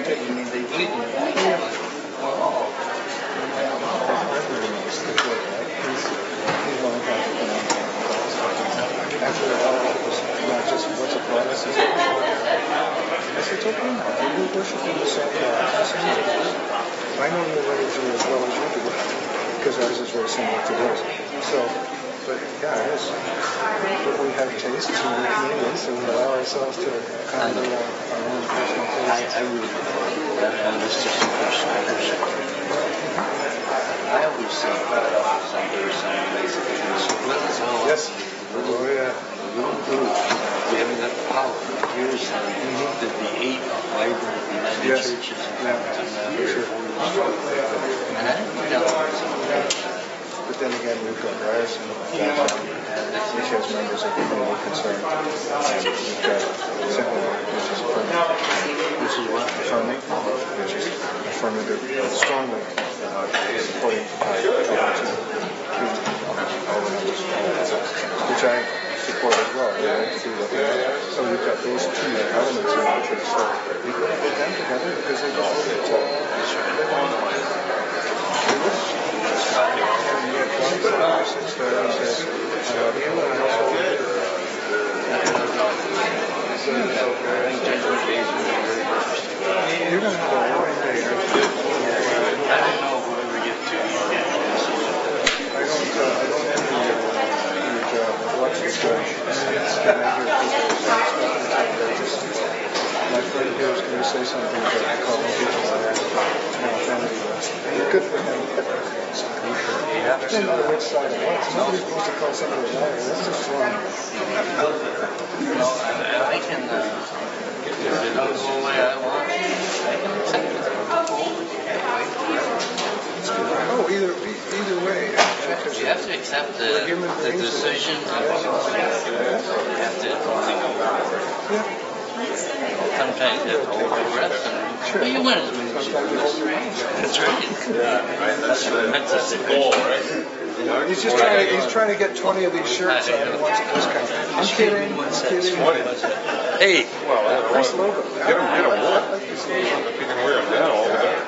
it. You mean they bleed in the back? After all, it was not just what's a promise. I said, it's okay now. We're worshiping the same God. I know your religion as well as you do, because ours is very similar to theirs. So, but yeah, it is. But we have tastes and we're Canadians, so we allow ourselves to accommodate our own personal tastes. I really and it's just I always say somebody Yes. Oh, yeah. We haven't got the power. Here's the 8 vibrant United churches and I didn't know. But then again, we've got Ryerson, which has members of the community concerned. And we've got Simple, which is affirmative. Which is what? Affirming, which is affirmative, strongly supporting which I support as well. So we've got those two elements in our church. So we couldn't put them together because they just wouldn't. And you have John 6:30 says, I love you, and I also love you. You're going to have a boring day. I don't know if we'll ever get to I don't envy your job. I watch your job. My friend here is going to say something that I call people good for him. I don't know which side it was. Nobody's supposed to call somebody a liar. That's just wrong. I can, if it doesn't go the way I want, I can accept it. Oh, either way. You have to accept the decision of the You have to sometimes you have to hold your breath and you win as many as you lose. That's right. That's the goal, right? He's just trying to get 20 of these shirts out and wants a discount. I'm kidding. Hey. Well, nice logo. Get a what? If you can wear them now, all the better.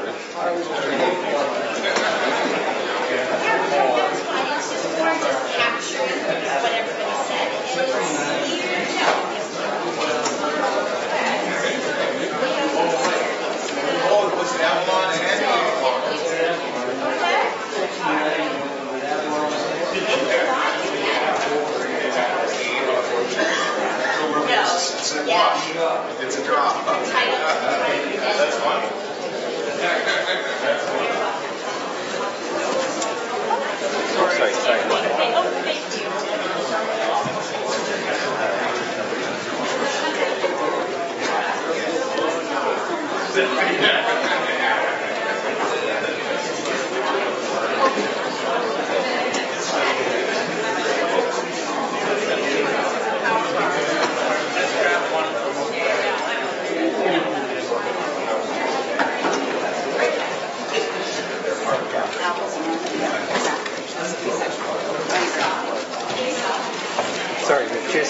It's a drop. That's fun. Sorry, cheers.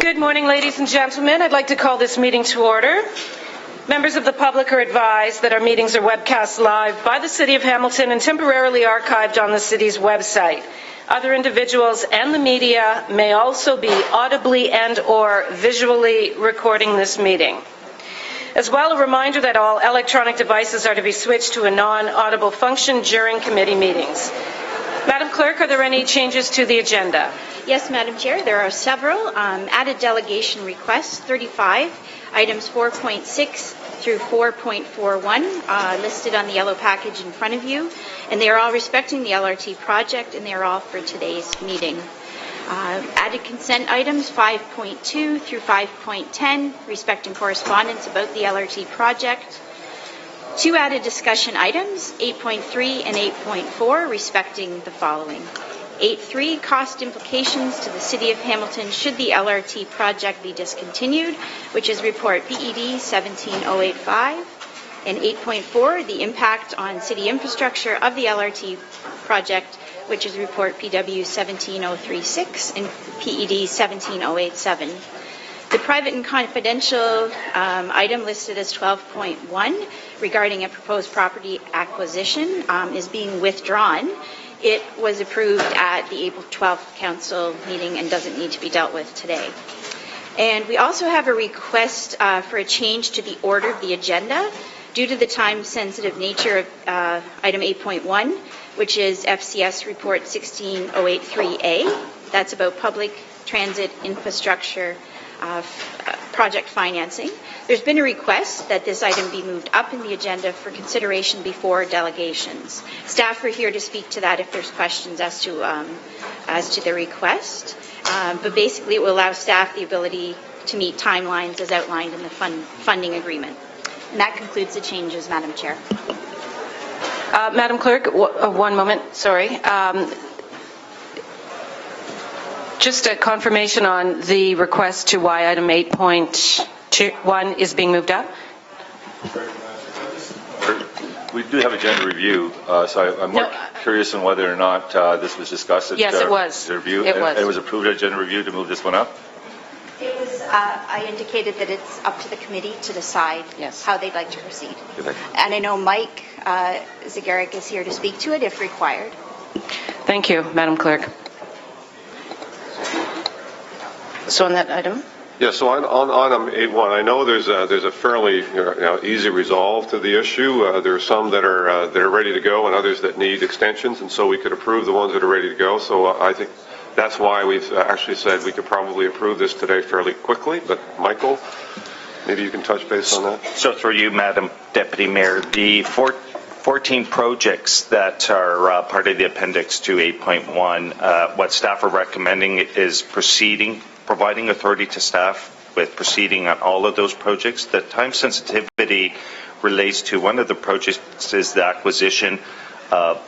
Good morning, ladies and gentlemen. I'd like to call this meeting to order. Members of the public are advised that our meetings are webcast live by the City of Hamilton and temporarily archived on the city's website. Other individuals and the media may also be audibly and/or visually recording this meeting. As well, a reminder that all electronic devices are to be switched to a non-audible function during committee meetings. Madam Clerk, are there any changes to the agenda? Yes, Madam Chair, there are several added delegation requests, 35, items 4.6 through 4.41 listed on the yellow package in front of you, and they are all respecting the LRT project, and they are all for today's meeting. Added consent items 5.2 through 5.10 respecting correspondence about the LRT project. 2 added discussion items, 8.3 and 8.4, respecting the following. 8.3, cost implications to the City of Hamilton should the LRT project be discontinued, which is report PED 17085. And 8.4, the impact on city infrastructure of the LRT project, which is report PW 17036 and PED 17087. The private and confidential item listed as 12.1 regarding a proposed property acquisition is being withdrawn. It was approved at the April 12th Council meeting and doesn't need to be dealt with today. And we also have a request for a change to the order of the agenda due to the time-sensitive nature of item 8.1, which is FCS Report 16083A. That's about public transit infrastructure project financing. There's been a request that this item be moved up in the agenda for consideration before delegations. Staff are here to speak to that if there's questions as to the request. But basically, it will allow staff the ability to meet timelines as outlined in the funding agreement. And that concludes the changes, Madam Chair. Madam Clerk, one moment, sorry. Just a confirmation on the request to why item 8.1 is being moved up. We do have agenda review, so I'm more curious on whether or not this was discussed at Yes, it was. review. It was. It was approved at agenda review to move this one up? It was, I indicated that it's up to the committee to decide how they'd like to proceed. Okay. And I know Mike Zagaric is here to speak to it if required. Thank you, Madam Clerk. So on that item? Yeah, so on item 8.1, I know there's a fairly easy resolve to the issue. There are some that are ready to go and others that need extensions, and so we could approve the ones that are ready to go. So I think that's why we've actually said we could probably approve this today fairly quickly. But Michael, maybe you can touch base on that. So through you, Madam Deputy Mayor, the 14 projects that are part of the appendix to 8.1, what staff are recommending is providing authority to staff with proceeding on all of those projects. The time sensitivity relates to one of the projects is the acquisition of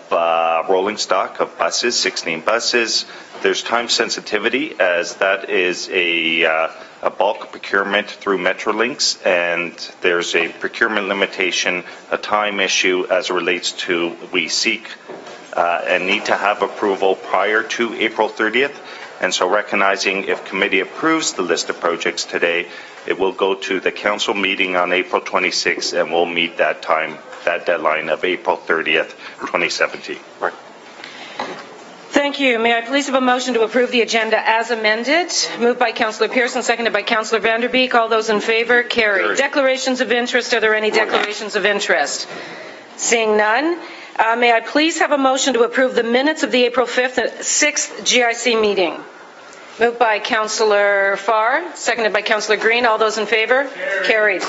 rolling stock of buses, 16 buses. There's time sensitivity as that is a bulk procurement through Metrolinx, and there's a procurement limitation, a time issue as it relates to we seek and need to have approval prior to April 30th. And so recognizing if committee approves the list of projects today, it will go to the council meeting on April 26th and we'll meet that deadline of April 30th, 2017. Right. Thank you. May I please have a motion to approve the agenda as amended? Moved by Councillor Pearson, seconded by Councillor Vanderbeek. All those in favor? Carried. Declarations of interest. Are there any declarations of interest? Seeing none. May I please have a motion to approve the minutes of the April 5th and 6th GIC meeting? Moved by Councillor Farr, seconded by Councillor Green. All those in favor? Carried.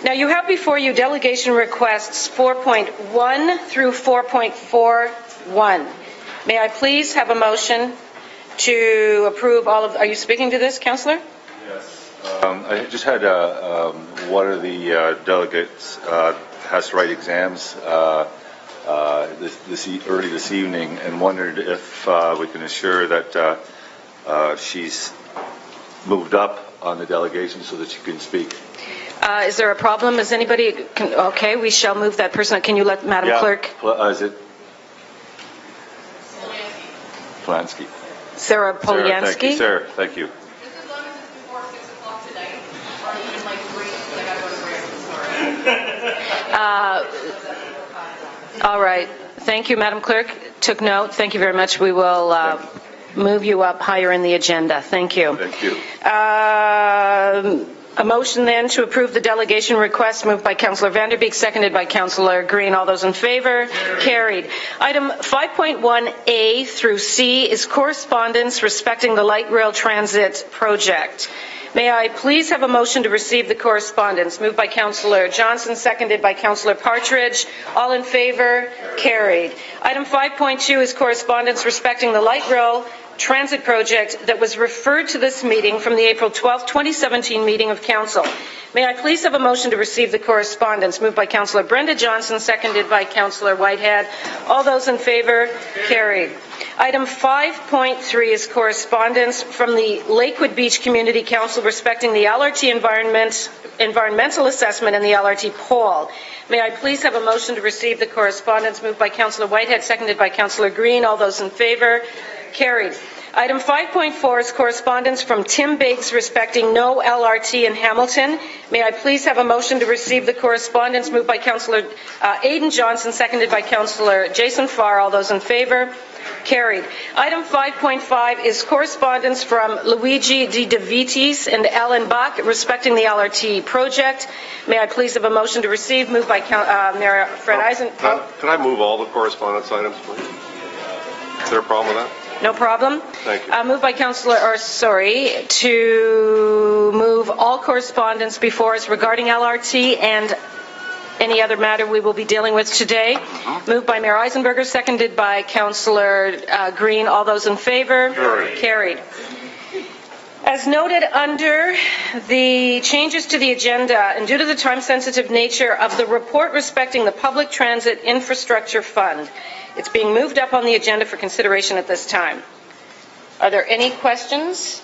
Now you have before you delegation requests 4.1 through 4.41. May I please have a motion to approve all of... Are you speaking to this, Councillor? Yes. I just had one of the delegates has to write exams early this evening and wondered if we can assure that she's moved up on the delegation so that she can speak. Is there a problem? Is anybody... Okay, we shall move that person. Can you let Madam Clerk... Is it? Polanski. Sarah Polyansky? Sarah, thank you. All right. Thank you, Madam Clerk. Took note. Thank you very much. We will move you up higher in the agenda. Thank you. Thank you. A motion then to approve the delegation request moved by Councillor Vanderbeek, seconded by Councillor Green. All those in favor? Carried. Item 5.1A through C is correspondence respecting the light rail transit project. May I please have a motion to receive the correspondence moved by Councillor Johnson, seconded by Councillor Partridge. All in favor? Carried. Item 5.2 is correspondence respecting the light rail transit project that was referred to this meeting from the April 12, 2017 meeting of Council. May I please have a motion to receive the correspondence moved by Councillor Brenda Johnson, seconded by Councillor Whitehead. All those in favor? Carried. Item 5.3 is correspondence from the Lakewood Beach Community Council respecting the LRT environmental assessment and the LRT poll. May I please have a motion to receive the correspondence moved by Councillor Whitehead, seconded by Councillor Green. All those in favor? Carried. Item 5.4 is correspondence from Tim Biggs respecting no LRT in Hamilton. May I please have a motion to receive the correspondence moved by Councillor Aidan Johnson, seconded by Councillor Jason Farr. All those in favor? Carried. Item 5.5 is correspondence from Luigi Di Vitis and Ellen Bach respecting the LRT project. May I please have a motion to receive moved by Mayor Fred Eisen. Can I move all the correspondence items, please? Is there a problem with that? No problem. Thank you. Moved by to move all correspondence before us regarding LRT and any other matter we will be dealing with today. Moved by Mayor Eisenberger, seconded by Councillor Green. All those in favor? Carried. As noted under the changes to the agenda, and due to the time-sensitive nature of the report respecting the Public Transit Infrastructure Fund, it's being moved up on the agenda for consideration at this time. Are there any questions?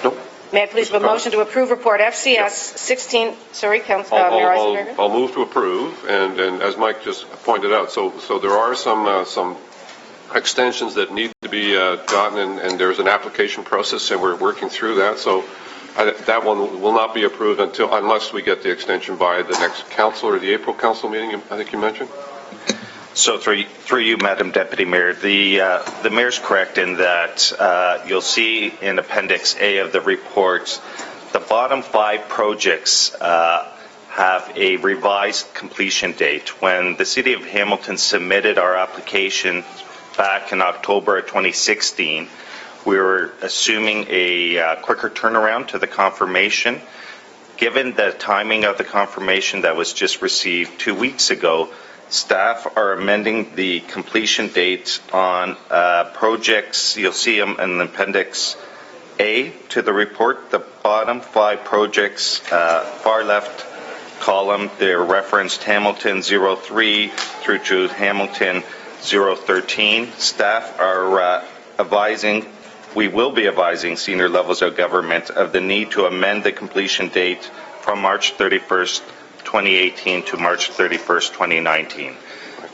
Nope. May I please have a motion to approve report FCS 16? Sorry, Mayor Eisenberger. I'll move to approve, and as Mike just pointed out, so there are some extensions that need to be gotten, and there's an application process, and we're working through that. So that one will not be approved unless we get the extension by the next council or the April council meeting, I think you mentioned. So through you, Madam Deputy Mayor, the Mayor's correct in that you'll see in Appendix A of the report, the bottom 5 projects have a revised completion date. When the City of Hamilton submitted our application back in October of 2016, we were assuming a quicker turnaround to the confirmation. Given the timing of the confirmation that was just received 2 weeks ago, staff are amending the completion date on projects. You'll see them in Appendix A to the report. The bottom 5 projects, far left column, they're referenced Hamilton 03 through to Hamilton 013. Staff are we will be advising senior levels of government of the need to amend the completion date from March 31st, 2018 to March 31st, 2019.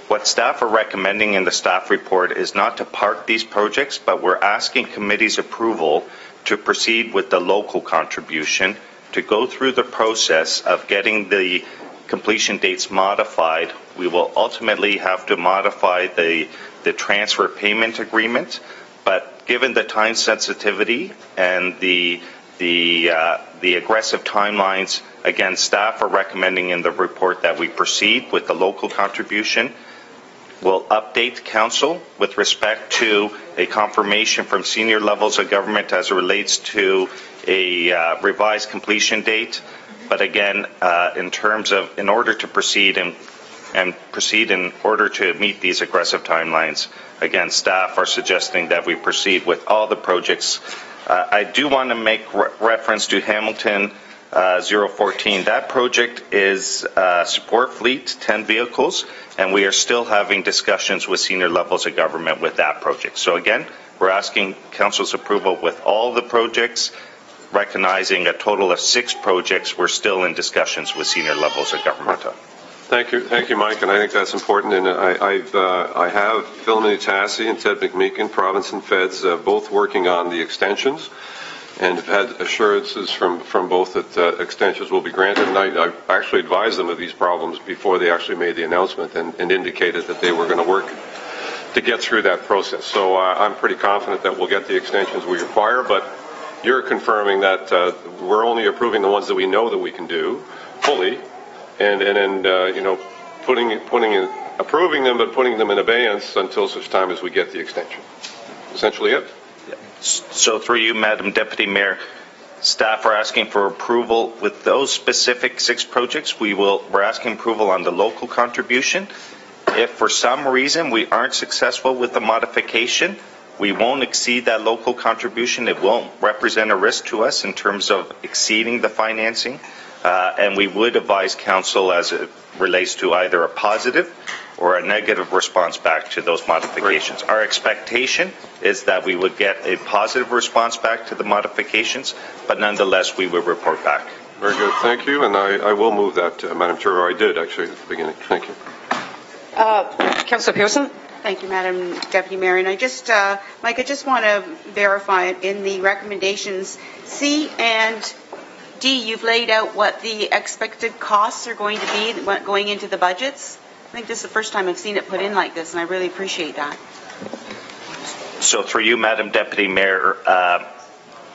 What staff are recommending in the staff report is not to park these projects, but we're asking committee's approval to proceed with the local contribution, to go through the process of getting the completion dates modified. We will ultimately have to modify the transfer payment agreement, but given the time sensitivity and the aggressive timelines, again, staff are recommending in the report that we proceed with the local contribution. We'll update council with respect to a confirmation from senior levels of government as it relates to a revised completion date. But again, in order to proceed and proceed in order to meet these aggressive timelines, again, staff are suggesting that we proceed with all the projects. I do want to make reference to Hamilton 014. That project is support fleet, 10 vehicles, and we are still having discussions with senior levels of government with that project. So again, we're asking council's approval with all the projects, recognizing a total of 6 projects we're still in discussions with senior levels of government on. Thank you, Mike, and I think that's important. And I have Phil Tassi and Ted McMeekin, province and feds, both working on the extensions. and have had assurances from both that extensions will be granted. And I actually advised them of these problems before they actually made the announcement and indicated that they were going to work to get through that process. So I'm pretty confident that we'll get the extensions we require, but you're confirming that we're only approving the ones that we know that we can do fully, and approving them, but putting them in abeyance until such time as we get the extension. Essentially it. So through you, Madam Deputy Mayor, staff are asking for approval with those specific 6 projects. We're asking approval on the local contribution. If for some reason we aren't successful with the modification, we won't exceed that local contribution. It won't represent a risk to us in terms of exceeding the financing. And we would advise council as it relates to either a positive or a negative response back to those modifications. Our expectation is that we would get a positive response back to the modifications, but nonetheless, we will report back. Very good. Thank you. And I will move that, Madam Chair, or I did actually at the beginning. Thank you. Councillor Pearson? Thank you, Madam Deputy Mayor. And Mike, I just want to verify in the recommendations C and D, you've laid out what the expected costs are going to be going into the budgets. I think this is the first time I've seen it put in like this, and I really appreciate that. So through you, Madam Deputy Mayor,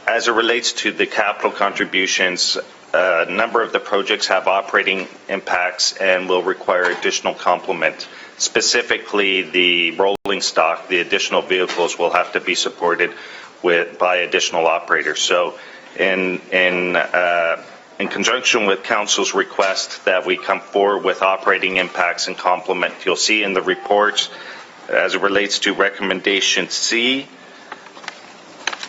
as it relates to the capital contributions, a number of the projects have operating impacts and will require additional complement. Specifically, the rolling stock, the additional vehicles will have to be supported by additional operators. So in conjunction with Council's request that we come forward with operating impacts and complement, you'll see in the reports as it relates to recommendation C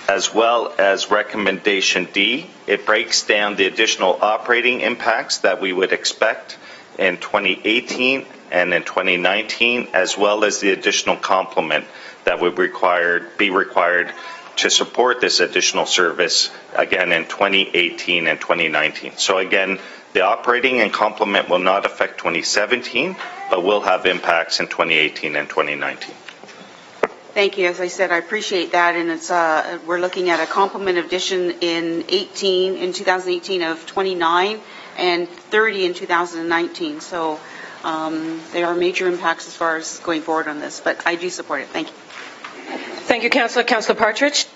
as well as recommendation D, it breaks down the additional operating impacts that we would expect in 2018 and in 2019, as well as the additional complement that would be required to support this additional service, again, in 2018 and 2019. So again, the operating and complement will not affect 2017, but will have impacts in 2018 and 2019. Thank you. As I said, I appreciate that, and it's we're looking at a complement addition in 2018 of 29 and 30 in 2019. So there are major impacts as far as going forward on this, but I do support it. Thank you. Thank you, Councillor. Councillor Partridge?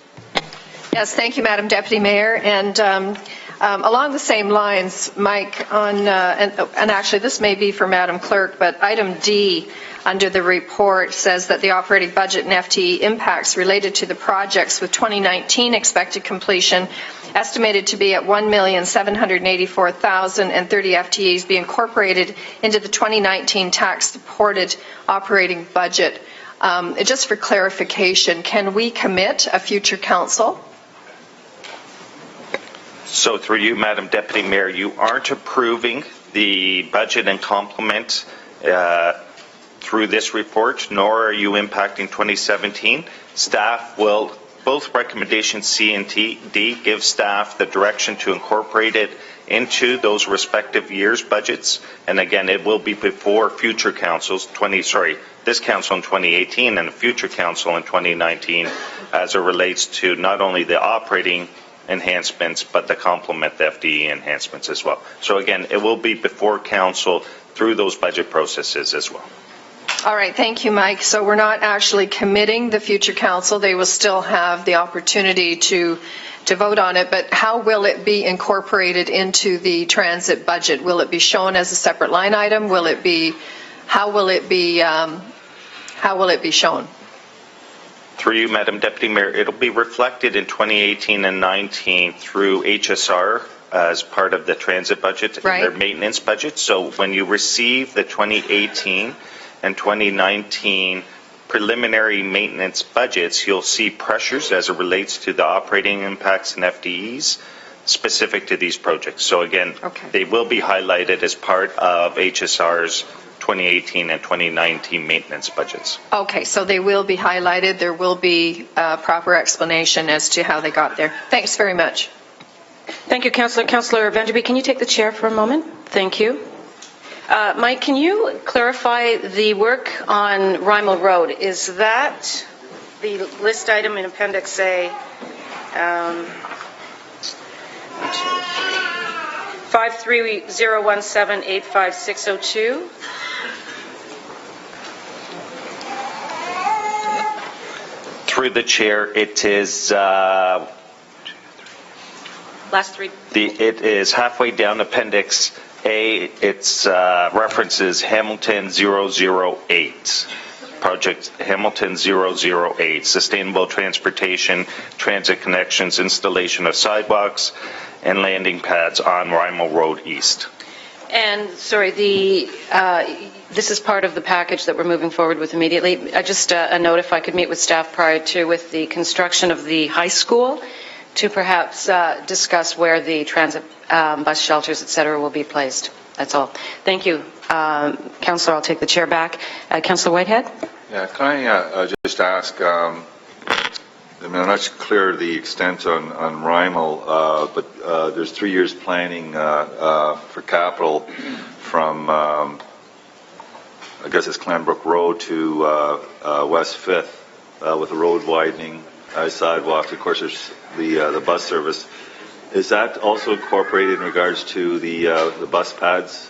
Yes, thank you, Madam Deputy Mayor. And along the same lines, Mike, and actually this may be for Madam Clerk, but item D under the report says that the operating budget and FTE impacts related to the projects with 2019 expected completion estimated to be at 1,784,030 FTEs be incorporated into the 2019 tax-supported operating budget. Just for clarification, can we commit a future council? So through you, Madam Deputy Mayor, you aren't approving the budget and complement through this report, nor are you impacting 2017. Staff will, both recommendations C and D, give staff the direction to incorporate it into those respective years' budgets. And again, it will be before future councils, this council in 2018 and a future council in 2019 as it relates to not only the operating enhancements, but the complement, the FDE enhancements as well. So again, it will be before council through those budget processes as well. All right, thank you, Mike. So we're not actually committing the future council. They will still have the opportunity to vote on it, but how will it be incorporated into the transit budget? Will it be shown as a separate line item? How will it be shown? Through you, Madam Deputy Mayor, it'll be reflected in 2018 and 19 through HSR as part of the transit budget and their maintenance budget. So when you receive the 2018 and 2019 preliminary maintenance budgets, you'll see pressures as it relates to the operating impacts and FDEs specific to these projects. So again, they will be highlighted as part of HSR's 2018 and 2019 maintenance budgets. Okay, so they will be highlighted. There will be a proper explanation as to how they got there. Thanks very much. Thank you, Councillor. Councillor Vanderbeek, can you take the chair for a moment? Thank you. Mike, can you clarify the work on Rymal Road? Is that the list item in Appendix A? 53017-85602. Through the chair, it is Last three. it is halfway down Appendix A. Its references Hamilton 008. Project Hamilton 008, Sustainable Transportation, Transit Connections, Installation of Sidewalks and Landing Pads on Rymal Road East. And, sorry, this is part of the package that we're moving forward with immediately. Just a note, if I could meet with staff prior to with the construction of the high school to perhaps discuss where the transit bus shelters, et cetera, will be placed. That's all. Thank you. Councillor, I'll take the chair back. Councillor Whitehead? Yeah, can I just ask, I'm not clear the extent on Rymal, but there's 3 years planning for capital from, I guess it's Clanbrook Road to West 5th with the road widening, sidewalks. Of course, there's the bus service. Is that also incorporated in regards to the bus pads?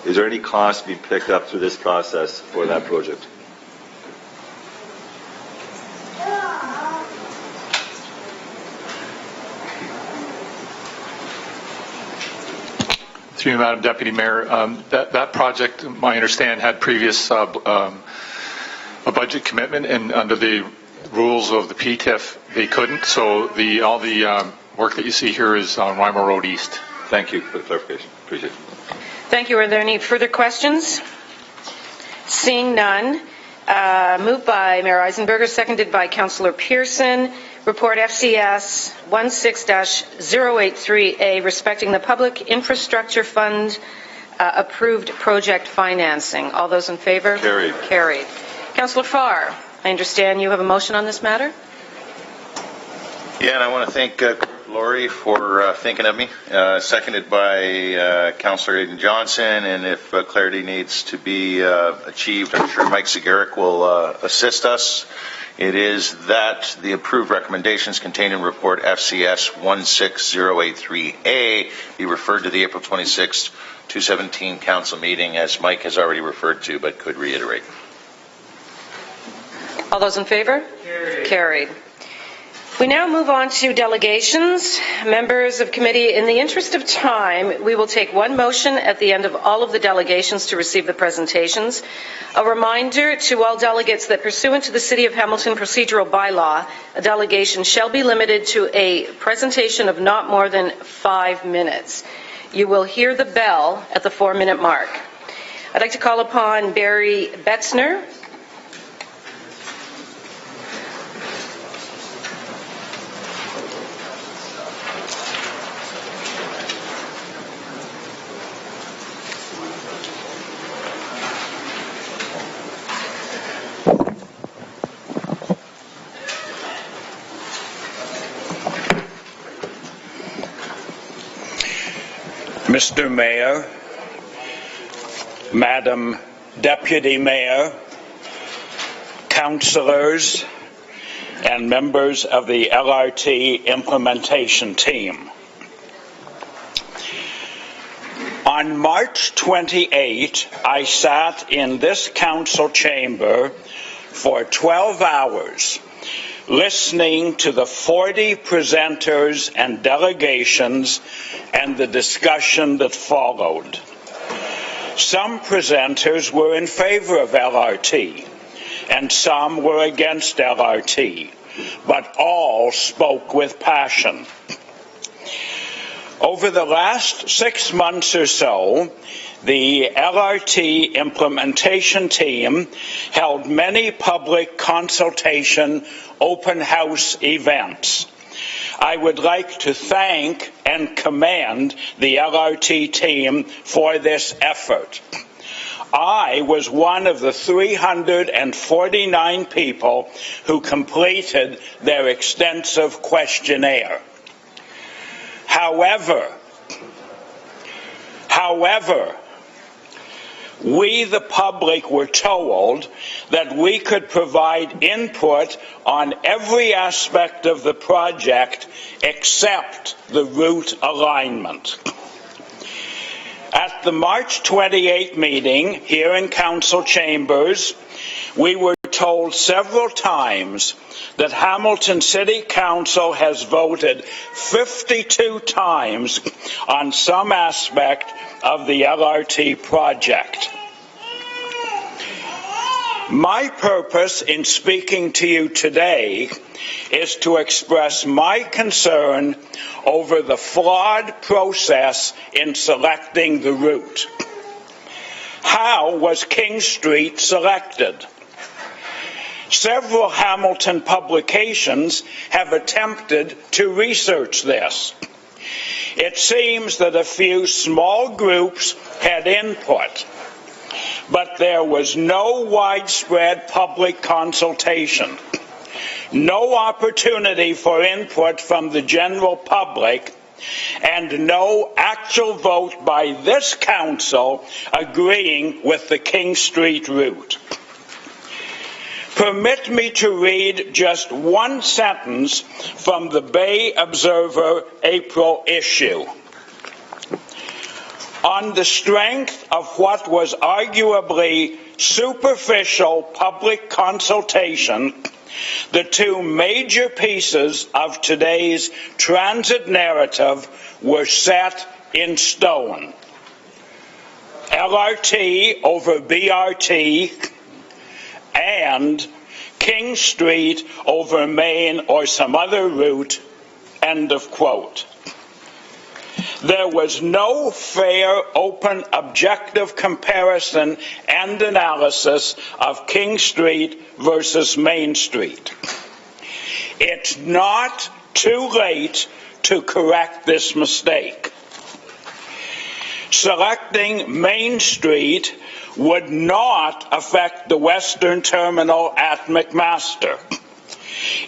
Is there any cost being picked up through this process for that project? Through you, Madam Deputy Mayor, that project, my understanding, had previous a budget commitment, and under the rules of the PTIF, they couldn't. So all the work that you see here is on Rymal Road East. Thank you for the clarification. Appreciate it. Thank you. Are there any further questions? Seeing none. Moved by Mayor Eisenberger, seconded by Councillor Pearson. Report FCS 16-083A respecting the Public Infrastructure Fund approved project financing. All those in favor? Carried. Carried. Councillor Farr, I understand you have a motion on this matter? Yeah, and I want to thank Lori for thinking of me, seconded by Councillor Aidan Johnson, and if clarity needs to be achieved, I'm sure Mike Zagaric will assist us. It is that the approved recommendations contained in report FCS 16083A be referred to the April 26, 2017 council meeting, as Mike has already referred to, but could reiterate. All those in favor? Carried. Carried. We now move on to delegations. Members of committee, in the interest of time, we will take one motion at the end of all of the delegations to receive the presentations. A reminder to all delegates that pursuant to the City of Hamilton procedural bylaw, a delegation shall be limited to a presentation of not more than 5 minutes. You will hear the bell at the 4-minute mark. I'd like to call upon Barry Betzner. Mr. Mayor, Madam Deputy Mayor, councillors, and members of the LRT implementation team. On March 28, I sat in this council chamber for 12 hours listening to the 40 presenters and delegations and the discussion that followed. Some presenters were in favor of LRT, and some were against LRT, but all spoke with passion. Over the last 6 months or so, the LRT implementation team held many public consultation open house events. I would like to thank and commend the LRT team for this effort. I was one of the 349 people who completed their extensive questionnaire. However, we, the public, were told that we could provide input on every aspect of the project except the route alignment. At the March 28 meeting here in council chambers, we were told several times that Hamilton City Council has voted 52 times on some aspect of the LRT project. My purpose in speaking to you today is to express my concern over the flawed process in selecting the route. How was King Street selected? Several Hamilton publications have attempted to research this. It seems that a few small groups had input, but there was no widespread public consultation, no opportunity for input from the general public, and no actual vote by this council agreeing with the King Street route. Permit me to read just one sentence from the Bay Observer April issue. On the strength of what was arguably superficial public consultation, the two major pieces of today's transit narrative were set in stone. LRT over BRT and King Street over Main or some other route, end of quote. There was no fair, open, objective comparison and analysis of King Street versus Main Street. It's not too late to correct this mistake. Selecting Main Street would not affect the western terminal at McMaster.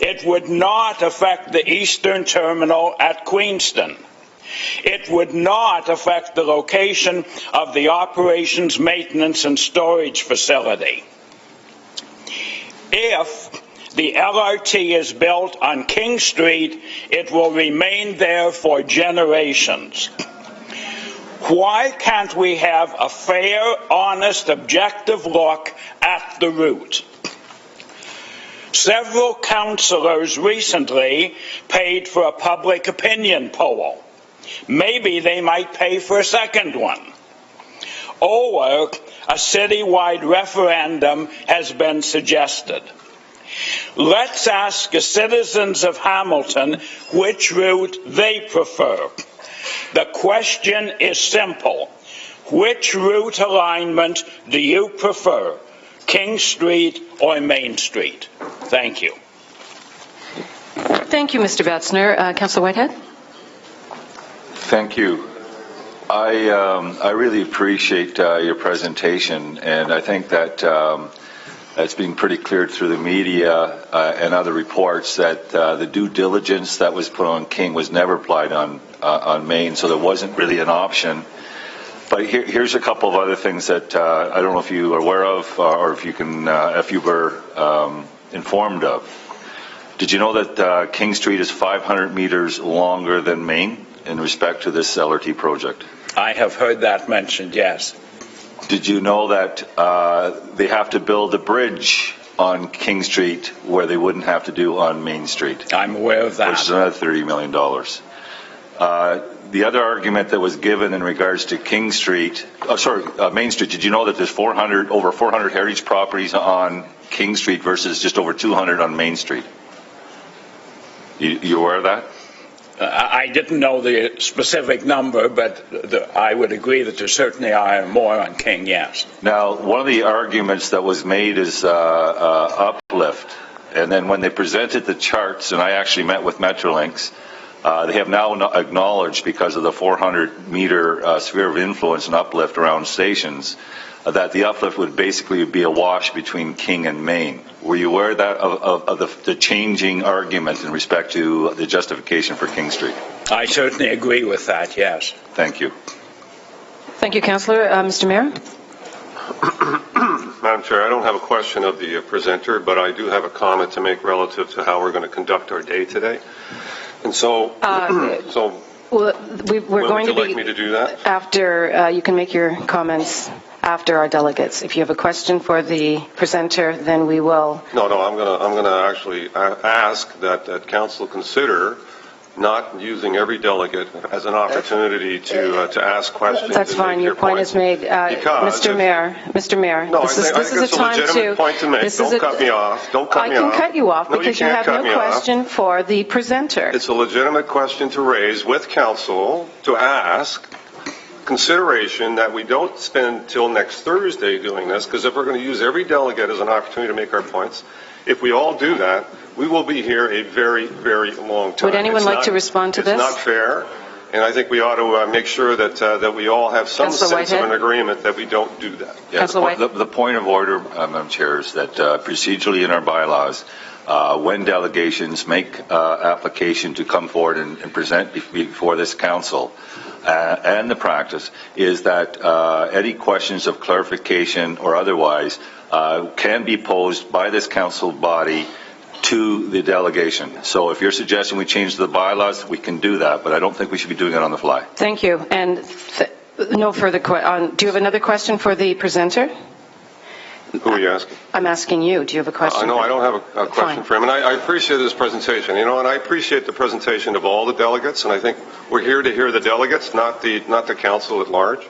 It would not affect the eastern terminal at Queenston. It would not affect the location of the operations, maintenance, and storage facility. If the LRT is built on King Street, it will remain there for generations. Why can't we have a fair, honest, objective look at the route? Several councillors recently paid for a public opinion poll. Maybe they might pay for a second one. Or a citywide referendum has been suggested. Let's ask the citizens of Hamilton which route they prefer. The question is simple. Which route alignment do you prefer, King Street or Main Street? Thank you. Thank you, Mr. Betzner. Councillor Whitehead? Thank you. I really appreciate your presentation, and I think that it's been pretty clear through the media and other reports that the due diligence that was put on King was never applied on Main, so there wasn't really an option. But here's a couple of other things that I don't know if you are aware of or if you were informed of. Did you know that King Street is 500 meters longer than Main in respect to this LRT project? I have heard that mentioned, yes. Did you know that they have to build a bridge on King Street where they wouldn't have to do on Main Street? I'm aware of that. Which is another $30 million. The other argument that was given in regards to King Street, Main Street, did you know that there's over 400 heritage properties on King Street versus just over 200 on Main Street? You aware of that? I didn't know the specific number, but I would agree that there certainly are more on King, yes. Now, one of the arguments that was made is uplift. And then when they presented the charts, and I actually met with Metrolinx, they have now acknowledged, because of the 400-meter sphere of influence and uplift around stations, that the uplift would basically be a wash between King and Main. Were you aware of the changing argument in respect to the justification for King Street? I certainly agree with that, yes. Thank you. Thank you, Councillor. Mr. Mayor? Madam Chair, I don't have a question of the presenter, but I do have a comment to make relative to how we're going to conduct our day today. And so, We're when going would to you like me to do that? After, you can make your comments after our delegates. If you have a question for the presenter, then we will. No, I'm going to actually ask that council consider not using every delegate as an opportunity to ask questions. That's fine. Your point is made. Mr. Mayor, no, this is a time legitimate point to make. Don't cut me off. Don't cut me off. I can cut you off No, because you can't have cut no me question off. for the presenter. It's a legitimate question to raise with council to ask consideration that we don't spend till next Thursday doing this, because if we're going to use every delegate as an opportunity to make our points, if we all do that, we will be here a very, very long time. Would anyone like to respond to this? It's not fair, and I think we ought to make sure that we all have some sense of an agreement that we don't do that. Yeah, the point of order, Madam Chair, is that procedurally in our bylaws, when delegations make application to come forward and present before this council, and the practice is that any questions of clarification or otherwise can be posed by this council body to the delegation. So if you're suggesting we change the bylaws, we can do that, but I don't think we should be doing it on the fly. Thank you. And no further questions. Do you have another question for the presenter? Who are you asking? I'm asking you. Do you have a question? No, I don't have a question for him. And I appreciate this presentation. And I appreciate the presentation of all the delegates. And I think we're here to hear the delegates, not the council at large.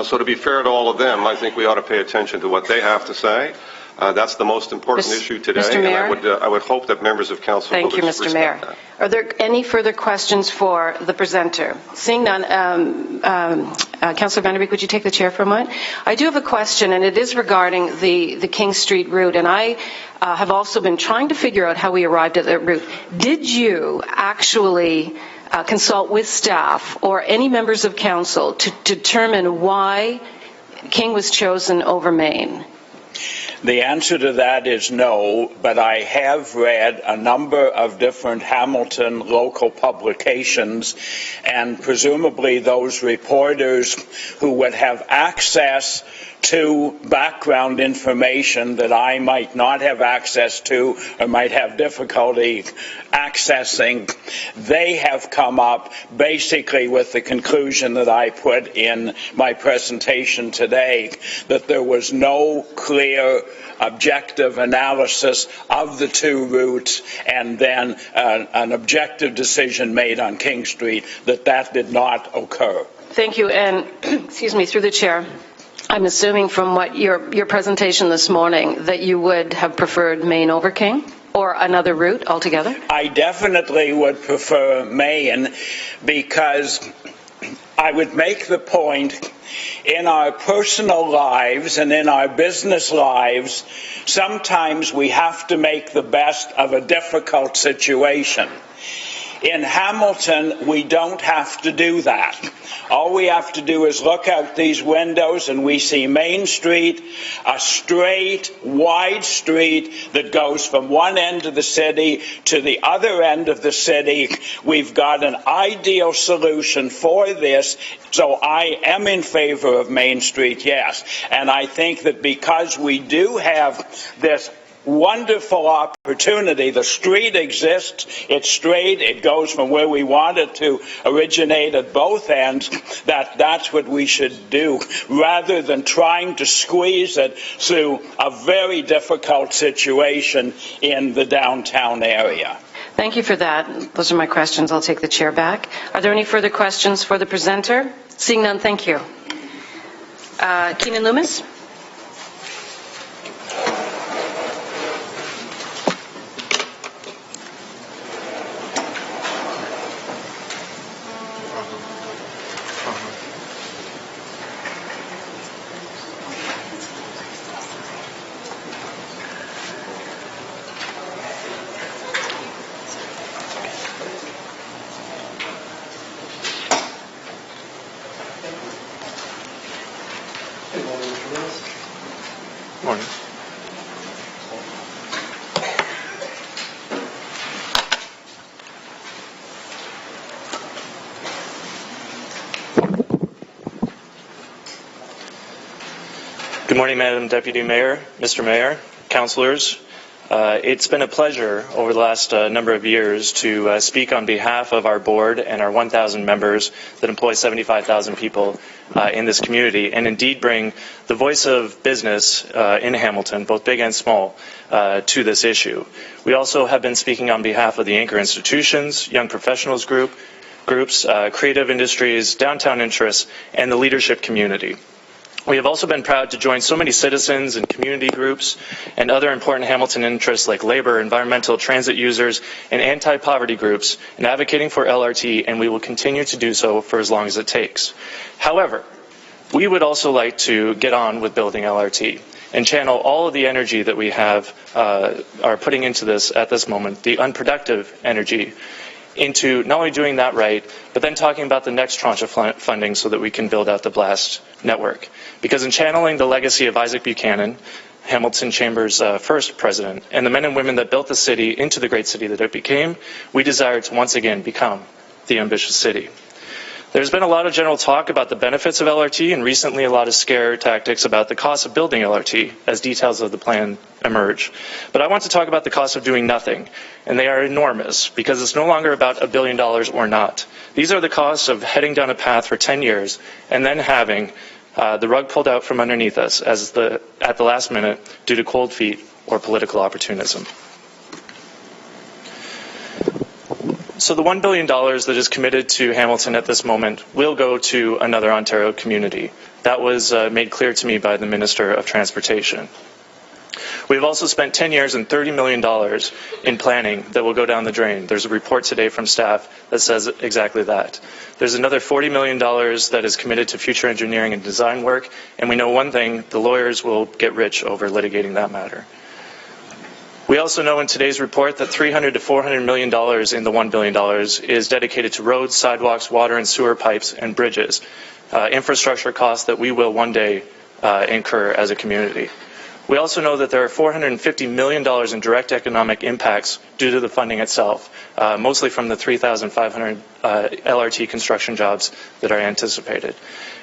So to be fair to all of them, I think we ought to pay attention to what they have to say. That's the most important issue today. Mr. Mayor? And I would hope that members of council will respect that. Thank you, Mr. Mayor. Are there any further questions for the presenter? Seeing none, Councillor Vanderbeek, would you take the chair for a moment? I do have a question, and it is regarding the King Street route, and I have also been trying to figure out how we arrived at that route. Did you actually consult with staff or any members of council to determine why King was chosen over Main? The answer to that is no, but I have read a number of different Hamilton local publications, and presumably those reporters who would have access to background information that I might not have access to or might have difficulty accessing, they have come up basically with the conclusion that I put in my presentation today, that there was no clear objective analysis of the two routes and then an objective decision made on King Street that did not occur. Thank you, and excuse me, through the chair. I'm assuming from what your presentation this morning that you would have preferred Main over King or another route altogether? I definitely would prefer Main because I would make the point in our personal lives and in our business lives, sometimes we have to make the best of a difficult situation. In Hamilton, we don't have to do that. All we have to do is look out these windows and we see Main Street, a straight, wide street that goes from one end of the city to the other end of the city. We've got an ideal solution for this, so I am in favor of Main Street, yes. And I think that because we do have this wonderful opportunity. The street exists, it's straight, it goes from where we want it to originate at both ends, that's what we should do, rather than trying to squeeze it through a very difficult situation in the downtown area. Thank you for that. Those are my questions. I'll take the chair back. Are there any further questions for the presenter? Seeing none, thank you. Keenan Loomis? morning, Madam Deputy Mayor, Mr. Mayor, councillors. It's been a pleasure over the last number of years to speak on behalf of our board and our 1,000 members that employ 75,000 people in this community, and indeed bring the voice of business in Hamilton, both big and small, to this issue. We also have been speaking on behalf of the anchor institutions, young professionals groups, creative industries, downtown interests, and the leadership community. We have also been proud to join so many citizens and community groups and other important Hamilton interests like labor, environmental, transit users, and anti-poverty groups in advocating for LRT, and we will continue to do so for as long as it takes. However, we would also like to get on with building LRT and channel all of the energy that we have are putting into this at this moment, the unproductive energy, into not only doing that right, but then talking about the next tranche of funding so that we can build out the BLAST network. Because in channeling the legacy of Isaac Buchanan, Hamilton Chamber's first president, and the men and women that built the city into the great city that it became, we desire to once again become the ambitious city. There's been a lot of general talk about the benefits of LRT and recently a lot of scare tactics about the cost of building LRT as details of the plan emerge. But I want to talk about the cost of doing nothing, and they are enormous because it's no longer about $1 billion or not. These are the costs of heading down a path for 10 years and then having the rug pulled out from underneath us at the last minute due to cold feet or political opportunism. So the $1 billion that is committed to Hamilton at this moment will go to another Ontario community. That was made clear to me by the Minister of Transportation. We've also spent 10 years and $30 million in planning that will go down the drain. There's a report today from staff that says exactly that. There's another $40 million that is committed to future engineering and design work, and we know one thing, the lawyers will get rich over litigating that matter. We also know in today's report that $300 to $400 million in the $1 billion is dedicated to roads, sidewalks, water and sewer pipes, and bridges, infrastructure costs that we will one day incur as a community. We also know that there are $450 million in direct economic impacts due to the funding itself, mostly from the 3,500 LRT construction jobs that are anticipated.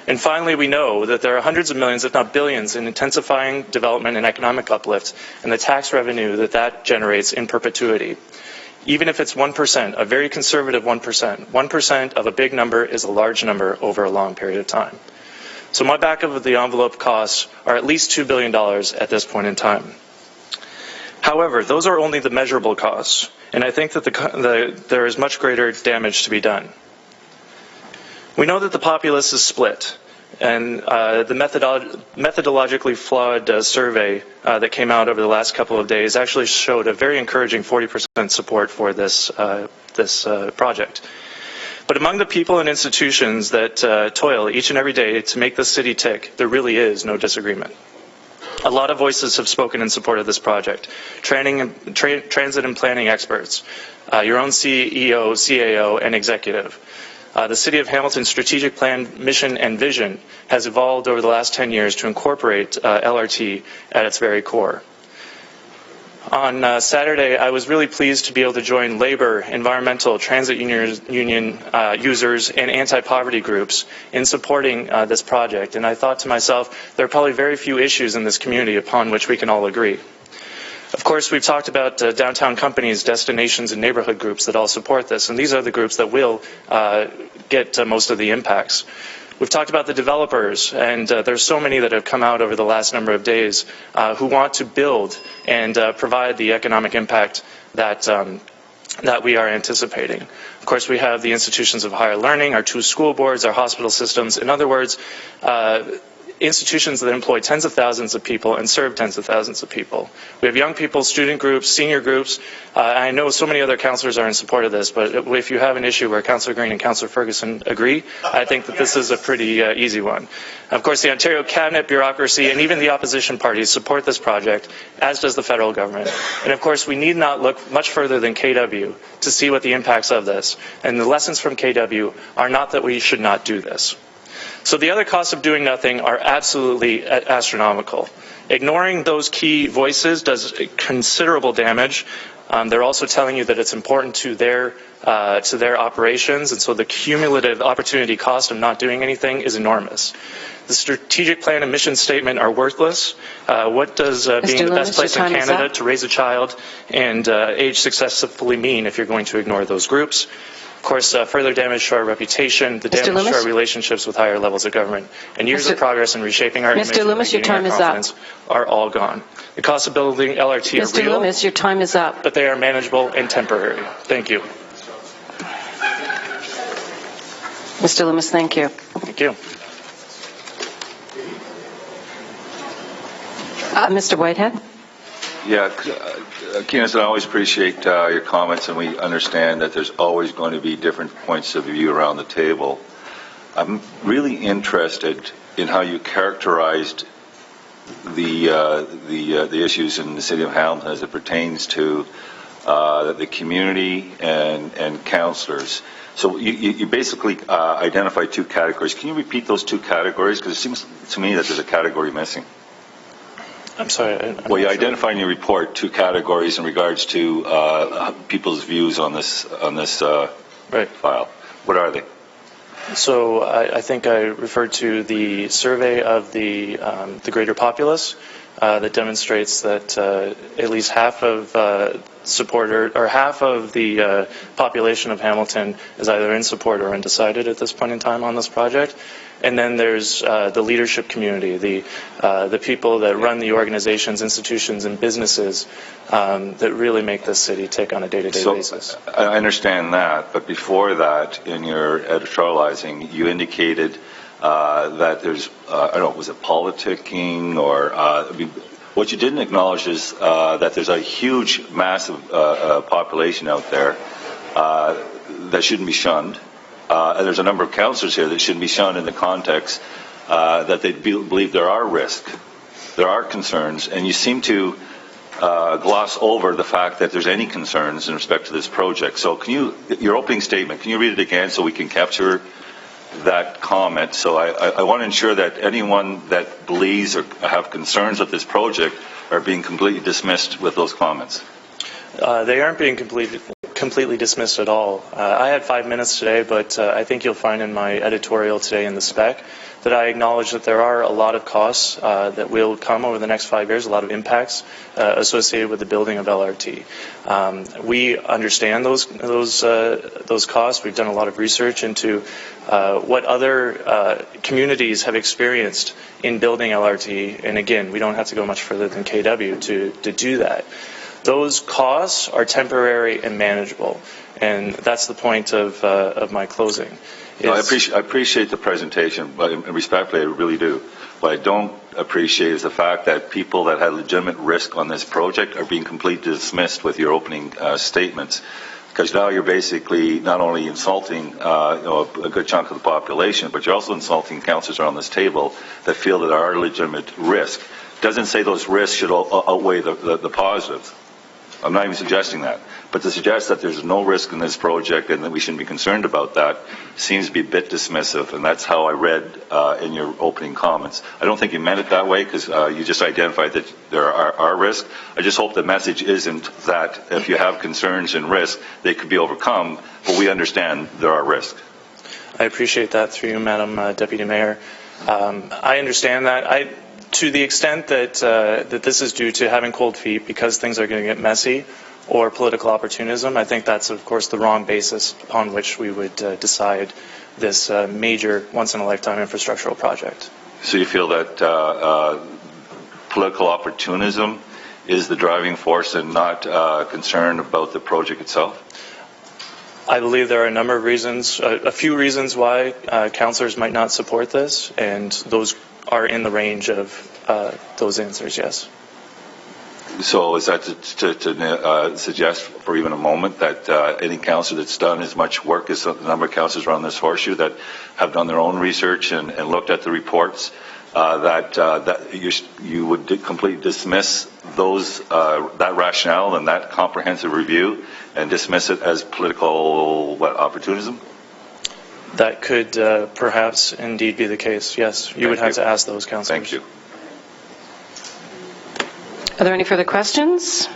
And finally, we know that there are hundreds of millions, if not billions, in intensifying development and economic uplift and the tax revenue that generates in perpetuity. Even if it's 1%, a very conservative 1%, 1% of a big number is a large number over a long period of time. So my back of the envelope costs are at least $2 billion at this point in time. However, those are only the measurable costs, and I think that there is much greater damage to be done. We know that the populace is split, and the methodologically flawed survey that came out over the last couple of days actually showed a very encouraging 40% support for this project. But among the people and institutions that toil each and every day to make this city tick, there really is no disagreement. A lot of voices have spoken in support of this project. Transit and planning experts, your own CEO, CAO, and executive. The City of Hamilton's strategic plan, mission, and vision has evolved over the last 10 years to incorporate LRT at its very core. On Saturday, I was really pleased to be able to join labor, environmental, transit union users, and anti-poverty groups in supporting this project. And I thought to myself, there are probably very few issues in this community upon which we can all agree. Of course, we've talked about downtown companies, destinations, and neighborhood groups that all support this, and these are the groups that will get most of the impacts. We've talked about the developers, and there's so many that have come out over the last number of days who want to build and provide the economic impact that we are anticipating. Of course, we have the institutions of higher learning, our two school boards, our hospital systems. In other words, institutions that employ tens of thousands of people and serve tens of thousands of people. We have young people, student groups, senior groups. I know so many other councillors are in support of this, but if you have an issue where Councillor Green and Councillor Ferguson agree, I think that this is a pretty easy one. Of course, the Ontario Cabinet, bureaucracy, and even the opposition parties support this project, as does the federal government. And of course, we need not look much further than KW to see what the impacts of this. And the lessons from KW are not that we should not do this. So the other costs of doing nothing are absolutely astronomical. Ignoring those key voices does considerable damage. They're also telling you that it's important to their operations, and so the cumulative opportunity cost of not doing anything is enormous. The strategic plan and mission statement are worthless. What does being the best place in Canada to raise a child and age successfully mean if you're going to ignore those groups? Of course, further damage to our reputation, the damage to our relationships with higher levels of government, and years of progress in reshaping our image and regaining our confidence are all gone. The cost of building LRT are real, Loomis, your time is up. But they are manageable and temporary. Thank you. Mr. Loomis, thank you. Thank you. Mr. Whitehead? Yeah, Keenan, I always appreciate your comments, and we understand that there's always going to be different points of view around the table. I'm really interested in how you characterized the issues in the city of Hamilton as it pertains to the community and councillors. So you basically identified two categories. Can you repeat those two categories? Because it seems to me that there's a category missing. I'm sorry. Well, you identify in your report two categories in regards to people's views on this file. What are they? So I think I referred to the survey of the greater populace that demonstrates that at least half of half of the population of Hamilton is either in support or undecided at this point in time on this project. And then there's the leadership community, the people that run the organizations, institutions, and businesses that really make this city tick on a day-to-day basis. I understand that, but before that, in your editorializing, you indicated that there's, I don't know, was it politicking or, what you didn't acknowledge is that there's a huge, massive population out there that shouldn't be shunned. And there's a number of councillors here that shouldn't be shown in the context that they believe there are risks, there are concerns, and you seem to gloss over the fact that there's any concerns in respect to this project. So your opening statement, can you read it again so we can capture that comment? So I want to ensure that anyone that believes or have concerns with this project are being completely dismissed with those comments. They aren't being completely dismissed at all. I had 5 minutes today, but I think you'll find in my editorial today in the spec that I acknowledge that there are a lot of costs that will come over the next 5 years, a lot of impacts associated with the building of LRT. We understand those costs. We've done a lot of research into what other communities have experienced in building LRT, and again, we don't have to go much further than KW to do that. Those costs are temporary and manageable, and that's the point of my closing. No, I appreciate the presentation, but respectfully, I really do. What I don't appreciate is the fact that people that had legitimate risk on this project are being completely dismissed with your opening statements, because now you're basically not only insulting a good chunk of the population, but you're also insulting councillors around this table that feel that there are legitimate risks. It doesn't say those risks should outweigh the positives. I'm not even suggesting that. But to suggest that there's no risk in this project and that we shouldn't be concerned about that seems to be a bit dismissive, and that's how I read in your opening comments. I don't think you meant it that way, because you just identified that there are risks. I just hope the message isn't that if you have concerns and risks, they could be overcome, but we understand there are risks. I appreciate that through you, Madam Deputy Mayor. I understand that. To the extent that this is due to having cold feet because things are going to get messy or political opportunism, I think that's, of course, the wrong basis upon which we would decide this major, once-in-a-lifetime infrastructural project. So you feel that political opportunism is the driving force and not concern about the project itself? I believe there are a number of reasons, a few reasons why councillors might not support this, and those are in the range of those answers, yes. So is that to suggest for even a moment that any councillor that's done as much work as the number of councillors around this horseshoe that have done their own research and looked at the reports, that you would completely dismiss that rationale and that comprehensive review and dismiss it as political opportunism? That could perhaps indeed be the case, yes. You would have to ask those councillors. Thank you. Are there any further questions?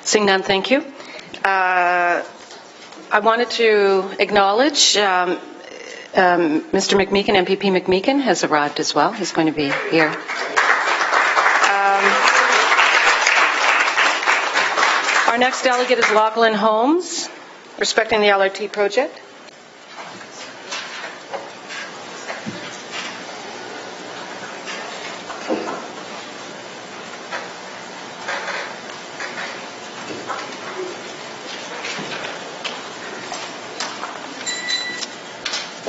Seeing none, thank you. I wanted to acknowledge Mr. McMeekin, MPP McMeekin, has arrived as well. He's going to be here. Our next delegate is Lachlan Holmes, respecting the LRT project.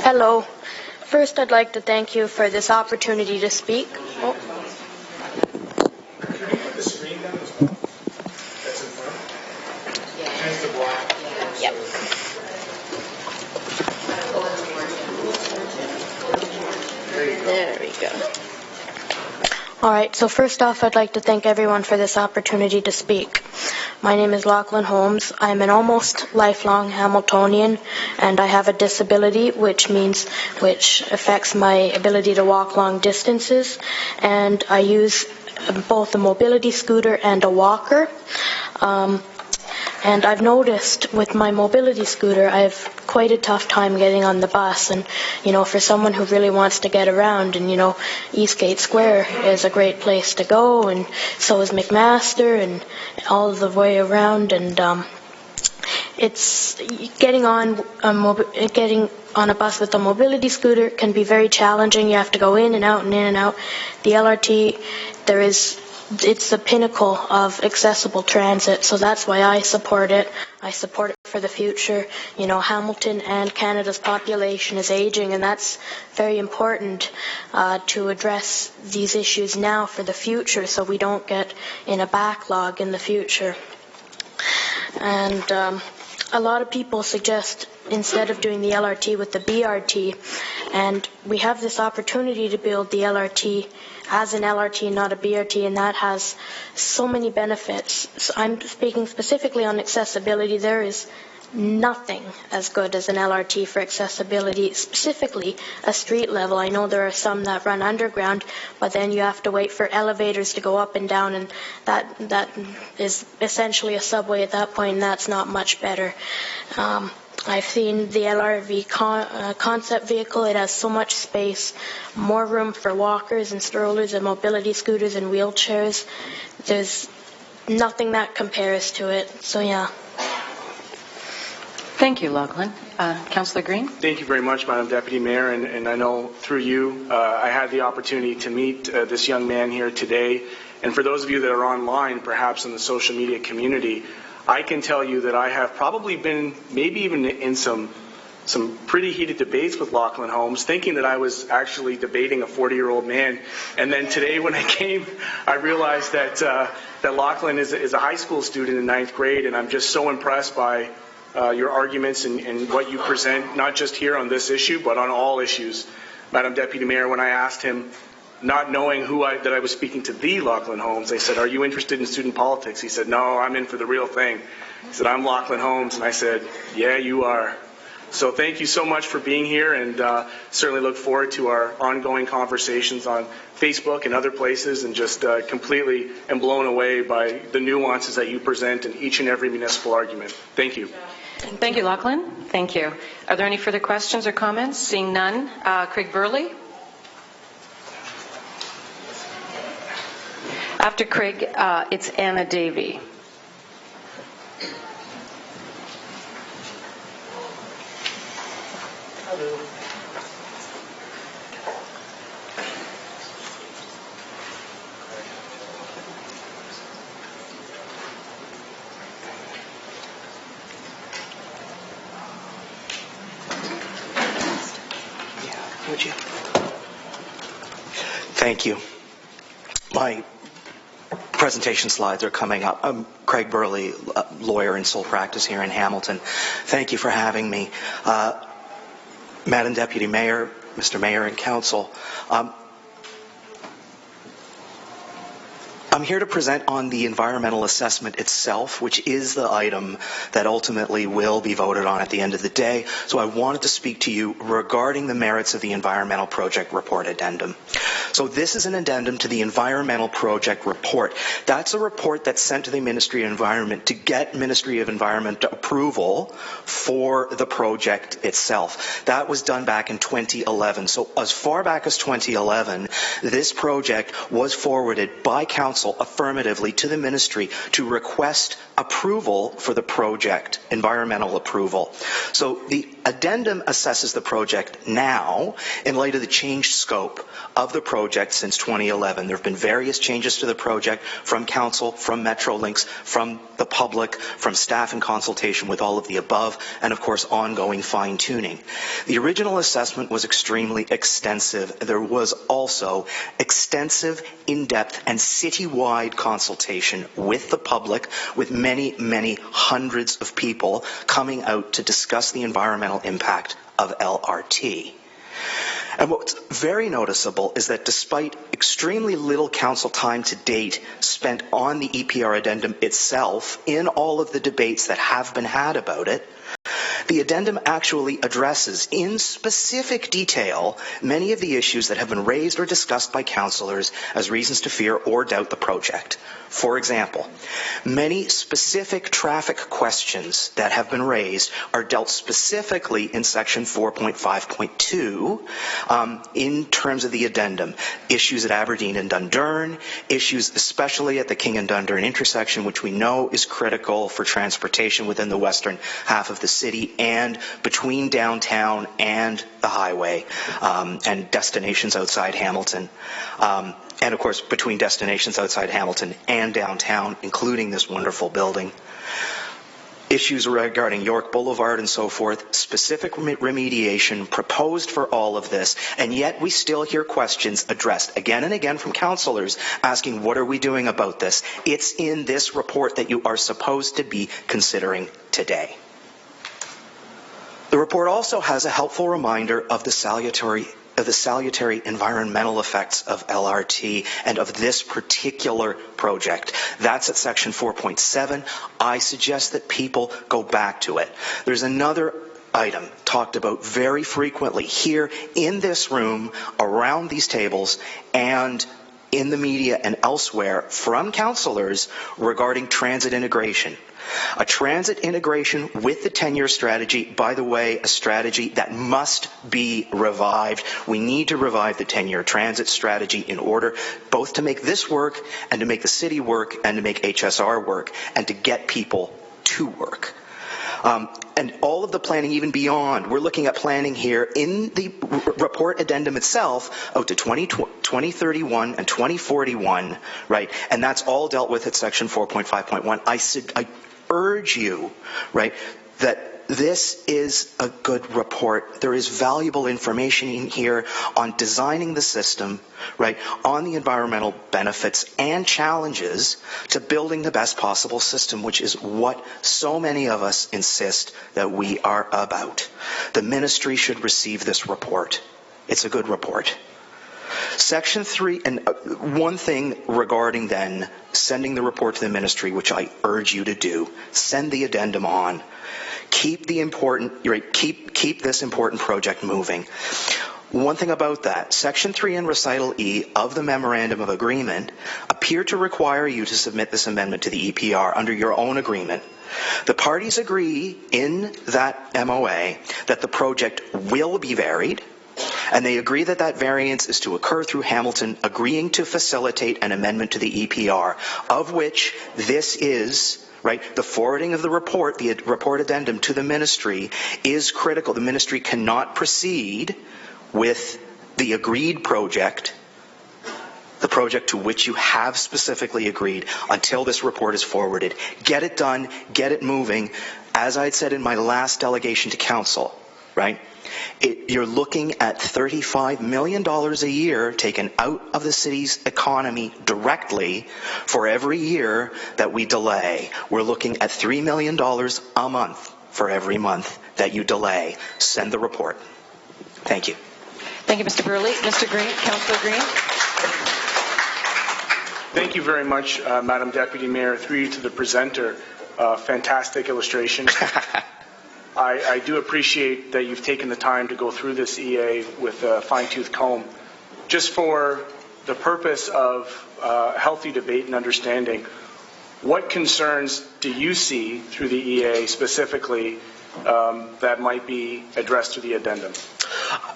Hello. First, I'd like to thank you for this opportunity to speak. Oh. Yep. There we go. All right, so first off, I'd like to thank everyone for this opportunity to speak. My name is Lachlan Holmes. I'm an almost lifelong Hamiltonian, and I have a disability, which affects my ability to walk long distances, and I use both a mobility scooter and a walker. And I've noticed with my mobility scooter, I have quite a tough time getting on the bus. And, for someone who really wants to get around, and, Eastgate Square is a great place to go, and so is McMaster, and all the way around. And it's getting on a bus with a mobility scooter can be very challenging. You have to go in and out and in and out. The LRT, it's the pinnacle of accessible transit, so that's why I support it. I support it for the future. Hamilton and Canada's population is aging, and that's very important to address these issues now for the future, so we don't get in a backlog in the future. And a lot of people suggest instead of doing the LRT with the BRT, and we have this opportunity to build the LRT as an LRT, not a BRT, and that has so many benefits. So I'm speaking specifically on accessibility. There is nothing as good as an LRT for accessibility, specifically a street level. I know there are some that run underground, but then you have to wait for elevators to go up and down, and that is essentially a subway at that point, and that's not much better. I've seen the LRV concept vehicle. It has so much space, more room for walkers and strollers and mobility scooters and wheelchairs. There's nothing that compares to it. So, yeah. Thank you, Lachlan. Councillor Green? Thank you very much, Madam Deputy Mayor, and I know through you I had the opportunity to meet this young man here today. And for those of you that are online, perhaps in the social media community, I can tell you that I have probably been maybe even in some pretty heated debates with Lachlan Holmes, thinking that I was actually debating a 40-year-old man. And then today when I came, I realized that Lachlan is a high school student in 9th grade, and I'm just so impressed by your arguments and what you present, not just here on this issue, but on all issues. Madam Deputy Mayor, when I asked him, not knowing that I was speaking to the Lachlan Holmes, I said, "Are you interested in student politics?" He said, "No, I'm in for the real thing." He said, "I'm Lachlan Holmes," and I said, "Yeah, you are." So thank you so much for being here, and certainly look forward to our ongoing conversations on Facebook and other places, and just completely am blown away by the nuances that you present in each and every municipal argument. Thank you. Thank you, Lachlan. Thank you. Are there any further questions or comments? Seeing none. Craig Burley? After Craig, it's Anna Davey. Would you? Thank you. My presentation slides are coming up. I'm Craig Burley, lawyer in sole practice here in Hamilton. Thank you for having me. Madam Deputy Mayor, Mr. Mayor and Council, I'm here to present on the environmental assessment itself, which is the item that ultimately will be voted on at the end of the day. So I wanted to speak to you regarding the merits of the environmental project report addendum. So this is an addendum to the environmental project report. That's a report that's sent to the Ministry of Environment to get Ministry of Environment approval for the project itself. That was done back in 2011. So as far back as 2011, this project was forwarded by Council affirmatively to the Ministry to request approval for the project, environmental approval. So the addendum assesses the project now in light of the changed scope of the project since 2011. There have been various changes to the project from Council, from Metrolinx, from the public, from staff in consultation with all of the above, and of course ongoing fine-tuning. The original assessment was extremely extensive. There was also extensive, in-depth, and citywide consultation with the public, with many, many hundreds of people coming out to discuss the environmental impact of LRT. And what's very noticeable is that despite extremely little council time to date spent on the EPR addendum itself, in all of the debates that have been had about it, the addendum actually addresses in specific detail many of the issues that have been raised or discussed by councillors as reasons to fear or doubt the project. For example, many specific traffic questions that have been raised are dealt specifically in section 4.5.2 in terms of the addendum. Issues at Aberdeen and Dundurn, issues especially at the King and Dundurn intersection, which we know is critical for transportation within the western half of the city and between downtown and the highway and destinations outside Hamilton. And of course, between destinations outside Hamilton and downtown, including this wonderful building. Issues regarding York Boulevard and so forth, specific remediation proposed for all of this, and yet we still hear questions addressed again and again from councillors asking, what are we doing about this? It's in this report that you are supposed to be considering today. The report also has a helpful reminder of the salutary environmental effects of LRT and of this particular project. That's at section 4.7. I suggest that people go back to it. There's another item talked about very frequently here in this room, around these tables, and in the media and elsewhere from councillors regarding transit integration. A transit integration with the 10-year strategy, by the way, a strategy that must be revived. We need to revive the 10-year transit strategy in order both to make this work and to make the city work and to make HSR work and to get people to work. And all of the planning, even beyond, we're looking at planning here in the report addendum itself out to 2031 and 2041, right? And that's all dealt with at section 4.5.1. I urge you, right, that this is a good report. There is valuable information in here on designing the system, right, on the environmental benefits and challenges to building the best possible system, which is what so many of us insist that we are about. The ministry should receive this report. It's a good report. Section 3, and one thing regarding then sending the report to the ministry, which I urge you to do, send the addendum on. Keep the important, right, keep this important project moving. One thing about that, Section 3 and Recital E of the Memorandum of Agreement appear to require you to submit this amendment to the EPR under your own agreement. The parties agree in that MOA that the project will be varied, and they agree that that variance is to occur through Hamilton agreeing to facilitate an amendment to the EPR, of which this is, right, the forwarding of the report addendum to the ministry is critical. The ministry cannot proceed with the agreed project, the project to which you have specifically agreed, until this report is forwarded. Get it done, get it moving. As I had said in my last delegation to council, right, you're looking at $35 million a year taken out of the city's economy directly for every year that we delay. We're looking at $3 million a month for every month that you delay. Send the report. Thank you. Thank you, Mr. Burley. Mr. Green, Councillor Green. Thank you very much, Madam Deputy Mayor. Through you to the presenter, fantastic illustration. I do appreciate that you've taken the time to go through this EA with a fine-tooth comb. Just for the purpose of healthy debate and understanding, what concerns do you see through the EA specifically that might be addressed through the addendum?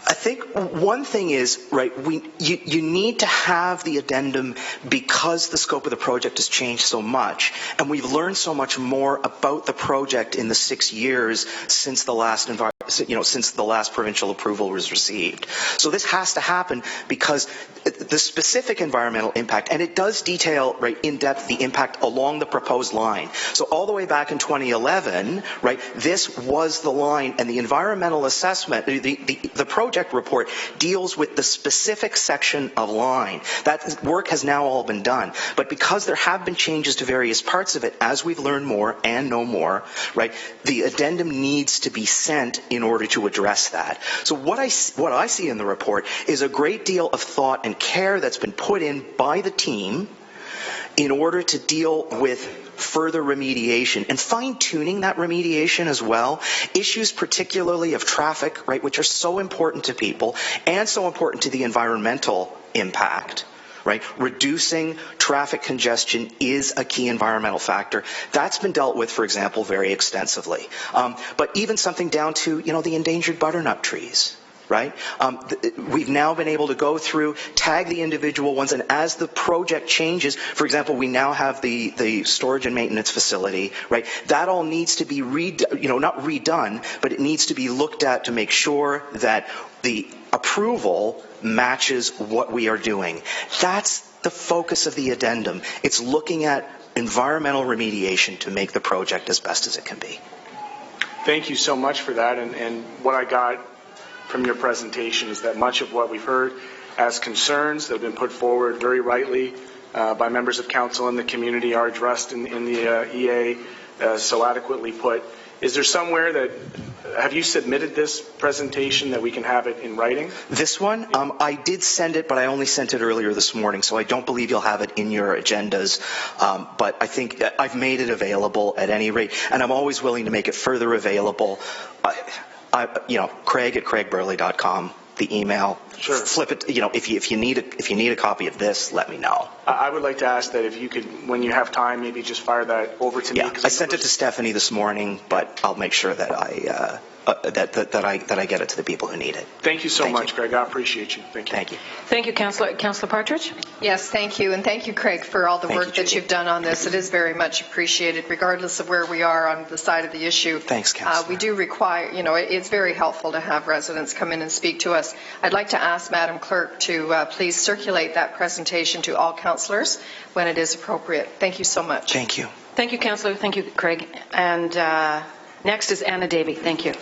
I think one thing is, right, you need to have the addendum because the scope of the project has changed so much, and we've learned so much more about the project in the 6 years since the last since the last provincial approval was received. So this has to happen because the specific environmental impact, and it does detail, right, in depth the impact along the proposed line. So all the way back in 2011, right, this was the line, and the environmental assessment, the project report deals with the specific section of line. That work has now all been done. But because there have been changes to various parts of it, as we've learned more and know more, right, the addendum needs to be sent in order to address that. So what I see in the report is a great deal of thought and care that's been put in by the team in order to deal with further remediation and fine-tuning that remediation as well. Issues particularly of traffic, right, which are so important to people and so important to the environmental impact. Right? Reducing traffic congestion is a key environmental factor. That's been dealt with, for example, very extensively. But even something down to, the endangered butternut trees. Right? We've now been able to go through, tag the individual ones, and as the project changes, for example, we now have the storage and maintenance facility, right? That all needs to be not redone, but it needs to be looked at to make sure that the approval matches what we are doing. That's the focus of the addendum. It's looking at environmental remediation to make the project as best as it can be. Thank you so much for that, and what I got from your presentation is that much of what we've heard as concerns that have been put forward very rightly by members of council and the community are addressed in the EA, so adequately put. Is there somewhere that, have you submitted this presentation that we can have it in writing? This one? I did send it, but I only sent it earlier this morning, so I don't believe you'll have it in your agendas. But I think I've made it available at any rate, and I'm always willing to make it further available. Craig at craigburley.com, the email. Sure. Flip it. If you need a copy of this, let me know. I would like to ask that if you could, when you have time, maybe just fire that over to me. Yeah, I sent it to Stephanie this morning, but I'll make sure that I get it to the people who need it. Thank you so much, Craig. I appreciate you. Thank you. Thank you. Thank you, Councillor Partridge. Yes, thank you. And thank you, Craig, for all the work that you've done on this. It is very much appreciated, regardless of where we are on the side of the issue. Thanks, Councillor. We do require, it's very helpful to have residents come in and speak to us. I'd like to ask Madam Clerk to please circulate that presentation to all councillors when it is appropriate. Thank you so much. Thank you. Thank you, Councillor. Thank you, Craig. And next is Anna Davey. Thank you.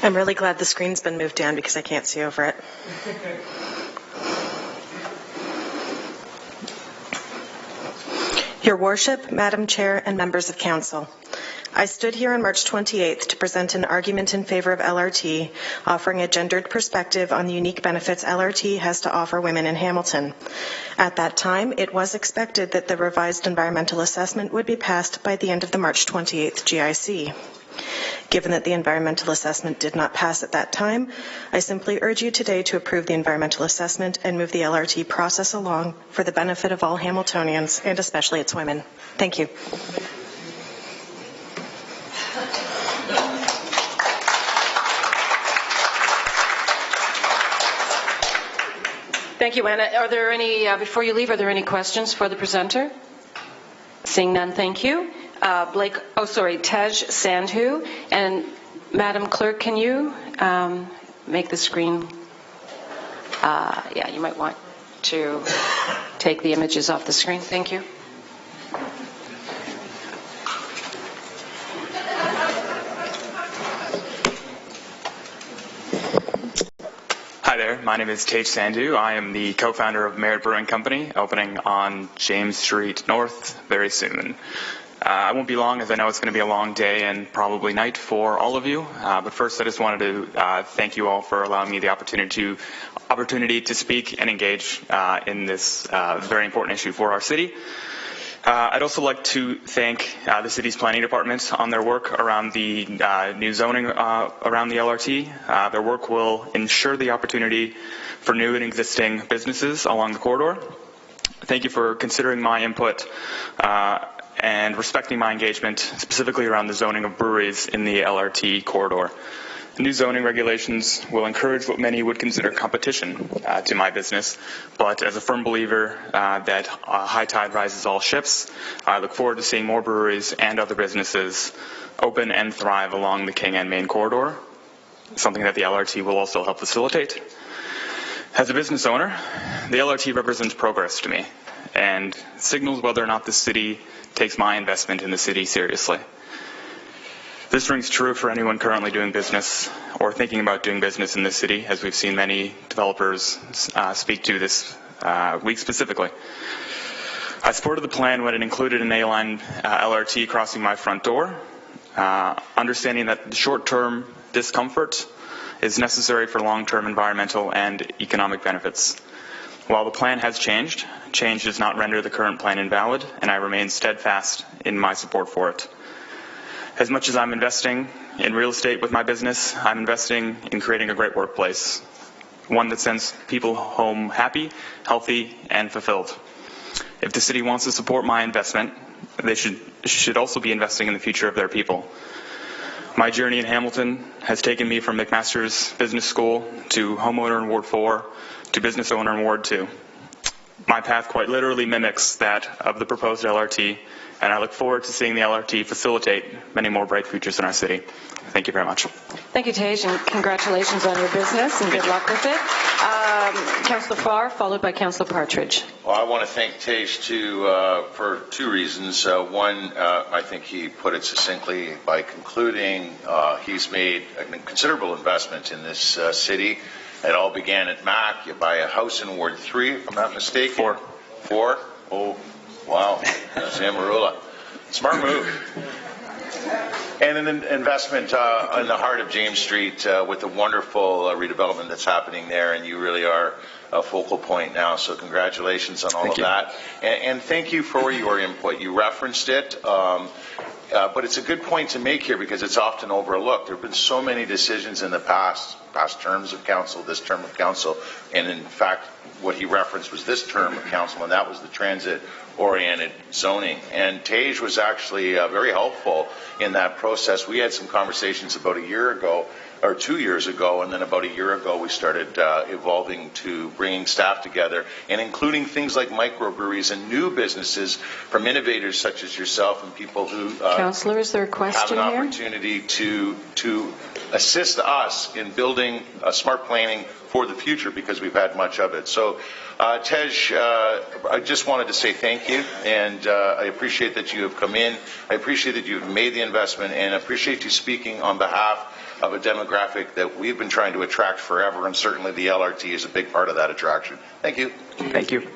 I'm really glad the screen's been moved down because I can't see over it. Your Worship, Madam Chair, and members of Council, I stood here on March 28th to present an argument in favor of LRT, offering a gendered perspective on the unique benefits LRT has to offer women in Hamilton. At that time, it was expected that the revised environmental assessment would be passed by the end of the March 28th GIC. Given that the environmental assessment did not pass at that time, I simply urge you today to approve the environmental assessment and move the LRT process along for the benefit of all Hamiltonians and especially its women. Thank you. Thank you, Anna. Are there any, before you leave, are there any questions for the presenter? Seeing none, thank you. Tej Sandhu. And Madam Clerk, can you make the screen? Yeah, you might want to take the images off the screen. Thank you. Hi, Hi there, my name is Tej Sandhu. I am the co-founder of Merit Brewing Company, opening on James Street North very soon. I won't be long, as I know it's going to be a long day and probably night for all of you. But first, I just wanted to thank you all for allowing me the opportunity to speak and engage in this very important issue for our city. I'd also like to thank the city's planning department on their work around the new zoning around the LRT. Their work will ensure the opportunity for new and existing businesses along the corridor. Thank you for considering my input and respecting my engagement, specifically around the zoning of breweries in the LRT corridor. The new zoning regulations will encourage what many would consider competition to my business, but as a firm believer that high tide rises all ships, I look forward to seeing more breweries and other businesses open and thrive along the King and Main corridor, something that the LRT will also help facilitate. As a business owner, the LRT represents progress to me and signals whether or not the city takes my investment in the city seriously. This rings true for anyone currently doing business or thinking about doing business in this city, as we've seen many developers speak to this week specifically. I supported the plan when it included an A-line LRT crossing my front door, understanding that the short-term discomfort is necessary for long-term environmental and economic benefits. While the plan has changed, change does not render the current plan invalid, and I remain steadfast in my support for it. As much as I'm investing in real estate with my business, I'm investing in creating a great workplace, one that sends people home happy, healthy, and fulfilled. If the city wants to support my investment, they should also be investing in the future of their people. My journey in Hamilton has taken me from McMaster's Business School to homeowner in Ward 4 to business owner in Ward 2. My path quite literally mimics that of the proposed LRT, and I look forward to seeing the LRT facilitate many more bright futures in our city. Thank you very much. Thank you, Tej, and congratulations on your business, and good luck with it. Councillor Farr, followed by Councillor Partridge. Well, I want to thank Tej for two reasons. One, I think he put it succinctly by concluding he's made a considerable investment in this city. It all began at MAC. You buy a house in Ward 3, if I'm not mistaken. 4. 4? Oh, wow. That's Amarula. Smart move. And an investment in the heart of James Street with the wonderful redevelopment that's happening there, and you really are a focal point now. So congratulations on all of that. And thank you for your input. You referenced it. But it's a good point to make here because it's often overlooked. There have been so many decisions in the past terms of council, this term of council, and in fact, what he referenced was this term of council, and that was the transit-oriented zoning. And Tej was actually very helpful in that process. We had some conversations about a year ago, or 2 years ago, and then about a year ago we started evolving to bringing staff together and including things like microbreweries and new businesses from innovators such as yourself and people who Councillor, is there a question have an here? opportunity to assist us in building smart planning for the future because we've had much of it. So Tej, I just wanted to say thank you, and I appreciate that you have come in. I appreciate that you have made the investment, and I appreciate you speaking on behalf of a demographic that we've been trying to attract forever, and certainly the LRT is a big part of that attraction. Thank you. Thank you.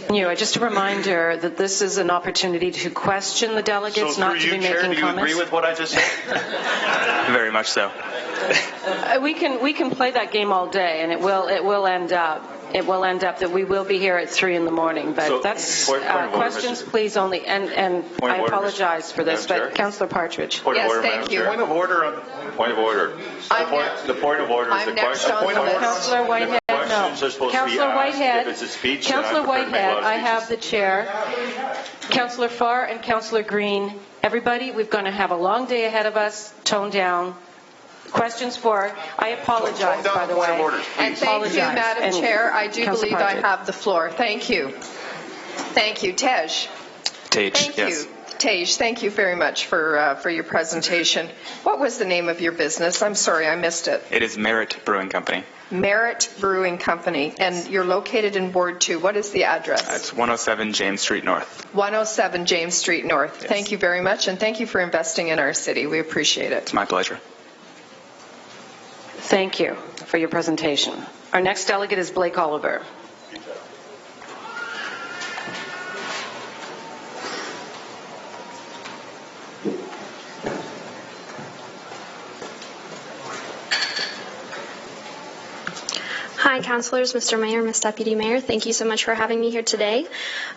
Just a reminder that this is an opportunity to question the delegates, not to be making comments. Do you agree with what I just said? Very much so. We can play that game all day, and it will end up that we will be here at 3 in the morning. But So, that's point of order, questions, please only. And I apologize for this, but Councillor Partridge. Point of order, thank you. Point of order. Point of order. The point of order is the question. Councillor Whitehead, no. Councillor Whitehead, If it's a speech, Councillor then I'm prepared to make a lot Whitehead, of I have the chair. Councillor Farr and Councillor Green, everybody, we're going to have a long day ahead of us. Tone down. Questions for, I apologize, by the way. And thank you, Madam Chair. I do believe I have the floor. Thank you. Thank you. Tej. Thank you. Tej, thank you very much for your presentation. What was the name of your business? I'm sorry, I missed it. It is Merit Brewing Company. Merit Brewing Company. And you're located in Ward 2. What is the address? It's 107 James Street North. 107 James Street North. Yes. Thank you very much, and thank you for investing in our city. We appreciate it. It's my pleasure. Thank you for your presentation. Our next delegate is Blake Oliver. Hi, councillors, Mr. Mayor, Ms. Deputy Mayor. Thank you so much for having me here today.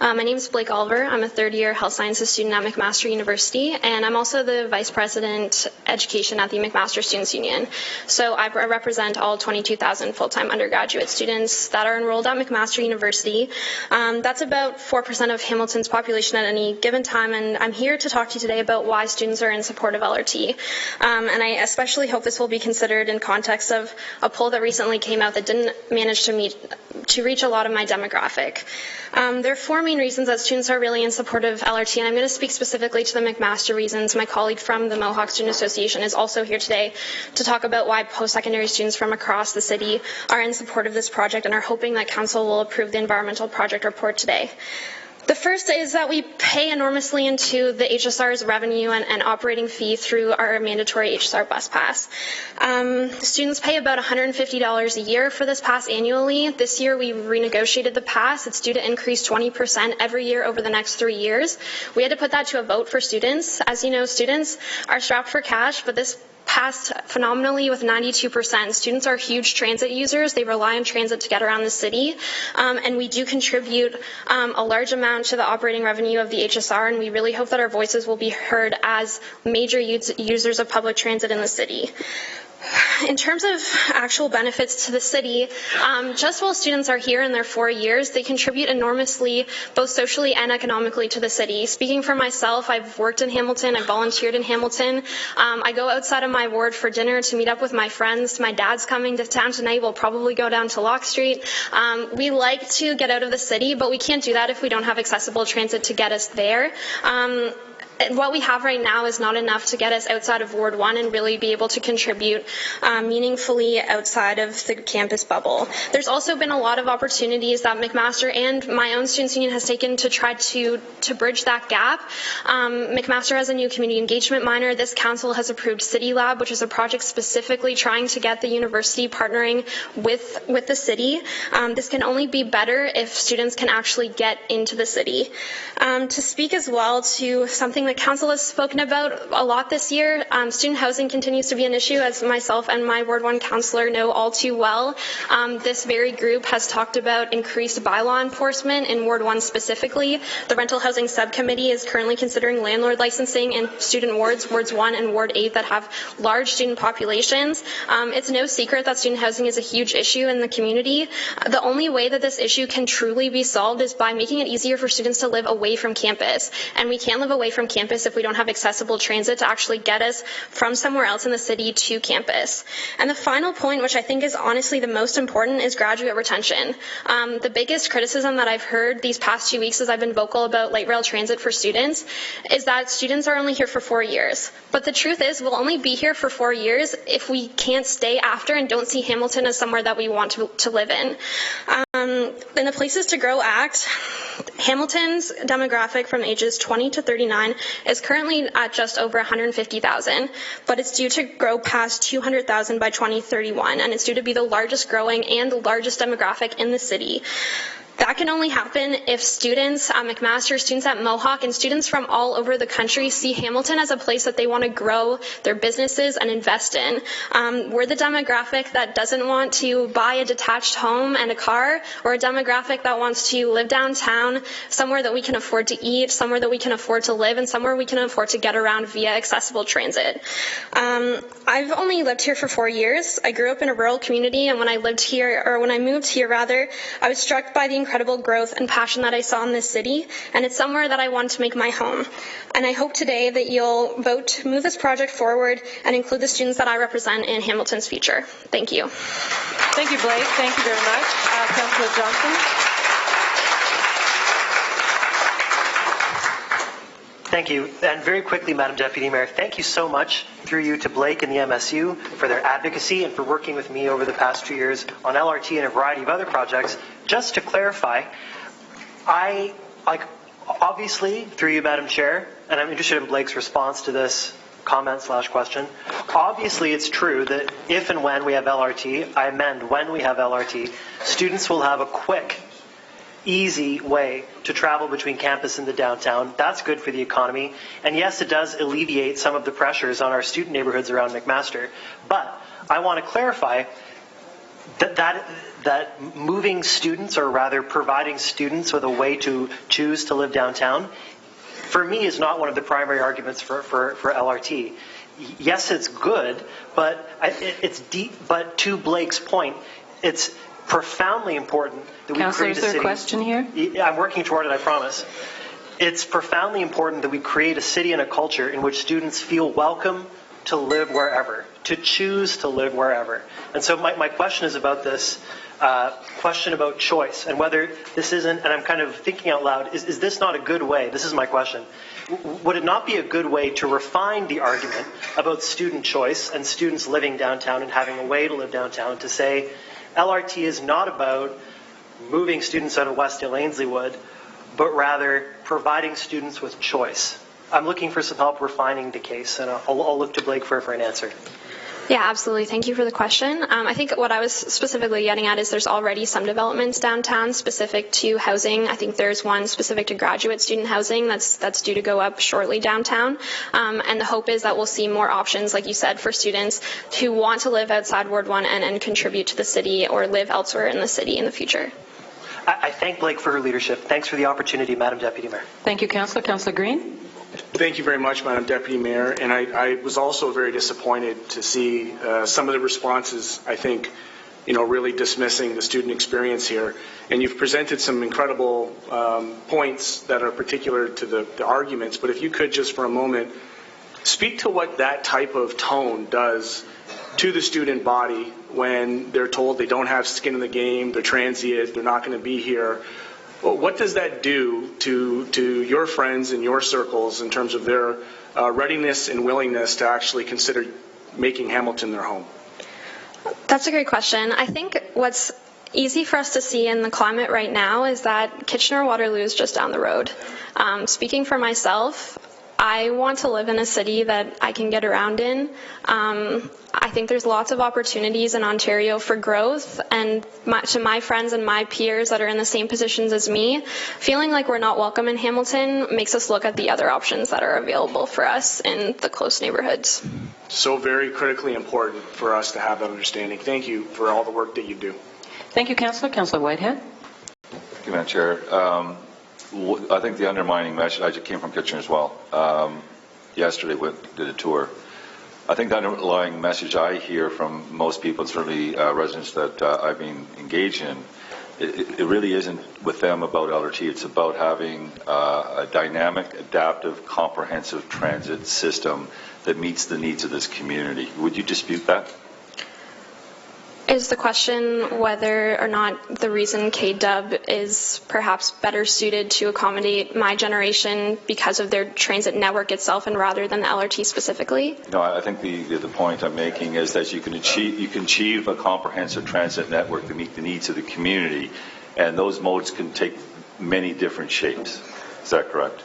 My name is Blake Oliver. I'm a third-year health sciences student at McMaster University, and I'm also the Vice President Education at the McMaster Students Union. So I represent all 22,000 full-time undergraduate students that are enrolled at McMaster University. That's about 4% of Hamilton's population at any given time, and I'm here to talk to you today about why students are in support of LRT. And I especially hope this will be considered in context of a poll that recently came out that didn't manage to reach a lot of my demographic. There are four main reasons that students are really in support of LRT, and I'm going to speak specifically to the McMaster reasons. My colleague from the Mohawk Student Association is also here today to talk about why post-secondary students from across the city are in support of this project and are hoping that Council will approve the environmental project report today. The first is that we pay enormously into the HSR's revenue and operating fee through our mandatory HSR bus pass. Students pay about $150 a year for this pass annually. This year we renegotiated the pass. It's due to increase 20% every year over the next 3 years. We had to put that to a vote for students. As you know, students are strapped for cash, but this passed phenomenally with 92%. Students are huge transit users. They rely on transit to get around the city, and we do contribute a large amount to the operating revenue of the HSR, and we really hope that our voices will be heard as major users of public transit in the city. In terms of actual benefits to the city, just while students are here in their 4 years, they contribute enormously, both socially and economically, to the city. Speaking for myself, I've worked in Hamilton, I've volunteered in Hamilton. I go outside of my ward for dinner to meet up with my friends. My dad's coming to town tonight. We'll probably go down to Locke Street. We like to get out of the city, but we can't do that if we don't have accessible transit to get us there. What we have right now is not enough to get us outside of Ward 1 and really be able to contribute meaningfully outside of the campus bubble. There's also been a lot of opportunities that McMaster and my own students union has taken to try to bridge that gap. McMaster has a new community engagement minor. This council has approved City Lab, which is a project specifically trying to get the university partnering with the city. This can only be better if students can actually get into the city. To speak as well to something that council has spoken about a lot this year, student housing continues to be an issue, as myself and my Ward 1 councillor know all too well. This very group has talked about increased bylaw enforcement in Ward 1 specifically. The Rental Housing Subcommittee is currently considering landlord licensing in student wards, Wards 1 and Ward 8, that have large student populations. It's no secret that student housing is a huge issue in the community. The only way that this issue can truly be solved is by making it easier for students to live away from campus. And we can't live away from campus if we don't have accessible transit to actually get us from somewhere else in the city to campus. And the final point, which I think is honestly the most important, is graduate retention. The biggest criticism that I've heard these past 2 weeks as I've been vocal about light rail transit for students is that students are only here for 4 years. But the truth is, we'll only be here for 4 years if we can't stay after and don't see Hamilton as somewhere that we want to live in. In the Places to Grow Act, Hamilton's demographic from ages 20 to 39 is currently at just over 150,000, but it's due to grow past 200,000 by 2031, and it's due to be the largest growing and the largest demographic in the city. That can only happen if students at McMaster, students at Mohawk, and students from all over the country see Hamilton as a place that they want to grow their businesses and invest in. We're the demographic that doesn't want to buy a detached home and a car, or a demographic that wants to live downtown, somewhere that we can afford to eat, somewhere that we can afford to live, and somewhere we can afford to get around via accessible transit. I've only lived here for 4 years. I grew up in a rural community, and when I moved here, I was struck by the incredible growth and passion that I saw in this city, and it's somewhere that I want to make my home. And I hope today that you'll vote to move this project forward and include the students that I represent in Hamilton's future. Thank you. Thank you, Blake. Thank you very much. Councillor Johnson. Thank you. And very quickly, Madam Deputy Mayor, thank you so much, through you, to Blake and the MSU for their advocacy and for working with me over the past 2 years on LRT and a variety of other projects. Just to clarify, obviously, through you, Madam Chair, and I'm interested in Blake's response to this comment/question. Obviously, it's true that if and when we have LRT, I amend when we have LRT, students will have a quick, easy way to travel between campus and the downtown. That's good for the economy. And yes, it does alleviate some of the pressures on our student neighborhoods around McMaster. But I want to clarify that moving students, or rather providing students with a way to choose to live downtown, for me is not one of the primary arguments for LRT. Yes, it's good, but it's deep. But to Blake's point, it's profoundly important that we Councillor, create a is there city. a question here? I'm working toward it, I promise. It's profoundly important that we create a city and a culture in which students feel welcome to live wherever, to choose to live wherever. And so my question is about this question about choice, and whether this isn't, and I'm kind of thinking out loud, is this not a good way? This is my question. Would it not be a good way to refine the argument about student choice and students living downtown and having a way to live downtown, to say LRT is not about moving students out of Westdale Ainsleywood, but rather providing students with choice? I'm looking for some help refining the case, and I'll look to Blake for an answer. Yeah, absolutely. Thank you for the question. I think what I was specifically getting at is there's already some developments downtown specific to housing. I think there's one specific to graduate student housing that's due to go up shortly downtown. And the hope is that we'll see more options, like you said, for students who want to live outside Ward 1 and contribute to the city or live elsewhere in the city in the future. I thank Blake for her leadership. Thanks for the opportunity, Madam Deputy Mayor. Thank you, Councillor. Councillor Green? Thank you very much, Madam Deputy Mayor. And I was also very disappointed to see some of the responses, I think, really dismissing the student experience here. And you've presented some incredible points that are particular to the arguments. But if you could just for a moment speak to what that type of tone does to the student body when they're told they don't have skin in the game, they're transient, they're not going to be here. Well, what does that do to your friends in your circles in terms of their readiness and willingness to actually consider making Hamilton their home? That's a great question. I think what's easy for us to see in the climate right now is that Kitchener-Waterloo is just down the road. Speaking for myself, I want to live in a city that I can get around in. I think there's lots of opportunities in Ontario for growth, and to my friends and my peers that are in the same positions as me, feeling like we're not welcome in Hamilton makes us look at the other options that are available for us in the close neighborhoods. So very critically important for us to have that understanding. Thank you for all the work that you do. Thank you, Councillor. Councillor Whitehead? Thank you, Madam Chair. I think the undermining message, I just came from Kitchener as well. Yesterday did a tour. I think the underlying message I hear from most people, certainly residents that I've been engaged in, it really isn't with them about LRT. It's about having a dynamic, adaptive, comprehensive transit system that meets the needs of this community. Would you dispute that? Is the question whether or not the reason KW is perhaps better suited to accommodate my generation because of their transit network itself and rather than the LRT specifically? No, I think the point I'm making is that you can achieve a comprehensive transit network to meet the needs of the community, and those modes can take many different shapes. Is that correct?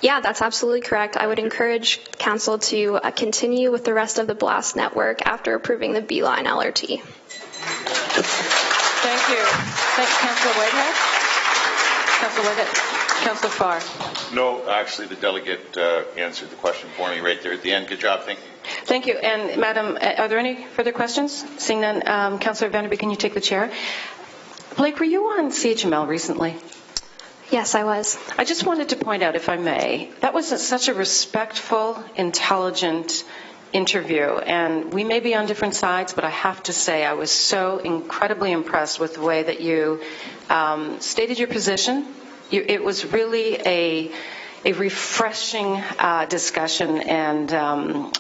Yeah, that's absolutely correct. I would encourage Council to continue with the rest of the BLAST network after approving the B-Line LRT. Thank you. Thank you, Councillor Whitehead. Councillor Whitehead. Councillor Farr. No, actually, the delegate answered the question for me right there at the end. Good job. Thank you. Thank you. And, Madam, are there any further questions? Seeing none, Councillor Vanderbeek, can you take the chair? Blake, were you on CHML recently? Yes, I was. I just wanted to point out, if I may, that was such a respectful, intelligent interview. And we may be on different sides, but I have to say I was so incredibly impressed with the way that you stated your position. It was really a refreshing discussion and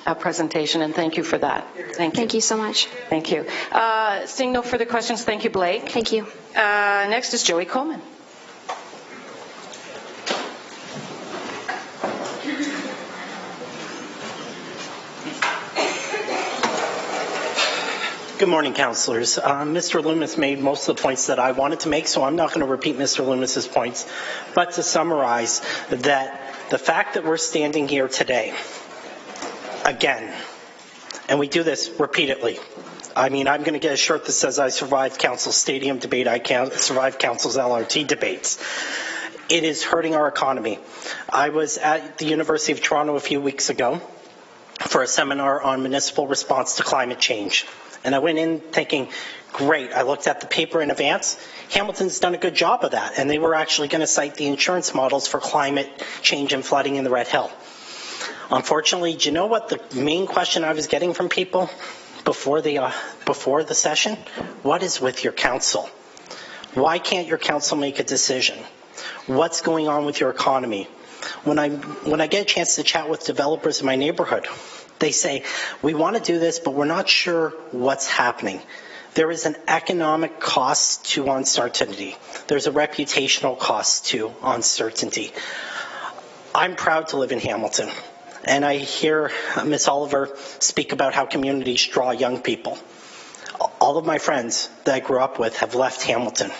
a presentation, and thank you for that. Thank you. Thank you so much. Thank you. Seeing no further questions, thank you, Blake. Thank you. Next is Joey Coleman. Good morning, councillors. Mr. Loomis made most of the points that I wanted to make, so I'm not going to repeat Mr. Loomis's points. But to summarize, that the fact that we're standing here today again. And we do this repeatedly. I mean, I'm going to get a shirt that says I survived Council's stadium debate, I survived Council's LRT debates. It is hurting our economy. I was at the University of Toronto a few weeks ago for a seminar on municipal response to climate change. And I went in thinking, great, I looked at the paper in advance. Hamilton's done a good job of that. And they were actually going to cite the insurance models for climate change and flooding in the Red Hill. Unfortunately, do you know what the main question I was getting from people before the session? What is with your council? Why can't your council make a decision? What's going on with your economy? When I get a chance to chat with developers in my neighborhood, they say, we want to do this, but we're not sure what's happening. There is an economic cost to uncertainty. There's a reputational cost to uncertainty. I'm proud to live in Hamilton. And I hear Ms. Oliver speak about how communities draw young people. All of my friends that I grew up with have left Hamilton.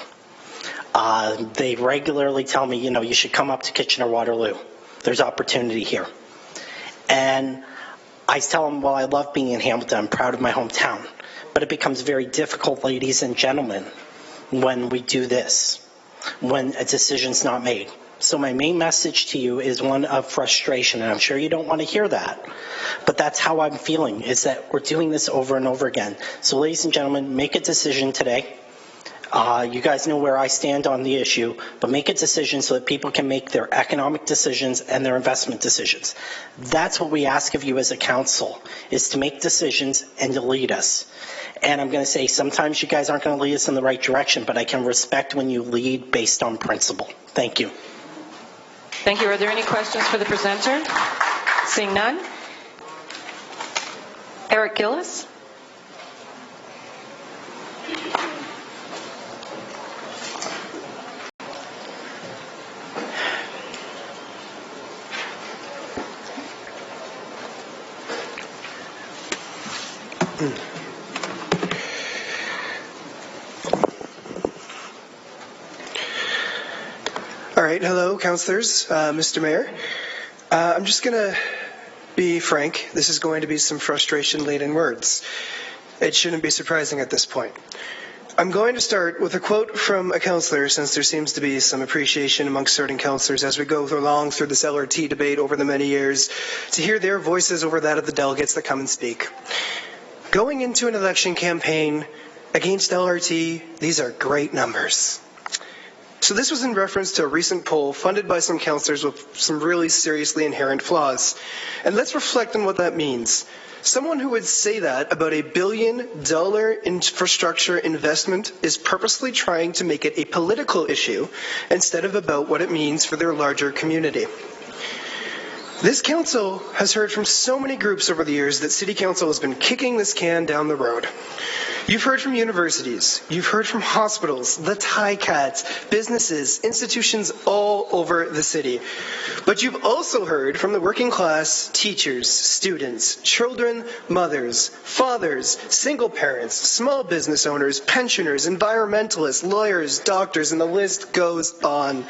They regularly tell me, you should come up to Kitchener-Waterloo. There's opportunity here. And I tell them, well, I love being in Hamilton. I'm proud of my hometown. But it becomes very difficult, ladies and gentlemen, when we do this, when a decision's not made. So my main message to you is one of frustration, and I'm sure you don't want to hear that, but that's how I'm feeling, is that we're doing this over and over again. So ladies and gentlemen, make a decision today. You guys know where I stand on the issue, but make a decision so that people can make their economic decisions and their investment decisions. That's what we ask of you as a council, is to make decisions and to lead us. And I'm going to say, sometimes you guys aren't going to lead us in the right direction, but I can respect when you lead based on principle. Thank you. Thank you. Are there any questions for the presenter? Seeing none. Eric Gillis. All right, hello, councillors, Mr. Mayor. I'm just going to be frank. This is going to be some frustration-laden words. It shouldn't be surprising at this point. I'm going to start with a quote from a councillor, since there seems to be some appreciation amongst certain councillors as we go along through this LRT debate over the many years, to hear their voices over that of the delegates that come and speak. Going into an election campaign against LRT, these are great numbers. So this was in reference to a recent poll funded by some councillors with some really seriously inherent flaws. And let's reflect on what that means. Someone who would say that about $1 billion infrastructure investment is purposely trying to make it a political issue instead of about what it means for their larger community. This council has heard from so many groups over the years that City Council has been kicking this can down the road. You've heard from universities, you've heard from hospitals, the TICATs, businesses, institutions all over the city. But you've also heard from the working class, teachers, students, children, mothers, fathers, single parents, small business owners, pensioners, environmentalists, lawyers, doctors, and the list goes on.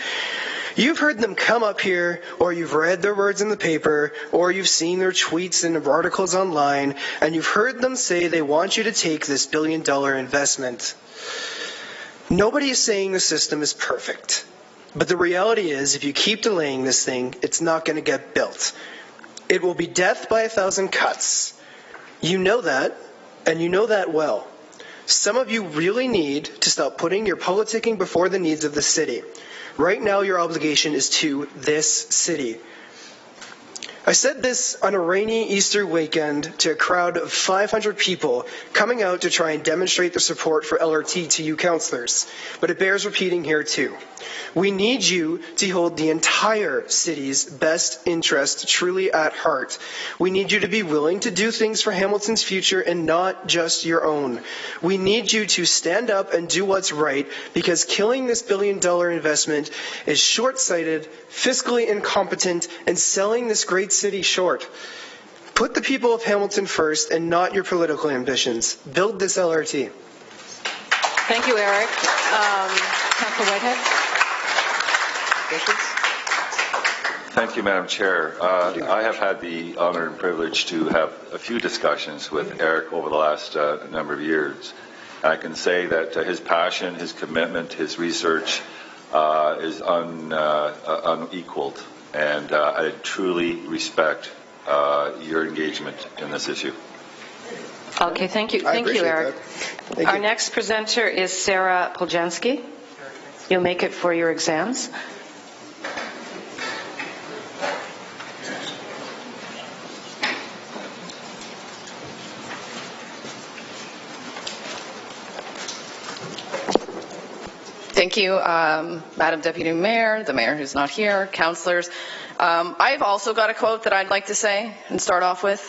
You've heard them come up here, or you've read their words in the paper, or you've seen their tweets and articles online, and you've heard them say they want you to take this $1 billion investment. Nobody is saying the system is perfect. But the reality is, if you keep delaying this thing, it's not going to get built. It will be death by 1,000 cuts. You know that, and you know that well. Some of you really need to stop putting your politicking before the needs of the city. Right now, your obligation is to this city. I said this on a rainy Easter weekend to a crowd of 500 people coming out to try and demonstrate their support for LRT to you councillors, but it bears repeating here too. We need you to hold the entire city's best interest truly at heart. We need you to be willing to do things for Hamilton's future and not just your own. We need you to stand up and do what's right, because killing this $1 billion investment is short-sighted, fiscally incompetent, and selling this great city short. Put the people of Hamilton first and not your political ambitions. Build this LRT. Thank you, Eric. Councillor Whitehead. Thank you, Madam Chair. I have had the honor and privilege to have a few discussions with Eric over the last number of years. I can say that his passion, his commitment, his research is unequaled, and I truly respect your engagement in this issue. Okay, thank you. Thank you, Eric. Our next presenter is Sarah Poljanski. You'll make it for your exams. Thank you, Madam Deputy Mayor, the Mayor who's not here, councillors. I've also got a quote that I'd like to say and start off with.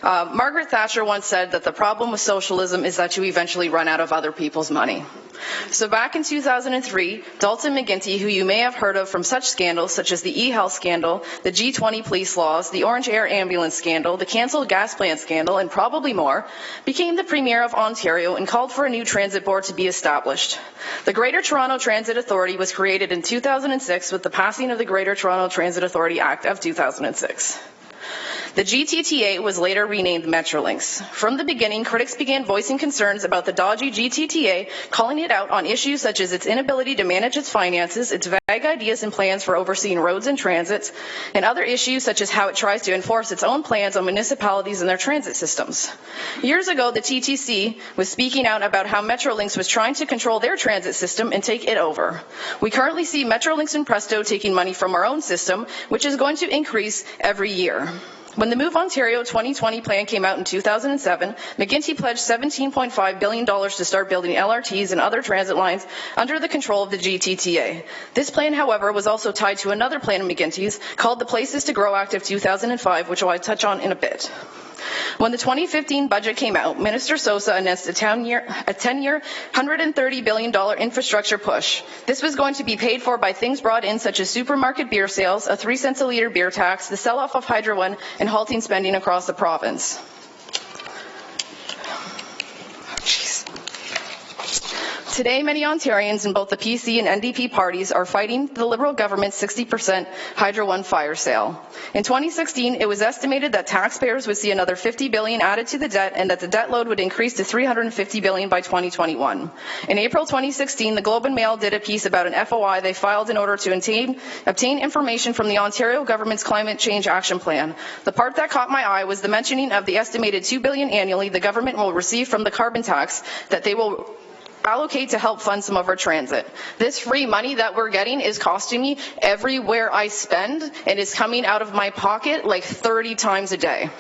Margaret Thatcher once said that the problem with socialism is that you eventually run out of other people's money. So back in 2003, Dalton McGuinty, who you may have heard of from such scandals such as the e-health scandal, the G20 police laws, the Orange Air ambulance scandal, the cancelled gas plant scandal, and probably more, became the Premier of Ontario and called for a new transit board to be established. The Greater Toronto Transit Authority was created in 2006 with the passing of the Greater Toronto Transit Authority Act of 2006. The GTTA was later renamed Metrolinx. From the beginning, critics began voicing concerns about the dodgy GTTA, calling it out on issues such as its inability to manage its finances, its vague ideas and plans for overseeing roads and transits, and other issues such as how it tries to enforce its own plans on municipalities and their transit systems. Years ago, the TTC was speaking out about how Metrolinx was trying to control their transit system and take it over. We currently see Metrolinx and Presto taking money from our own system, which is going to increase every year. When the Move Ontario 2020 plan came out in 2007, McGuinty pledged $17.5 billion to start building LRTs and other transit lines under the control of the GTTA. This plan, however, was also tied to another plan of McGuinty's called the Places to Grow Act of 2005, which I'll touch on in a bit. When the 2015 budget came out, Minister Sosa announced a 10-year, $130 billion infrastructure push. This was going to be paid for by things brought in such as supermarket beer sales, a 3 cents a litre beer tax, the sell-off of Hydro One, and halting spending across the province. Today, many Ontarians in both the PC and NDP parties are fighting the Liberal government's 60% Hydro One fire sale. In 2016, it was estimated that taxpayers would see another $50 billion added to the debt and that the debt load would increase to $350 billion by 2021. In April 2016, the Globe and Mail did a piece about an FOI they filed in order to obtain information from the Ontario government's Climate Change Action Plan. The part that caught my eye was the mentioning of the estimated $2 billion annually the government will receive from the carbon tax that they will allocate to help fund some of our transit. This free money that we're getting is costing me everywhere I spend and is coming out of my pocket like 30 times a day.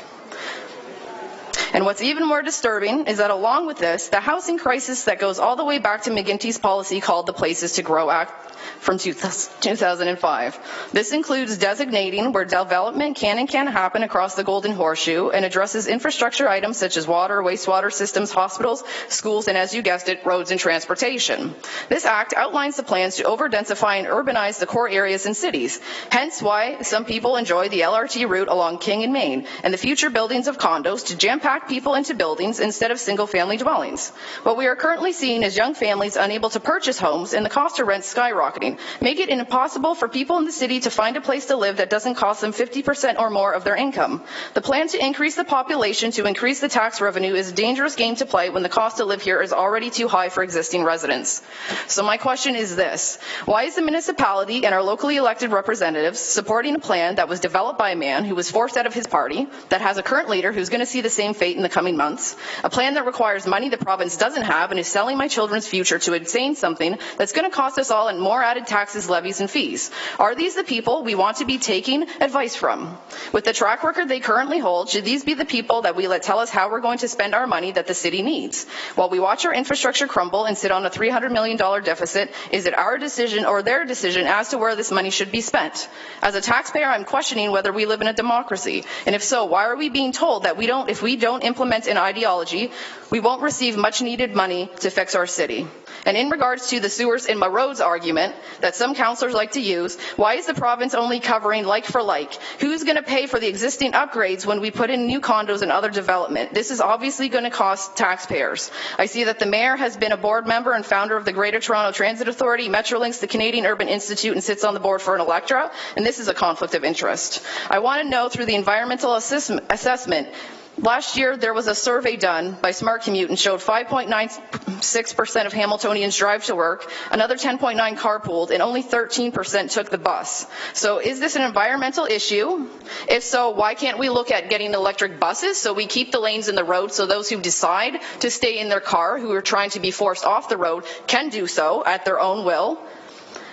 And what's even more disturbing is that along with this, the housing crisis that goes all the way back to McGuinty's policy called the Places to Grow Act from 2005. This includes designating where development can and can't happen across the Golden Horseshoe and addresses infrastructure items such as water, wastewater systems, hospitals, schools, and as you guessed it, roads and transportation. This act outlines the plans to over-densify and urbanize the core areas and cities, hence why some people enjoy the LRT route along King and Main and the future buildings of condos to jam-pack people into buildings instead of single-family dwellings. What we are currently seeing is young families unable to purchase homes and the cost of rent skyrocketing, make it impossible for people in the city to find a place to live that doesn't cost them 50% or more of their income. The plan to increase the population to increase the tax revenue is a dangerous game to play when the cost to live here is already too high for existing residents. So my question is this: why is the municipality and our locally elected representatives supporting a plan that was developed by a man who was forced out of his party, that has a current leader who's going to see the same fate in the coming months, a plan that requires money the province doesn't have and is selling my children's future to obtain something that's going to cost us all and more added taxes, levies, and fees? Are these the people we want to be taking advice from? With the track record they currently hold, should these be the people that we let tell us how we're going to spend our money that the city needs? While we watch our infrastructure crumble and sit on a $300 million deficit, is it our decision or their decision as to where this money should be spent? As a taxpayer, I'm questioning whether we live in a democracy. And if so, why are we being told that if we don't implement an ideology, we won't receive much needed money to fix our city. And in regards to the sewers in my roads argument that some councillors like to use, why is the province only covering like for like? Who's going to pay for the existing upgrades when we put in new condos and other development? This is obviously going to cost taxpayers. I see that the mayor has been a board member and founder of the Greater Toronto Transit Authority, Metrolinx, the Canadian Urban Institute, and sits on the board for an Electra, and this is a conflict of interest. I want to know through the environmental assessment, last year, there was a survey done by Smart Commute and showed 5.96% of Hamiltonians drive to work, another 10.9% carpooled, and only 13% took the bus. So is this an environmental issue? If so, why can't we look at getting electric buses so we keep the lanes in the road so those who decide to stay in their car, who are trying to be forced off the road, can do so at their own will?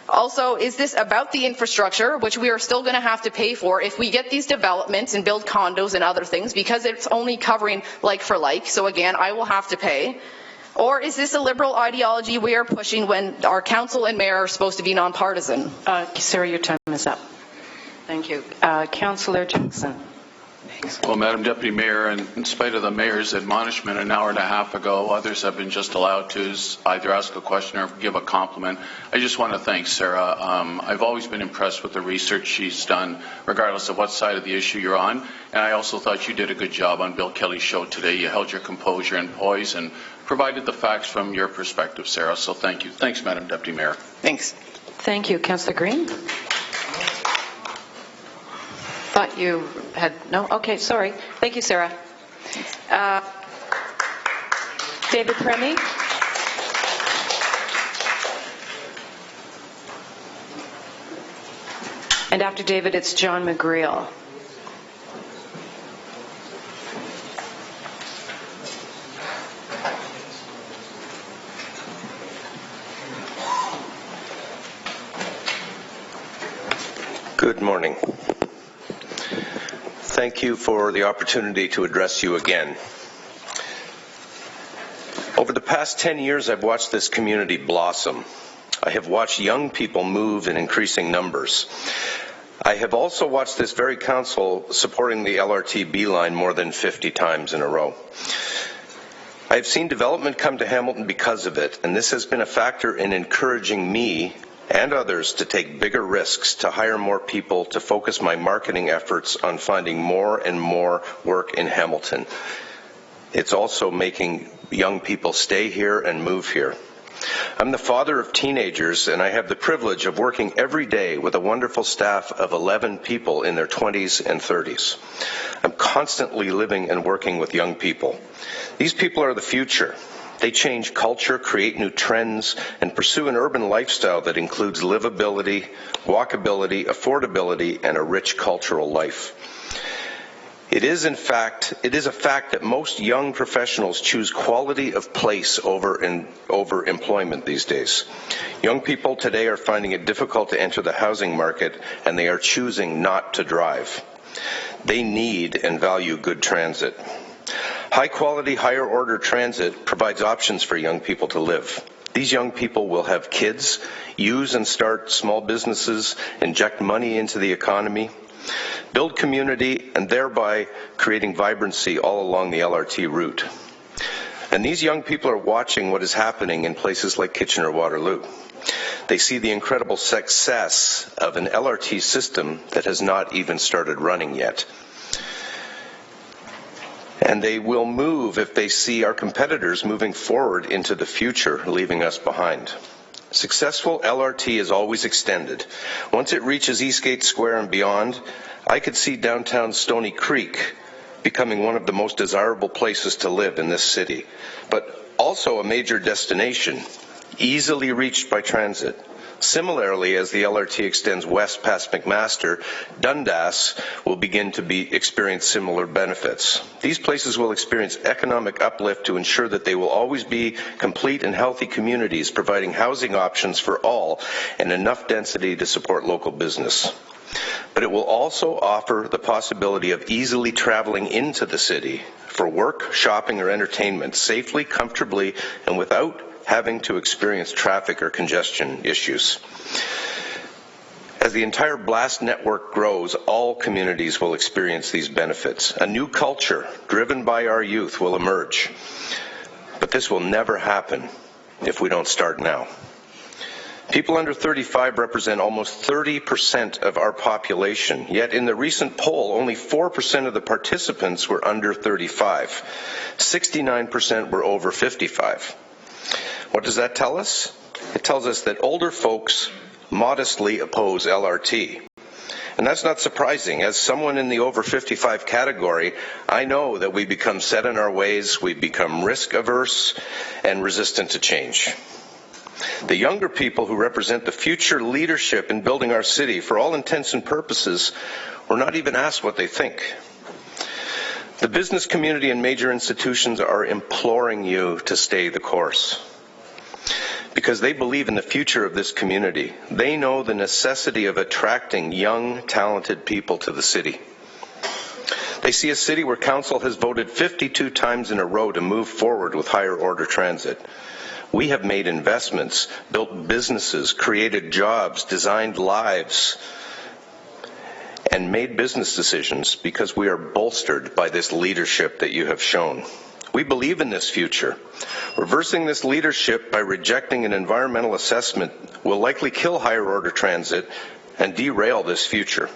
Also, is this about the infrastructure, which we are still going to have to pay for if we get these developments and build condos and other things, because it's only covering like for like, so again, I will have to pay? Or is this a liberal ideology we are pushing when our council and mayor are supposed to be nonpartisan? Sarah, your time is up. Thank you. Councillor Jackson. Well, Madam Deputy Mayor, in spite of the mayor's admonishment an hour and a half ago, others have been just allowed to either ask a question or give a compliment. I just want to thank Sarah. I've always been impressed with the research she's done, regardless of what side of the issue you're on. And I also thought you did a good job on Bill Kelly's show today. You held your composure and poise and provided the facts from your perspective, Sarah. So thank you. Thanks, Madam Deputy Mayor. Thanks. Thank you. Councillor Green? Thought you had, no? Okay, sorry. Thank you, Sarah. David Premi? And after David, it's John McGreal. Good morning. Thank you for the opportunity to address you again. Over the past 10 years, I've watched this community blossom. I have watched young people move in increasing numbers. I have also watched this very council supporting the LRT B-Line more than 50 times in a row. I have seen development come to Hamilton because of it, and this has been a factor in encouraging me and others to take bigger risks, to hire more people, to focus my marketing efforts on finding more and more work in Hamilton. It's also making young people stay here and move here. I'm the father of teenagers, and I have the privilege of working every day with a wonderful staff of 11 people in their 20s and 30s. I'm constantly living and working with young people. These people are the future. They change culture, create new trends, and pursue an urban lifestyle that includes livability, walkability, affordability, and a rich cultural life. It is a fact that most young professionals choose quality of place over employment these days. Young people today are finding it difficult to enter the housing market, and they are choosing not to drive. They need and value good transit. High-quality, higher-order transit provides options for young people to live. These young people will have kids, use and start small businesses, inject money into the economy, build community, and thereby creating vibrancy all along the LRT route. And these young people are watching what is happening in places like Kitchener-Waterloo. They see the incredible success of an LRT system that has not even started running yet. And they will move if they see our competitors moving forward into the future, leaving us behind. Successful LRT is always extended. Once it reaches Eastgate Square and beyond, I could see downtown Stony Creek becoming one of the most desirable places to live in this city, but also a major destination, easily reached by transit. Similarly, as the LRT extends west past McMaster, Dundas will begin to experience similar benefits. These places will experience economic uplift to ensure that they will always be complete and healthy communities, providing housing options for all and enough density to support local business. But it will also offer the possibility of easily traveling into the city for work, shopping, or entertainment safely, comfortably, and without having to experience traffic or congestion issues. As the entire BLAST network grows, all communities will experience these benefits. A new culture driven by our youth will emerge. But this will never happen if we don't start now. People under 35 represent almost 30% of our population, yet in the recent poll, only 4% of the participants were under 35. 69% were over 55. What does that tell us? It tells us that older folks modestly oppose LRT. And that's not surprising. As someone in the over 55 category, I know that we become set in our ways, we become risk averse and resistant to change. The younger people who represent the future leadership in building our city, for all intents and purposes, were not even asked what they think. The business community and major institutions are imploring you to stay the course, because they believe in the future of this community. They know the necessity of attracting young, talented people to the city. They see a city where council has voted 52 times in a row to move forward with higher order transit. We have made investments, built businesses, created jobs, designed lives, and made business decisions because we are bolstered by this leadership that you have shown. We believe in this future. Reversing this leadership by rejecting an environmental assessment will likely kill higher order transit and derail this future.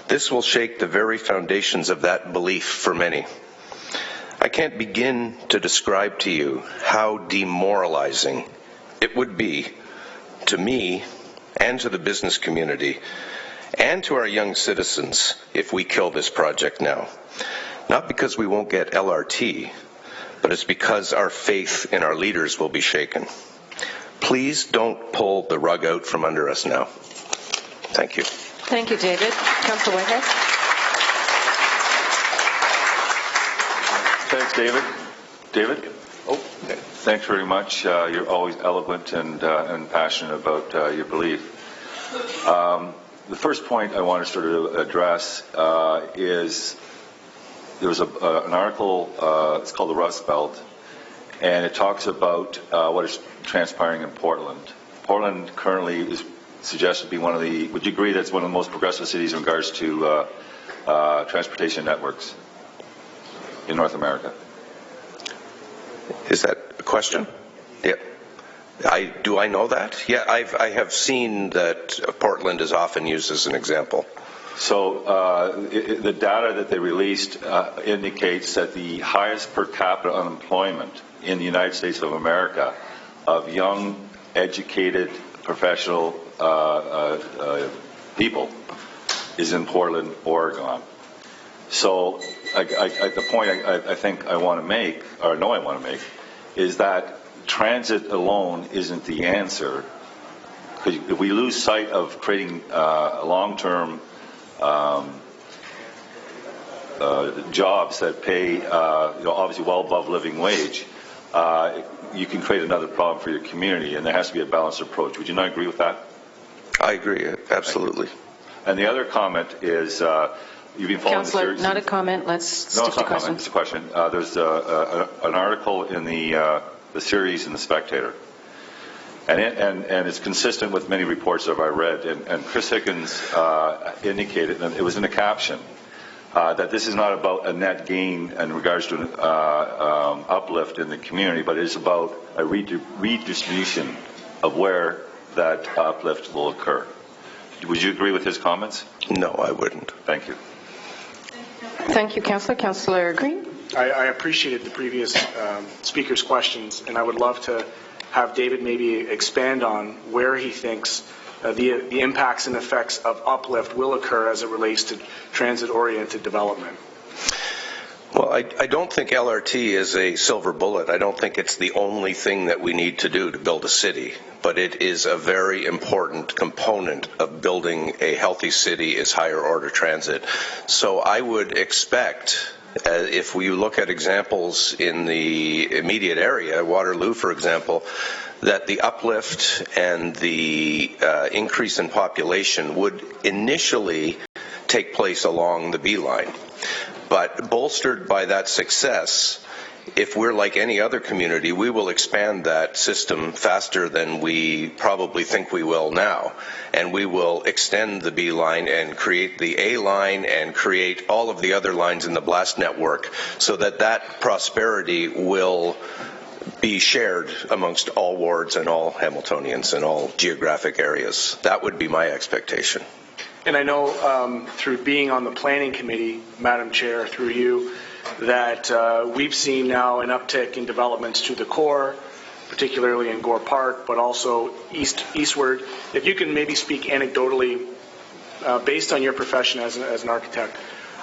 This will shake the very foundations of that belief for many. I can't begin to describe to you how demoralizing it would be to me and to the business community and to our young citizens if we kill this project now. Not because we won't get LRT, but it's because our faith in our leaders will be shaken. Please don't pull the rug out from under us now. Thank you. Thank you, David. Councillor Whitehouse. Thanks, David. David? Oh, okay. Thanks very much. You're always eloquent and passionate about your belief. The first point I want to sort of address is there was an article, it's called The Rust Belt, and it talks about what is transpiring in Portland. Portland currently is suggested to be one of the, would you agree that's one of the most progressive cities in regards to transportation networks in North America? Is that a question? Yeah. Do I know that? Yeah, I have seen that Portland is often used as an example. So the data that they released indicates that the highest per capita unemployment in the United States of America of young, educated, professional people is in Portland, Oregon. So the point I think I want to make, or know I want to make, is that transit alone isn't the answer. Because if we lose sight of creating a long-term jobs that pay, obviously well above living wage, you can create another problem for your community, and there has to be a balanced approach. Would you not agree with that? I agree, absolutely. And the other comment is, you've been following Councillor, the series. not a comment. Let's stick to questions. It's a question. There's an article in the series in The Spectator, and it's consistent with many reports that I've read. And Chris Higgins indicated, and it was in the caption, that this is not about a net gain in regards to an uplift in the community, but it is about a redistribution of where that uplift will occur. Would you agree with his comments? No, I wouldn't. Thank you. Thank you, Councillor. Councillor Green. I appreciated the previous speaker's questions, and I would love to have David maybe expand on where he thinks the impacts and effects of uplift will occur as it relates to transit-oriented development. Well, I don't think LRT is a silver bullet. I don't think it's the only thing that we need to do to build a city, but it is a very important component of building a healthy city is higher order transit. So I would expect, if we look at examples in the immediate area, Waterloo, for example, that the uplift and the increase in population would initially take place along the B-Line. But bolstered by that success if we're like any other community, we will expand that system faster than we probably think we will now. And we will extend the B line and create the A line and create all of the other lines in the blast network so that that prosperity will be shared amongst all wards and all Hamiltonians and all geographic areas. That would be my expectation. And I know through being on the planning committee, Madam Chair, through you, that we've seen now an uptick in developments to the core, particularly in Gore Park, but also eastward. If you can maybe speak anecdotally, based on your profession as an architect,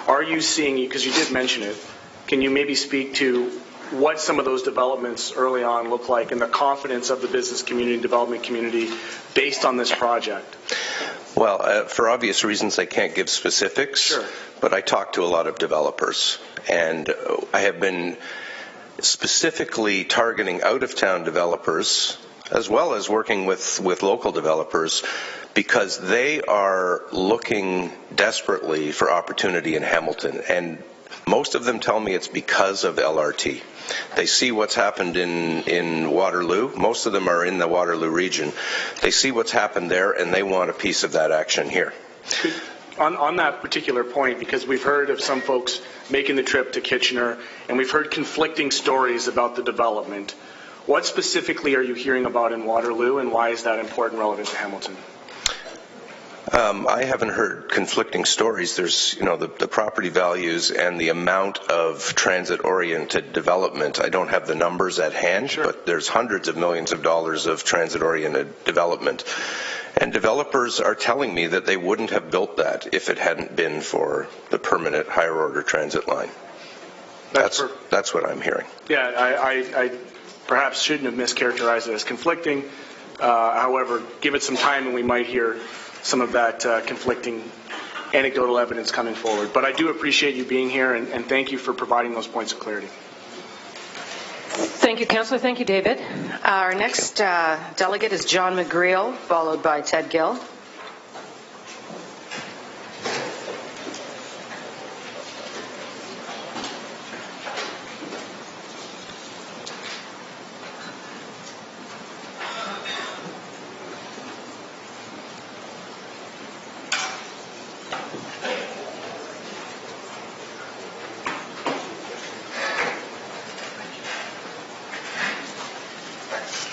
are you seeing, because you did mention it, can you maybe speak to what some of those developments early on look like and the confidence of the business community and development community based on this project? Well, for obvious reasons, I can't give specifics, sure. But I talk to a lot of developers, and I have been specifically targeting out-of-town developers as well as working with local developers because they are looking desperately for opportunity in Hamilton, and most of them tell me it's because of LRT. They see what's happened in Waterloo. Most of them are in the Waterloo region. They see what's happened there, and they want a piece of that action here. On that particular point, because we've heard of some folks making the trip to Kitchener, and we've heard conflicting stories about the development. What specifically are you hearing about in Waterloo, and why is that important relevant to Hamilton? I haven't heard conflicting stories. There's, the property values and the amount of transit-oriented development. I don't have the numbers at hand, sure. But there's hundreds of millions of dollars of transit-oriented development. And developers are telling me that they wouldn't have built that if it hadn't been for the permanent higher-order transit line. That's what I'm hearing. Yeah, I perhaps shouldn't have mischaracterized it as conflicting. However, give it some time and we might hear some of that conflicting anecdotal evidence coming forward. But I do appreciate you being here, and thank you for providing those points of clarity. Thank you, Councillor. Thank you, David. Our next delegate is John McGreal, followed by Ted Gill.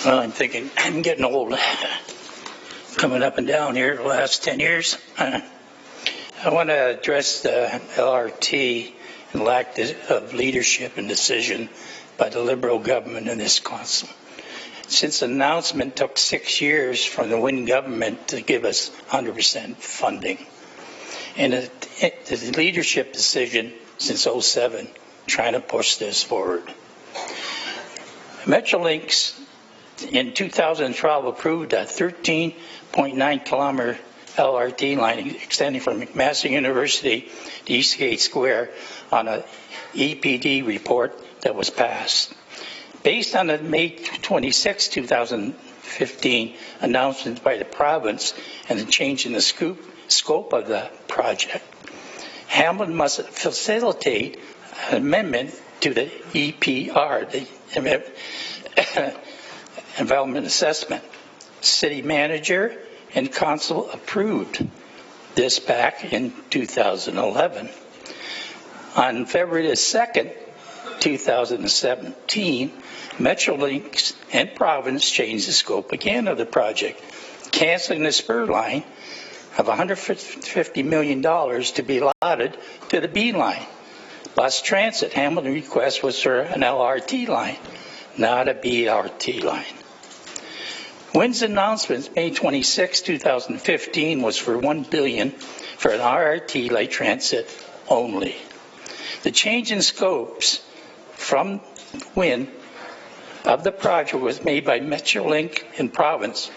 Well, I'm thinking I'm getting old, coming up and down here the last 10 years. I want to address the LRT and lack of leadership and decision by the Liberal government in this council. Since the announcement took 6 years from the Wynne government to give us 100% funding. And the leadership decision since 2007 trying to push this forward. Metrolinx in 2012 approved a 13.9 kilometer LRT line extending from McMaster University to Eastgate Square on an EPD report that was passed. Based on the May 26, 2015 announcement by the province and the change in the scope of the project, Hamilton must facilitate an amendment to the EPR, the Environment Assessment. City manager and council approved this back in 2011. On February the 2nd, 2017, Metrolinx and province changed the scope again of the project, canceling the spur line of $150 million to be allotted to the B-Line. Bus Transit Hamilton request was for an LRT line, not a BRT line. Wynne's announcement, May 26, 2015, was for $1 billion for an RRT light transit only. The change in scopes from Wynne of the project was made by Metrolink and province.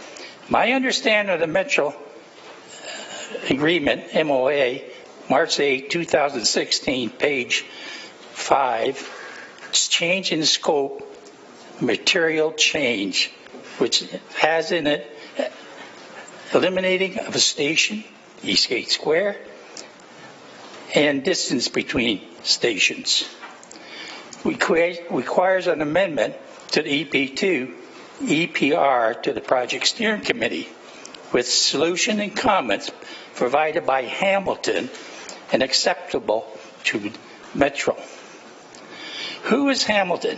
My understanding of the Metro agreement, MOA, March 8, 2016, page 5, change in scope, material change, which has in it eliminating of a station, Eastgate Square, and distance between stations. requires an amendment to the EP2 EPR to the Project Steering Committee with solution and comments provided by Hamilton and acceptable to Metro. Who is Hamilton?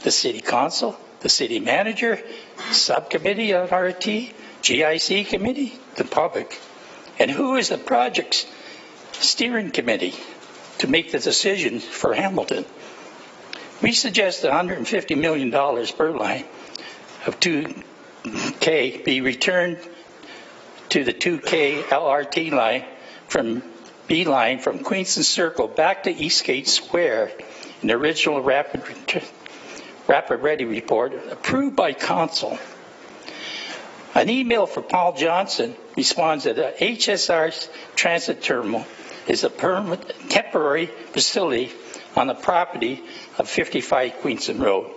The City Council, the City Manager, Subcommittee of RT, GIC Committee, the public. And who is the Project Steering Committee to make the decisions for Hamilton? We suggest $150 million per line of 2K be returned to the 2K LRT line from B-Line from Queenston Circle back to Eastgate Square in the original Rapid Ready report approved by Council. An email for Paul Johnson responds that the HSR's transit terminal is a temporary facility on the property of 55 Queenston Road.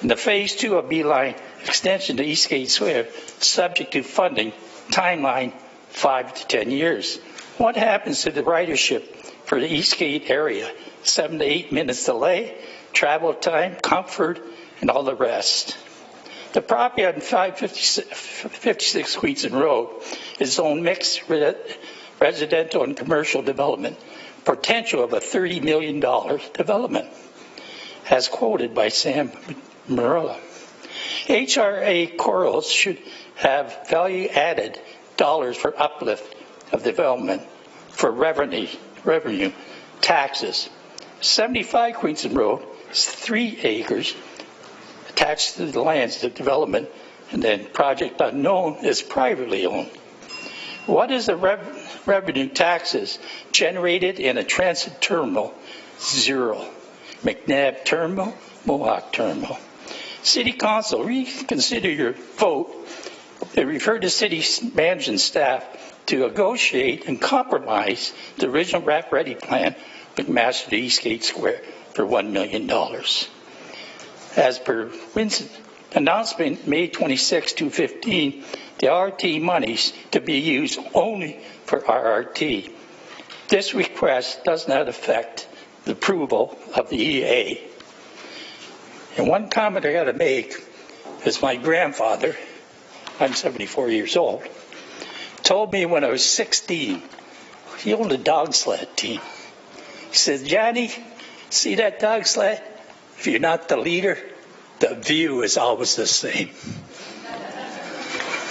And the Phase 2 of B-Line extension to Eastgate Square subject to funding timeline 5 to 10 years. What happens to the ridership for the Eastgate area? 7 to 8 minutes delay, travel time, comfort, and all the rest. The property on 556 Queenston Road is zoned mixed residential and commercial development, potential of a $30 million development, as quoted by Sam Marilla. HRA corals should have value added dollars for uplift of development for revenue, taxes. 75 Queenston Road is 3 acres attached to the lands of development, and then Project Unknown is privately owned. What is the revenue taxes generated in a transit terminal? Zero. McNabb Terminal, Mohawk Terminal. City Council, reconsider your vote and refer to City Management staff to negotiate and compromise the original RAP Ready plan with McMaster to Eastgate Square for $1 million. As per Winston announcement May 26, 2015, the RRT monies to be used only for RRT. This request does not affect the approval of the EA. And one comment I got to make is my grandfather, I'm 74 years old, told me when I was 16, he owned a dog sled team. He said, Johnny, see that dog sled? If you're not the leader, the view is always the same.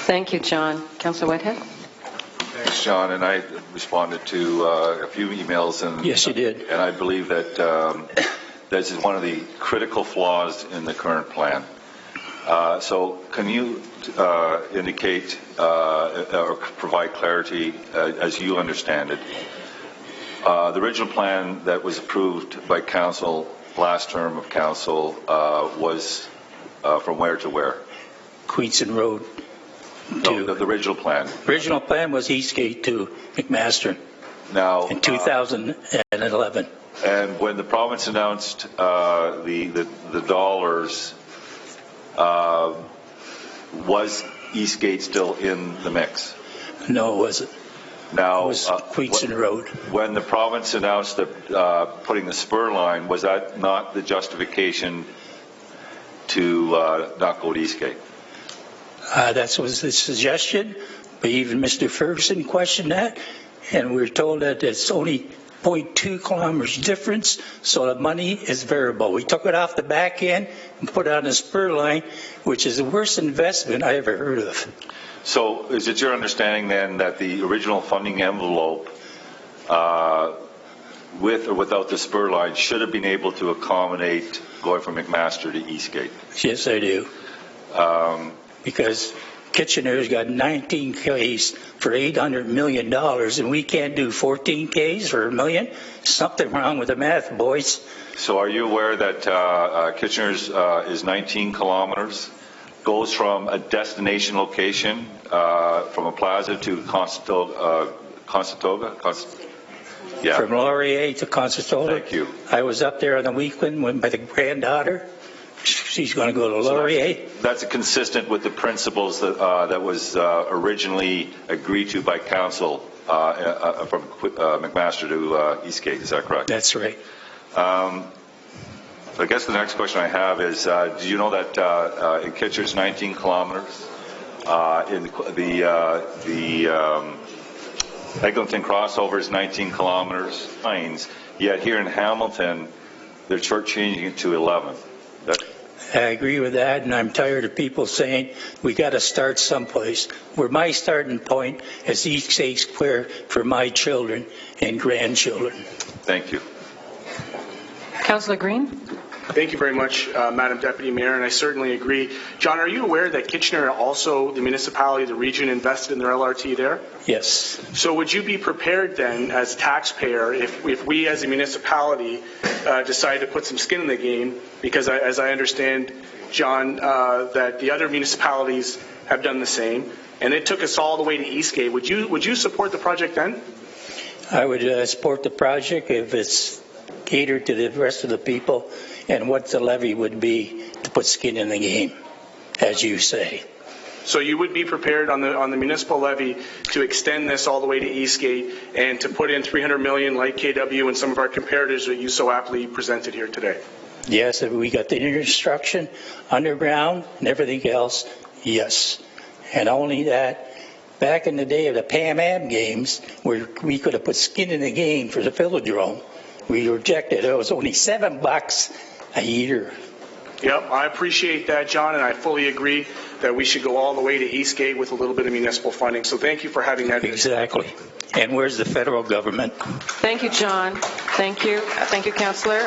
Thank you, John. Councillor Whitehead? Thanks, John. And I responded to a few emails. And yes, you did. And I believe that this is one of the critical flaws in the current plan. So can you indicate or provide clarity as you understand it? The original plan that was approved by Council last term of Council was from where to where? Queenston Road. No, the original plan. Original plan was Eastgate to McMaster now, in 2011. And when the province announced the dollars, was Eastgate still in the mix? No, it wasn't. Now, it was Queenston Road. When the province announced putting the spur line, was that not the justification to not go to Eastgate? That was the suggestion, but even Mr. Ferguson questioned that, and we were told that it's only 0.2 kilometers difference, so the money is variable. We took it off the back end and put it on a spur line, which is the worst investment I ever heard of. So is it your understanding then that the original funding envelope, with or without the spur line, should have been able to accommodate going from McMaster to Eastgate? Yes, I do. Because Kitchener's got 19 Ks for $800 million, and we can't do 14 Ks for $1 million. Something wrong with the math, boys. So are you aware that Kitchener's is 19 kilometers, goes from a destination location, from a plaza to Constatoga? Yeah. From Laurier to Constatoga. Thank you. I was up there on the weekend with my granddaughter. She's going to go to Laurier. So that's consistent with the principles that was originally agreed to by Council from McMaster to Eastgate. Is that correct? That's right. So I guess the next question I have is, do you know that in Kitchener's 19 kilometers, in the Eglinton crossover is 19 kilometers, yet here in Hamilton, they're shortchanging it to 11. I agree with that, and I'm tired of people saying we got to start someplace. Where my starting point is Eastgate Square for my children and grandchildren. Thank you. Councillor Green. Thank you very much, Madam Deputy Mayor, and I certainly agree. John, are you aware that Kitchener also, the municipality, the region, invested in their LRT there? Yes. So would you be prepared then, as taxpayer, if we as a municipality decide to put some skin in the game, because as I understand, John, that the other municipalities have done the same, and it took us all the way to Eastgate, would you support the project then? I would support the project if it's catered to the rest of the people and what the levy would be to put skin in the game, as you say. So you would be prepared on the municipal levy to extend this all the way to Eastgate and to put in $300 million like KW and some of our comparators that you so aptly presented here today? Yes, if we got the infrastructure, underground, and everything else, yes. And only that, back in the day of the Pan Am games, where we could have put skin in the game for the Velodrome, we rejected it. It was only $7 a year. Yep, I appreciate that, John, and I fully agree that we should go all the way to Eastgate with a little bit of municipal funding. So thank you for having that. Exactly. And where's the federal government? Thank you, John. Thank you. Thank you, Councillor.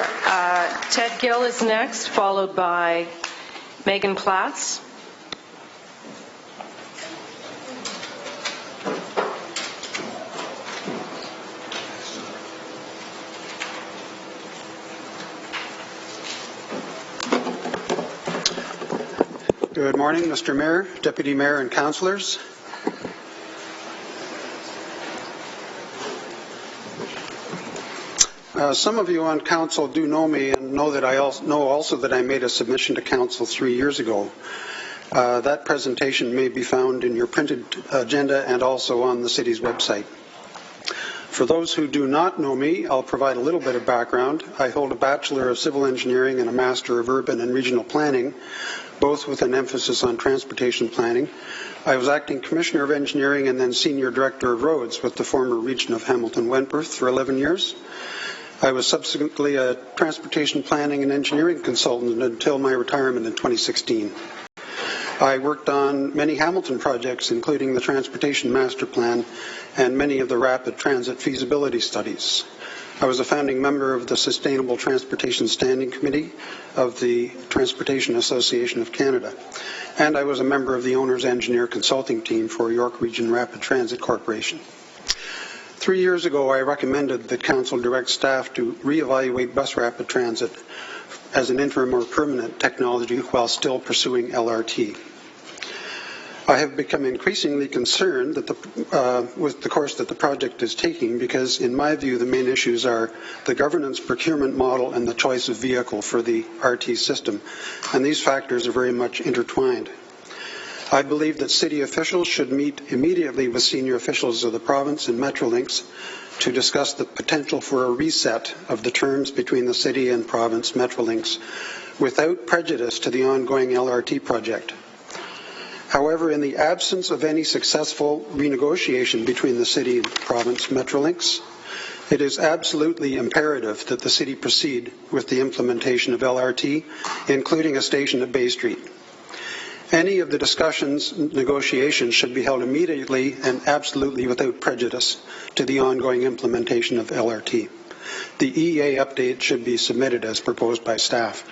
Ted Gill is next, followed by Megan Platts. Good morning, Mr. Mayor, Deputy Mayor, and councillors. Some of you on council do know me and know that I also that I made a submission to council 3 years ago. That presentation may be found in your printed agenda and also on the city's website. For those who do not know me, I'll provide a little bit of background. I hold a Bachelor of Civil Engineering and a Master of Urban and Regional Planning, both with an emphasis on transportation planning. I was Acting Commissioner of Engineering and then Senior Director of Roads with the former region of Hamilton-Wentworth for 11 years. I was subsequently a transportation planning and engineering consultant until my retirement in 2016. I worked on many Hamilton projects, including the Transportation Master Plan and many of the rapid transit feasibility studies. I was a founding member of the Sustainable Transportation Standing Committee of the Transportation Association of Canada, and I was a member of the Owner's Engineer Consulting Team for York Region Rapid Transit Corporation. 3 years ago, I recommended that Council direct staff to reevaluate bus rapid transit as an interim or permanent technology while still pursuing LRT. I have become increasingly concerned that with the course that the project is taking because, in my view, the main issues are the governance procurement model and the choice of vehicle for the RT system, and these factors are very much intertwined. I believe that city officials should meet immediately with senior officials of the province and Metrolinx to discuss the potential for a reset of the terms between the city and province Metrolinx without prejudice to the ongoing LRT project. However, in the absence of any successful renegotiation between the city and province Metrolinx, it is absolutely imperative that the city proceed with the implementation of LRT, including a station at Bay Street. Any of the negotiations should be held immediately and absolutely without prejudice to the ongoing implementation of LRT. The EA update should be submitted as proposed by staff.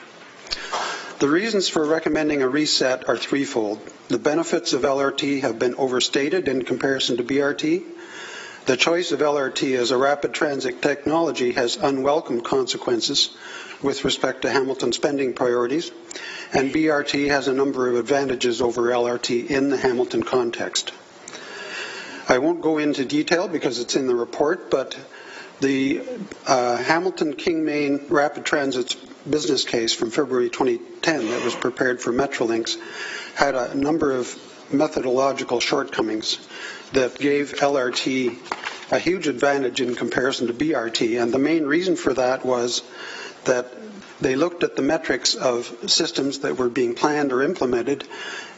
The reasons for recommending a reset are threefold. The benefits of LRT have been overstated in comparison to BRT. The choice of LRT as a rapid transit technology has unwelcome consequences with respect to Hamilton spending priorities, and BRT has a number of advantages over LRT in the Hamilton context. I won't go into detail because it's in the report, but the Hamilton-King-Main Rapid Transit's business case from February 2010 that was prepared for Metrolinx had a number of methodological shortcomings that gave LRT a huge advantage in comparison to BRT, and the main reason for that was that They looked at the metrics of systems that were being planned or implemented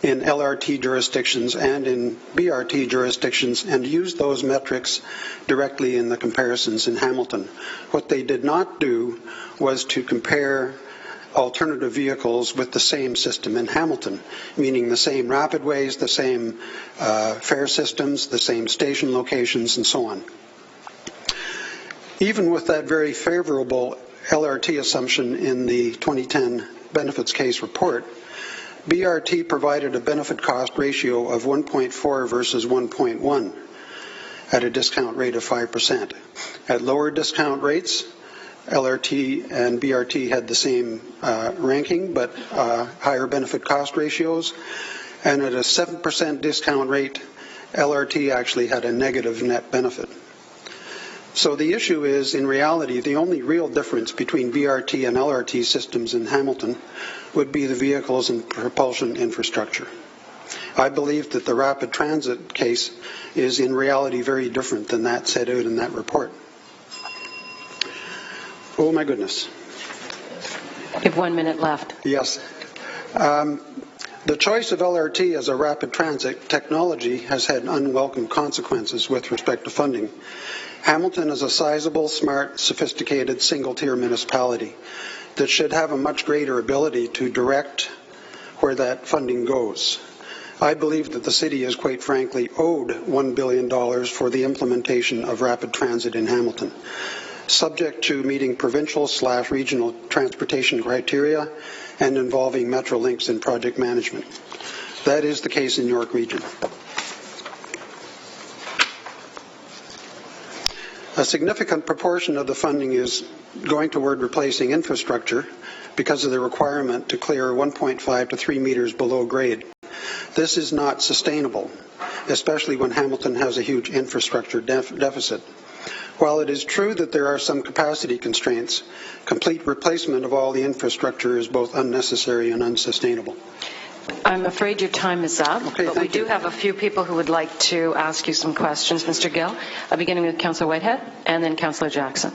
in LRT jurisdictions and in BRT jurisdictions and used those metrics directly in the comparisons in Hamilton. What they did not do was to compare alternative vehicles with the same system in Hamilton, meaning the same rapidways, the same fare systems, the same station locations, and so on. Even with that very favorable LRT assumption in the 2010 benefits case report, BRT provided a benefit cost ratio of 1.4 versus 1.1 at a discount rate of 5%. At lower discount rates, LRT and BRT had the same ranking, but higher benefit cost ratios. And at a 7% discount rate, LRT actually had a negative net benefit. So the issue is, in reality, the only real difference between BRT and LRT systems in Hamilton would be the vehicles and propulsion infrastructure. I believe that the rapid transit case is in reality very different than that set out in that report. Oh my goodness. You have 1 minute left. Yes. The choice of LRT as a rapid transit technology has had unwelcome consequences with respect to funding. Hamilton is a sizable, smart, sophisticated, single-tier municipality that should have a much greater ability to direct where that funding goes. I believe that the city is quite frankly owed $1 billion for the implementation of rapid transit in Hamilton, subject to meeting provincial/regional transportation criteria and involving Metrolinx in project management. That is the case in York Region. A significant proportion of the funding is going toward replacing infrastructure because of the requirement to clear 1.5 to 3 meters below grade. This is not sustainable, especially when Hamilton has a huge infrastructure deficit. While it is true that there are some capacity constraints, complete replacement of all the infrastructure is both unnecessary and unsustainable. I'm afraid your time is up, but we do have a few people who would like to ask you some questions, Mr. Gill, beginning with Councillor Whitehead and then Councillor Jackson.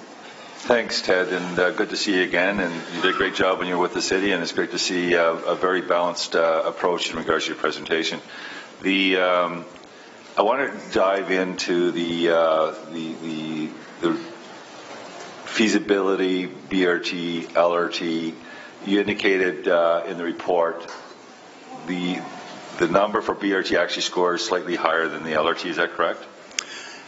Thanks, Ted, and good to see you again. And you did a great job when you were with the city, and it's great to see a very balanced approach in regards to your presentation. I want to dive into the feasibility, BRT, LRT. You indicated in the report the number for BRT actually scores slightly higher than the LRT. Is that correct?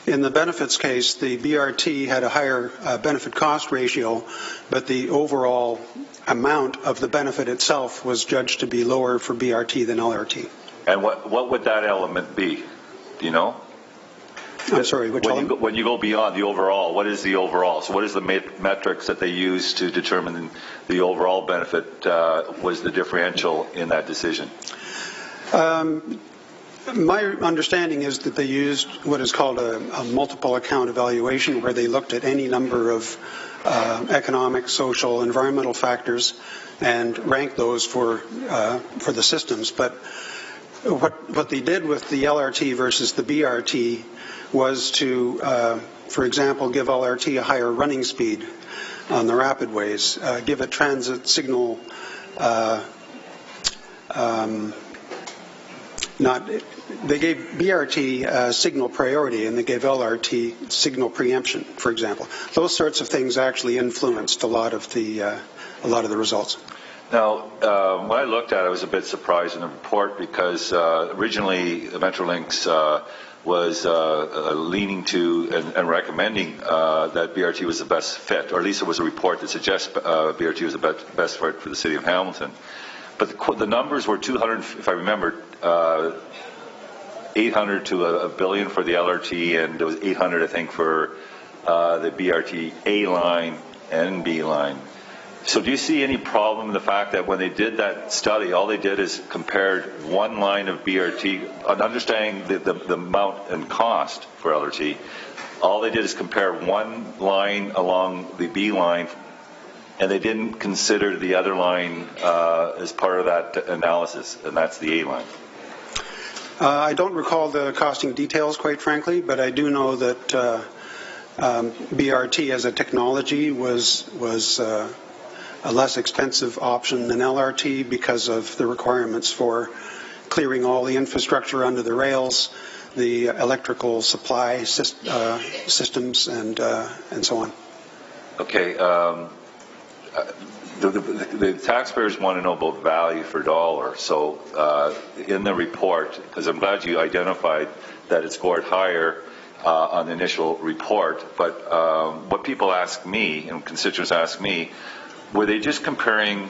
In the benefits case, the BRT had a higher benefit cost ratio, but the overall amount of the benefit itself was judged to be lower for BRT than LRT. And what would that element be? Do you know? I'm sorry, which element? When you go beyond the overall, what is the overall? So what is the metrics that they use to determine the overall benefit? Was the differential in that decision? My understanding is that they used what is called a multiple account evaluation, where they looked at any number of economic, social, environmental factors and ranked those for the systems. But what they did with the LRT versus the BRT was to, for example, give LRT a higher running speed on the rapidways, give it transit signal they gave BRT signal priority and they gave LRT signal preemption, for example. Those sorts of things actually influenced a lot of the results. Now, when I looked at it, I was a bit surprised in the report because originally Metrolinx was leaning to and recommending that BRT was the best fit, or at least it was a report that suggests BRT was the best fit for the city of Hamilton. But the numbers were 200, if I remember, 800 to a billion for the LRT, and it was 800, I think, for the BRT A line and B line. So do you see any problem in the fact that when they did that study, all they did is compared one line of BRT, understanding the amount and cost for LRT, all they did is compare one line along the B line, and they didn't consider the other line as part of that analysis, and that's the A line? I don't recall the costing details, quite frankly, but I do know that BRT as a technology was a less expensive option than LRT because of the requirements for clearing all the infrastructure under the rails, the electrical supply systems, and so on. Okay. The taxpayers want to know about value for dollar. So in the report, because I'm glad you identified that it scored higher on the initial report, but what people ask me, and constituents ask me, were they just comparing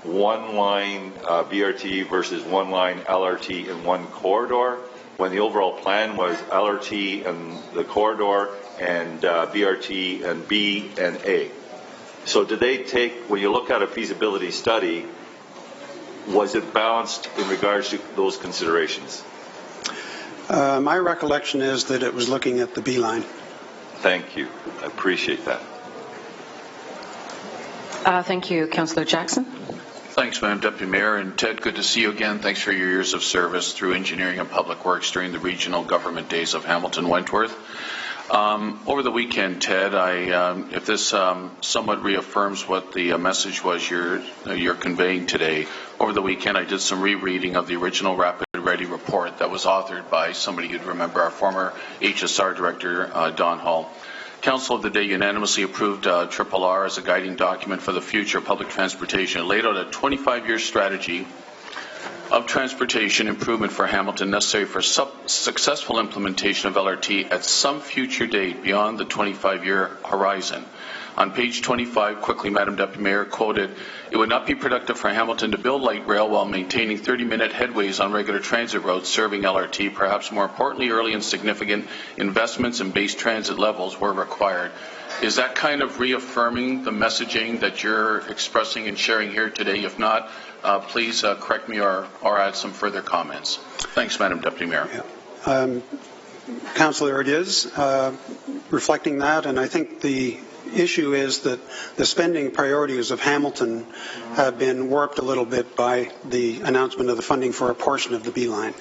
one line BRT versus one line LRT in one corridor, when the overall plan was LRT and the corridor and BRT and B and A? So did they take, when you look at a feasibility study, was it balanced in regards to those considerations? My recollection is that it was looking at the B-line. Thank you. I appreciate that. Thank you. Councillor Jackson. Thanks, Madam Deputy Mayor. And Ted, good to see you again. Thanks for your years of service through engineering and public works during the regional government days of Hamilton-Wentworth. Over the weekend, Ted, if this somewhat reaffirms what the message was you're conveying today, over the weekend I did some rereading of the original Rapid Ready report that was authored by somebody you'd remember, our former HSR Director, Don Hall. Council of the day unanimously approved RRR as a guiding document for the future of public transportation. It laid out a 25-year strategy of transportation improvement for Hamilton necessary for successful implementation of LRT at some future date beyond the 25-year horizon. On page 25, quickly, Madam Deputy Mayor quoted, "It would not be productive for Hamilton to build light rail while maintaining 30-minute headways on regular transit routes serving LRT. Perhaps more importantly, early and significant investments in base transit levels were required." Is that kind of reaffirming the messaging that you're expressing and sharing here today? If not, please correct me or add some further comments. Thanks, Madam Deputy Mayor. Yeah. Councillor, it is reflecting that, and I think the issue is that the spending priorities of Hamilton have been warped a little bit by the announcement of the funding for a portion of the B-line.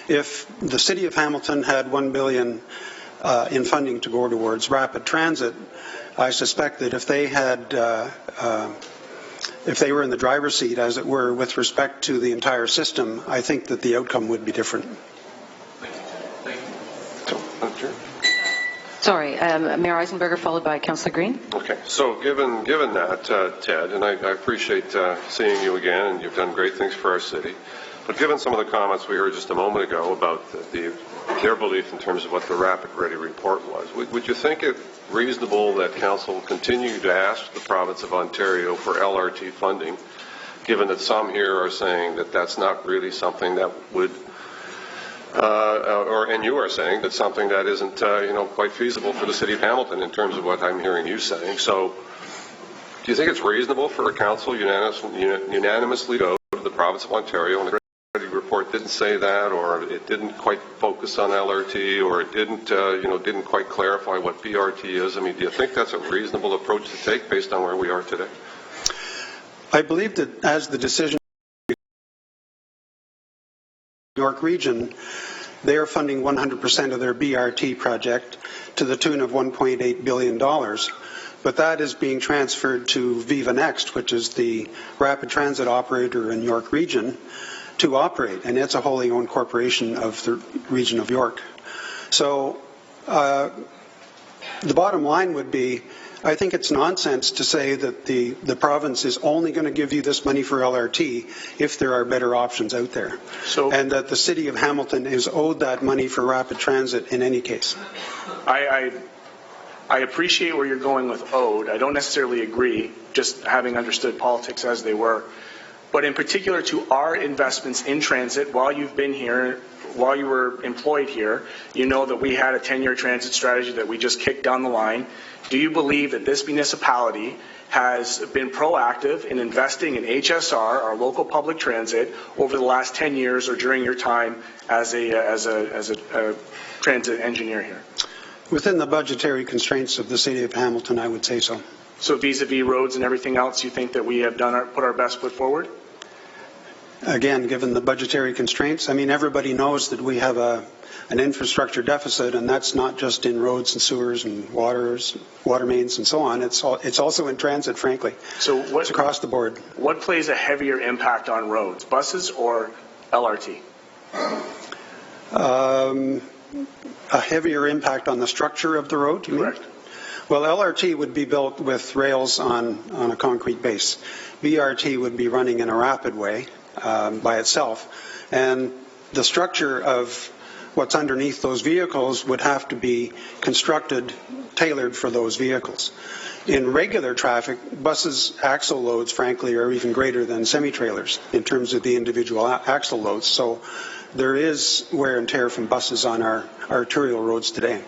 If the City of Hamilton had $1 billion in funding to go towards rapid transit, I suspect that if they were in the driver's seat, as it were, with respect to the entire system, I think that the outcome would be different. Sorry, Mayor Eisenberger, followed by Councillor Green. Okay, so given that, Ted, and I appreciate seeing you again, and you've done great things for our city, but given some of the comments we heard just a moment ago about their belief in terms of what the Rapid Ready report was, would you think it reasonable that Council continue to ask the province of Ontario for LRT funding, given that some here are saying that that's not really something that would and you are saying that's something that isn't, quite feasible for the City of Hamilton in terms of what I'm hearing you saying. So do you think it's reasonable for a council unanimously go to the province of Ontario, and the report didn't say that, or it didn't quite focus on LRT, or it didn't quite clarify what BRT is? I mean, do you think that's a reasonable approach to take based on where we are today? I believe that as the decision York region, they are funding 100% of their BRT project to the tune of $1.8 billion. But that is being transferred to Viva Next, which is the rapid transit operator in York region, to operate. And it's a wholly owned corporation of the region of York. So the bottom line would be, I think it's nonsense to say that the province is only going to give you this money for LRT if there are better options out there. And that the City of Hamilton is owed that money for rapid transit in any case. I appreciate where you're going with owed. I don't necessarily agree, just having understood politics as they were. But in particular to our investments in transit, while you've been here, while you were employed here, you know that we had a 10-year transit strategy that we just kicked down the line. Do you believe that this municipality has been proactive in investing in HSR, our local public transit, over the last 10 years or during your time as a transit engineer here? Within the budgetary constraints of the City of Hamilton, I would say so. So vis-a-vis roads and everything else, you think that we have put our best foot forward? again, given the budgetary constraints, I mean, everybody knows that we have an infrastructure deficit, and that's not just in roads and sewers and water mains and so on. It's also in transit, frankly. So it's across the board. What plays a heavier impact on roads, buses or LRT? A heavier impact on the structure of the road, you mean? Correct. Well, LRT would be built with rails on a concrete base. BRT would be running in a rapid way by itself. And the structure of what's underneath those vehicles would have to be constructed, tailored for those vehicles. In regular traffic, buses' axle loads, frankly, are even greater than semi-trailers in terms of the individual axle loads. So there is wear and tear from buses on our arterial roads today.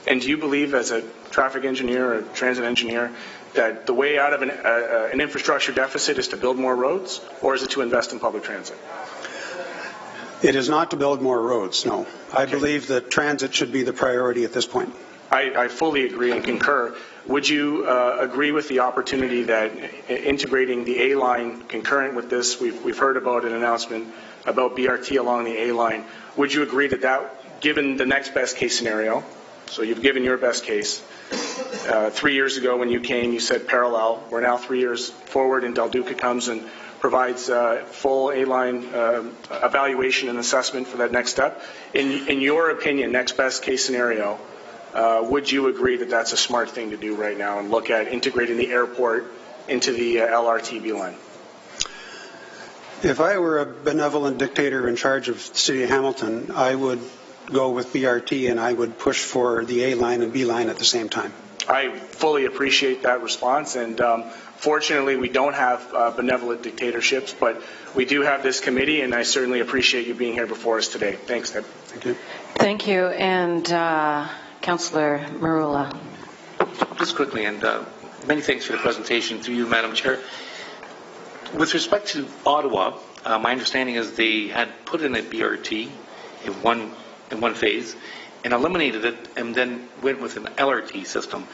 And do you believe, as a traffic engineer or transit engineer, that the way out of an infrastructure deficit is to build more roads, or is it to invest in public transit? It is not to build more roads, no. I believe that transit should be the priority at this point. I fully agree and concur. Would you agree with the opportunity that integrating the A-line concurrent with this, we've heard about an announcement about BRT along the A-line, would you agree that given the next best case scenario, so you've given your best case, 3 years ago when you came, you said parallel. We're now 3 years forward, and Del Duca comes and provides full A-line evaluation and assessment for that next step. In your opinion, next best case scenario, would you agree that that's a smart thing to do right now and look at integrating the airport into the LRT B-line? If I were a benevolent dictator in charge of the city of Hamilton, I would go with BRT and I would push for the A-line and B-line at the same time. I fully appreciate that response, and fortunately we don't have benevolent dictatorships, but we do have this committee, and I certainly appreciate you being here before us today. Thanks, Ted. Thank you. Thank you. And Councillor Marula. Just quickly, and many thanks for the presentation through you, Madam Chair. With respect to Ottawa, my understanding is they had put in a BRT in one phase and eliminated it and then went with an LRT system.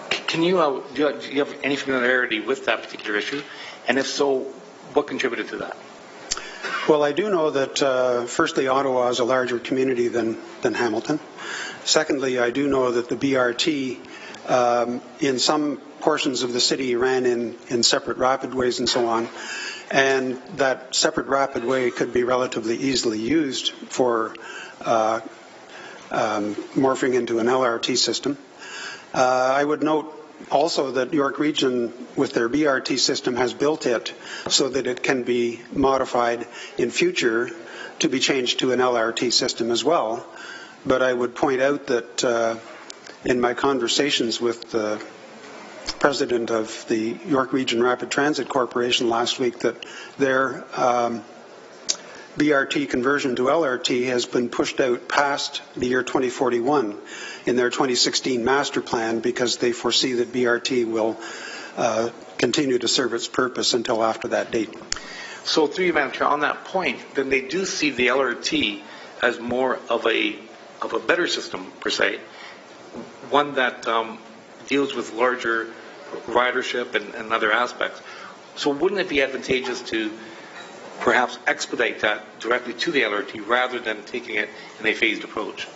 Can you, do you have any familiarity with that particular issue? And if so, what contributed to that? Well, I do know that, firstly, Ottawa is a larger community than Hamilton. Secondly, I do know that the BRT in some portions of the city ran in separate rapid ways and so on, and that separate rapid way could be relatively easily used for morphing into an LRT system. I would note also that York Region, with their BRT system, has built it so that it can be modified in future to be changed to an LRT system as well. But I would point out that in my conversations with the president of the York Region Rapid Transit Corporation last week, that their BRT conversion to LRT has been pushed out past the year 2041 in their 2016 master plan, because they foresee that BRT will continue to serve its purpose until after that date. So through you, Madam Chair, on that point, then they do see the LRT as more of a better system, per se, one that deals with larger ridership and other aspects. So wouldn't it be advantageous to perhaps expedite that directly to the LRT rather than taking it in a phased approach?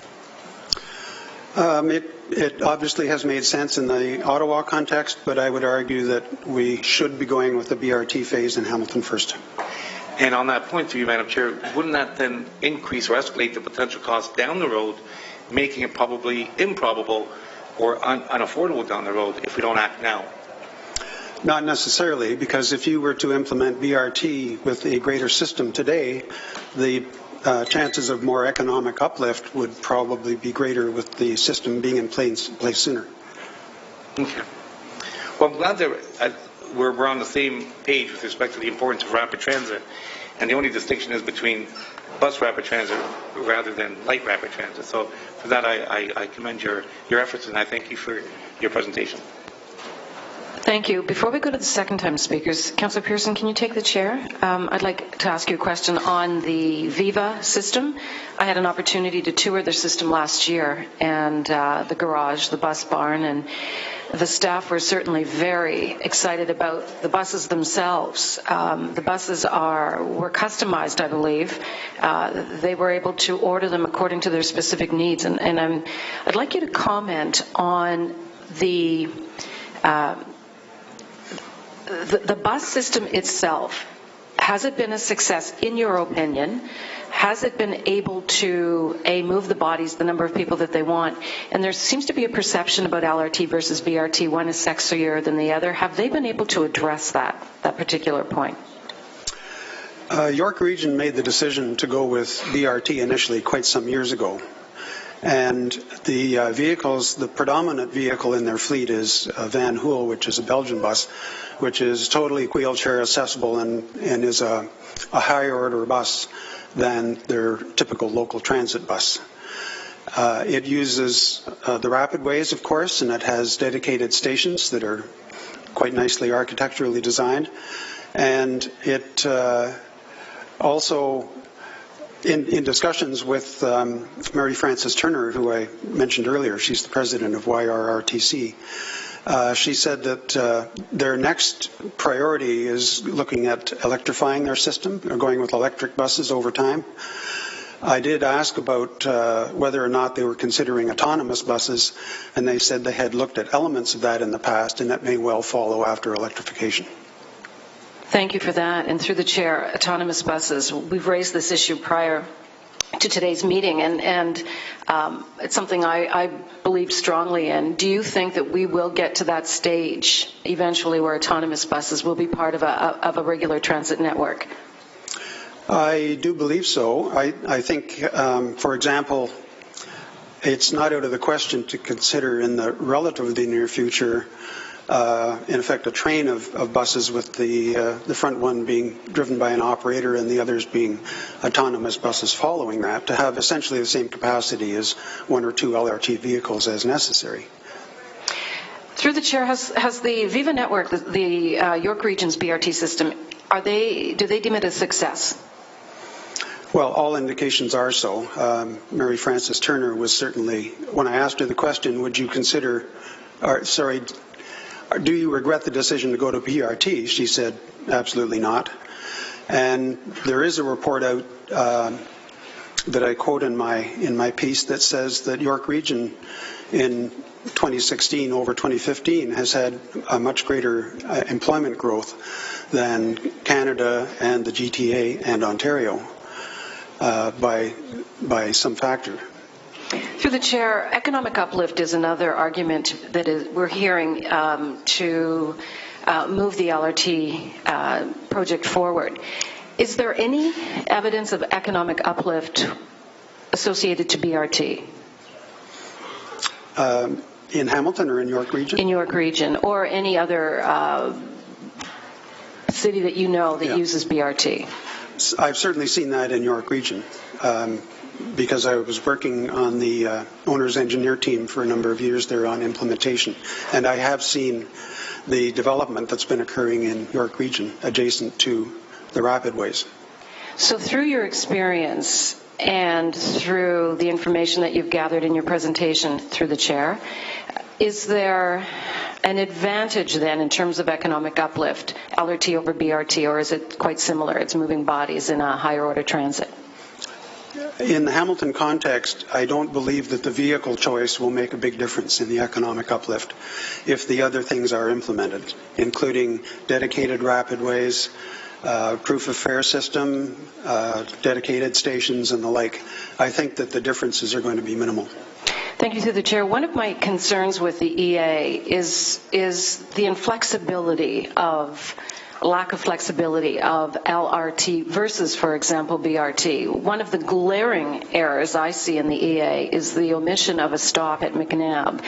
It obviously has made sense in the Ottawa context, but I would argue that we should be going with the BRT phase in Hamilton first. And on that point, through you, Madam Chair, wouldn't that then increase or escalate the potential costs down the road, making it probably improbable or unaffordable down the road if we don't act now? Not necessarily, because if you were to implement BRT with a greater system today, the chances of more economic uplift would probably be greater with the system being in place sooner. Okay. Well, I'm glad that we're on the same page with respect to the importance of rapid transit, and the only distinction is between bus rapid transit rather than light rapid transit. So for that, I commend your efforts, and I thank you for your presentation. Thank you. Before we go to the second-time speakers, Councillor Pearson, can you take the chair? I'd like to ask you a question on the Viva system. I had an opportunity to tour their system last year, and the garage, the bus barn, and the staff were certainly very excited about the buses themselves. The buses were customized, I believe. They were able to order them according to their specific needs, and I'd like you to comment on the bus system itself. Has it been a success, in your opinion? Has it been able to, A, move the bodies, the number of people that they want? And there seems to be a perception about LRT versus BRT. One is sexier than the other. Have they been able to address that particular point? York Region made the decision to go with BRT initially quite some years ago. And the vehicles, the predominant vehicle in their fleet is Van Hool, which is a Belgian bus, which is totally wheelchair accessible and is a higher order bus than their typical local transit bus. It uses the rapid ways, of course, and it has dedicated stations that are quite nicely architecturally designed. And it also, in discussions with Mary Frances Turner, who I mentioned earlier, she's the president of YRRTC, she said that their next priority is looking at electrifying their system, or going with electric buses over time. I did ask about whether or not they were considering autonomous buses, and they said they had looked at elements of that in the past, and that may well follow after electrification. Thank you for that. And through the chair, autonomous buses, we've raised this issue prior to today's meeting, and it's something I believe strongly in. Do you think that we will get to that stage eventually where autonomous buses will be part of a regular transit network? I do believe so. I think, for example, it's not out of the question to consider in the relatively near future in effect, a train of buses with the front one being driven by an operator and the others being autonomous buses following that, to have essentially the same capacity as one or two LRT vehicles as necessary. Through the chair, has the Viva network, the York Region's BRT system, do they deem it a success? Well, all indications are so. Mary Frances Turner was certainly, when I asked her the question, would you consider, do you regret the decision to go to BRT? She said, absolutely not. And there is a report out that I quote in my piece that says that York Region in 2016 over 2015 has had a much greater employment growth than Canada and the GTA and Ontario by some factor. Through the chair, economic uplift is another argument that we're hearing to move the LRT project forward. Is there any evidence of economic uplift associated to BRT? In Hamilton or in York Region? In York Region, or any other city that you know that uses BRT? I've certainly seen that in York Region. Because I was working on the owner's engineer team for a number of years there on implementation. And I have seen the development that's been occurring in York Region adjacent to the rapidways. So through your experience and through the information that you've gathered in your presentation through the chair, is there an advantage then in terms of economic uplift, LRT over BRT, or is it quite similar? It's moving bodies in a higher order transit. In the Hamilton context, I don't believe that the vehicle choice will make a big difference in the economic uplift if the other things are implemented, including dedicated rapidways, proof of fare system, dedicated stations, and the like. I think that the differences are going to be minimal. Thank you, through the chair. One of my concerns with the EA is the inflexibility lack of flexibility of LRT versus, for example, BRT. One of the glaring errors I see in the EA is the omission of a stop at McNabb.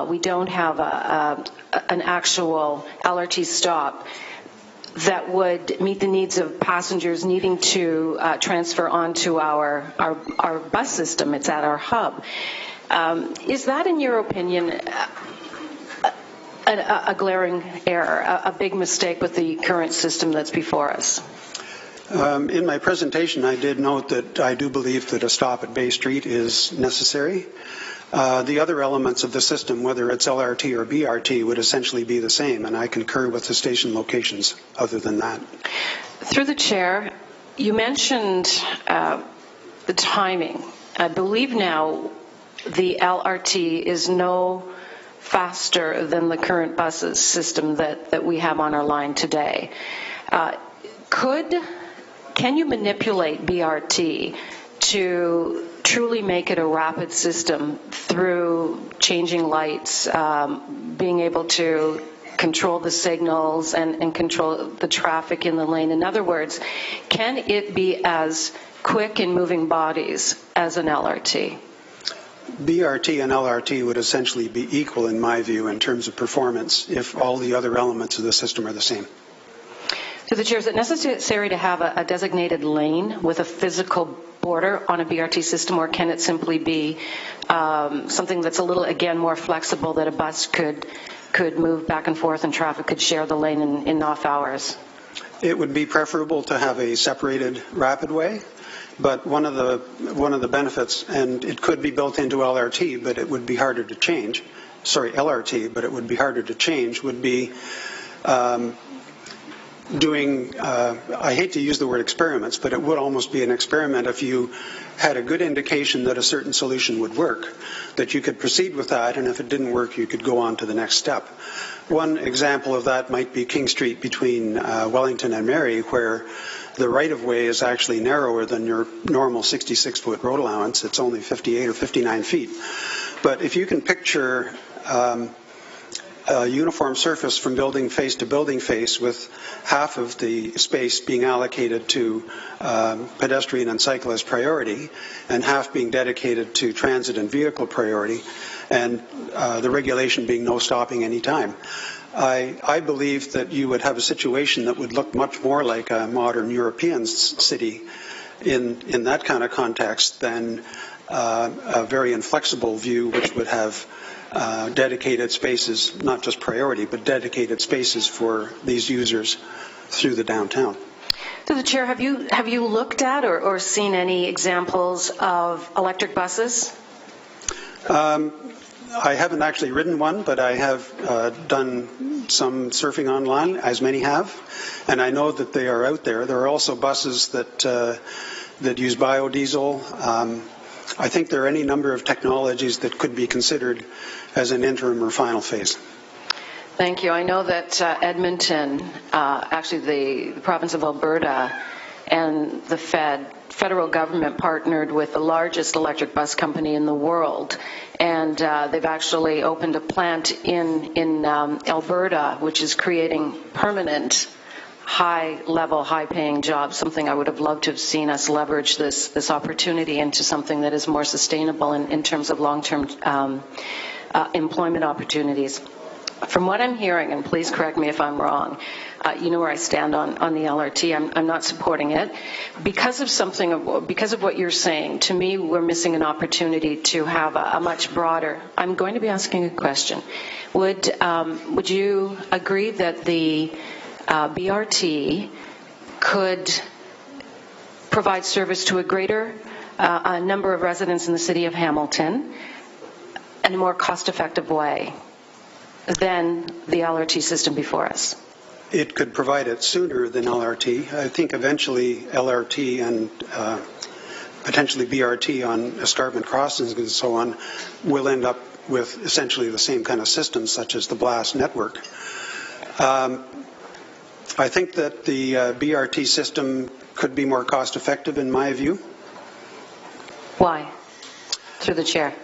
We don't have an actual LRT stop that would meet the needs of passengers needing to transfer onto our bus system. It's at our hub. Is that, in your opinion, a glaring error, a big mistake with the current system that's before us? In my presentation, I did note that I do believe that a stop at Bay Street is necessary. The other elements of the system, whether it's LRT or BRT, would essentially be the same, and I concur with the station locations other than that. Through the chair, you mentioned the timing. I believe now the LRT is no faster than the current buses system that we have on our line today. Can you manipulate BRT to truly make it a rapid system through changing lights, being able to control the signals and control the traffic in the lane? In other words, can it be as quick in moving bodies as an LRT? BRT and LRT would essentially be equal, in my view, in terms of performance if all the other elements of the system are the same. To the chair, is it necessary to have a designated lane with a physical border on a BRT system, or can it simply be something that's a little, again, more flexible, that a bus could move back and forth and traffic could share the lane in off hours? It would be preferable to have a separated rapid way, but one of the benefits, and it could be built into LRT, but it would be harder to change. Sorry, LRT, but it would be harder to change, would be doing, I hate to use the word experiments, but it would almost be an experiment if you had a good indication that a certain solution would work, that you could proceed with that, and if it didn't work, you could go on to the next step. One example of that might be King Street between Wellington and Mary, where the right-of-way is actually narrower than your normal 66-foot road allowance. It's only 58 or 59 feet. But if you can picture a uniform surface from building face to building face, with half of the space being allocated to pedestrian and cyclist priority and half being dedicated to transit and vehicle priority, and the regulation being no stopping any time, I believe that you would have a situation that would look much more like a modern European city in that kind of context than a very inflexible view which would have dedicated spaces, not just priority, but dedicated spaces for these users through the downtown. To the chair, have you looked at or seen any examples of electric buses? I haven't actually ridden one, but I have done some surfing online, as many have, and I know that they are out there. There are also buses that use biodiesel. I think there are any number of technologies that could be considered as an interim or final phase. Thank you. I know that Edmonton, actually the province of Alberta, and the federal government partnered with the largest electric bus company in the world, and they've actually opened a plant in Alberta, which is creating permanent high-level, high-paying jobs, something I would have loved to have seen us leverage this opportunity into something that is more sustainable in terms of long-term employment opportunities. From what I'm hearing, and please correct me if I'm wrong, you know where I stand on the LRT. I'm not supporting it. Because of what you're saying, to me, we're missing an opportunity to have a much broader. I'm going to be asking a question. Would you agree that the BRT could provide service to a greater number of residents in the city of Hamilton in a more cost-effective way than the LRT system before us? It could provide it sooner than LRT. I think eventually LRT and potentially BRT on escarpment crossings and so on will end up with essentially the same kind of systems, such as the BLAST network. I think that the BRT system could be more cost-effective, in my view. Why? Through the chair.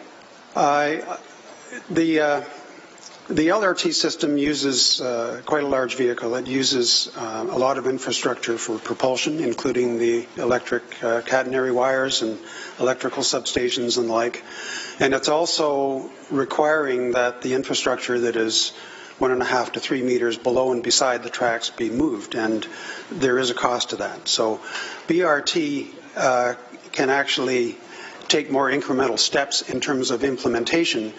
The LRT system uses quite a large vehicle. It uses a lot of infrastructure for propulsion, including the electric catenary wires and electrical substations and the like. And it's also requiring that the infrastructure that is 1.5 to 3 meters below and beside the tracks be moved, and there is a cost to that. So BRT can actually take more incremental steps in terms of implementation,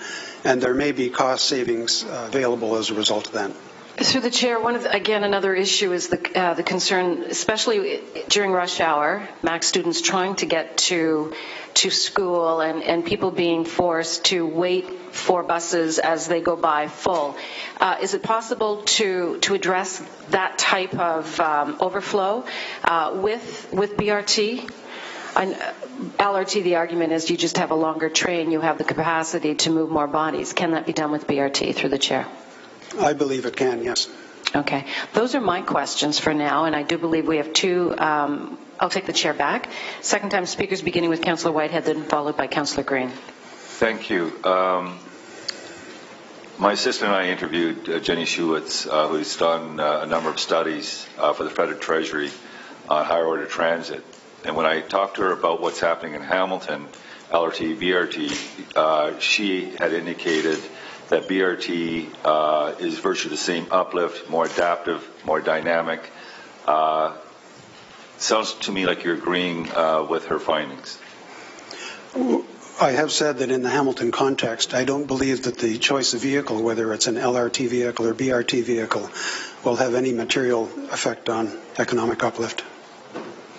and there may be cost savings available as a result of that. Through the chair, another issue is the concern, especially during rush hour, MAC students trying to get to school and people being forced to wait for buses as they go by full. Is it possible to address that type of overflow with BRT? On LRT, the argument is you just have a longer train, you have the capacity to move more bodies. Can that be done with BRT, through the chair? I believe it can, yes. Okay. Those are my questions for now, and I do believe we have two. I'll take the chair back. Second time speakers, beginning with Councillor Whitehead, then followed by Councillor Green. Thank you. My sister and I interviewed Jenny Schuwitz, who's done a number of studies for the Federal Treasury on higher order transit. And when I talked to her about what's happening in Hamilton, LRT, BRT, she had indicated that BRT is virtually the same uplift, more adaptive, more dynamic. Sounds to me like you're agreeing with her findings. I have said that in the Hamilton context, I don't believe that the choice of vehicle, whether it's an LRT vehicle or BRT vehicle, will have any material effect on economic uplift.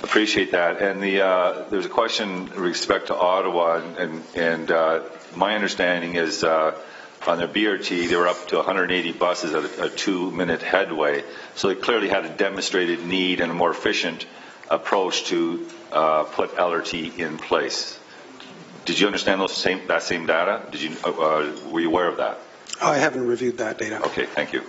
Appreciate that. And there's a question with respect to Ottawa, and my understanding is on their BRT, they were up to 180 buses at a 2-minute headway. So they clearly had a demonstrated need and a more efficient approach to put LRT in place. Did you understand that same data? Were you aware of that? I haven't reviewed that data. Okay, thank you.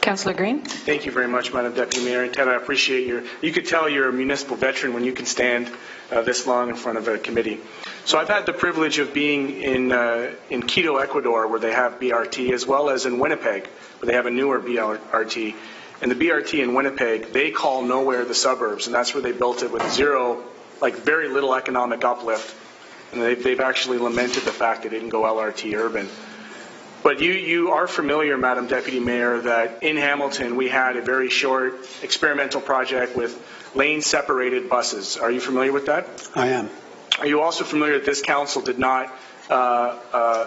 Councillor Green. Thank you very much, Madam Deputy Mayor. And Ted, I appreciate you could tell you're a municipal veteran when you can stand this long in front of a committee. So I've had the privilege of being in Quito, Ecuador, where they have BRT, as well as in Winnipeg, where they have a newer BRT. And the BRT in Winnipeg, they call nowhere the suburbs, and that's where they built it with very little economic uplift. And they've actually lamented the fact they didn't go LRT urban. But you are familiar, Madam Deputy Mayor, that in Hamilton we had a very short experimental project with lane-separated buses. Are you familiar with that? I am. Are you also familiar that this council did not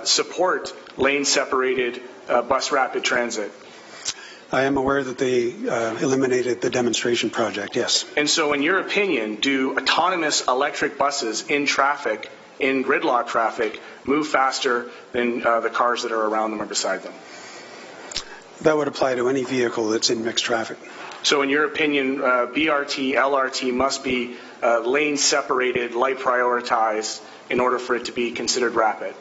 support lane-separated bus rapid transit? I am aware that they eliminated the demonstration project, yes. And so in your opinion, do autonomous electric buses in traffic, in gridlock traffic, move faster than the cars that are around them or beside them? That would apply to any vehicle that's in mixed traffic. So in your opinion, BRT, LRT must be lane separated, light prioritized in order for it to be considered rapid?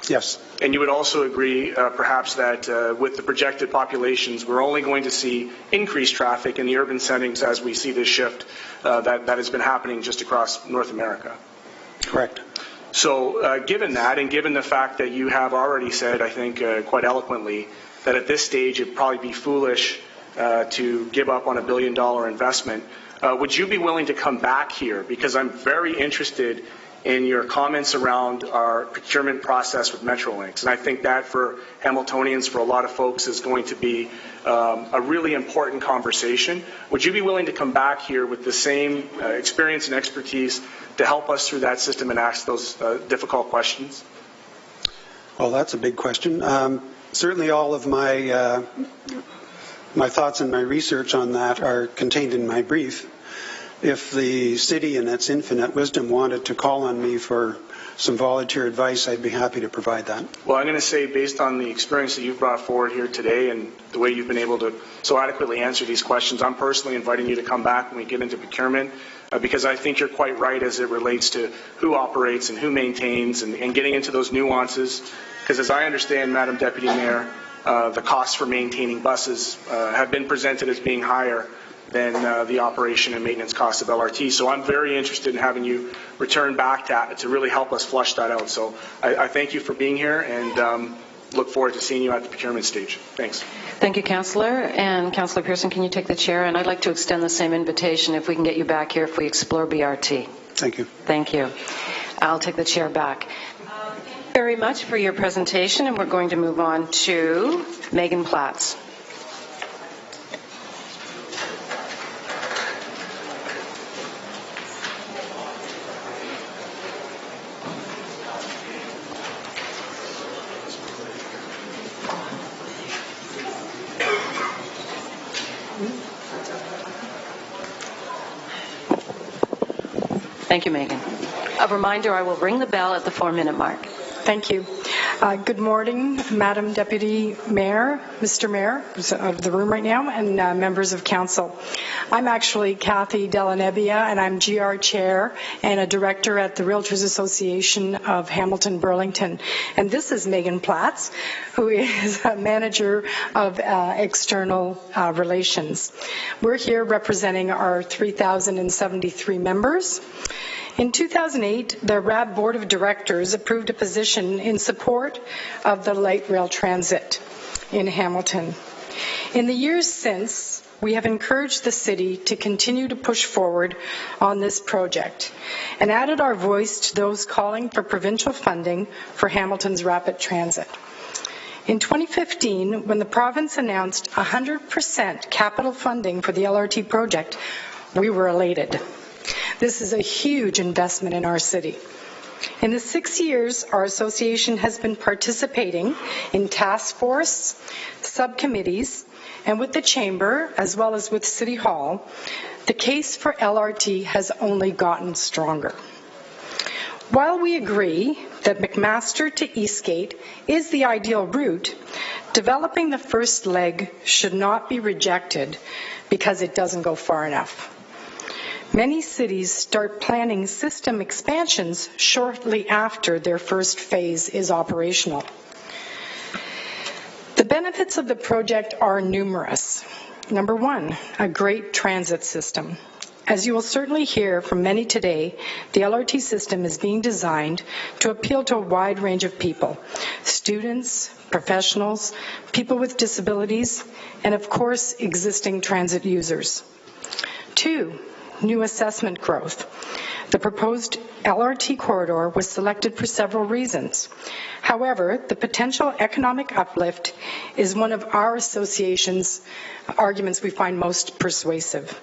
Yes. And you would also agree perhaps that with the projected populations, we're only going to see increased traffic in the urban settings as we see this shift that has been happening just across North America? Correct. So given that, and given the fact that you have already said, I think quite eloquently, that at this stage it'd probably be foolish to give up on $1 billion investment, would you be willing to come back here? Because I'm very interested in your comments around our procurement process with Metrolinx. And I think that for Hamiltonians, for a lot of folks, is going to be a really important conversation. Would you be willing to come back here with the same experience and expertise to help us through that system and ask those difficult questions? Well, that's a big question. Certainly all of my thoughts and my research on that are contained in my brief. If the city in its infinite wisdom wanted to call on me for some volunteer advice, I'd be happy to provide that. Well, I'm going to say, based on the experience that you've brought forward here today and the way you've been able to so adequately answer these questions, I'm personally inviting you to come back when we get into procurement, because I think you're quite right as it relates to who operates and who maintains and getting into those nuances. Because as I understand, Madam Deputy Mayor, the costs for maintaining buses have been presented as being higher than the operation and maintenance costs of LRT. So I'm very interested in having you return back to really help us flush that out. So I thank you for being here and look forward to seeing you at the procurement stage. Thanks. Thank you, Councillor. And Councillor Pearson, can you take the chair? And I'd like to extend the same invitation if we can get you back here if we explore BRT. Thank you. Thank you. I'll take the chair back. Thank you very much for your presentation, and we're going to move on to Megan Platts. Thank you, Megan. A reminder, I will ring the bell at the 4-minute mark. Thank you. Good morning, Madam Deputy Mayor, Mr. Mayor, who's out of the room right now, and members of council. I'm actually Kathy Delanebbia, and I'm GR Chair and a Director at the Realtors Association of Hamilton Burlington. And this is Megan Platts, who is a Manager of External Relations. We're here representing our 3,073 members. In 2008, the RAB Board of Directors approved a position in support of the light rail transit in Hamilton. In the years since, we have encouraged the city to continue to push forward on this project and added our voice to those calling for provincial funding for Hamilton's rapid transit. In 2015, when the province announced 100% capital funding for the LRT project, we were elated. This is a huge investment in our city. In the 6 years, our association has been participating in task force, subcommittees, and with the Chamber, as well as with City Hall, the case for LRT has only gotten stronger. While we agree that McMaster to Eastgate is the ideal route, developing the first leg should not be rejected because it doesn't go far enough. Many cities start planning system expansions shortly after their first phase is operational. The benefits of the project are numerous. Number one, a great transit system. As you will certainly hear from many today, the LRT system is being designed to appeal to a wide range of people: students, professionals, people with disabilities, and of course, existing transit users. Two, new assessment growth. The proposed LRT corridor was selected for several reasons. However, the potential economic uplift is one of our association's arguments we find most persuasive.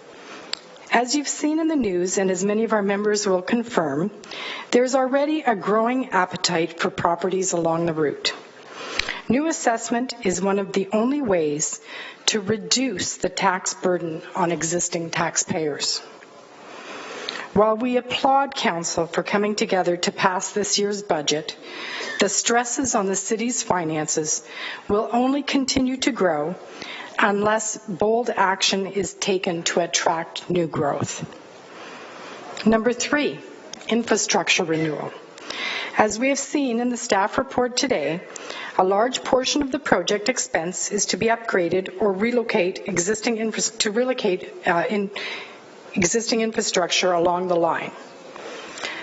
As you've seen in the news, and as many of our members will confirm, there's already a growing appetite for properties along the route. New assessment is one of the only ways to reduce the tax burden on existing taxpayers. While we applaud Council for coming together to pass this year's budget, the stresses on the city's finances will only continue to grow unless bold action is taken to attract new growth. Number three, infrastructure renewal. As we have seen in the staff report today, a large portion of the project expense is to be upgraded or relocate existing infrastructure along the line.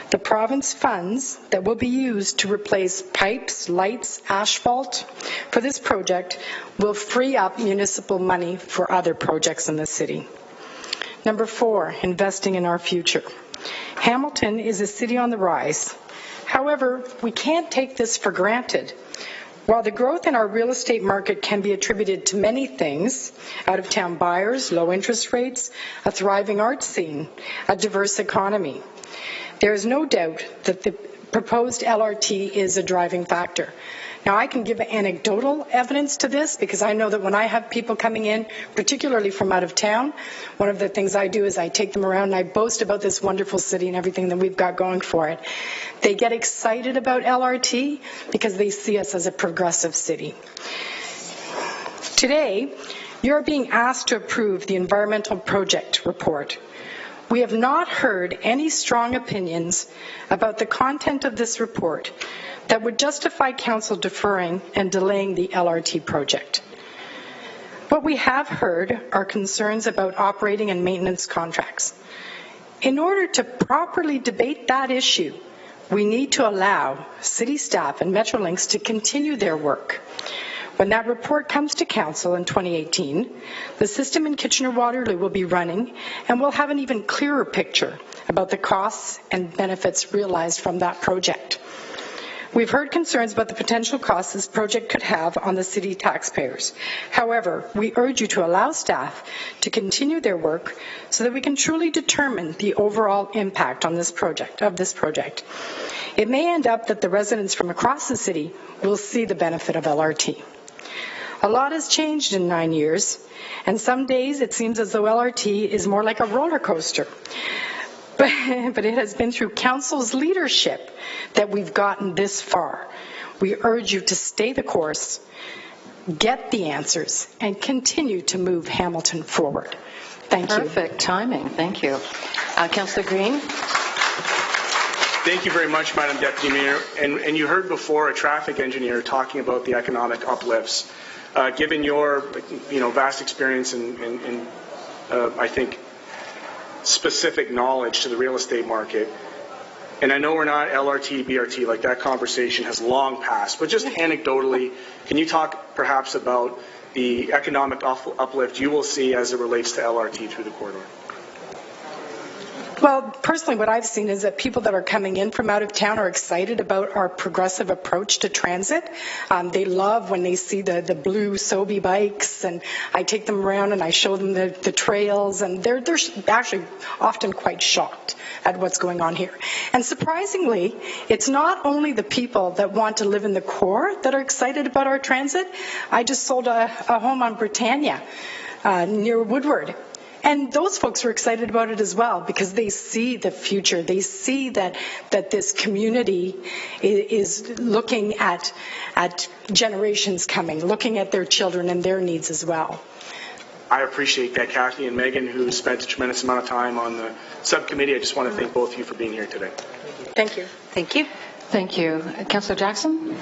The province funds that will be used to replace pipes, lights, asphalt for this project will free up municipal money for other projects in the city. Number four, investing in our future. Hamilton is a city on the rise. However, we can't take this for granted. While the growth in our real estate market can be attributed to many things, out-of-town buyers, low interest rates, a thriving arts scene, a diverse economy, there is no doubt that the proposed LRT is a driving factor. Now, I can give anecdotal evidence to this because I know that when I have people coming in, particularly from out of town, one of the things I do is I take them around and I boast about this wonderful city and everything that we've got going for it. They get excited about LRT because they see us as a progressive city. Today, you're being asked to approve the environmental project report. We have not heard any strong opinions about the content of this report that would justify Council deferring and delaying the LRT project. What we have heard are concerns about operating and maintenance contracts. In order to properly debate that issue, we need to allow City staff and Metrolinx to continue their work. When that report comes to Council in 2018, the system in Kitchener-Waterloo will be running and we'll have an even clearer picture about the costs and benefits realized from that project. We've heard concerns about the potential costs this project could have on the city taxpayers. However, we urge you to allow staff to continue their work so that we can truly determine the overall impact on this project. It may end up that the residents from across the city will see the benefit of LRT. A lot has changed in 9 years, and some days it seems as though LRT is more like a roller coaster. but it has been through council's leadership that we've gotten this far. We urge you to stay the course, get the answers, and continue to move Hamilton forward. Thank you. Perfect timing. Thank you. Councillor Green. Thank you very much, Madam Deputy Mayor. And you heard before a traffic engineer talking about the economic uplifts. Given your vast experience and I think specific knowledge to the real estate market, and I know we're not LRT, BRT, like that conversation has long passed, but just anecdotally, can you talk perhaps about the economic uplift you will see as it relates to LRT through the corridor? Well, personally, what I've seen is that people that are coming in from out of town are excited about our progressive approach to transit. They love when they see the blue Sobe bikes, and I take them around and I show them the trails, and they're actually often quite shocked at what's going on here. And surprisingly, it's not only the people that want to live in the core that are excited about our transit. I just sold a home on Britannia near Woodward. And those folks were excited about it as well because they see the future. They see that this community is looking at generations coming, looking at their children and their needs as well. I appreciate that, Kathy and Megan, who spent a tremendous amount of time on the subcommittee. I just want to thank both of you for being here today. Thank you. Thank you. Thank you. Councillor Jackson?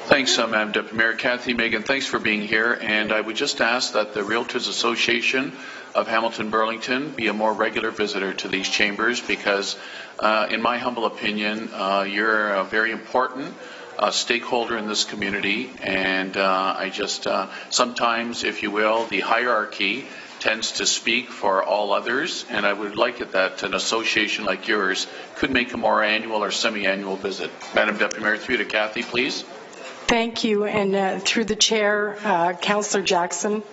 Thanks, Madam Deputy Mayor. Kathy, Megan, thanks for being here. And I would just ask that the Realtors Association of Hamilton Burlington be a more regular visitor to these chambers because, in my humble opinion, you're a very important stakeholder in this community. And I just, sometimes, if you will, the hierarchy tends to speak for all others. And I would like it that an association like yours could make a more annual or semi-annual visit. Madam Deputy Mayor, through to Kathy, please. Thank you, and through the chair, Councillor Jackson.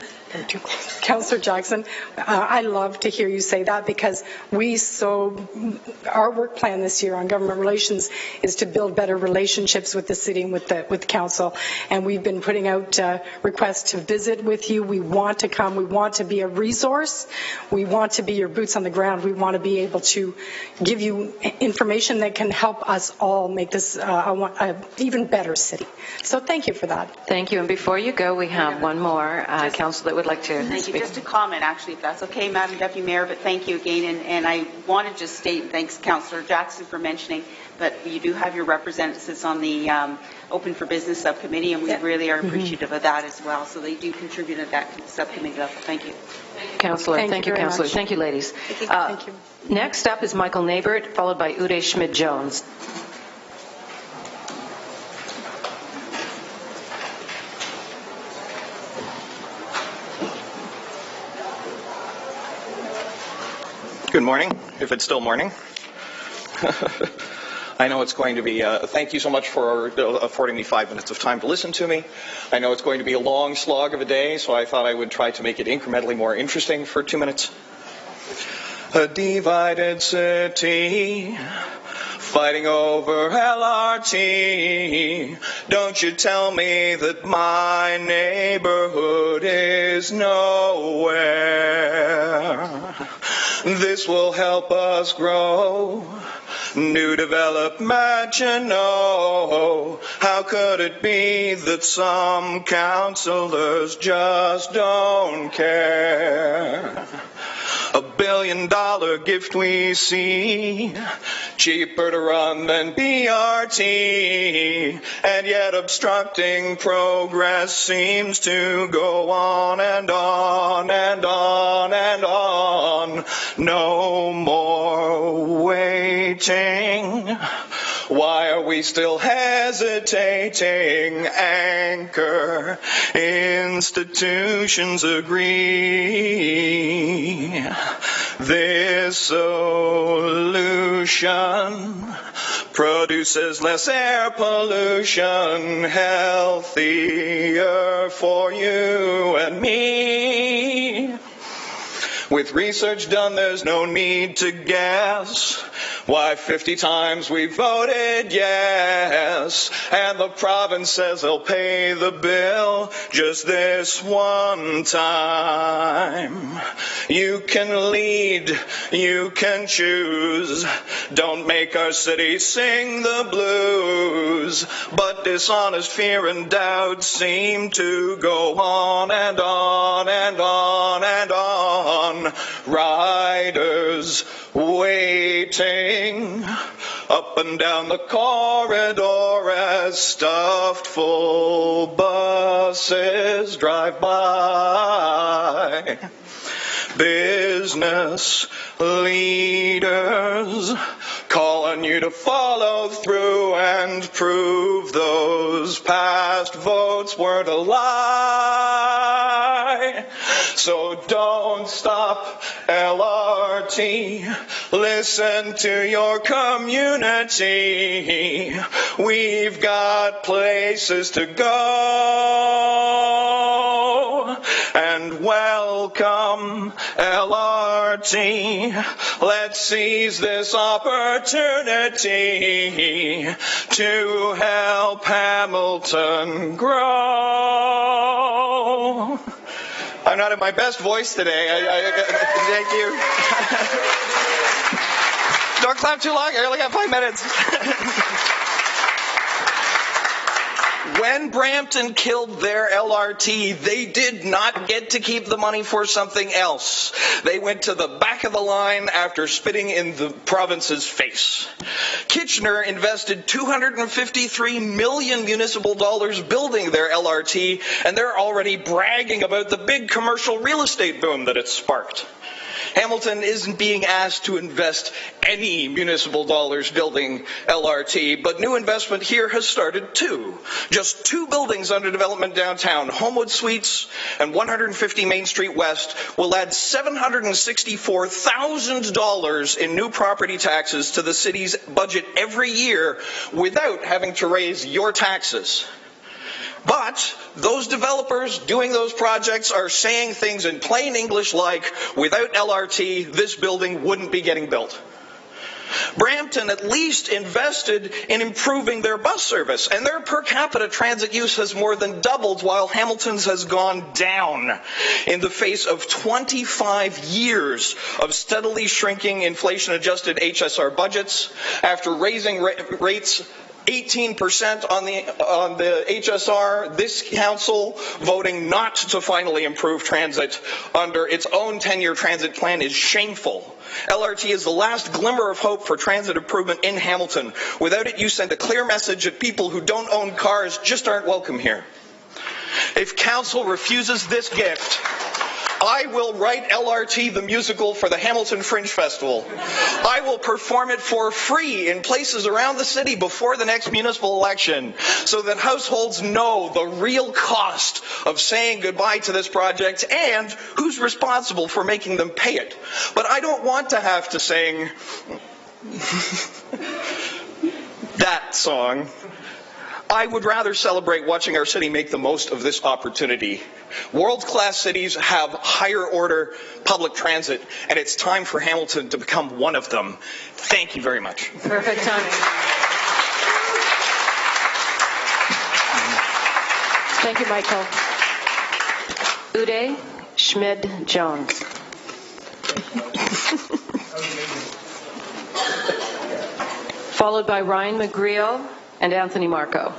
Councillor Jackson, I love to hear you say that because our work plan this year on government relations is to build better relationships with the city and with council, and we've been putting out requests to visit with you. We want to come. We want to be a resource. We want to be your boots on the ground. We want to be able to give you information that can help us all make this an even better city. So thank you for that. Thank you. And before you go, we have one more council that would like to Thank speak. you. Just a comment, actually, if that's okay, Madam Deputy Mayor, but thank you again. And I want to just state, thanks, Councillor Jackson, for mentioning that you do have your representatives on the Open for Business Subcommittee, and we really are appreciative of that as well. So they do contribute at that subcommittee level. Thank you. Councillor, thank you, Councillor. Thank you, ladies. Thank you. Next up is Michael Nabert, followed by Uday Schmidt-Jones. Good morning, if it's still morning. I know it's going to be, thank you so much for affording me 5 minutes of time to listen to me. I know it's going to be a long slog of a day, so I thought I would try to make it incrementally more interesting for 2 minutes. A divided city, fighting over LRT. Don't you tell me that my neighborhood is nowhere. This will help us grow. New development, you know. How could it be that some councillors just don't care? $1 billion gift we see, cheaper to run than BRT, and yet obstructing progress seems to go on and on and on and on. No more waiting. Why are we still hesitating? Anchor institutions agree. This solution produces less air pollution, healthier for you and me. With research done, there's no need to guess. Why, 50 times we voted yes, and the province says they'll pay the bill just this one time. You can lead, you can choose, don't make our city sing the blues, but dishonest fear and doubt seem to go on and on and on and on. Riders waiting up and down the corridor as stuffed full buses drive by. Business leaders calling you to follow through and prove those past votes weren't a lie. So don't stop, LRT. Listen to your community. We've got places to go. And welcome, LRT. Let's seize this opportunity to help Hamilton grow. I'm not at my best voice today. Thank you. Don't clap too long. I only got 5 minutes. When Brampton killed their LRT, they did not get to keep the money for something else. They went to the back of the line after spitting in the province's face. Kitchener invested $253 million municipal dollars building their LRT, and they're already bragging about the big commercial real estate boom that it sparked. Hamilton isn't being asked to invest any municipal dollars building LRT, but new investment here has started too. Just 2 buildings under development downtown, Homewood Suites and 150 Main Street West, will add $764,000 in new property taxes to the city's budget every year without having to raise your taxes. But those developers doing those projects are saying things in plain English like, without LRT, this building wouldn't be getting built. Brampton at least invested in improving their bus service, and their per capita transit use has more than doubled while Hamilton's has gone down in the face of 25 years of steadily shrinking inflation-adjusted HSR budgets after raising rates 18% on the HSR, this council voting not to finally improve transit under its own 10-year transit plan is shameful. LRT is the last glimmer of hope for transit improvement in Hamilton. Without it, you send a clear message that people who don't own cars just aren't welcome here. If council refuses this gift, I will write LRT the musical for the Hamilton Fringe Festival. I will perform it for free in places around the city before the next municipal election so that households know the real cost of saying goodbye to this project and who's responsible for making them pay it. But I don't want to have to sing that song. I would rather celebrate watching our city make the most of this opportunity. World-class cities have higher-order public transit, and it's time for Hamilton to become one of them. Thank you very much. Perfect timing. Thank you, Michael. Uday Schmid-Jones. Followed by Ryan McGreal and Anthony Marco.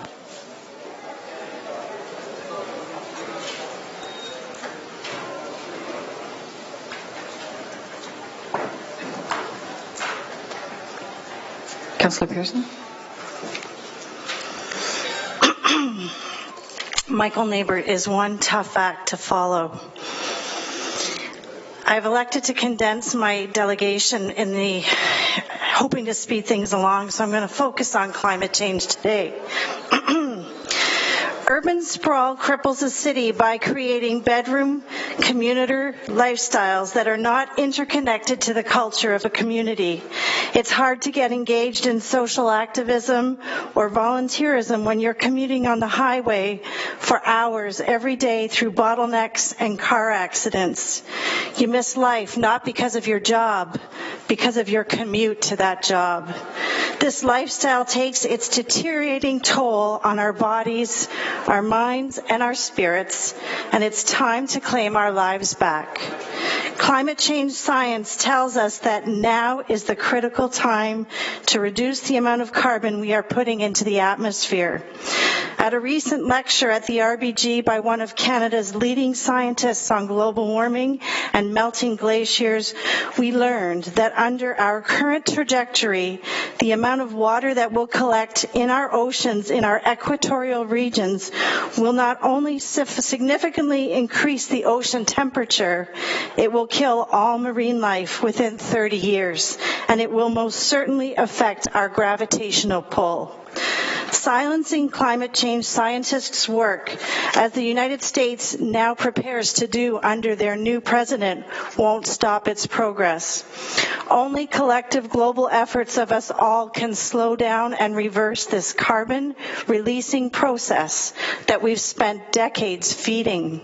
Councillor Pearson. Michael Neighbor is one tough act to follow. I've elected to condense my delegation in the hoping to speed things along, so I'm going to focus on climate change today. Urban sprawl cripples a city by creating bedroom, commuter lifestyles that are not interconnected to the culture of a community. It's hard to get engaged in social activism or volunteerism when you're commuting on the highway for hours every day through bottlenecks and car accidents. You miss life not because of your job, because of your commute to that job. This lifestyle takes its deteriorating toll on our bodies, our minds, and our spirits, and it's time to claim our lives back. Climate change science tells us that now is the critical time to reduce the amount of carbon we are putting into the atmosphere. At a recent lecture at the RBG by one of Canada's leading scientists on global warming and melting glaciers, we learned that under our current trajectory, the amount of water that we'll collect in our oceans in our equatorial regions will not only significantly increase the ocean temperature, it will kill all marine life within 30 years, and it will most certainly affect our gravitational pull. Silencing climate change scientists' work, as the United States now prepares to do under their new president, won't stop its progress. Only collective global efforts of us all can slow down and reverse this carbon-releasing process that we've spent decades feeding.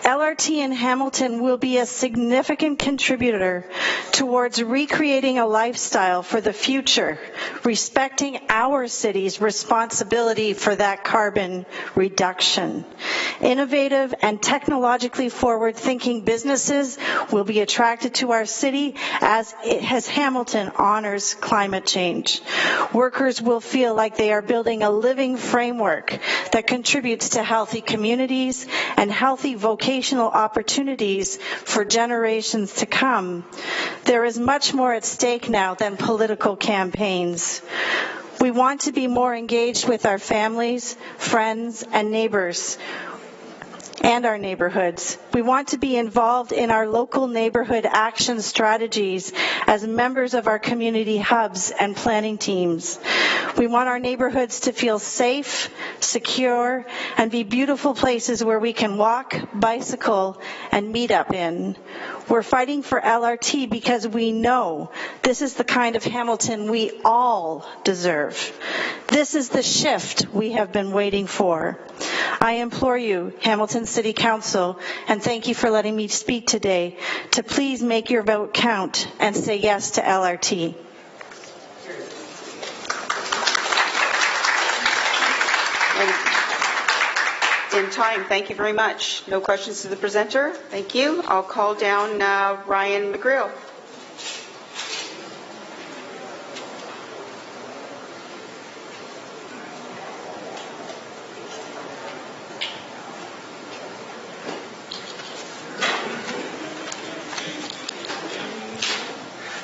LRT in Hamilton will be a significant contributor towards recreating a lifestyle for the future, respecting our city's responsibility for that carbon reduction. Innovative and technologically forward-thinking businesses will be attracted to our city as Hamilton honors climate change. Workers will feel like they are building a living framework that contributes to healthy communities and healthy vocational opportunities for generations to come. There is much more at stake now than political campaigns. We want to be more engaged with our families, friends, and neighbors, and our neighborhoods. We want to be involved in our local neighborhood action strategies as members of our community hubs and planning teams. We want our neighborhoods to feel safe, secure, and be beautiful places where we can walk, bicycle, and meet up in. We're fighting for LRT because we know this is the kind of Hamilton we all deserve. This is the shift we have been waiting for. I implore you, Hamilton City Council, and thank you for letting me speak today, to please make your vote count and say yes to LRT. In time, thank you very much. No questions to the presenter. Thank you. I'll call down Ryan McGreal.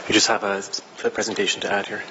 We just have a presentation to add here.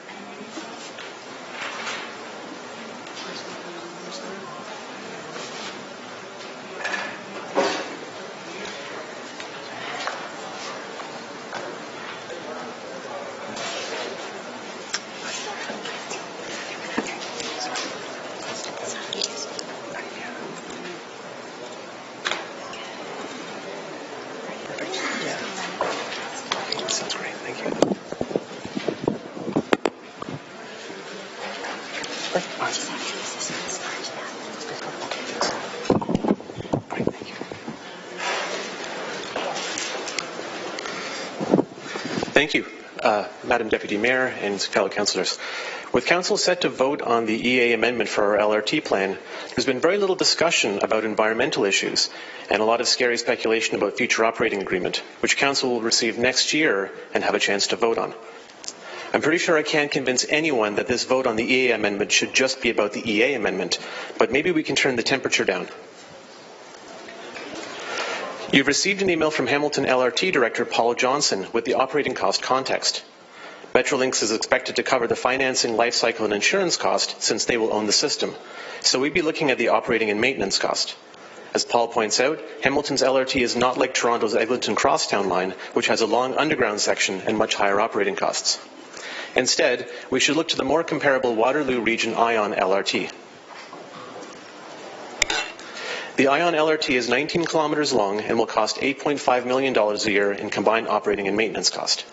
Thank you, Madam Deputy Mayor and fellow councillors. With Council set to vote on the EA amendment for our LRT plan, there's been very little discussion about environmental issues and a lot of scary speculation about future operating agreement, which Council will receive next year and have a chance to vote on. I'm pretty sure I can't convince anyone that this vote on the EA amendment should just be about the EA amendment, but maybe we can turn the temperature down. You've received an email from Hamilton LRT Director Paul Johnson with the operating cost context. Metrolinx is expected to cover the financing, life cycle, and insurance cost since they will own the system. So we'd be looking at the operating and maintenance cost. As Paul points out, Hamilton's LRT is not like Toronto's Eglinton Crosstown line, which has a long underground section and much higher operating costs. Instead, we should look to the more comparable Waterloo Region Ion LRT. The Ion LRT is 19 kilometers long and will cost $8.5 million a year in combined operating and maintenance cost.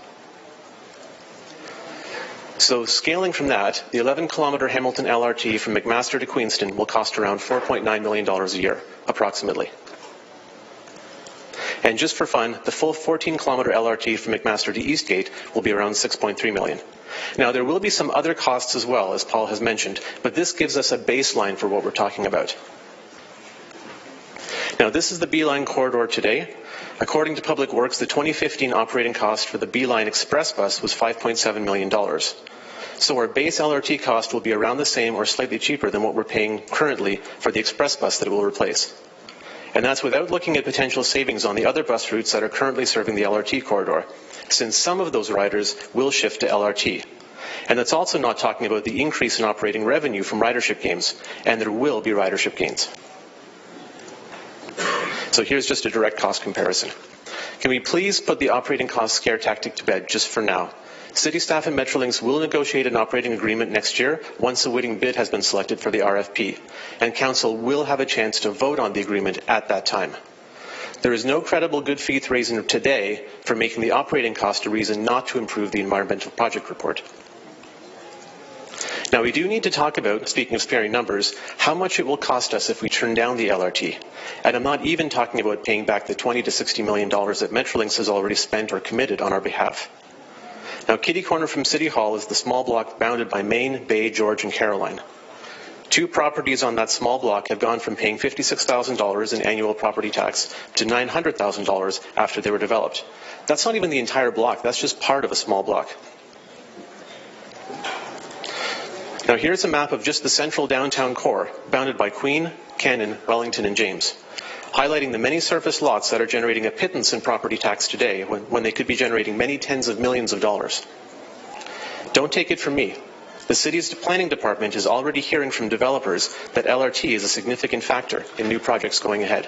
So scaling from that, the 11-kilometer Hamilton LRT from McMaster to Queenston will cost around $4.9 million a year, approximately. And just for fun, the full 14-kilometer LRT from McMaster to Eastgate will be around $6.3 million. Now, there will be some other costs as well, as Paul has mentioned, but this gives us a baseline for what we're talking about. Now, this is the B-Line corridor today. According to Public Works, the 2015 operating cost for the B-Line Express bus was $5.7 million. So our base LRT cost will be around the same or slightly cheaper than what we're paying currently for the express bus that it will replace. And that's without looking at potential savings on the other bus routes that are currently serving the LRT corridor, since some of those riders will shift to LRT. And that's also not talking about the increase in operating revenue from ridership gains, and there will be ridership gains. So here's just a direct cost comparison. Can we please put the operating cost scare tactic to bed just for now? City staff and Metrolinx will negotiate an operating agreement next year once a winning bid has been selected for the RFP, and Council will have a chance to vote on the agreement at that time. There is no credible good faith reason today for making the operating cost a reason not to improve the environmental project report. Now, we do need to talk about, speaking of sparing numbers, how much it will cost us if we turn down the LRT. And I'm not even talking about paying back the $20 to $60 million that Metrolinx has already spent or committed on our behalf. Now, kitty corner from City Hall is the small block bounded by Main, Bay, George, and Caroline. 2 properties on that small block have gone from paying $56,000 in annual property tax to $900,000 after they were developed. That's not even the entire block, that's just part of a small block. Now here's a map of just the central downtown core, bounded by Queen, Cannon, Wellington, and James, highlighting the many surface lots that are generating a pittance in property tax today when they could be generating many tens of millions of dollars. Don't take it from me. The city's planning department is already hearing from developers that LRT is a significant factor in new projects going ahead.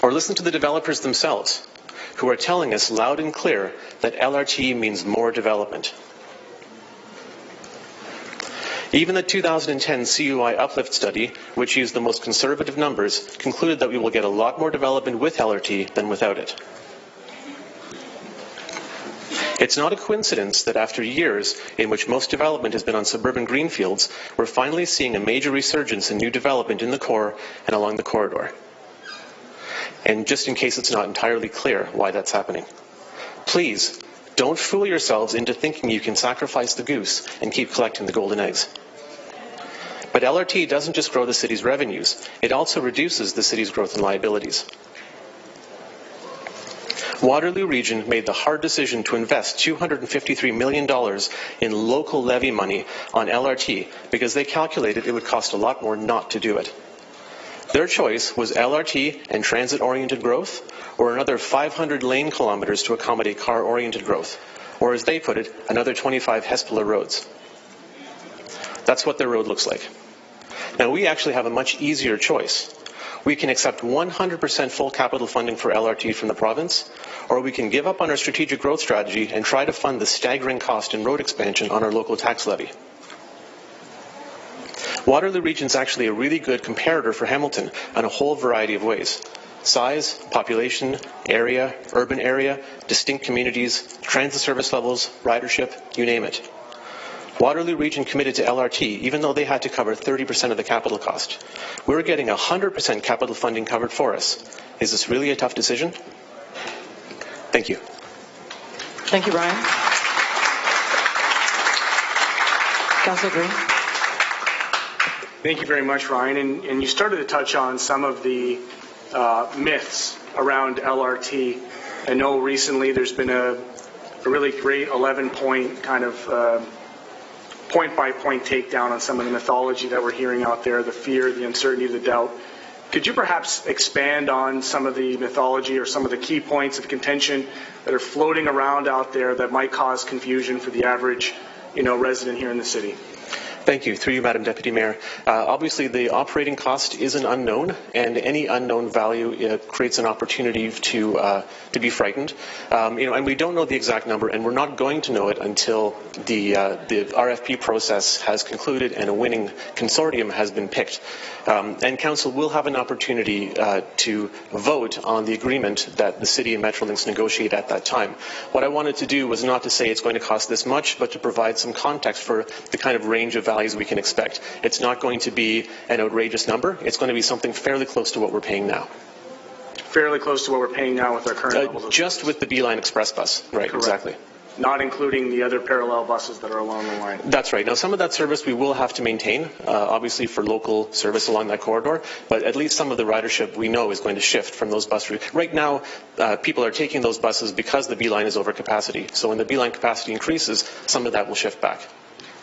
Or listen to the developers themselves, who are telling us loud and clear that LRT means more development. Even the 2010 CUI uplift study, which used the most conservative numbers, concluded that we will get a lot more development with LRT than without it. It's not a coincidence that after years in which most development has been on suburban greenfields, we're finally seeing a major resurgence in new development in the core and along the corridor. And just in case it's not entirely clear why that's happening, please don't fool yourselves into thinking you can sacrifice the goose and keep collecting the golden eggs. But LRT doesn't just grow the city's revenues, it also reduces the city's growth and liabilities. Waterloo Region made the hard decision to invest $253 million in local levy money on LRT because they calculated it would cost a lot more not to do it. Their choice was LRT and transit-oriented growth, or another 500 lane kilometers to accommodate car-oriented growth, or as they put it, another 25 Hespeler roads. That's what their road looks like. Now, we actually have a much easier choice. We can accept 100% full capital funding for LRT from the province, or we can give up on our strategic growth strategy and try to fund the staggering cost in road expansion on our local tax levy. Waterloo Region is actually a really good comparator for Hamilton in a whole variety of ways. Size, population, area, urban area, distinct communities, transit service levels, ridership, you name it. Waterloo Region committed to LRT even though they had to cover 30% of the capital cost. We're getting 100% capital funding covered for us. Is this really a tough decision? Thank you. Thank you, Brian. Councillor Green. Thank you very much, Ryan. And you started to touch on some of the myths around LRT. I know recently there's been a really great 11-point kind of point-by-point takedown on some of the mythology that we're hearing out there, the fear, the uncertainty, the doubt. Could you perhaps expand on some of the mythology or some of the key points of contention that are floating around out there that might cause confusion for the average, resident here in the city? Thank you. Through you, Madam Deputy Mayor. Obviously, the operating cost is an unknown, and any unknown value creates an opportunity to be frightened. And we don't know the exact number, and we're not going to know it until the RFP process has concluded and a winning consortium has been picked. And Council will have an opportunity to vote on the agreement that the City and Metrolinx negotiate at that time. What I wanted to do was not to say it's going to cost this much, but to provide some context for the kind of range of values we can expect. It's not going to be an outrageous number. It's going to be something fairly close to what we're paying now. Fairly close to what we're paying now with our current levels of just with the B-Line Express bus, right? Correct. Exactly. Not including the other parallel buses that are along the line. That's right. Now, some of that service we will have to maintain, obviously for local service along that corridor, but at least some of the ridership we know is going to shift from those bus routes. Right now, people are taking those buses because the B-Line is over capacity. So when the B-Line capacity increases, some of that will shift back.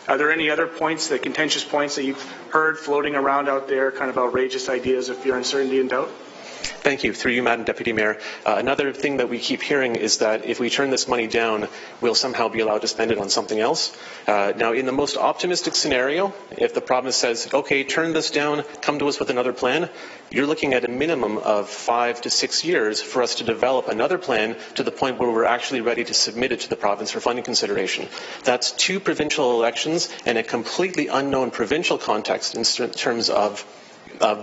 Are there any other points, the contentious points that you've heard floating around out there, kind of outrageous ideas of fear, uncertainty, and doubt? Thank you. Through you, Madam Deputy Mayor. Another thing that we keep hearing is that if we turn this money down, we'll somehow be allowed to spend it on something else. Now, in the most optimistic scenario, if the province says, okay, turn this down, come to us with another plan, you're looking at a minimum of 5 to 6 years for us to develop another plan to the point where we're actually ready to submit it to the province for funding consideration. That's 2 provincial elections and a completely unknown provincial context in terms of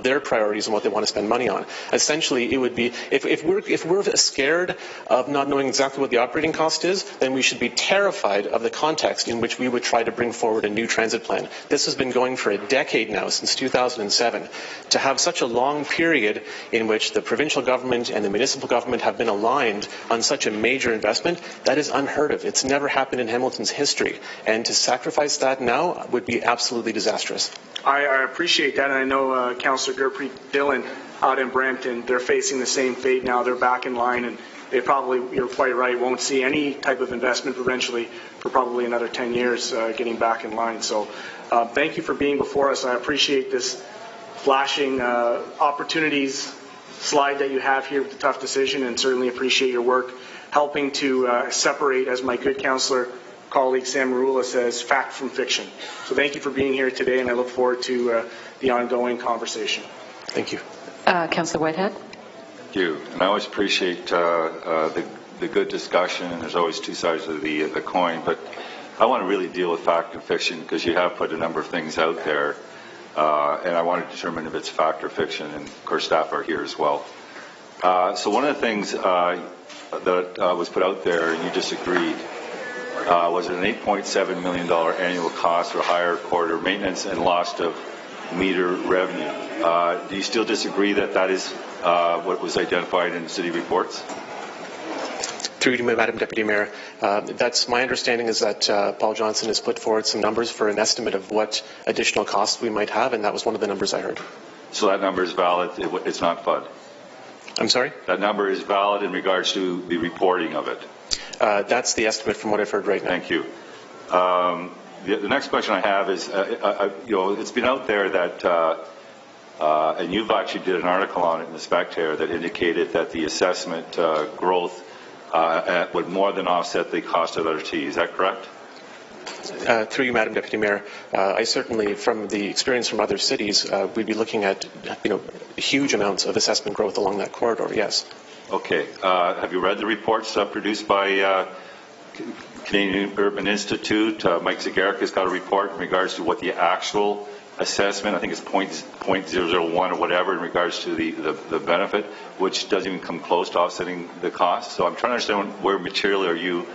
their priorities and what they want to spend money on. Essentially, it would be, if we're scared of not knowing exactly what the operating cost is, then we should be terrified of the context in which we would try to bring forward a new transit plan. This has been going for a decade now, since 2007. To have such a long period in which the provincial government and the municipal government have been aligned on such a major investment, that is unheard of. It's never happened in Hamilton's history. And to sacrifice that now would be absolutely disastrous. I appreciate that, and I know Councillor Gurpreet Dillon out in Brampton, they're facing the same fate now. They're back in line, and they probably, you're quite right, won't see any type of investment provincially for probably another 10 years getting back in line. So thank you for being before us. I appreciate this flashing opportunities slide that you have here with the tough decision, and certainly appreciate your work helping to separate, as my good councillor colleague Sam Marula says, fact from fiction. So thank you for being here today, and I look forward to the ongoing conversation. Thank you. Councillor Whitehead. Thank you. And I always appreciate the good discussion, and there's always 2 sides of the coin, but I want to really deal with fact and fiction because you have put a number of things out there, and I want to determine if it's fact or fiction, and of course staff are here as well. So one of the things that was put out there, and you disagreed, was an $8.7 million annual cost for higher corridor maintenance and loss of meter revenue. Do you still disagree that that is what was identified in city reports? Through you, Madam Deputy Mayor. That's my understanding is that Paul Johnson has put forward some numbers for an estimate of what additional costs we might have, and that was one of the numbers I heard. So that number is valid. It's not FUD. I'm sorry? That number is valid in regards to the reporting of it. That's the estimate from what I've heard right now. Thank you. The next question I have is, it's been out there that, and you've actually did an article on it in the Spectator that indicated that the assessment growth would more than offset the cost of LRT. Is that correct? Through you, Madam Deputy Mayor, I certainly, from the experience from other cities, we'd be looking at huge amounts of assessment growth along that corridor. Yes. Okay. Have you read the reports produced by Canadian Urban Institute? Mike Zagaric has got a report in regards to what the actual assessment, I think it's 0.001 or whatever, in regards to the benefit, which doesn't even come close to offsetting the cost. So I'm trying to understand where materially are you,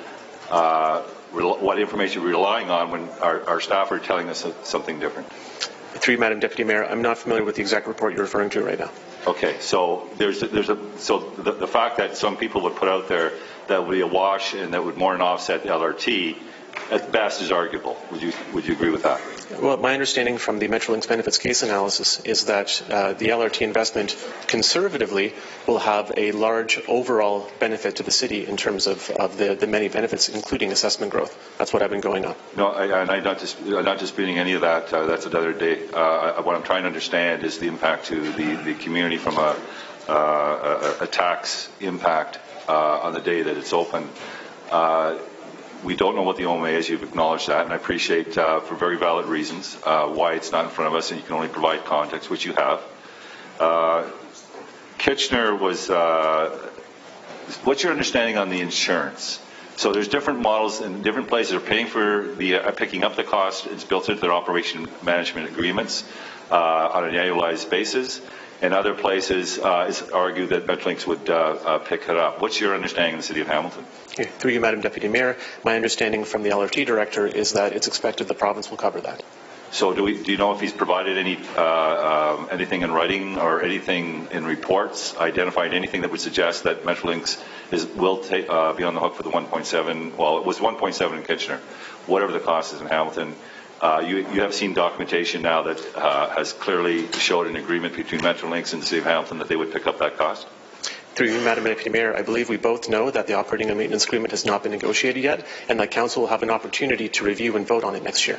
what information you're relying on when our staff are telling us something different. Through you, Madam Deputy Mayor, I'm not familiar with the exact report you're referring to right now. Okay, so the fact that some people would put out there that would be a wash and that would more than offset the LRT, at best is arguable. Would you agree with that? Well, my understanding from the Metrolinx benefits case analysis is that the LRT investment conservatively will have a large overall benefit to the city in terms of the many benefits, including assessment growth. That's what I've been going on. No, I'm not disputing any of that. That's another day. What I'm trying to understand is the impact to the community from a tax impact on the day that it's open. We don't know what the OMA is. You've acknowledged that, and I appreciate, for very valid reasons, why it's not in front of us, and you can only provide context, which you have. Kitchener was, what's your understanding on the insurance? So there's different models and different places are paying for the picking up the cost. It's built into their operation management agreements on an annualized basis. And other places it's argued that Metrolinx would pick it up. What's your understanding in the City of Hamilton? Through you, Madam Deputy Mayor, my understanding from the LRT Director is that it's expected the province will cover that. So do you know if he's provided any anything in writing or anything in reports, identified anything that would suggest that Metrolinx will be on the hook for the 1.7? Well, it was 1.7 in Kitchener. Whatever the cost is in Hamilton, you have seen documentation now that has clearly showed an agreement between Metrolinx and the City of Hamilton that they would pick up that cost? Through you, Madam Deputy Mayor, I believe we both know that the operating and maintenance agreement has not been negotiated yet, and that Council will have an opportunity to review and vote on it next year.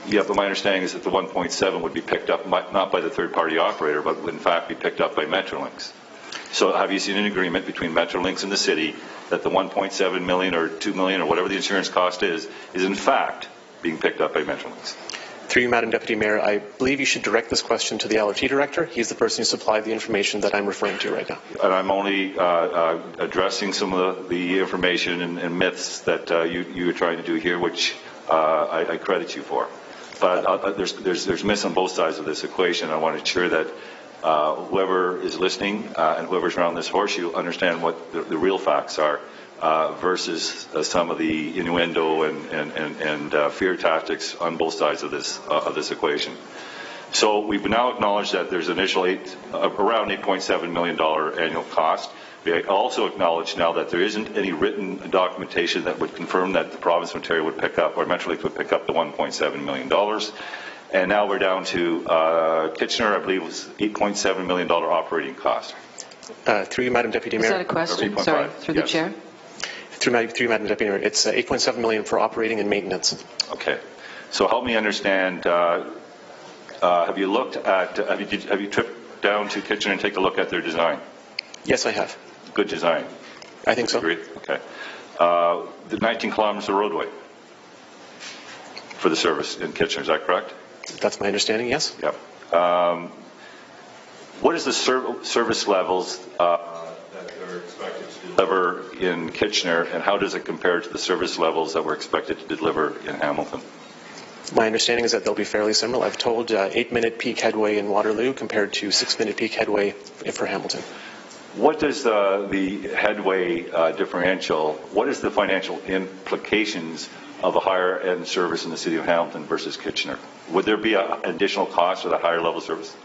Yeah, but my understanding is that the 1.7 would be picked up not by the third-party operator, but would in fact be picked up by Metrolinx. So have you seen an agreement between Metrolinx and the city that the 1.7 million or 2 million or whatever the insurance cost is in fact being picked up by Metrolinx? Through you, Madam Deputy Mayor, I believe you should direct this question to the LRT Director. He's the person who supplied the information that I'm referring to right now. And I'm only addressing some of the information and myths that you are trying to do here, which I credit you for. But there's myths on both sides of this equation. I want to ensure that whoever is listening and whoever's around this horseshoe understand what the real facts are versus some of the innuendo and fear tactics on both sides of this equation. So we've now acknowledged that there's initial around $8.7 million annual cost. We also acknowledge now that there isn't any written documentation that would confirm that the province of Ontario would pick up, or Metrolinx would pick up the $1.7 million. And now we're down to Kitchener, I believe, was $8.7 million operating cost. Through you, Madam Deputy Mayor. Is that a question? Sorry, through the chair. Through you, Madam Deputy Mayor, it's $8.7 million for operating and maintenance. Okay. So help me understand. Have you looked at? Have you tripped down to Kitchener and take a look at their design? Yes, I have. Good design. I think so. Agree? Okay. The 19 kilometers of roadway for the service in Kitchener, is that correct? That's my understanding, yes. Yep. What is the service levels that are expected to deliver in Kitchener, and how does it compare to the service levels that we're expected to deliver in Hamilton? My understanding is that they'll be fairly similar. I've told 8-minute peak headway in Waterloo compared to 6-minute peak headway for Hamilton. What does the headway differential, what is the financial implications of a higher end service in the City of Hamilton versus Kitchener? Would there be an additional cost for the higher level service?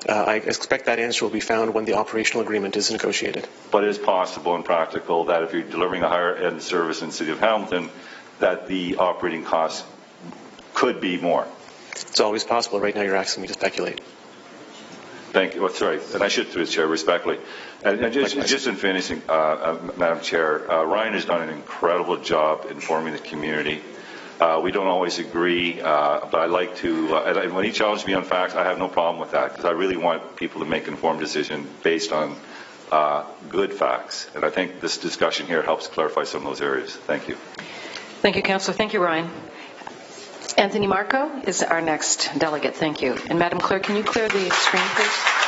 I expect that answer will be found when the operational agreement is negotiated. But it is possible and practical that if you're delivering a higher end service in the City of Hamilton, that the operating costs could be more. It's always possible. Right now you're asking me to speculate. Thank you. Well, sorry, and I should, through the Chair, respectfully. And just in finishing, Madam Chair, Ryan has done an incredible job informing the community. We don't always agree, but I like to, and when he challenged me on facts, I have no problem with that, because I really want people to make an informed decision based on good facts. And I think this discussion here helps clarify some of those areas. Thank you. Thank you, Councillor. Thank you, Ryan. Anthony Marco is our next delegate. Thank you. And Madam Clerk, can you clear the screen, please?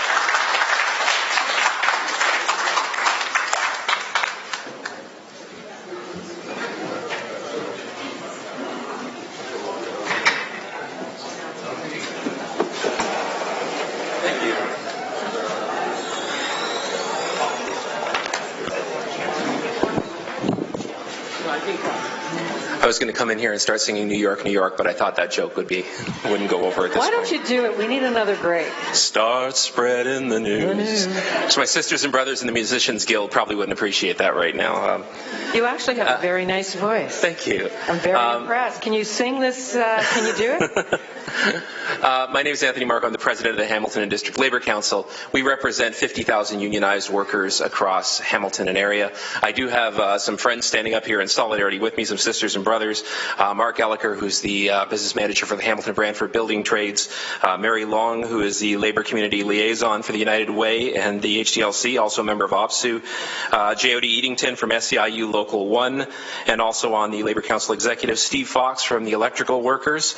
I was going to come in here and start singing New York, New York, but I thought that joke wouldn't go over at this point. Why don't you do it? We need another break. Start spreading the news. So my sisters and brothers in the Musicians Guild probably wouldn't appreciate that right now. You actually have a very nice voice. Thank you. I'm very impressed. Can you sing this? Can you do it? My name is Anthony Marco. I'm the president of the Hamilton and District Labor Council. We represent 50,000 unionized workers across Hamilton and area. I do have some friends standing up here in solidarity with me, some sisters and brothers. Brothers, Mark Elliker, who's the business manager for the Hamilton Brantford Building Trades, Mary Long, who is the Labour Community Liaison for the United Way and the HDLC, also a member of OPSU, J.O.D. Eatington from SEIU Local 1, and also on the Labour Council Executive, Steve Fox from the Electrical Workers,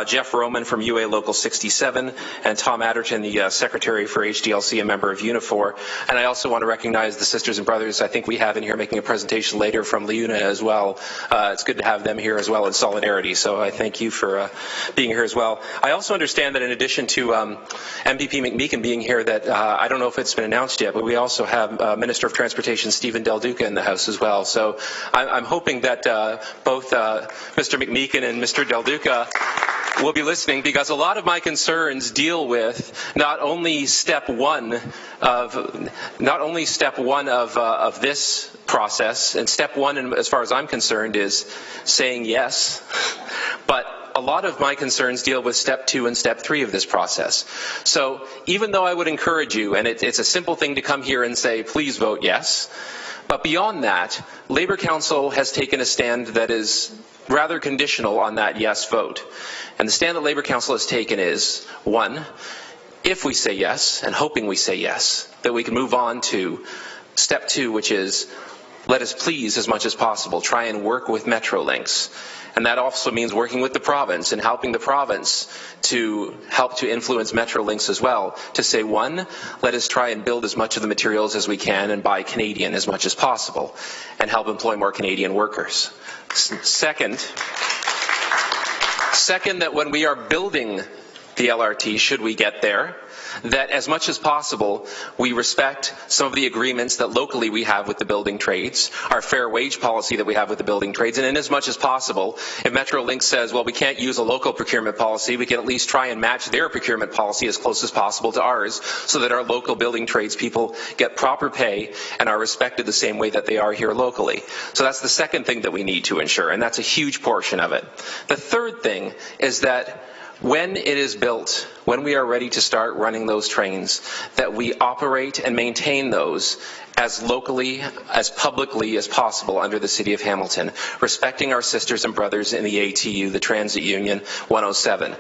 Jeff Roman from UA Local 67, and Tom Adderton, the Secretary for HDLC, a member of Unifor. And I also want to recognize the sisters and brothers I think we have in here making a presentation later from LiUNA as well. It's good to have them here as well in solidarity, so I thank you for being here as well. I also understand that in addition to MVP McMeekin being here, that I don't know if it's been announced yet, but we also have Minister of Transportation Stephen Del Duca in the House as well. So I'm hoping that both Mr. McMeekin and Mr. Del Duca will be listening, because a lot of my concerns deal with not only step one of this process, and step one, as far as I'm concerned, is saying yes, but a lot of my concerns deal with step 2 and step 3 of this process. So even though I would encourage you, and it's a simple thing to come here and say, please vote yes, but beyond that, Labour Council has taken a stand that is rather conditional on that yes vote. And the stand that Labour Council has taken is, 1, if we say yes, and hoping we say yes, that we can move on to step 2, which is, let us please, as much as possible, try and work with Metrolinx. And that also means working with the province and helping the province to help to influence Metrolinx as well, to say, 1, let us try and build as much of the materials as we can and buy Canadian as much as possible and help employ more Canadian workers. Second, that when we are building the LRT, should we get there, that as much as possible we respect some of the agreements that locally we have with the building trades, our fair wage policy that we have with the building trades, and in as much as possible, if Metrolinx says, well, we can't use a local procurement policy, we can at least try and match their procurement policy as close as possible to ours, so that our local building trades people get proper pay and are respected the same way that they are here locally. So that's the second thing that we need to ensure, and that's a huge portion of it. The third thing is that when it is built, when we are ready to start running those trains, that we operate and maintain those as locally, as publicly as possible under the City of Hamilton, respecting our sisters and brothers in the ATU, the Transit Union 107.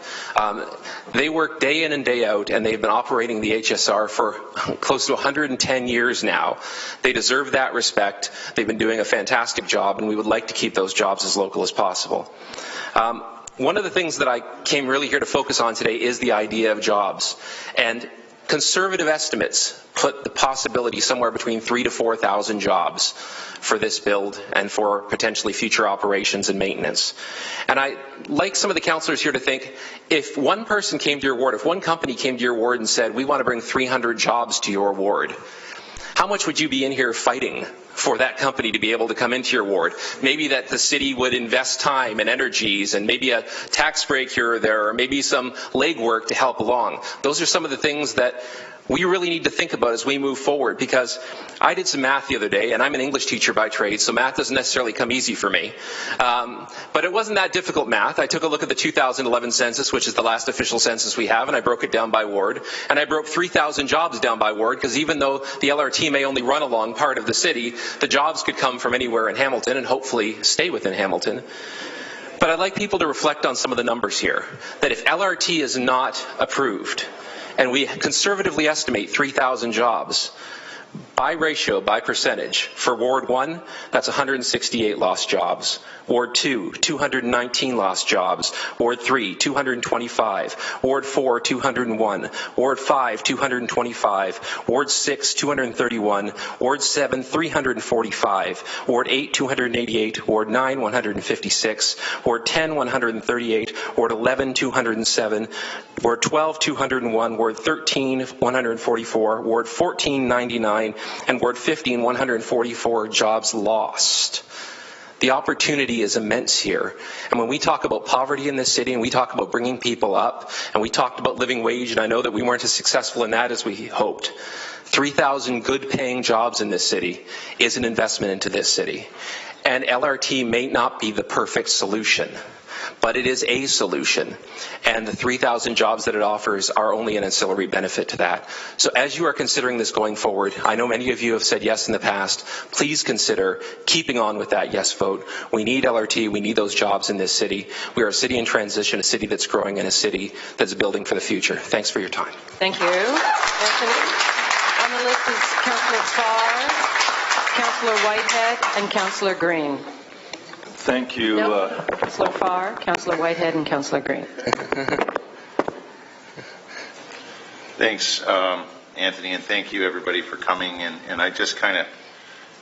They work day in and day out, and they've been operating the HSR for close to 110 years now. They deserve that respect. They've been doing a fantastic job, and we would like to keep those jobs as local as possible. One of the things that I came really here to focus on today is the idea of jobs. And conservative estimates put the possibility somewhere between 3,000 to 4,000 jobs for this build and for potentially future operations and maintenance. And I like some of the councillors here to think, if one person came to your ward, if one company came to your ward and said, we want to bring 300 jobs to your ward, how much would you be in here fighting for that company to be able to come into your ward? Maybe that the city would invest time and energies and maybe a tax break here or there, or maybe some legwork to help along. Those are some of the things that we really need to think about as we move forward, because I did some math the other day, and I'm an English teacher by trade, so math doesn't necessarily come easy for me. But it wasn't that difficult math. I took a look at the 2011 census, which is the last official census we have, and I broke it down by ward. And I broke 3,000 jobs down by ward, because even though the LRT may only run along part of the city, the jobs could come from anywhere in Hamilton and hopefully stay within Hamilton. But I'd like people to reflect on some of the numbers here, that if LRT is not approved, and we conservatively estimate 3,000 jobs, by ratio, by percentage, for Ward 1, that's 168 lost jobs. Ward 2, 219 lost jobs. Ward 3, 225. Ward 4, 201. Ward 5, 225. Ward 6, 231. Ward 7, 345. Ward 8, 288. Ward 9, 156. Ward 10, 138. Ward 11, 207. Ward 12, 201. Ward 13, 144. Ward 14, 99. And Ward 15, 144 jobs lost. The opportunity is immense here. And when we talk about poverty in this city, and we talk about bringing people up, and we talked about living wage, and I know that we weren't as successful in that as we hoped, 3,000 good paying jobs in this city is an investment into this city. And LRT may not be the perfect solution, but it is a solution. And the 3,000 jobs that it offers are only an ancillary benefit to that. So as you are considering this going forward, I know many of you have said yes in the past, please consider keeping on with that yes vote. We need LRT, we need those jobs in this city. We are a city in transition, a city that's growing, and a city that's building for the future. Thanks for your time. Thank you. Anthony. On the list is Councillor Farr, Councillor Whitehead, and Councillor Green. Thank you. No. Councillor Farr, Councillor Whitehead, and Councillor Green. Thanks, Anthony, and thank you, everybody, for coming. And I just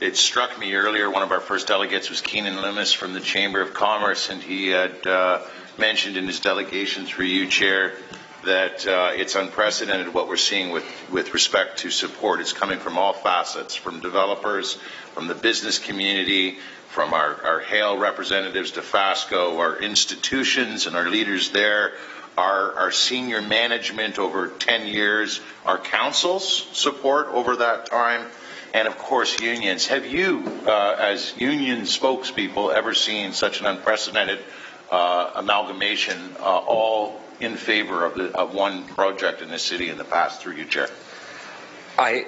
it struck me earlier, one of our first delegates was Keenan Limas from the Chamber of Commerce, and he had mentioned in his delegation through you, Chair, that it's unprecedented what we're seeing with respect to support. It's coming from all facets, from developers, from the business community, from our Hale representatives to FASCO, our institutions and our leaders there, our senior management over 10 years, our council's support over that time, and of course unions. Have you, as union spokespeople, ever seen such an unprecedented amalgamation all in favor of one project in this city in the past, through you, Chair? I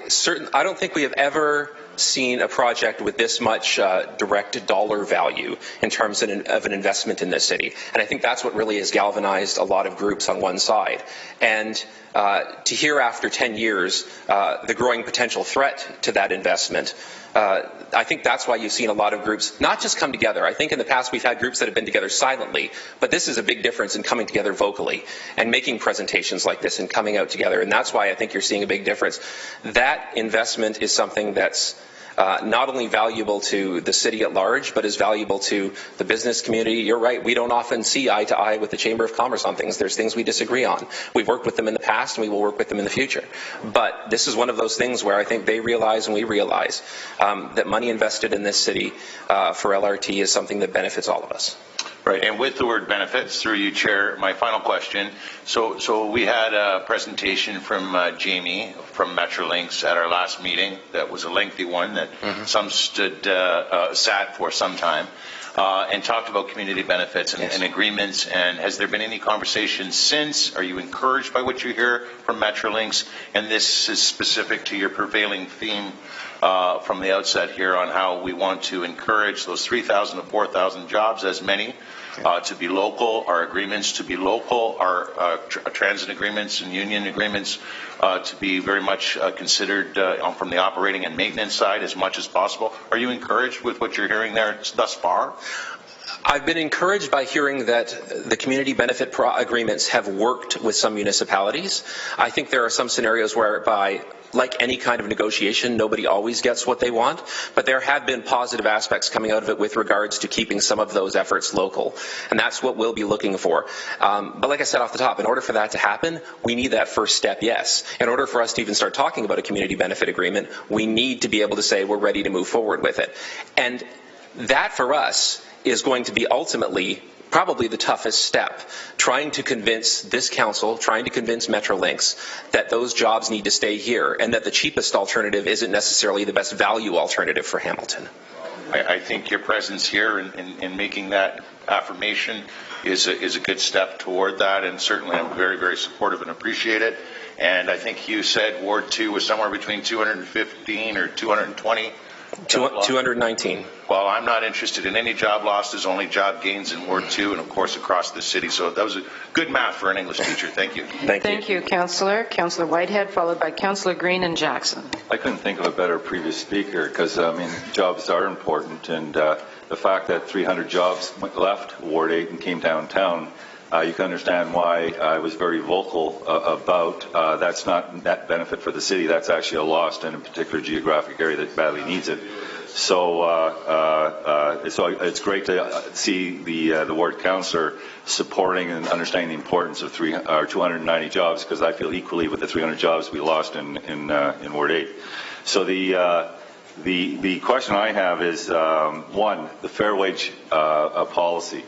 don't think we have ever seen a project with this much direct dollar value in terms of an investment in this city. And I think that's what really has galvanized a lot of groups on one side. And to hear after 10 years the growing potential threat to that investment, I think that's why you've seen a lot of groups not just come together. I think in the past we've had groups that have been together silently, but this is a big difference in coming together vocally and making presentations like this and coming out together. And that's why I think you're seeing a big difference. That investment is something that's not only valuable to the city at large, but is valuable to the business community. You're right, we don't often see eye to eye with the Chamber of Commerce on things. There's things we disagree on. We've worked with them in the past and we will work with them in the future. But this is one of those things where I think they realize and we realize that money invested in this city for LRT is something that benefits all of us. Right, and with the word benefits, through you, Chair, my final question. So we had a presentation from Jamie from Metrolinx at our last meeting. That was a lengthy one that some sat for some time, and talked about community benefits and agreements. And has there been any conversation since? Are you encouraged by what you hear from Metrolinx? And this is specific to your prevailing theme from the outset here on how we want to encourage those 3,000 to 4,000 jobs, as many, to be local, our agreements to be local, our transit agreements and union agreements to be very much considered from the operating and maintenance side as much as possible. Are you encouraged with what you're hearing there thus far? I've been encouraged by hearing that the community benefit agreements have worked with some municipalities. I think there are some scenarios whereby, like any kind of negotiation, nobody always gets what they want, but there have been positive aspects coming out of it with regards to keeping some of those efforts local, and that's what we'll be looking for. But like I said off the top, in order for that to happen, we need that first step, yes. In order for us to even start talking about a community benefit agreement, we need to be able to say we're ready to move forward with it. And that, for us, is going to be ultimately probably the toughest step, trying to convince this council, trying to convince Metrolinx that those jobs need to stay here and that the cheapest alternative isn't necessarily the best value alternative for Hamilton. I think your presence here in making that affirmation is a good step toward that, and certainly I'm very, very supportive and appreciate it. And I think you said Ward 2 was somewhere between 215 or 220. 219. Well, I'm not interested in any job losses, only job gains in Ward 2 and, of course, across the city. So that was a good math for an English teacher. Thank you. Thank you, Councillor. Councillor Whitehead, followed by Councillor Green and Jackson. I couldn't think of a better previous speaker because, jobs are important. And the fact that 300 jobs left Ward 8 and came downtown, you can understand why I was very vocal about that's not net benefit for the city. That's actually a loss in a particular geographic area that badly needs it. So it's great to see the ward councillor supporting and understanding the importance of 290 jobs, because I feel equally with the 300 jobs we lost in Ward 8. So the question I have is, one, the fair wage policy.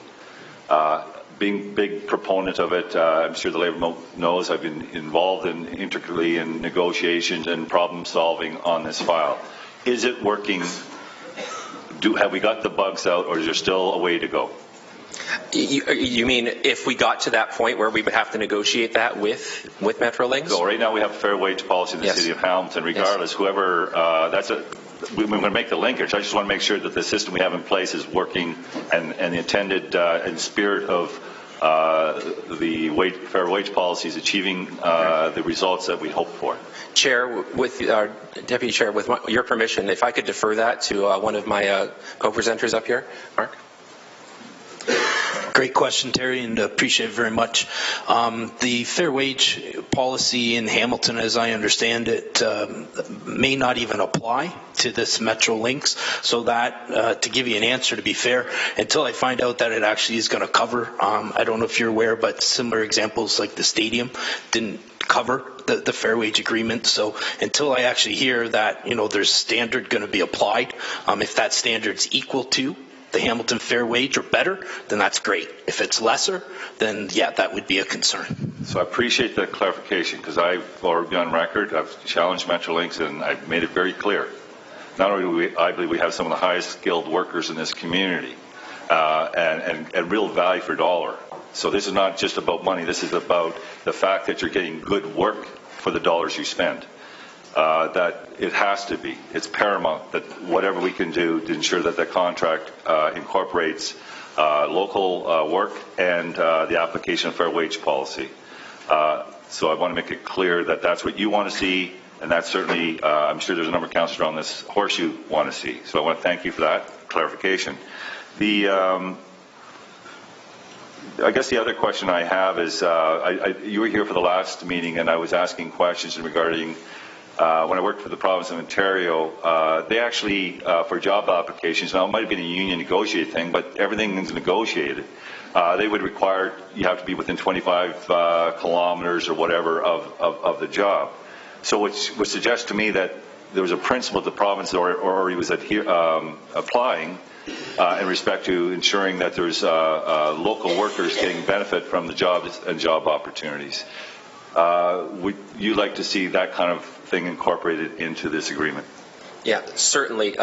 Being a big proponent of it, I'm sure the Labour knows I've been involved intricately in negotiations and problem solving on this file. Is it working? have we got the bugs out, or is there still a way to go? You mean if we got to that point where we would have to negotiate that with Metrolinx? So right now we have a fair wage policy in the city of Hamilton. Regardless, whoever we're going to make the linkage. I just want to make sure that the system we have in place is working and the intended and spirit of the fair wage policy is achieving the results that we hope for. Chair, with Deputy Chair, with your permission, if I could defer that to one of my co-presenters up here, Mark. Great question, Terry, and appreciate it very much. The fair wage policy in Hamilton, as I understand it, may not even apply to this Metrolinx. So that, to give you an answer, to be fair, until I find out that it actually is going to cover, I don't know if you're aware, but similar examples like the stadium didn't cover the fair wage agreement. So until I actually hear that, there's standard going to be applied, if that standard's equal to the Hamilton fair wage or better, then that's great. If it's lesser, then yeah, that would be a concern. So I appreciate that clarification, because I've already been on record. I've challenged Metrolinx, and I've made it very clear. Not only do I believe we have some of the highest skilled workers in this community, and real value for dollar. So this is not just about money. This is about the fact that you're getting good work for the dollars you spend. That it has to be. It's paramount that whatever we can do to ensure that the contract incorporates local work and the application of fair wage policy. So I want to make it clear that that's what you want to see, and that's certainly, I'm sure there's a number of councillors on this horse you want to see. So I want to thank you for that clarification. I guess the other question I have is, you were here for the last meeting, and I was asking questions regarding when I worked for the province of Ontario, they actually, for job applications, now it might have been a union negotiated thing, but everything is negotiated. They would require you have to be within 25 kilometers or whatever of the job. So which would suggest to me that there was a principle of the province or he was applying in respect to ensuring that there's local workers getting benefit from the jobs and job opportunities. Would you like to see that kind of thing incorporated into this agreement? Yeah, certainly.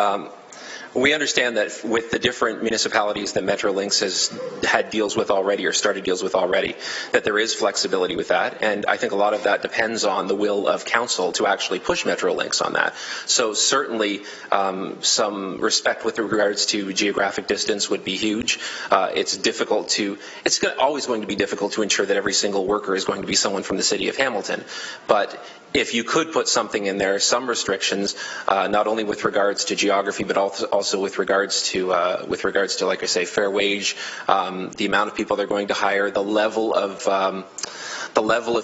We understand that with the different municipalities that Metrolinx has had deals with already or started deals with already, that there is flexibility with that. And I think a lot of that depends on the will of council to actually push Metrolinx on that. So certainly some respect with regards to geographic distance would be huge. It's always going to be difficult to ensure that every single worker is going to be someone from the city of Hamilton. But if you could put something in there, some restrictions, not only with regards to geography, but also with regards to, like I say, fair wage, the amount of people they're going to hire, the level of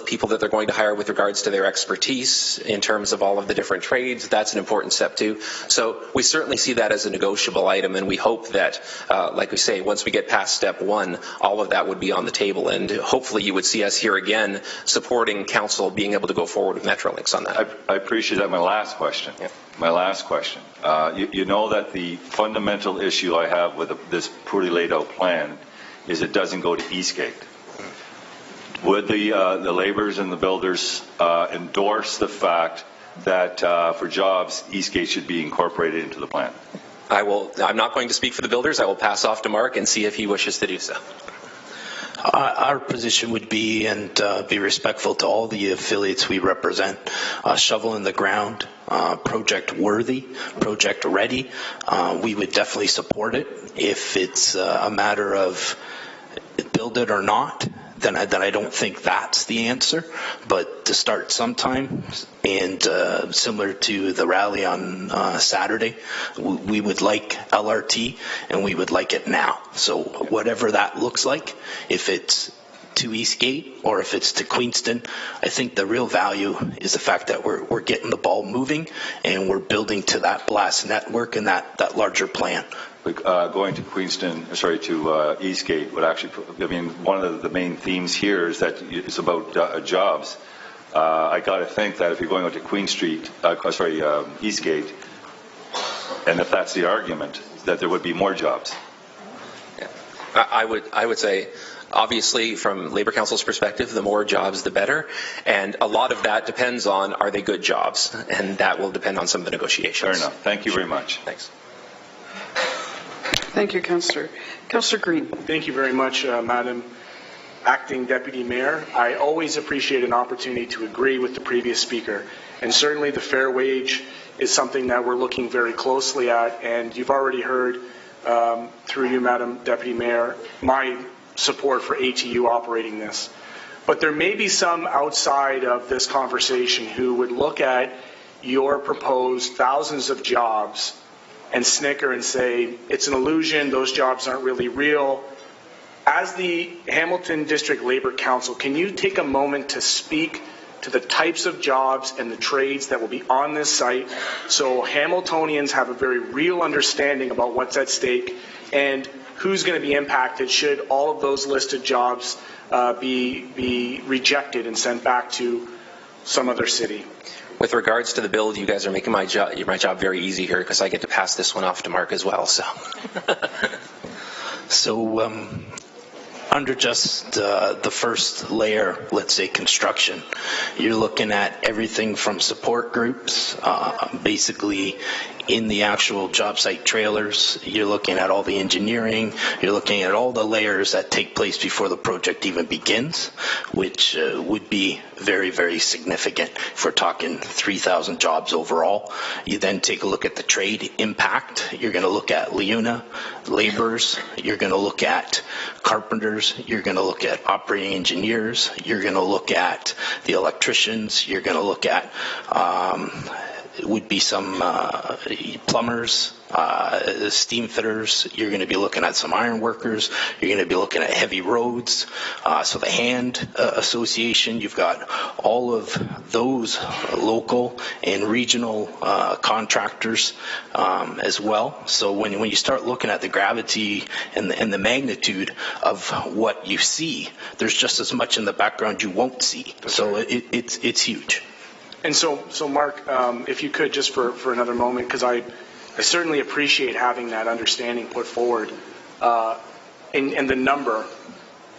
people that they're going to hire with regards to their expertise in terms of all of the different trades, that's an important step too. So we certainly see that as a negotiable item, and we hope that, like we say, once we get past step one, all of that would be on the table, and hopefully you would see us here again supporting council being able to go forward with Metrolinx on that. I appreciate that. My last question. Yeah. My last question. You know that the fundamental issue I have with this poorly laid out plan is it doesn't go to Eastgate. Would the laborers and the builders endorse the fact that for jobs, Eastgate should be incorporated into the plan? I'm not going to speak for the builders. I will pass off to Mark and see if he wishes to do so. Our position would be, and be respectful to all the affiliates we represent, shovel in the ground, project worthy, project ready. We would definitely support it. If it's a matter of build it or not, then I don't think that's the answer. But to start sometime, and similar to the rally on Saturday, we would like LRT, and we would like it now. So whatever that looks like, if it's to Eastgate or if it's to Queenston, I think the real value is the fact that we're getting the ball moving and we're building to that blast network and that larger plan. Going to to Eastgate would actually, one of the main themes here is that it's about jobs. I got to think that if you're going out to Eastgate, and if that's the argument, that there would be more jobs. Yeah. I would say, obviously, from Labour Council's perspective, the more jobs, the better. And a lot of that depends on, are they good jobs? And that will depend on some of the negotiations. Fair enough. Thank you very much. Thanks. Thank you, Councillor. Councillor Green. Thank you very much, Madam Acting Deputy Mayor. I always appreciate an opportunity to agree with the previous speaker, and certainly the fair wage is something that we're looking very closely at, and you've already heard through you, Madam Deputy Mayor, my support for ATU operating this. But there may be some outside of this conversation who would look at your proposed thousands of jobs and snicker and say, it's an illusion, those jobs aren't really real. As the Hamilton District Labour Council, can you take a moment to speak to the types of jobs and the trades that will be on this site so Hamiltonians have a very real understanding about what's at stake and who's going to be impacted should all of those listed jobs be rejected and sent back to some other city? With regards to the bill, you guys are making my job very easy here because I get to pass this one off to Mark as well. So under just the first layer, let's say construction, you're looking at everything from support groups, basically in the actual job site trailers. You're looking at all the engineering. You're looking at all the layers that take place before the project even begins, which would be very, very significant if we're talking 3,000 jobs overall. You then take a look at the trade impact. You're going to look at LIUNA, laborers. You're going to look at carpenters. You're going to look at operating engineers. You're going to look at the electricians. You're going to look at would be some plumbers, steam fitters. You're going to be looking at some iron workers. You're going to be looking at heavy roads. So the hand association, you've got all of those local and regional contractors as well. So when you start looking at the gravity and the magnitude of what you see, there's just as much in the background you won't see. So it's huge. And so Mark, if you could, just for another moment, because I certainly appreciate having that understanding put forward, and the number.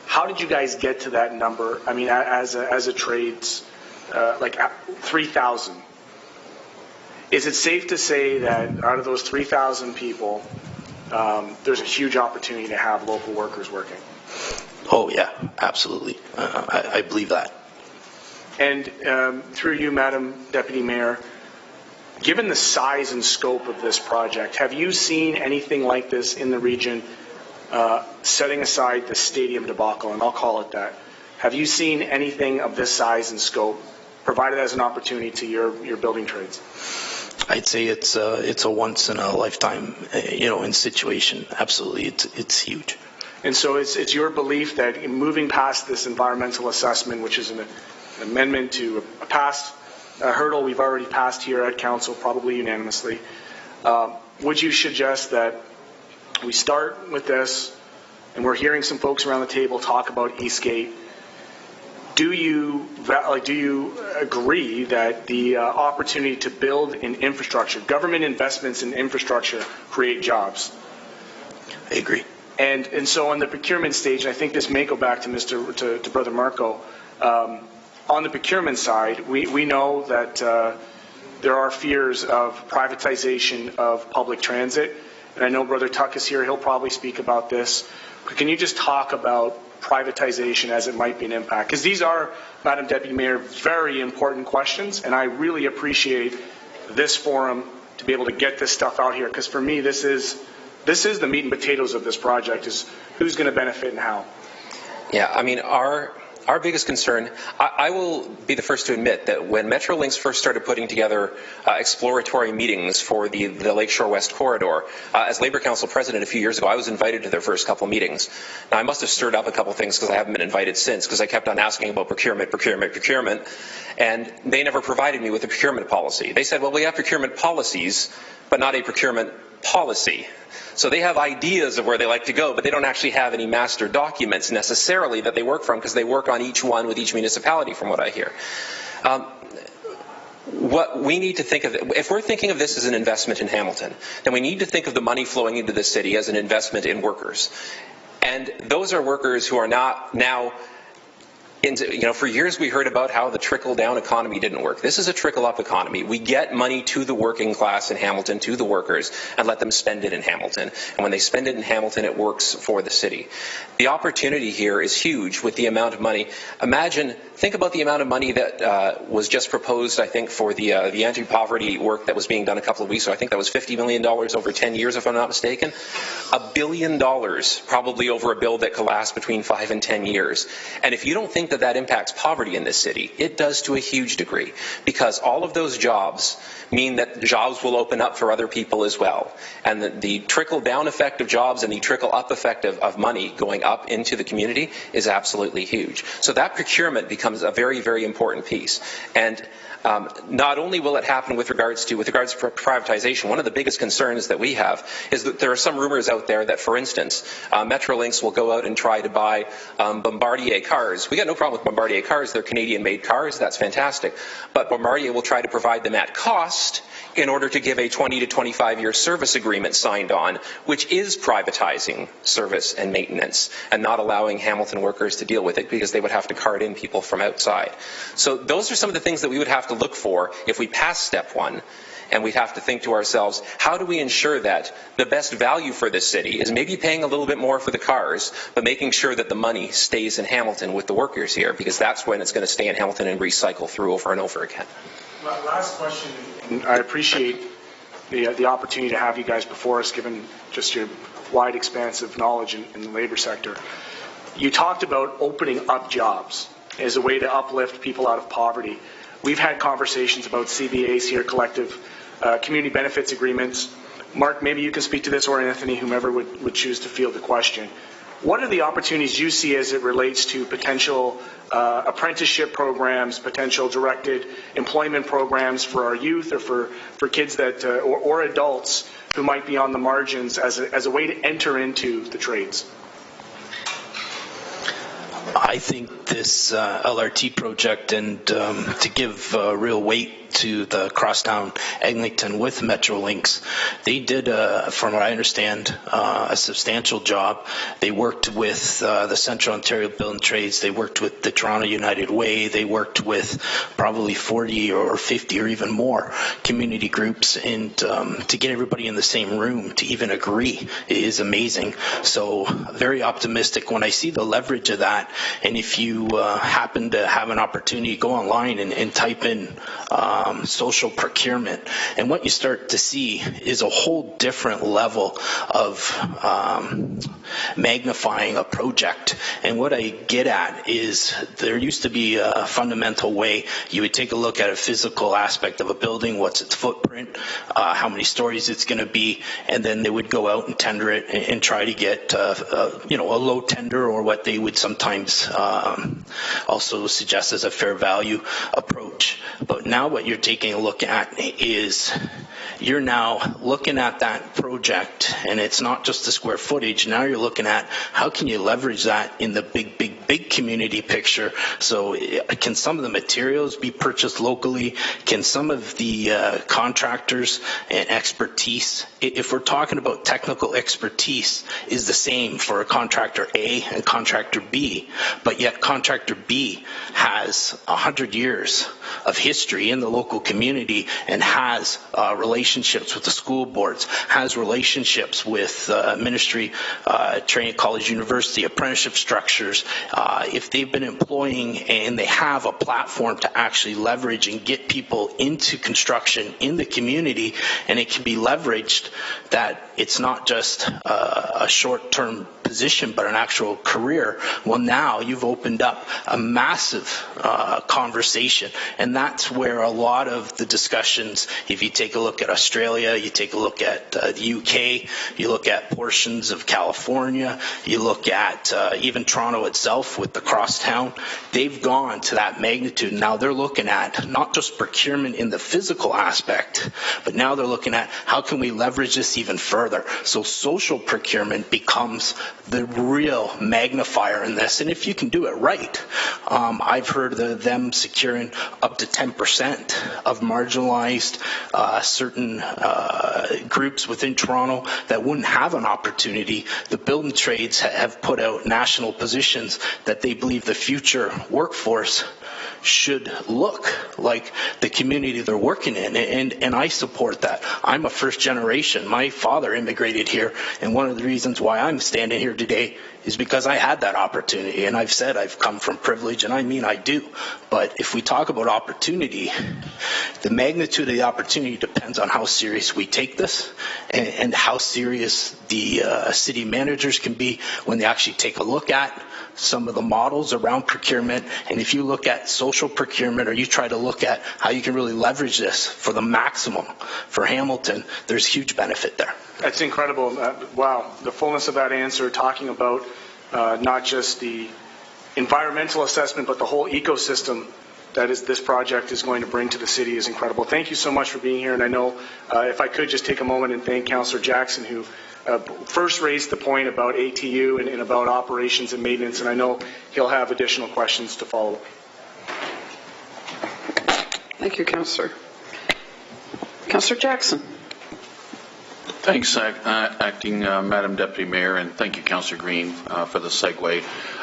How did you guys get to that number? I mean, as a trades, like 3,000. Is it safe to say that out of those 3,000 people, there's a huge opportunity to have local workers working? Oh yeah, absolutely. I believe that. And through you, Madam Deputy Mayor, given the size and scope of this project, have you seen anything like this in the region, setting aside the stadium debacle, and I'll call it that? Have you seen anything of this size and scope provided as an opportunity to your building trades? I'd say it's a once in a lifetime, in situation. Absolutely, it's huge. And so it's your belief that in moving past this environmental assessment, which is an amendment to a past hurdle we've already passed here at Council, probably unanimously, would you suggest that we start with this, and we're hearing some folks around the table talk about Eastgate? Do you agree that the opportunity to build in infrastructure, government investments in infrastructure, create jobs? I agree. And so on the procurement stage, I think this may go back to to Brother Marco. On the procurement side, we know that there are fears of privatization of public transit, and I know Brother Tuck is here. He'll probably speak about this. But can you just talk about privatization as it might be an impact? Because these are, Madam Deputy Mayor, very important questions, and I really appreciate this forum to be able to get this stuff out here, because for me, this is the meat and potatoes of this project, is who's going to benefit and how. Yeah, I mean, our biggest concern, I will be the first to admit that when Metrolinx first started putting together exploratory meetings for the Lakeshore West Corridor, as Labour Council President a few years ago, I was invited to their first couple meetings. Now, I must have stirred up a couple things because I haven't been invited since, because I kept on asking about procurement, and they never provided me with a procurement policy. They said, well, we have procurement policies, but not a procurement policy. So they have ideas of where they like to go, but they don't actually have any master documents necessarily that they work from, because they work on each one with each municipality, from what I hear. What we need to think of, if we're thinking of this as an investment in Hamilton, then we need to think of the money flowing into the city as an investment in workers. And those are workers who are not now For years we heard about how the trickle-down economy didn't work. This is a trickle-up economy. We get money to the working class in Hamilton, to the workers, and let them spend it in Hamilton. And when they spend it in Hamilton, it works for the city. The opportunity here is huge with the amount of money. Think about the amount of money that was just proposed, I think, for the anti-poverty work that was being done a couple of weeks ago. I think that was $50 million over 10 years, if I'm not mistaken. $1 billion, probably over a bill that could last between 5 and 10 years. And if you don't think that impacts poverty in this city, it does to a huge degree, because all of those jobs mean that jobs will open up for other people as well. And the trickle-down effect of jobs and the trickle-up effect of money going up into the community is absolutely huge. So that procurement becomes a very, very important piece. And not only will it happen with regards to privatization, one of the biggest concerns that we have is that there are some rumors out there that, for instance, Metrolinx will go out and try to buy Bombardier cars. We got no problem with Bombardier cars. They're Canadian-made cars. That's fantastic. But Bombardier will try to provide them at cost in order to give a 20 to 25-year service agreement signed on, which is privatizing service and maintenance and not allowing Hamilton workers to deal with it, because they would have to cart in people from outside. So those are some of the things that we would have to look for if we pass step one. And we'd have to think to ourselves, how do we ensure that the best value for this city is maybe paying a little bit more for the cars, but making sure that the money stays in Hamilton with the workers here, because that's when it's going to stay in Hamilton and recycle through over and over again. Last question, and I appreciate the opportunity to have you guys before us, given just your wide expanse of knowledge in the labor sector. You talked about opening up jobs as a way to uplift people out of poverty. We've had conversations about CBAs here, collective community benefits agreements. Mark, maybe you can speak to this, or Anthony, whomever would choose to field the question. What are the opportunities you see as it relates to potential apprenticeship programs, potential directed employment programs for our youth, or for kids that or adults who might be on the margins as a way to enter into the trades? I think this LRT project, and to give real weight to the crosstown Eglinton with Metrolinx, they did, from what I understand, a substantial job. They worked with the Central Ontario Building Trades. They worked with the Toronto United Way. They worked with probably 40 or 50 or even more community groups, and to get everybody in the same room to even agree is amazing. So very optimistic when I see the leverage of that. And if you happen to have an opportunity, go online and type in social procurement, and what you start to see is a whole different level of magnifying a project. And what I get at is there used to be a fundamental way you would take a look at a physical aspect of a building, what's its footprint, how many stories it's going to be, and then they would go out and tender it and try to get a low tender, or what they would sometimes also suggest as a fair value approach. But now what you're taking a look at is you're now looking at that project, and it's not just the square footage. Now you're looking at how can you leverage that in the big community picture. So can some of the materials be purchased locally? Can some of the contractors and expertise, if we're talking about technical expertise, is the same for a contractor A and contractor B, but yet contractor B has 100 years of history in the local community and has relationships with the school boards, has relationships with ministry, training, college, university, apprenticeship structures. If they've been employing and they have a platform to actually leverage and get people into construction in the community, and it can be leveraged that it's not just a short-term position but an actual career, well, now you've opened up a massive conversation. And that's where a lot of the discussions, if you take a look at Australia, you take a look at the UK, you look at portions of California, you look at even Toronto itself with the crosstown, they've gone to that magnitude. Now they're looking at not just procurement in the physical aspect, but now they're looking at how can we leverage this even further. So social procurement becomes the real magnifier in this. And if you can do it right, I've heard of them securing up to 10% of marginalized certain groups within Toronto that wouldn't have an opportunity. The building trades have put out national positions that they believe the future workforce should look like the community they're working in, and I support that. I'm a first generation. My father immigrated here, and one of the reasons why I'm standing here today is because I had that opportunity, and I've said I've come from privilege, and I mean I do. But if we talk about opportunity, the magnitude of the opportunity depends on how serious we take this and how serious the city managers can be when they actually take a look at some of the models around procurement. And if you look at social procurement, or you try to look at how you can really leverage this for the maximum for Hamilton, there's huge benefit there. That's incredible. Wow, the fullness of that answer, talking about not just the environmental assessment, but the whole ecosystem that this project is going to bring to the city is incredible. Thank you so much for being here. And I know if I could just take a moment and thank Councillor Jackson, who first raised the point about ATU and about operations and maintenance, and I know he'll have additional questions to follow. Thank you, Councillor. Councillor Jackson. Thanks, Acting Madam Deputy Mayor, and thank you, Councillor Green, for the segue.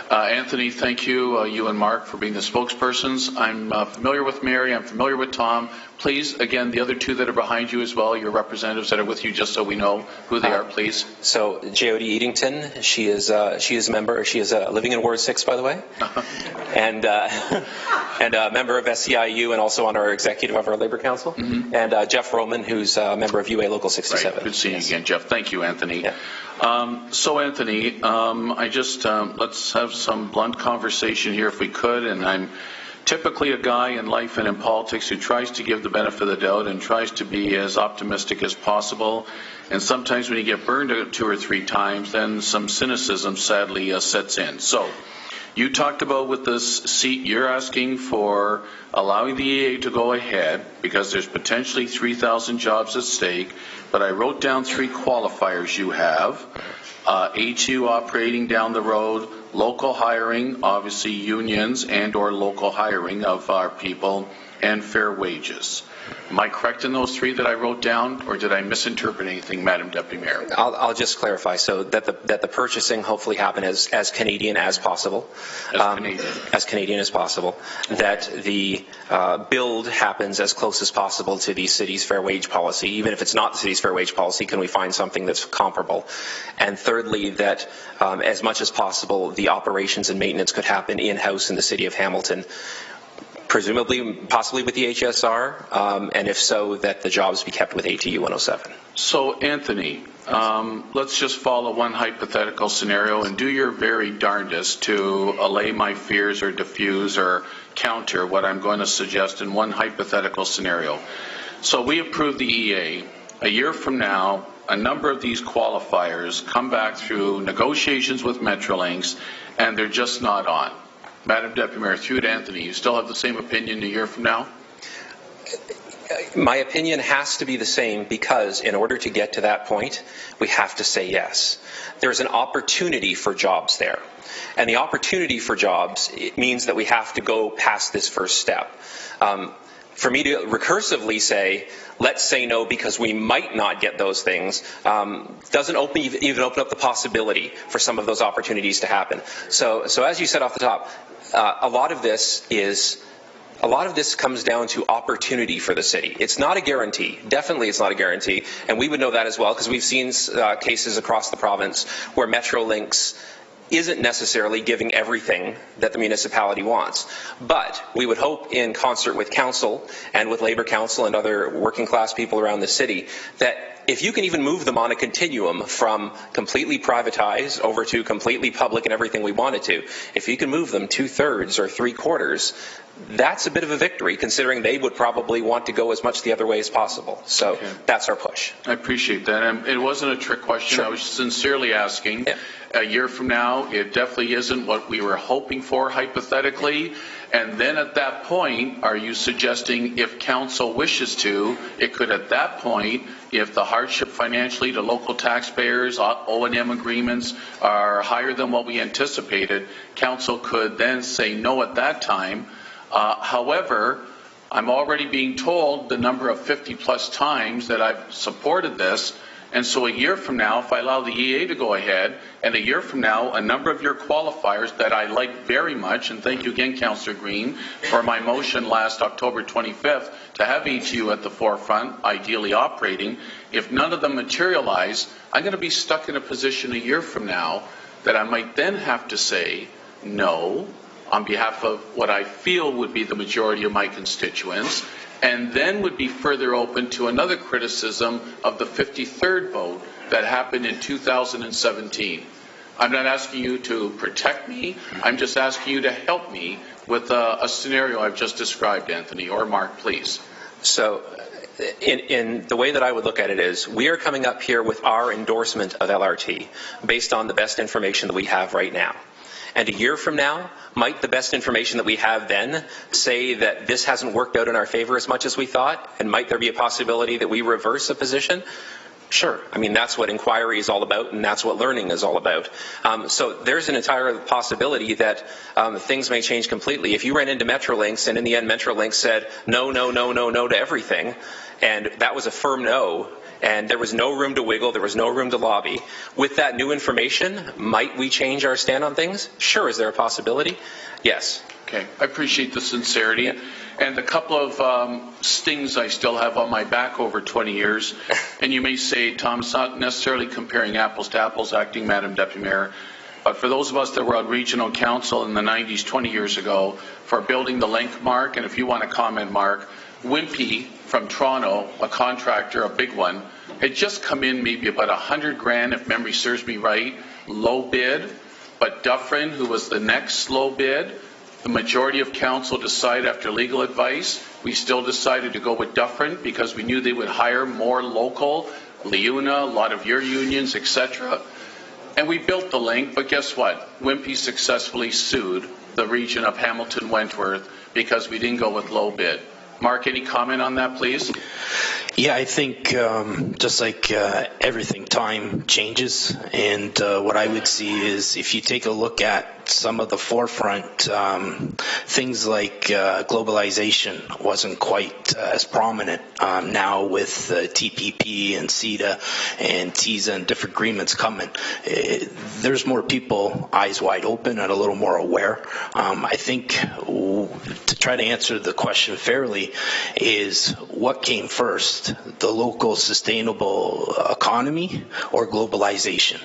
Anthony, thank you, you and Mark, for being the spokespersons. I'm familiar with Mary. I'm familiar with Tom. Please, again, the other two that are behind you as well, your representatives that are with you, just so we know who they are, please. So, Jody Eadington, she is a member. She is living in Ward 6, by the way, and a member of SEIU, and also on our executive of our Labour Council. Mm-hmm. And Jeff Roman, who's a member of UA Local 67. Right. Good seeing you again, Jeff. Thank you, Anthony. Yeah. So, Anthony, I just let's have some blunt conversation here, if we could. And I'm typically a guy in life and in politics who tries to give the benefit of the doubt and tries to be as optimistic as possible. And sometimes when you get burned 2 or 3 times, then some cynicism sadly sets in. So you talked about with this seat, you're asking for allowing the EA to go ahead because there's potentially 3,000 jobs at stake. But I wrote down 3 qualifiers you have. A2 operating down the road, local hiring, obviously unions and or local hiring of our people, and fair wages. Am I correct in those 3 that I wrote down, or did I misinterpret anything, Madam Deputy Mayor? I'll just clarify, so that the purchasing hopefully happen as Canadian as possible. As Canadian as possible. That the build happens as close as possible to the city's fair wage policy. Even if it's not the city's fair wage policy, can we find something that's comparable? And thirdly, that as much as possible, the operations and maintenance could happen in-house in the city of Hamilton. Presumably, possibly with the HSR, and if so, that the jobs be kept with ATU 107. So, Anthony, let's just follow one hypothetical scenario and do your very darndest to allay my fears or diffuse or counter what I'm going to suggest in one hypothetical scenario. So we approve the EA. A year from now, a number of these qualifiers come back through negotiations with Metrolinx, and they're just not on. Madam Deputy Mayor, through to Anthony, you still have the same opinion a year from now? My opinion has to be the same because in order to get to that point, we have to say yes. There's an opportunity for jobs there. And the opportunity for jobs, it means that we have to go past this first step. For me to recursively say, let's say no because we might not get those things, doesn't even open up the possibility for some of those opportunities to happen. So as you said off the top, a lot of this comes down to opportunity for the city. It's not a guarantee. Definitely it's not a guarantee. And we would know that as well because we've seen cases across the province where Metrolinx isn't necessarily giving everything that the municipality wants. But we would hope in concert with Council and with Labour Council and other working class people around the city that if you can even move them on a continuum from completely privatized over to completely public and everything we wanted to, if you can move them 2/3 or 3/4, that's a bit of a victory considering they would probably want to go as much the other way as possible. So that's our push. I appreciate that. And it wasn't a trick question. Sure. I was sincerely asking. Yeah. A year from now, it definitely isn't what we were hoping for hypothetically. And then at that point, are you suggesting if council wishes to, it could at that point, if the hardship financially to local taxpayers, O&M agreements are higher than what we anticipated, council could then say no at that time. However, I'm already being told the number of 50-plus times that I've supported this. And so a year from now, if I allow the EA to go ahead, and a year from now, a number of your qualifiers that I like very much, and thank you again, Councillor Green, for my motion last October 25th to have HU at the forefront, ideally operating, if none of them materialize, I'm going to be stuck in a position a year from now that I might then have to say no on behalf of what I feel would be the majority of my constituents, and then would be further open to another criticism of the 53rd vote that happened in 2017. I'm not asking you to protect me. I'm just asking you to help me with a scenario I've just described, Anthony, or Mark, please. So in the way that I would look at it is, we are coming up here with our endorsement of LRT based on the best information that we have right now. And a year from now, might the best information that we have then say that this hasn't worked out in our favor as much as we thought? And might there be a possibility that we reverse a position? Sure. I mean, that's what inquiry is all about, and that's what learning is all about. So there's an entire possibility that things may change completely. If you ran into Metrolinx, and in the end Metrolinx said no, no, no, no, no to everything, and that was a firm no, and there was no room to wiggle, there was no room to lobby. With that new information, might we change our stand on things? Sure. Is there a possibility? Yes. Okay. I appreciate the sincerity. Yeah. And a couple of stings I still have on my back over 20 years. And you may say, Tom, it's not necessarily comparing apples to apples, acting Madam Deputy Mayor. But for those of us that were on regional council in the 90s, 20 years ago, for building the link, Mark, and if you want to comment, Mark, Wimpy from Toronto, a contractor, a big one, had just come in maybe about $100,000, if memory serves me right, low bid. But Dufferin, who was the next low bid, the majority of council decided after legal advice, we still decided to go with Dufferin because we knew they would hire more local, Leuna, a lot of your unions, etc. And we built the link, but guess what? Wimpy successfully sued the region of Hamilton Wentworth because we didn't go with low bid. Mark, any comment on that, please? Yeah, I think just like everything, time changes, and what I would see is if you take a look at some of the forefront things like globalization wasn't quite as prominent now with TPP and CETA and TISA and different agreements coming. There's more people eyes wide open and a little more aware. I think to try to answer the question fairly is what came first, the local sustainable economy or globalization?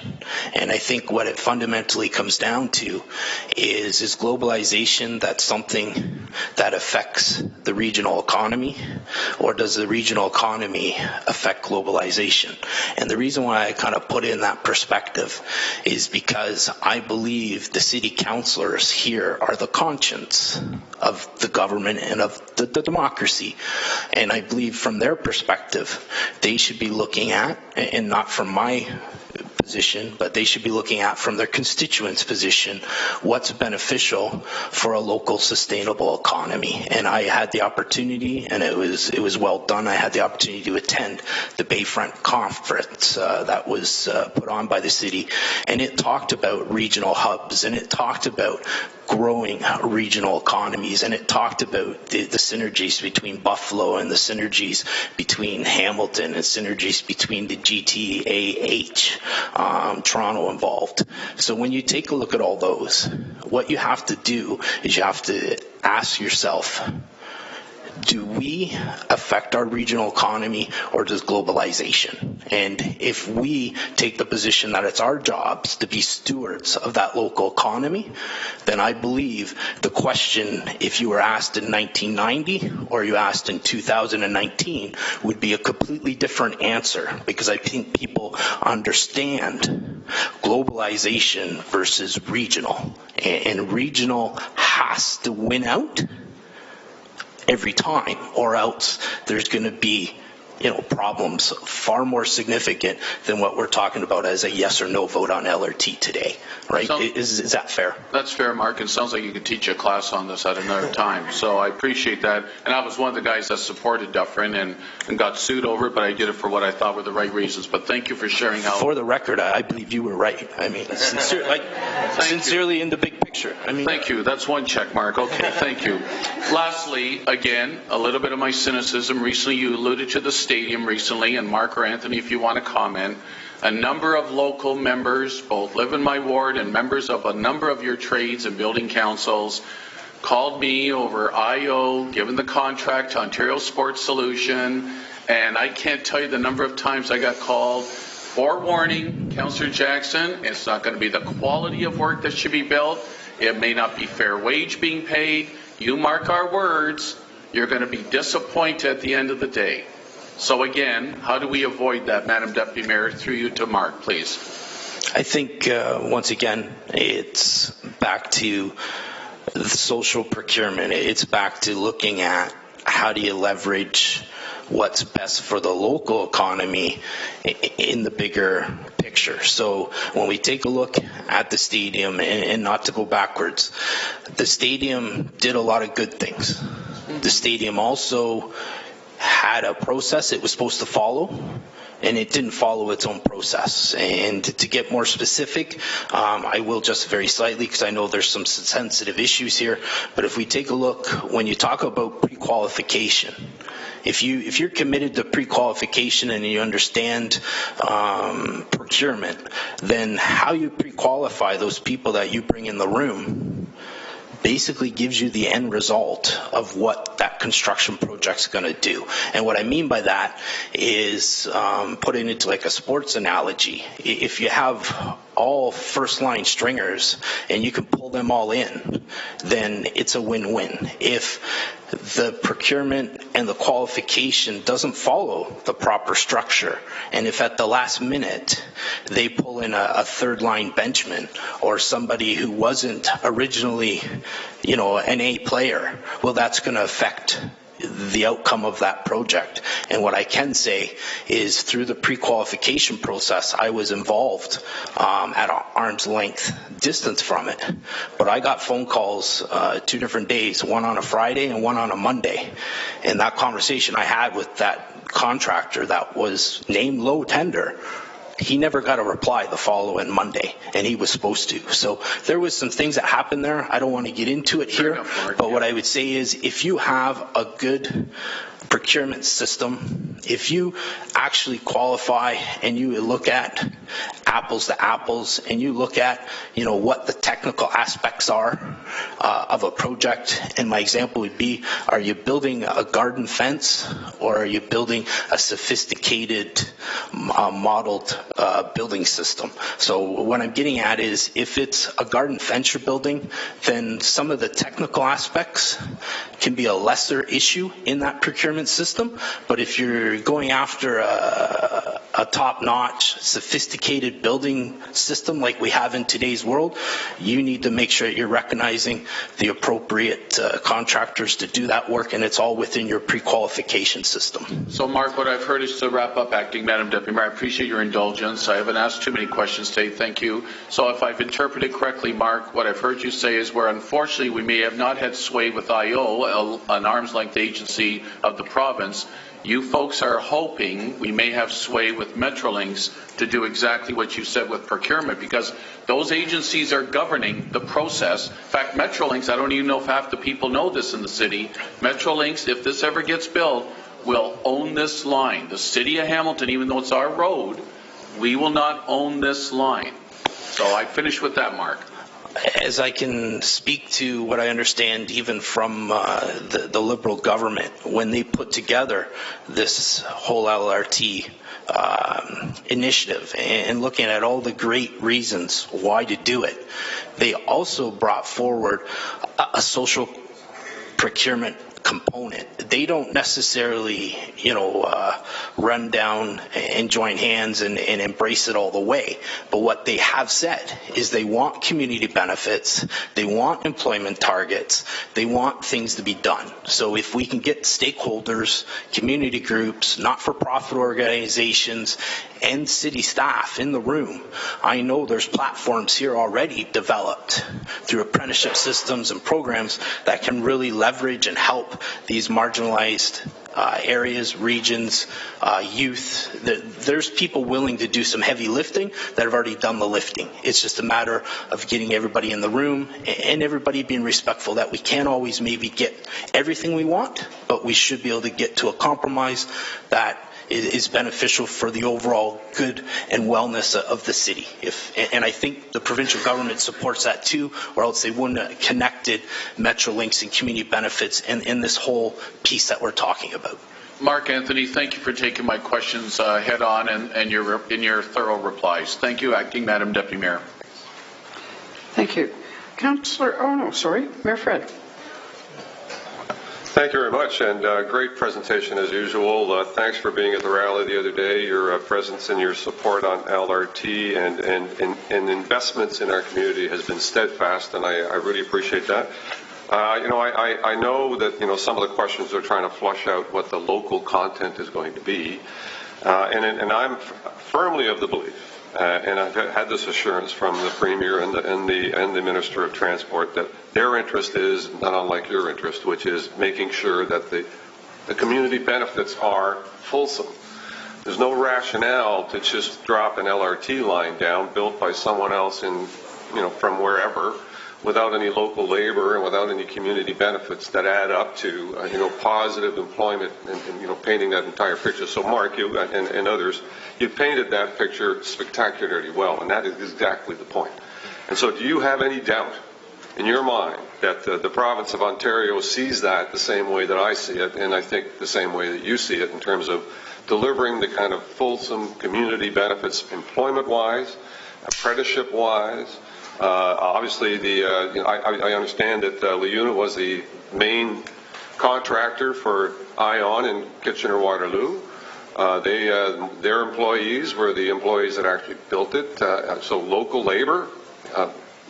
And I think what it fundamentally comes down to is globalization that something that affects the regional economy, or does the regional economy affect globalization? And the reason why I kind of put in that perspective is because I believe the city councillors here are the conscience of the government and of the democracy. And I believe from their perspective, they should be looking at, and not from my position, but they should be looking at from their constituents' position, what's beneficial for a local sustainable economy. And I had the opportunity, and it was well done, I had the opportunity to attend the Bayfront conference that was put on by the city, and it talked about regional hubs, and it talked about growing regional economies, and it talked about the synergies between Buffalo and the synergies between Hamilton and synergies between the GTAH, Toronto involved. So when you take a look at all those, what you have to do is you have to ask yourself, do we affect our regional economy, or does globalization? And if we take the position that it's our jobs to be stewards of that local economy, then I believe the question, if you were asked in 1990 or you asked in 2019, would be a completely different answer, because I think people understand globalization versus regional. And regional has to win out every time, or else there's going to be problems far more significant than what we're talking about as a yes or no vote on LRT today, right? Is that fair? That's fair, Mark. It sounds like you could teach a class on this at another time. So I appreciate that. And I was one of the guys that supported Dufferin and got sued over it, but I did it for what I thought were the right reasons. But thank you for sharing how. For the record, I believe you were right. I mean, sincerely in the big picture. picture. I mean, thank you. That's one check mark. Okay, thank you. Lastly, again, a little bit of my cynicism. Recently, you alluded to the stadium recently, and Mark or Anthony, if you want to comment, a number of local members, both live in my ward and members of a number of your trades and building councils, called me over IO, given the contract to Ontario Sports Solution, and I can't tell you the number of times I got called. Forewarning, Councillor Jackson, it's not going to be the quality of work that should be built. It may not be fair wage being paid. You mark our words, you're going to be disappointed at the end of the day. So again, how do we avoid that, Madam Deputy Mayor? Through you to Mark, please. I think, once again, it's back to the social procurement. It's back to looking at how do you leverage what's best for the local economy in the bigger picture. So when we take a look at the stadium, and not to go backwards, the stadium did a lot of good things. The stadium also had a process it was supposed to follow, and it didn't follow its own process. And to get more specific, I will just very slightly, because I know there's some sensitive issues here, but if we take a look, when you talk about pre-qualification, if you're committed to pre-qualification and you understand procurement, then how you pre-qualify those people that you bring in the room basically gives you the end result of what that construction project's going to do. And what I mean by that is, putting it into like a sports analogy, if you have all first line stringers and you can pull them all in, then it's a win-win. If the procurement and the qualification doesn't follow the proper structure, and if at the last minute they pull in a third line benchman or somebody who wasn't originally, an A player, well, that's going to affect the outcome of that project. And what I can say is, through the pre-qualification process, I was involved at arm's length distance from it. But I got phone calls 2 different days, one on a Friday and one on a Monday. And that conversation I had with that contractor that was named low tender, he never got a reply the following Monday, and he was supposed to. So there was some things that happened there. I don't want to get into it here, but what I would say is, if you have a good procurement system, if you actually qualify and you look at apples to apples and you look at, what the technical aspects are of a project, and my example would be, are you building a garden fence or are you building a sophisticated modeled building system? So what I'm getting at is, if it's a garden fence you're building, then some of the technical aspects can be a lesser issue in that procurement system. But if you're going after a top-notch, sophisticated building system like we have in today's world, you need to make sure you're recognizing the appropriate contractors to do that work, and it's all within your pre-qualification system. So, Mark, what I've heard is, to wrap up, Acting Madam Deputy Mayor, I appreciate your indulgence. I haven't asked too many questions today. Thank you. So if I've interpreted correctly, Mark, what I've heard you say is, where unfortunately we may have not had sway with IO, an arm's length agency of the province, you folks are hoping we may have sway with Metrolinx to do exactly what you said with procurement, because those agencies are governing the process. In fact, Metrolinx, I don't even know if half the people know this in the city, Metrolinx, if this ever gets built, will own this line. The city of Hamilton, even though it's our road, we will not own this line. So I finish with that, Mark. As I can speak to what I understand even from the Liberal government, when they put together this whole LRT initiative and looking at all the great reasons why to do it, they also brought forward a social procurement component. They don't necessarily, run down and join hands and embrace it all the way. But what they have said is they want community benefits, they want employment targets, they want things to be done. So if we can get stakeholders, community groups, not-for-profit organizations, and city staff in the room, I know there's platforms here already developed through apprenticeship systems and programs that can really leverage and help these marginalized areas, regions, youth. There's people willing to do some heavy lifting that have already done the lifting. It's just a matter of getting everybody in the room and everybody being respectful that we can't always maybe get everything we want, but we should be able to get to a compromise that is beneficial for the overall good and wellness of the city. And I think the provincial government supports that too, or else they wouldn't have connected Metrolinx and community benefits in this whole piece that we're talking about. Mark Anthony, thank you for taking my questions head on and your thorough replies. Thank you, Acting Madam Deputy Mayor. Thank you. Mayor Fred. Thank you very much, and great presentation as usual. Thanks for being at the rally the other day. Your presence and your support on LRT and investments in our community has been steadfast, and I really appreciate that. I know that some of the questions are trying to flush out what the local content is going to be, and I'm firmly of the belief. And I've had this assurance from the Premier and the Minister of Transport that their interest is not unlike your interest, which is making sure that the community benefits are fulsome. There's no rationale to just drop an LRT line down built by someone else from wherever, without any local labor and without any community benefits that add up to positive employment and painting that entire picture. So Mark, you and others, you painted that picture spectacularly well, and that is exactly the point. And so do you have any doubt in your mind that the province of Ontario sees that the same way that I see it, and I think the same way that you see it, in terms of delivering the kind of fulsome community benefits employment-wise, apprenticeship-wise? Obviously, I understand that LeUna was the main contractor for ION in Kitchener-Waterloo. Their employees were the employees that actually built it. So local labor,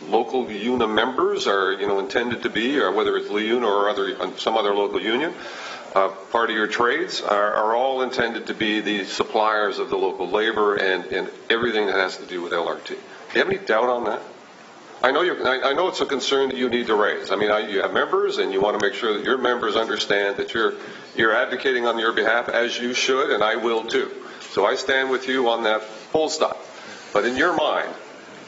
local UNA members are intended to be, or whether it's LeUna or some other local union, part of your trades are all intended to be the suppliers of the local labor and everything that has to do with LRT. Do you have any doubt on that? I know it's a concern that you need to raise. I mean, you have members, and you want to make sure that your members understand that you're advocating on your behalf, as you should, and I will too. So I stand with you on that full stop. But in your mind,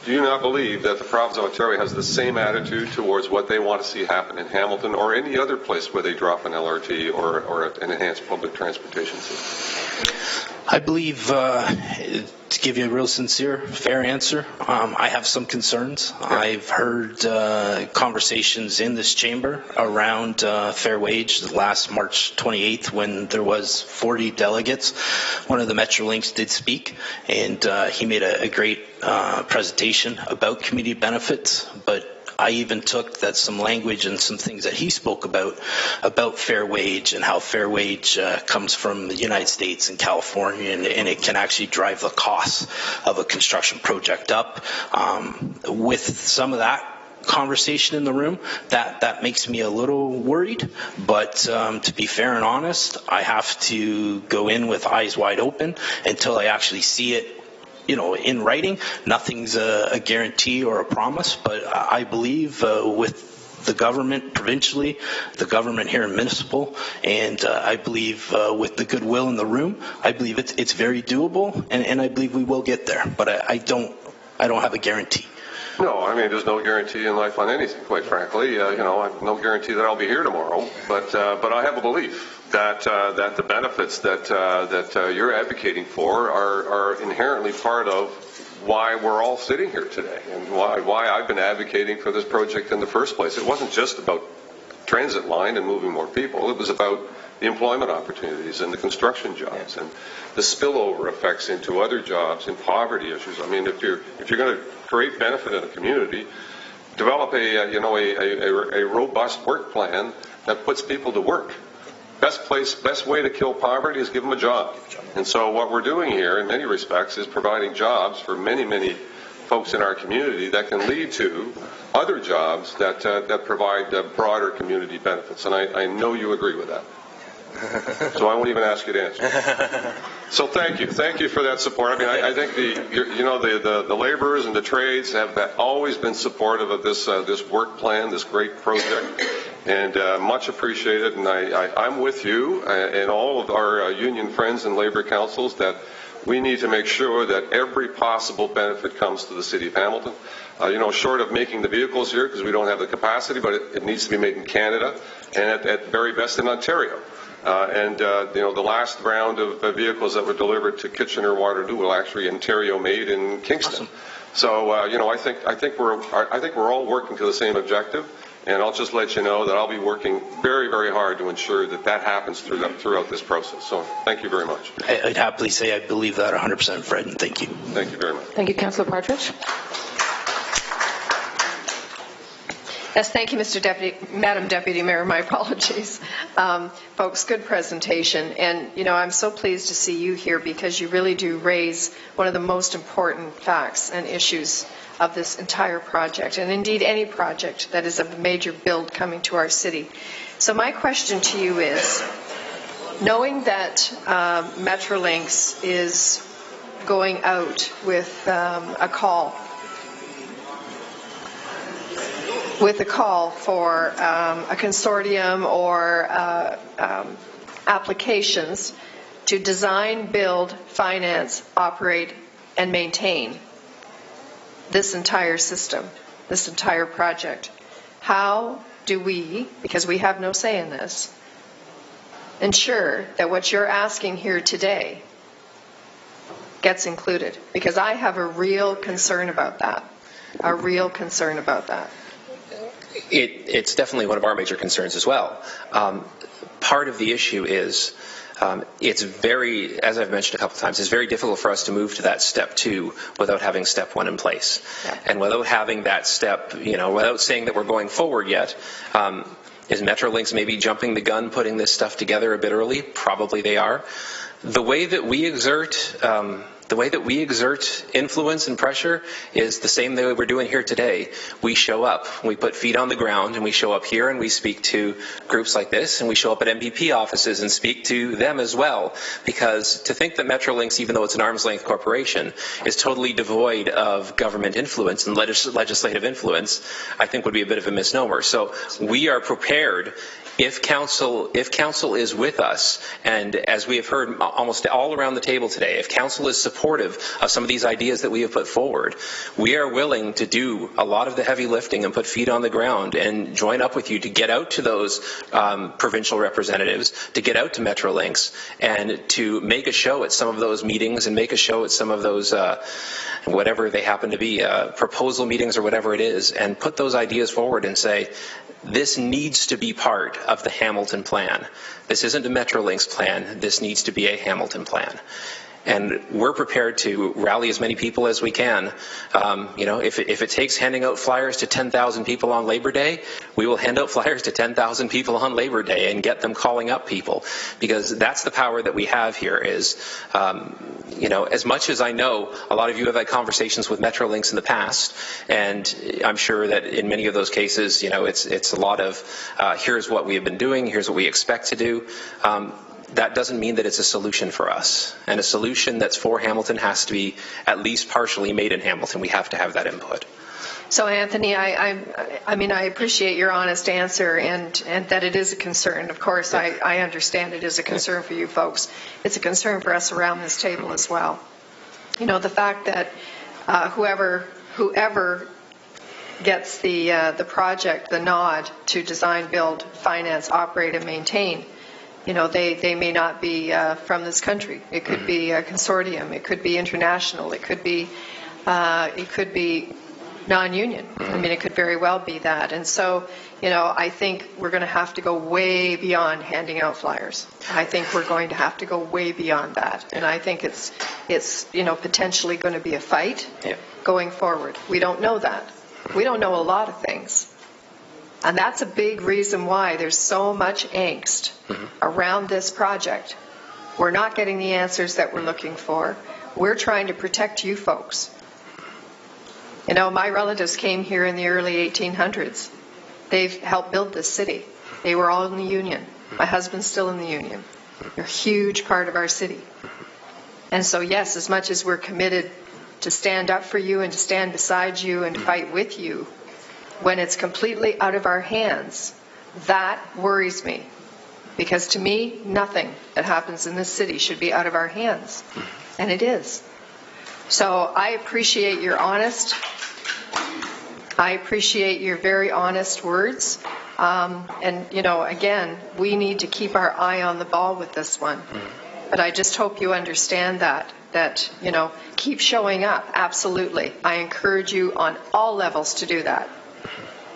do you not believe that the province of Ontario has the same attitude towards what they want to see happen in Hamilton or any other place where they drop an LRT or an enhanced public transportation system? I believe, to give you a real sincere, fair answer, I have some concerns. I've heard conversations in this chamber around fair wage last March 28th when there was 40 delegates. One of the Metrolinx did speak, and he made a great presentation about community benefits, but I even took some language and some things that he spoke about fair wage and how fair wage comes from the United States and California, and it can actually drive the cost of a construction project up. With some of that conversation in the room, that makes me a little worried, but to be fair and honest, I have to go in with eyes wide open until I actually see it in writing. Nothing's a guarantee or a promise, but I believe with the government provincially, the government here in municipal, and I believe with the goodwill in the room, I believe it's very doable, and I believe we will get there. But I don't have a guarantee. No, I mean, there's no guarantee in life on anything, quite frankly. No guarantee that I'll be here tomorrow, but I have a belief that the benefits that you're advocating for are inherently part of why we're all sitting here today, and why I've been advocating for this project in the first place. It wasn't just about transit line and moving more people. It was about the employment opportunities and the construction jobs and the spillover effects into other jobs and poverty issues. I mean, if you're going to create benefit in a community, develop a robust work plan that puts people to work. Best way to kill poverty is give them a job. And so what we're doing here, in many respects, is providing jobs for many, many folks in our community that can lead to other jobs that provide broader community benefits. And I know you agree with that. So I won't even ask you to answer. So thank you for that support. I mean, I think the laborers and the trades have always been supportive of this work plan, this great project, and much appreciated. And I'm with you and all of our union friends and labor councils that we need to make sure that every possible benefit comes to the City of Hamilton. Short of making the vehicles here, because we don't have the capacity, but it needs to be made in Canada and at very best in Ontario. The last round of vehicles that were delivered to Kitchener-Waterloo were actually Ontario-made in Kingston. Awesome. So I think we're all working to the same objective, and I'll just let you know that I'll be working very, very hard to ensure that happens throughout this process. So thank you very much. I'd happily say I believe that 100%, Fred, and thank you. Thank you very much. Thank you, Councillor Partridge. Yes, thank you, Madam Deputy Mayor. My apologies. Folks, good presentation. And, I'm so pleased to see you here because you really do raise one of the most important facts and issues of this entire project, and indeed any project that is of a major build coming to our city. So my question to you is, knowing that Metrolinx is going out with a call for a consortium or applications to design, build, finance, operate, and maintain this entire system, this entire project. How do we, because we have no say in this, ensure that what you're asking here today gets included? Because I have a real concern about that, It's definitely one of our major concerns as well. Part of the issue is it's very, as I've mentioned a couple of times, it's very difficult for us to move to that step 2 without having step 1 in place. Yeah. And without having that step, without saying that we're going forward yet, is Metrolinx maybe jumping the gun, putting this stuff together a bit early? Probably they are. The way that we exert influence and pressure is the same way we're doing here today. We show up, we put feet on the ground, and we show up here and we speak to groups like this, and we show up at MPP offices and speak to them as well. Because to think that Metrolinx, even though it's an arm's length corporation, is totally devoid of government influence and legislative influence, I think would be a bit of a misnomer. So we are prepared. If council is with us, and as we have heard almost all around the table today, if council is supportive of some of these ideas that we have put forward, we are willing to do a lot of the heavy lifting and put feet on the ground and join up with you to get out to those provincial representatives, to get out to Metrolinx, and to make a show at some of those meetings and make a show at some of those whatever they happen to be, proposal meetings or whatever it is, and put those ideas forward and say, this needs to be part of the Hamilton plan. This isn't a Metrolinx plan. This needs to be a Hamilton plan. And we're prepared to rally as many people as we can. If it takes handing out flyers to 10,000 people on Labor Day, we will hand out flyers to 10,000 people on Labor Day and get them calling up people. Because that's the power that we have here is, as much as I know, a lot of you have had conversations with Metrolinx in the past, and I'm sure that in many of those cases, it's a lot of, here's what we have been doing, here's what we expect to do. That doesn't mean that it's a solution for us. And a solution that's for Hamilton has to be at least partially made in Hamilton. We have to have that input. So, Anthony, I appreciate your honest answer and that it is a concern. Of course, I understand it is a concern for you folks. It's a concern for us around this table as well. The fact that whoever gets the project, the nod to design, build, finance, operate, and maintain, they may not be from this country. It could be a consortium. It could be international. It could be non-union. It could very well be that. And so, I think we're going to have to go way beyond handing out flyers. I think we're going to have to go way beyond that. And I think it's potentially going to be a fight going forward. We don't know that. We don't know a lot of things. And that's a big reason why there's so much angst around this project. We're not getting the answers that we're looking for. We're trying to protect you folks. My relatives came here in the early 1800s. They've helped build this city. They were all in the union. My husband's still in the union. They're a huge part of our city. And so, yes, as much as we're committed to stand up for you and to stand beside you and to fight with you, when it's completely out of our hands, That worries me, because to me, nothing that happens in this city should be out of our hands, and it is. So I appreciate your very honest words. And, you know, again, we need to keep our eye on the ball with this one. But I just hope you understand that, you know, keep showing up. Absolutely. I encourage you on all levels to do that.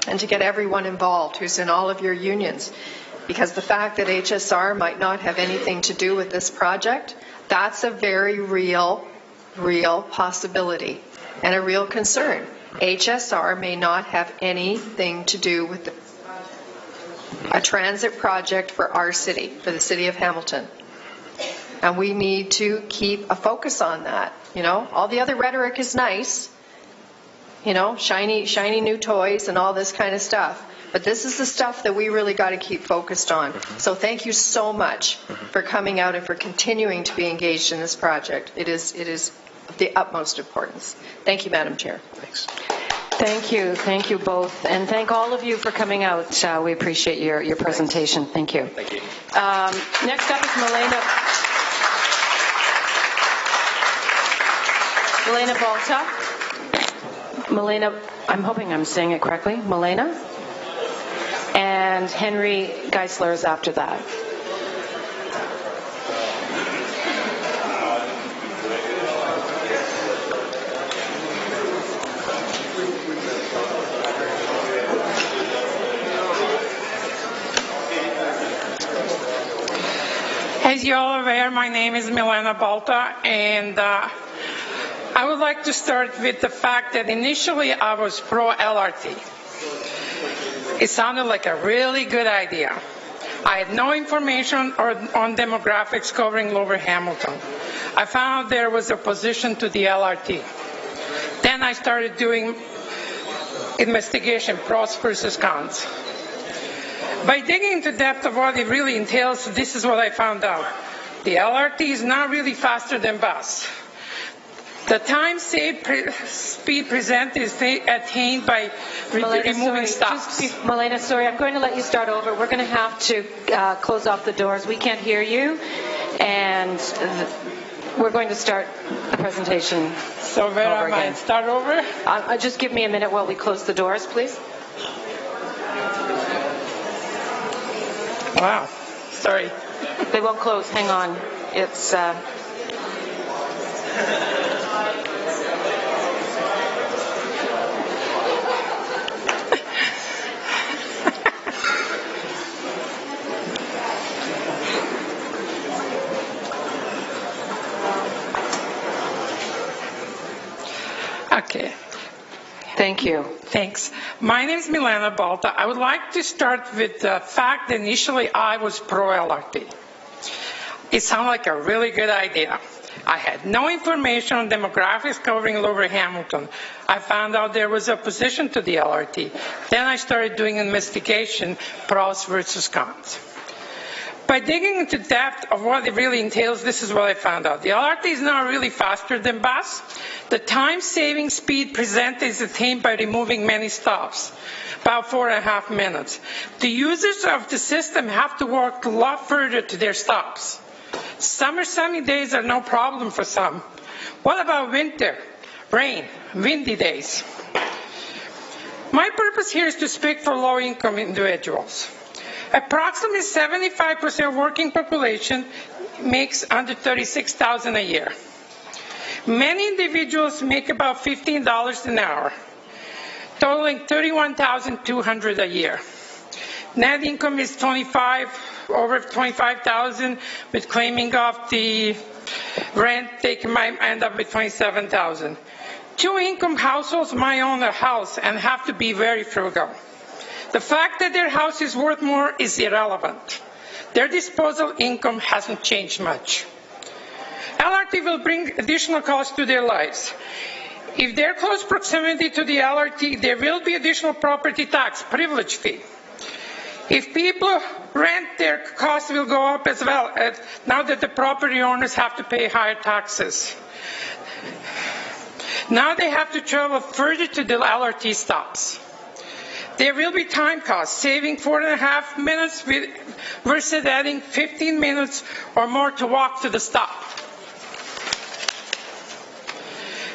And to get everyone involved who's in all of your unions. Because the fact that HSR might not have anything to do with this project, that's a very real possibility and a real concern. HSR may not have anything to do with a transit project for our city, for the city of Hamilton. And we need to keep a focus on that. You know, all the other rhetoric is nice, you know, shiny new toys and all this kind of stuff. But this is the stuff that we really got to keep focused on. So thank you so much for coming out and for continuing to be engaged in this project. It is of the utmost importance. Thank you, Madam Chair. Thanks. Thank you both, and thank all of you for coming out. We appreciate your presentation. Thank you. Thank you. Next up is Milena Balta. Milena, I'm hoping I'm saying it correctly. Milena, and Henry Geisler is after that. As you're all aware, my name is Milena Balta, and I would like to start with the fact that initially I was pro-LRT. It sounded like a really good idea. I had no information on demographics covering Lower Hamilton. I found there was opposition to the LRT. Then I started doing investigation, pros versus cons. By digging into depth of what it really entails, this is what I found out. The LRT is not really faster than bus. The time saved speed presented is attained by removing stops. Milena, sorry, I'm going to let you start over. We're going to have to close off the doors. We can't hear you, and we're going to start the presentation. So where am I? Start over? Just give me a minute while we close the doors, please. Wow. Sorry. They won't close. Hang on. It's... Okay. Thank you. Thanks. My name is Milena Balta. I would like to start with the fact that initially I was pro-LRT. It sounded like a really good idea. I had no information on demographics covering Lower Hamilton. I found out there was opposition to the LRT. Then I started doing investigation, pros versus cons. By digging into depth of what it really entails, this is what I found out. The LRT is not really faster than bus. The time-saving speed presented is attained by removing many stops, about 4.5 minutes. The users of the system have to walk a lot further to their stops. Summer sunny days are no problem for some. What about winter, rain, windy days? My purpose here is to speak for low-income individuals. Approximately 75% of working population makes under $36,000 a year. Many individuals make about $15 an hour, totaling $31,200 a year. Net income is over $25,000. With claiming off the rent, they might end up with $27,000. Two-income households might own a house and have to be very frugal. The fact that their house is worth more is irrelevant. Their disposable income hasn't changed much. LRT will bring additional costs to their lives. If they're close proximity to the LRT, there will be additional property tax, privilege fee. If people rent, their costs will go up as well, now that the property owners have to pay higher taxes. Now they have to travel further to the LRT stops. There will be time costs, saving 4.5 minutes versus adding 15 minutes or more to walk to the stop.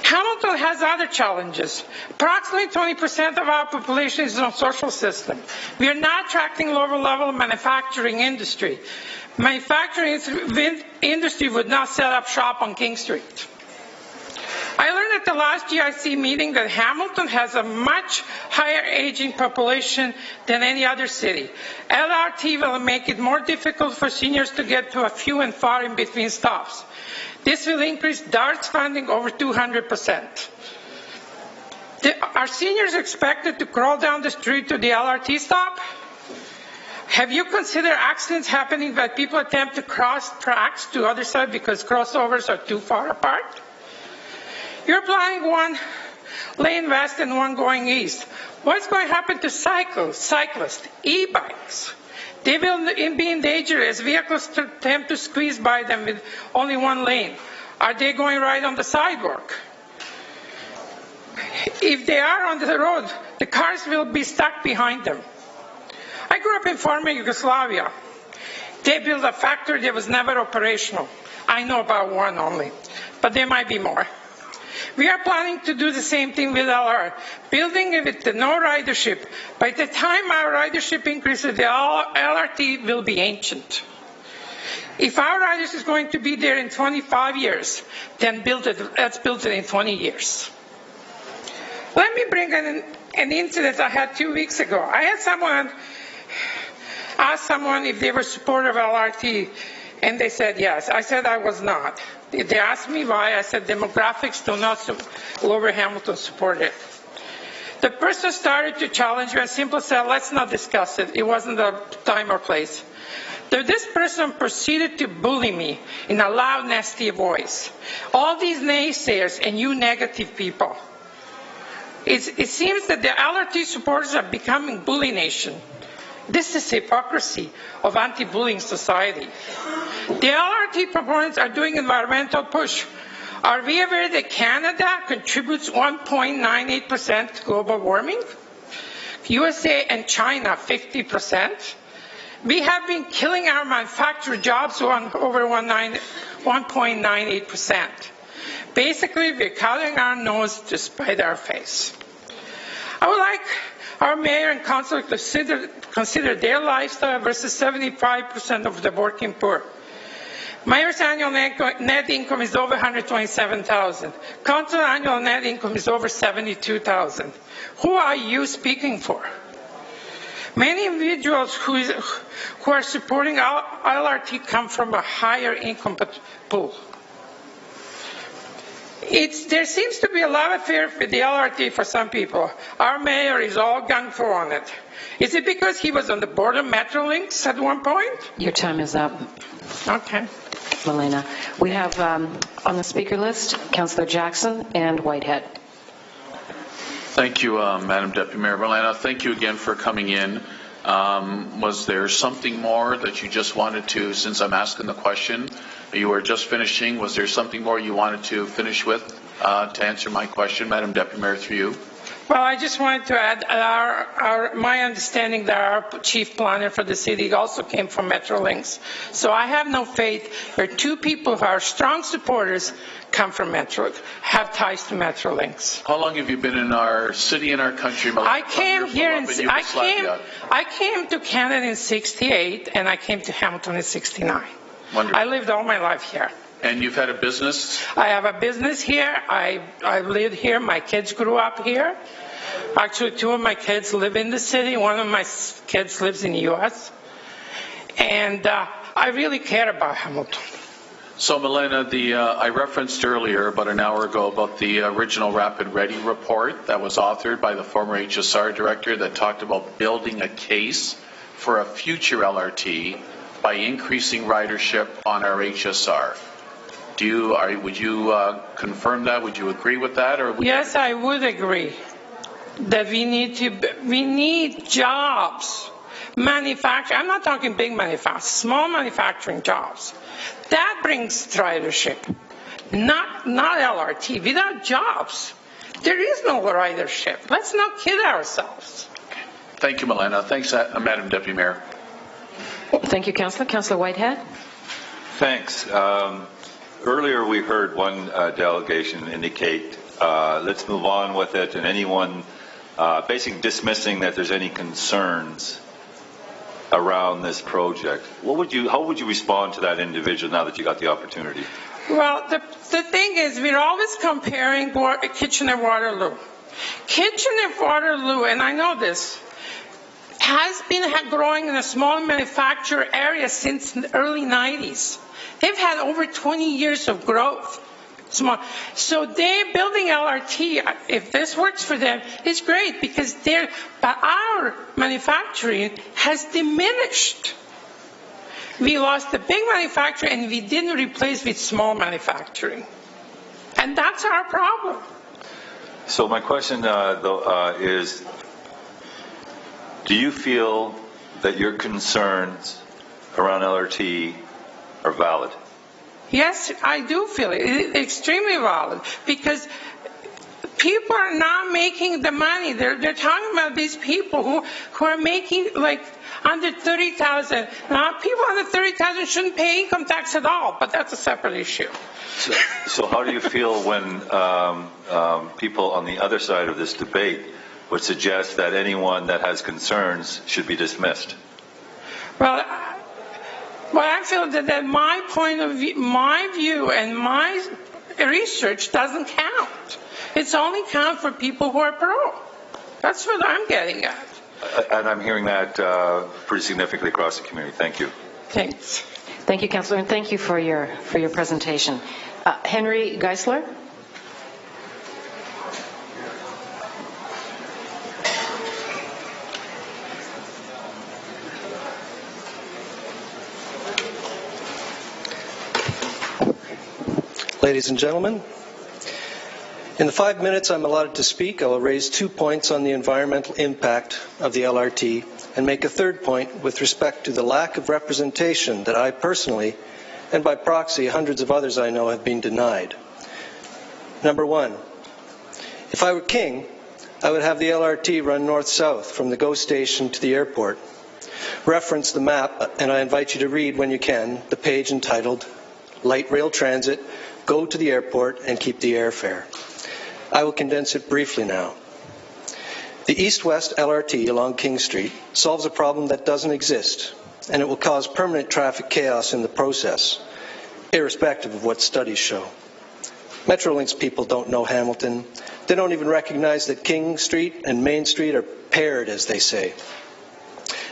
Hamilton has other challenges. Approximately 20% of our population is on social system. We are not attracting lower-level manufacturing industry. Manufacturing industry would not set up shop on King Street. I learned at the last GIC meeting that Hamilton has a much higher aging population than any other city. LRT will make it more difficult for seniors to get to a few and far in between stops. This will increase DART's funding over 200%. Are seniors expected to crawl down the street to the LRT stop? Have you considered accidents happening when people attempt to cross tracks to the other side because crossovers are too far apart? You're planning one lane west and one going east. What's going to happen to cyclists, e-bikes? They will be in danger as vehicles attempt to squeeze by them with only one lane. Are they going right on the sidewalk? If they are on the road, the cars will be stuck behind them. I grew up in former Yugoslavia. They built a factory that was never operational. I know about one only, but there might be more. We are planning to do the same thing with LR, building it with no ridership. By the time our ridership increases, the LRT will be ancient. If our riders is going to be there in 25 years, then let's build it in 20 years. Let me bring an incident I had 2 weeks ago. I had someone ask someone if they were supportive of LRT, and they said yes. I said I was not. They asked me why. I said demographics do not Lower Hamilton support it. The person started to challenge me and simply said, let's not discuss it. It wasn't the time or place. This person proceeded to bully me in a loud, nasty voice. All these naysayers and you negative people. It seems that the LRT supporters are becoming bully nation. This is hypocrisy of anti-bullying society. The LRT proponents are doing environmental push. Are we aware that Canada contributes 1.98% to global warming? USA and China 50%. We have been killing our manufactured jobs on over 1.98%. Basically, we're cutting our nose to spite our face. I would like our mayor and council to consider their lifestyle versus 75% of the working poor. Mayor's annual net income is over $127,000. Council annual net income is over $72,000. Who are you speaking for? Many individuals who are supporting LRT come from a higher income pool. There seems to be a love affair with the LRT for some people. Our mayor is all gung-ho on it. Is it because he was on the board of Metrolinx at one point? Your time is up. Okay. Milena. We have on the speaker list, Councillor Jackson and Whitehead. Thank you, Madam Deputy Mayor. Milena, thank you again for coming in. Was there something more that you just wanted to, since I'm asking the question, you were just finishing, was there something more you wanted to finish with to answer my question, Madam Deputy Mayor, through you? Well, I just wanted to add my understanding that our chief planner for the city also came from Metrolinx. So I have no faith. There are two people who are strong supporters come from have ties to Metrolinx. How long have you been in our city and our country? I came to Canada in '68 and I came to Hamilton in '69. Wonderful. I lived all my life here. And you've had a business? I have a business here. I live here. My kids grew up here. Actually, two of my kids live in the city. One of my kids lives in the U.S. And I really care about Hamilton. So, Milena, I referenced earlier, about an hour ago, about the original Rapid Ready report that was authored by the former HSR director that talked about building a case for a future LRT by increasing ridership on our HSR. Would you confirm that? Would you agree with that? Yes, I would agree that we need jobs. Manufacturing. I'm not talking big manufacturing, small manufacturing jobs. That brings ridership, not LRT. Without jobs, there is no ridership. Let's not kid ourselves. Thank you, Milena. Thanks, Madam Deputy Mayor. Thank you, Councillor. Councillor Whitehead? Thanks. Earlier we heard one delegation indicate, let's move on with it, and anyone basically dismissing that there's any concerns around this project. How would you respond to that individual now that you got the opportunity? Well, the thing is, we're always comparing Kitchener-Waterloo. Kitchener-Waterloo, and I know this, has been growing in a small manufacturer area since the early 90s. They've had over 20 years of growth. So they're building LRT. If this works for them, it's great because but our manufacturing has diminished. We lost the big manufacturing and we didn't replace with small manufacturing. And that's our problem. So my question, is, do you feel that your concerns around LRT are valid? Yes, I do feel it. It's extremely valid because people are not making the money. They're talking about these people who are making like under 30,000. Now, people under 30,000 shouldn't pay income tax at all, but that's a separate issue. So how do you feel when people on the other side of this debate would suggest that anyone that has concerns should be dismissed? Well, I feel that my point of view, my view and my research doesn't count. It's only count for people who are pro. That's what I'm getting at. And I'm hearing that pretty significantly across the community. Thank you. Thanks. Thank you, Councillor, and thank you for your presentation. Henry Geisler? Ladies and gentlemen, in the 5 minutes I'm allotted to speak, I will raise 2 points on the environmental impact of the LRT and make a third point with respect to the lack of representation that I personally, and by proxy hundreds of others I know, have been denied. Number one, if I were king, I would have the LRT run north-south from the GO station to the airport. Reference the map, and I invite you to read when you can the page entitled Light Rail Transit, Go to the Airport and Keep the Airfare. I will condense it briefly now. The east-west LRT along King Street solves a problem that doesn't exist, and it will cause permanent traffic chaos in the process, irrespective of what studies show. Metrolinx people don't know Hamilton. They don't even recognize that King Street and Main Street are paired, as they say.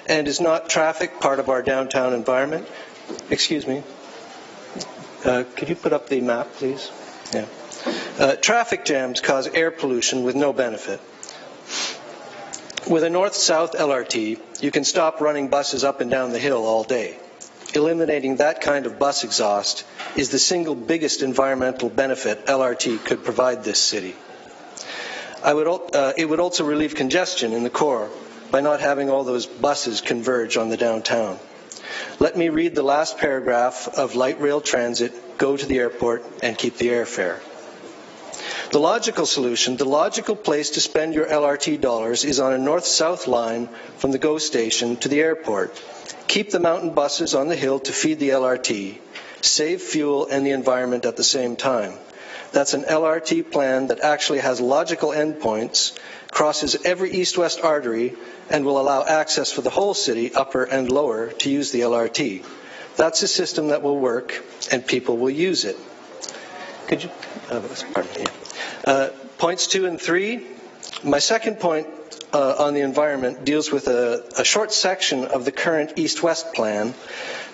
And is not traffic part of our downtown environment? Excuse me. Could you put up the map, please? Yeah. Traffic jams cause air pollution with no benefit. With a north-south LRT, you can stop running buses up and down the hill all day. Eliminating that kind of bus exhaust is the single biggest environmental benefit LRT could provide this city. It would also relieve congestion in the core by not having all those buses converge on the downtown. Let me read the last paragraph of Light Rail Transit, Go to the Airport and Keep the Airfare. The logical solution, the logical place to spend your LRT dollars is on a north-south line from the GO station to the airport. Keep the mountain buses on the hill to feed the LRT. Save fuel and the environment at the same time. That's an LRT plan that actually has logical endpoints, crosses every east-west artery, and will allow access for the whole city, upper and lower, to use the LRT. That's a system that will work, and people will use it. Could you, pardon me. Points 2 and 3. My second point on the environment deals with a short section of the current east-west plan,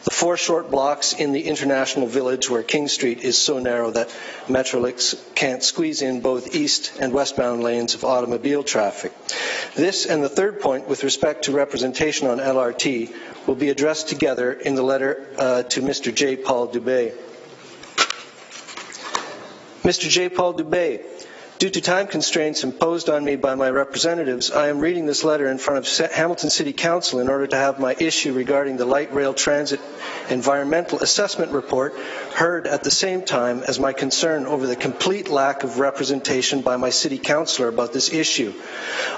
the 4 short blocks in the International Village where King Street is so narrow that Metrolinx can't squeeze in both east and westbound lanes of automobile traffic. This and the third point with respect to representation on LRT will be addressed together in the letter to Mr. J. Paul Dubé. Mr. J. Paul Dubé, Due to time constraints imposed on me by my representatives, I am reading this letter in front of Hamilton City Council in order to have my issue regarding the light rail transit environmental assessment report heard at the same time as my concern over the complete lack of representation by my city councillor about this issue.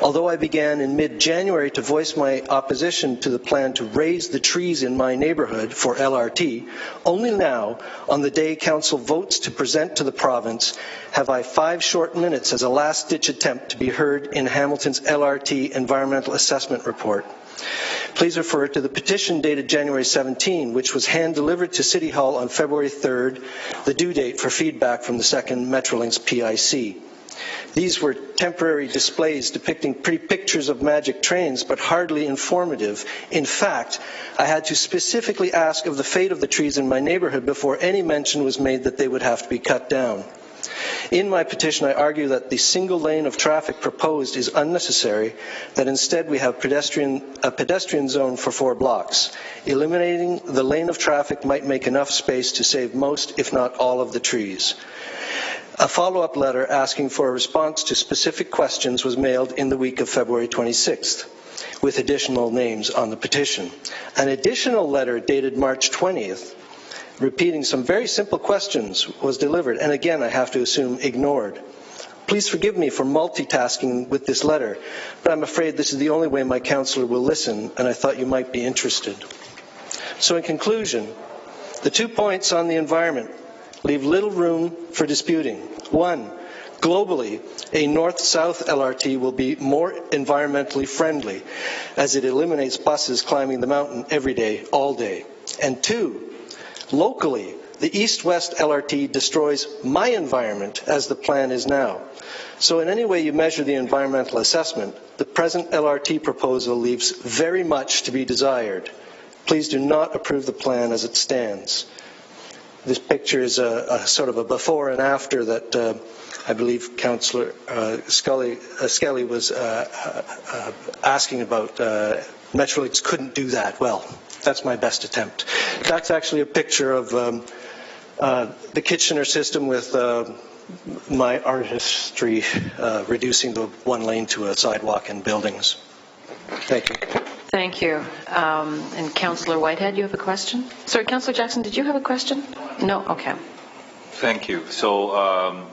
Although I began in mid-January to voice my opposition to the plan to raise the trees in my neighbourhood for LRT, only now, on the day council votes to present to the province, have I 5 short minutes as a last-ditch attempt to be heard in Hamilton's LRT environmental assessment report. Please refer to the petition dated January 17, which was hand-delivered to City Hall on February 3rd, the due date for feedback from the second Metrolinx PIC. These were temporary displays depicting pretty pictures of magic trains, but hardly informative. In fact, I had to specifically ask of the fate of the trees in my neighbourhood before any mention was made that they would have to be cut down. In my petition, I argue that the single lane of traffic proposed is unnecessary, that instead we have a pedestrian zone for 4 blocks. Eliminating the lane of traffic might make enough space to save most, if not all, of the trees. A follow-up letter asking for a response to specific questions was mailed in the week of February 26th, with additional names on the petition. An additional letter dated March 20th, repeating some very simple questions, was delivered, and again I have to assume ignored. Please forgive me for multitasking with this letter, but I'm afraid this is the only way my councillor will listen, and I thought you might be interested. So in conclusion, the 2 points on the environment leave little room for disputing. 1, globally, a north-south LRT will be more environmentally friendly, as it eliminates buses climbing the mountain every day, all day. And 2, locally, the east-west LRT destroys my environment as the plan is now. So in any way you measure the environmental assessment, the present LRT proposal leaves very much to be desired. Please do not approve the plan as it stands. This picture is a sort of a before and after that I believe Councillor Skelly was asking about. Metrolinx couldn't do that. Well, that's my best attempt. That's actually a picture of the Kitchener system with my artistry reducing the 1 lane to a sidewalk and buildings. Thank you. Thank you. And Councillor Whitehead, you have a question? Sorry, Councillor Jackson, did you have a question? No? Okay. Thank you. So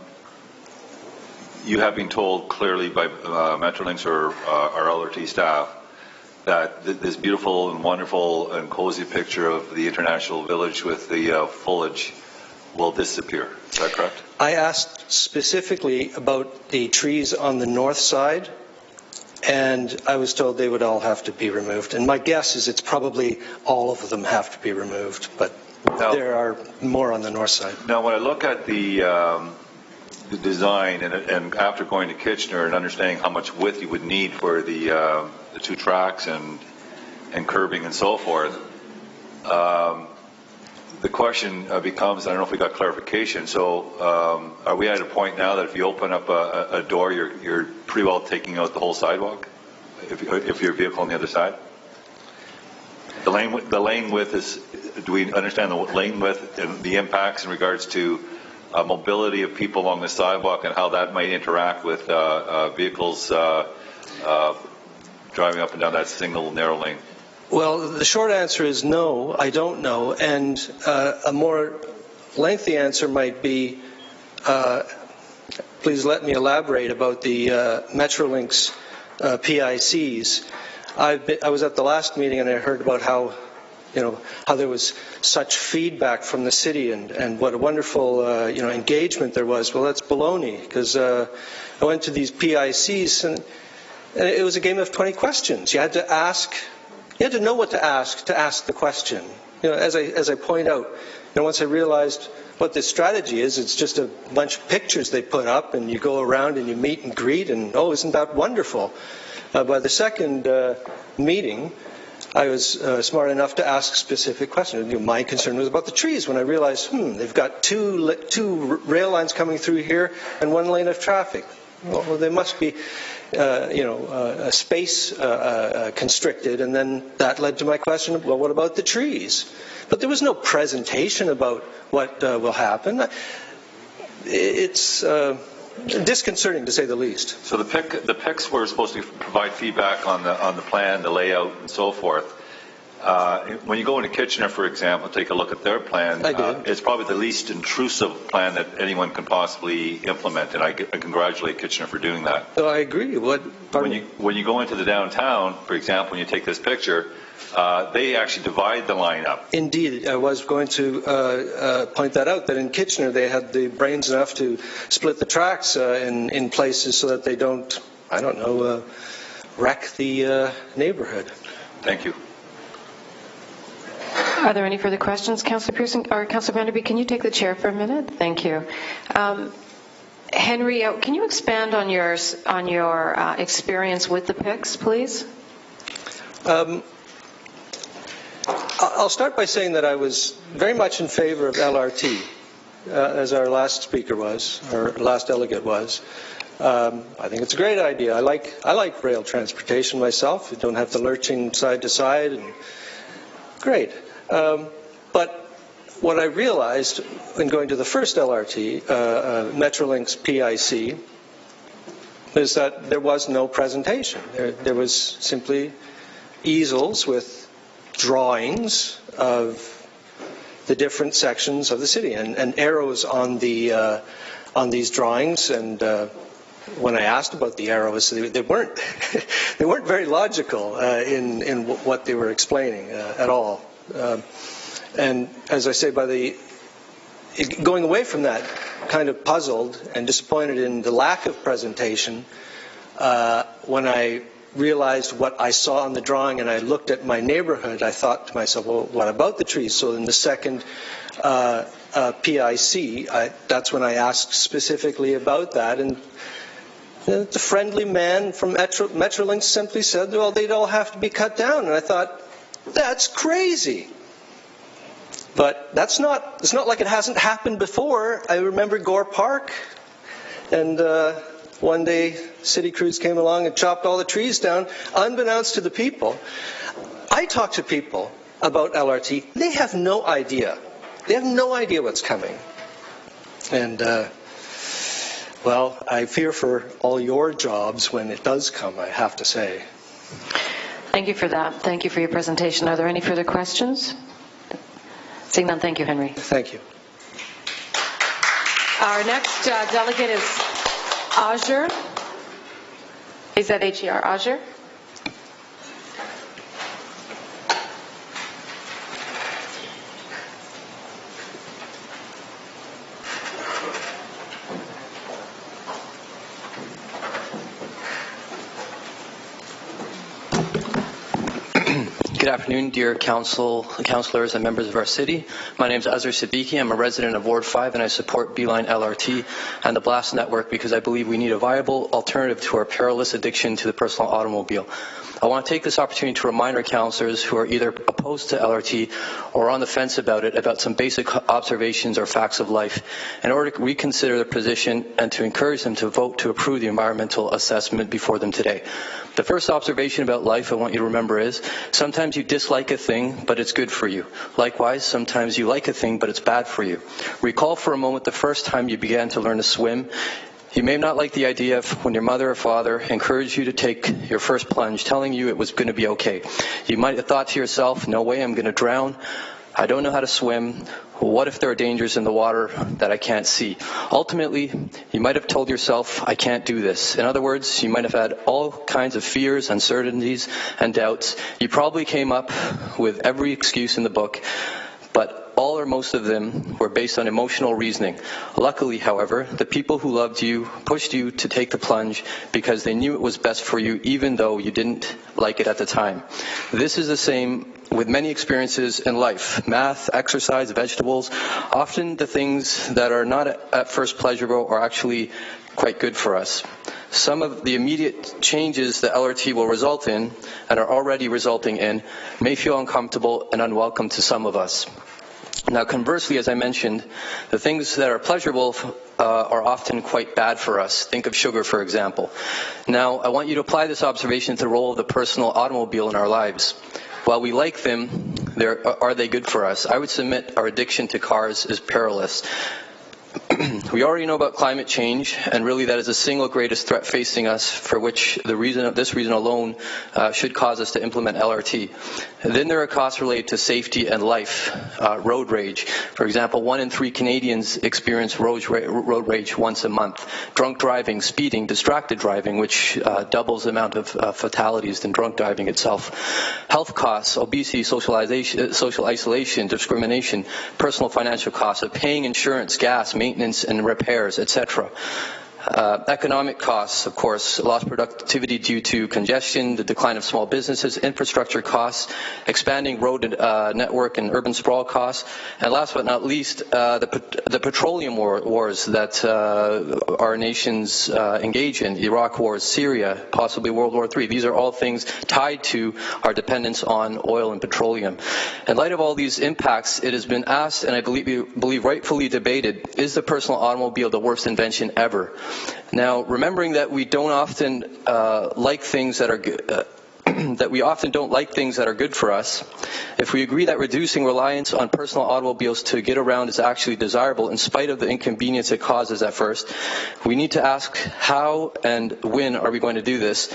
you have been told clearly by Metrolinx or our LRT staff that this beautiful and wonderful and cozy picture of the International Village with the foliage will disappear. Is that correct? I asked specifically about the trees on the north side, and I was told they would all have to be removed. And my guess is it's probably all of them have to be removed, but there are more on the north side. Now, when I look at the design, and after going to Kitchener and understanding how much width you would need for the 2 tracks and curbing and so forth, the question becomes, I don't know if we got clarification, so are we at a point now that if you open up a door, you're pretty well taking out the whole sidewalk, if your vehicle on the other side? The lane width is, do we understand the lane width and the impacts in regards to mobility of people along the sidewalk and how that might interact with vehicles driving up and down that single narrow lane? Well, the short answer is no, I don't know. And a more lengthy answer might be, please let me elaborate about the Metrolinx PICs. I was at the last meeting and I heard about how there was such feedback from the city and what a wonderful, engagement there was. Well, that's baloney, because I went to these PICs and it was a game of 20 questions. You had to know what to ask the question. As I point out, once I realized what this strategy is, it's just a bunch of pictures they put up and you go around and you meet and greet and, oh, isn't that wonderful? By the second meeting, I was smart enough to ask specific questions. My concern was about the trees when I realized, they've got two rail lines coming through here and 1 lane of traffic. Well, there must be, a space constricted, and then that led to my question, well, what about the trees? But there was no presentation about what will happen. It's disconcerting to say the least. So the PICs were supposed to provide feedback on the plan, the layout, and so forth. When you go into Kitchener, for example, take a look at their plan. It's probably the least intrusive plan that anyone can possibly implement, and I congratulate Kitchener for doing that. So I agree. When you go into the downtown, for example, when you take this picture, they actually divide the line up. Indeed, I was going to point that out, that in Kitchener they had the brains enough to split the tracks in places so that they don't, wreck the neighborhood. Thank you. Are there any further questions, Councillor Pearson or Councillor Vanderbeek? Can you take the chair for a minute? Thank you. Henry, can you expand on your experience with the PICs, please? I'll start by saying that I was very much in favor of LRT, as our last speaker was, or last delegate was. I think it's a great idea. I like rail transportation myself. You don't have to lurching side to side, and great. But what I realized in going to the first LRT, Metrolinx PIC, is that there was no presentation. There was simply easels with drawings of the different sections of the city and arrows on these drawings. And when I asked about the arrows, they weren't they weren't very logical in what they were explaining at all. And as I say, going away from that, kind of puzzled and disappointed in the lack of presentation, when I realized what I saw on the drawing and I looked at my neighborhood, I thought to myself, well, what about the trees? So in the second PIC, that's when I asked specifically about that, and the friendly man from Metrolinx simply said, well, they'd all have to be cut down. And I thought, that's crazy. But it's not like it hasn't happened before. I remember Gore Park, and one day city crews came along and chopped all the trees down, unbeknownst to the people. I talk to people about LRT. They have no idea. They have no idea what's coming. And, well, I fear for all your jobs when it does come, I have to say. Thank you for that. Thank you for your presentation. Are there any further questions? Seeing none, thank you, Henry. Thank you. Our next delegate is Azure. Is that H-E-R, Azure? Good afternoon, dear councillors and members of our city. My name is Azhar Siddiqui. I'm a resident of Ward 5, and I support B-Line LRT and the Blast Network because I believe we need a viable alternative to our perilous addiction to the personal automobile. I want to take this opportunity to remind our councillors who are either opposed to LRT or on the fence about it about some basic observations or facts of life in order to reconsider their position and to encourage them to vote to approve the environmental assessment before them today. The first observation about life I want you to remember is sometimes you dislike a thing, but it's good for you. Likewise, sometimes you like a thing, but it's bad for you. Recall for a moment the first time you began to learn to swim. You may not like the idea of when your mother or father encouraged you to take your first plunge, telling you it was going to be okay. You might have thought to yourself, no way, I'm going to drown. I don't know how to swim. What if there are dangers in the water that I can't see? Ultimately, you might have told yourself, I can't do this. In other words, you might have had all kinds of fears, uncertainties, and doubts. You probably came up with every excuse in the book, but all or most of them were based on emotional reasoning. Luckily, however, the people who loved you pushed you to take the plunge because they knew it was best for you, even though you didn't like it at the time. This is the same with many experiences in life. Math, exercise, vegetables, often the things that are not at first pleasurable are actually quite good for us. Some of the immediate changes that LRT will result in, and are already resulting in, may feel uncomfortable and unwelcome to some of us. Now, conversely, as I mentioned, the things that are pleasurable are often quite bad for us. Think of sugar, for example. Now, I want you to apply this observation to the role of the personal automobile in our lives. While we like them, are they good for us? I would submit our addiction to cars is perilous. We already know about climate change, and really that is the single greatest threat facing us, for which this reason alone should cause us to implement LRT. And then there are costs related to safety and life, road rage. For example, 1 in 3 Canadians experience road rage once a month. Drunk driving, speeding, distracted driving, which doubles the amount of fatalities than drunk driving itself. Health costs, obesity, social isolation, discrimination, personal financial costs of paying insurance, gas, maintenance, and repairs, etc. Economic costs, of course, lost productivity due to congestion, the decline of small businesses, infrastructure costs, expanding road network and urban sprawl costs, and last but not least, the petroleum wars that our nations engage in, Iraq wars, Syria, possibly World War III. These are all things tied to our dependence on oil and petroleum. In light of all these impacts, it has been asked, and I believe rightfully debated, is the personal automobile the worst invention ever? Now, remembering that we don't often like things that are good, that we often don't like things that are good for us, if we agree that reducing reliance on personal automobiles to get around is actually desirable in spite of the inconvenience it causes at first, we need to ask how and when are we going to do this.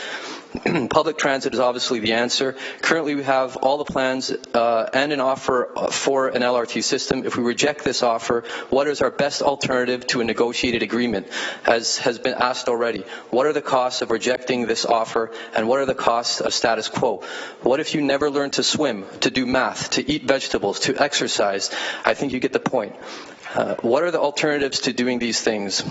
Public transit is obviously the answer. Currently we have all the plans and an offer for an LRT system. If we reject this offer, what is our best alternative to a negotiated agreement? As has been asked already, what are the costs of rejecting this offer, and what are the costs of status quo? What if you never learn to swim, to do math, to eat vegetables, to exercise? I think you get the point. What are the alternatives to doing these things?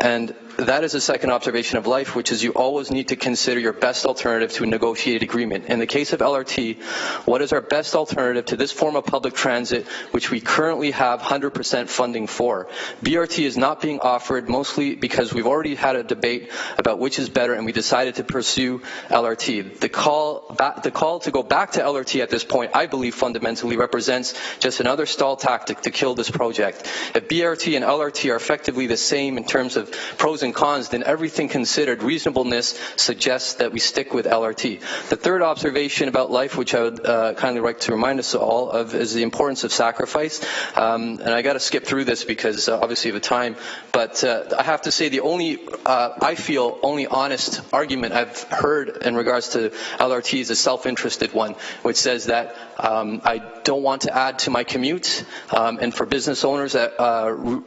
And that is a second observation of life, which is you always need to consider your best alternative to a negotiated agreement. In the case of LRT, what is our best alternative to this form of public transit, which we currently have 100% funding for? BRT is not being offered mostly because we've already had a debate about which is better, and we decided to pursue LRT. The call to go back to LRT at this point, I believe, fundamentally represents just another stall tactic to kill this project. If BRT and LRT are effectively the same in terms of pros and cons, then everything considered, reasonableness suggests that we stick with LRT. The third observation about life, which I would kindly like to remind us all of, is the importance of sacrifice. And I got to skip through this because obviously of the time, but I have to say the only, I feel, only honest argument I've heard in regards to LRT is a self-interested one, which says that I don't want to add to my commute, and for business owners that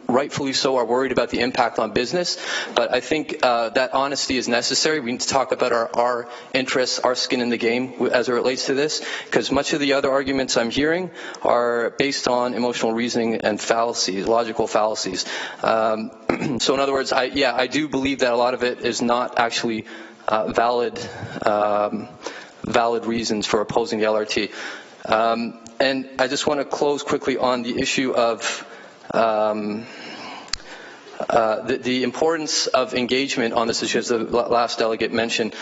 rightfully so are worried about the impact on business. But I think that honesty is necessary. We need to talk about our interests, our skin in the game as it relates to this, because much of the other arguments I'm hearing are based on emotional reasoning and fallacies, logical fallacies. So in other words, I do believe that a lot of it is not actually valid reasons for opposing the LRT. And I just want to close quickly on the issue of the importance of engagement on this issue, as the last delegate mentioned.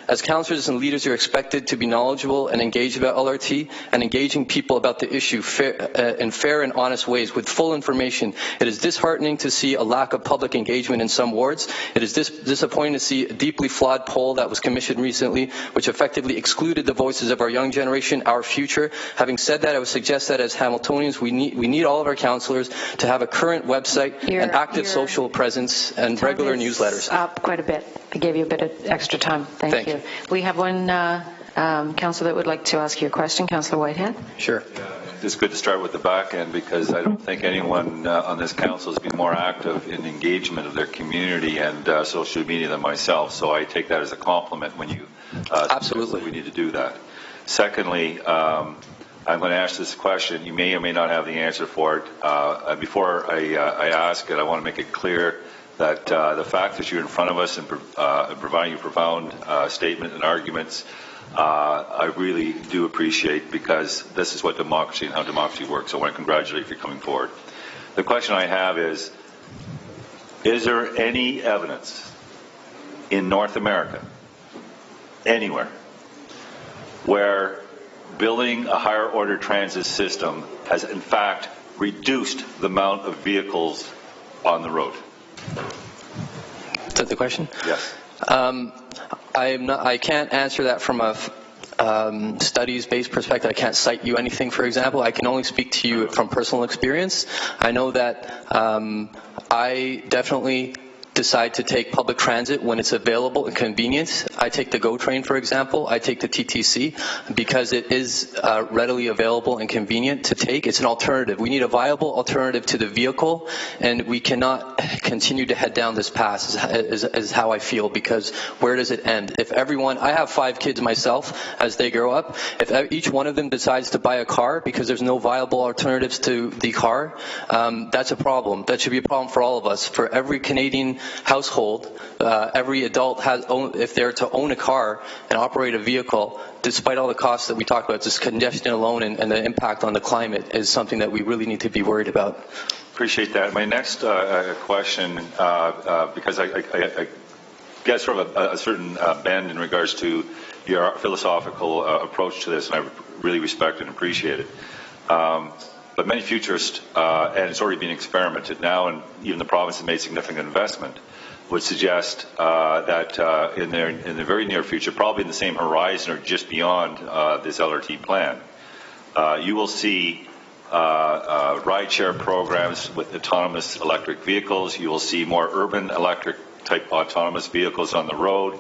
As councillors and leaders, you're expected to be knowledgeable and engaged about LRT, and engaging people about the issue in fair and honest ways with full information. It is disheartening to see a lack of public engagement in some wards. It is disappointing to see a deeply flawed poll that was commissioned recently, which effectively excluded the voices of our young generation, our future. Having said that, I would suggest that as Hamiltonians, we need all of our councillors to have a current website, an active social presence, and regular newsletters. Up quite a bit. I gave you a bit of extra time. Thank you. We have one councillor that would like to ask you a question. Councillor Whitehead. Sure. It's good to start with the back end, because I don't think anyone on this council has been more active in engagement of their community and social media than myself. So I take that as a compliment when you absolutely we need to do that. Secondly, I'm going to ask this question. You may or may not have the answer for it. Before I ask it, I want to make it clear that the fact that you're in front of us and providing a profound statement and arguments, I really do appreciate, because this is what democracy and how democracy works. I want to congratulate you for coming forward. The question I have is there any evidence in North America, anywhere, where building a higher order transit system has in fact reduced the amount of vehicles on the road? Is that the question? Yes. I can't answer that from a studies-based perspective. I can't cite you anything, for example. I can only speak to you from personal experience. I know that I definitely decide to take public transit when it's available and convenient. I take the GO train, for example. I take the TTC because it is readily available and convenient to take. It's an alternative. We need a viable alternative to the vehicle, and we cannot continue to head down this path is how I feel, because where does it end? If everyone, I have 5 kids myself, as they grow up, if each one of them decides to buy a car because there's no viable alternatives to the car, that's a problem. That should be a problem for all of us. For every Canadian household, every adult has, if they're to own a car and operate a vehicle, despite all the costs that we talk about, just congestion alone and the impact on the climate is something that we really need to be worried about. Appreciate that. My next question, because I get sort of a certain bend in regards to your philosophical approach to this, and I really respect and appreciate it. But many futurists, and it's already been experimented now, and even the province has made significant investment, would suggest that in the very near future, probably in the same horizon or just beyond this LRT plan, you will see rideshare programs with autonomous electric vehicles. You will see more urban electric type autonomous vehicles on the road.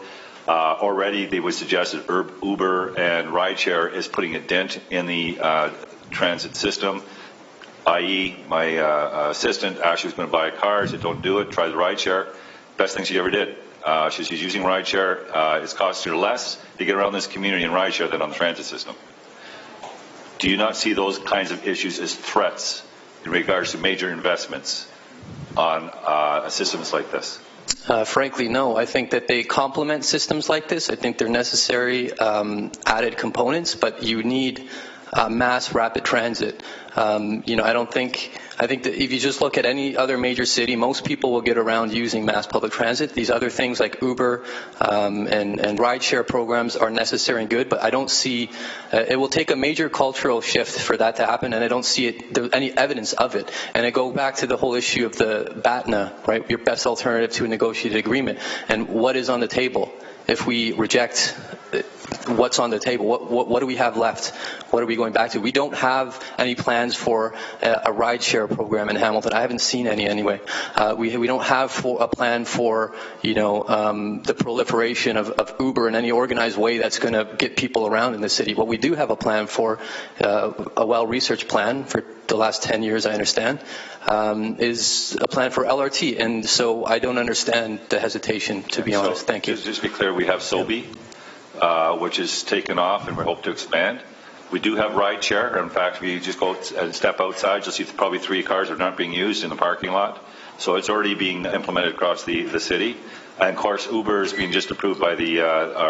Already they would suggest that Uber and rideshare is putting a dent in the transit system, i.e. my assistant actually was going to buy a car. I said, don't do it, try the rideshare. Best thing she ever did. She's using rideshare. It's costing her less to get around this community in rideshare than on the transit system. Do you not see those kinds of issues as threats in regards to major investments on systems like this? Frankly, no. I think that they complement systems like this. I think they're necessary added components, but you need mass rapid transit. I think that if you just look at any other major city, most people will get around using mass public transit. These other things like Uber and rideshare programs are necessary and good, but I don't see, it will take a major cultural shift for that to happen, and I don't see any evidence of it. And I go back to the whole issue of the BATNA, right, your best alternative to a negotiated agreement, and what is on the table. If we reject what's on the table, what do we have left? What are we going back to? We don't have any plans for a rideshare program in Hamilton. I haven't seen any anyway. We don't have a plan for the proliferation of Uber in any organized way that's going to get people around in the city. What we do have a plan for, a well-researched plan for the last 10 years, I understand, is a plan for LRT. And so I don't understand the hesitation, to be honest. Thank you. Just to be clear, we have SOBI, which is taken off, and we hope to expand. We do have rideshare. In fact, we just go and step outside, you'll see probably 3 cars that are not being used in the parking lot. So it's already being implemented across the city. And of course, Uber is being just approved by the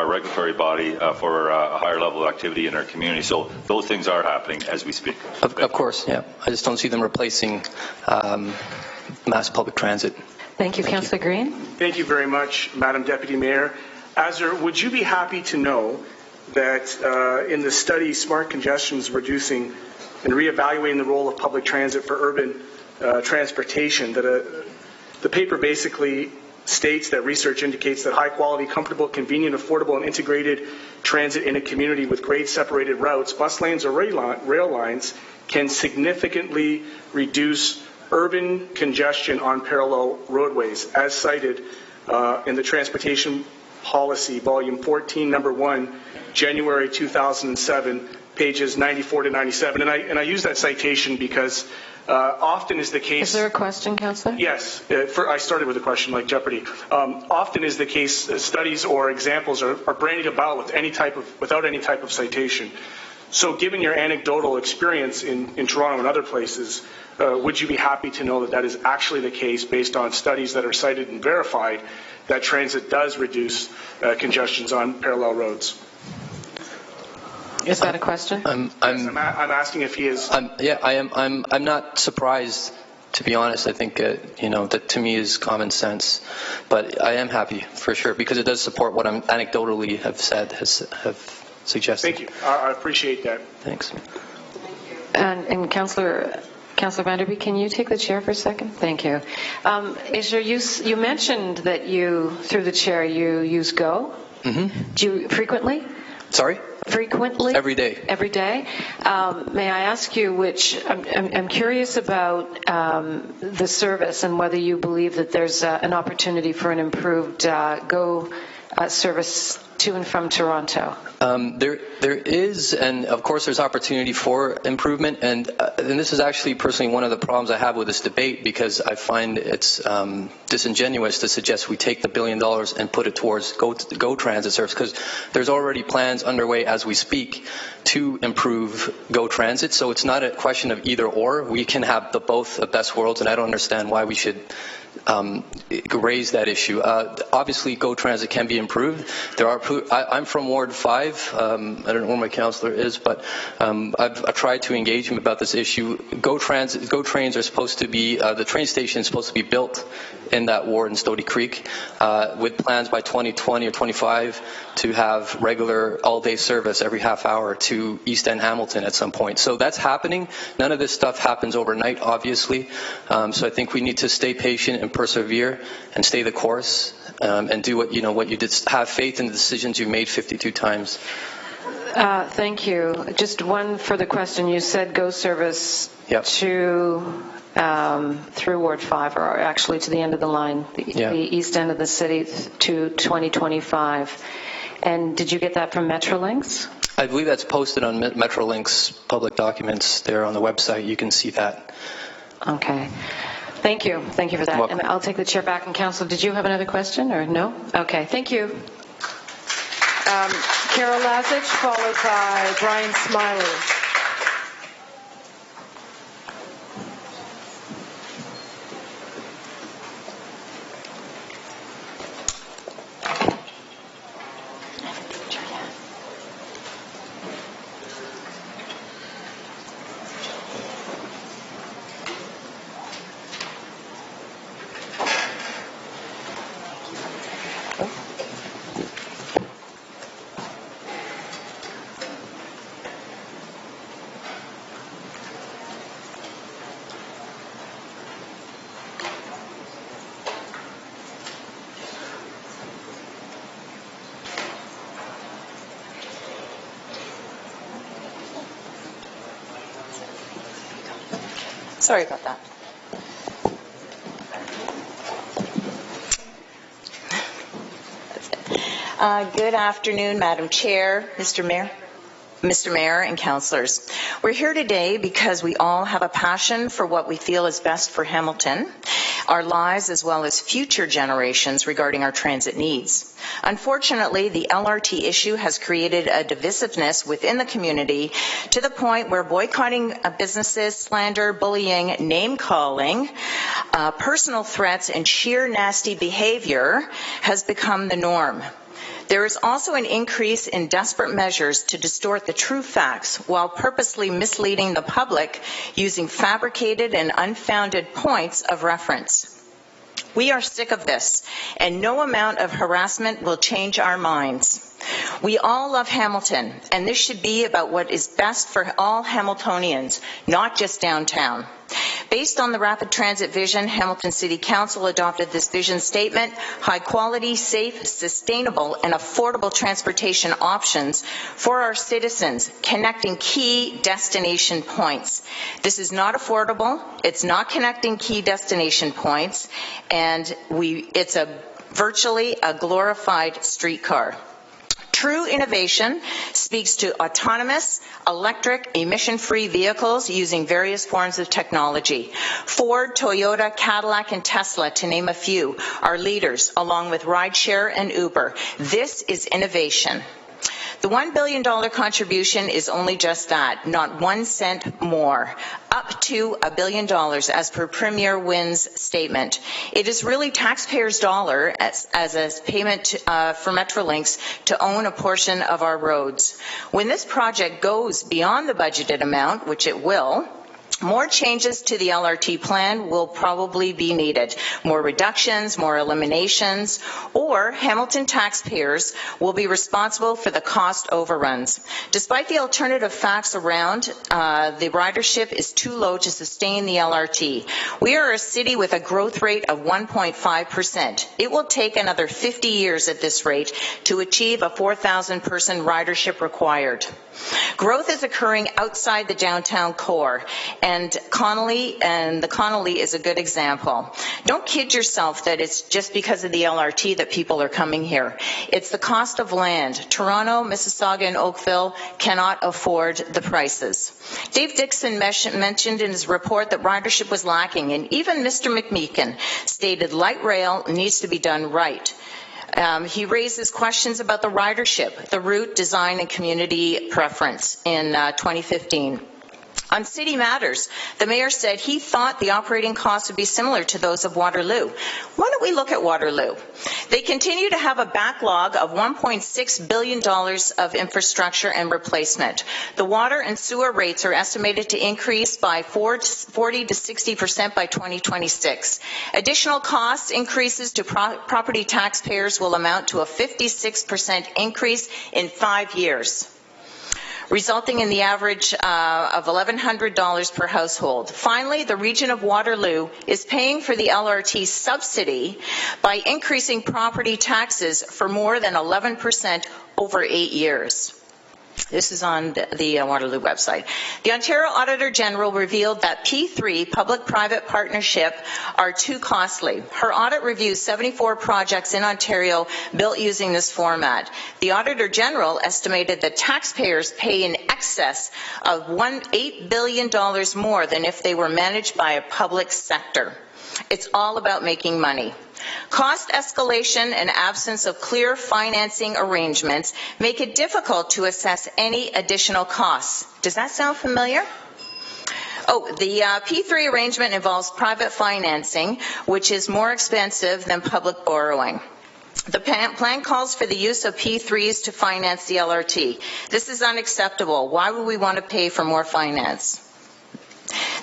regulatory body for a higher level of activity in our community. So those things are happening as we speak. Of course, yeah. I just don't see them replacing mass public transit. Thank you, Councillor Green. Thank you very much, Madam Deputy Mayor. Azur, would you be happy to know that in the study, Smart Congestions Reducing and Reevaluating the Role of Public Transit for Urban Transportation, that the paper basically states that research indicates that high-quality, comfortable, convenient, affordable, and integrated transit in a community with grade-separated routes, bus lanes, or rail lines can significantly reduce urban congestion on parallel roadways, as cited in the Transportation Policy, Volume 14, Number 1, January 2007, pages 94 to 97. And I use that citation because often is the case... Is there a question, Councillor? Yes. I started with a question like Jeopardy. Often is the case studies or examples are bandied about without any type of citation. So given your anecdotal experience in Toronto and other places, would you be happy to know that that is actually the case based on studies that are cited and verified that transit does reduce congestions on parallel roads? Is that a question? I'm asking if he is. Yeah, I am. I'm not surprised, to be honest. I think that to me is common sense, but I am happy for sure because it does support what I'm anecdotally have suggested. Thank you. I appreciate that. Thanks. And Councillor Vanderbeek, can you take the chair for a second? Thank you. You mentioned that through the chair, you use GO. Mm-hmm. Do you frequently? Sorry? frequently? Every day. Every day. May I ask you I'm curious about the service and whether you believe that there's an opportunity for an improved GO service to and from Toronto? There is, and of course there's opportunity for improvement, and this is actually personally one of the problems I have with this debate, because I find it's disingenuous to suggest we take the $1 billion and put it towards GO Transit service, because there's already plans underway as we speak to improve GO Transit, so it's not a question of either or. We can have both the best worlds, and I don't understand why we should raise that issue. Obviously, GO Transit can be improved. I'm from Ward 5. I don't know where my councillor is, but I've tried to engage him about this issue. GO trains are supposed to be, the train station is supposed to be built in that ward in Stody Creek, with plans by 2020 or 25 to have regular all-day service every half hour to East End Hamilton at some point. So that's happening. None of this stuff happens overnight, obviously. So I think we need to stay patient and persevere and stay the course, and do what you did. Have faith in the decisions you made 52 times. Thank you. Just one further question. You said GO service to through Ward 5, or actually to the end of the line, the east end of the city to 2025. And did you get that from Metrolinx? I believe that's posted on Metrolinx public documents there on the website. You can see that. Okay. Thank you. Thank you for that. And I'll take the chair back. And Council, did you have another question or no? Okay. Thank you. Carol Lazich, followed by Brian Smiley. Sorry about that. Good afternoon, Madam Chair, Mr. Mayor and councillors. We're here today because we all have a passion for what we feel is best for Hamilton, our lives, as well as future generations regarding our transit needs. Unfortunately, the LRT issue has created a divisiveness within the community to the point where boycotting businesses, slander, bullying, name-calling, personal threats, and sheer nasty behavior has become the norm. There is also an increase in desperate measures to distort the true facts while purposely misleading the public using fabricated and unfounded points of reference. We are sick of this, and no amount of harassment will change our minds. We all love Hamilton, and this should be about what is best for all Hamiltonians, not just downtown. Based on the rapid transit vision, Hamilton City Council adopted this vision statement: high quality, safe, sustainable, and affordable transportation options for our citizens, connecting key destination points. This is not affordable, it's not connecting key destination points, and it's virtually a glorified streetcar. True innovation speaks to autonomous, electric, emission-free vehicles using various forms of technology. Ford, Toyota, Cadillac, and Tesla, to name a few, are leaders, along with rideshare and Uber. This is innovation. The $1 billion contribution is only just that, not 1 cent more, up to $1 billion as per Premier Wynn's statement. It is really taxpayers' dollar as a payment for Metrolinx to own a portion of our roads. When this project goes beyond the budgeted amount, which it will, More changes to the LRT plan will probably be needed. More reductions, more eliminations, or Hamilton taxpayers will be responsible for the cost overruns. Despite the alternative facts around, the ridership is too low to sustain the LRT. We are a city with a growth rate of 1.5%. It will take another 50 years at this rate to achieve a 4,000 person ridership required. Growth is occurring outside the downtown core, and the Connolly is a good example. Don't kid yourself that it's just because of the LRT that people are coming here. It's the cost of land. Toronto, Mississauga, and Oakville cannot afford the prices. Dave Dixon mentioned in his report that ridership was lacking, and even Mr. McMeekin stated light rail needs to be done right. He raises questions about the ridership, the route, design, and community preference in 2015. On City Matters, the mayor said he thought the operating costs would be similar to those of Waterloo. Why don't we look at Waterloo? They continue to have a backlog of $1.6 billion of infrastructure and replacement. The water and sewer rates are estimated to increase by 40 to 60% by 2026. Additional cost increases to property taxpayers will amount to a 56% increase in 5 years, resulting in the average of $1,100 per household. Finally, the region of Waterloo is paying for the LRT subsidy by increasing property taxes for more than 11% over 8 years. This is on the Waterloo website. The Ontario Auditor General revealed that P3, public-private partnership, are too costly. Her audit reviews 74 projects in Ontario built using this format. The Auditor General estimated that taxpayers pay in excess of $8 billion more than if they were managed by a public sector. It's all about making money. Cost escalation and absence of clear financing arrangements make it difficult to assess any additional costs. Does that sound familiar? Oh, the P3 arrangement involves private financing, which is more expensive than public borrowing. The plan calls for the use of P3s to finance the LRT. This is unacceptable. Why would we want to pay for more finance?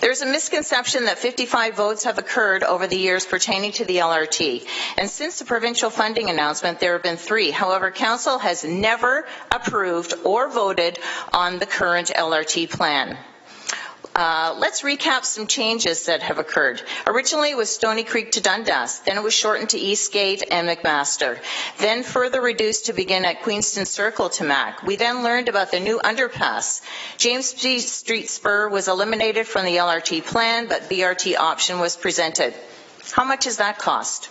There's a misconception that 55 votes have occurred over the years pertaining to the LRT, and since the provincial funding announcement, there have been 3. However, Council has never approved or voted on the current LRT plan. Let's recap some changes that have occurred. Originally, it was Stony Creek to Dundas. Then it was shortened to Eastgate and McMaster. Then further reduced to begin at Queenston Circle to Mac. We then learned about the new underpass. James Street Spur was eliminated from the LRT plan, but BRT option was presented. How much does that cost?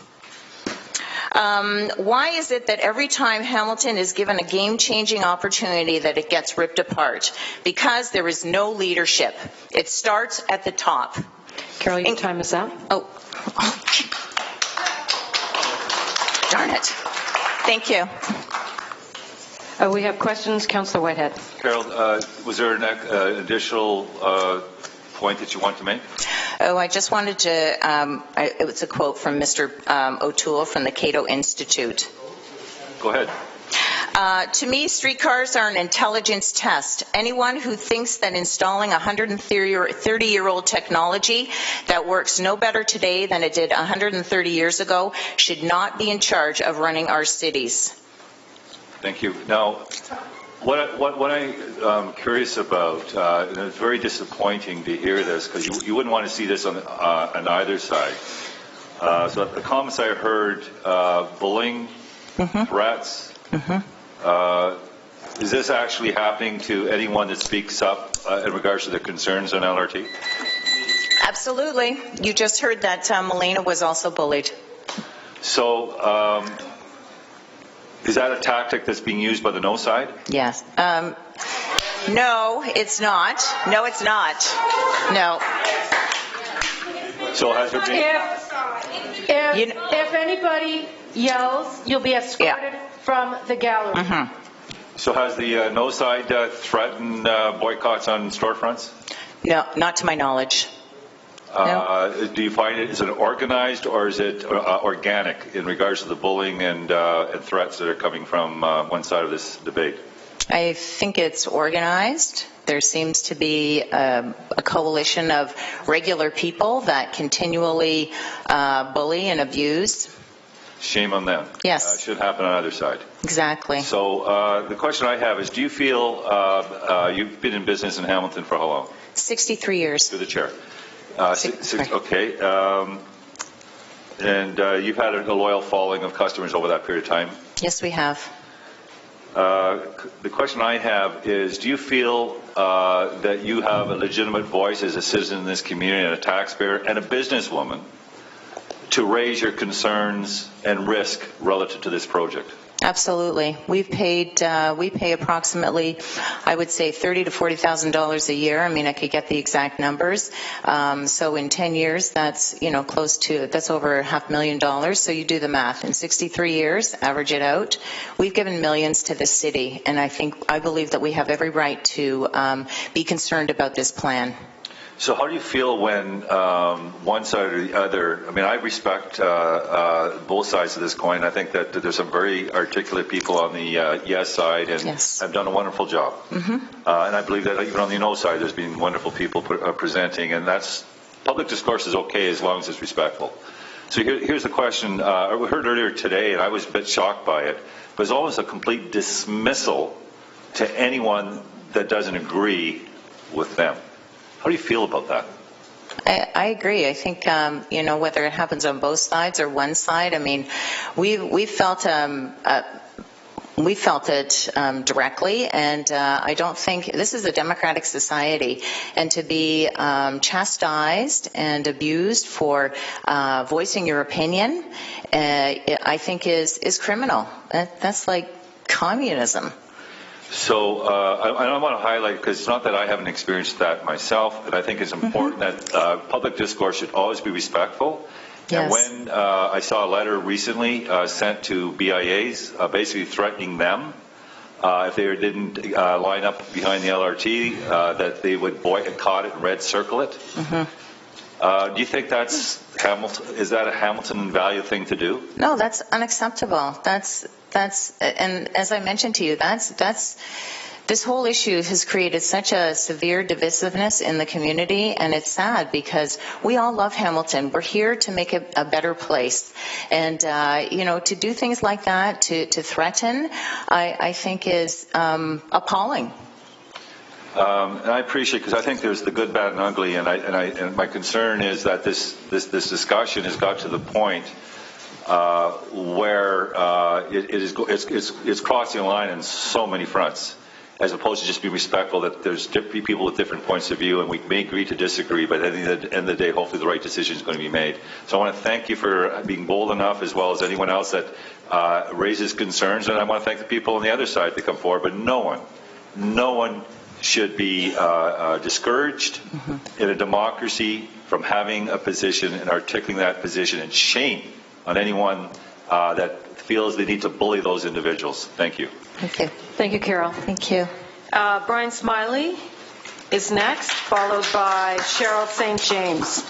Why is it that every time Hamilton is given a game-changing opportunity that it gets ripped apart? Because there is no leadership. It starts at the top. Carol, your time is up. Oh. Darn it. Thank you. We have questions. Councillor Whitehead. Carol, was there an additional point that you want to make? Oh, I just wanted to, it was a quote from Mr. O'Toole from the Cato Institute. Go ahead. To me, streetcars are an intelligence test. Anyone who thinks that installing 130-year-old technology that works no better today than it did 130 years ago should not be in charge of running our cities. Thank you. Now, what I'm curious about, and it's very disappointing to hear this because you wouldn't want to see this on either side. So the comments I heard, bullying, threats, is this actually happening to anyone that speaks up in regards to their concerns on LRT? Absolutely. You just heard that Melina was also bullied. So, is that a tactic that's being used by the no side? Yes. No, it's not. No, it's not. No. So has there been... If anybody yells, you'll be escorted from the gallery. So has the no side threatened boycotts on storefronts? No, not to my knowledge. Do you find it, is it organized or is it organic in regards to the bullying and threats that are coming from one side of this debate? I think it's organized. There seems to be a coalition of regular people that continually bully and abuse. Shame on them. Yes. It should happen on either side. Exactly. So the question I have is, do you feel, you've been in business in Hamilton for how long? 63 years. Through the chair. Okay. And you've had a loyal following of customers over that period of time? Yes, we have. The question I have is, do you feel that you have a legitimate voice as a citizen in this community and a taxpayer and a businesswoman to raise your concerns and risk relative to this project? Absolutely. We pay approximately, I would say, $30,000 to $40,000 a year. I mean, I could get the exact numbers. So in 10 years, that's, that's over $500,000. So you do the math. In 63 years, average it out. We've given millions to the city, and I believe that we have every right to be concerned about this plan. So how do you feel when one side or the other, I mean, I respect both sides of this coin. I think that there's some very articulate people on the yes side and have done a wonderful job. And I believe that even on the no side, there's been wonderful people presenting, and that's, public discourse is okay as long as it's respectful. So here's the question. We heard earlier today, and I was a bit shocked by it, but it's always a complete dismissal to anyone that doesn't agree with them. How do you feel about that? I agree. I think, whether it happens on both sides or one side, I mean, we felt it directly, and I don't think this is a democratic society, and to be chastised and abused for voicing your opinion, I think is criminal. That's like communism. So I want to highlight, because it's not that I haven't experienced that myself, but I think it's important that public discourse should always be respectful. Yes. And when I saw a letter recently sent to BIAs basically threatening them if they didn't line up behind the LRT, that they would boycott it and red circle it. Do you think that's is that a Hamilton value thing to do? No, that's unacceptable. And as I mentioned to you, this whole issue has created such a severe divisiveness in the community, and it's sad because we all love Hamilton. We're here to make it a better place. And, to do things like that, to threaten, I think is appalling. And I appreciate, because I think there's the good, bad, and ugly, and my concern is that this discussion has got to the point where it's crossing a line on so many fronts, as opposed to just be respectful that there's people with different points of view, and we may agree to disagree, but at the end of the day, hopefully the right decision is going to be made. So I want to thank you for being bold enough, as well as anyone else that raises concerns, and I want to thank the people on the other side that come forward, but no one should be discouraged in a democracy from having a position and articulating that position, and shame on anyone that feels they need to bully those individuals. Thank you. Thank you. Thank you, Carol. Thank you. Brian Smiley is next, followed by Cheryl St. James.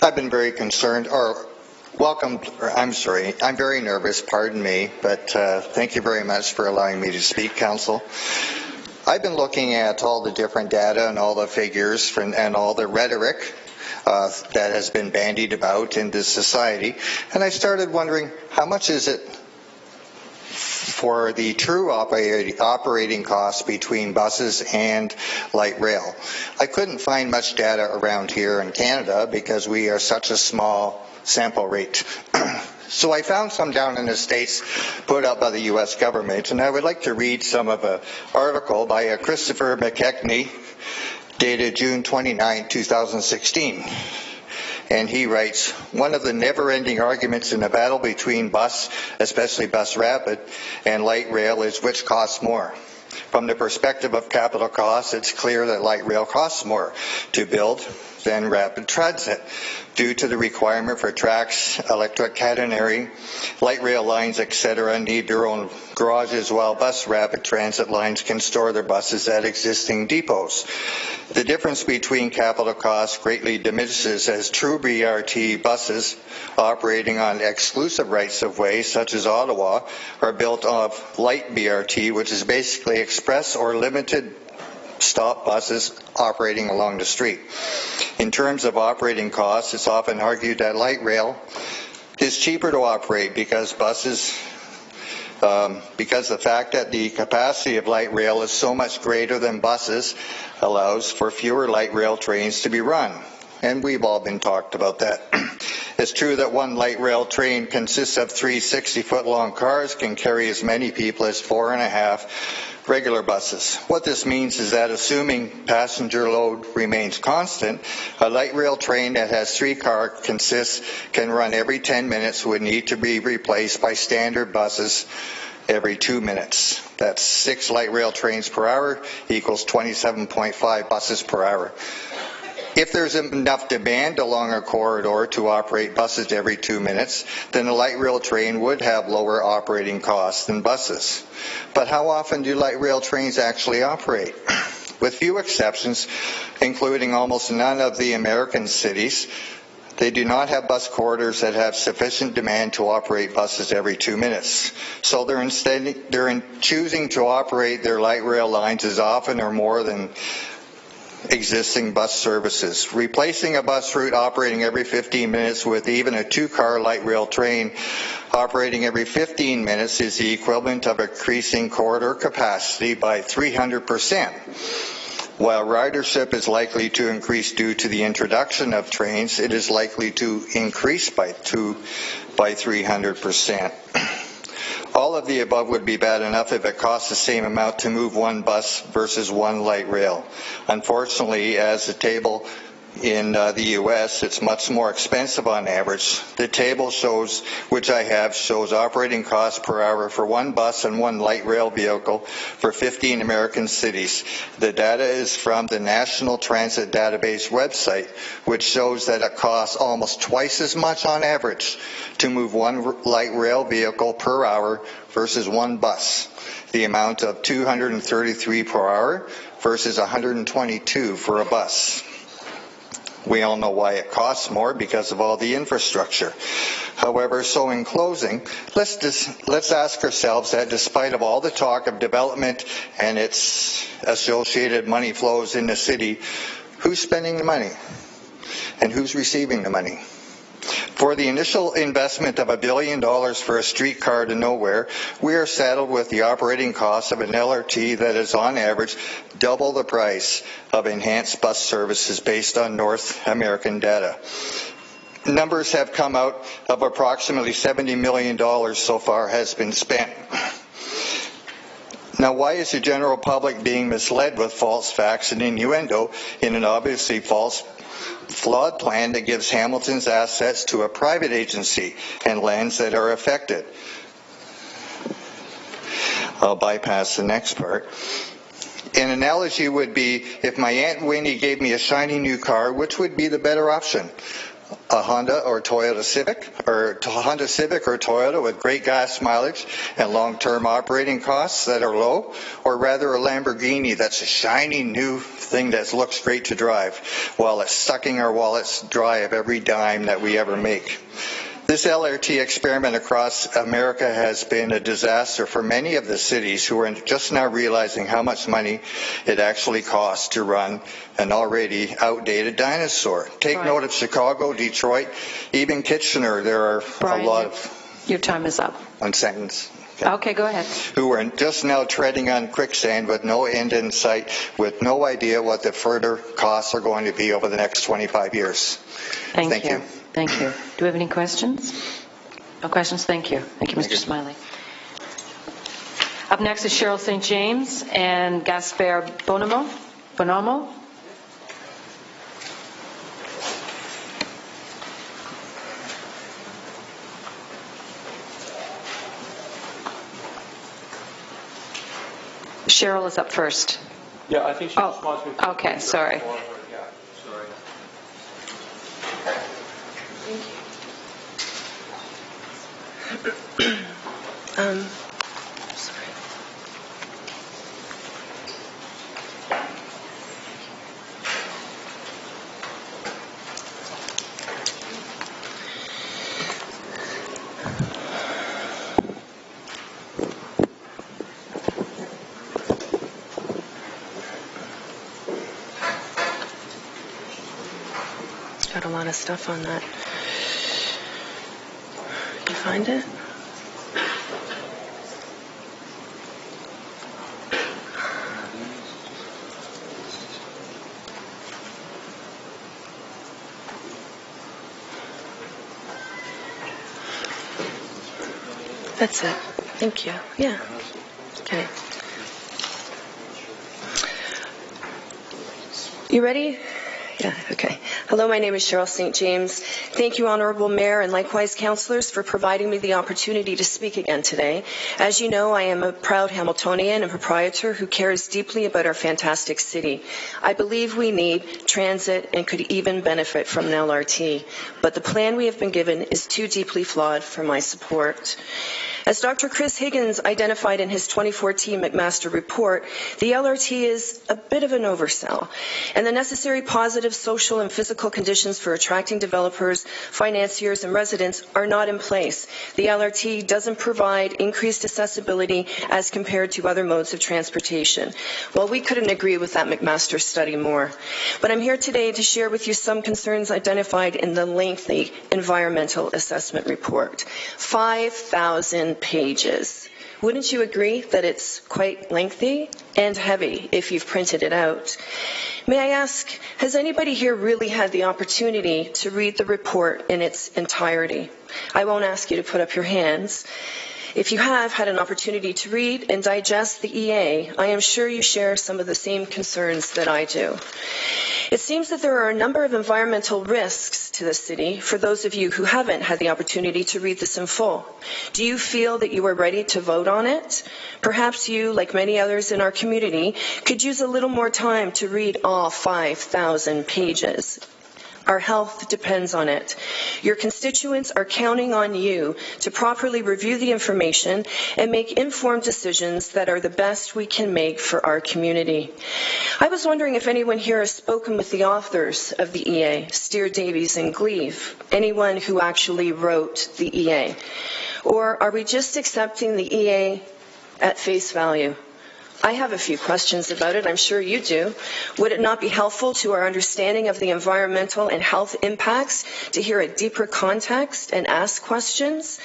I've been very concerned, I'm very nervous, pardon me, but thank you very much for allowing me to speak, Council. I've been looking at all the different data and all the figures and all the rhetoric that has been bandied about in this society, and I started wondering, how much is it for the true operating costs between buses and light rail? I couldn't find much data around here in Canada because we are such a small sample rate. So I found some down in the States put out by the U.S. government, and I would like to read some of an article by Christopher McKechnie dated June 29, 2016. And he writes, one of the never-ending arguments in the battle between bus, especially bus rapid, and light rail is which costs more. From the perspective of capital costs, it's clear that light rail costs more to build, than rapid transit due to the requirement for tracks, electric catenary, light rail lines, etc. need their own garages, while bus rapid transit lines can store their buses at existing depots. The difference between capital costs greatly diminishes as true BRT buses operating on exclusive rights-of-way, such as Ottawa, are built of light BRT, which is basically express or limited stop buses operating along the street. In terms of operating costs, it's often argued that light rail is cheaper to operate because the fact that the capacity of light rail is so much greater than buses allows for fewer light rail trains to be run. And we've all been talked about that. It's true that one light rail train consists of 3 60-foot-long cars, can carry as many people as 4.5 regular buses. What this means is that assuming passenger load remains constant, a light rail train that has 3 cars can run every 10 minutes would need to be replaced by standard buses every 2 minutes. That's 6 light rail trains per hour equals 27.5 buses per hour. If there's enough demand along a corridor to operate buses every 2 minutes, then a light rail train would have lower operating costs than buses. But how often do light rail trains actually operate? With few exceptions, including almost none of the American cities, they do not have bus corridors that have sufficient demand to operate buses every 2 minutes. So they're choosing to operate their light rail lines as often or more than existing bus services. Replacing a bus route operating every 15 minutes with even a 2-car light rail train operating every 15 minutes is the equivalent of increasing corridor capacity by 300%. While ridership is likely to increase due to the introduction of trains, it is likely to increase by 300%. All of the above would be bad enough if it costs the same amount to move one bus versus one light rail. Unfortunately, as the table in the U.S., it's much more expensive on average. The table which I have shows operating costs per hour for one bus and one light rail vehicle for 15 American cities. The data is from the National Transit Database website, which shows that it costs almost twice as much on average to move one light rail vehicle per hour versus one bus. The amount of $233 per hour versus $122 for a bus. We all know why it costs more, because of all the infrastructure. However, so in closing, let's ask ourselves that despite of all the talk of development and its associated money flows in the city, who's spending the money and who's receiving the money? For the initial investment of $1 billion for a streetcar to nowhere, we are saddled with the operating cost of an LRT that is on average double the price of enhanced bus services based on North American data. Numbers have come out of approximately $70 million so far has been spent. Now, why is the general public being misled with false facts and innuendo in an obviously flawed plan that gives Hamilton's assets to a private agency and lands that are affected? I'll bypass the next part. An analogy would be, if my Aunt Winnie gave me a shiny new car, which would be the better option? A Honda or Toyota Civic, or Honda Civic or Toyota with great gas mileage and long-term operating costs that are low, or rather a Lamborghini that's a shiny new thing that looks great to drive while it's sucking our wallets dry of every dime that we ever make. This LRT experiment across America has been a disaster for many of the cities who are just now realizing how much money it actually costs to run an already outdated dinosaur. Take note of Chicago, Detroit, even Kitchener. There are a lot of... Your time is up. One sentence. Okay, go ahead. Who are just now treading on quicksand with no end in sight, with no idea what the further costs are going to be over the next 25 years. Thank you. Thank you. Do we have any questions? No questions? Thank you. Thank you, Mr. Smiley. Up next is Cheryl St. James and Gaspar Bonomo. Cheryl is up first. Yeah, I think she just wants me to... Okay, sorry. Sorry. Got a lot of stuff on that. Can you find it? That's it. Thank you. Yeah. Okay. You ready? Yeah, okay. Hello, my name is Cheryl St. James. Thank you, Honorable Mayor, and likewise, councillors, for providing me the opportunity to speak again today. As you know, I am a proud Hamiltonian and proprietor who cares deeply about our fantastic city. I believe we need transit and could even benefit from an LRT, but the plan we have been given is too deeply flawed for my support. As Dr. Chris Higgins identified in his 2014 McMaster report, the LRT is a bit of an oversell, and the necessary positive social and physical conditions for attracting developers, financiers, and residents are not in place. The LRT doesn't provide increased accessibility as compared to other modes of transportation. Well, we couldn't agree with that McMaster study more. But I'm here today to share with you some concerns identified in the lengthy environmental assessment report. 5,000 pages. Wouldn't you agree that it's quite lengthy and heavy if you've printed it out? May I ask, has anybody here really had the opportunity to read the report in its entirety? I won't ask you to put up your hands. If you have had an opportunity to read and digest the EA, I am sure you share some of the same concerns that I do. It seems that there are a number of environmental risks to the city for those of you who haven't had the opportunity to read this in full. Do you feel that you are ready to vote on it? Perhaps you, like many others in our community, could use a little more time to read all 5,000 pages. Our health depends on it. Your constituents are counting on you to properly review the information and make informed decisions that are the best we can make for our community. I was wondering if anyone here has spoken with the authors of the EA, Steer, Davies, and Gleave, anyone who actually wrote the EA. Or are we just accepting the EA at face value? I have a few questions about it. I'm sure you do. Would it not be helpful to our understanding of the environmental and health impacts to hear a deeper context and ask questions?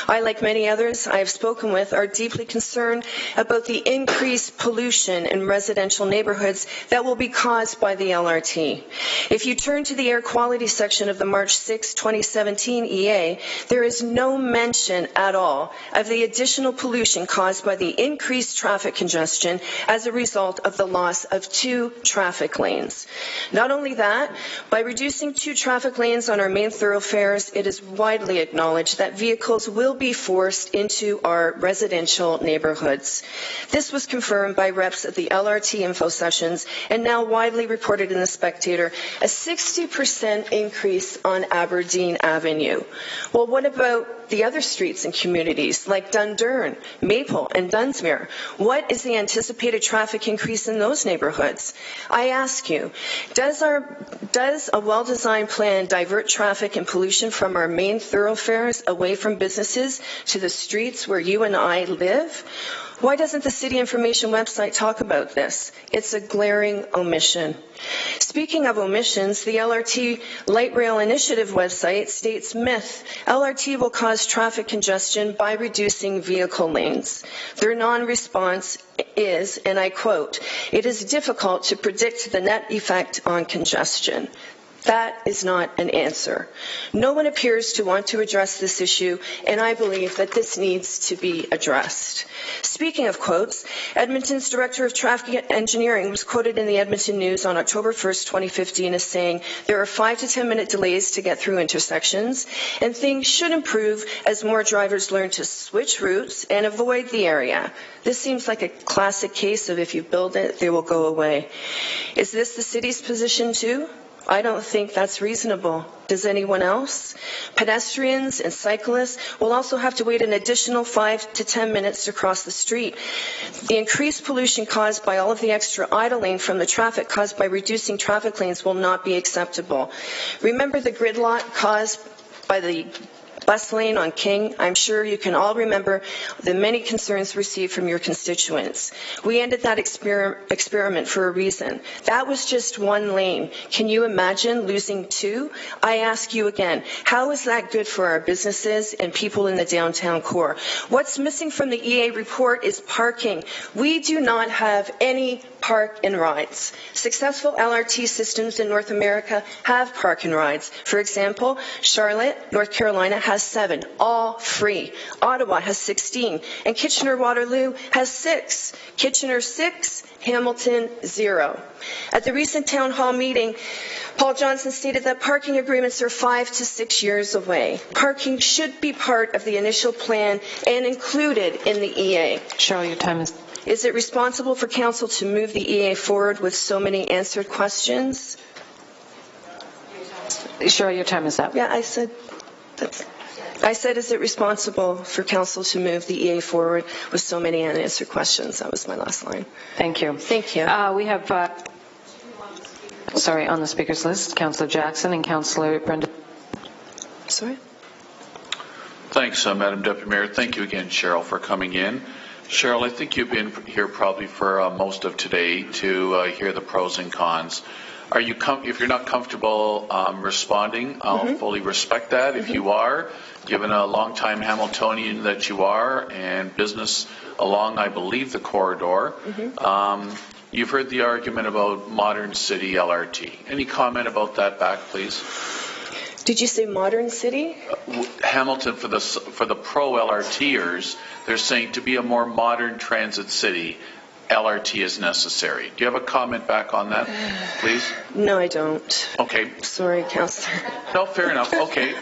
I, like many others I have spoken with, are deeply concerned about the increased pollution in residential neighborhoods that will be caused by the LRT. If you turn to the air quality section of the March 6, 2017 EA, there is no mention at all of the additional pollution caused by the increased traffic congestion as a result of the loss of 2 traffic lanes. Not only that, by reducing 2 traffic lanes on our main thoroughfares, it is widely acknowledged that vehicles will be forced into our residential neighborhoods. This was confirmed by reps at the LRT info sessions and now widely reported in the Spectator, a 60% increase on Aberdeen Avenue. Well, what about the other streets and communities like Dundurn, Maple, and Dunsmuir? What is the anticipated traffic increase in those neighborhoods? I ask you, does a well-designed plan divert traffic and pollution from our main thoroughfares away from businesses to the streets where you and I live? Why doesn't the city information website talk about this? It's a glaring omission. Speaking of omissions, the LRT Light Rail Initiative website states myth, LRT will cause traffic congestion by reducing vehicle lanes. Their non-response is, and I quote, "It is difficult to predict the net effect on congestion." That is not an answer. No one appears to want to address this issue, and I believe that this needs to be addressed. Speaking of quotes, Edmonton's Director of Traffic Engineering was quoted in the Edmonton News on October 1st, 2015 as saying, there are 5 to 10 minute delays to get through intersections, and things should improve as more drivers learn to switch routes and avoid the area. This seems like a classic case of if you build it, they will go away. Is this the city's position too? I don't think that's reasonable. Does anyone else? Pedestrians and cyclists will also have to wait an additional 5 to 10 minutes to cross the street. The increased pollution caused by all of the extra idling from the traffic caused by reducing traffic lanes will not be acceptable. Remember the gridlock caused by the bus lane on King? I'm sure you can all remember the many concerns received from your constituents. We ended that experiment for a reason. That was just one lane. Can you imagine losing 2? I ask you again, how is that good for our businesses and people in the downtown core? What's missing from the EA report is parking. We do not have any park and rides. Successful LRT systems in North America have park and rides. For example, Charlotte, North Carolina has 7, all free. Ottawa has 16, and Kitchener-Waterloo has 6. Kitchener 6, Hamilton 0. At the recent town hall meeting, Paul Johnson stated that parking agreements are 5 to 6 years away. Parking should be part of the initial plan and included in the EA. Cheryl, your time is... Is it responsible for Council to move the EA forward with so many answered questions? Cheryl, your time is up. Yeah, I said, is it responsible for Council to move the EA forward with so many unanswered questions? That was my last line. Thank you. Thank you. We have, on the speakers list, Councillor Jackson and Councillor Brenda. Sorry? Thanks, Madam Deputy Mayor. Thank you again, Cheryl, for coming in. Cheryl, I think you've been here probably for most of today to hear the pros and cons. Are you if you're not comfortable responding, I'll fully respect that. If you are, given a long-time Hamiltonian that you are and business along, I believe, the corridor, you've heard the argument about modern city LRT. Any comment about that back, please? Did you say modern city? Hamilton, for the pro LRTers, they're saying to be a more modern transit city, LRT is necessary. Do you have a comment back on that, please? No, I don't. Okay. Sorry, Councillor. No, fair enough. Okay.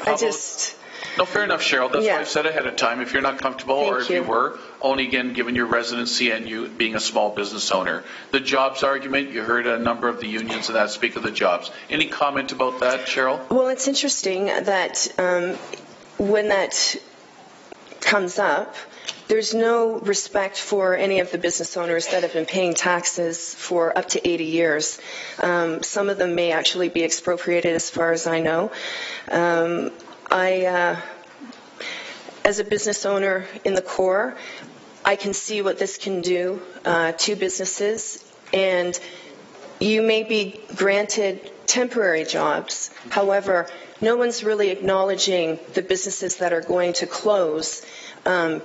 No, fair enough, Cheryl. That's what I said ahead of time. If you're not comfortable, or if you were, only again, given your residency and you being a small business owner. The jobs argument, you heard a number of the unions of that speak of the jobs. Any comment about that, Cheryl? Well, it's interesting that when that comes up, there's no respect for any of the business owners that have been paying taxes for up to 80 years. Some of them may actually be expropriated, as far as I know. As a business owner in the core, I can see what this can do to businesses, and you may be granted temporary jobs. However, no one's really acknowledging the businesses that are going to close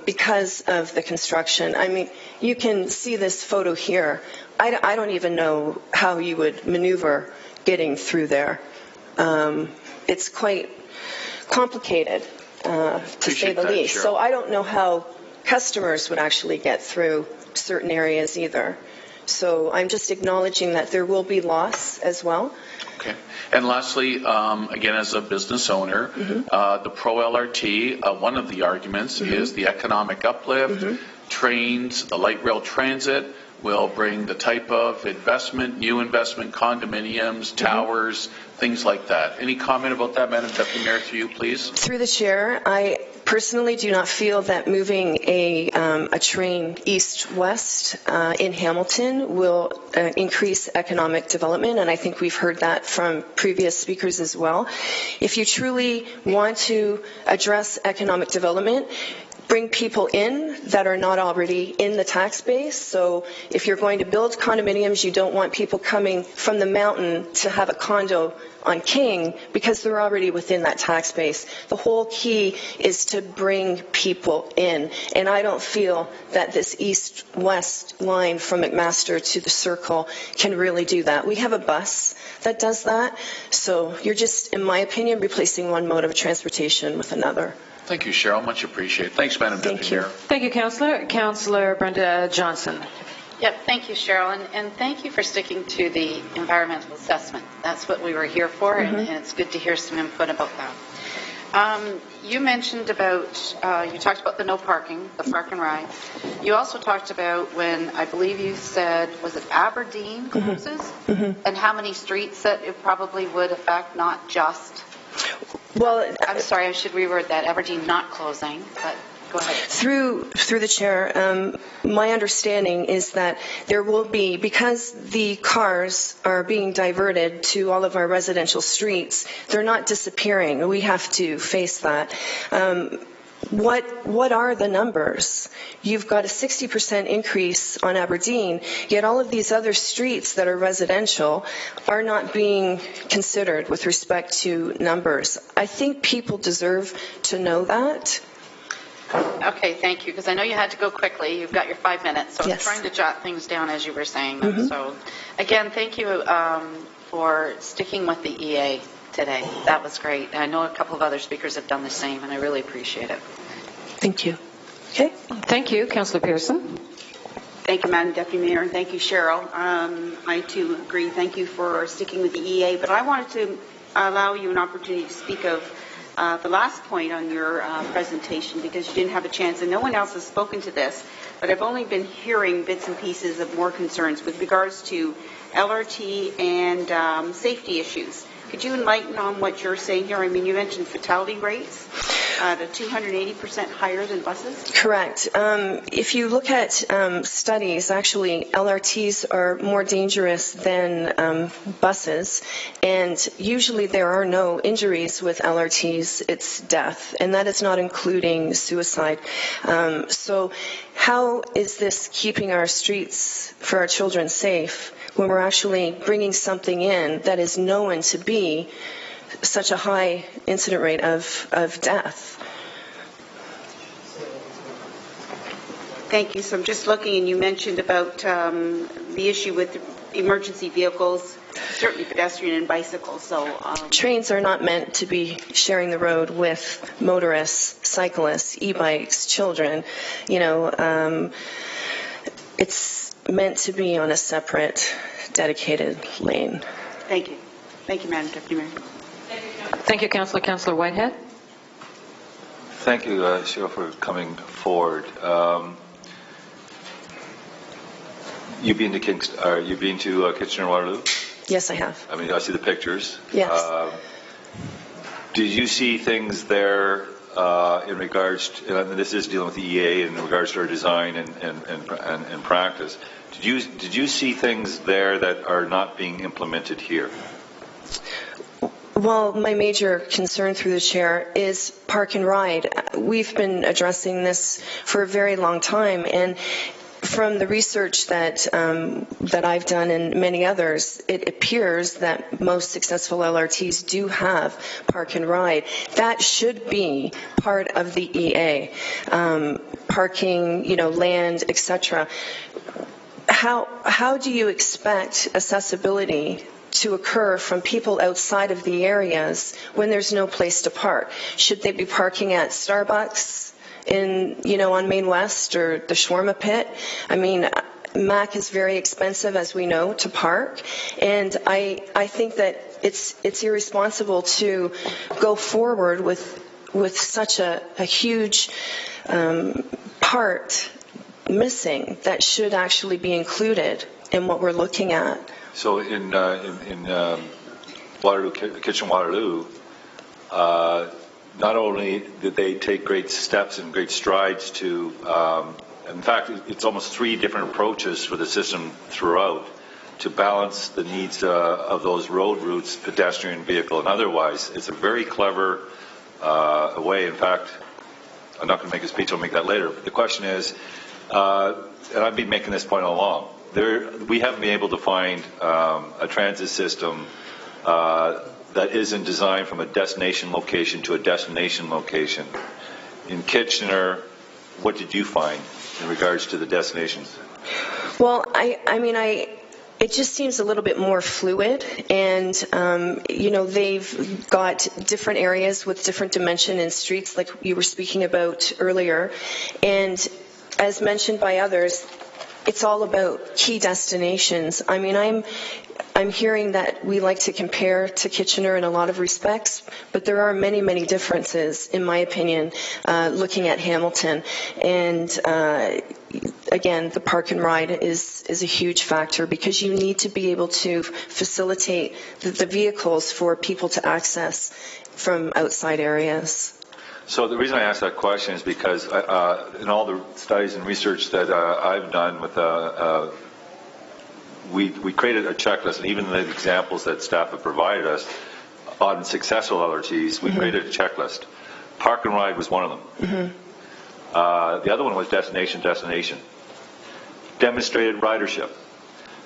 because of the construction. I mean, you can see this photo here. I don't even know how you would maneuver getting through there. It's quite complicated, to say the least. So I don't know how customers would actually get through certain areas either. So I'm just acknowledging that there will be loss as well. Okay. And lastly, again, as a business owner, the pro LRT, one of the arguments is the economic uplift. Trains, the light rail transit will bring the type of investment, new investment, condominiums, towers, things like that. Any comment about that, Madam Deputy Mayor, through you, please? Through the chair, I personally do not feel that moving a train east-west in Hamilton will increase economic development, and I think we've heard that from previous speakers as well. If you truly want to address economic development, bring people in that are not already in the tax base. So if you're going to build condominiums, you don't want people coming from the mountain to have a condo on King because they're already within that tax base. The whole key is to bring people in. And I don't feel that this east-west line from McMaster to the Circle can really do that. We have a bus that does that. So you're just, in my opinion, replacing one mode of transportation with another. Thank you, Cheryl. Much appreciated. Thanks, Madam Deputy Mayor. Thank you, Councillor. Councillor Brenda Johnson. Yep, thank you, Cheryl, and thank you for sticking to the environmental assessment. That's what we were here for, and it's good to hear some input about that. You mentioned about, you talked about the no parking, the park and ride. You also talked about when, I believe you said, was it Aberdeen closes? And how many streets that it probably would affect, not just... Well, I'm sorry, I should reword that. Aberdeen not closing, but go ahead. Through the chair, my understanding is that there will be, because the cars are being diverted to all of our residential streets, they're not disappearing. We have to face that. What are the numbers? You've got a 60% increase on Aberdeen, yet all of these other streets that are residential are not being considered with respect to numbers. I think people deserve to know that. Okay, thank you, because I know you had to go quickly. You've got your 5 minutes, so Yes. I'm trying to jot things down as you were saying them. So, again, thank you for sticking with the EA today. That was great. I know a couple of other speakers have done the same, and I really appreciate it. Thank you. Okay. Thank you. Councillor Pearson. Thank you, Madam Deputy Mayor, and thank you, Cheryl. I, too, agree. Thank you for sticking with the EA, but I wanted to allow you an opportunity to speak of the last point on your presentation, because you didn't have a chance, and no one else has spoken to this, but I've only been hearing bits and pieces of more concerns with regards to LRT and safety issues. Could you enlighten on what you're saying here? I mean, you mentioned fatality rates at 280% higher than buses? Correct. If you look at studies, actually, LRTs are more dangerous than buses, and usually there are no injuries with LRTs. It's death, and that is not including suicide. So how is this keeping our streets for our children safe when we're actually bringing something in that is known to be such a high incident rate of death? Thank you. So I'm just looking, and you mentioned about the issue with emergency vehicles, certainly pedestrian and bicycles. So trains are not meant to be sharing the road with motorists, cyclists, e-bikes, children. You know, it's meant to be on a separate, dedicated lane. Thank you. Thank you, Madam Deputy Mayor. Thank you, Councillor. Councillor Whitehead. Thank you, Cheryl, for coming forward. You've been to Kitchener-Waterloo? Yes, I have. I mean, I see the pictures. Yes. Did you see things there in regards to, and this is dealing with the EA in regards to our design and practice? Did you see things there that are not being implemented here? Well, my major concern through the chair is park and ride. We've been addressing this for a very long time, and from the research that I've done and many others, it appears that most successful LRTs do have park and ride. That should be part of the EA, parking, land, etc. How do you expect accessibility to occur from people outside of the areas when there's no place to park? Should they be parking at Starbucks on Main West or the shawarma pit? I mean, Mac is very expensive, as we know, to park, and I think that it's irresponsible to go forward with such a huge part missing that should actually be included in what we're looking at. So in Waterloo, Kitchener-Waterloo, not only did they take great steps and great strides to, in fact, it's almost 3 different approaches for the system throughout to balance the needs of those road routes, pedestrian, vehicle, and otherwise. It's a very clever way. In fact, I'm not going to make a speech, I'll make that later. But the question is, and I've been making this point all along, we haven't been able to find a transit system that isn't designed from a destination location to a destination location. In Kitchener, what did you find in regards to the destinations? Well, it just seems a little bit more fluid, and they've got different areas with different dimension and streets, like you were speaking about earlier, and as mentioned by others, it's all about key destinations. I mean, I'm hearing that we like to compare to Kitchener in a lot of respects, but there are many, many differences, in my opinion, looking at Hamilton. And again, the park and ride is a huge factor because you need to be able to facilitate the vehicles for people to access from outside areas. So the reason I asked that question is because in all the studies and research that I've done with we created a checklist, and even the examples that staff have provided us on successful LRTs, we created a checklist. Park and ride was one of them. The other one was destination. Demonstrated ridership.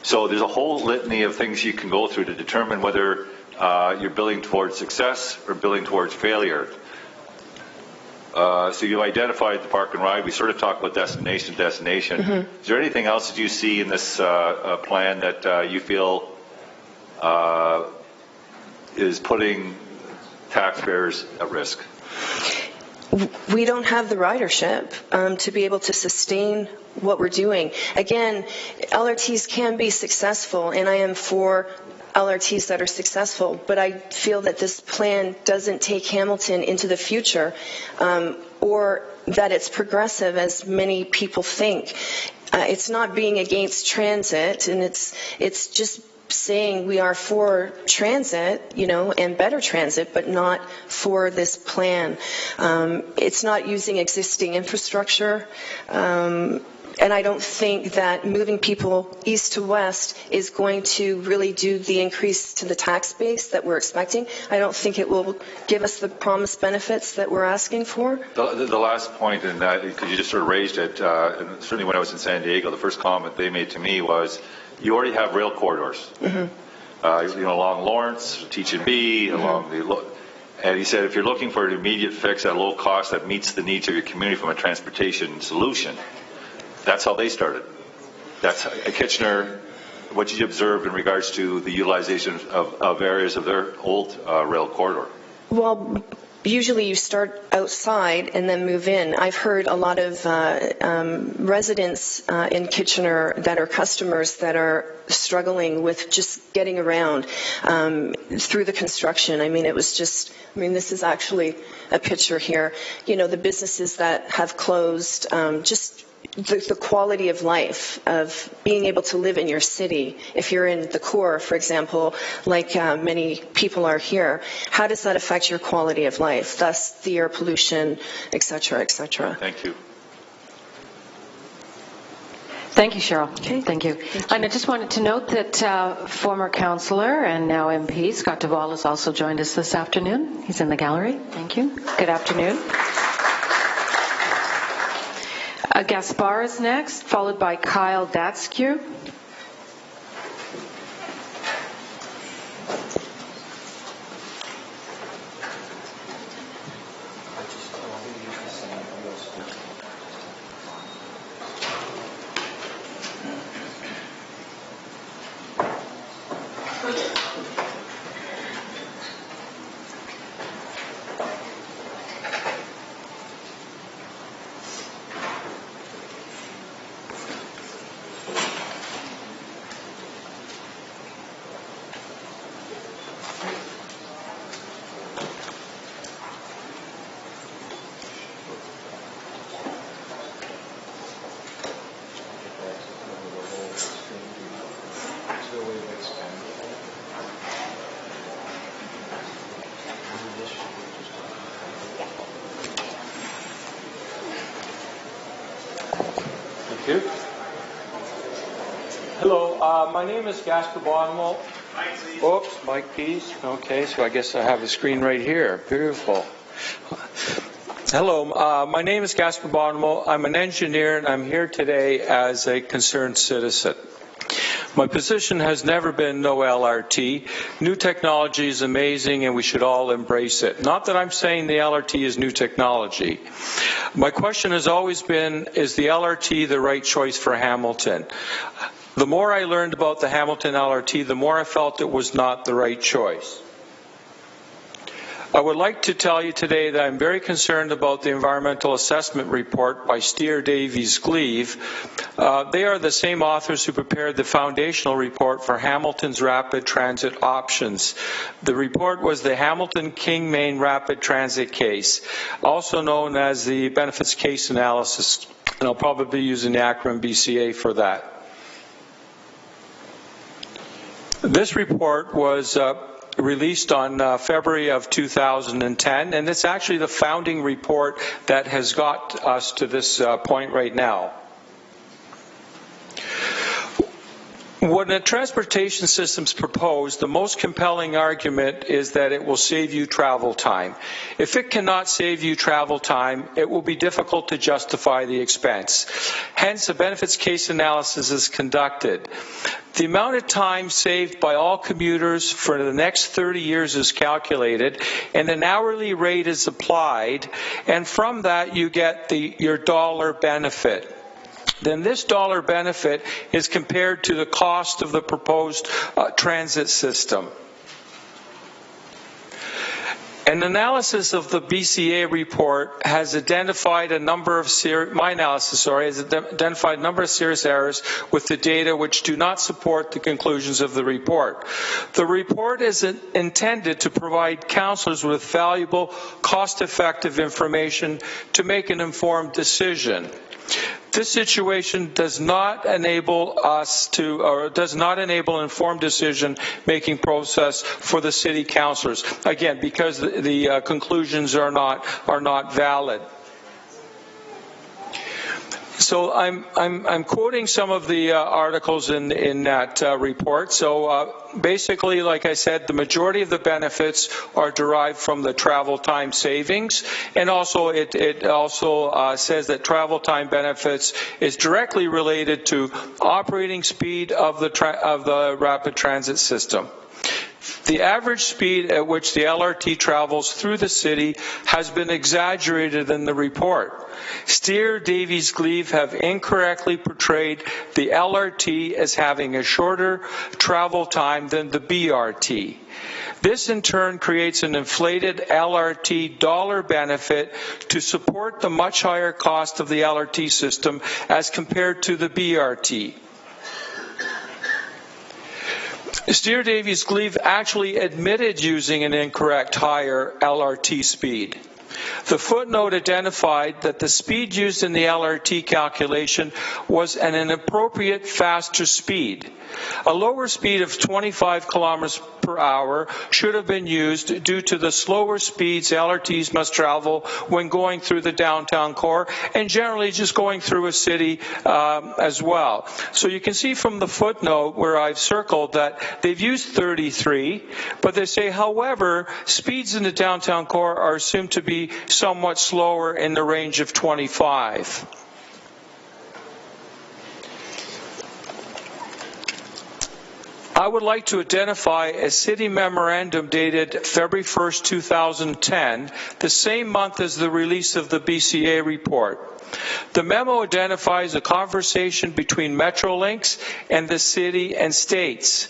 So there's a whole litany of things you can go through to determine whether you're building towards success or building towards failure. So you identified the park and ride. We sort of talked about destination. Is there anything else that you see in this plan that you feel is putting taxpayers at risk? We don't have the ridership to be able to sustain what we're doing. Again, LRTs can be successful, and I am for LRTs that are successful, but I feel that this plan doesn't take Hamilton into the future, or that it's progressive as many people think. It's not being against transit, and it's just saying we are for transit, and better transit, but not for this plan. It's not using existing infrastructure. And I don't think that moving people east to west is going to really do the increase to the tax base that we're expecting. I don't think it will give us the promised benefits that we're asking for. The last point, and because you just sort of raised it, and certainly when I was in San Diego, the first comment they made to me was, you already have rail corridors. Along Lawrence, Teach-and-Be, along the... And he said, if you're looking for an immediate fix at a low cost that meets the needs of your community from a transportation solution, that's how they started. That's at Kitchener, what did you observe in regards to the utilization of areas of their old rail corridor? Well, usually you start outside and then move in. I've heard a lot of residents in Kitchener that are customers that are struggling with just getting around through the construction. This is actually a picture here. The businesses that have closed, just the quality of life of being able to live in your city. If you're in the core, for example, like many people are here, how does that affect your quality of life? Thus, the air pollution, et cetera, et cetera. Thank you. Thank you, Cheryl. Okay. Thank you. And I just wanted to note that former councillor and now MP Scott Duvall has also joined us this afternoon. He's in the gallery. Thank you. Good afternoon. Gaspar is next, followed by Kyle Datskew. Thank you. Hello, my name is Gaspar Bonwell. Oops, mic please. Okay, so I guess I have the screen right here. Beautiful. Hello, my name is Gaspar Bonwell. I'm an engineer and I'm here today as a concerned citizen. My position has never been no LRT. New technology is amazing and we should all embrace it. Not that I'm saying the LRT is new technology. My question has always been, is the LRT the right choice for Hamilton? The more I learned about the Hamilton LRT, the more I felt it was not the right choice. I would like to tell you today that I'm very concerned about the environmental assessment report by Steer Davies Gleave. They are the same authors who prepared the foundational report for Hamilton's rapid transit options. The report was the Hamilton King Main Rapid Transit case, also known as the benefits case analysis, and I'll probably be using the acronym BCA for that. This report was released on February of 2010, and it's actually the founding report that has got us to this point right now. When a transportation system's proposed, the most compelling argument is that it will save you travel time. If it cannot save you travel time, it will be difficult to justify the expense. Hence, a benefits case analysis is conducted. The amount of time saved by all commuters for the next 30 years is calculated, and an hourly rate is applied, and from that you get your dollar benefit. Then this dollar benefit is compared to the cost of the proposed transit system. An analysis of the BCA report has identified a number of identified a number of serious errors with the data which do not support the conclusions of the report. The report is intended to provide councillors with valuable, cost-effective information to make an informed decision. This situation does not enable an informed decision-making process for the city councillors. Again, because the conclusions are not valid. So I'm quoting some of the articles in that report. So basically, like I said, the majority of the benefits are derived from the travel time savings, and also it also says that travel time benefits is directly related to operating speed of the rapid transit system. The average speed at which the LRT travels through the city has been exaggerated in the report. Steer Davies Gleave have incorrectly portrayed the LRT as having a shorter travel time than the BRT. This in turn creates an inflated LRT dollar benefit to support the much higher cost of the LRT system as compared to the BRT. Steer Davies Gleave actually admitted using an incorrect higher LRT speed. The footnote identified that the speed used in the LRT calculation was an inappropriate faster speed. A lower speed of 25 kilometers per hour should have been used due to the slower speeds LRTs must travel when going through the downtown core and generally just going through a city as well. So you can see from the footnote where I've circled that they've used 33, but they say, however, speeds in the downtown core are assumed to be somewhat slower in the range of 25. I would like to identify a city memorandum dated February 1st, 2010, the same month as the release of the BCA report. The memo identifies a conversation between Metrolinx and the city and states.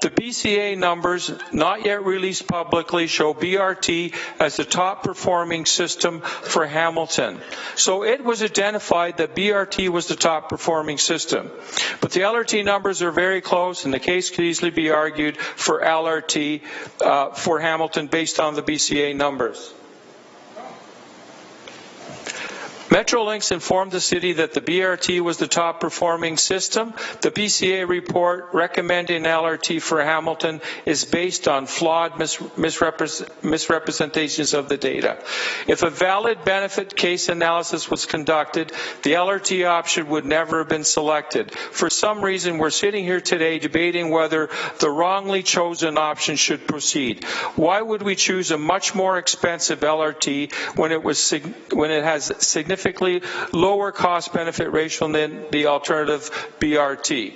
The BCA numbers, not yet released publicly, show BRT as the top performing system for Hamilton. So it was identified that BRT was the top performing system. But the LRT numbers are very close, and the case could easily be argued for LRT for Hamilton based on the BCA numbers. Metrolinx informed the city that the BRT was the top performing system. The BCA report recommending LRT for Hamilton is based on flawed misrepresentations of the data. If a valid benefit case analysis was conducted, the LRT option would never have been selected. For some reason, we're sitting here today debating whether the wrongly chosen option should proceed. Why would we choose a much more expensive LRT when it has significantly lower cost-benefit ratio than the alternative BRT?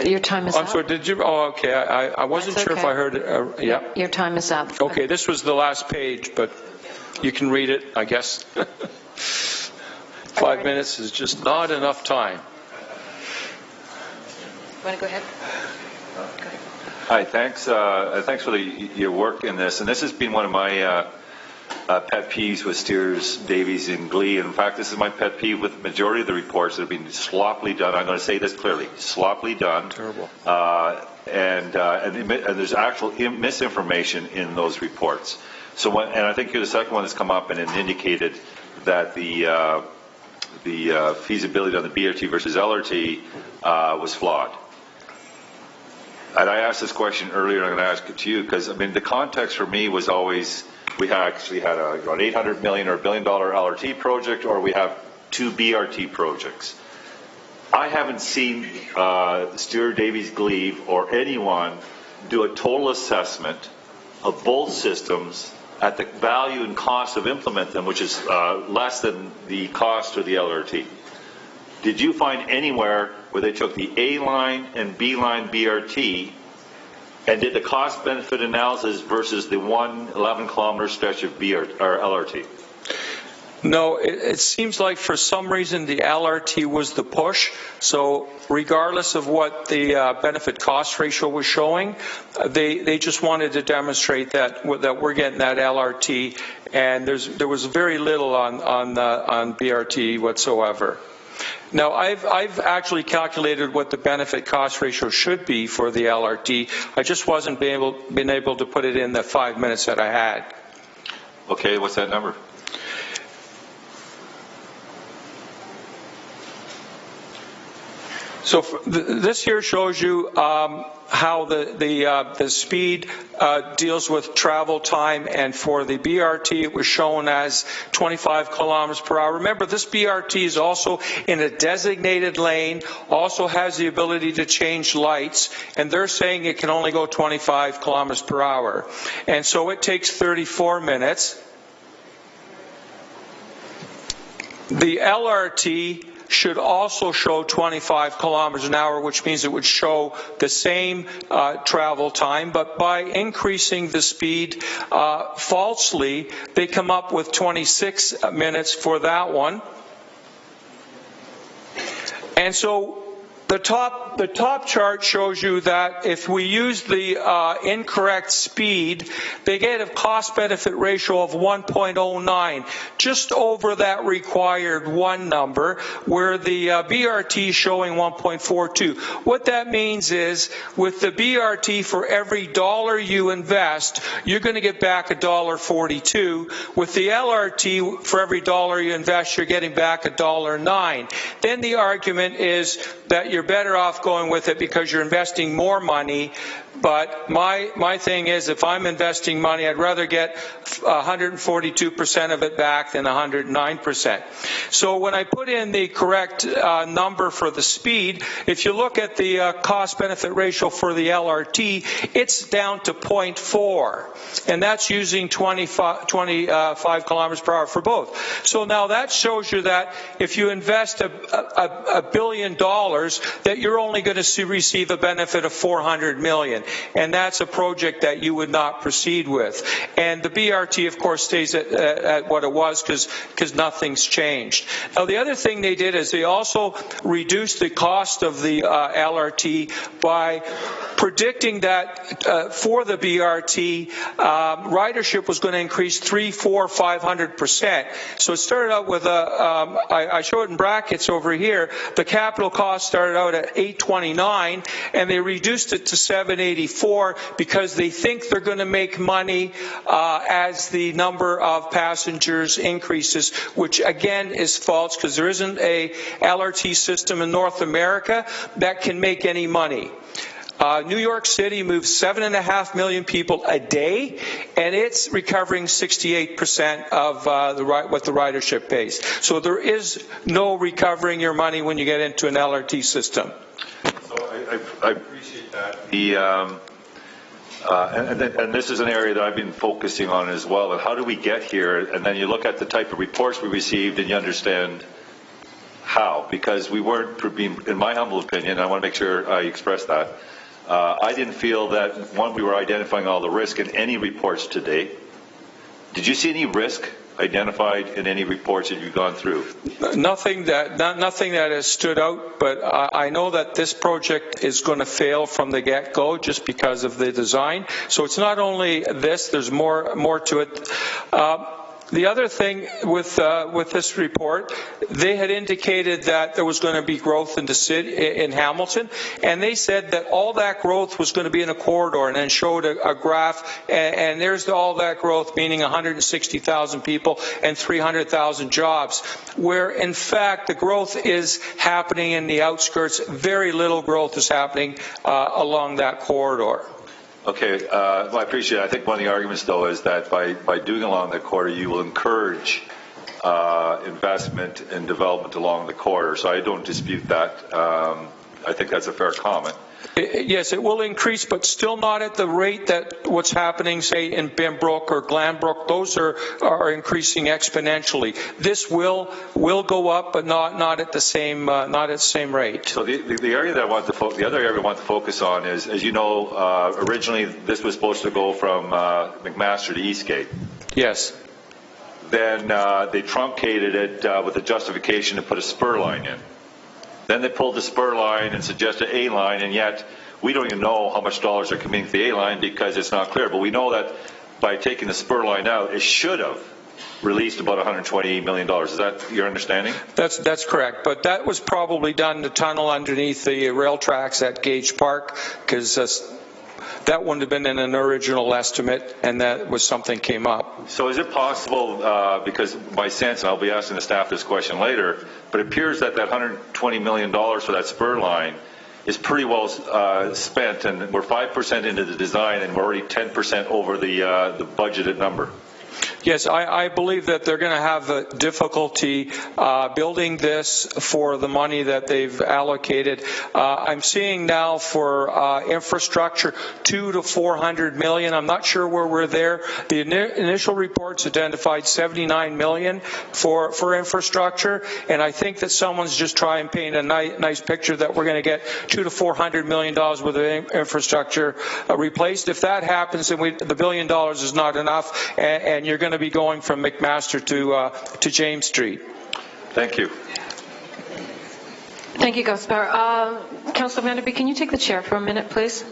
Your time is up. I'm sorry, did you? Oh, okay. I wasn't sure if I heard it. Yeah. Your time is up. Okay, this was the last page, but you can read it, I guess. 5 minutes is just not enough time. Want to go ahead? Hi, thanks. Thanks for your work in this. And this has been one of my pet peeves with Steers, Davies, and Glee. In fact, this is my pet peeve with the majority of the reports that have been sloppily done. I'm going to say this clearly: sloppily done. Terrible. And there's actual misinformation in those reports. So, and I think you're the second one that's come up and indicated that the feasibility on the BRT versus LRT was flawed. And I asked this question earlier, and I'm going to ask it to you, because, I mean, the context for me was always we actually had an $800 million or $1 billion LRT project, or we have 2 BRT projects. I haven't seen Stuart Davies Gleave or anyone do a total assessment of both systems at the value and cost of implement them, which is less than the cost of the LRT. Did you find anywhere where they took the A-line and B-line BRT and did the cost-benefit analysis versus the 11-kilometer stretch of LRT? No, it seems like for some reason the LRT was the push. So regardless of what the benefit-cost ratio was showing, they just wanted to demonstrate that we're getting that LRT, and there was very little on BRT whatsoever. Now, I've actually calculated what the benefit-cost ratio should be for the LRT. I just wasn't been able to put it in the 5 minutes that I had. Okay, what's that number? So this here shows you how the speed deals with travel time, and for the BRT it was shown as 25 kilometers per hour. Remember, this BRT is also in a designated lane, also has the ability to change lights, and they're saying it can only go 25 kilometers per hour. And so it takes 34 minutes. The LRT should also show 25 kilometers an hour, which means it would show the same travel time, but by increasing the speed falsely, they come up with 26 minutes for that one. And so the top chart shows you that if we use the incorrect speed, they get a cost-benefit ratio of 1.09, just over that required 1 number, where the BRT is showing 1.42. What that means is, with the BRT, for every dollar you invest, you're going to get back $1.42. With the LRT, for every dollar you invest, you're getting back $1.09. Then the argument is that you're better off going with it because you're investing more money. But my thing is, if I'm investing money, I'd rather get 142% of it back than 109%. So when I put in the correct number for the speed, if you look at the cost-benefit ratio for the LRT, it's down to 0.4, and that's using 25 kilometers per hour for both. So now that shows you that if you invest $1 billion, that you're only going to receive a benefit of $400 million. And that's a project that you would not proceed with. And the BRT, of course, stays at what it was because nothing's changed. Now, the other thing they did is they also reduced the cost of the LRT by predicting that for the BRT, ridership was going to increase 500%. So it started out with I show it in brackets over here. The capital cost started out at $829, and they reduced it to $784 because they think they're going to make money as the number of passengers increases, which again is false because there isn't a LRT system in North America that can make any money. New York City moves 7.5 million people a day, and it's recovering 68% of what the ridership pays. So there is no recovering your money when you get into an LRT system. So I appreciate that. And this is an area that I've been focusing on as well. And how do we get here? And then you look at the type of reports we received, and you understand how. Because we weren't, in my humble opinion, I want to make sure I express that. I didn't feel that, one, we were identifying all the risk in any reports to date. Did you see any risk identified in any reports that you've gone through? Nothing that has stood out, but I know that this project is going to fail from the get-go just because of the design. So it's not only this, there's more to it. The other thing with this report, they had indicated that there was going to be growth in the city, in Hamilton, and they said that all that growth was going to be in a corridor, and then showed a graph, and there's all that growth, meaning 160,000 people and 300,000 jobs, where in fact the growth is happening in the outskirts. Very little growth is happening along that corridor. Okay, well, I appreciate it. I think one of the arguments, though, is that by doing along the corridor, you will encourage investment and development along the corridor. So I don't dispute that. I think that's a fair comment. Yes, it will increase, but still not at the rate that what's happening, say, in Pembroke or Glanbrook. Those are increasing exponentially. This will go up, but not at the same rate. So the area that the other area we want to focus on is, as you know, originally this was supposed to go from McMaster to Eastgate. Yes. Then they truncated it with a justification to put a spur line in. Then they pulled the spur line and suggested A line, and yet we don't even know how much dollars are coming to the A line because it's not clear. But we know that by taking the spur line out, it should have released about $128 million. Is that your understanding? That's correct. But that was probably done in the tunnel underneath the rail tracks at Gage Park, because that wouldn't have been in an original estimate, and that was something came up. So is it possible, because my sense, and I'll be asking the staff this question later, but it appears that $120 million for that spur line is pretty well spent, and we're 5% into the design, and we're already 10% over the budgeted number. Yes, I believe that they're going to have difficulty building this for the money that they've allocated. I'm seeing now for infrastructure $200 to $400 million. I'm not sure where we're there. The initial reports identified $79 million for infrastructure, and I think that someone's just trying to paint a nice picture that we're going to get $200 to $400 million worth of infrastructure replaced. If that happens, then the $1 billion is not enough, and you're going to be going from McMaster to James Street. Thank you. Thank you, Gaspar. Councillor Vanderbeek, can you take the chair for a minute, please?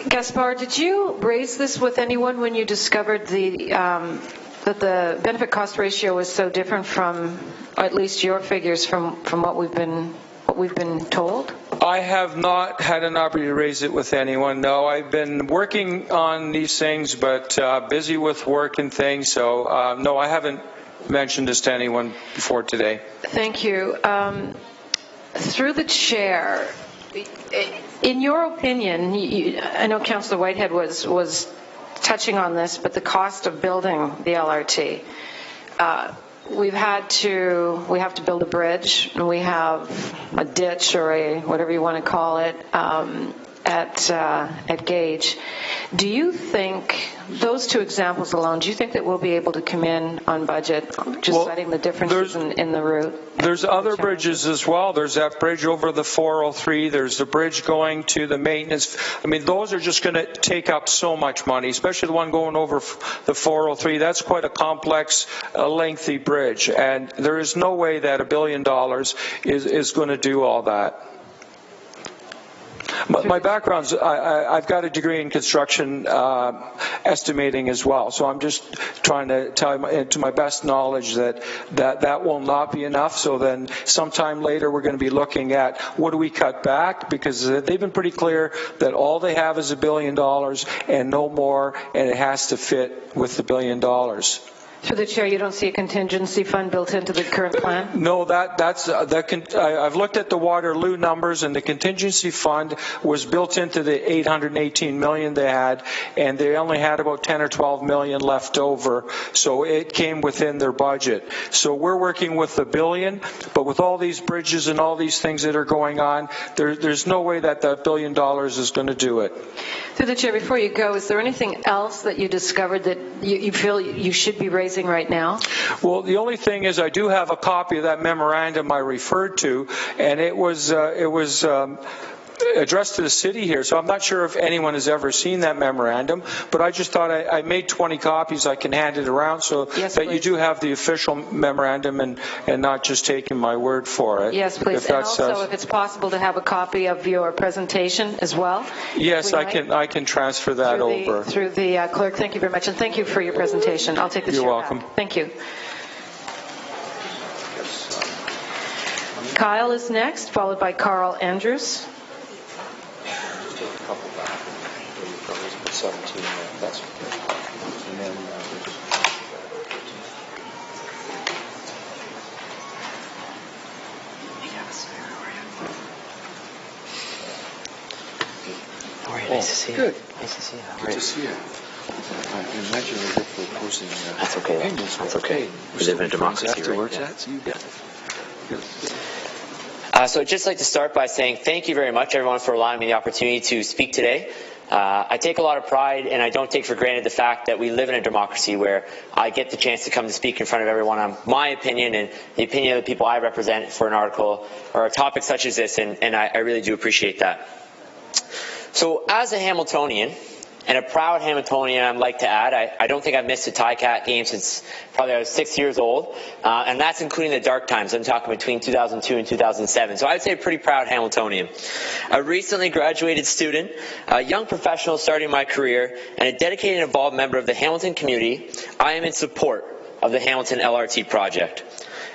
Gaspar, did you raise this with anyone when you discovered that the benefit cost ratio was so different from, at least your figures, from what we've been told? I have not had an opportunity to raise it with anyone, no. I've been working on these things, but busy with work and things, so no, I haven't mentioned this to anyone before today. Thank you. Through the chair, in your opinion, I know Councillor Whitehead was touching on this, but the cost of building the LRT, we have to build a bridge, and we have a ditch or a whatever you want to call it at Gage. Do you think, those two examples alone, do you think that we'll be able to come in on budget, just citing the differences in the route? There's other bridges as well. There's that bridge over the 403. There's the bridge going to the maintenance. I mean, those are just going to take up so much money, especially the one going over the 403. That's quite a complex, lengthy bridge, and there is no way that $1 billion is going to do all that. My background's, I've got a degree in construction estimating as well, so I'm just trying to tell you to my best knowledge that will not be enough. So then sometime later we're going to be looking at what do we cut back, because they've been pretty clear that all they have is $1 billion and no more, and it has to fit with the $1 billion. Through the chair, you don't see a contingency fund built into the current plan? No, I've looked at the Waterloo numbers, and the contingency fund was built into the $818 million they had, and they only had about 10 or 12 million left over, so it came within their budget. So we're working with $1 billion, but with all these bridges and all these things that are going on, there's no way that $1 billion is going to do it. Through the chair, before you go, is there anything else that you discovered that you feel you should be raising right now? Well, the only thing is I do have a copy of that memorandum I referred to, and it was addressed to the city here, so I'm not sure if anyone has ever seen that memorandum, but I just thought I made 20 copies. I can hand it around so that you do have the official memorandum and not just taking my word for it. Yes, please. And also, if it's possible to have a copy of your presentation as well. Yes, I can transfer that over. Through the clerk. Thank you very much, and thank you for your presentation. I'll take this. You're welcome. Thank you. Kyle is next, followed by Carl Andrews. Nice to see you. Good. Nice to see you. Good to see you. I imagine you're hopefully posting That's okay. opinions. That's okay. We live in a democracy, afterwards, right? that's you got it. Good. So I'd just like to start by saying thank you very much, everyone, for allowing me the opportunity to speak today. I take a lot of pride, and I don't take for granted the fact that we live in a democracy where I get the chance to come to speak in front of everyone on my opinion and the opinion of the people I represent for an article or a topic such as this, and I really do appreciate that. So as a Hamiltonian, and a proud Hamiltonian, I'd like to add, I don't think I've missed a Ticats game since probably I was 6 years old, and that's including the dark times. I'm talking between 2002 and 2007. So I'd say a pretty proud Hamiltonian. A recently graduated student, a young professional starting my career, and a dedicated and involved member of the Hamilton community, I am in support of the Hamilton LRT project.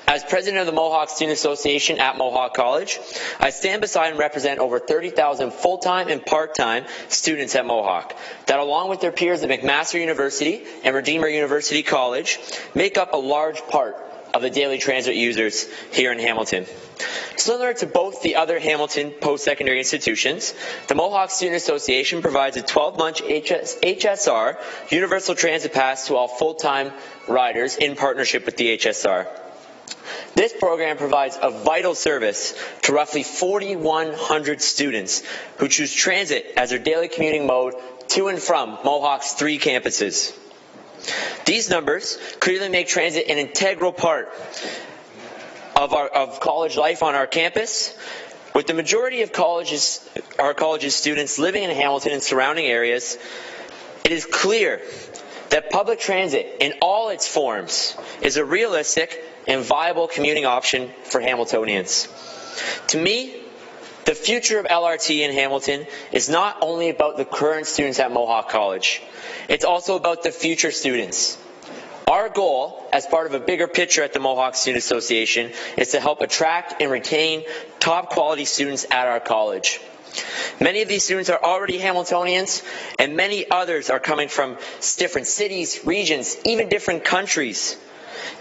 As president of the Mohawk Student Association at Mohawk College, I stand beside and represent over 30,000 full-time and part-time students at Mohawk that, along with their peers at McMaster University and Redeemer University College, make up a large part of the daily transit users here in Hamilton. Similar to both the other Hamilton post-secondary institutions, the Mohawk Student Association provides a 12-month HSR Universal Transit Pass to all full-time riders in partnership with the HSR. This program provides a vital service to roughly 4,100 students who choose transit as their daily commuting mode to and from Mohawk's 3 campuses. These numbers clearly make transit an integral part of college life on our campus. With the majority of our college's students living in Hamilton and surrounding areas, it is clear that public transit in all its forms is a realistic and viable commuting option for Hamiltonians. To me, the future of LRT in Hamilton is not only about the current students at Mohawk College, it's also about the future students. Our goal, as part of a bigger picture at the Mohawk Student Association, is to help attract and retain top quality students at our college. Many of these students are already Hamiltonians, and many others are coming from different cities, regions, even different countries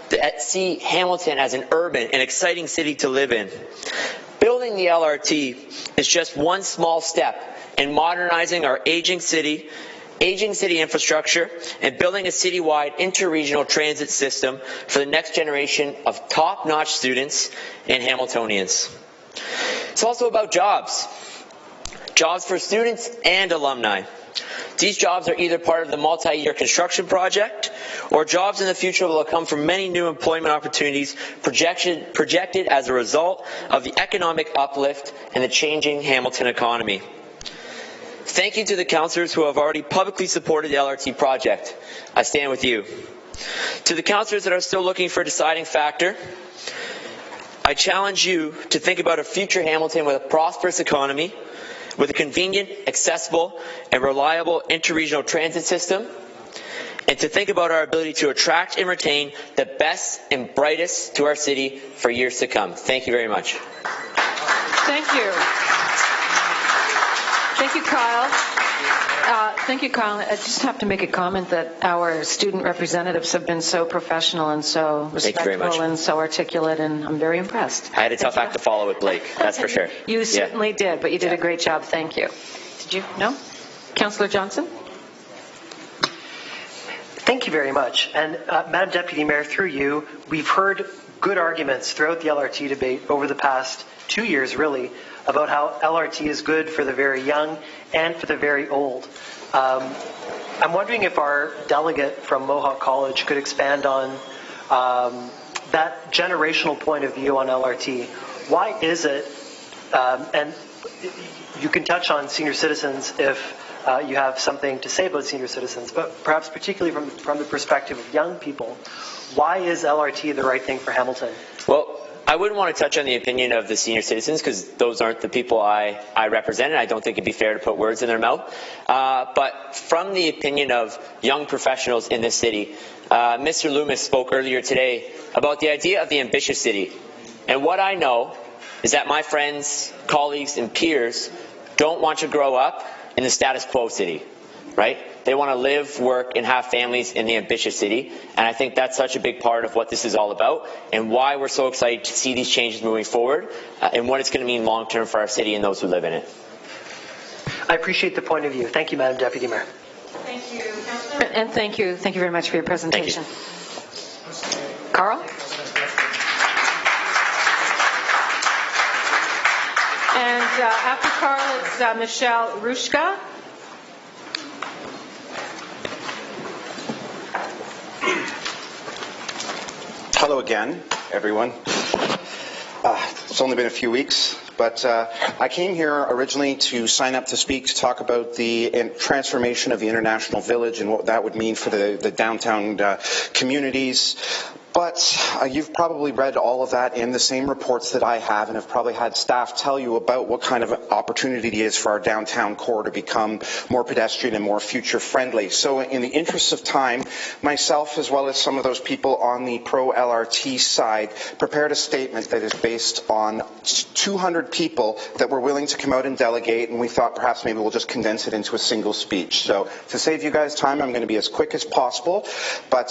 that see Hamilton as an urban and exciting city to live in. Building the LRT is just one small step in modernizing our aging city infrastructure and building a citywide interregional transit system for the next generation of top-notch students and Hamiltonians. It's also about jobs. Jobs for students and alumni. These jobs are either part of the multi-year construction project or jobs in the future will come from many new employment opportunities projected as a result of the economic uplift and the changing Hamilton economy. Thank you to the councillors who have already publicly supported the LRT project. I stand with you. To the councillors that are still looking for a deciding factor, I challenge you to think about a future Hamilton with a prosperous economy, with a convenient, accessible, and reliable interregional transit system, and to think about our ability to attract and retain the best and brightest to our city for years to come. Thank you very much. Thank you. Thank you, Kyle. Thank you, Kyle. I just have to make a comment that our student representatives have been so professional and so respectful and so articulate, and I'm very impressed. I had a tough act to follow with Blake, that's for sure. You certainly did, but you did a great job. Thank you. Did you? No? Councillor Johnson? Thank you very much. And Madam Deputy Mayor, through you, we've heard good arguments throughout the LRT debate over the past 2 years, really, about how LRT is good for the very young and for the very old. I'm wondering if our delegate from Mohawk College could expand on that generational point of view on LRT. Why is it, and you can touch on senior citizens if you have something to say about senior citizens, but perhaps particularly from the perspective of young people, why is LRT the right thing for Hamilton? Well, I wouldn't want to touch on the opinion of the senior citizens because those aren't the people I represent, and I don't think it'd be fair to put words in their mouth. But from the opinion of young professionals in this city, Mr. Loomis spoke earlier today about the idea of the ambitious city. And what I know is that my friends, colleagues, and peers don't want to grow up in the status quo city, right? They want to live, work, and have families in the ambitious city. And I think that's such a big part of what this is all about and why we're so excited to see these changes moving forward and what it's going to mean long-term for our city and those who live in it. I appreciate the point of view. Thank you, Madam Deputy Mayor. Thank you, Councillor. And thank you very much for your presentation. Carl? And after Carl, it's Michelle Rushka. Hello again, everyone. It's only been a few weeks, but I came here originally to sign up to speak to talk about the transformation of the International Village and what that would mean for the downtown communities. But you've probably read all of that in the same reports that I have and have probably had staff tell you about what kind of opportunity it is for our downtown core to become more pedestrian and more future friendly. So in the interest of time, myself as well as some of those people on the pro-LRT side prepared a statement that is based on 200 people that were willing to come out and delegate, and we thought perhaps maybe we'll just condense it into a single speech. So to save you guys time, I'm going to be as quick as possible. But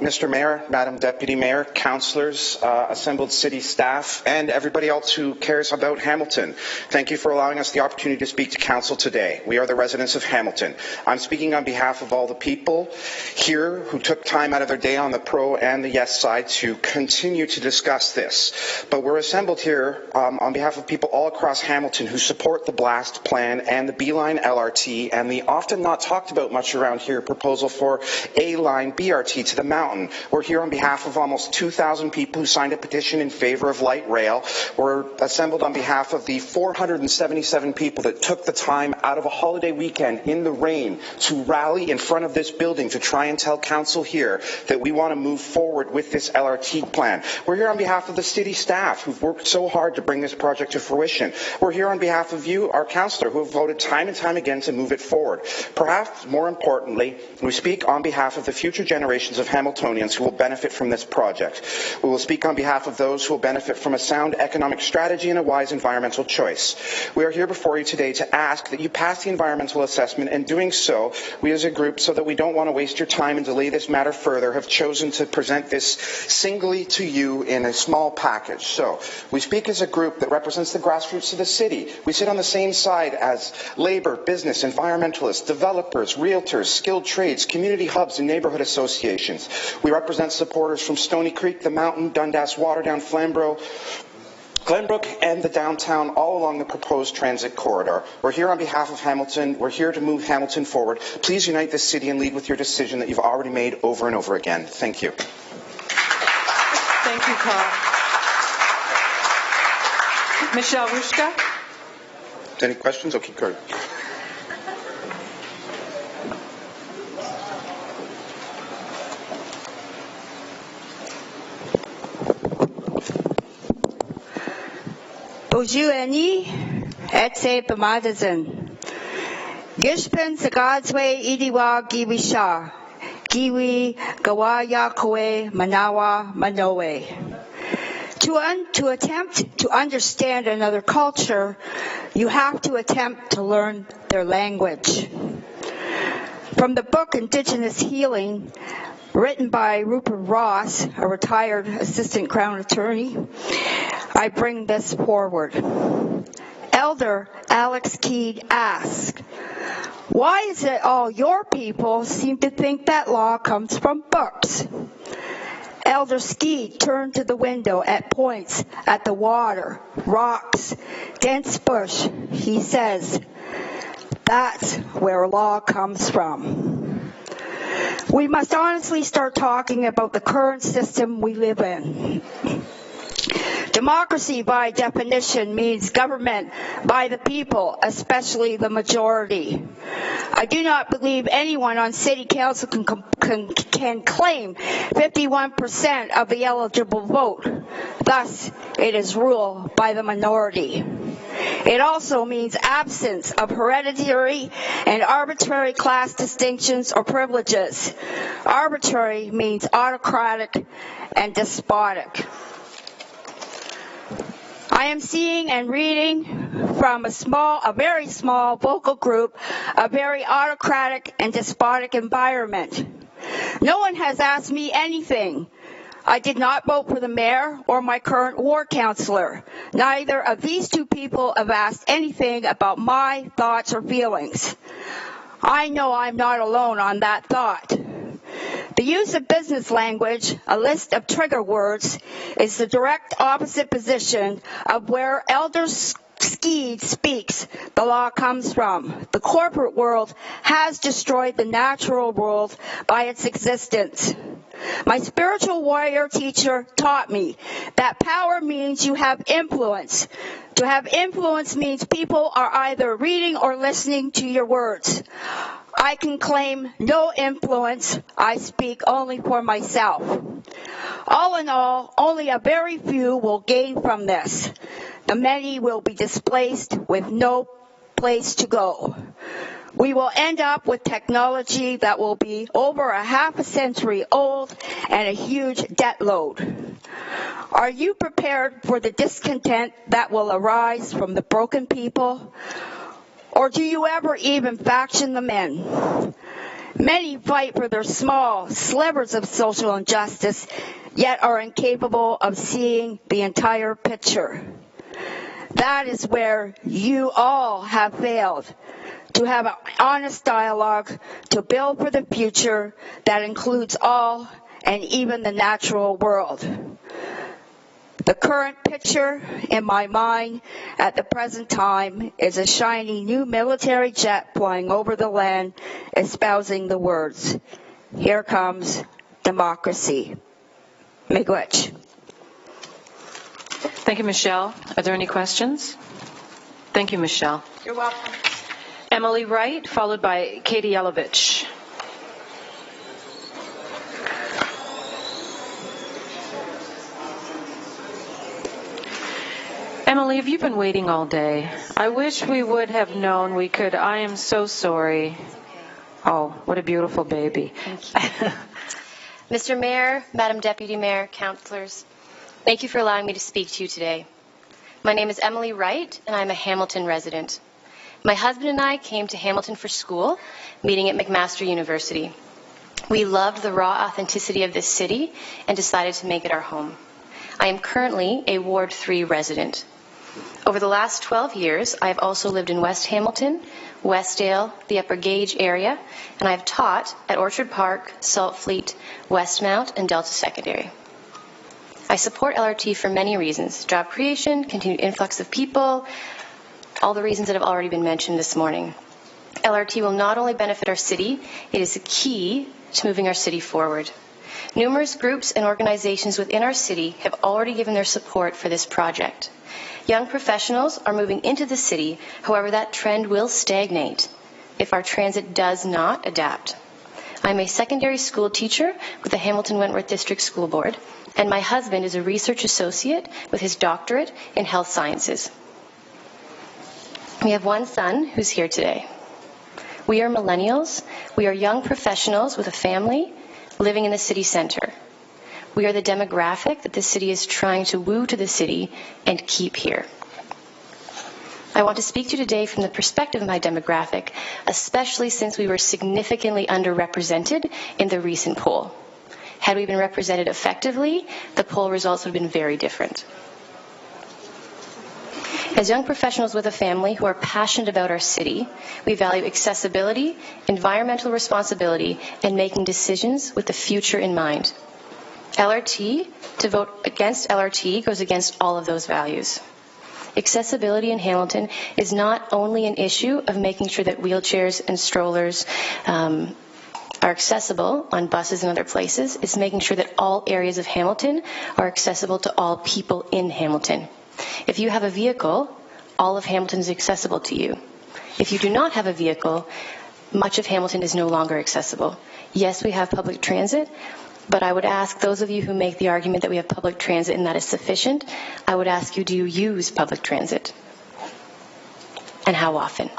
Mr. Mayor, Madam Deputy Mayor, councillors, assembled city staff, and everybody else who cares about Hamilton, thank you for allowing us the opportunity to speak to council today. We are the residents of Hamilton. I'm speaking on behalf of all the people here who took time out of their day on the pro and the yes side to continue to discuss this. But we're assembled here on behalf of people all across Hamilton who support the BLAST plan and the B-Line LRT and the often not talked about much around here proposal for A-Line BRT to the mountain. We're here on behalf of almost 2,000 people who signed a petition in favor of light rail. We're assembled on behalf of the 477 people that took the time out of a holiday weekend in the rain to rally in front of this building to try and tell council here that we want to move forward with this LRT plan. We're here on behalf of the city staff who've worked so hard to bring this project to fruition. We're here on behalf of you, our councillor, who have voted time and time again to move it forward. Perhaps more importantly, we speak on behalf of the future generations of Hamiltonians who will benefit from this project. We will speak on behalf of those who will benefit from a sound economic strategy and a wise environmental choice. We are here before you today to ask that you pass the environmental assessment, and doing so, we as a group, so that we don't want to waste your time and delay this matter further, have chosen to present this singly to you in a small package. So, we speak as a group that represents the grassroots of the city. We sit on the same side as labor, business, environmentalists, developers, realtors, skilled trades, community hubs, and neighborhood associations. We represent supporters from Stony Creek, the Mountain, Dundas, Waterdown, Flamborough, Glenbrook, and the downtown, all along the proposed transit corridor. We're here on behalf of Hamilton. We're here to move Hamilton forward. Please unite this city and lead with your decision that you've already made over and over again. Thank you. Thank you, Carl. Michelle Rushka. Any questions? Okay, good. Bojueni, Etse Bamadazen. Gishpen Sagadzwe Idiwa Giwisha. Giwi Gawaya Koe Manawa Manoe. To attempt to understand another culture, you have to attempt to learn their language. From the book Indigenous Healing, written by Rupert Ross, a retired assistant Crown attorney, I bring this forward. Elder Alex Keed asked, why is it all your people seem to think that law comes from books? Elder Skeed turned to the window at points at the water, rocks, dense bush. He says, that's where law comes from. We must honestly start talking about the current system we live in. Democracy, by definition, means government by the people, especially the majority. I do not believe anyone on City Council can claim 51% of the eligible vote. Thus, it is ruled by the minority. It also means absence of hereditary and arbitrary class distinctions or privileges. Arbitrary means autocratic and despotic. I am seeing and reading from a very small vocal group, a very autocratic and despotic environment. No one has asked me anything. I did not vote for the mayor or my current ward councillor. Neither of these two people have asked anything about my thoughts or feelings. I know I'm not alone on that thought. The use of business language, a list of trigger words, is the direct opposite position of where Elder Skeed speaks the law comes from. The corporate world has destroyed the natural world by its existence. My spiritual warrior teacher taught me that power means you have influence. To have influence means people are either reading or listening to your words. I can claim no influence. I speak only for myself. All in all, only a very few will gain from this. The many will be displaced with no place to go. We will end up with technology that will be over a half a century old and a huge debt load. Are you prepared for the discontent that will arise from the broken people? Or do you ever even faction them in? Many fight for their small slivers of social injustice, yet are incapable of seeing the entire picture. That is where you all have failed. To have an honest dialogue, to build for the future that includes all and even the natural world. The current picture in my mind at the present time is a shiny new military jet flying over the land, espousing the words, "Here comes democracy." Miigwech. Thank you, Michelle. Are there any questions? Thank you, Michelle. You're welcome. Emily Wright, followed by Katie Yelovich. Emily, have you been waiting all day? I wish we would have known we could. I am so sorry. Oh, what a beautiful baby. Thank you. Mr. Mayor, Madam Deputy Mayor, councillors, thank you for allowing me to speak to you today. My name is Emily Wright, and I'm a Hamilton resident. My husband and I came to Hamilton for school, meeting at McMaster University. We loved the raw authenticity of this city and decided to make it our home. I am currently a Ward 3 resident. Over the last 12 years, I have also lived in West Hamilton, Westdale, the Upper Gage area, and I have taught at Orchard Park, Saltfleet, Westmount, and Delta Secondary. I support LRT for many reasons: job creation, continued influx of people, all the reasons that have already been mentioned this morning. LRT will not only benefit our city, it is a key to moving our city forward. Numerous groups and organizations within our city have already given their support for this project. Young professionals are moving into the city, however, that trend will stagnate if our transit does not adapt. I'm a secondary school teacher with the Hamilton Wentworth District School Board, and my husband is a research associate with his doctorate in health sciences. We have one son who's here today. We are millennials. We are young professionals with a family living in the city center. We are the demographic that the city is trying to woo to the city and keep here. I want to speak to you today from the perspective of my demographic, especially since we were significantly underrepresented in the recent poll. Had we been represented effectively, the poll results would have been very different. As young professionals with a family who are passionate about our city, we value accessibility, environmental responsibility, and making decisions with the future in mind. To vote against LRT goes against all of those values. Accessibility in Hamilton is not only an issue of making sure that wheelchairs and strollers are accessible on buses and other places. It's making sure that all areas of Hamilton are accessible to all people in Hamilton. If you have a vehicle, all of Hamilton is accessible to you. If you do not have a vehicle, much of Hamilton is no longer accessible. Yes, we have public transit, but I would ask those of you who make the argument that we have public transit and that is sufficient, I would ask you, do you use public transit? And how often?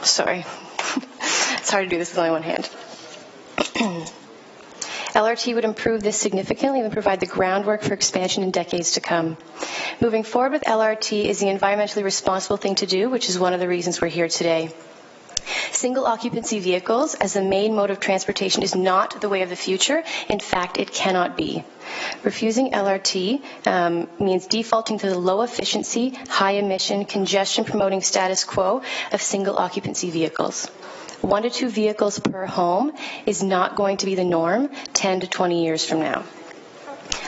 Sorry. It's hard to do this with only one hand. LRT would improve this significantly and provide the groundwork for expansion in decades to come. Moving forward with LRT is the environmentally responsible thing to do, which is one of the reasons we're here today. Single occupancy vehicles as the main mode of transportation is not the way of the future. In fact, it cannot be. Refusing LRT means defaulting to the low efficiency, high emission, congestion promoting status quo of single occupancy vehicles. 1 to 2 vehicles per home is not going to be the norm 10 to 20 years from now.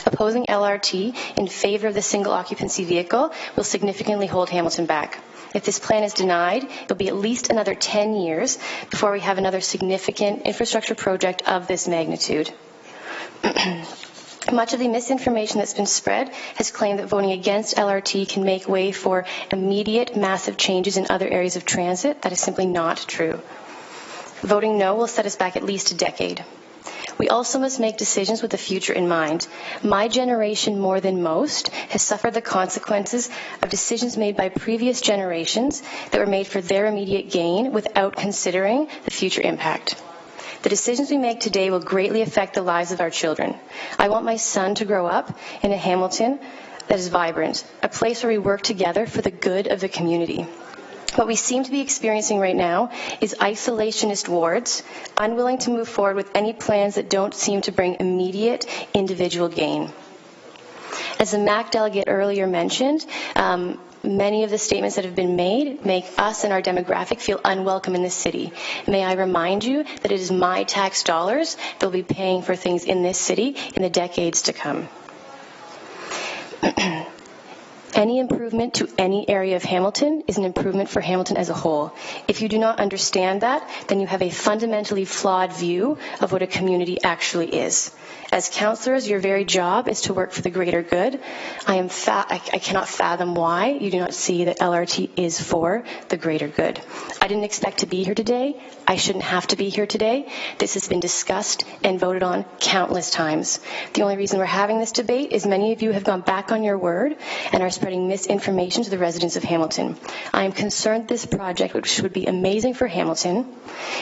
Opposing LRT in favor of the single occupancy vehicle will significantly hold Hamilton back. If this plan is denied, it'll be at least another 10 years before we have another significant infrastructure project of this magnitude. Much of the misinformation that's been spread has claimed that voting against LRT can make way for immediate massive changes in other areas of transit. That is simply not true. Voting no will set us back at least a decade. We also must make decisions with the future in mind. My generation, more than most, has suffered the consequences of decisions made by previous generations that were made for their immediate gain without considering the future impact. The decisions we make today will greatly affect the lives of our children. I want my son to grow up in a Hamilton that is vibrant, a place where we work together for the good of the community. What we seem to be experiencing right now is isolationist wards, unwilling to move forward with any plans that don't seem to bring immediate individual gain. As the MAC delegate earlier mentioned, many of the statements that have been made make us and our demographic feel unwelcome in this city. May I remind you that it is my tax dollars that will be paying for things in this city in the decades to come. Any improvement to any area of Hamilton is an improvement for Hamilton as a whole. If you do not understand that, then you have a fundamentally flawed view of what a community actually is. As councillors, your very job is to work for the greater good. I cannot fathom why you do not see that LRT is for the greater good. I didn't expect to be here today. I shouldn't have to be here today. This has been discussed and voted on countless times. The only reason we're having this debate is many of you have gone back on your word and are spreading misinformation to the residents of Hamilton. I am concerned this project, which would be amazing for Hamilton,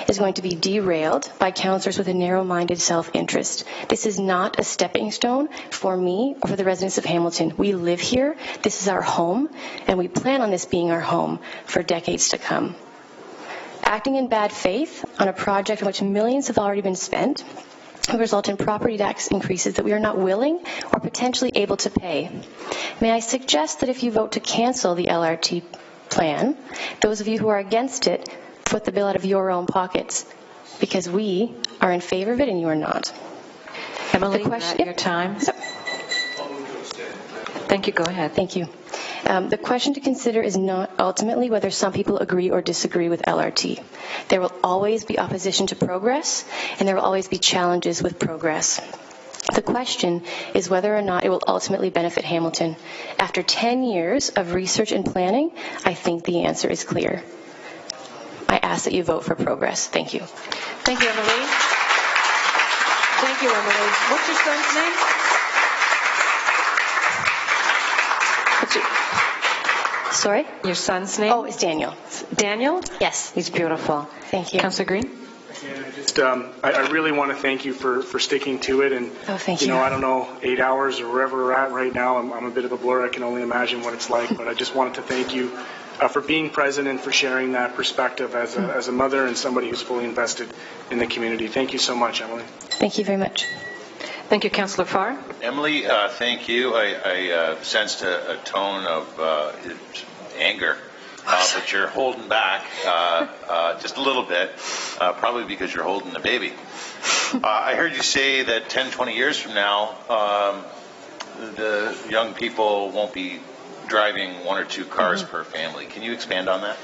is going to be derailed by councillors with a narrow-minded self-interest. This is not a stepping stone for me or for the residents of Hamilton. We live here, this is our home, and we plan on this being our home for decades to come. Acting in bad faith on a project in which millions have already been spent will result in property tax increases that we are not willing or potentially able to pay. May I suggest that if you vote to cancel the LRT plan, those of you who are against it foot the bill out of your own pockets, because we are in favor of it and you are not. Emily, your time. Thank you. Go ahead. Thank you. The question to consider is not ultimately whether some people agree or disagree with LRT. There will always be opposition to progress, and there will always be challenges with progress. The question is whether or not it will ultimately benefit Hamilton. After 10 years of research and planning, I think the answer is clear. I ask that you vote for progress. Thank you. Thank you, Emily. Thank you, Emily. What's your son's name? Sorry? Your son's name? Oh, it's Daniel. Daniel? Yes. He's beautiful. Thank you. Councillor Green? I really want to thank you for sticking to it. And, thank you. I don't know, 8 hours or wherever we're at right now, I'm a bit of a blur. I can only imagine what it's like. But I just wanted to thank you for being present and for sharing that perspective as a mother and somebody who's fully invested in the community. Thank you so much, Emily. Thank you very much. Thank you, Councillor Farr. Emily, thank you. I sensed a tone of anger, but you're holding back just a little bit, probably because you're holding the baby. I heard you say that 10, 20 years from now, the young people won't be driving 1 or 2 cars per family. Can you expand on that?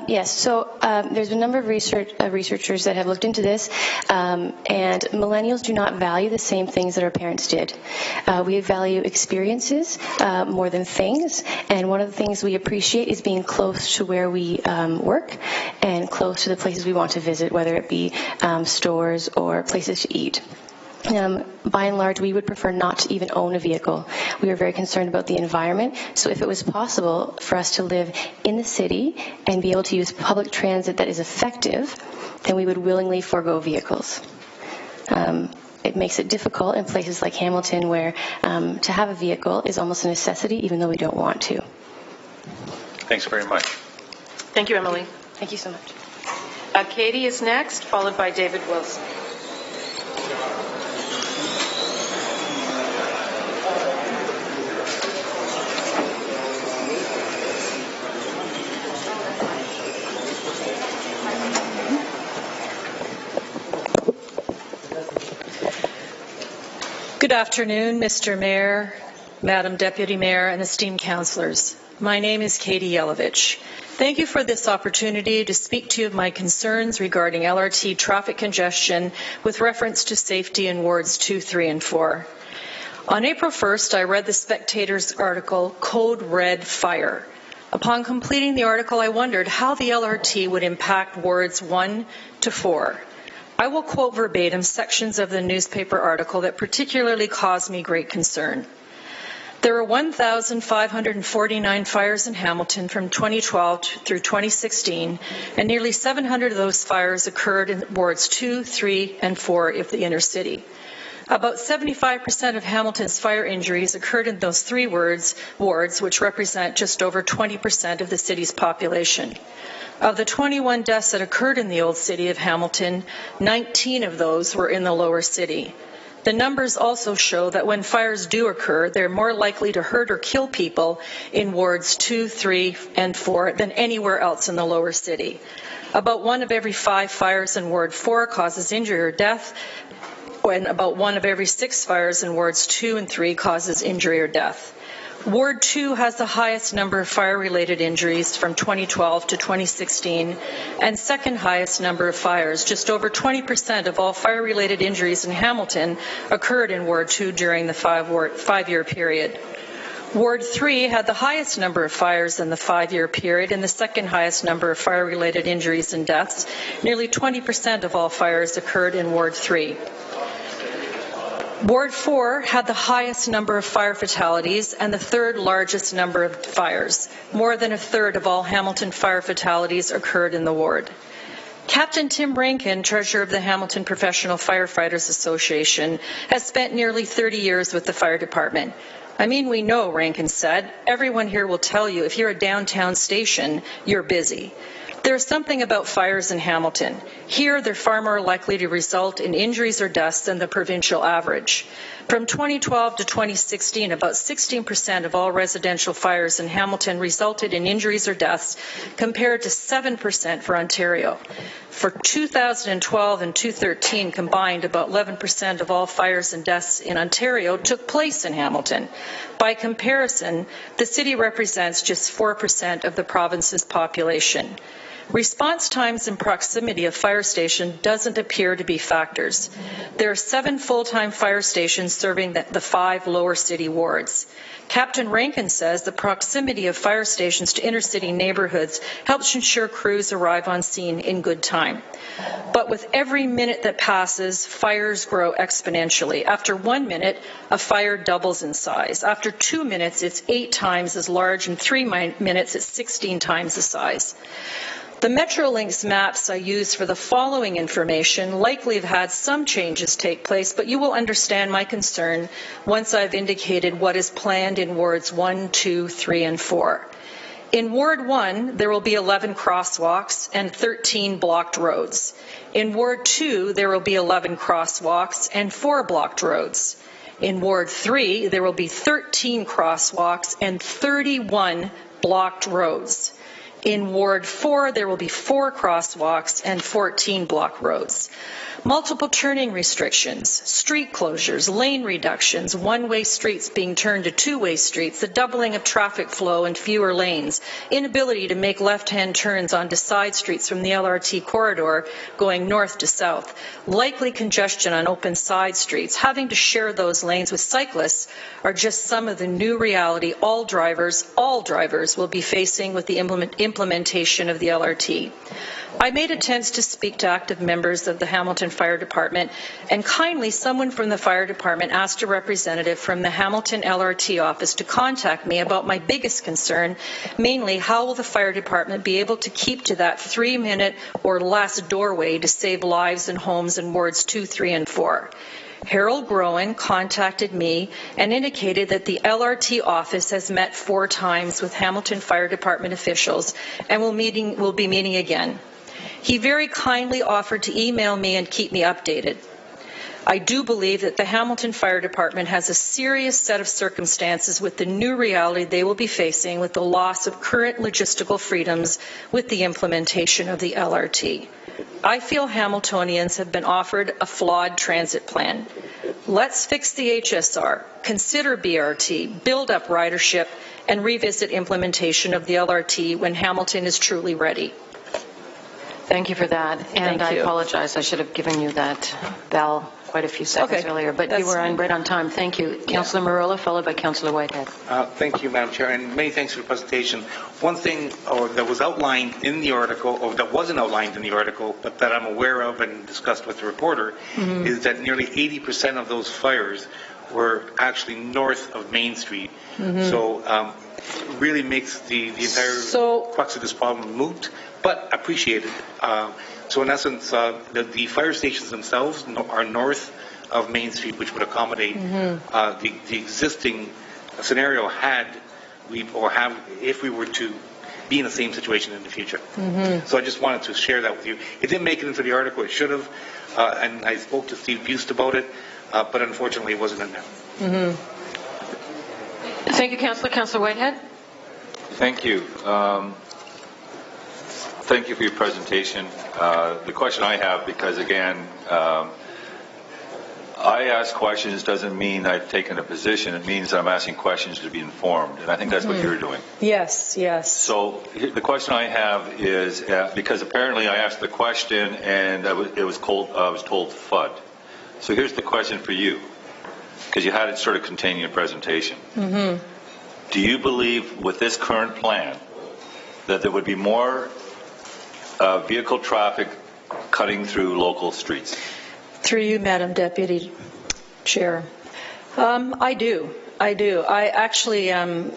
Yes, so there's a number of researchers that have looked into this, and millennials do not value the same things that our parents did. We value experiences more than things, and one of the things we appreciate is being close to where we work and close to the places we want to visit, whether it be stores or places to eat. By and large, we would prefer not to even own a vehicle. We are very concerned about the environment, so if it was possible for us to live in the city and be able to use public transit that is effective, then we would willingly forego vehicles. It makes it difficult in places like Hamilton where to have a vehicle is almost a necessity even though we don't want to. Thanks very much. Thank you, Emily. Thank you so much. Katie is next, followed by David Wilson. Good afternoon, Mr. Mayor, Madam Deputy Mayor, and esteemed councillors. My name is Katie Yelovich. Thank you for this opportunity to speak to you of my concerns regarding LRT traffic congestion with reference to safety in wards 2, 3, and 4. On April 1st, I read the Spectator's article, Code Red Fire. Upon completing the article, I wondered how the LRT would impact wards 1 to 4. I will quote verbatim sections of the newspaper article that particularly caused me great concern. There were 1,549 fires in Hamilton from 2012 through 2016, and nearly 700 of those fires occurred in wards 2, 3, and 4 of the inner city. About 75% of Hamilton's fire injuries occurred in those three wards, which represent just over 20% of the city's population. Of the 21 deaths that occurred in the old city of Hamilton, 19 of those were in the lower city. The numbers also show that when fires do occur, they're more likely to hurt or kill people in wards 2, 3, and 4 than anywhere else in the lower city. About 1 of every 5 fires in Ward 4 causes injury or death, and about 1 of every 6 fires in wards 2 and 3 causes injury or death. Ward 2 has the highest number of fire-related injuries from 2012 to 2016 and second highest number of fires. Just over 20% of all fire-related injuries in Hamilton occurred in Ward 2 during the 5-year period. Ward 3 had the highest number of fires in the 5-year period and the second highest number of fire-related injuries and deaths. Nearly 20% of all fires occurred in Ward 3. Ward 4 had the highest number of fire fatalities and the third largest number of fires. More than a third of all Hamilton fire fatalities occurred in the ward. Captain Tim Rankin, treasurer of the Hamilton Professional Firefighters Association, has spent nearly 30 years with the fire department. I mean, we know, Rankin said. Everyone here will tell you if you're a downtown station, you're busy. There's something about fires in Hamilton. Here, they're far more likely to result in injuries or deaths than the provincial average. From 2012 to 2016, about 16% of all residential fires in Hamilton resulted in injuries or deaths, compared to 7% for Ontario. For 2012 and 2013 combined, about 11% of all fires and deaths in Ontario took place in Hamilton. By comparison, the city represents just 4% of the province's population. Response times and proximity of fire station doesn't appear to be factors. There are 7 full-time fire stations serving the 5 lower city wards. Captain Rankin says the proximity of fire stations to inner-city neighborhoods helps ensure crews arrive on scene in good time. But with every minute that passes, fires grow exponentially. After 1 minute, a fire doubles in size. After 2 minutes, it's 8 times as large, and 3 minutes, it's 16 times the size. The Metrolinx maps I use for the following information likely have had some changes take place, but you will understand my concern once I've indicated what is planned in wards 1, 2, 3, and 4. In Ward 1, there will be 11 crosswalks and 13 blocked roads. In Ward 2, there will be 11 crosswalks and 4 blocked roads. In Ward 3, there will be 13 crosswalks and 31 blocked roads. In Ward 4, there will be 4 crosswalks and 14 block roads. Multiple turning restrictions, street closures, lane reductions, one-way streets being turned to two-way streets, the doubling of traffic flow and fewer lanes, inability to make left-hand turns onto side streets from the LRT corridor going north to south, likely congestion on open side streets, having to share those lanes with cyclists are just some of the new reality all drivers will be facing with the implementation of the LRT. I made attempts to speak to active members of the Hamilton Fire Department, and kindly someone from the Fire Department asked a representative from the Hamilton LRT office to contact me about my biggest concern, mainly how will the Fire Department be able to keep to that 3-minute or less doorway to save lives and homes in wards 2, 3, and 4. Harold Groen contacted me and indicated that the LRT office has met 4 times with Hamilton Fire Department officials and will be meeting again. He very kindly offered to email me and keep me updated. I do believe that the Hamilton Fire Department has a serious set of circumstances with the new reality they will be facing with the loss of current logistical freedoms with the implementation of the LRT. I feel Hamiltonians have been offered a flawed transit plan. Let's fix the HSR, consider BRT, build up ridership, and revisit implementation of the LRT when Hamilton is truly ready. Thank you for that. And I apologize. I should have given you that bell quite a few seconds earlier, but you were right on time. Thank you. Councillor Marola, followed by Councillor Whitehead. Thank you, Madam Chair, and many thanks for the presentation. One thing that was outlined in the article, or that wasn't outlined in the article, but that I'm aware of and discussed with the reporter, is that nearly 80% of those fires were actually north of Main Street. So it really makes the entire crux of this problem moot, but appreciated. So in essence, the fire stations themselves are north of Main Street, which would accommodate the existing scenario if we were to be in the same situation in the future. So I just wanted to share that with you. It didn't make it into the article. It should have, and I spoke to Steve Bust about it, but unfortunately it wasn't in there. Thank you, Councillor. Councillor Whitehead. Thank you. Thank you for your presentation. The question I have, because again, I ask questions doesn't mean I've taken a position. It means I'm asking questions to be informed, and I think that's what you're doing. Yes, yes. So the question I have is, because apparently I asked the question and I was told FUD. So here's the question for you, because you had it sort of contained in your presentation. Do you believe with this current plan that there would be more vehicle traffic cutting through local streets? Through you, Madam Deputy Chair. I do. I actually, 2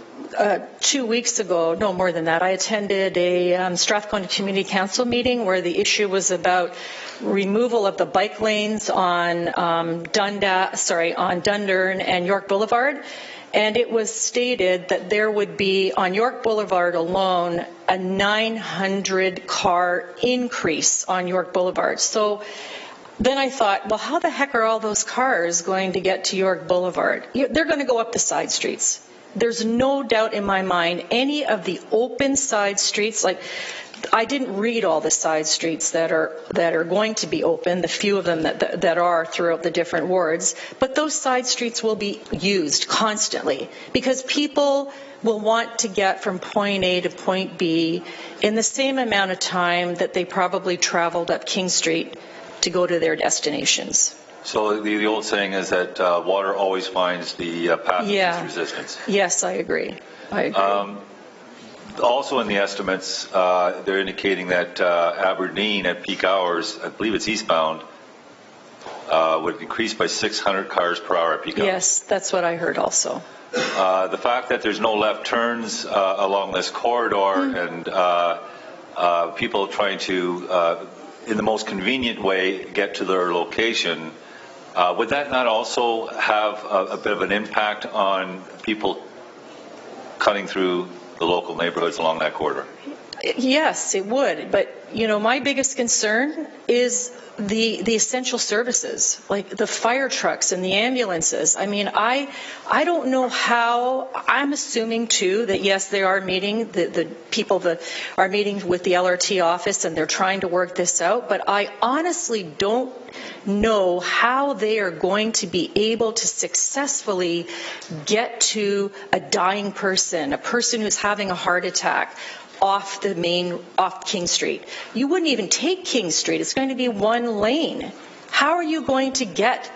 weeks ago, no more than that, I attended a Strathcona Community Council meeting where the issue was about removal of the bike lanes on Dundurn and York Boulevard. And it was stated that there would be, on York Boulevard alone, a 900-car increase on York Boulevard. So then I thought, well, how the heck are all those cars going to get to York Boulevard? They're going to go up the side streets. There's no doubt in my mind any of the open side streets, like I didn't read all the side streets that are going to be open, the few of them that are throughout the different wards, but those side streets will be used constantly because people will want to get from point A to point B in the same amount of time that they probably traveled up King Street to go to their destinations. So the old saying is that water always finds the path of least resistance. Yes, I agree. Also in the estimates, they're indicating that Aberdeen at peak hours, I believe it's eastbound, would increase by 600 cars per hour at peak hours. Yes, that's what I heard also. The fact that there's no left turns along this corridor and people trying to, in the most convenient way, get to their location, would that not also have a bit of an impact on people cutting through the local neighborhoods along that corridor? Yes, it would, but my biggest concern is the essential services, like the fire trucks and the ambulances. I mean, I don't know how. I'm assuming too that yes, they are meeting, the people that are meeting with the LRT office, and they're trying to work this out. But I honestly don't know how they are going to be able to successfully get to a dying person, a person who's having a heart attack, off King Street. You wouldn't even take King Street. It's going to be one lane. How are you going to get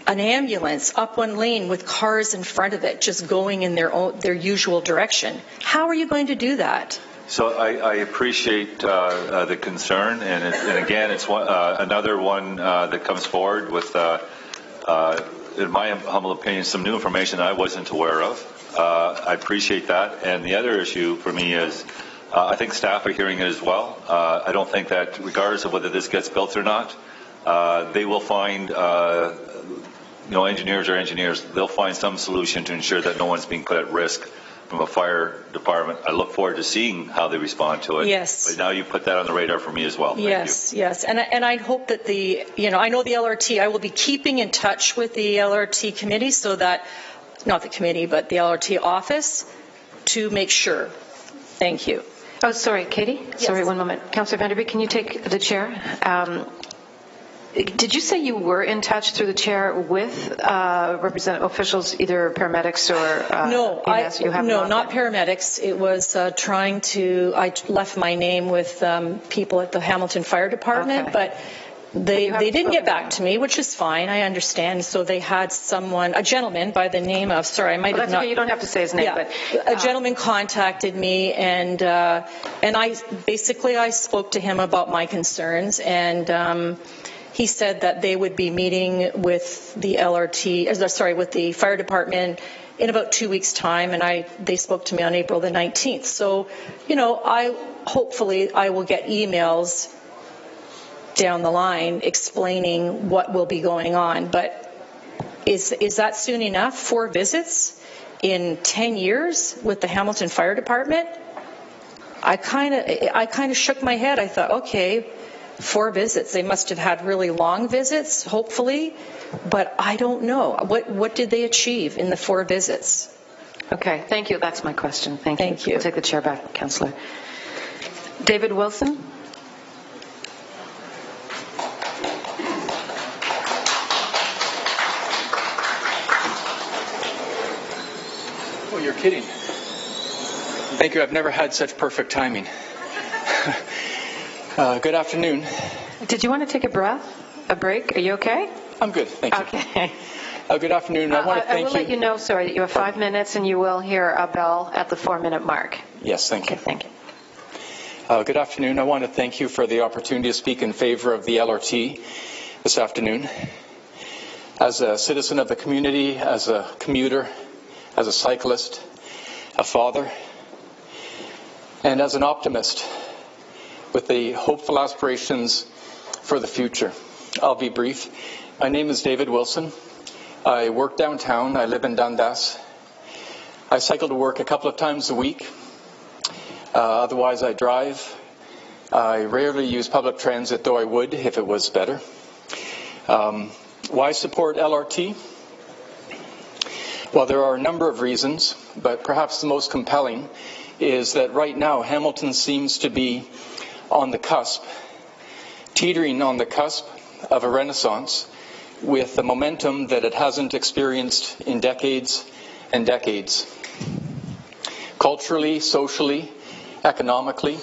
an ambulance up one lane with cars in front of it just going in their usual direction? How are you going to do that? So I appreciate the concern, and again, it's another one that comes forward with, in my humble opinion, some new information that I wasn't aware of. I appreciate that. And the other issue for me is, I think staff are hearing it as well. I don't think that regardless of whether this gets built or not, they will find, engineers are engineers. They'll find some solution to ensure that no one's being put at risk from a fire department. I look forward to seeing how they respond to it. Yes. But now you put that on the radar for me as well. Thank you. Yes. And I hope that I know the LRT, I will be keeping in touch with the LRT committee so that, not the committee, but the LRT office to make sure. Thank you. Oh, sorry, Katie? Yes. Sorry, one moment. Councillor Vanderbeek, can you take the chair? Did you say you were in touch through the chair with representative officials, either paramedics or No, not paramedics. It was I left my name with people at the Hamilton Fire Department, but they didn't get back to me, which is fine. I understand. So they had a gentleman by the name of, sorry, I might have not. Okay, you don't have to say his name, but a gentleman contacted me, and I spoke to him about my concerns, and he said that they would be meeting with the with the fire department in about 2 weeks' time, and they spoke to me on April the 19th. So, hopefully I will get emails down the line explaining what will be going on. But is that soon enough? 4 visits in 10 years with the Hamilton Fire Department? I kind of shook my head. I thought, okay, 4 visits. They must have had really long visits, hopefully, but I don't know. What did they achieve in the 4 visits? Okay, thank you. That's my question. Thank you. I'll take the chair back, Councillor. David Wilson. Oh, you're kidding. Thank you. I've never had such perfect timing. Good afternoon. Did you want to take a break? Are you okay? I'm good, thank you. Okay. Good afternoon. I want to thank you. I will let you know, sorry, that you have 5 minutes, and you will hear a bell at the 4-minute mark. Yes, thank you. Okay, thank you. Good afternoon. I want to thank you for the opportunity to speak in favor of the LRT this afternoon. As a citizen of the community, as a commuter, as a cyclist, a father, and as an optimist with the hopeful aspirations for the future. I'll be brief. My name is David Wilson. I work downtown. I live in Dundas. I cycle to work a couple of times a week. Otherwise, I drive. I rarely use public transit, though I would if it was better. Why support LRT? Well, there are a number of reasons, but perhaps the most compelling is that right now Hamilton seems to be on the cusp, teetering on the cusp of a renaissance with the momentum that it hasn't experienced in decades and decades. Culturally, socially, economically,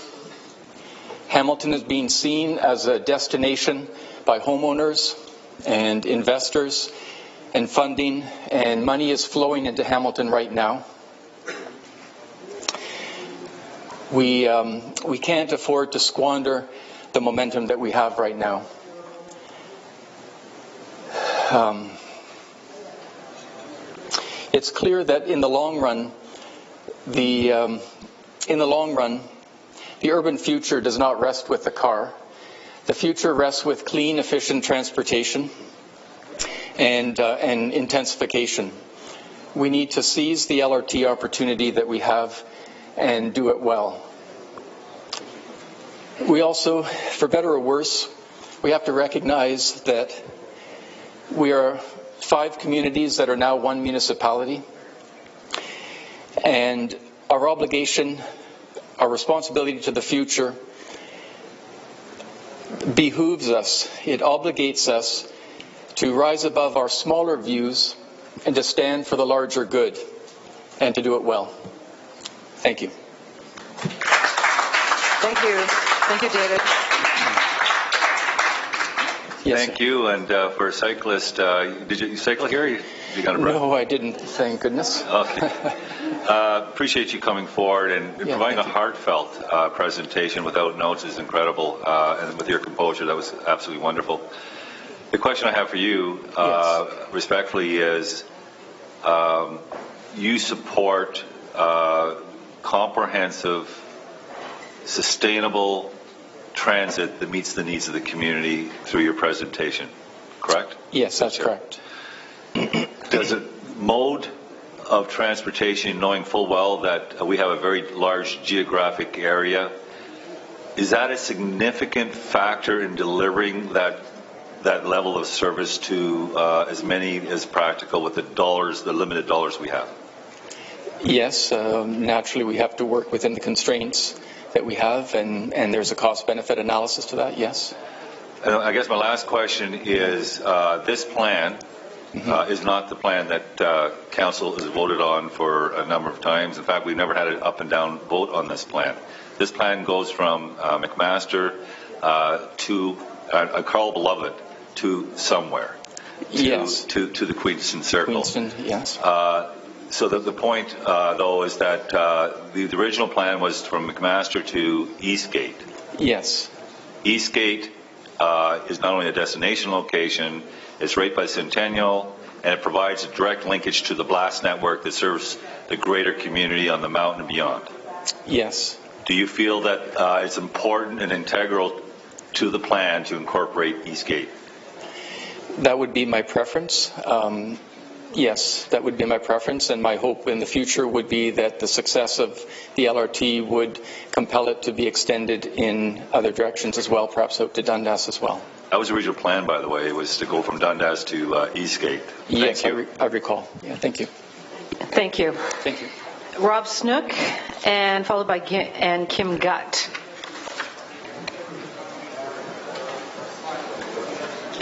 Hamilton is being seen as a destination by homeowners and investors, and funding and money is flowing into Hamilton right now. We can't afford to squander the momentum that we have right now. It's clear that in the long run, the urban future does not rest with the car. The future rests with clean, efficient transportation and intensification. We need to seize the LRT opportunity that we have and do it well. We also, for better or worse, we have to recognize that we are 5 communities that are now one municipality, and our obligation, our responsibility to the future behooves us, it obligates us to rise above our smaller views and to stand for the larger good and to do it well. Thank you. Thank you. Thank you, David. Yes, Thank you. And for a cyclist, did you cycle here? You got a breath? No, I didn't, thank goodness. Okay. Appreciate you coming forward and providing a heartfelt presentation without notes is incredible. And with your composure, that was absolutely wonderful. The question I have for you, respectfully, is you support comprehensive, sustainable transit that meets the needs of the community through your presentation, correct? Yes, that's correct. Does a mode of transportation, knowing full well that we have a very large geographic area, is that a significant factor in delivering that level of service to as many as practical with the limited dollars we have? Yes, naturally we have to work within the constraints that we have, and there's a cost-benefit analysis to that, yes. I guess my last question is, this plan is not the plan that Council has voted on for a number of times. In fact, we've never had an up and down vote on this plan. This plan goes from McMaster to Carl Beloved to somewhere, to the Queenston Circle. Queenston, yes. So the point, though, is that the original plan was from McMaster to Eastgate. Yes. Eastgate is not only a destination location, it's right by Centennial, and it provides a direct linkage to the blast network that serves the greater community on the mountain and beyond. Yes. Do you feel that it's important and integral to the plan to incorporate Eastgate? That would be my preference. Yes, that would be my preference, and my hope in the future would be that the success of the LRT would compel it to be extended in other directions as well, perhaps out to Dundas as well. That was the original plan, by the way. It was to go from Dundas to Eastgate. Yes, I recall. Yeah, thank you. Thank you. Thank you. Rob Snook, and followed by Kim Gutt.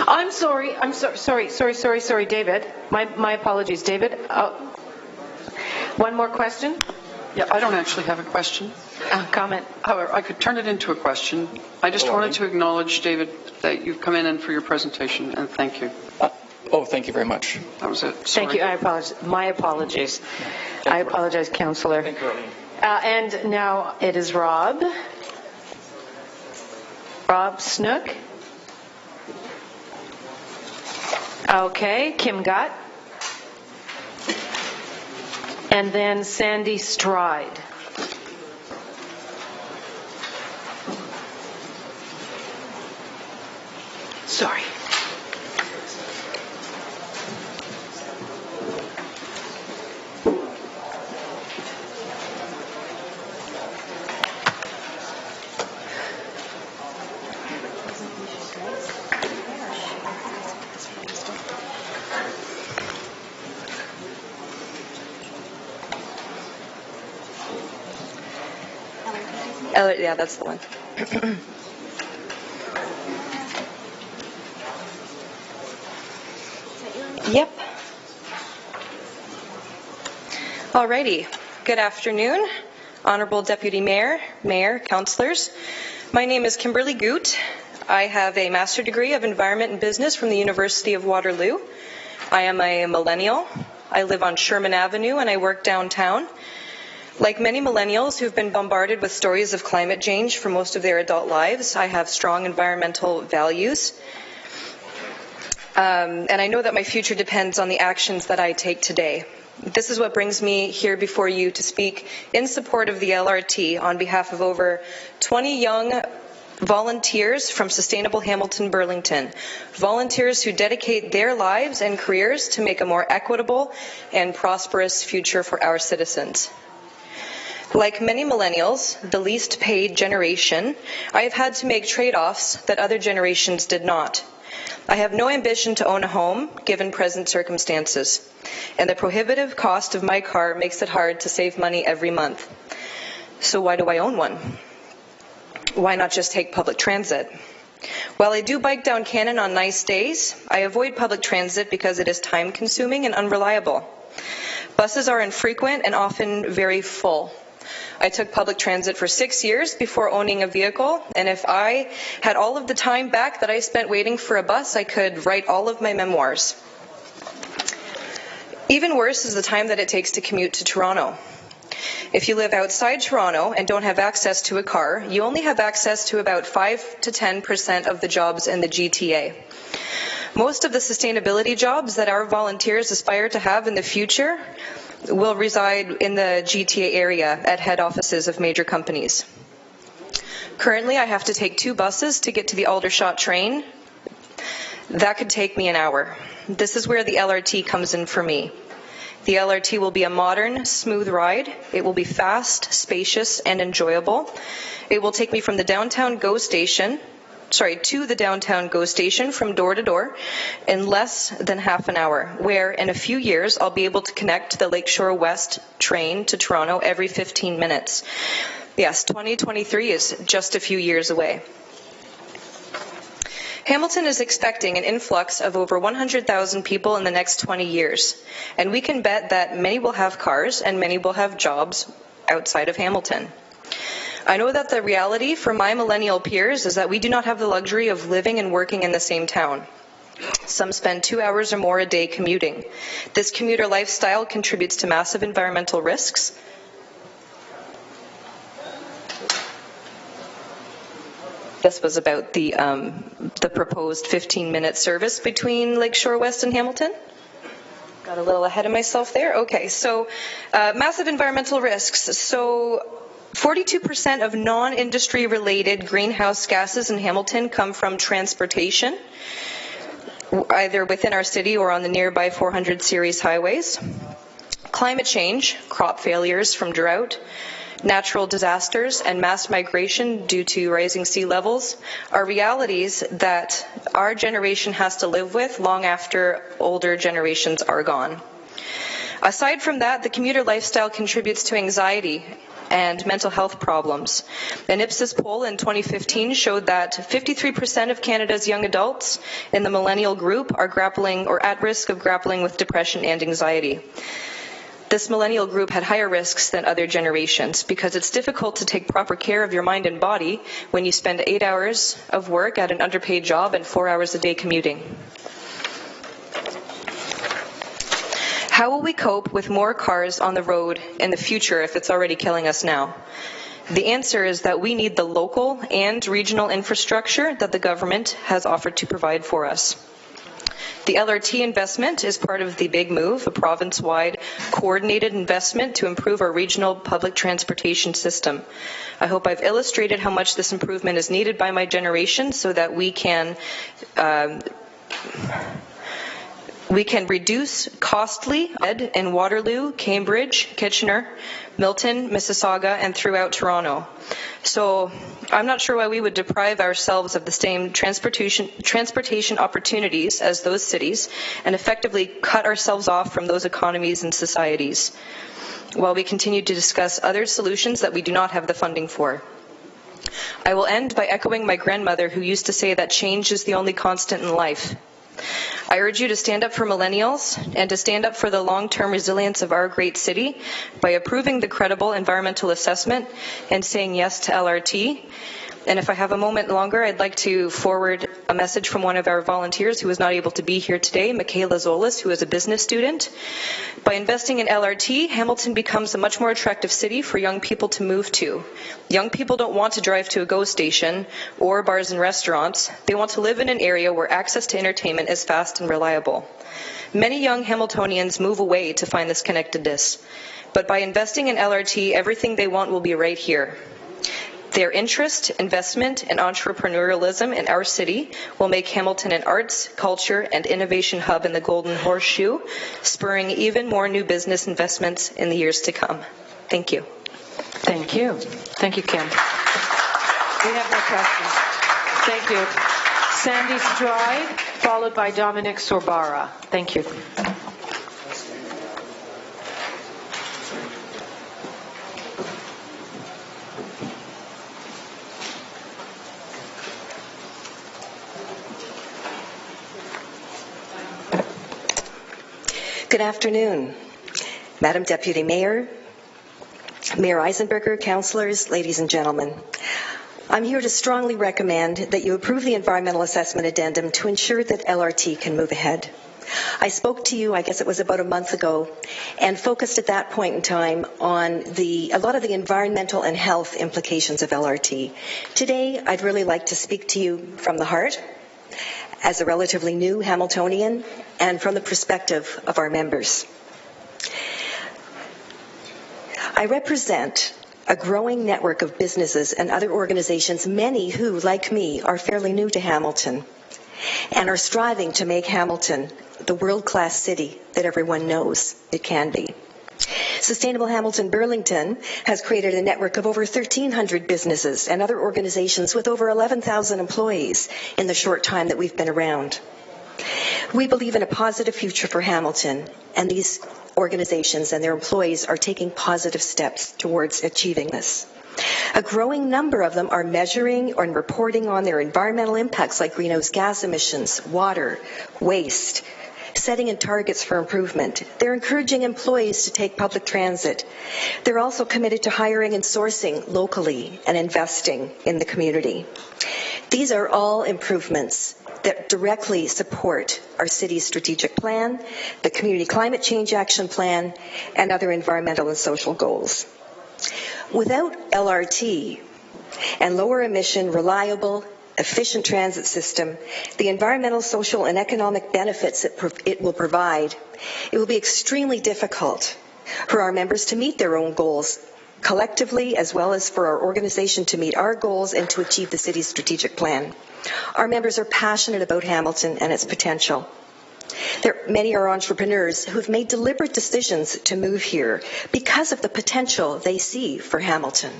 I'm sorry, David. My apologies, David. One more question? Yeah, I don't actually have a question. Comment. However, I could turn it into a question. I just wanted to acknowledge, David, that you've come in and for your presentation, and thank you. Thank you very much. That was it. Thank you. I apologize. My apologies. I apologize, Councillor. Thank you, and now it is Rob. Rob Snook. Okay, Kim Gutt. And then Sandy Stride. Sorry. Yeah, that's the one. Yep. Alrighty. Good afternoon, Honorable Deputy Mayor, Mayor, Councillors. My name is Kimberly Goot. I have a Master's degree of Environment and Business from the University of Waterloo. I am a millennial. I live on Sherman Avenue and I work downtown. Like many millennials who've been bombarded with stories of climate change for most of their adult lives, I have strong environmental values. And I know that my future depends on the actions that I take today. This is what brings me here before you to speak in support of the LRT on behalf of over 20 young volunteers from Sustainable Hamilton Burlington, volunteers who dedicate their lives and careers to make a more equitable and prosperous future for our citizens. Like many millennials, the least paid generation, I have had to make trade-offs that other generations did not. I have no ambition to own a home, given present circumstances, and the prohibitive cost of my car makes it hard to save money every month. So why do I own one? Why not just take public transit? While I do bike down Cannon on nice days, I avoid public transit because it is time-consuming and unreliable. Buses are infrequent and often very full. I took public transit for 6 years before owning a vehicle, and if I had all of the time back that I spent waiting for a bus, I could write all of my memoirs. Even worse is the time that it takes to commute to Toronto. If you live outside Toronto and don't have access to a car, you only have access to about 5 to 10% of the jobs in the GTA. Most of the sustainability jobs that our volunteers aspire to have in the future will reside in the GTA area at head offices of major companies. Currently, I have to take 2 buses to get to the Aldershot train. That could take me an hour. This is where the LRT comes in for me. The LRT will be a modern, smooth ride. It will be fast, spacious, and enjoyable. It will take me from the downtown GO station, to the downtown GO station from door to door in less than half an hour, where in a few years I'll be able to connect the Lakeshore West train to Toronto every 15 minutes. Yes, 2023 is just a few years away. Hamilton is expecting an influx of over 100,000 people in the next 20 years, and we can bet that many will have cars and many will have jobs outside of Hamilton. I know that the reality for my millennial peers is that we do not have the luxury of living and working in the same town. Some spend 2 hours or more a day commuting. This commuter lifestyle contributes to massive environmental risks. This was about the proposed 15-minute service between Lakeshore West and Hamilton. Got a little ahead of myself there. Okay, so massive environmental risks. So 42% of non-industry related greenhouse gases in Hamilton come from transportation, either within our city or on the nearby 400 series highways. Climate change, crop failures from drought, natural disasters, and mass migration due to rising sea levels are realities that our generation has to live with long after older generations are gone. Aside from that, the commuter lifestyle contributes to anxiety and mental health problems. An Ipsos poll in 2015 showed that 53% of Canada's young adults in the millennial group are grappling or at risk of grappling with depression and anxiety. This millennial group had higher risks than other generations because it's difficult to take proper care of your mind and body when you spend 8 hours of work at an underpaid job and 4 hours a day commuting. How will we cope with more cars on the road in the future if it's already killing us now? The answer is that we need the local and regional infrastructure that the government has offered to provide for us. The LRT investment is part of the big move, a province-wide coordinated investment to improve our regional public transportation system. I hope I've illustrated how much this improvement is needed by my generation so that we can reduce costly in Waterloo, Cambridge, Kitchener, Milton, Mississauga, and throughout Toronto. So I'm not sure why we would deprive ourselves of the same transportation opportunities as those cities and effectively cut ourselves off from those economies and societies while we continue to discuss other solutions that we do not have the funding for. I will end by echoing my grandmother who used to say that change is the only constant in life. I urge you to stand up for millennials and to stand up for the long-term resilience of our great city by approving the credible environmental assessment and saying yes to LRT. And if I have a moment longer, I'd like to forward a message from one of our volunteers who was not able to be here today, Michaela Zolas, who is a business student. By investing in LRT, Hamilton becomes a much more attractive city for young people to move to. Young people don't want to drive to a GO station or bars and restaurants. They want to live in an area where access to entertainment is fast and reliable. Many young Hamiltonians move away to find this connectedness. But by investing in LRT, everything they want will be right here. Their interest, investment, and entrepreneurialism in our city will make Hamilton an arts, culture, and innovation hub in the Golden Horseshoe, spurring even more new business investments in the years to come. Thank you. Thank you. Thank you, Kim. We have no questions. Thank you. Sandy Stride, followed by Dominic Sorbara. Thank you. Good afternoon, Madam Deputy Mayor, Mayor Eisenberger, councillors, ladies and gentlemen. I'm here to strongly recommend that you approve the environmental assessment addendum to ensure that LRT can move ahead. I spoke to you, I guess it was about a month ago, and focused at that point in time on a lot of the environmental and health implications of LRT. Today, I'd really like to speak to you from the heart, as a relatively new Hamiltonian, and from the perspective of our members. I represent a growing network of businesses and other organizations, many who, like me, are fairly new to Hamilton and are striving to make Hamilton the world-class city that everyone knows it can be. Sustainable Hamilton Burlington has created a network of over 1,300 businesses and other organizations with over 11,000 employees in the short time that we've been around. We believe in a positive future for Hamilton, and these organizations and their employees are taking positive steps towards achieving this. A growing number of them are measuring and reporting on their environmental impacts like greenhouse gas emissions, water, waste, setting in targets for improvement. They're encouraging employees to take public transit. They're also committed to hiring and sourcing locally and investing in the community. These are all improvements that directly support our city's strategic plan, the Community Climate Change Action Plan, and other environmental and social goals. Without LRT and lower emission, reliable, efficient transit system, the environmental, social, and economic benefits it will provide, it will be extremely difficult for our members to meet their own goals collectively, as well as for our organization to meet our goals and to achieve the city's strategic plan. Our members are passionate about Hamilton and its potential. Many are entrepreneurs who have made deliberate decisions to move here because of the potential they see for Hamilton.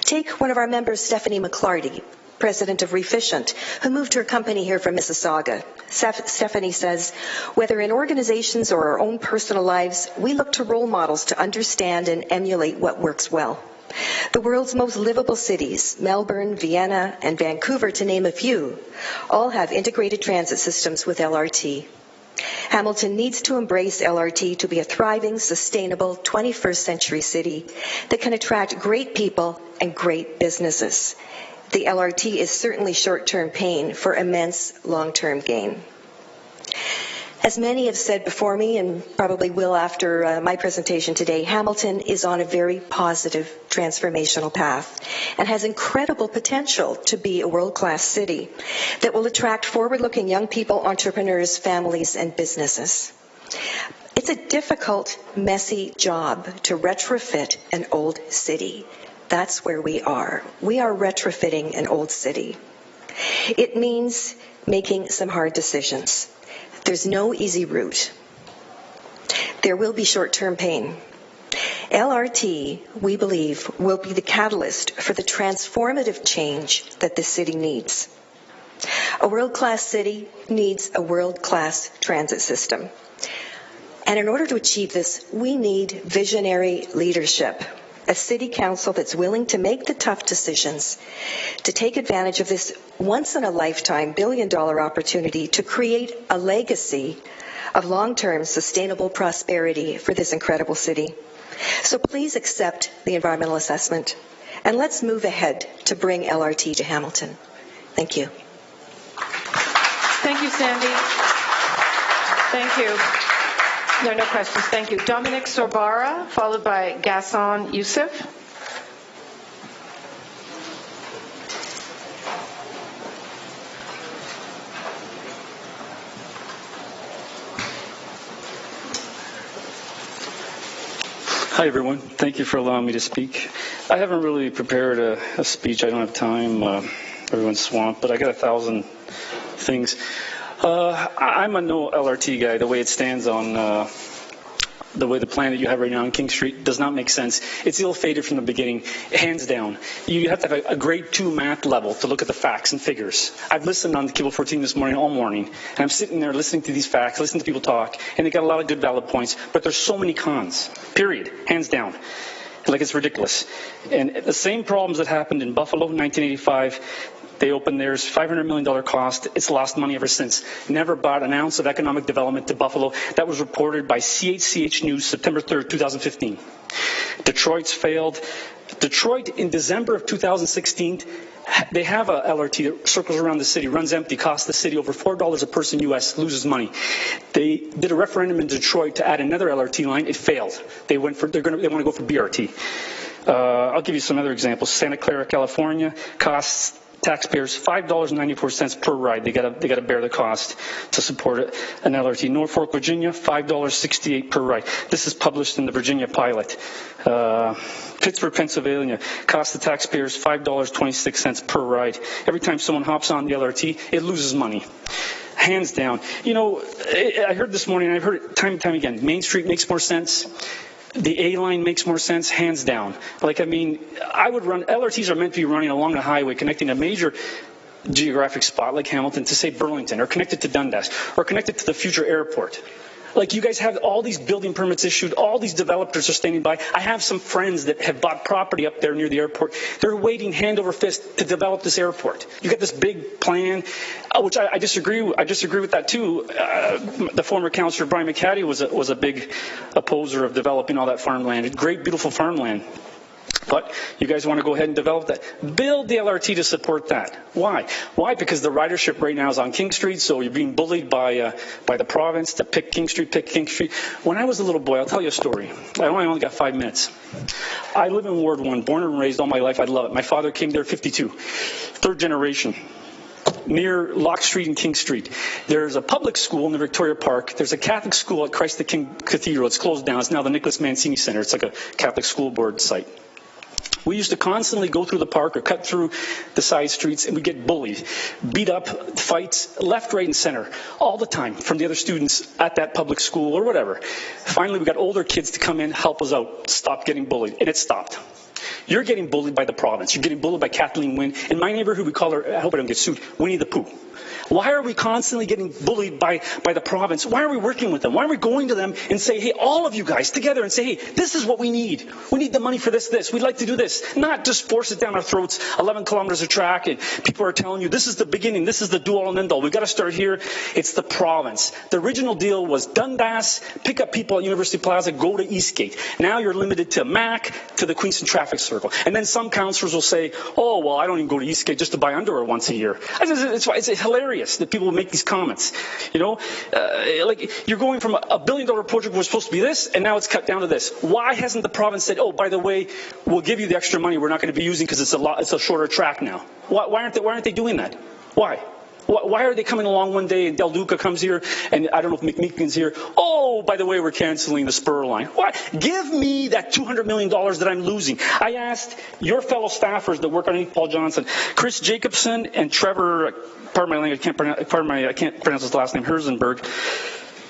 Take one of our members, Stephanie McClarty, president of Refficient, who moved her company here from Mississauga. Stephanie says, whether in organizations or our own personal lives, we look to role models to understand and emulate what works well. The world's most livable cities, Melbourne, Vienna, and Vancouver, to name a few, all have integrated transit systems with LRT. Hamilton needs to embrace LRT to be a thriving, sustainable 21st century city that can attract great people and great businesses. The LRT is certainly short-term pain for immense long-term gain. As many have said before me, and probably will after my presentation today, Hamilton is on a very positive transformational path and has incredible potential to be a world-class city that will attract forward-looking young people, entrepreneurs, families, and businesses. It's a difficult, messy job to retrofit an old city. That's where we are. We are retrofitting an old city. It means making some hard decisions. There's no easy route. There will be short-term pain. LRT, we believe, will be the catalyst for the transformative change that this city needs. A world-class city needs a world-class transit system. And in order to achieve this, we need visionary leadership. A city council that's willing to make the tough decisions, to take advantage of this once-in-a-lifetime billion-dollar opportunity to create a legacy of long-term sustainable prosperity for this incredible city. So please accept the environmental assessment, and let's move ahead to bring LRT to Hamilton. Thank you. Thank you, Sandy. Thank you. There are no questions. Thank you. Dominic Sorbara, followed by Gaston Youssef. Hi, everyone. Thank you for allowing me to speak. I haven't really prepared a speech. I don't have time. Everyone's swamped, but I got 1,000 things. I'm a no LRT guy, the way it stands on the way the plan that you have right now on King Street does not make sense. It's ill-fated from the beginning, hands down. You have to have a grade 2 math level to look at the facts and figures. I've listened on Cable 14 this morning, all morning, and I'm sitting there listening to these facts, listening to people talk, and they got a lot of good valid points, but there's so many cons, period, hands down. Like, it's ridiculous. And the same problems that happened in Buffalo in 1985, they opened theirs, $500 million cost. It's lost money ever since. Never brought an ounce of economic development to Buffalo. That was reported by CHCH News September 3rd, 2015. Detroit's failed. Detroit, in December of 2016, they have a LRT that circles around the city, runs empty, costs the city over $4 a person US, loses money. They did a referendum in Detroit to add another LRT line. It failed. They want to go for BRT. I'll give you some other examples. Santa Clara, California, costs taxpayers $5.94 per ride. They got to bear the cost to support an LRT. Norfolk, Virginia, $5.68 per ride. This is published in the Virginia pilot. Pittsburgh, Pennsylvania, cost the taxpayers $5.26 per ride. Every time someone hops on the LRT, it loses money. Hands down. You know, I heard this morning, and I've heard it time and time again, Main Street makes more sense. The A-line makes more sense, hands down. Like, I mean, I would run, LRTs are meant to be running along the highway, connecting a major geographic spot like Hamilton to, say, Burlington, or connected to Dundas, or connected to the future airport. Like, you guys have all these building permits issued, all these developers are standing by. I have some friends that have bought property up there near the airport. They're waiting hand over fist to develop this airport. You got this big plan, which I disagree with. I disagree with that too. The former councillor Brian McCaddy was a big opposer of developing all that farmland. Great, beautiful farmland. But you guys want to go ahead and develop that. Build the LRT to support that. Why? Why? Because the ridership right now is on King Street, so you're being bullied by the province to pick King Street, pick King Street. When I was a little boy, I'll tell you a story. I only got 5 minutes. I live in Ward 1, born and raised all my life. I love it. My father came there 52, third generation. Near Locke Street and King Street. There's a public school in the Victoria Park. There's a Catholic school at Christ the King Cathedral. It's closed down. It's now the Nicholas Mancini Center. It's like a Catholic school board site. We used to constantly go through the park or cut through the side streets, and we get bullied, beat up, fights, left, right, and center, all the time from the other students at that public school or whatever. Finally, we got older kids to come in, help us out, stop getting bullied, and it stopped. You're getting bullied by the province. You're getting bullied by Kathleen Wynne. In my neighborhood, we call her, I hope I don't get sued, Winnie the Pooh. Why are we constantly getting bullied by the province? Why are we working with them? Why are we going to them and say, hey, all of you guys together and say, hey, this is what we need. We need the money for this. We'd like to do this. Not just force it down our throats, 11 kilometers of track, and people are telling you, this is the beginning, this is the do-all and end-all. We've got to start here. It's the province. The original deal was Dundas, pick up people at University Plaza, go to Eastgate. Now you're limited to Mac, to the Queenston Traffic Circle. And then some councillors will say, oh, well, I don't even go to Eastgate just to buy underwear once a year. It's hilarious that people will make these comments. You know, like, you're going from a $1 billion project was supposed to be this, and now it's cut down to this. Why hasn't the province said, oh, by the way, we'll give you the extra money we're not going to be using because it's a shorter track now? Why aren't they doing that? Why? Why are they coming along one day and Del Duca comes here and I don't know if McMeekin's here? Oh, by the way, we're canceling the spur line. What? Give me that $200 million that I'm losing. I asked your fellow staffers that work underneath Paul Johnson, Chris Jacobson and Trevor, pardon my language, I can't pronounce his last name, Herzenberg.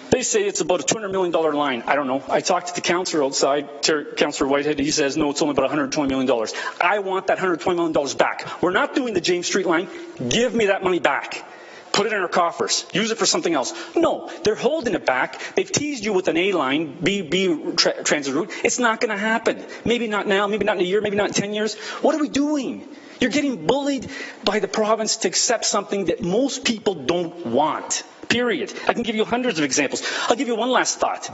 They say it's about a $200 million line. I don't know. I talked to the councillor outside, Councillor Whitehead. He says, no, it's only about $120 million. I want that $120 million back. We're not doing the James Street line. Give me that money back. Put it in our coffers. Use it for something else. No, they're holding it back. They've teased you with an A-line, B transit route. It's not going to happen. Maybe not now, maybe not in a year, maybe not in 10 years. What are we doing? You're getting bullied by the province to accept something that most people don't want. Period. I can give you hundreds of examples. I'll give you one last thought.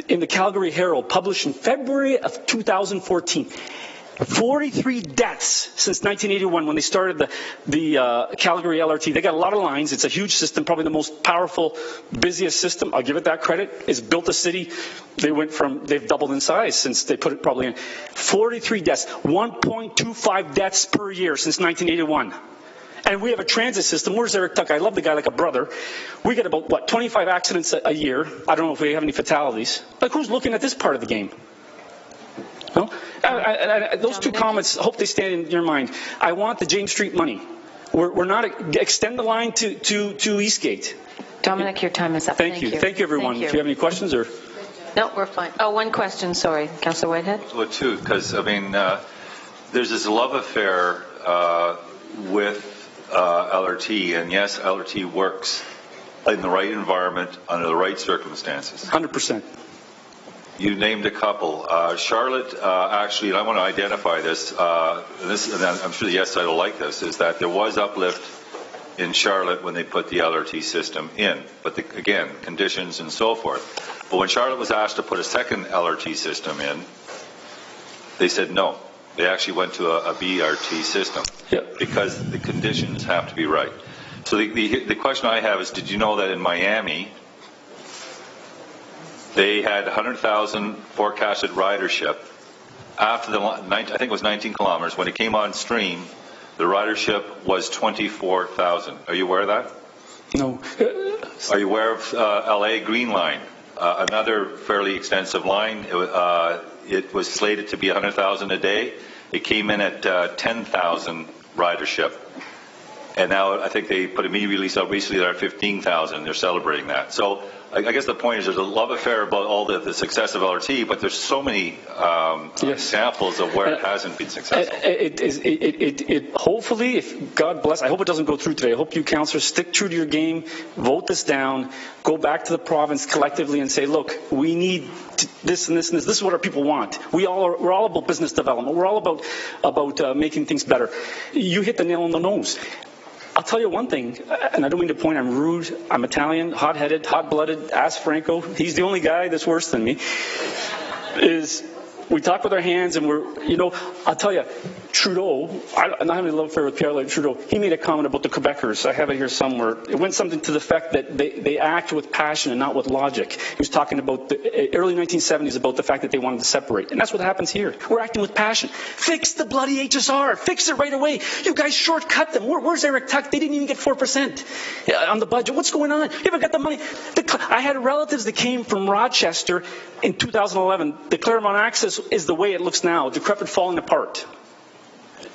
In the Calgary Herald, published in February of 2014, 43 deaths since 1981 when they started the Calgary LRT. They got a lot of lines. It's a huge system, probably the most powerful, busiest system. I'll give it that credit. It's built a city. They've doubled in size since they put it probably in. 43 deaths, 1.25 deaths per year since 1981. And we have a transit system. Where's Eric Tuck? I love the guy like a brother. We get about, 25 accidents a year. I don't know if we have any fatalities. Like, who's looking at this part of the game? No? Those two comments, I hope they stand in your mind. I want the James Street money. We're not, extend the line to Eastgate. Dominic, your time is up. Thank you. Thank you, everyone. Thank you. Do you have any questions? Or? No, we're fine. Oh, one question, sorry. Councillor Whitehead? Well, two, because, I mean, there's this love affair with LRT, and yes, LRT works in the right environment, under the right circumstances. 100%. You named a couple. Charlotte, actually, and I want to identify this, and I'm sure the yes side will like this, is that there was uplift in Charlotte when they put the LRT system in. But again, conditions and so forth. But when Charlotte was asked to put a second LRT system in, they said no. They actually went to a BRT system because the conditions have to be right. So the question I have is, did you know that in Miami, they had 100,000 forecasted ridership after I think it was 19 kilometers. When it came on stream, the ridership was 24,000. Are you aware of that? No. Are you aware of LA Green Line? Another fairly extensive line. It was slated to be 100,000 a day. It came in at 10,000 ridership. And now I think they put a media release out recently that are 15,000. They're celebrating that. So I guess the point is there's a love affair about all the success of LRT, but there's so many examples of where it hasn't been successful. Hopefully, if God bless, I hope it doesn't go through today. I hope you councillors stick true to your game, vote this down, go back to the province collectively and say, look, we need this and this and this. This is what our people want. We're all about business development. We're all about making things better. You hit the nail on the nose. I'll tell you one thing, and I don't mean to point, I'm rude, I'm Italian, hot-headed, hot-blooded, ask Franco, he's the only guy that's worse than me, is we talk with our hands and I'll tell you, Trudeau, I'm not having a love affair with Pierre Trudeau, he made a comment about the Quebecers, I have it here somewhere, it went something to the fact that they act with passion and not with logic. He was talking about the early 1970s about the fact that they wanted to separate, and that's what happens here. We're acting with passion. Fix the bloody HSR, fix it right away. You guys shortcut them. Where's Eric Tuck? They didn't even get 4% on the budget. What's going on? You haven't got the money. I had relatives that came from Rochester in 2011. The Claremont Access is the way it looks now, decrepit, falling apart.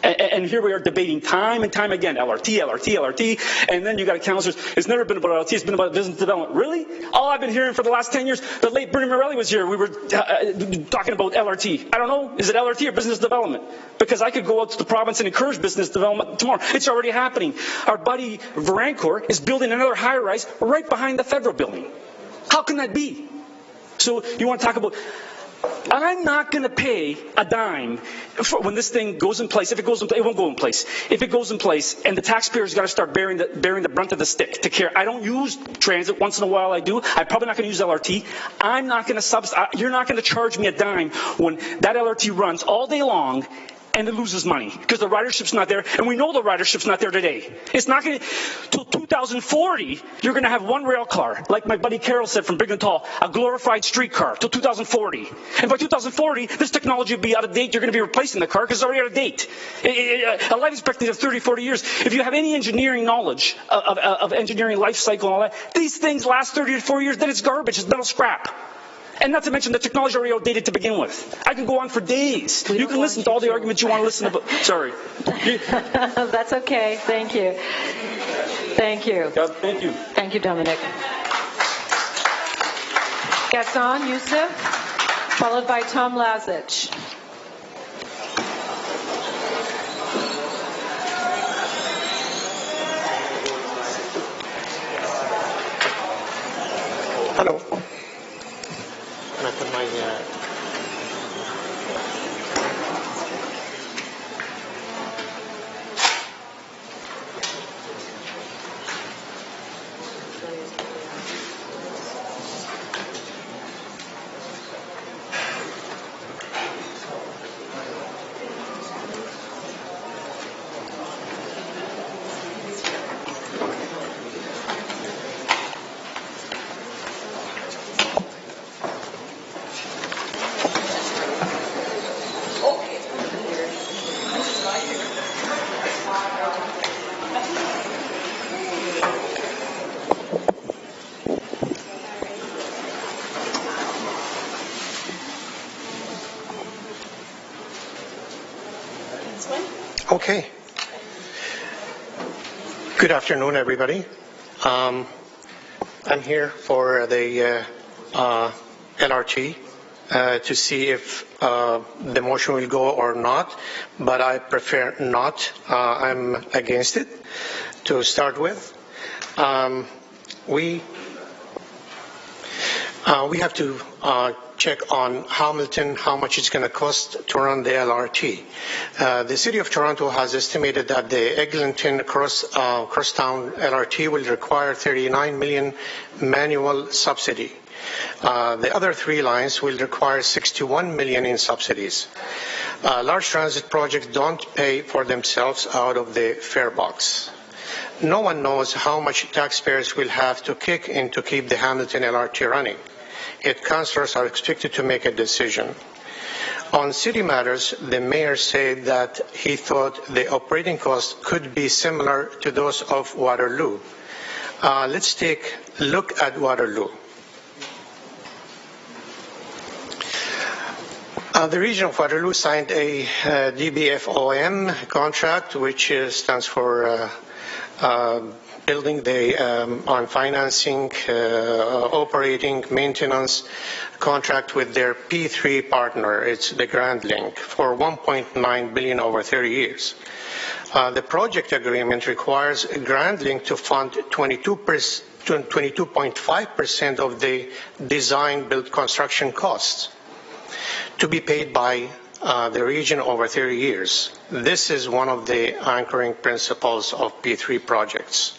And here we are debating time and time again, LRT, and then you got councillors, it's never been about LRT, it's been about business development. Really? All I've been hearing for the last 10 years, the late Bernie Morelli was here, we were talking about LRT. I don't know, is it LRT or business development? Because I could go out to the province and encourage business development tomorrow. It's already happening. Our buddy Varancourt is building another high-rise right behind the federal building. How can that be? So you want to talk about... I'm not going to pay a dime for when this thing goes in place. If it goes in place, it won't go in place. If it goes in place, and the taxpayers got to start bearing the brunt of the stick to care. I don't use transit. Once in a while I do. I'm probably not going to use LRT. I'm not going to you're not going to charge me a dime when that LRT runs all day long and it loses money because the ridership's not there, and we know the ridership's not there today. It's not going to, till 2040, you're going to have one rail car, like my buddy Carol said from Big and Tall, a glorified streetcar, till 2040. And by 2040, this technology will be out of date. You're going to be replacing the car because it's already out of date. A life expectancy of 30, 40 years. If you have any engineering knowledge of engineering life cycle and all that, these things last 30 to 40 years, then it's garbage, it's metal scrap. And not to mention the technology already outdated to begin with. I can go on for days. You can listen to all the arguments you want to listen to. Sorry. That's okay. Thank you. Thank you. God, thank you. Thank you, Dominic. Gaston Youssef, followed by Tom Lazich. Hello. Can I put my Okay. Good afternoon, everybody. I'm here for the LRT to see if the motion will go or not, but I prefer not. I'm against it to start with. We have to check on Hamilton, how much it's going to cost to run the LRT. The City of Toronto has estimated that the Eglinton Crosstown LRT will require $39 million manual subsidy. The other three lines will require $61 million in subsidies. Large transit projects don't pay for themselves out of the fare box. No one knows how much taxpayers will have to kick in to keep the Hamilton LRT running. Yet councillors are expected to make a decision. On city matters, the mayor said that he thought the operating costs could be similar to those of Waterloo. Let's take a look at Waterloo. The region of Waterloo signed a DBFOM contract, which stands for building on financing, operating, maintenance contract with their P3 partner. It's the Grand Link for $1.9 billion over 30 years. The project agreement requires Grand Link to fund 22.5% of the design-build construction costs to be paid by the region over 30 years. This is one of the anchoring principles of P3 projects.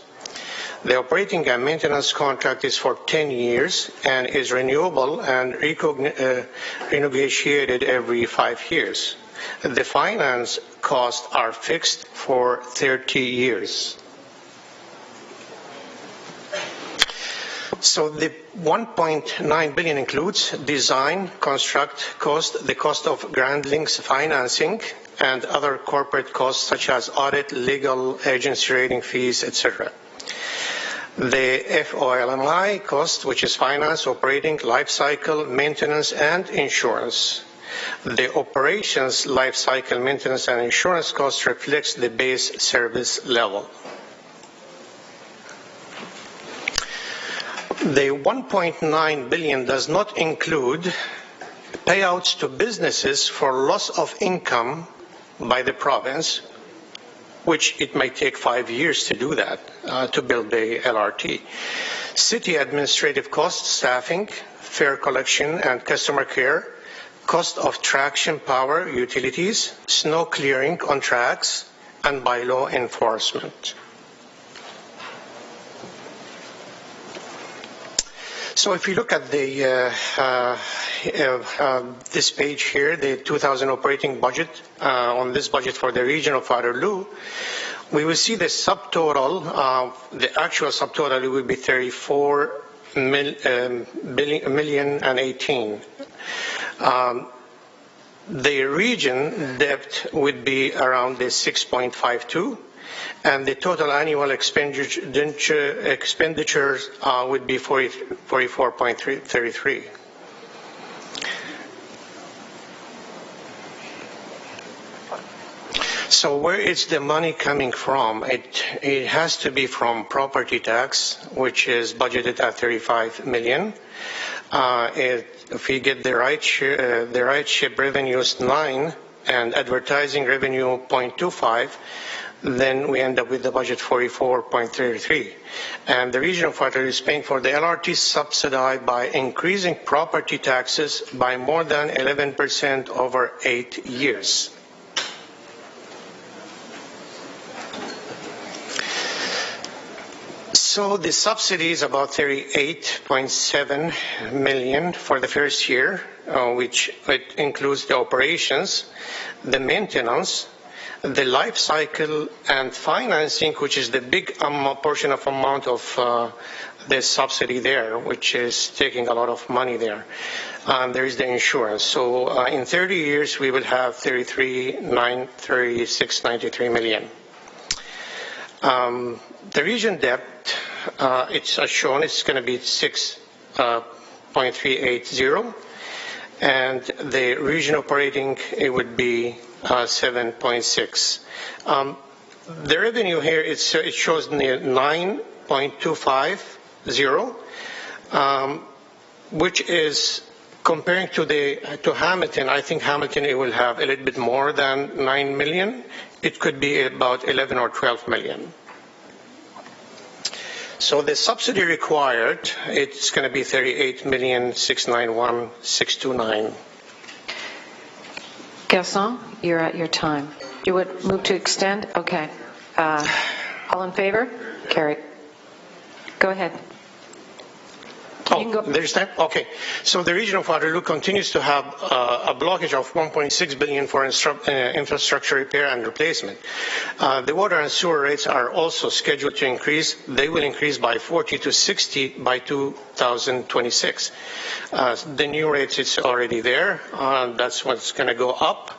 The operating and maintenance contract is for 10 years and is renewable and renegotiated every 5 years. The finance costs are fixed for 30 years. So the $1.9 billion includes design, construct cost, the cost of Grand Link's financing, and other corporate costs such as audit, legal, agency rating fees, etc. The FOLMI cost, which is finance, operating, life cycle, maintenance, and insurance. The operations, life cycle, maintenance, and insurance cost reflects the base service level. The $1.9 billion does not include payouts to businesses for loss of income by the province, which it might take 5 years to do that, to build the LRT. City administrative costs, staffing, fare collection and customer care, cost of traction power, utilities, snow clearing on tracks, and bylaw enforcement. So if you look at the this page here, the 2000 operating budget, on this budget for the region of Waterloo, we will see the subtotal, the actual subtotal will be $34,018,000. The region debt would be around the 6.52, and the total annual expenditures would be 44.33. So where is the money coming from? It has to be from property tax, which is budgeted at $35 million. If we get the right-ship revenues 9 and advertising revenue 0.25, then we end up with the budget 44.33. And the region of Waterloo is paying for the LRT subsidized by increasing property taxes by more than 11% over 8 years. So the subsidy is about $38.7 million for the first year, which it includes the operations, the maintenance, the life cycle, and financing, which is the big portion of amount of the subsidy there, which is taking a lot of money there. There is the insurance. So in 30 years, we will have $36.93 million. The region debt, it's as shown, it's going to be 6.380, and the region operating, it would be 7.6. The revenue here, it shows 9.250, which is Comparing to Hamilton, I think Hamilton it will have a little bit more than 9 million. It could be about 11 or 12 million. So the subsidy required, it's going to be 38,691,629. Gasson, you're at your time. You would move to extend? Okay. All in favor? Carried. Go ahead. There's that? Okay. So the region of Waterloo continues to have a blockage of $1.6 billion for infrastructure repair and replacement. The water and sewer rates are also scheduled to increase. They will increase by 40 to 60 by 2026. The new rates, it's already there. That's what's going to go up.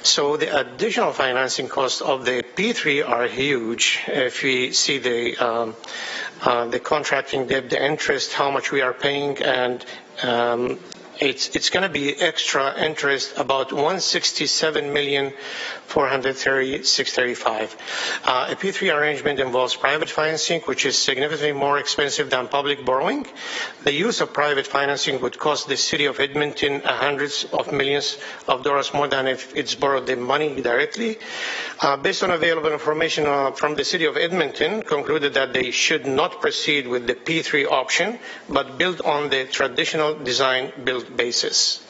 So the additional financing costs of the P3 are huge. If we see the contracting debt, the interest, how much we are paying, and it's going to be extra interest about $167,436,35. A P3 arrangement involves private financing, which is significantly more expensive than public borrowing. The use of private financing would cost the city of Edmonton hundreds of millions of dollars more than if it's borrowed the money directly. Based on available information from the city of Edmonton, concluded that they should not proceed with the P3 option, but build on the traditional design-build basis.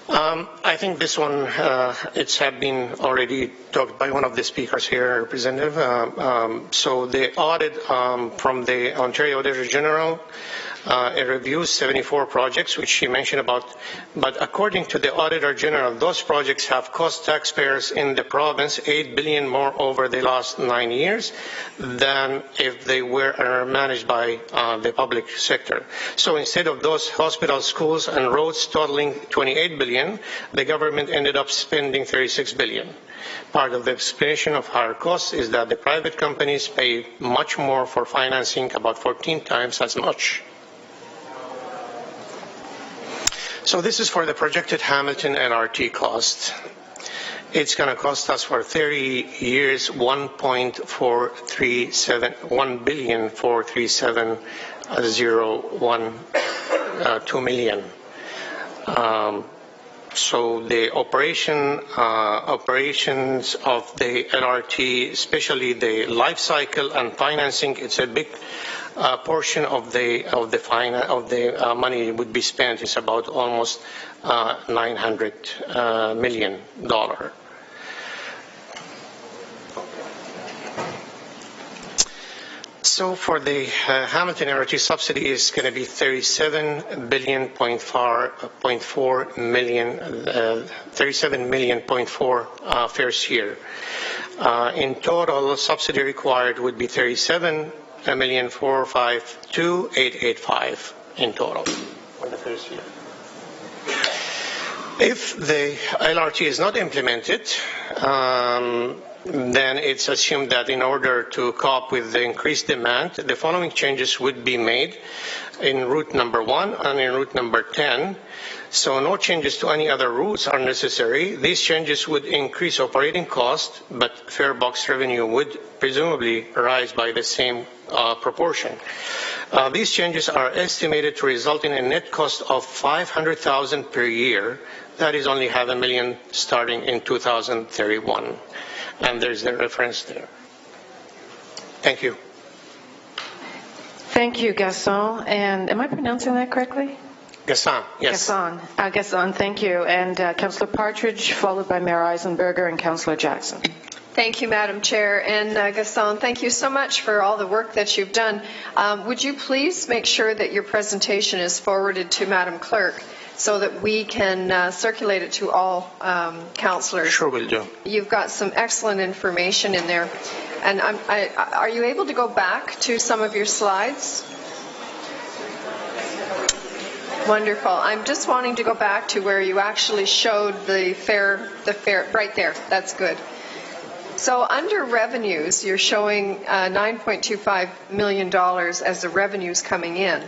I think this one, it's have been already talked by one of the speakers here, Representative. So the audit from the Ontario Auditor General, it reviews 74 projects, which she mentioned about, but according to the Auditor General, those projects have cost taxpayers in the province $8 billion more over the last 9 years than if they were managed by the public sector. So instead of those hospitals, schools, and roads totaling $28 billion, the government ended up spending $36 billion. Part of the explanation of higher costs is that the private companies pay much more for financing, about 14 times as much. So this is for the projected Hamilton LRT cost. It's going to cost us for 30 years $1.437 million. So the operations of the LRT, especially the life cycle and financing, it's a big portion of the money would be spent. Is about almost $900 million. So for the Hamilton LRT subsidy is going to be $37 million first year. In total, subsidy required would be $37,452,885 in total for the first year. If the LRT is not implemented, then it's assumed that in order to cope with the increased demand, the following changes would be made in route number 1 and in route number 10. So no changes to any other routes are necessary. These changes would increase operating costs, but fare box revenue would presumably rise by the same proportion. These changes are estimated to result in a net cost of $500,000 per year. That is only $500,000 starting in 2031. And there's the reference there. Thank you. Thank you, Gasson. And am I pronouncing that correctly? Gasson, yes. Gasson, thank you. And Councillor Partridge, followed by Mayor Eisenberger and Councillor Jackson. Thank you, Madam Chair. And Gasson, thank you so much for all the work that you've done. Would you please make sure that your presentation is forwarded to Madam Clerk so that we can circulate it to all councillors? Sure will do. You've got some excellent information in there. And are you able to go back to some of your slides? Wonderful. I'm just wanting to go back to where you actually showed the fare, right there. That's good. So under revenues, you're showing $9.25 million as the revenues coming in.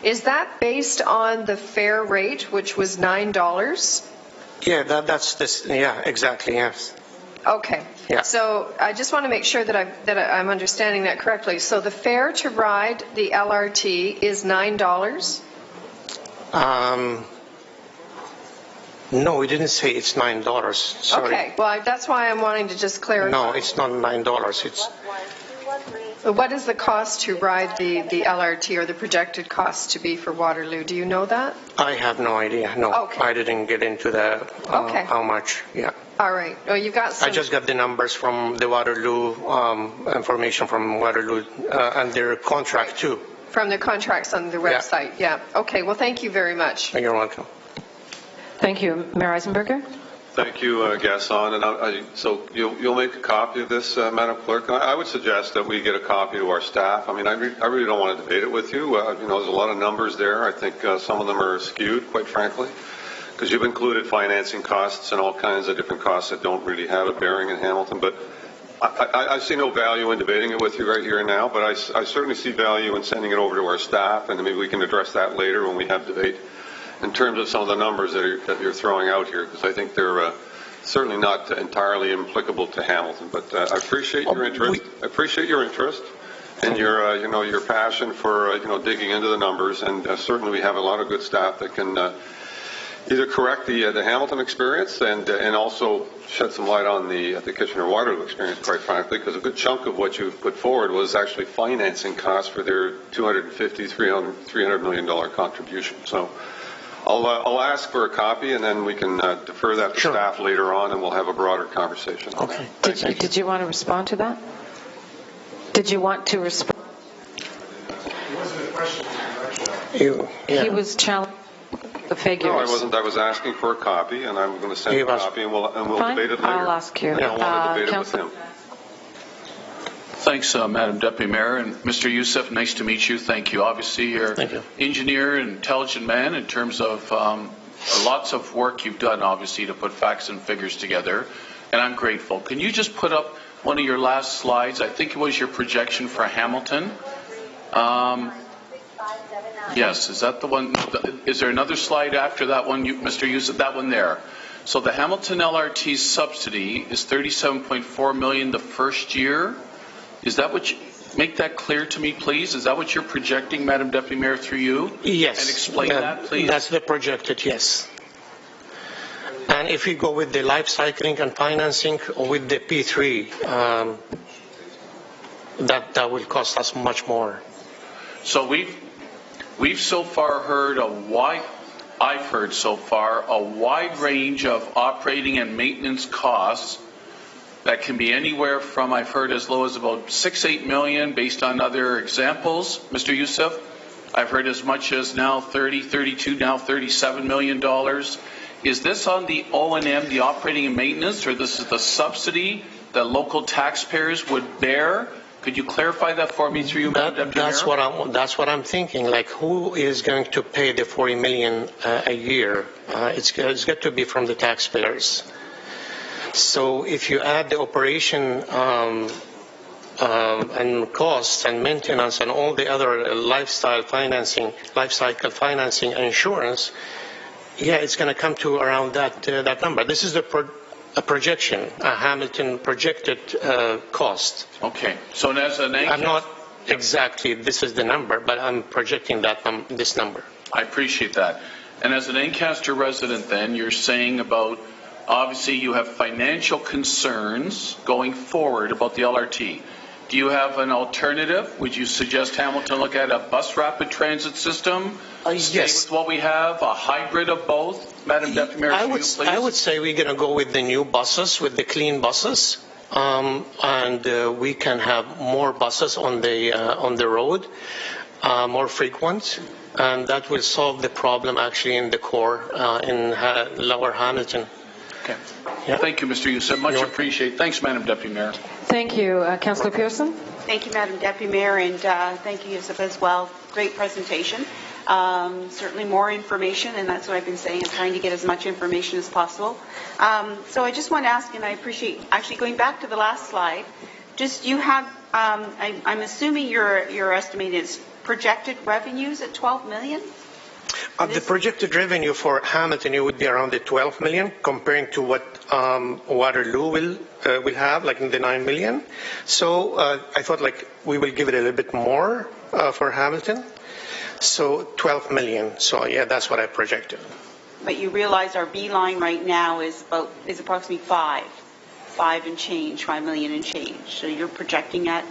Is that based on the fare rate, which was $9? Yeah, that's this. Yeah, exactly. Yes. Okay. Yeah. So I just want to make sure that I'm understanding that correctly. So the fare to ride the LRT is $9? No, we didn't say it's $9. Sorry. Okay, well, that's why I'm wanting to just clarify. No, it's not $9. It's. What is the cost to ride the LRT, or the projected cost to be for Waterloo? Do you know that? I have no idea. No, okay. I didn't get into that. Okay. How much? Yeah. All right. Well, you've got some. I just got the numbers from the Waterloo, information from Waterloo, and their contract too. From the contracts on the website. Yeah. Okay. Well, thank you very much. You're welcome. Thank you. Mayor Eisenberger? Thank you, Gaston. And so you'll make a copy of this, Madam Clerk. I would suggest that we get a copy to our staff. I mean, I really don't want to debate it with you. There's a lot of numbers there. I think some of them are skewed, quite frankly, because you've included financing costs and all kinds of different costs that don't really have a bearing in Hamilton. But I see no value in debating it with you right here and now, but I certainly see value in sending it over to our staff, and maybe we can address that later when we have debate, in terms of some of the numbers that you're throwing out here, because I think they're certainly not entirely applicable to Hamilton. But I appreciate your interest. I appreciate your interest and your your passion for digging into the numbers. And certainly we have a lot of good staff that can either correct the Hamilton experience and also shed some light on the Kitchener-Waterloo experience, quite frankly, because a good chunk of what you've put forward was actually financing costs for their $250–300 million contribution. So. I'll ask for a copy, and then we can defer that to staff later on, and we'll have a broader conversation on that. Did you want to respond to that? Did you want to respond? He was challenging the figures. No, I wasn't. I was asking for a copy, and I'm going to send a copy, and we'll debate it later. I'll ask you. I want to debate it with him. Thanks, Madam Deputy Mayor. And Mr. Youssef, nice to meet you. Thank you. Obviously, you're an engineer and intelligent man in terms of lots of work you've done, obviously, to put facts and figures together. And I'm grateful. Can you just put up one of your last slides? I think it was your projection for Hamilton. Yes, is that the one? Is there another slide after that one, Mr. Youssef? That one there. So the Hamilton LRT subsidy is $37.4 million the first year. Is that what you, make that clear to me, please? Is that what you're projecting, Madam Deputy Mayor, through you? Yes. And explain that, please. That's the projected, yes. And if we go with the life cycling and financing with the P3, that will cost us much more. So we've so far heard I've heard so far a wide range of operating and maintenance costs that can be anywhere from, I've heard, as low as about $6–8 million based on other examples, Mr. Youssef. I've heard as much as now $32, now $37 million. Is this on the O&M, the operating and maintenance, or this is the subsidy that local taxpayers would bear? Could you clarify that for me through you, Madam Deputy Mayor? That's what I'm thinking. Like, who is going to pay the $40 million a year? It's got to be from the taxpayers. So if you add the operation and costs and maintenance and all the other life cycle financing and insurance, yeah, it's going to come to around that number. This is a projection, a Hamilton projected cost. Okay. So as an I'm not exactly this is the number, but I'm projecting this number. I appreciate that. And as an Ancaster resident, then you're saying about. Obviously, you have financial concerns going forward about the LRT. Do you have an alternative? Would you suggest Hamilton look at a bus rapid transit system? Yes. With what we have, a hybrid of both? Madam Deputy Mayor, I would say we're going to go with the new buses, with the clean buses, and we can have more buses on the road, more frequent, and that will solve the problem actually in the core in Lower Hamilton. Okay. Yeah. Thank you, Mr. Youssef. Much appreciated. Thanks, Madam Deputy Mayor. Thank you. Councillor Pearson? Thank you, Madam Deputy Mayor, and thank you, Youssef, as well. Great presentation. Certainly more information, and that's what I've been saying. I'm trying to get as much information as possible. So I just want to ask, and I appreciate actually going back to the last slide, just you have, I'm assuming your estimate is projected revenues at $12 million? The projected revenue for Hamilton, it would be around the 12 million comparing to what Waterloo will have, like in the 9 million. So I thought like we will give it a little bit more for Hamilton. So 12 million. So yeah, that's what I projected. But you realize our B-line right now is approximately 5 million and change. So you're projecting at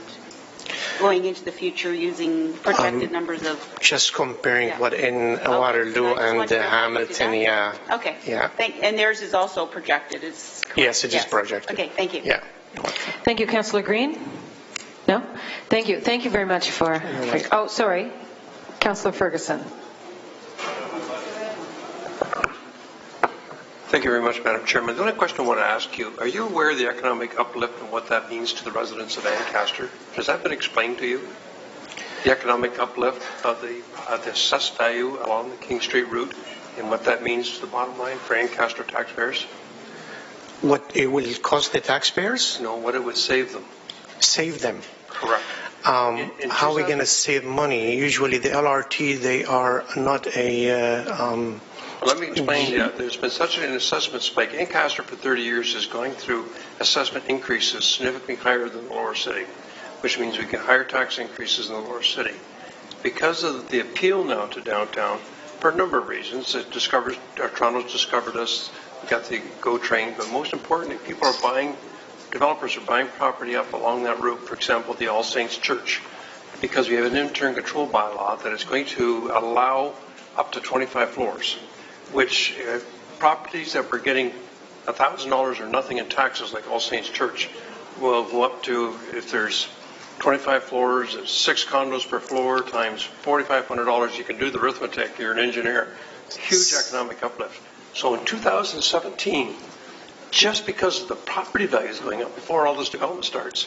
going into the future using projected numbers of... Just comparing what in Waterloo and Hamilton, yeah. Okay. Yeah. And theirs is also projected, is correct? Yes, it is projected. Okay, thank you. Yeah. Thank you, Councillor Green. No? Thank you. Thank you very much for oh, sorry. Councillor Ferguson. Thank you very much, Madam Chairman. The only question I want to ask you, are you aware of the economic uplift and what that means to the residents of Ancaster? Has that been explained to you? The economic uplift of the assessed value along the King Street route and what that means to the bottom line for Ancaster taxpayers? What it will cost the taxpayers? No, what it would save them. Save them? Correct. How are we going to save money? Usually the LRT, they are not a... Let me explain to you. There's been such an assessment spike. Ancaster for 30 years is going through assessment increases significantly higher than the lower city, which means we get higher tax increases in the lower city. Because of the appeal now to downtown, for a number of reasons, Toronto's discovered us, we got the GO train, but most importantly, developers are buying property up along that route, for example, the All Saints Church, because we have an intern control bylaw that is going to allow up to 25 floors. Which properties that were getting $1,000 or nothing in taxes, like All Saints Church, will go up to, if there's 25 floors, 6 condos per floor times $4,500. You can do the arithmetic. You're an engineer. Huge economic uplift. So in 2017, just because of the property values going up before all this development starts,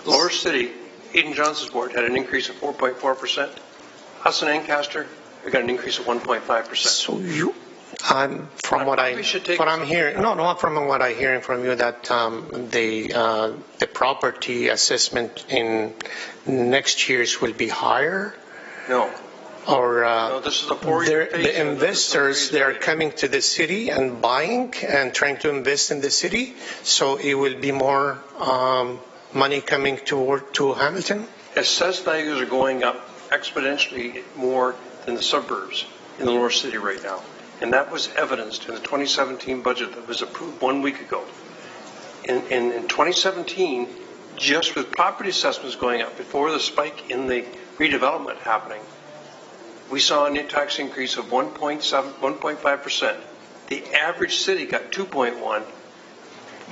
Lower City, Aidan Johnson's ward had an increase of 4.4%. Us in Ancaster, we got an increase of 1.5%. So from what I'm hearing from you that the property assessment in next year's will be higher. No. Or no, this is a 4-year phase. The investors, they are coming to the city and buying and trying to invest in the city. So it will be more money coming to Hamilton. Assessed values are going up exponentially more than the suburbs in the lower city right now. And that was evidenced in the 2017 budget that was approved 1 week ago. In 2017, just with property assessments going up before the spike in the redevelopment happening, we saw a net tax increase of 1.5%. The average city got 2.1.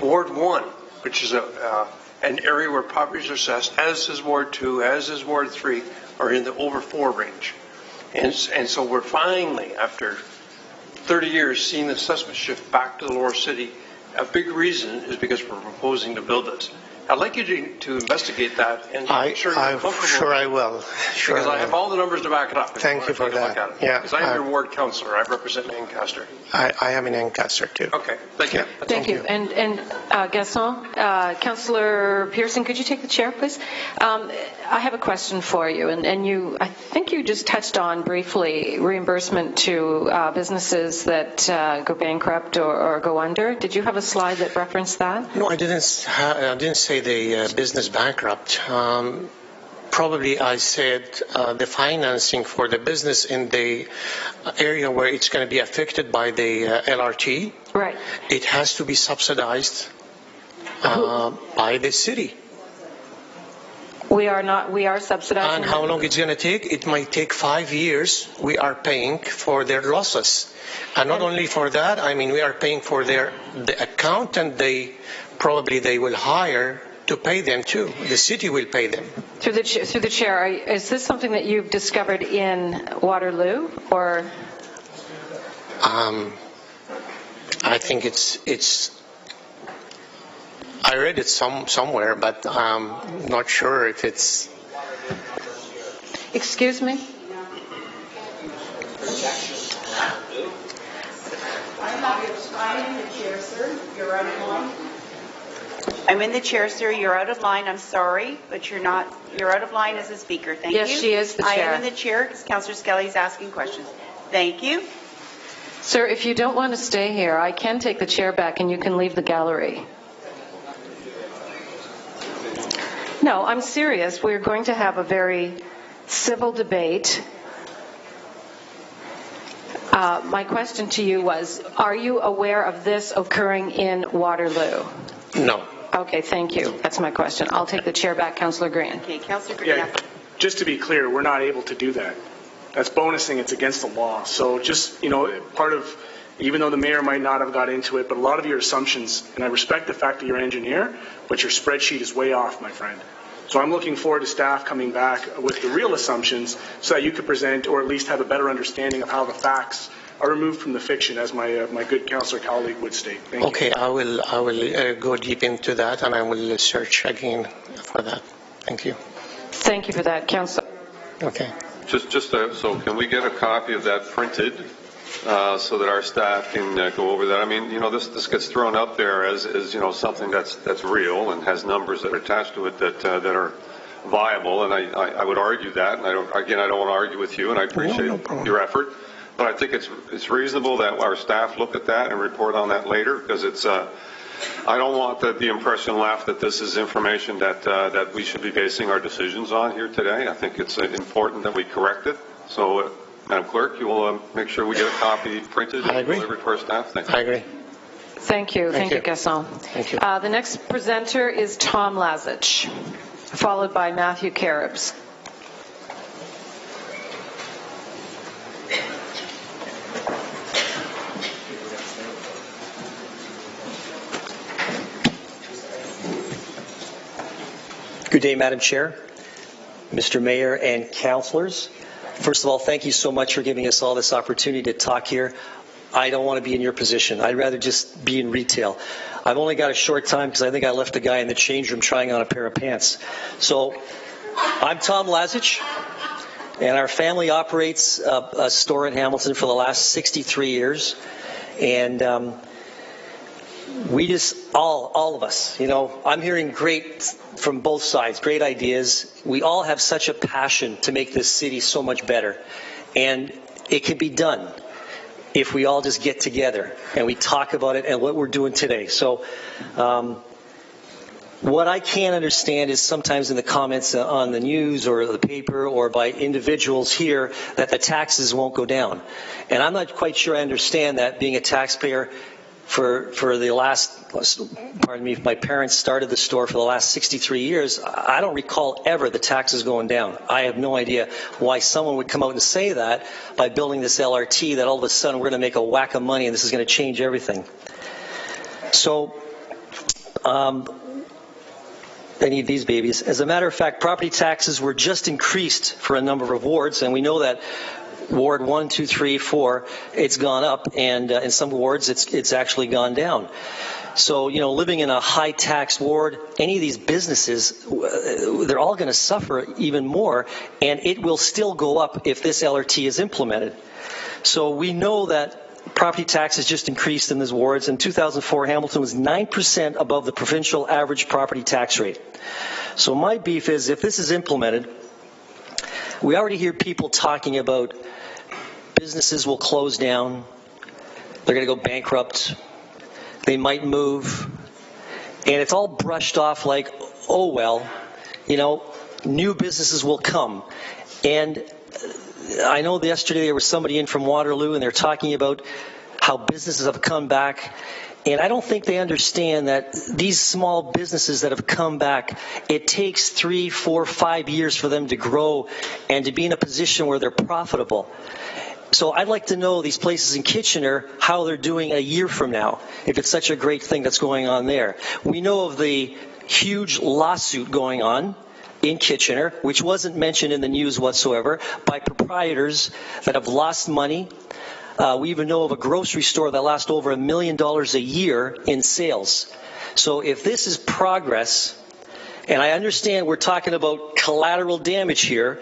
Ward 1, which is an area where properties are assessed, as is Ward 2, as is Ward 3, are in the over 4 range. And so we're finally, after 30 years, seeing the assessment shift back to the lower city. A big reason is because we're proposing to build this. I'd like you to investigate that and make sure you're comfortable. Sure I will. Sure because I have all the numbers to back it up. Thank you for that. Yeah. Because I'm your ward councillor. I represent Ancaster. I am in Ancaster too. Okay. Thank you. Thank you. And Gaston, Councillor Pearson, could you take the chair, please? I have a question for you. And I think you just touched on briefly reimbursement to businesses that go bankrupt or go under. Did you have a slide that referenced that? No, I didn't say the business bankrupt. Probably I said the financing for the business in the area where it's going to be affected by the LRT. Right. It has to be subsidized by the city. We are subsidizing. And how long it's going to take? It might take 5 years. We are paying for their losses. And not only for that, I mean, we are paying for the accountant they will hire to pay them too. The city will pay them. Through the chair, is this something that you've discovered in Waterloo, or? I think it's. I read it somewhere, but I'm not sure if it's. Excuse me. I'm in the chair, sir. You're out of line. I'm in the chair, sir. You're out of line. I'm sorry, but you're not. You're out of line as a speaker. Thank you. Yes, she is the chair. I am in the chair because Councillor Skelly is asking questions. Thank you. Sir, if you don't want to stay here, I can take the chair back and you can leave the gallery. No, I'm serious. We're going to have a very civil debate. My question to you was, are you aware of this occurring in Waterloo? No. Okay, thank you. That's my question. I'll take the chair back, Councillor Green. Okay, Councillor Green. Yeah, just to be clear, we're not able to do that. That's bonusing. It's against the law. So just, part of, even though the mayor might not have got into it, but a lot of your assumptions, and I respect the fact that you're an engineer, but your spreadsheet is way off, my friend. So I'm looking forward to staff coming back with the real assumptions so that you could present or at least have a better understanding of how the facts are removed from the fiction, as my good councillor colleague would state. Thank you. Okay, I will go deep into that, and I will search again for that. Thank you. Thank you for that, Councillor. Okay. So can we get a copy of that printed so that our staff can go over that? I mean, this gets thrown up there as something that's real and has numbers that are attached to it that are viable, and I would argue that. And I don't want to argue with you, and I appreciate your effort. But I think it's reasonable that our staff look at that and report on that later, because it's. I don't want the impression left that this is information that we should be basing our decisions on here today. I think it's important that we correct it. So, Madam Clerk, you will make sure we get a copy printed and delivered to our staff. Thank you. I agree. Thank you. Thank you, Gaston. Thank you. The next presenter is Tom Lazich, followed by Matthew Caribs. Good day, Madam Chair, Mr. Mayor, and councillors. First of all, thank you so much for giving us all this opportunity to talk here. I don't want to be in your position. I'd rather just be in retail. I've only got a short time because I think I left a guy in the change room trying on a pair of pants. So I'm Tom Lazich, and our family operates a store in Hamilton for the last 63 years. And we just, all of us, I'm hearing great from both sides, great ideas. We all have such a passion to make this city so much better. And it can be done if we all just get together and we talk about it and what we're doing today. So what I can't understand is sometimes in the comments on the news or the paper or by individuals here that the taxes won't go down. And I'm not quite sure I understand that, being a taxpayer for the last, pardon me, my parents started the store for the last 63 years. I don't recall ever the taxes going down. I have no idea why someone would come out and say that by building this LRT, that all of a sudden we're going to make a whack of money and this is going to change everything. So, I need these babies. As a matter of fact, property taxes were just increased for a number of wards, and we know that Ward 1, 2, 3, 4, it's gone up, and in some wards it's actually gone down. So, living in a high-taxed ward, any of these businesses, they're all going to suffer even more, and it will still go up if this LRT is implemented. So we know that property taxes just increased in these wards. In 2004, Hamilton was 9% above the provincial average property tax rate. So my beef is, if this is implemented, we already hear people talking about businesses will close down, they're going to go bankrupt, they might move, and it's all brushed off like, oh well, new businesses will come. And I know yesterday there was somebody in from Waterloo and they're talking about how businesses have come back, and I don't think they understand that these small businesses that have come back, it takes 3, 4, 5 years for them to grow and to be in a position where they're profitable. So I'd like to know these places in Kitchener, how they're doing a year from now, if it's such a great thing that's going on there. We know of the huge lawsuit going on in Kitchener, which wasn't mentioned in the news whatsoever, by proprietors that have lost money. We even know of a grocery store that lost over $1 million a year in sales. So if this is progress, and I understand we're talking about collateral damage here,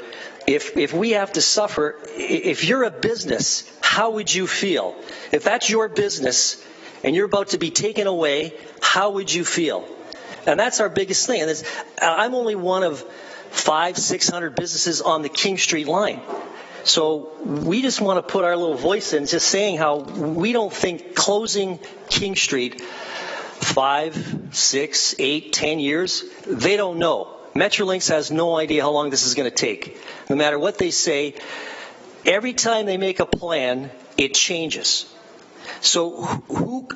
if we have to suffer, if you're a business, how would you feel? If that's your business and you're about to be taken away, how would you feel? And that's our biggest thing. And I'm only one of 500-600 businesses on the King Street line. So we just want to put our little voice in, just saying how we don't think closing King Street 5, 6, 8, 10 years, they don't know. Metrolinx has no idea how long this is going to take. No matter what they say, every time they make a plan, it changes. So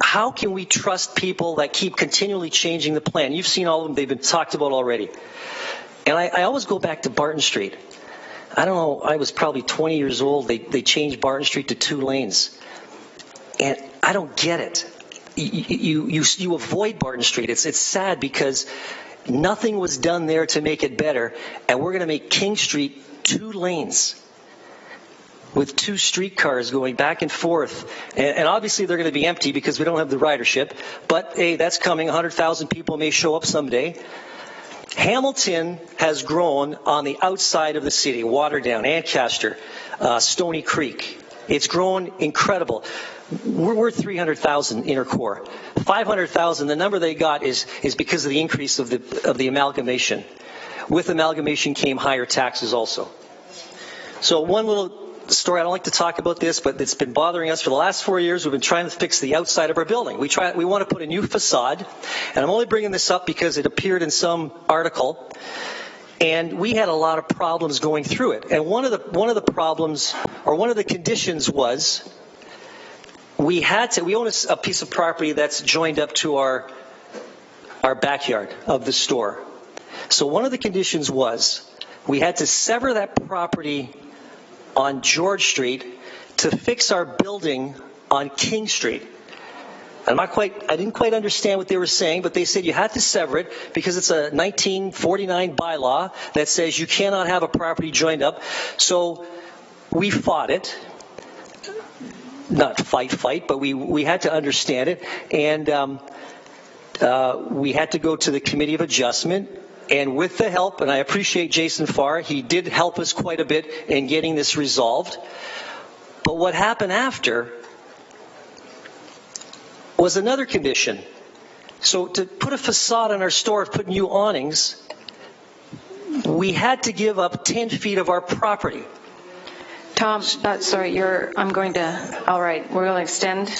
how can we trust people that keep continually changing the plan? You've seen all of them. They've been talked about already. And I always go back to Barton Street. I don't know, I was probably 20 years old. They changed Barton Street to 2 lanes. And I don't get it. You avoid Barton Street. It's sad because nothing was done there to make it better. And we're going to make King Street 2 lanes with 2 streetcars going back and forth. And obviously they're going to be empty because we don't have the ridership. But hey, that's coming. 100,000 people may show up someday. Hamilton has grown on the outside of the city, Waterdown, Ancaster, Stony Creek. It's grown incredible. We're 300,000 inner core. 500,000, the number they got is because of the increase of the amalgamation. With amalgamation came higher taxes also. So one little story, I don't like to talk about this, but it's been bothering us for the last 4 years. We've been trying to fix the outside of our building. We want to put a new facade, and I'm only bringing this up because it appeared in some article, and we had a lot of problems going through it. And one of the problems, or one of the conditions was, we own a piece of property that's joined up to our backyard of the store. So one of the conditions was we had to sever that property on George Street to fix our building on King Street. I didn't quite understand what they were saying, but they said you had to sever it because it's a 1949 bylaw that says you cannot have a property joined up. So we fought it. Not fight, but we had to understand it. And we had to go to the Committee of Adjustment. And with the help, and I appreciate Jason Farr, he did help us quite a bit in getting this resolved. But what happened after was another condition. So to put a facade on our store, put new awnings, we had to give up 10 feet of our property. Tom, sorry, I'm going to, all right, we're going to extend.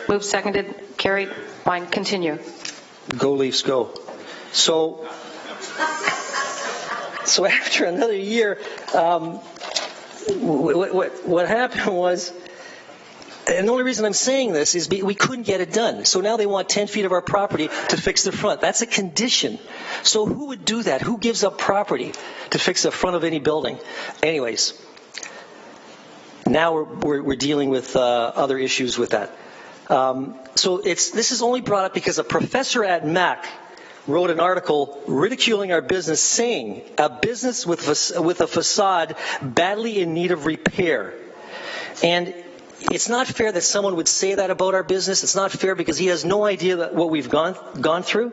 Moved, seconded, carried. Fine, continue. Go Leafs, go. So after another year, what happened was, and the only reason I'm saying this is we couldn't get it done. So now they want 10 feet of our property to fix the front. That's a condition. So who would do that? Who gives up property to fix the front of any building? Anyways, now we're dealing with other issues with that. So this is only brought up because a professor at Mac wrote an article ridiculing our business, saying a business with a facade badly in need of repair. And it's not fair that someone would say that about our business. It's not fair because he has no idea what we've gone through.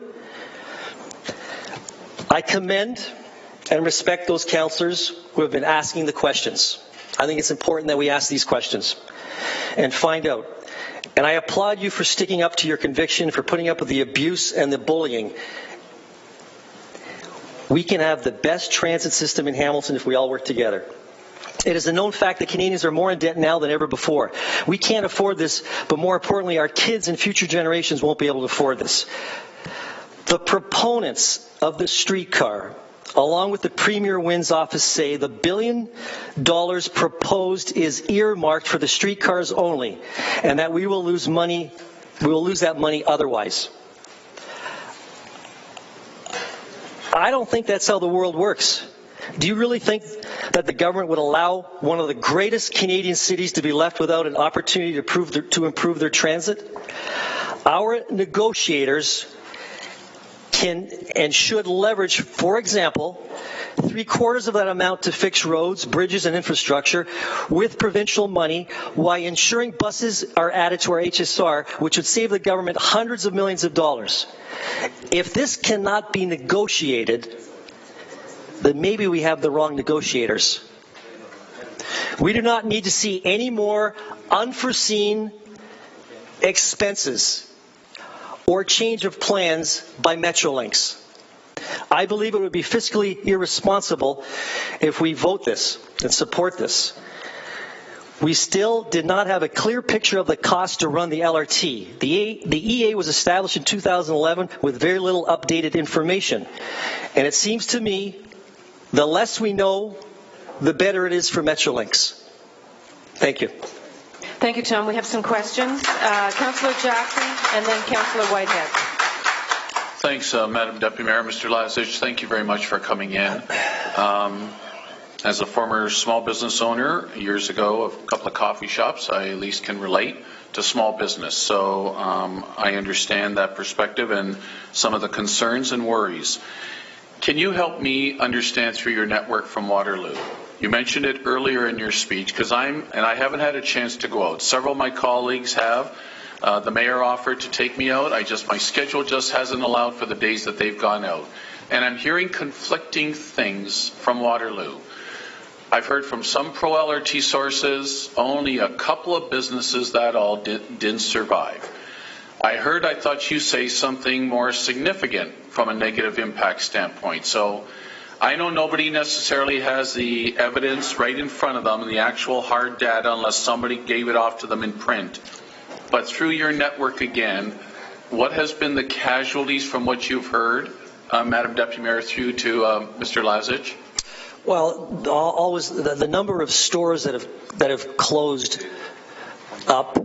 I commend and respect those councillors who have been asking the questions. I think it's important that we ask these questions and find out. And I applaud you for sticking up to your conviction, for putting up with the abuse and the bullying. We can have the best transit system in Hamilton if we all work together. It is a known fact that Canadians are more in debt now than ever before. We can't afford this, but more importantly, our kids and future generations won't be able to afford this. The proponents of the streetcar, along with the Premier Wynn's office, say the $1 billion proposed is earmarked for the streetcars only, and that we will lose money. We will lose that money otherwise. I don't think that's how the world works. Do you really think that the government would allow one of the greatest Canadian cities to be left without an opportunity to improve their transit? Our negotiators can and should leverage, for example, 3/4 of that amount to fix roads, bridges, and infrastructure with provincial money, while ensuring buses are added to our HSR, which would save the government hundreds of millions of dollars. If this cannot be negotiated, then maybe we have the wrong negotiators. We do not need to see any more unforeseen expenses or change of plans by Metrolinx. I believe it would be fiscally irresponsible if we vote this and support this. We still did not have a clear picture of the cost to run the LRT. The EA was established in 2011 with very little updated information. And it seems to me, the less we know, the better it is for Metrolinx. Thank you. Thank you, Tom. We have some questions. Councillor Jackson and then Councillor Whitehead. Thanks, Madam Deputy Mayor. Mr. Lazich, thank you very much for coming in. As a former small business owner years ago of a couple of coffee shops, I at least can relate to small business. So I understand that perspective and some of the concerns and worries. Can you help me understand through your network from Waterloo? You mentioned it earlier in your speech, because I haven't had a chance to go out. Several of my colleagues have. The mayor offered to take me out. My schedule just hasn't allowed for the days that they've gone out. And I'm hearing conflicting things from Waterloo. I've heard from some pro-LRT sources, only a couple of businesses that all didn't survive. I thought you say something more significant from a negative impact standpoint. So I know nobody necessarily has the evidence right in front of them, the actual hard data, unless somebody gave it off to them in print. But through your network again, what has been the casualties from what you've heard, Madam Deputy Mayor, through to Mr. Lazich? Well, always the number of stores that have closed up,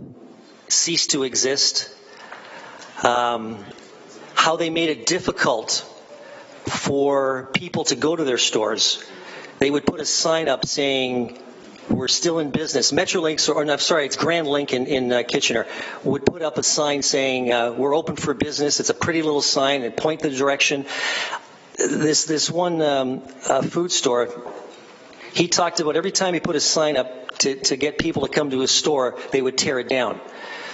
ceased to exist, how they made it difficult for people to go to their stores. They would put a sign up saying, "We're still in business." Metrolinx, it's Grand Link in Kitchener, would put up a sign saying, "We're open for business." It's a pretty little sign and point the direction. This one food store, he talked about every time he put a sign up to get people to come to his store, they would tear it down.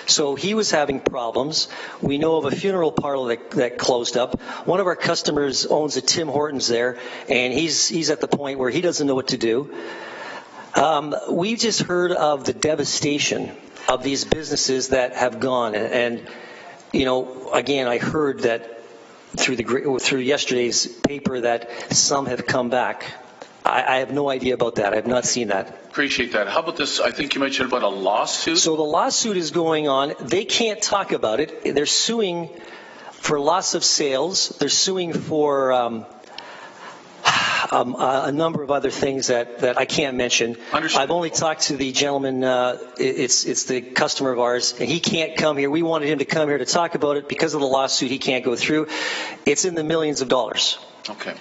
So he was having problems. We know of a funeral parlor that closed up. One of our customers owns a Tim Hortons there, and he's at the point where he doesn't know what to do. We just heard of the devastation of these businesses that have gone, and again, I heard that through yesterday's paper that some have come back. I have no idea about that. I have not seen that. Appreciate that. How about this? I think you mentioned about a lawsuit. So the lawsuit is going on. They can't talk about it. They're suing for loss of sales. They're suing for a number of other things that I can't mention. I've only talked to the gentleman, it's the customer of ours, and he can't come here. We wanted him to come here to talk about it. Because of the lawsuit, he can't go through. It's in the millions of dollars. Okay.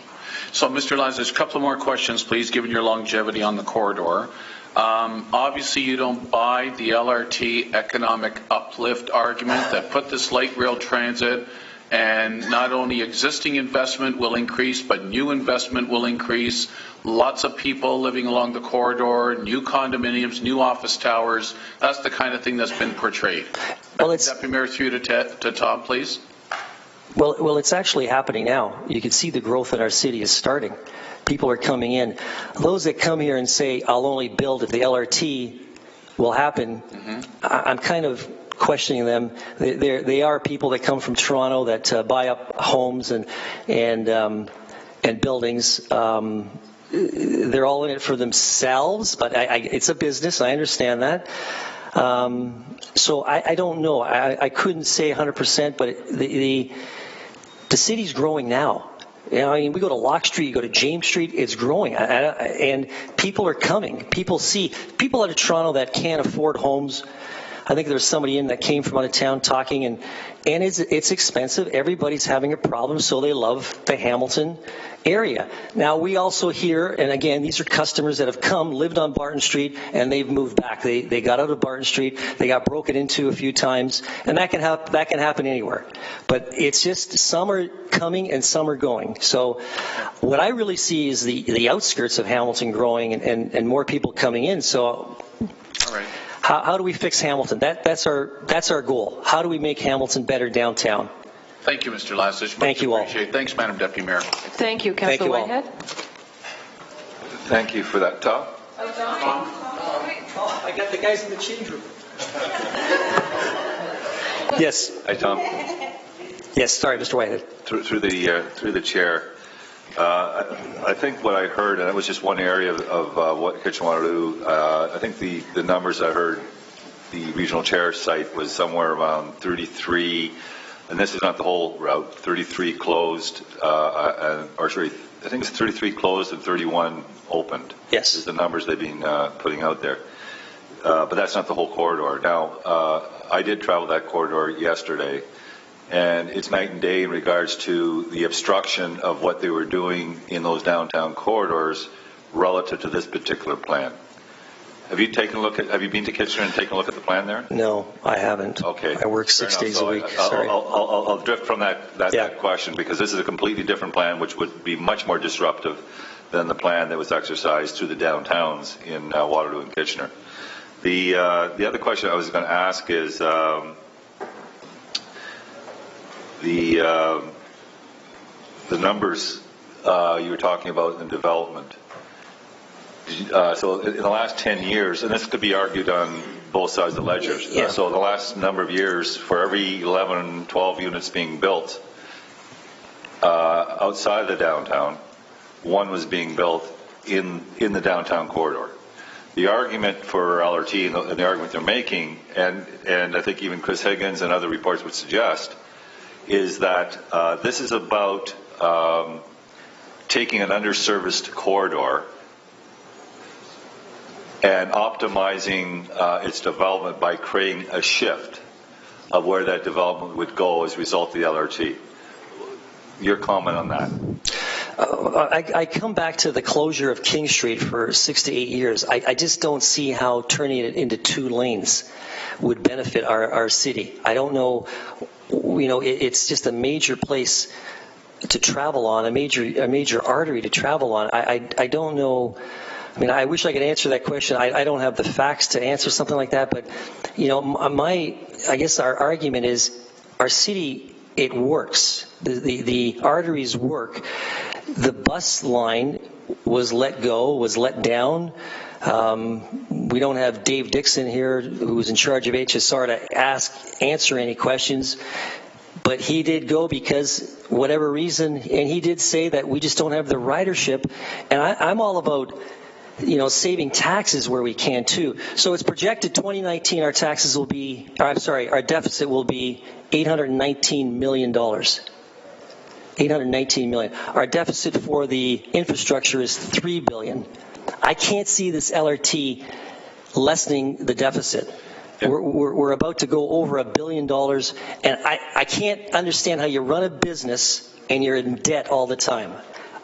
So, Mr. Lazich, a couple more questions, please, given your longevity on the corridor. Obviously, you don't buy the LRT economic uplift argument that put this light rail transit, and not only existing investment will increase, but new investment will increase. Lots of people living along the corridor, new condominiums, new office towers. That's the kind of thing that's been portrayed. Deputy Mayor, through to Tom, please. Well, it's actually happening now. You can see the growth in our city is starting. People are coming in. Those that come here and say, "I'll only build if the LRT will happen," I'm kind of questioning them. They are people that come from Toronto that buy up homes and buildings. They're all in it for themselves, but it's a business. I understand that. So I don't know. I couldn't say 100%, but the city's growing now. I mean, we go to Locke Street, you go to James Street, it's growing. And people are coming. People out of Toronto that can't afford homes. I think there was somebody that came from out of town talking, and it's expensive. Everybody's having a problem, so they love the Hamilton area. Now, we also hear, and again, these are customers that have come, lived on Barton Street, and they've moved back. They got out of Barton Street, they got broken into a few times, and that can happen anywhere. But it's just some are coming and some are going. So what I really see is the outskirts of Hamilton growing and more people coming in. So. All right. How do we fix Hamilton? That's our goal. How do we make Hamilton better downtown? Thank you, Mr. Lazich. Thank you all. Thanks, Madam Deputy Mayor. Thank you, Councillor Whitehead. Thank you for that, Tom. I got the guys in the change room. Yes. Hi, Tom. Yes. Sorry, Mr. Whitehead. Through the chair. I think what I heard, and it was just one area of what Kitchener-Waterloo, I think the numbers I heard the regional chair cite was somewhere around 33, and this is not the whole route, 33 closed, or sorry, I think it's 33 closed and 31 opened. Yes. Is the numbers they've been putting out there. But that's not the whole corridor. Now, I did travel that corridor yesterday, and it's night and day in regards to the obstruction of what they were doing in those downtown corridors relative to this particular plan. Have you been to Kitchener and taken a look at the plan there? No, I haven't. Okay. I work 6 days a week. Sorry. I'll drift from that question, because this is a completely different plan, which would be much more disruptive than the plan that was exercised through the downtowns in Waterloo and Kitchener. The other question I was going to ask is the numbers you were talking about in development. So in the last 10 years, and this could be argued on both sides of the ledger. Yeah. So the last number of years, for every 11, 12 units being built outside the downtown, one was being built in the downtown corridor. The argument for LRT and the argument they're making, and I think even Chris Higgins and other reports would suggest, is that this is about taking an underserviced corridor and optimizing its development by creating a shift of where that development would go as a result of the LRT. Your comment on that? I come back to the closure of King Street for 6 to 8 years. I just don't see how turning it into 2 lanes would benefit our city. I don't know, it's just a major place to travel on, a major artery to travel on. I don't know. I mean, I wish I could answer that question. I don't have the facts to answer something like that, but I guess our argument is our city, it works. The arteries work. The bus line was let go, was let down. We don't have Dave Dixon here, who's in charge of HSR, to answer any questions. But he did go because whatever reason, and he did say that we just don't have the ridership. And I'm all about, saving taxes where we can too. So it's projected 2019 our deficit will be $819 million. $819 million. Our deficit for the infrastructure is $3 billion. I can't see this LRT lessening the deficit. We're about to go over $1 billion, and I can't understand how you run a business and you're in debt all the time.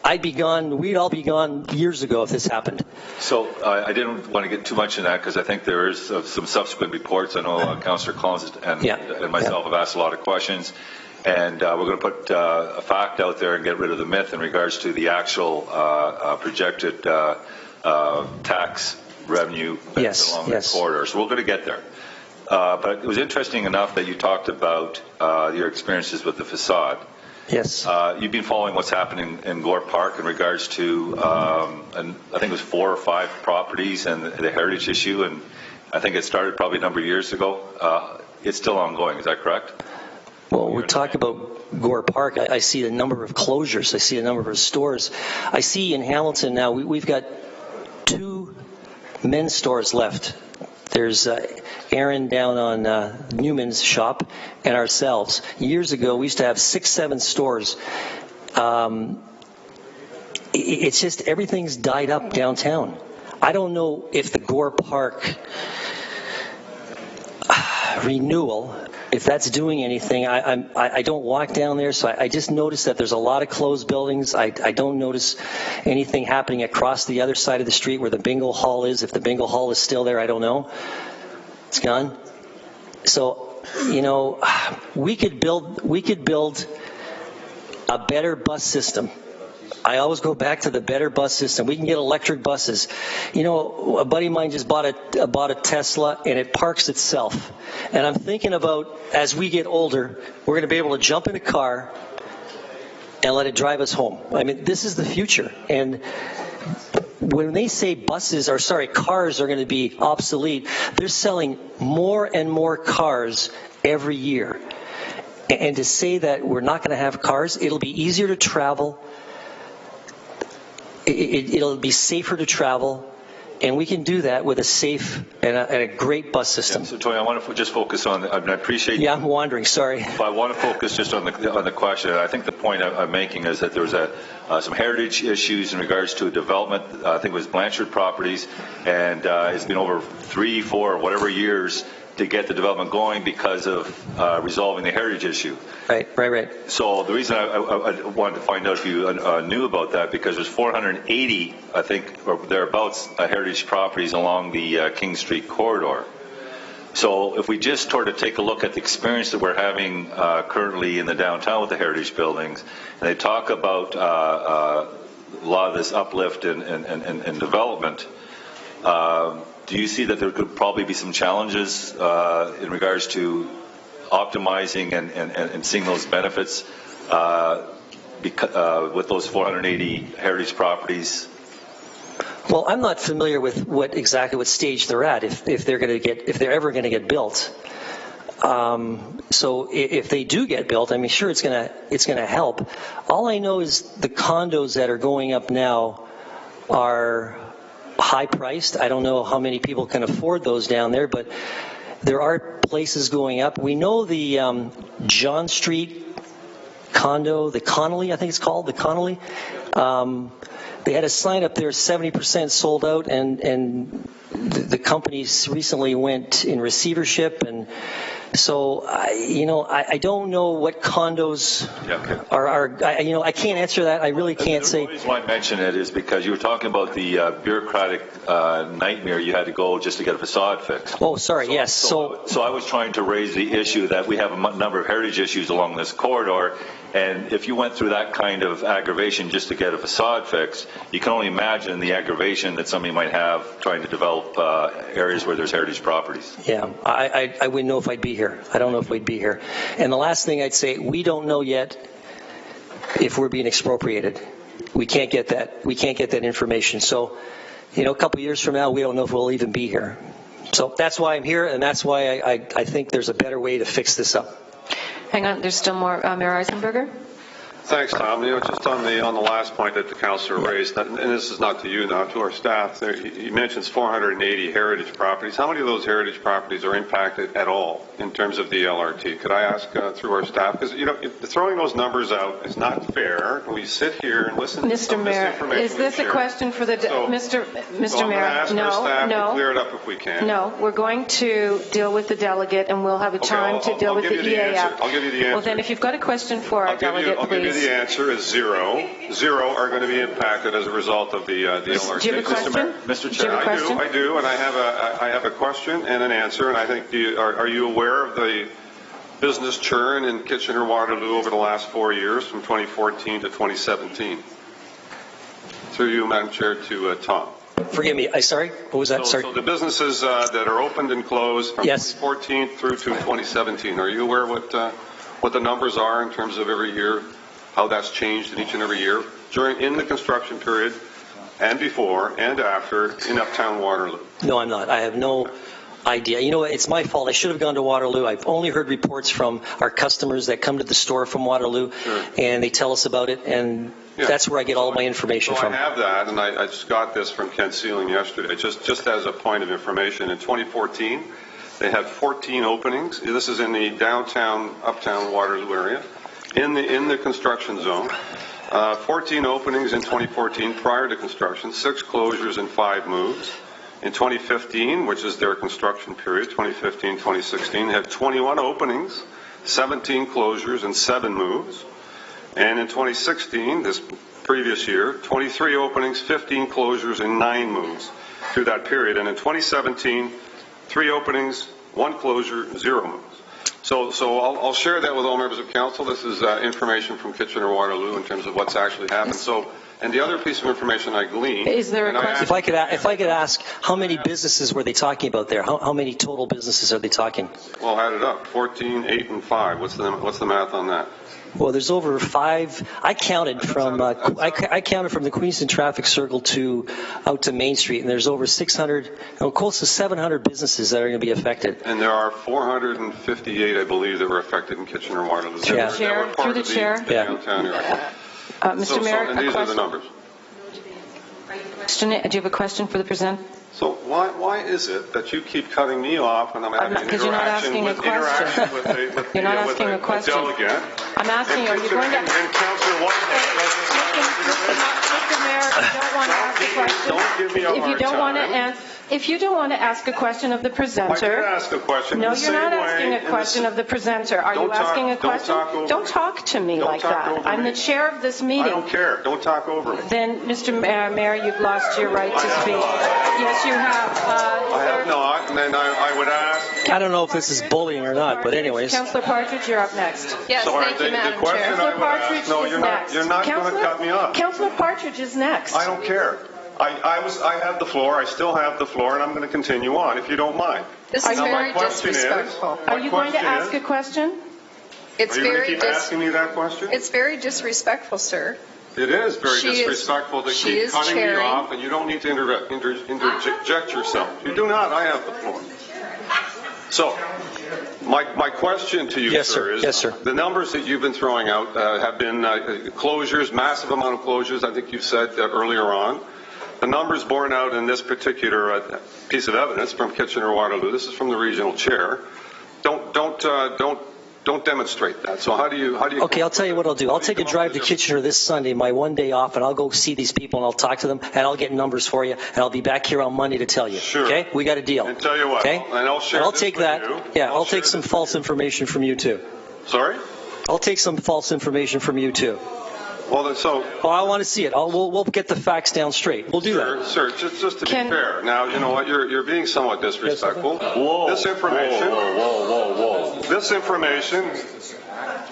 We'd all be gone years ago if this happened. So I didn't want to get too much in that, because I think there is some subsequent reports. I know Councillor Collins and myself have asked a lot of questions. And we're going to put a fact out there and get rid of the myth in regards to the actual projected tax revenue along the corridor. So we're going to get there. But it was interesting enough that you talked about your experiences with the facade. Yes. You've been following what's happening in Gore Park in regards to, and I think it was 4 or 5 properties and the heritage issue, and I think it started probably a number of years ago. It's still ongoing, is that correct? Well, we talk about Gore Park. I see a number of closures. I see a number of stores. I see in Hamilton now, we've got 2 men's stores left. There's Aaron down on Newman's shop and ourselves. Years ago, we used to have 6, 7 stores. It's just everything's died up downtown. I don't know if the Gore Park renewal, if that's doing anything. I don't walk down there, so I just noticed that there's a lot of closed buildings. I don't notice anything happening across the other side of the street where the bingo hall is. If the bingo hall is still there, I don't know. It's gone. So, we could build a better bus system. I always go back to the better bus system. We can get electric buses. A buddy of mine just bought a Tesla, and it parks itself. And I'm thinking about, as we get older, we're going to be able to jump in a car and let it drive us home. I mean, this is the future. And when they say cars are going to be obsolete, they're selling more and more cars every year. And to say that we're not going to have cars, it'll be easier to travel. it'll be safer to travel, and we can do that with a safe and a great bus system. Yeah, so, Tony, I want to just focus on, I appreciate... Yeah, I'm wandering, sorry. But I want to focus just on the question. I think the point I'm making is that there's some heritage issues in regards to a development. I think it was Blanchard Properties, and it's been over 3, 4, whatever years to get the development going because of resolving the heritage issue. Right. So the reason I wanted to find out if you knew about that, because there's 480, I think, or thereabouts, heritage properties along the King Street corridor. So if we just sort of take a look at the experience that we're having currently in the downtown with the heritage buildings, and they talk about a lot of this uplift and development, do you see that there could probably be some challenges in regards to optimizing and seeing those benefits with those 480 heritage properties? Well, I'm not familiar with what stage they're at, if they're ever going to get built. So if they do get built, I mean, sure, it's going to help. All I know is the condos that are going up now are high priced. I don't know how many people can afford those down there, but there are places going up. We know the John Street condo, the Connolly, I think it's called, the Connolly. They had a sign up there, 70% sold out, and the companies recently went in receivership, and so I don't know what condos are. I can't answer that. I really can't say. The reason why I mention it is because you were talking about the bureaucratic nightmare you had to go just to get a facade fixed. Oh, sorry. Yes. So I was trying to raise the issue that we have a number of heritage issues along this corridor. And if you went through that kind of aggravation just to get a facade fixed, you can only imagine the aggravation that somebody might have trying to develop areas where there's heritage properties. Yeah, I wouldn't know if I'd be here. I don't know if we'd be here. And the last thing I'd say, we don't know yet if we're being expropriated. We can't get that. We can't get that information. So, a couple of years from now, we don't know if we'll even be here. So that's why I'm here, and that's why I think there's a better way to fix this up. Hang on, there's still more. Mayor Eisenberger? Thanks, Tom. Just on the last point that the councillor raised, and this is not to you now, to our staff, he mentions 480 heritage properties. How many of those heritage properties are impacted at all in terms of the LRT? Could I ask through our staff? Because, throwing those numbers out is not fair. We sit here and listen to some of this information. Is this a question for the... Mr. Mayor, ask our staff to clear it up if we can. No, we're going to deal with the delegate, and we'll have a time to deal with the EAF. I'll give you the answer. Well, then, if you've got a question for our delegate, please. The answer is zero. Zero are going to be impacted as a result of the LRT. Do you have a question? Mr. Chair, I do, and I have a question and an answer. And I think are you aware of the business churn in Kitchener-Waterloo over the last 4 years, from 2014 to 2017? Through you, Madam Chair, to Tom. Forgive me. Sorry. What was that? Sorry. So the businesses that are opened and closed from 2014 through to 2017. Are you aware what the numbers are in terms of every year? How that's changed in each and every year in the construction period and before and after in Uptown Waterloo? No, I'm not. I have no idea. It's my fault. I should have gone to Waterloo. I've only heard reports from our customers that come to the store from Waterloo, and they tell us about it, and that's where I get all my information from. I have that, and I just got this from Ken Sealing yesterday, just as a point of information. In 2014, they had 14 openings. This is in the downtown, Uptown Waterloo area. In the construction zone, 14 openings in 2014 prior to construction, 6 closures and 5 moves. In 2015, which is their construction period, 2015-2016, they had 21 openings, 17 closures and 7 moves. And in 2016, this previous year, 23 openings, 15 closures and 9 moves through that period. And in 2017, 3 openings, 1 closure, 0 moves. So I'll share that with all members of council. This is information from Kitchener-Waterloo in terms of what's actually happened. And the other piece of information I gleaned... Is there a question? If I could ask, how many businesses were they talking about there? How many total businesses are they talking? Well, add it up. 14, 8, and 5. What's the math on that? Well, there's over 5. I counted from the Queenston Traffic Circle out to Main Street, and there's over 600, close to 700 businesses that are going to be affected. And there are 458, I believe, that were affected in Kitchener-Waterloo. Through the chair. Downtown area. Mr. Mayor, and these are the numbers. Do you have a question for the presenter? So why is it that you keep cutting me off when I'm having interaction with the delegate? I'm asking you, are you going to... And Councillor White... Mr. Mayor, if you don't want to ask a question... Don't give me a hard time. If you don't want to ask a question of the presenter... I did ask a question. No, you're not asking a question of the presenter. Are you asking a question? Don't talk to me like that. I'm the chair of this meeting. I don't care. Don't talk over me. Then, Mr. Mayor, you've lost your right to speak. Yes, you have. I have not, and then I would ask... I don't know if this is bullying or not, but anyways. Councillor Partridge, you're up next. Yes, thank you, Madam Chair. Councillor Partridge is next. You're not going to cut me off. Councillor Partridge is next. I don't care. I have the floor. I still have the floor, and I'm going to continue on, if you don't mind. This is very disrespectful. Are you going to ask a question? Are you going to keep asking me that question? It's very disrespectful, sir. It is very disrespectful to keep cutting me off, and you don't need to interject yourself. You do not. I have the floor. So, my question to you, sir, is the numbers that you've been throwing out have been closures, massive amount of closures, I think you said earlier on. The numbers borne out in this particular piece of evidence from Kitchener-Waterloo, this is from the regional chair, don't demonstrate that. So how do you? Okay, I'll tell you what I'll do. I'll take a drive to Kitchener this Sunday, my one day off, and I'll go see these people and I'll talk to them and I'll get numbers for you and I'll be back here on Monday to tell you. Sure. Okay, we got a deal. And tell you what. Okay, and I'll share. And I'll this take with that. You. Yeah, I'll take some false information from you too. Sorry? I'll take some false information from you too. Well, then so. Oh, I want to see it. We'll get the facts down straight. We'll do that. Sir, just to be fair. Now, you know what? You're being somewhat disrespectful. Whoa. This information. Whoa. This information. I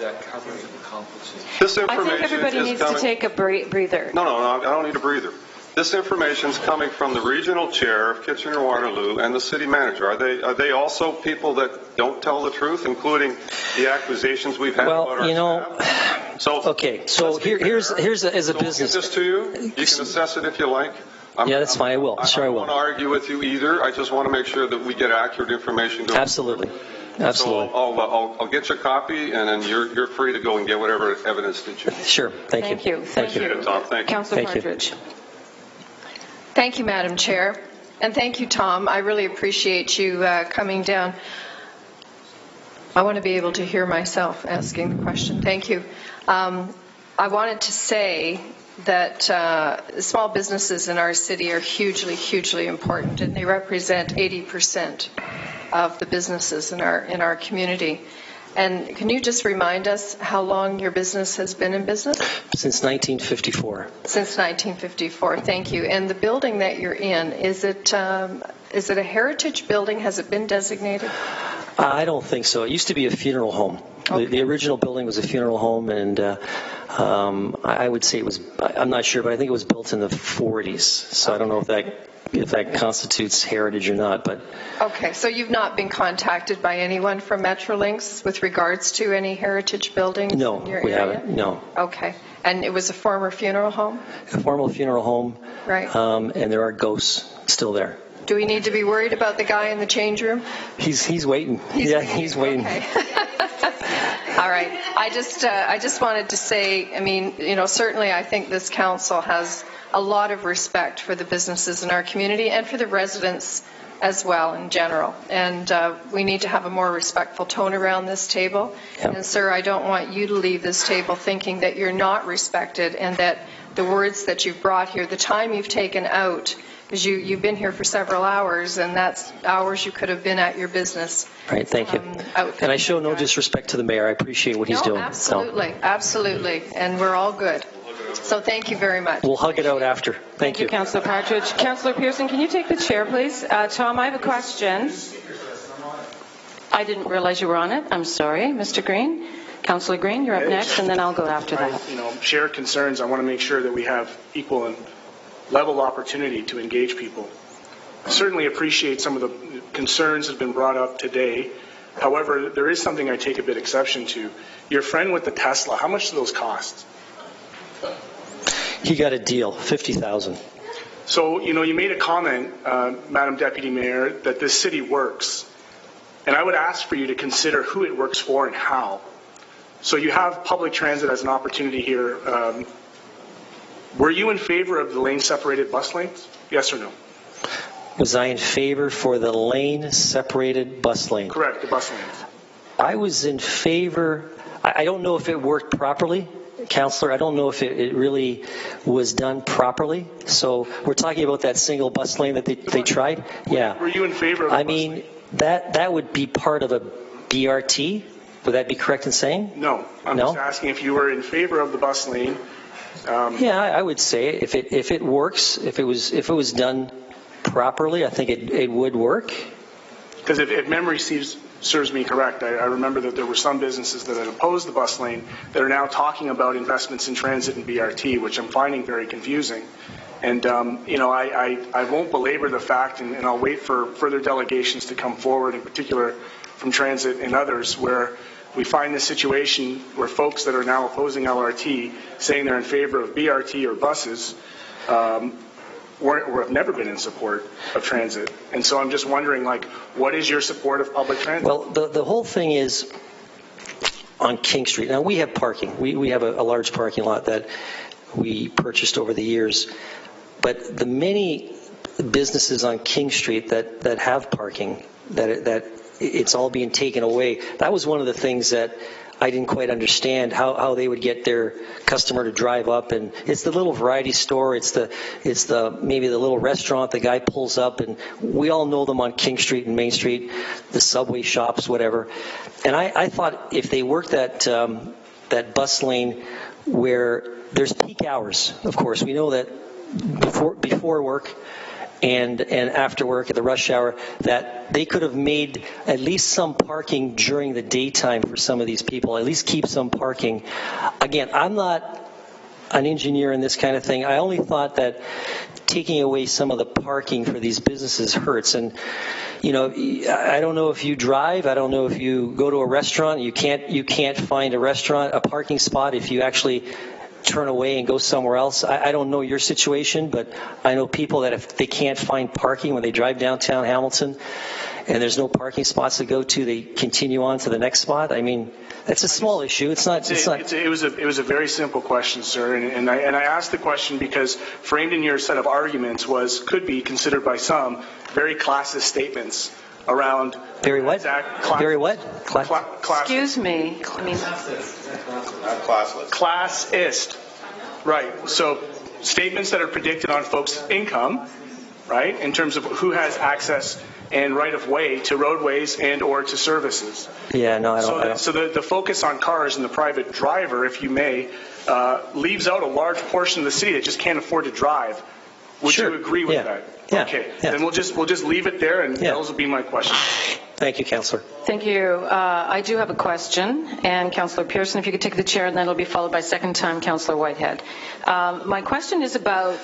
think everybody needs to take a breather. No, I don't need a breather. This information is coming from the regional chair of Kitchener-Waterloo and the city manager. Are they also people that don't tell the truth, including the accusations we've had about our staff? So here's as a business. I'll give this to you. You can assess it if you like. Yeah, that's fine. I will. Sure, I will. I don't want to argue with you either. I just want to make sure that we get accurate information. Absolutely. So I'll get you a copy, and then you're free to go and get whatever evidence that you need. Sure. Thank you. Thank you. Tom. Thank you. Councillor Partridge. Thank you, Madam Chair. And thank you, Tom. I really appreciate you coming down. I want to be able to hear myself asking the question. Thank you. I wanted to say that small businesses in our city are hugely, hugely important, and they represent 80% of the businesses in our community. And can you just remind us how long your business has been in business? Since 1954. Since 1954, thank you. And the building that you're in, is it a heritage building? Has it been designated? I don't think so. It used to be a funeral home. Okay. The original building was a funeral home, and I would say it was, I'm not sure, but I think it was built in the 40s. So I don't know if that constitutes heritage or not. But okay, so you've not been contacted by anyone from Metrolinx with regards to any heritage buildings in your area? Haven't. No. Okay. And it was a former funeral home? A former funeral home. Right. And there are ghosts still there. Do we need to be worried about the guy in the change room? He's waiting. He's waiting. Okay. All right. I just wanted to say, I mean, certainly I think this council has a lot of respect for the businesses in our community and for the residents as well in general. And we need to have a more respectful tone around this table. Yep. And sir, I don't want you to leave this table thinking that you're not respected and that the words that you've brought here, the time you've taken out, because you've been here for several hours, and that's hours you could have been at your business. Right, thank you. And I show no disrespect to the mayor. I appreciate what he's doing. Absolutely, absolutely. And we're all good. So thank you very much. We'll hug it out after. Thank you. Councillor Partridge. Councillor Pearson, can you take the chair, please? Tom, I have a question. I didn't realize you were on it. I'm sorry. Mr. Green. Councillor Green, you're up next, and then I'll go after that. Share concerns. I want to make sure that we have equal and level opportunity to engage people. I certainly appreciate some of the concerns that have been brought up today. However, there is something I take a bit exception to. Your friend with the Tesla, how much do those cost? He got a deal, $50,000. So, you made a comment, Madam Deputy Mayor, that this city works. And I would ask for you to consider who it works for and how. So you have public transit as an opportunity here. Were you in favor of the lane-separated bus lanes? Yes or no? Was I in favor for the lane-separated bus lane? Correct, the bus lanes. I was in favor. I don't know if it worked properly, Councillor. I don't know if it really was done properly. So we're talking about that single bus lane that they tried? Yeah. Were you in favor of the bus lane? That would be part of a BRT. Would that be correct in saying? No. I'm just asking if you were in favor of the bus lane. Yeah, I would say if it works, if it was done properly, I think it would work. Because if memory serves me correct, I remember that there were some businesses that had opposed the bus lane that are now talking about investments in transit and BRT, which I'm finding very confusing. And, I won't belabor the fact, and I'll wait for further delegations to come forward, in particular from transit and others, where we find this situation where folks that are now opposing LRT, saying they're in favor of BRT or buses, or have never been in support of transit. And so I'm just wondering, what is your support of public transit? Well, the whole thing is on King Street. Now, we have parking. We have a large parking lot that we purchased over the years. But the many businesses on King Street that have parking, that it's all being taken away, that was one of the things that I didn't quite understand how they would get their customer to drive up. And it's the little variety store, it's the maybe the little restaurant the guy pulls up, and we all know them on King Street and Main Street, the Subway shops, whatever. And I thought if they worked that bus lane where there's peak hours, of course, we know that before work and after work at the rush hour, that they could have made at least some parking during the daytime for some of these people, at least keep some parking. Again, I'm not an engineer in this kind of thing. I only thought that taking away some of the parking for these businesses hurts. And I don't know if you drive, I don't know if you go to a restaurant, you can't find a parking spot if you actually turn away and go somewhere else. I don't know your situation, but I know people that if they can't find parking when they drive downtown Hamilton and there's no parking spots to go to, they continue on to the next spot. I mean, it's a small issue. It was a very simple question, sir, and I asked the question because framed in your set of arguments could be considered by some very classist statements around very what? Very what? Excuse me. Classist. Right. So statements that are predicted on folks' income, right, in terms of who has access and right of way to roadways and or to services. Yeah, no, I don't. So the focus on cars and the private driver, if you may, leaves out a large portion of the city that just can't afford to drive. Would you agree with that? Yeah. Okay. Then we'll just leave it there, and those will be my questions. Thank you, Councillor. Thank you. I do have a question, and Councillor Pearson, if you could take the chair, and then it'll be followed by second time Councillor Whitehead. My question is about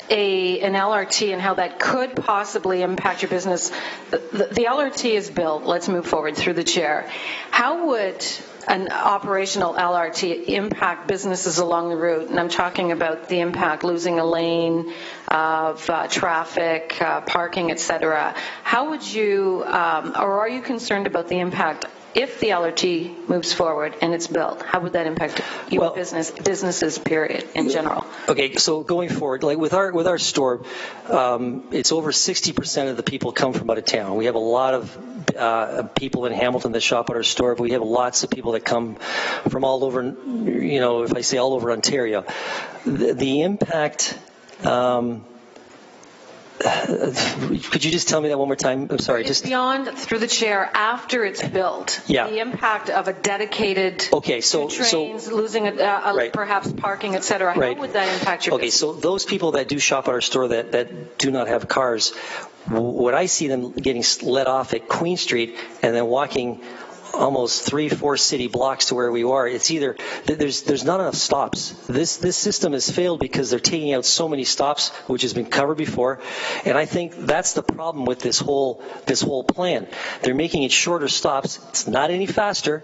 an LRT and how that could possibly impact your business. The LRT is built. Let's move forward through the chair. How would an operational LRT impact businesses along the route? And I'm talking about the impact, losing a lane of traffic, parking, etc. How would you, or are you concerned about the impact if the LRT moves forward and it's built? How would that impact your businesses, period, in general? Okay, so going forward, like with our store, it's over 60% of the people come from out of town. We have a lot of people in Hamilton that shop at our store, but we have lots of people that come from all over, if I say all over Ontario. The impact... could you just tell me that one more time? I'm sorry. It's beyond, through the chair, after it's built. Yeah. The impact of a dedicated trains, losing perhaps parking, etc. How would that impact your business? So those people that do shop at our store that do not have cars, what I see them getting let off at Queen Street and then walking almost 3-4 city blocks to where we are, it's either there's not enough stops. This system has failed because they're taking out so many stops, which has been covered before, and I think that's the problem with this whole plan. They're making it shorter stops. It's not any faster,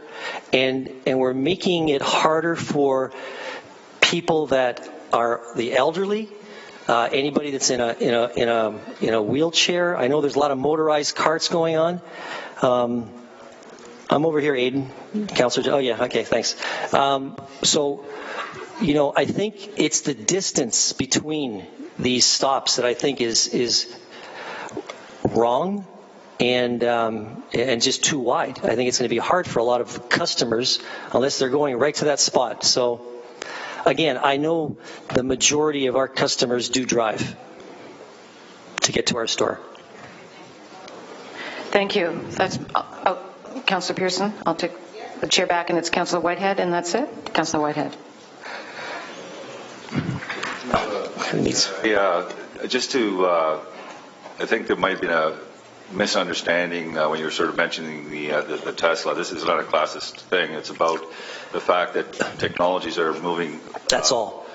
and we're making it harder for people that are the elderly. Anybody that's in a wheelchair. I know there's a lot of motorized carts going on. I'm over here, Aiden. Councillor. Oh yeah. Okay. Thanks. So I think it's the distance between these stops that I think is wrong and just too wide. I think it's going to be hard for a lot of customers unless they're going right to that spot. So again, I know the majority of our customers do drive to get to our store. Thank you. That's Councillor Pearson. I'll take the chair back, and it's Councillor Whitehead, and that's it. Councillor Whitehead. Yeah, just to, I think there might be a misunderstanding when you were sort of mentioning the Tesla. This is not a classist thing. It's about the fact that technologies are moving. That's all.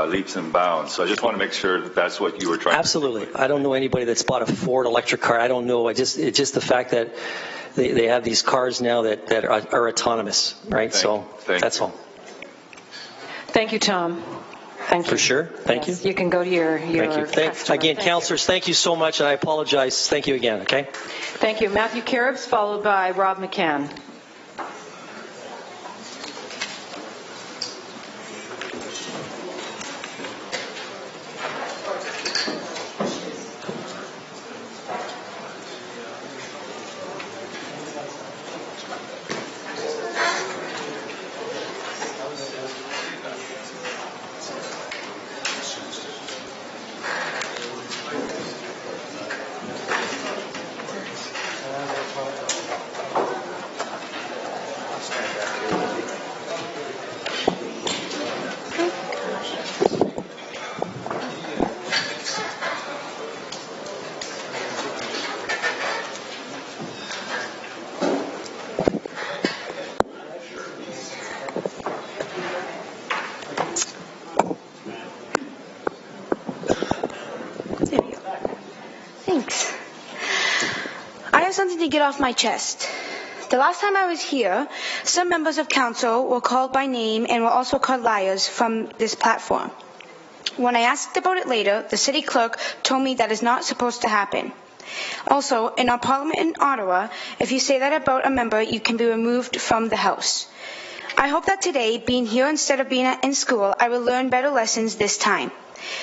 Leaps and bounds. So I just want to make sure that that's what you were trying Absolutely. I don't know anybody that's bought a Ford electric car. I don't know. It's just the fact that they have these cars now that are autonomous, right? That's all. Thank you, Tom. Thank you. For sure. Thank you. You can go to your Thank you. Again, councillors, thank you so much, and I apologize. Thank you again, okay? Thank you. Matthew Caribs, followed by Rob McCann. To get off my chest. The last time I was here, some members of council were called by name and were also called liars from this platform. When I asked about it later, the city clerk told me that is not supposed to happen. Also, in our parliament in Ottawa, if you say that about a member, you can be removed from the house. I hope that today, being here instead of being in school, I will learn better lessons this time.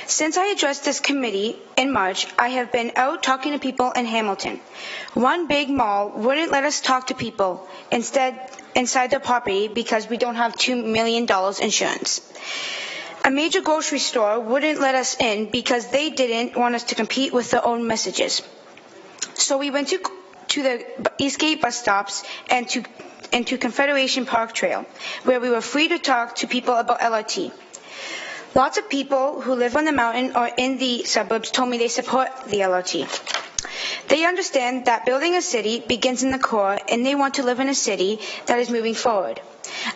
Since I addressed this committee in March, I have been out talking to people in Hamilton. One big mall wouldn't let us talk to people inside their property because we don't have $2 million insurance. A major grocery store wouldn't let us in because they didn't want us to compete with their own messages. So we went to the Eastgate bus stops and to Confederation Park Trail, where we were free to talk to people about LRT. Lots of people who live on the mountain or in the suburbs told me they support the LRT. They understand that building a city begins in the core, and they want to live in a city that is moving forward.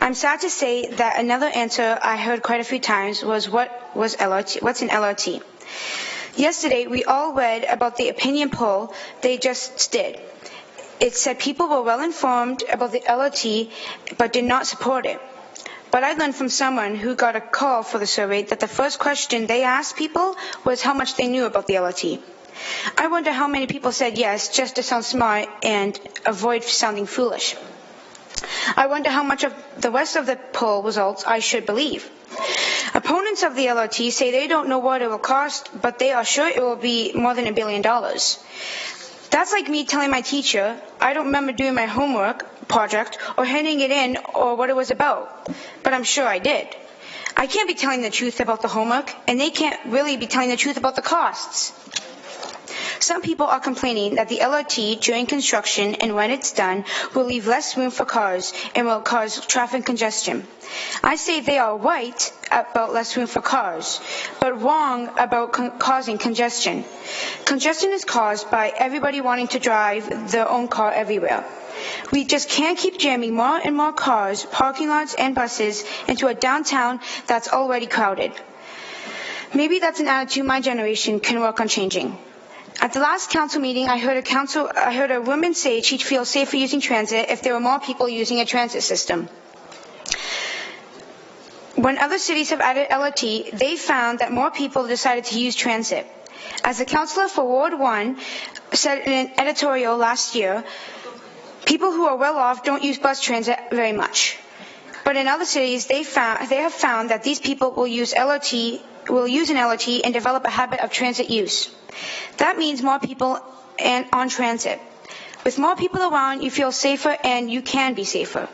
I'm sad to say that another answer I heard quite a few times was what's an LRT? Yesterday, we all read about the opinion poll they just did. It said people were well informed about the LRT but did not support it. But I learned from someone who got a call for the survey that the first question they asked people was how much they knew about the LRT. I wonder how many people said yes just to sound smart and avoid sounding foolish. I wonder how much of the rest of the poll results I should believe. Opponents of the LRT say they don't know what it will cost, but they are sure it will be more than $1 billion. That's like me telling my teacher I don't remember doing my homework project or handing it in or what it was about, but I'm sure I did. I can't be telling the truth about the homework, and they can't really be telling the truth about the costs. Some people are complaining that the LRT during construction and when it's done will leave less room for cars and will cause traffic congestion. I say they are right about less room for cars, but wrong about causing congestion. Congestion is caused by everybody wanting to drive their own car everywhere. We just can't keep jamming more and more cars, parking lots, and buses into a downtown that's already crowded. Maybe that's an attitude my generation can work on changing. At the last council meeting, I heard a woman say she'd feel safer using transit if there were more people using a transit system. When other cities have added LRT, they found that more people decided to use transit. As the councillor for Ward 1 said in an editorial last year, people who are well off don't use bus transit very much. But in other cities, they have found that these people will use an LRT and develop a habit of transit use. That means more people on transit. With more people around, you feel safer and you can be safer.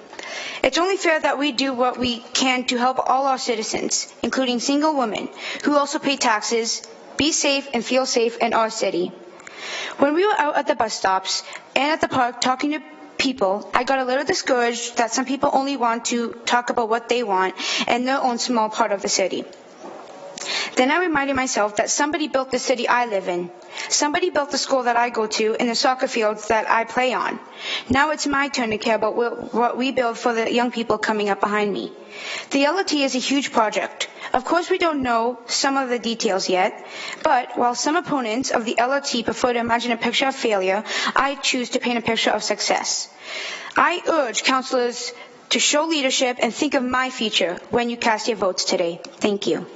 It's only fair that we do what we can to help all our citizens, including single women, who also pay taxes, be safe and feel safe in our city. When we were out at the bus stops and at the park talking to people, I got a little discouraged that some people only want to talk about what they want and their own small part of the city. Then I reminded myself that somebody built the city I live in. Somebody built the school that I go to and the soccer fields that I play on. Now it's my turn to care about what we build for the young people coming up behind me. The LRT is a huge project. Of course, we don't know some of the details yet, but while some opponents of the LRT prefer to imagine a picture of failure, I choose to paint a picture of success. I urge councillors to show leadership and think of my future when you cast your votes today. Thank you.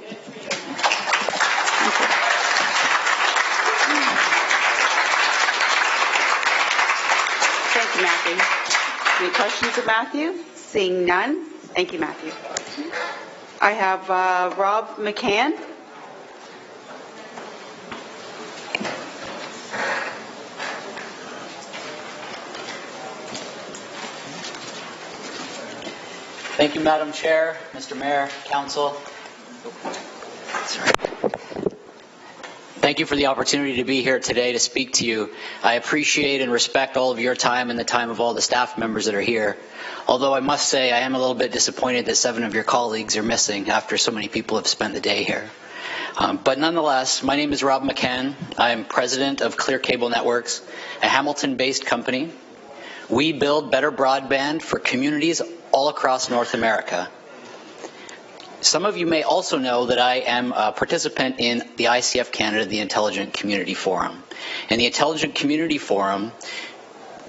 Thank you, Matthew. Any questions of Matthew? Seeing none. Thank you, Matthew. I have Rob McCann. Thank you, Madam Chair, Mr. Mayor, Council. Thank you for the opportunity to be here today to speak to you. I appreciate and respect all of your time and the time of all the staff members that are here. Although I must say I am a little bit disappointed that 7 of your colleagues are missing after so many people have spent the day here. But nonetheless, my name is Rob McCann. I am president of Clear Cable Networks, a Hamilton-based company. We build better broadband for communities all across North America. Some of you may also know that I am a participant in the ICF Canada, the Intelligent Community Forum. And the Intelligent Community Forum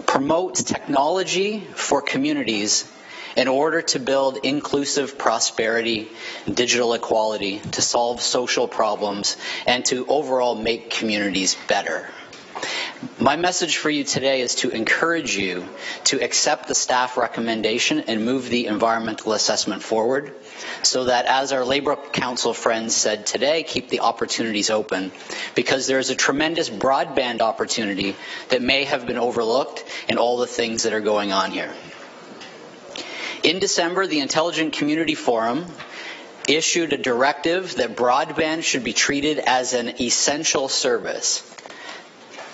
promotes technology for communities in order to build inclusive prosperity, digital equality, to solve social problems, and to overall make communities better. My message for you today is to encourage you to accept the staff recommendation and move the environmental assessment forward so that, as our Labour Council friends said today, keep the opportunities open, because there is a tremendous broadband opportunity that may have been overlooked in all the things that are going on here. In December, the Intelligent Community Forum issued a directive that broadband should be treated as an essential service.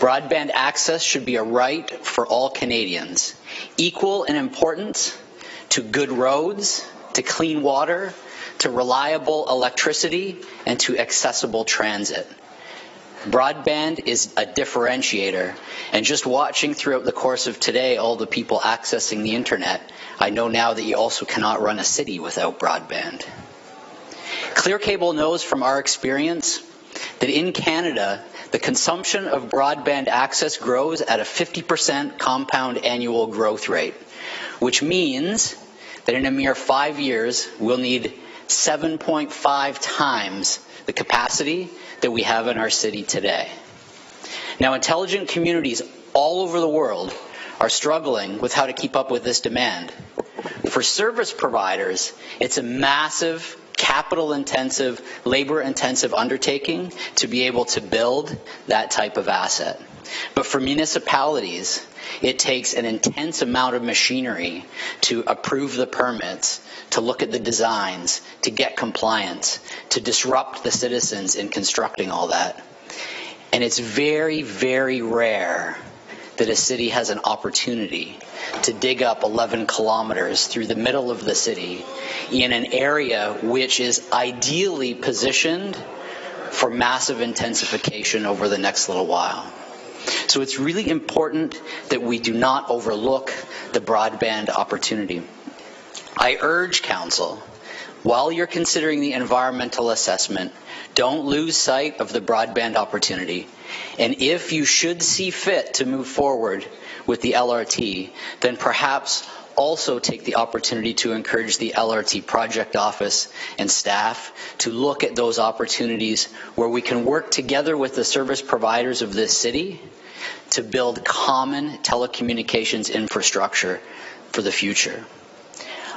Broadband access should be a right for all Canadians, equal in importance to good roads, to clean water, to reliable electricity, and to accessible transit. Broadband is a differentiator, and just watching throughout the course of today all the people accessing the internet, I know now that you also cannot run a city without broadband. Clear Cable knows from our experience that in Canada, the consumption of broadband access grows at a 50% compound annual growth rate, which means that in a mere 5 years, we'll need 7.5 times the capacity that we have in our city today. Now, intelligent communities all over the world are struggling with how to keep up with this demand. For service providers, it's a massive, capital-intensive, labor-intensive undertaking to be able to build that type of asset. But for municipalities, it takes an intense amount of machinery to approve the permits, to look at the designs, to get compliance, to disrupt the citizens in constructing all that. And it's very, very rare that a city has an opportunity to dig up 11 kilometers through the middle of the city in an area which is ideally positioned for massive intensification over the next little while. So it's really important that we do not overlook the broadband opportunity. I urge Council, while you're considering the environmental assessment, don't lose sight of the broadband opportunity. And if you should see fit to move forward with the LRT, then perhaps also take the opportunity to encourage the LRT project office and staff to look at those opportunities where we can work together with the service providers of this city to build common telecommunications infrastructure for the future.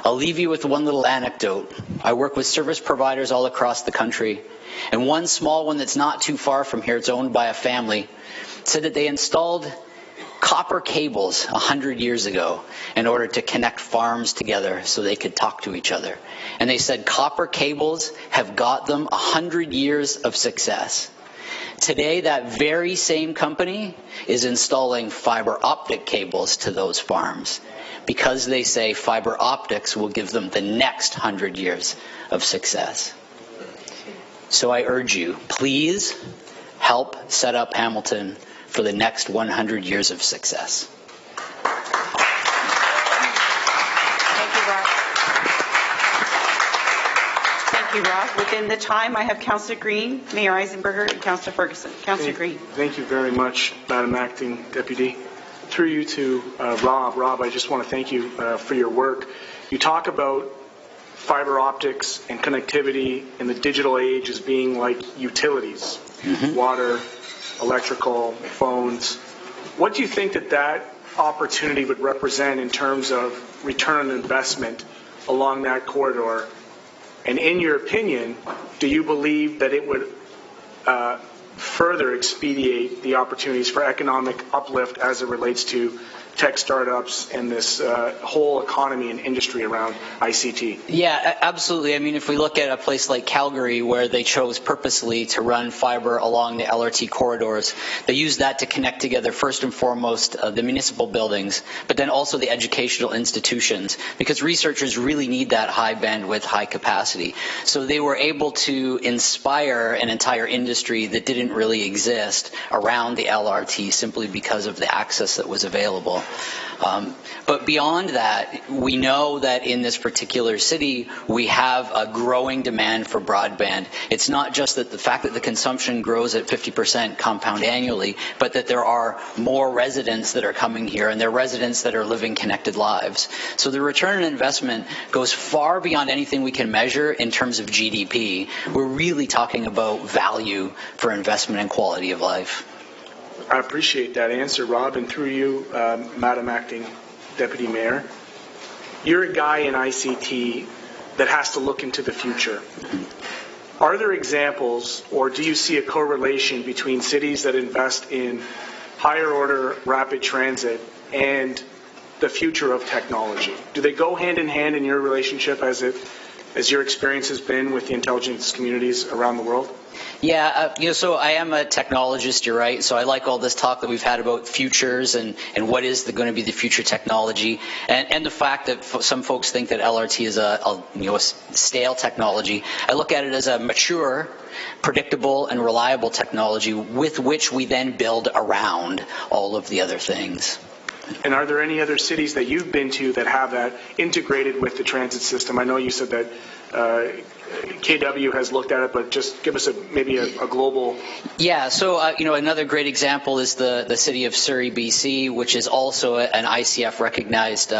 I'll leave you with one little anecdote. I work with service providers all across the country, and one small one that's not too far from here, it's owned by a family, said that they installed copper cables 100 years ago in order to connect farms together so they could talk to each other. And they said copper cables have got them 100 years of success. Today, that very same company is installing fiber optic cables to those farms because they say fiber optics will give them the next 100 years of success. So I urge you, please help set up Hamilton for the next 100 years of success. Thank you, Rob. Within the time, I have Councillor Green, Mayor Eisenberger, and Councillor Ferguson. Councillor Green. Thank you very much, Madam Acting Deputy. Through you to Rob. Rob, I just want to thank you for your work. You talk about fiber optics and connectivity in the digital age as being like utilities, water, electrical, phones. What do you think that opportunity would represent in terms of return on investment along that corridor? And in your opinion, do you believe that it would further expedite the opportunities for economic uplift as it relates to tech startups and this whole economy and industry around ICT? Yeah, absolutely. I mean, if we look at a place like Calgary, where they chose purposely to run fiber along the LRT corridors, they used that to connect together first and foremost the municipal buildings, but then also the educational institutions, because researchers really need that high bandwidth, high capacity. So they were able to inspire an entire industry that didn't really exist around the LRT simply because of the access that was available. But beyond that, we know that in this particular city, we have a growing demand for broadband. It's not just that the fact that the consumption grows at 50% compound annually, but that there are more residents that are coming here, and they're residents that are living connected lives. So the return on investment goes far beyond anything we can measure in terms of GDP. We're really talking about value for investment and quality of life. I appreciate that answer, Rob. And through you, Madam Acting Deputy Mayor, you're a guy in ICT that has to look into the future. Are there examples, or do you see a correlation between cities that invest in higher order rapid transit and the future of technology? Do they go hand in hand in your relationship as your experience has been with the intelligence communities around the world? Yeah, so I am a technologist, you're right. So I like all this talk that we've had about futures and what is going to be the future technology. And the fact that some folks think that LRT is a stale technology. I look at it as a mature, predictable, and reliable technology with which we then build around all of the other things. And are there any other cities that you've been to that have that integrated with the transit system? I know you said that KW has looked at it, but just give us maybe a global. Yeah, so another great example is the city of Surrey, BC, which is also an ICF recognized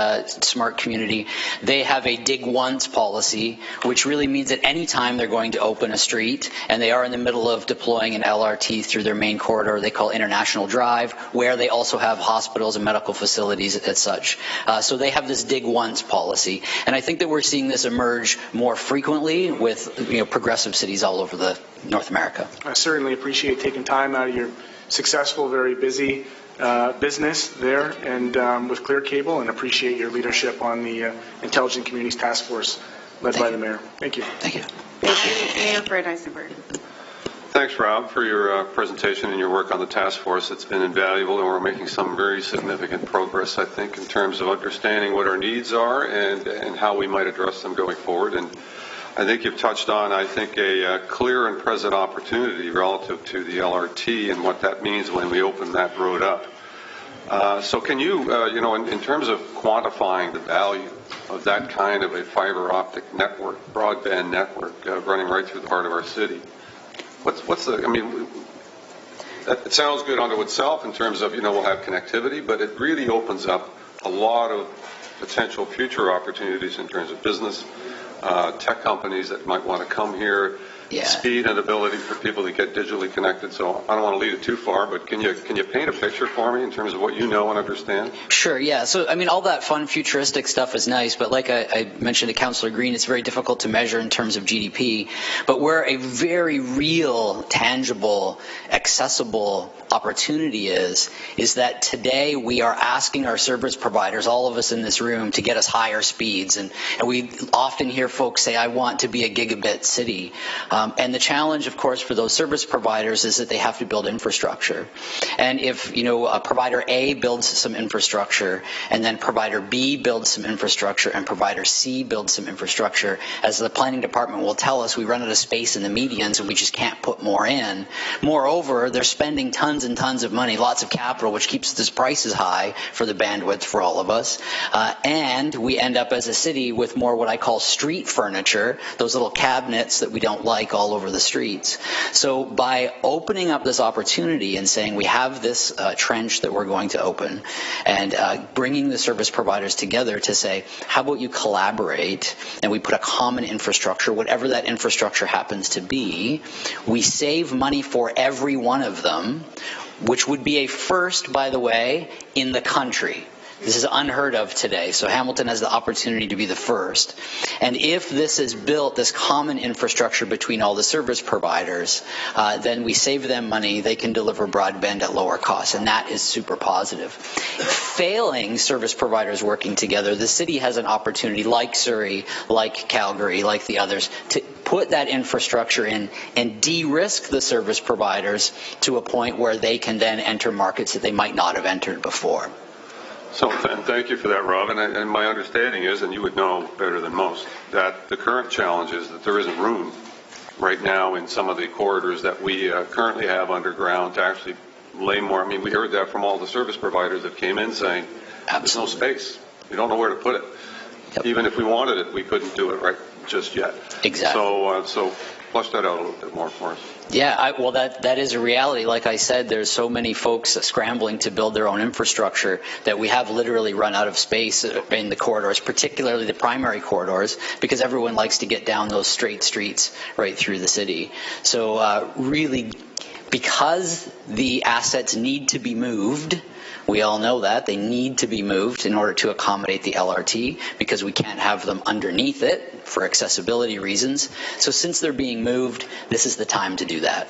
smart community. They have a dig once policy, which really means that any time they're going to open a street, and they are in the middle of deploying an LRT through their main corridor they call International Drive, where they also have hospitals and medical facilities as such. So they have this dig once policy, and I think that we're seeing this emerge more frequently with progressive cities all over North America. I certainly appreciate taking time out of your successful, very busy business there and with Clear Cable, and appreciate your leadership on the Intelligent Communities Task Force led by the Mayor. Thank you. Thank you. Thank you. Mayor Fred Eisenberg. Thanks, Rob, for your presentation and your work on the task force. It's been invaluable, and we're making some very significant progress, I think, in terms of understanding what our needs are and how we might address them going forward. And I think you've touched on, I think, a clear and present opportunity relative to the LRT and what that means when we open that road up. So can you, in terms of quantifying the value of that kind of a fiber optic network, broadband network running right through the heart of our city, it sounds good unto itself in terms of, we'll have connectivity, but it really opens up a lot of potential future opportunities in terms of business, tech companies that might want to come here, speed and ability for people to get digitally connected. So I don't want to lead it too far, but can you paint a picture for me in terms of what you know and understand? Sure, yeah. So, I mean, all that fun futuristic stuff is nice, but like I mentioned to Councillor Green, it's very difficult to measure in terms of GDP. But where a very real, tangible, accessible opportunity is that today we are asking our service providers, all of us in this room, to get us higher speeds. And we often hear folks say, I want to be a gigabit city. And the challenge, of course, for those service providers is that they have to build infrastructure. And if, provider A builds some infrastructure, and then provider B builds some infrastructure, and provider C builds some infrastructure, as the planning department will tell us, we run out of space in the medians and we just can't put more in. Moreover, they're spending tons and tons of money, lots of capital, which keeps the prices high for the bandwidth for all of us. And we end up as a city with more what I call street furniture, those little cabinets that we don't like all over the streets. So by opening up this opportunity and saying we have this trench that we're going to open, and bringing the service providers together to say, how about you collaborate and we put a common infrastructure, whatever that infrastructure happens to be, we save money for every one of them, which would be a first, by the way, in the country. This is unheard of today, so Hamilton has the opportunity to be the first. And if this is built, this common infrastructure between all the service providers, then we save them money, they can deliver broadband at lower costs, and that is super positive. Failing service providers working together, the city has an opportunity, like Surrey, like Calgary, like the others, to put that infrastructure in and de-risk the service providers to a point where they can then enter markets that they might not have entered before. So thank you for that, Rob. And my understanding is, and you would know better than most, that the current challenge is that there isn't room right now in some of the corridors that we currently have underground to actually lay more. I mean, we heard that from all the service providers that came in saying, there's no space. We don't know where to put it. Yep. Even if we wanted it, we couldn't do it right just yet. Exactly. So flush that out a little bit more for us. Yeah, well, that is a reality. Like I said, there's so many folks scrambling to build their own infrastructure that we have literally run out of space in the corridors, particularly the primary corridors, because everyone likes to get down those straight streets right through the city. So really, because the assets need to be moved, we all know that. They need to be moved in order to accommodate the LRT because we can't have them underneath it for accessibility reasons. So since they're being moved, this is the time to do that.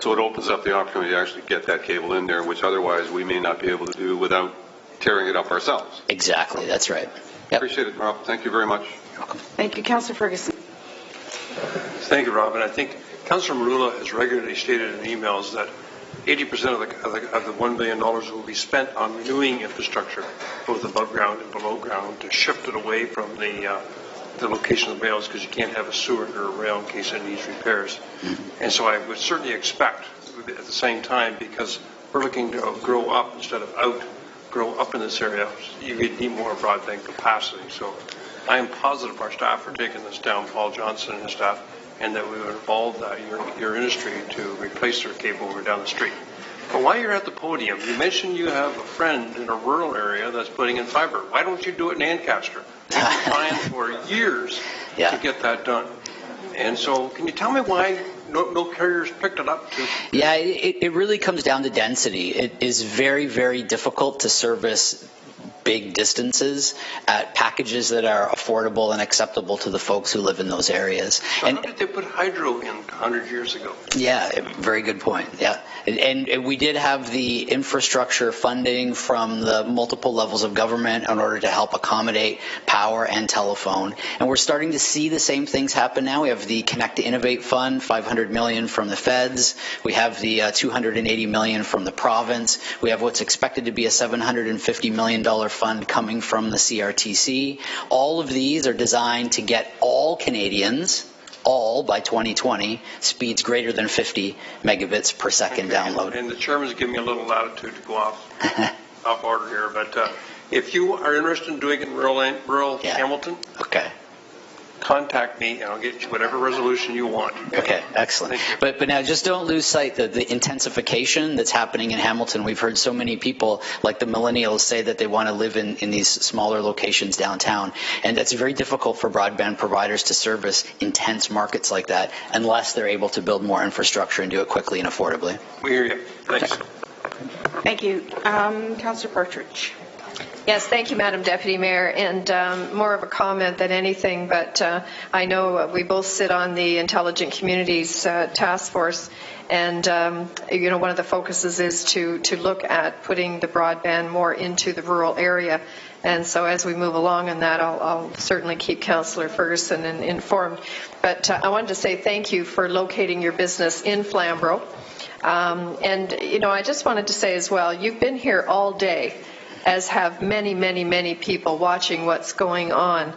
So it opens up the opportunity to actually get that cable in there, which otherwise we may not be able to do without tearing it up ourselves. Exactly. That's right. Yep. Appreciate it, Rob. Thank you very much. You're welcome. Thank you. Councillor Ferguson. Thank you, Rob. And I think Councillor Marula has regularly stated in emails that 80% of the $1 billion will be spent on renewing infrastructure, both above ground and below ground, to shift it away from the location of the rails, because you can't have a sewer or a rail in case it needs repairs. Mm-hmm. And so I would certainly expect, at the same time, because we're looking to grow up instead of grow up in this area, you need more broadband capacity. So I am positive our staff are taking this down, Paul Johnson and his staff, and that we would involve your industry to replace their cable over down the street. But while you're at the podium, you mentioned you have a friend in a rural area that's putting in fiber. Why don't you do it in Ancaster? We've been trying for years to get that done. And so can you tell me why no carriers picked it up? Yeah, it really comes down to density. It is very, very difficult to service big distances at packages that are affordable and acceptable to the folks who live in those areas. So how did they put hydro in 100 years ago? Yeah, very good point. Yeah, and we did have the infrastructure funding from the multiple levels of government in order to help accommodate power and telephone. And we're starting to see the same things happen now. We have the Connect to Innovate Fund, $500 million from the feds. We have the $280 million from the province. We have what's expected to be a $750 million fund coming from the CRTC. All of these are designed to get all Canadians, all by 2020, speeds greater than 50 megabits per second download. And the chairman's giving me a little latitude to go off order here, but if you are interested in doing it in rural Hamilton, contact me, and I'll get you whatever resolution you want. Okay, excellent. But now just don't lose sight that the intensification that's happening in Hamilton. We've heard so many people, like the millennials, say that they want to live in these smaller locations downtown, and it's very difficult for broadband providers to service intense markets like that unless they're able to build more infrastructure and do it quickly and affordably. We hear you. Thanks. Thank you. Councillor Partridge. Yes, thank you, Madam Deputy Mayor. And more of a comment than anything, but I know we both sit on the Intelligent Communities Task Force, and one of the focuses is to look at putting the broadband more into the rural area. And so as we move along in that, I'll certainly keep Councillor Ferguson informed. But I wanted to say thank you for locating your business in Flamborough. I just wanted to say as well, you've been here all day, as have many, many, many people watching what's going on.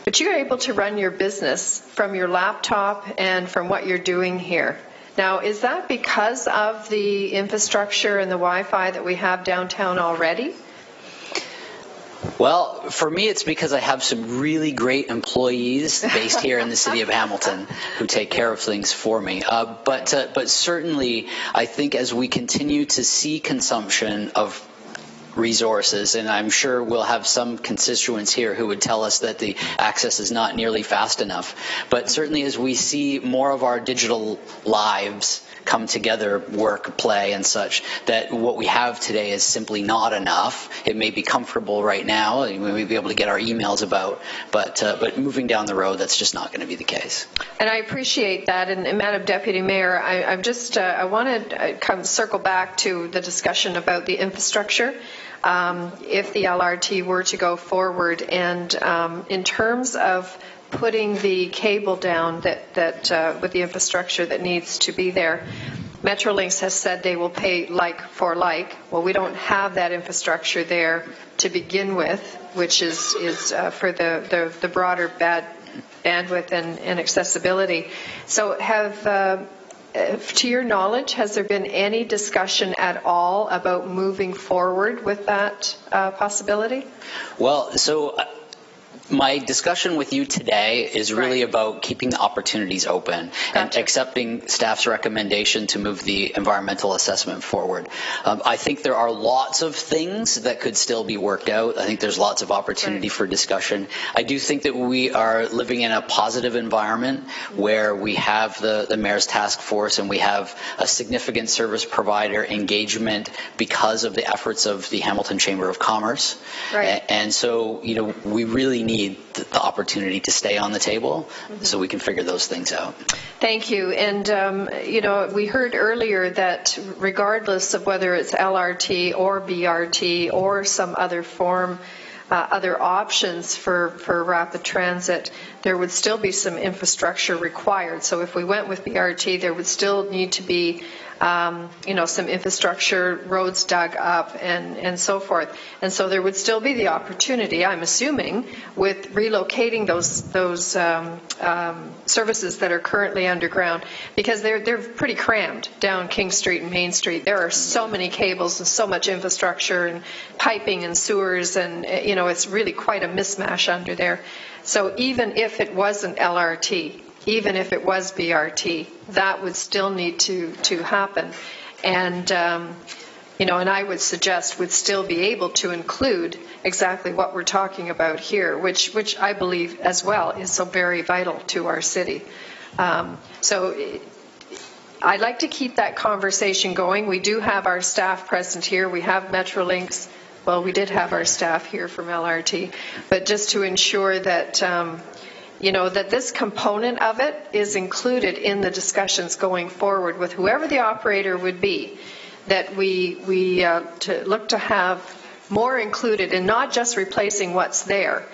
But you're able to run your business from your laptop and from what you're doing here. Now, is that because of the infrastructure and the Wi-Fi that we have downtown already? Well, for me, it's because I have some really great employees based here in the city of Hamilton who take care of things for me. But certainly, I think as we continue to see consumption of resources, and I'm sure we'll have some constituents here who would tell us that the access is not nearly fast enough. But certainly as we see more of our digital lives come together, work, play, and such, that what we have today is simply not enough. It may be comfortable right now, we may be able to get our emails about, but moving down the road, that's just not going to be the case. And I appreciate that. And Madam Deputy Mayor, I want to circle back to the discussion about the infrastructure. If the LRT were to go forward, and in terms of putting the cable down that with the infrastructure that needs to be there, Metrolinx has said they will pay like for like. Well, we don't have that infrastructure there to begin with, which is for the broader bandwidth and accessibility. So to your knowledge, has there been any discussion at all about moving forward with that possibility? Well, so my discussion with you today is really about keeping the opportunities open and accepting staff's recommendation to move the environmental assessment forward. I think there are lots of things that could still be worked out. I think there's lots of opportunity for discussion. I do think that we are living in a positive environment where we have the Mayor's Task Force and we have a significant service provider engagement because of the efforts of the Hamilton Chamber of Commerce. Right. And so, we really need the opportunity to stay on the table so we can figure those things out. Thank you. And, we heard earlier that regardless of whether it's LRT or BRT or some other form, other options for rapid transit, there would still be some infrastructure required. So if we went with BRT, there would still need to be some infrastructure, roads dug up, and so forth. And so there would still be the opportunity, I'm assuming, with relocating those services that are currently underground, because they're pretty crammed down King Street and Main Street. There are so many cables and so much infrastructure and piping and sewers, and it's really quite a mismatch under there. So even if it wasn't LRT, even if it was BRT, that would still need to happen. And, and I would suggest would still be able to include exactly what we're talking about here, which I believe as well is so very vital to our city. So I'd like to keep that conversation going. We do have our staff present here. We have Metrolinx. Well, we did have our staff here from LRT, but just to ensure that that this component of it is included in the discussions going forward with whoever the operator would be, that we to look to have more included and not just replacing what's there.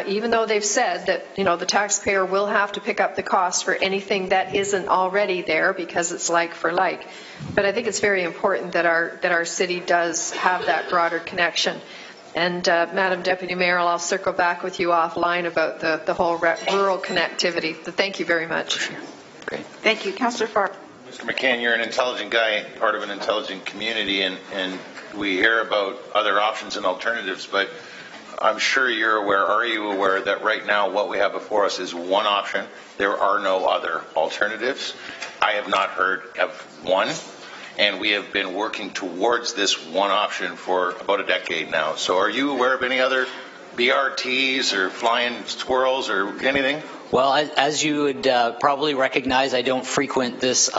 Even though they've said that the taxpayer will have to pick up the cost for anything that isn't already there because it's like for like. But I think it's very important that our city does have that broader connection. And Madam Deputy Mayor, I'll circle back with you offline about the whole rural connectivity. But thank you very much. Great. Thank you. Councillor Farr. Mr. McCann, you're an intelligent guy, part of an intelligent community, and we hear about other options and alternatives, but I'm sure you're aware, are you aware that right now what we have before us is one option? There are no other alternatives. I have not heard of one, and we have been working towards this one option for about a decade now. So are you aware of any other BRTs or flying squirrels or anything? Well, as you would probably recognize, I don't frequent this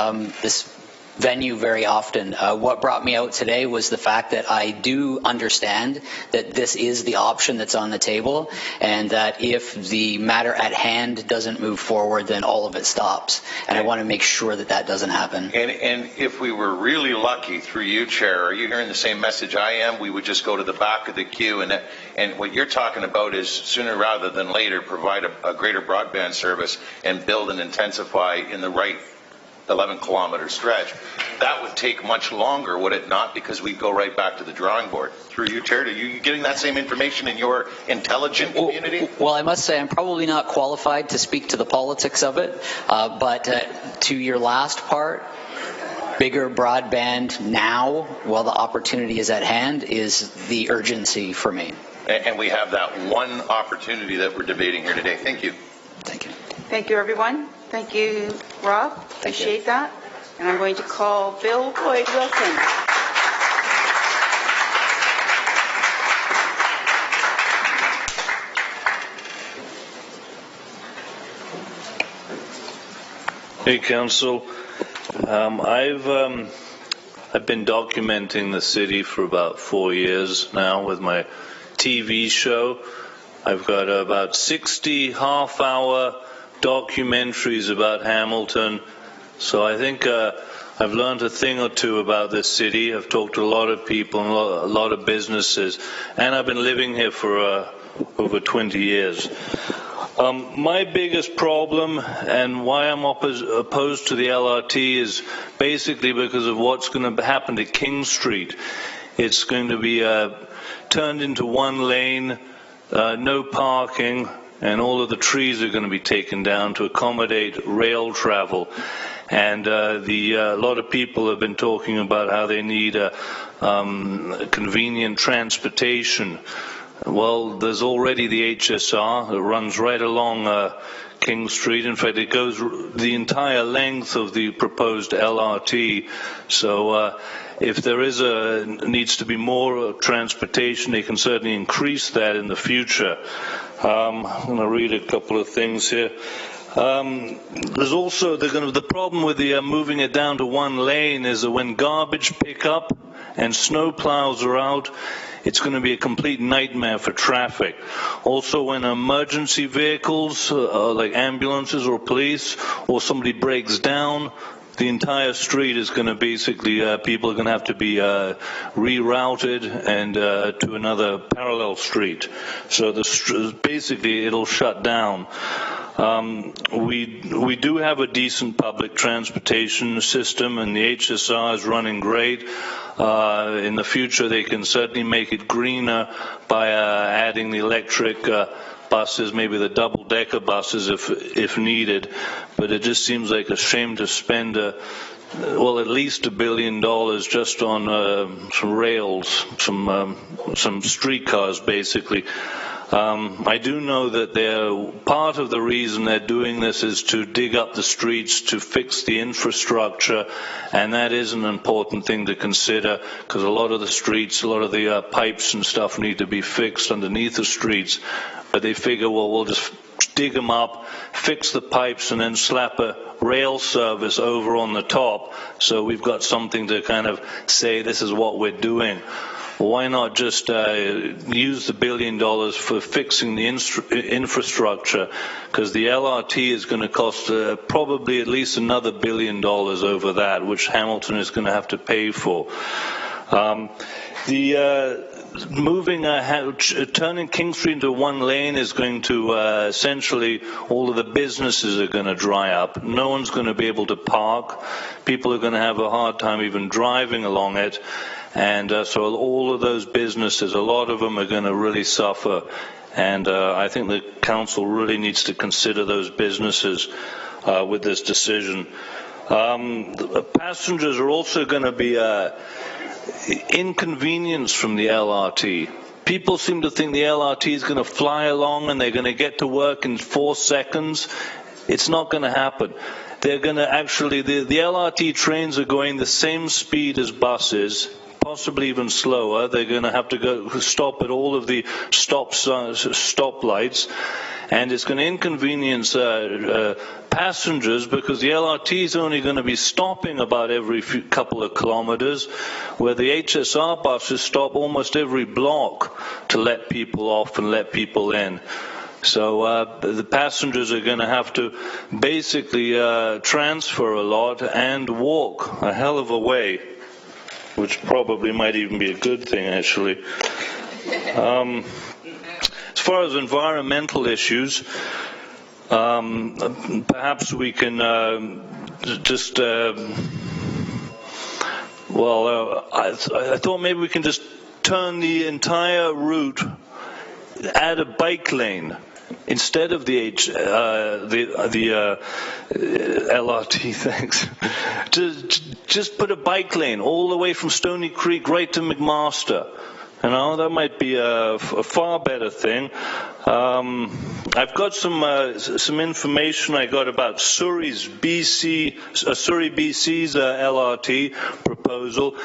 venue very often. What brought me out today was the fact that I do understand that this is the option that's on the table, and that if the matter at hand doesn't move forward, then all of it stops. And I want to make sure that that doesn't happen. And if we were really lucky, through you, Chair, are you hearing the same message I am? We would just go to the back of the queue, and what you're talking about is sooner rather than later provide a greater broadband service and build and intensify in the right 11-kilometer stretch. That would take much longer, would it not? Because we go right back to the drawing board. Through you, Chair, are you getting that same information in your intelligent community? Well, I must say I'm probably not qualified to speak to the politics of it, but to your last part, bigger broadband now, while the opportunity is at hand, is the urgency for me. And we have that one opportunity that we're debating here today. Thank you. Thank you. Thank you, everyone. Thank you, Rob. Appreciate that. And I'm going to call Bill Boyd Wilson. Hey, Council. I've been documenting the city for about 4 years now with my TV show. I've got about 60 half-hour documentaries about Hamilton, so I think I've learned a thing or two about this city. I've talked to a lot of people and a lot of businesses, and I've been living here for over 20 years. My biggest problem and why I'm opposed to the LRT is basically because of what's going to happen to King Street. It's going to be turned into one lane, no parking, and all of the trees are going to be taken down to accommodate rail travel. And a lot of people have been talking about how they need convenient transportation. Well, there's already the HSR that runs right along King Street. In fact, it goes the entire length of the proposed LRT. So if there needs to be more transportation, they can certainly increase that in the future. I'm going to read a couple of things here. There's also the problem with the moving it down to one lane is that when garbage pickup and snow plows are out, it's going to be a complete nightmare for traffic. Also, when emergency vehicles, like ambulances or police, or somebody breaks down, the entire street is going to basically, people are going to have to be rerouted and to another parallel street. So basically, it'll shut down. We do have a decent public transportation system, and the HSR is running great. In the future, they can certainly make it greener by adding the electric buses, maybe the double-decker buses if needed. But it just seems like a shame to spend at least $1 billion just on some rails, some streetcars, basically. I do know that part of the reason they're doing this is to dig up the streets to fix the infrastructure, and that is an important thing to consider because a lot of the streets, a lot of the pipes and stuff need to be fixed underneath the streets. But they figure, well, we'll just dig them up, fix the pipes, and then slap a rail service over on the top, so we've got something to kind of say this is what we're doing. Why not just use the $1 billion for fixing the infrastructure? Because the LRT is going to cost probably at least another $1 billion over that, which Hamilton is going to have to pay for. Turning King Street into one lane is going to essentially all of the businesses are going to dry up. No one's going to be able to park. People are going to have a hard time even driving along it. And so all of those businesses, a lot of them are going to really suffer. And I think the council really needs to consider those businesses with this decision. Passengers are also going to be inconvenienced from the LRT. people seem to think the LRT is going to fly along and they're going to get to work in 4 seconds. It's not going to happen. They're going to actually, the LRT trains are going the same speed as buses, possibly even slower. They're going to have to go stop at all of the stoplights, and it's going to inconvenience passengers because the LRT is only going to be stopping about every couple of kilometers, where the HSR buses stop almost every block to let people off and let people in. So the passengers are going to have to basically transfer a lot and walk a hell of a way, which probably might even be a good thing, actually. As far as environmental issues, perhaps we can just, I thought maybe we can just turn the entire route, add a bike lane instead of the LRT. Thanks. Just put a bike lane all the way from Stony Creek right to McMaster. You know, that might be a far better thing. I've got some information I got about Surrey BC's LRT proposal.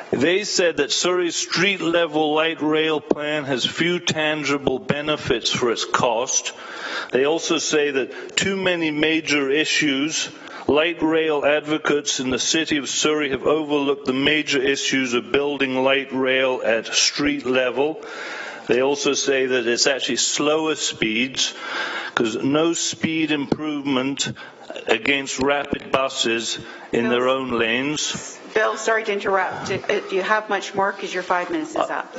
They said that Surrey's street-level light rail plan has few tangible benefits for its cost. They also say that too many major issues. Light rail advocates in the city of Surrey have overlooked the major issues of building light rail at street level. They also say that it's actually slower speeds, because no speed improvement against rapid buses in their own lanes. Bill, sorry to interrupt. Do you have much more? Because your 5 minutes is up.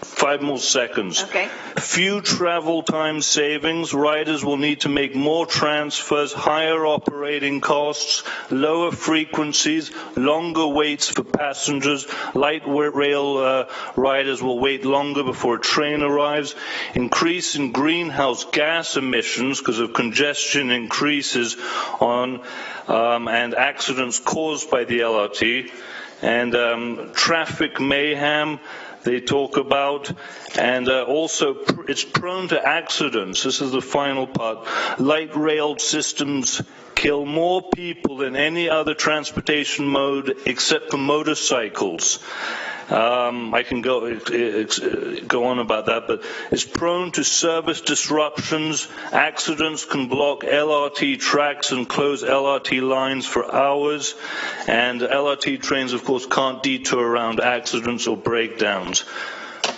5 more seconds. Okay. Few travel time savings. Riders will need to make more transfers, higher operating costs, lower frequencies, longer waits for passengers. Light rail riders will wait longer before a train arrives. Increase in greenhouse gas emissions because of congestion increases on and accidents caused by the LRT. And traffic mayhem they talk about, and also it's prone to accidents. This is the final part. Light rail systems kill more people than any other transportation mode except for motorcycles. I can go on about that, but it's prone to service disruptions. Accidents can block LRT tracks and close LRT lines for hours. And LRT trains, of course, can't detour around accidents or breakdowns.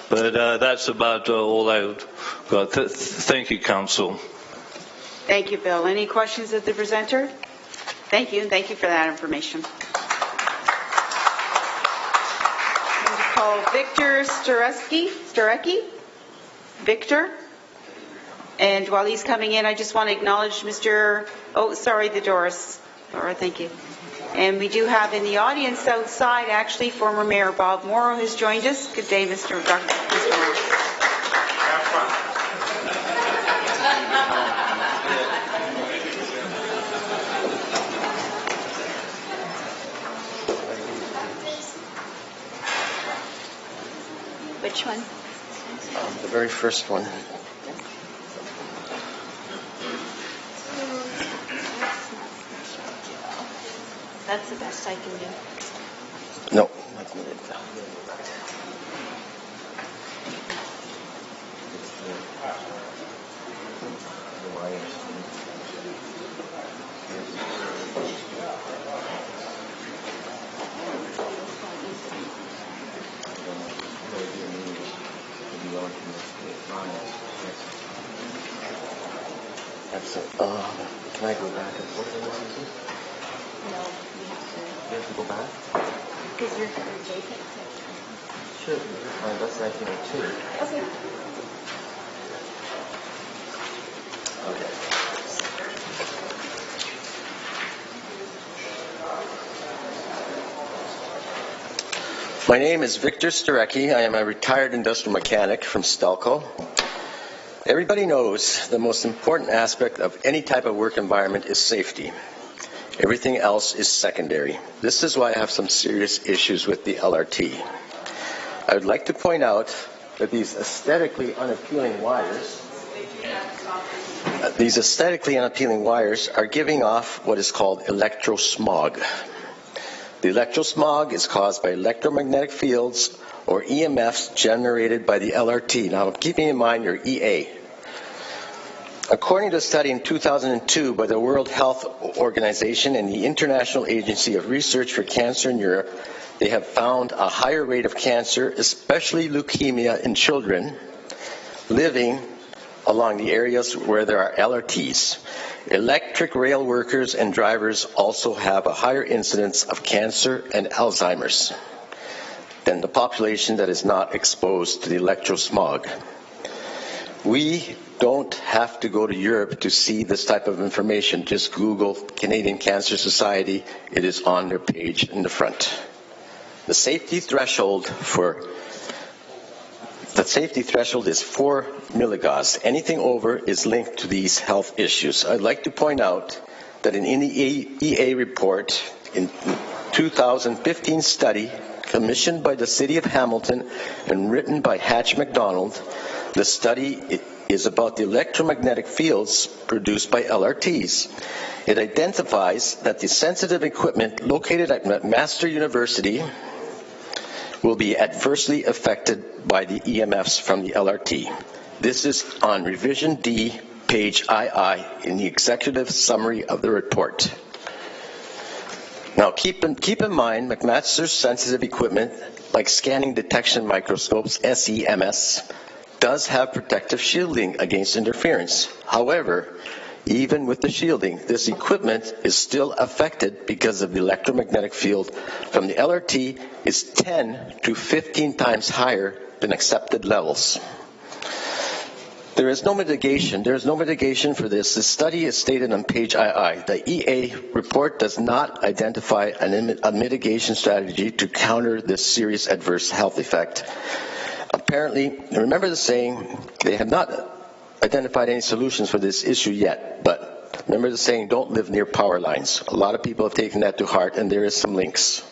But that's about all I've got. Thank you, Council. Thank you, Bill. Any questions of the presenter? Thank you, and thank you for that information. Victor Starecki. Victor. And while he's coming in, I just want to acknowledge Mr. Oh, sorry, the Doris. Laura, thank you. And we do have in the audience outside, actually, former Mayor Bob Morrow has joined us. Good day, Mr. Morrow. Which one? The very first one. That's the best I can do. No, that's not it. That's it. Can I go back and forth on this? No, you have to go back? Because you're vacant. Sure. That's 1902. Okay. Okay. My name is Victor Starecki. I am a retired industrial mechanic from Stelco. Everybody knows the most important aspect of any type of work environment is safety. Everything else is secondary. This is why I have some serious issues with the LRT. I would like to point out that these aesthetically unappealing wires are giving off what is called electrosmog. The electrosmog is caused by electromagnetic fields or EMFs generated by the LRT. Now, keeping in mind your EA. According to a study in 2002 by the World Health Organization and the International Agency of Research for Cancer in Europe, they have found a higher rate of cancer, especially leukemia, in children living along the areas where there are LRTs. Electric rail workers and drivers also have a higher incidence of cancer and Alzheimer's than the population that is not exposed to the electrosmog. We don't have to go to Europe to see this type of information. Just Google Canadian Cancer Society. It is on their page in the front. The safety threshold is 4 milligauss. Anything over is linked to these health issues. I'd like to point out that in the EA report, in 2015 study commissioned by the City of Hamilton and written by Hatch MacDonald, the study is about the electromagnetic fields produced by LRTs. It identifies that the sensitive equipment located at McMaster University will be adversely affected by the EMFs from the LRT. This is on revision D, page II, in the executive summary of the report. Now, keep in mind, McMaster's sensitive equipment, like scanning detection microscopes, SEMS, does have protective shielding against interference. However, even with the shielding, this equipment is still affected because of the electromagnetic field from the LRT is 10 to 15 times higher than accepted levels. There is no mitigation. There is no mitigation for this. The study is stated on page II. The EA report does not identify a mitigation strategy to counter this serious adverse health effect. Apparently, remember the saying, they have not identified any solutions for this issue yet, but remember the saying, don't live near power lines. A lot of people have taken that to heart, and there is some links.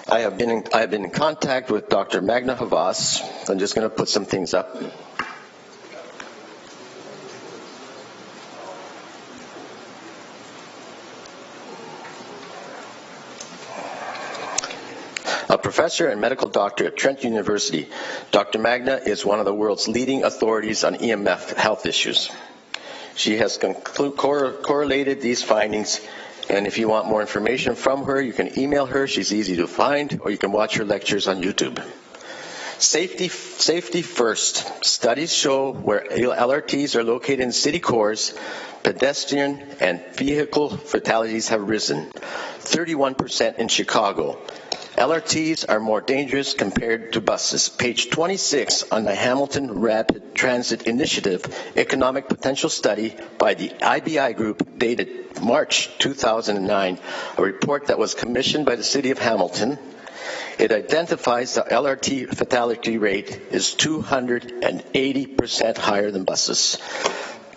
I have been in contact with Dr. Magna Havas. I'm just going to put some things up. A professor and medical doctor at Trent University, Dr. Magna is one of the world's leading authorities on EMF health issues. She has correlated these findings, and if you want more information from her, you can email her. She's easy to find, or you can watch her lectures on YouTube. Safety first. Studies show where LRTs are located in city cores, pedestrian and vehicle fatalities have risen. 31% in Chicago. LRTs are more dangerous compared to buses. Page 26 on the Hamilton Rapid Transit Initiative Economic Potential Study by the IBI Group dated March 2009, a report that was commissioned by the City of Hamilton. It identifies the LRT fatality rate is 280% higher than buses.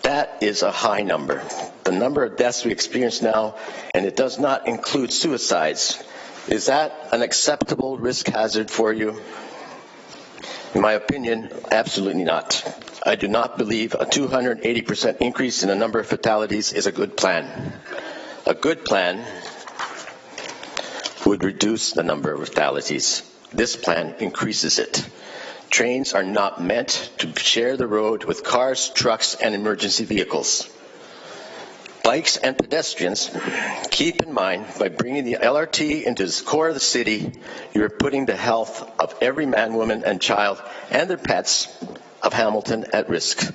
That is a high number. The number of deaths we experience now, and it does not include suicides. Is that an acceptable risk hazard for you? In my opinion, absolutely not. I do not believe a 280% increase in the number of fatalities is a good plan. A good plan would reduce the number of fatalities. This plan increases it. Trains are not meant to share the road with cars, trucks, and emergency vehicles. Bikes and pedestrians, keep in mind, by bringing the LRT into the core of the city, you're putting the health of every man, woman, and child and their pets of Hamilton at risk.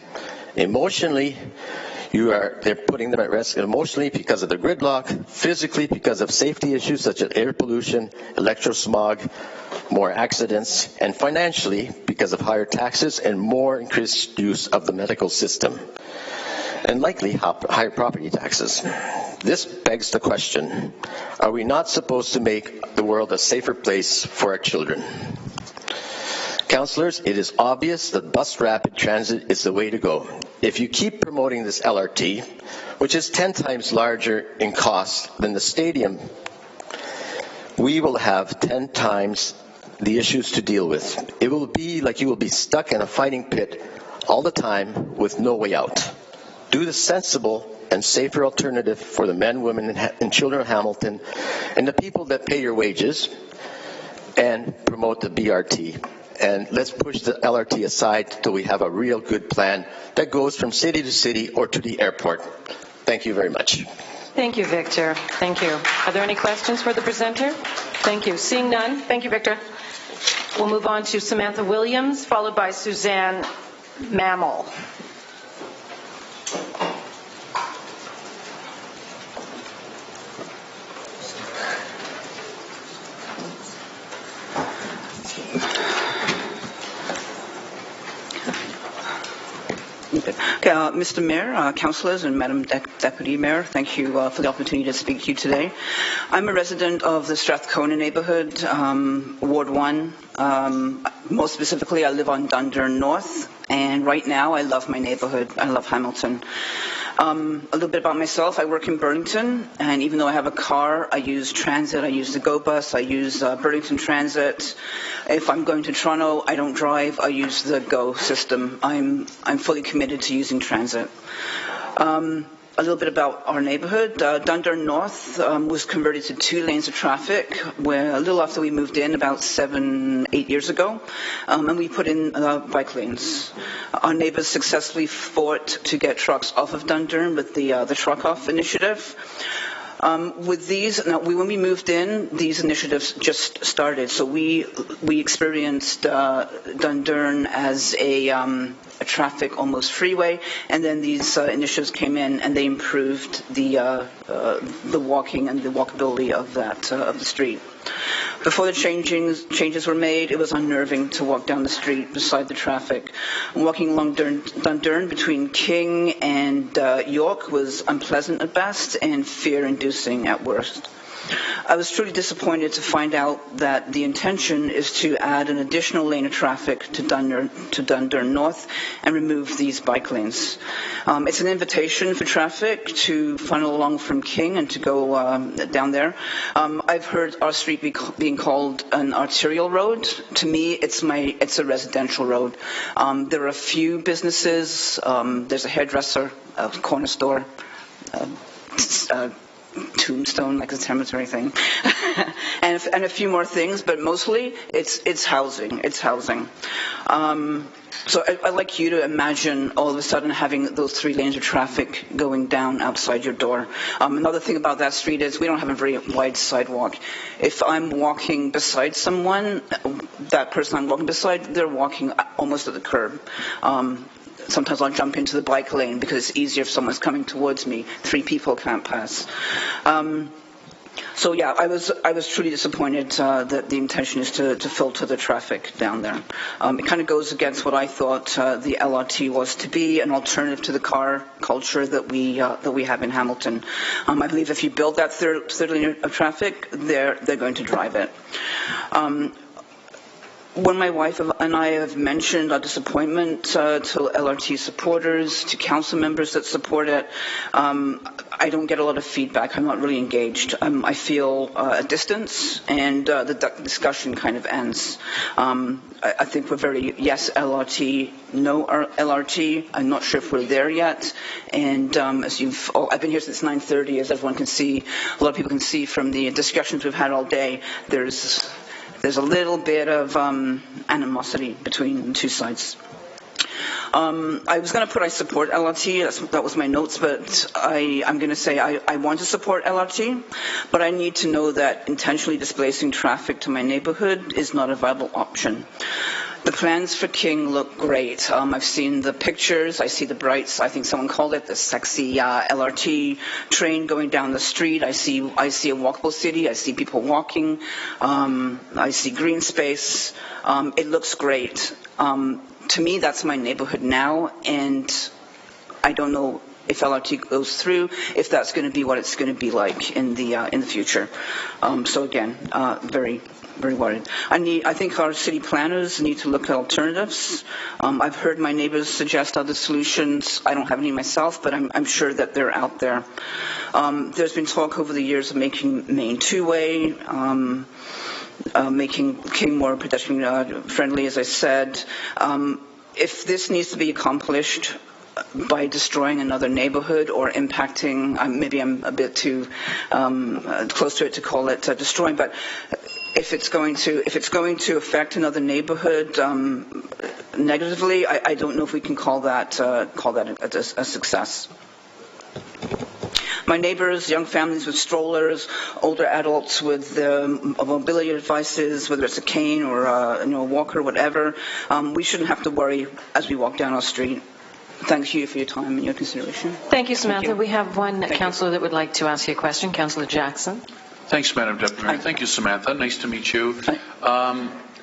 Emotionally, they're putting them at risk emotionally because of the gridlock, physically because of safety issues such as air pollution, electrosmog, more accidents, and financially because of higher taxes and more increased use of the medical system, and likely higher property taxes. This begs the question, are we not supposed to make the world a safer place for our children? Councillors, it is obvious that bus rapid transit is the way to go. If you keep promoting this LRT, which is 10 times larger in cost than the stadium, we will have 10 times the issues to deal with. It will be like you will be stuck in a fighting pit all the time with no way out. Do the sensible and safer alternative for the men, women, and children of Hamilton and the people that pay your wages, and promote the BRT. And let's push the LRT aside till we have a real good plan that goes from city to city or to the airport. Thank you very much. Thank you, Victor. Thank you. Are there any questions for the presenter? Thank you. Seeing none, thank you, Victor. We'll move on to Samantha Williams, followed by Suzanne Mammal. Mr. Mayor, councillors, and Madam Deputy Mayor, thank you for the opportunity to speak to you today. I'm a resident of the Strathcona neighbourhood, Ward 1. More specifically, I live on Dundurn North, and right now I love my neighbourhood. I love Hamilton. A little bit about myself. I work in Burlington, and even though I have a car, I use transit. I use the GO bus. I use Burlington Transit. If I'm going to Toronto, I don't drive. I use the GO system. I'm fully committed to using transit. A little bit about our neighbourhood. Dundurn North was converted to 2 lanes of traffic where a little after we moved in about 7-8 years ago, and we put in bike lanes. Our neighbours successfully fought to get trucks off of Dundurn with the Truck Off initiative. With these, now, when we moved in, these initiatives just started. So we experienced Dundurn as a traffic almost freeway, and then these initiatives came in and they improved the walking and the walkability of the street. Before the changes were made, it was unnerving to walk down the street beside the traffic. Walking along Dundurn between King and York was unpleasant at best and fear-inducing at worst. I was truly disappointed to find out that the intention is to add an additional lane of traffic to Dundurn North and remove these bike lanes. It's an invitation for traffic to funnel along from King and to go down there. I've heard our street being called an arterial road. To me, it's a residential road. There are a few businesses. There's a hairdresser, a corner store, Tombstone, like a cemetery thing, and a few more things, but mostly it's housing. It's housing. So I'd like you to imagine all of a sudden having those 3 lanes of traffic going down outside your door. Another thing about that street is we don't have a very wide sidewalk. If I'm walking beside someone, that person I'm walking beside, they're walking almost at the curb. Sometimes I'll jump into the bike lane because it's easier if someone's coming towards me. 3 people can't pass. So yeah, I was truly disappointed that the intention is to filter the traffic down there. It kind of goes against what I thought the LRT was to be, an alternative to the car culture that we have in Hamilton. I believe if you build that third lane of traffic, they're going to drive it. When my wife and I have mentioned our disappointment to LRT supporters, to council members that support it, I don't get a lot of feedback. I'm not really engaged. I feel a distance, and the discussion kind of ends. I think we're very yes LRT, no LRT. I'm not sure if we're there yet. And I've been here since 9:30, as everyone can see. A lot of people can see from the discussions we've had all day. There's a little bit of animosity between the 2 sides. I was going to put I support LRT, that was my notes, but I'm going to say I want to support LRT, but I need to know that intentionally displacing traffic to my neighbourhood is not a viable option. The plans for King look great. I've seen the pictures. I see the brights. I think someone called it the sexy LRT train going down the street. I see a walkable city. I see people walking. I see green space. It looks great. To me, that's my neighborhood now, and I don't know if LRT goes through, if that's going to be what it's going to be like in the future. So again, very worried. I think our city planners need to look at alternatives. I've heard my neighbors suggest other solutions. I don't have any myself, but I'm sure that they're out there. There's been talk over the years of making Main 2-way. making King more pedestrian friendly, as I said. If this needs to be accomplished by destroying another neighborhood or impacting, maybe I'm a bit too close to it to call it destroying, but if it's going to affect another neighborhood negatively, I don't know if we can call that a success. My neighbors, young families with strollers, older adults with mobility devices, whether it's a cane or a walker, whatever, we shouldn't have to worry as we walk down our street. Thank you for your time and your consideration. Thank you, Samantha. We have one councillor that would like to ask you a question. Councillor Jackson. Thanks, Madam Deputy Mayor. Thank you, Samantha. Nice to meet you.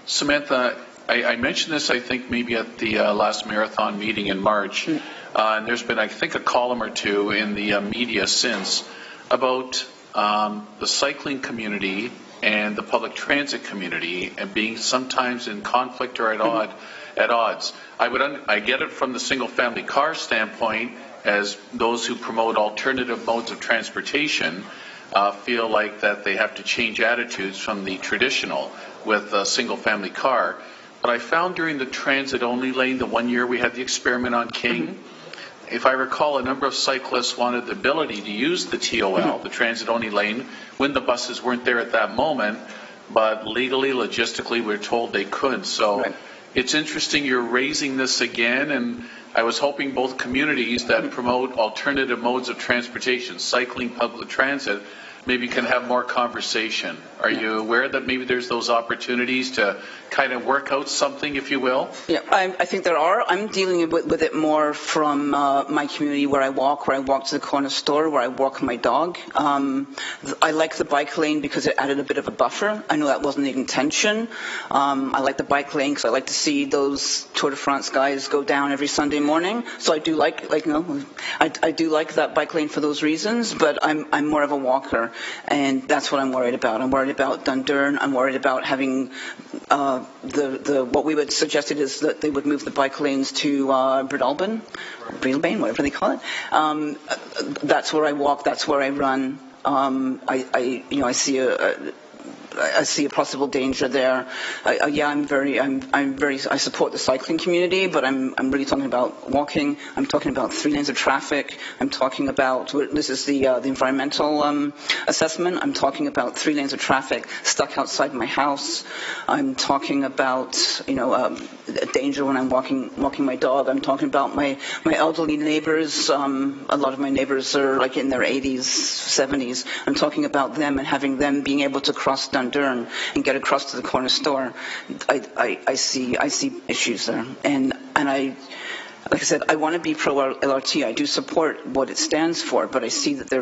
Samantha, I mentioned this, I think, maybe at the last marathon meeting in March. And there's been, I think, a column or two in the media since about the cycling community and the public transit community and being sometimes in conflict or at odds. I get it from the single-family car standpoint, as those who promote alternative modes of transportation feel like that they have to change attitudes from the traditional with a single-family car. But I found during the transit-only lane, the 1 year we had the experiment on King, if I recall, a number of cyclists wanted the ability to use the TOL, the transit-only lane, when the buses weren't there at that moment, but legally, logistically, we're told they couldn't. So it's interesting you're raising this again, and I was hoping both communities that promote alternative modes of transportation, cycling, public transit, maybe can have more conversation. Are you aware that maybe there's those opportunities to kind of work out something, if you will? Yeah, I think there are. I'm dealing with it more from my community where I walk to the corner store, where I walk my dog. I like the bike lane because it added a bit of a buffer. I know that wasn't the intention. I like the bike lane because I like to see those Tour de France guys go down every Sunday morning. So I do I do like that bike lane for those reasons, but I'm more of a walker, and that's what I'm worried about. I'm worried about Dundurn. I'm worried about having what we would suggest it is that they would move the bike lanes to Breadalbane, whatever they call it. That's where I walk. That's where I run. I see a possible danger there. I support the cycling community, but I'm really talking about walking. I'm talking about 3 lanes of traffic. I'm talking about, this is the environmental assessment. I'm talking about 3 lanes of traffic stuck outside my house. I'm talking about, danger when I'm walking my dog. I'm talking about my elderly neighbors. A lot of my neighbors are like in their 80s, 70s. I'm talking about them and having them being able to cross Dundurn and get across to the corner store. I see issues there, and like I said, I want to be pro LRT. I do support what it stands for, but I see that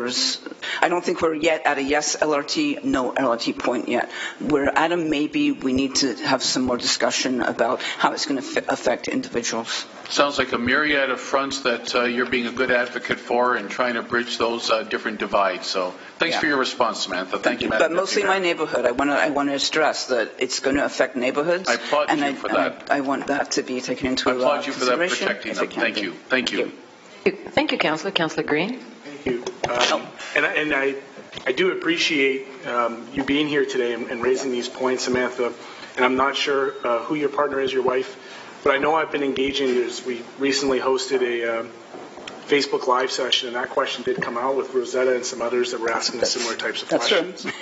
I don't think we're yet at a yes LRT, no LRT point yet. We're at a maybe. We need to have some more discussion about how it's going to affect individuals. Sounds like a myriad of fronts that you're being a good advocate for and trying to bridge those different divides. So thanks for your response, Samantha. Thank you, Madam But mostly my neighborhood. I want to stress that it's going to affect neighborhoods. I applaud you for that. I want that to be taken into consideration. I applaud you for that, protecting them. Thank you. Thank you. Thank you, Councillor. Councillor Green. Thank you. And I do appreciate you being here today and raising these points, Samantha. And I'm not sure who your partner is, your wife, but I know I've been engaging. We recently hosted a Facebook Live session, and that question did come out with Rosetta and some others that were asking similar types of questions. True.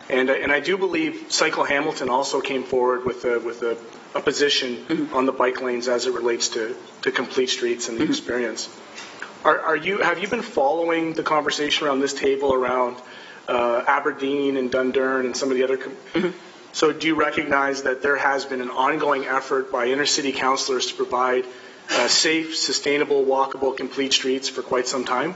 And I do believe Cycle Hamilton also came forward with a position on the bike lanes as it relates to complete streets and the experience. Have you been following the conversation around this table around Aberdeen and Dundurn and some of the other? So do you recognize that there has been an ongoing effort by inner-city councillors to provide safe, sustainable, walkable, complete streets for quite some time?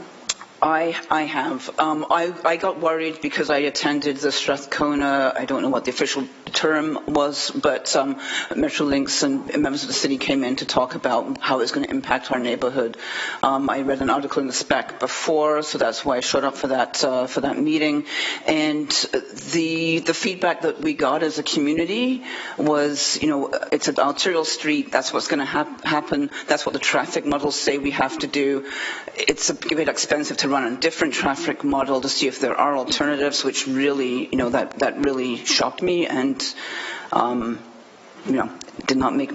I have. I got worried because I attended the Strathcona, I don't know what the official term was, but Metrolinx and members of the city came in to talk about how it's going to impact our neighborhood. I read an article in the Spec before, so that's why I showed up for that meeting. And the feedback that we got as a community was, it's an arterial street, that's what's going to happen, that's what the traffic models say we have to do. It's a bit expensive to run run a different traffic model to see if there are alternatives, which really, that really shocked me and, did not make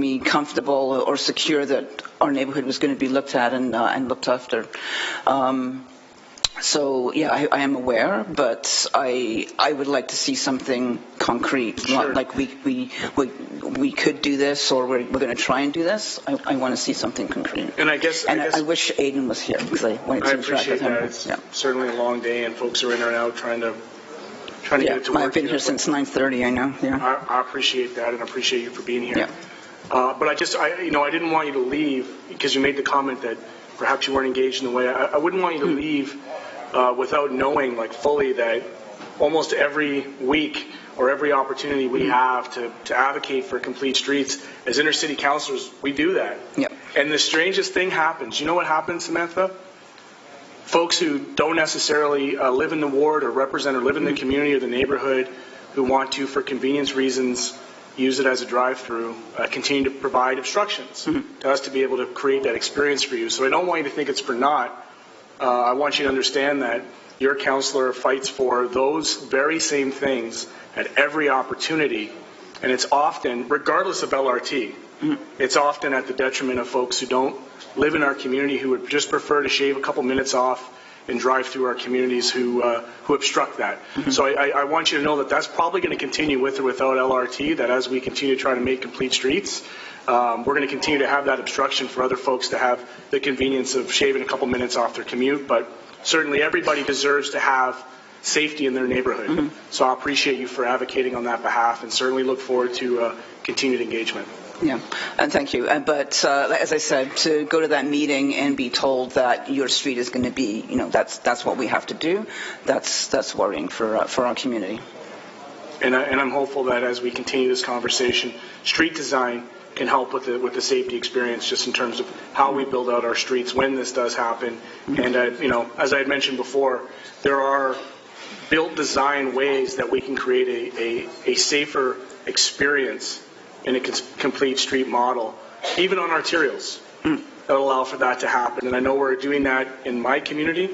me comfortable or secure that our neighborhood was going to be looked at and looked after. So yeah, I am aware, but I would like to see something concrete. Sure. Like we could do this, or we're going to try and do this. I want to see something concrete. And I wish Aidan was here because I wanted to interact with him. It's certainly a long day, and folks are in and out trying to get it to work. I've been here since 9:30. I know. Yeah. I appreciate that, and I appreciate you for being here. Yeah. But I didn't want you to leave because you made the comment that perhaps you weren't engaged in the way. I wouldn't want you to leave without knowing fully that almost every week or every opportunity we have to advocate for complete streets, as inner city councillors, we do that. Yep. And the strangest thing happens. You know what happens, Samantha? Folks who don't necessarily live in the ward or represent or live in the community or the neighborhood who want to, for convenience reasons, use it as a drive-through, continue to provide obstructions to us to be able to create that experience for you. So I don't want you to think it's for naught. I want you to understand that your councillor fights for those very same things at every opportunity, and it's often, regardless of LRT, it's often at the detriment of folks who don't live in our community, who would just prefer to shave a couple minutes off and drive through our communities who obstruct that. So I want you to know that that's probably going to continue with or without LRT, that as we continue to try to make complete streets, we're going to continue to have that obstruction for other folks to have the convenience of shaving a couple minutes off their commute. But certainly everybody deserves to have safety in their neighborhood. So I appreciate you for advocating on that behalf, and certainly look forward to continued engagement. Yeah, and thank you. But as I said, to go to that meeting and be told that your street is going to be, that's what we have to do, that's worrying for our community. And I'm hopeful that as we continue this conversation, street design can help with the safety experience, just in terms of how we build out our streets when this does happen. And as I had mentioned before, there are built design ways that we can create a safer experience in a complete street model, even on arterials, that allow for that to happen. And I know we're doing that in my community,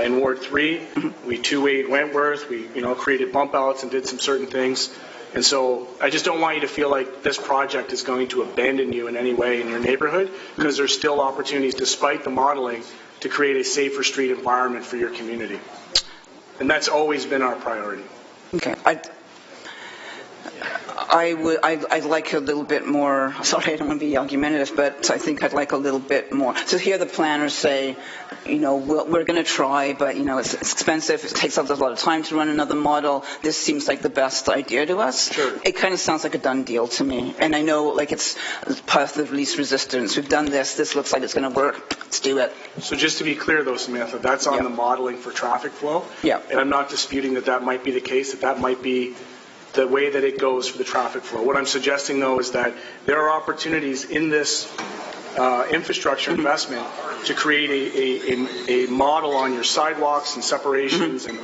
in Ward 3. We two-wayed Wentworth. We created bump outs and did some certain things. And so I just don't want you to feel like this project is going to abandon you in any way in your neighborhood, because there's still opportunities, despite the modeling, to create a safer street environment for your community. And that's always been our priority. Okay. I'd like a little bit more, sorry, I don't want to be argumentative, but I think I'd like a little bit more. To hear the planners say, we're going to try, but, it's expensive, it takes us a lot of time to run another model, this seems like the best idea to us. Sure. It kind of sounds like a done deal to me. And I know, it's path of least resistance. We've done this looks like it's going to work, let's do it. So just to be clear, though, Samantha, that's on the modeling for traffic flow. Yeah. And I'm not disputing that might be the case, that might be the way that it goes for the traffic flow. What I'm suggesting, though, is that there are opportunities in this infrastructure investment to create a model on your sidewalks and separations and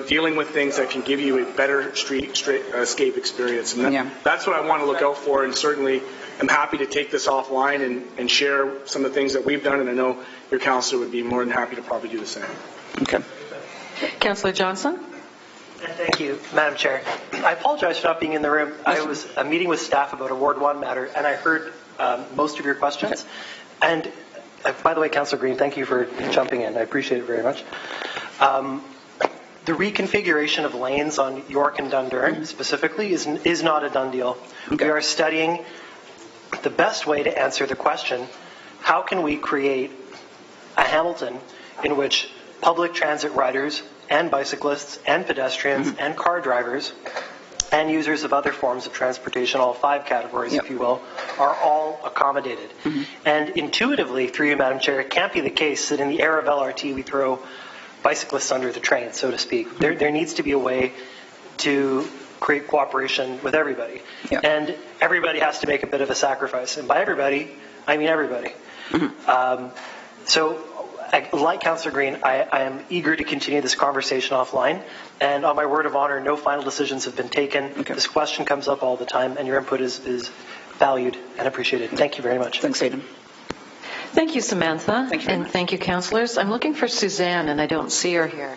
dealing with things that can give you a better street escape experience. And that's what I want to look out for, and certainly I'm happy to take this offline and share some of the things that we've done, and I know your councillor would be more than happy to probably do the same. Okay. Councillor Johnson? Thank you, Madam Chair. I apologize for not being in the room. I was meeting with staff about a Ward 1 matter, and I heard most of your questions. And by the way, Councillor Green, thank you for jumping in. I appreciate it very much. The reconfiguration of lanes on York and Dundurn specifically is not a done deal. We are studying the best way to answer the question, how can we create a Hamilton in which public transit riders and bicyclists and pedestrians and car drivers and users of other forms of transportation, all 5 categories, if you will, are all accommodated. And intuitively, through you, Madam Chair, it can't be the case that in the era of LRT we throw bicyclists under the train, so to speak. There needs to be a way to create cooperation with everybody. And everybody has to make a bit of a sacrifice. And by everybody, I mean everybody. So, like Councillor Green, I am eager to continue this conversation offline, and on my word of honor, no final decisions have been taken. This question comes up all the time, and your input is valued and appreciated. Thank you very much. Thanks, Aidan. Thank you, Samantha. Thank you very much. Thank you, councillors. I'm looking for Suzanne, and I don't see her here.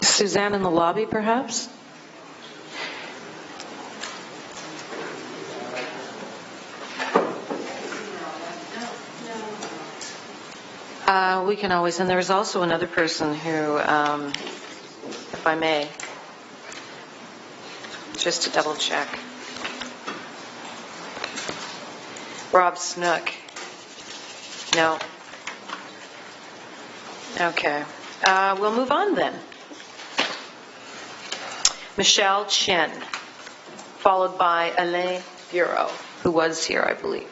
Suzanne in the lobby, perhaps? We can always, and there's also another person who, if I may, just to double check. Rob Snook. No. Okay. We'll move on then. Michelle Chen, followed by Alain Bureau, who was here, I believe.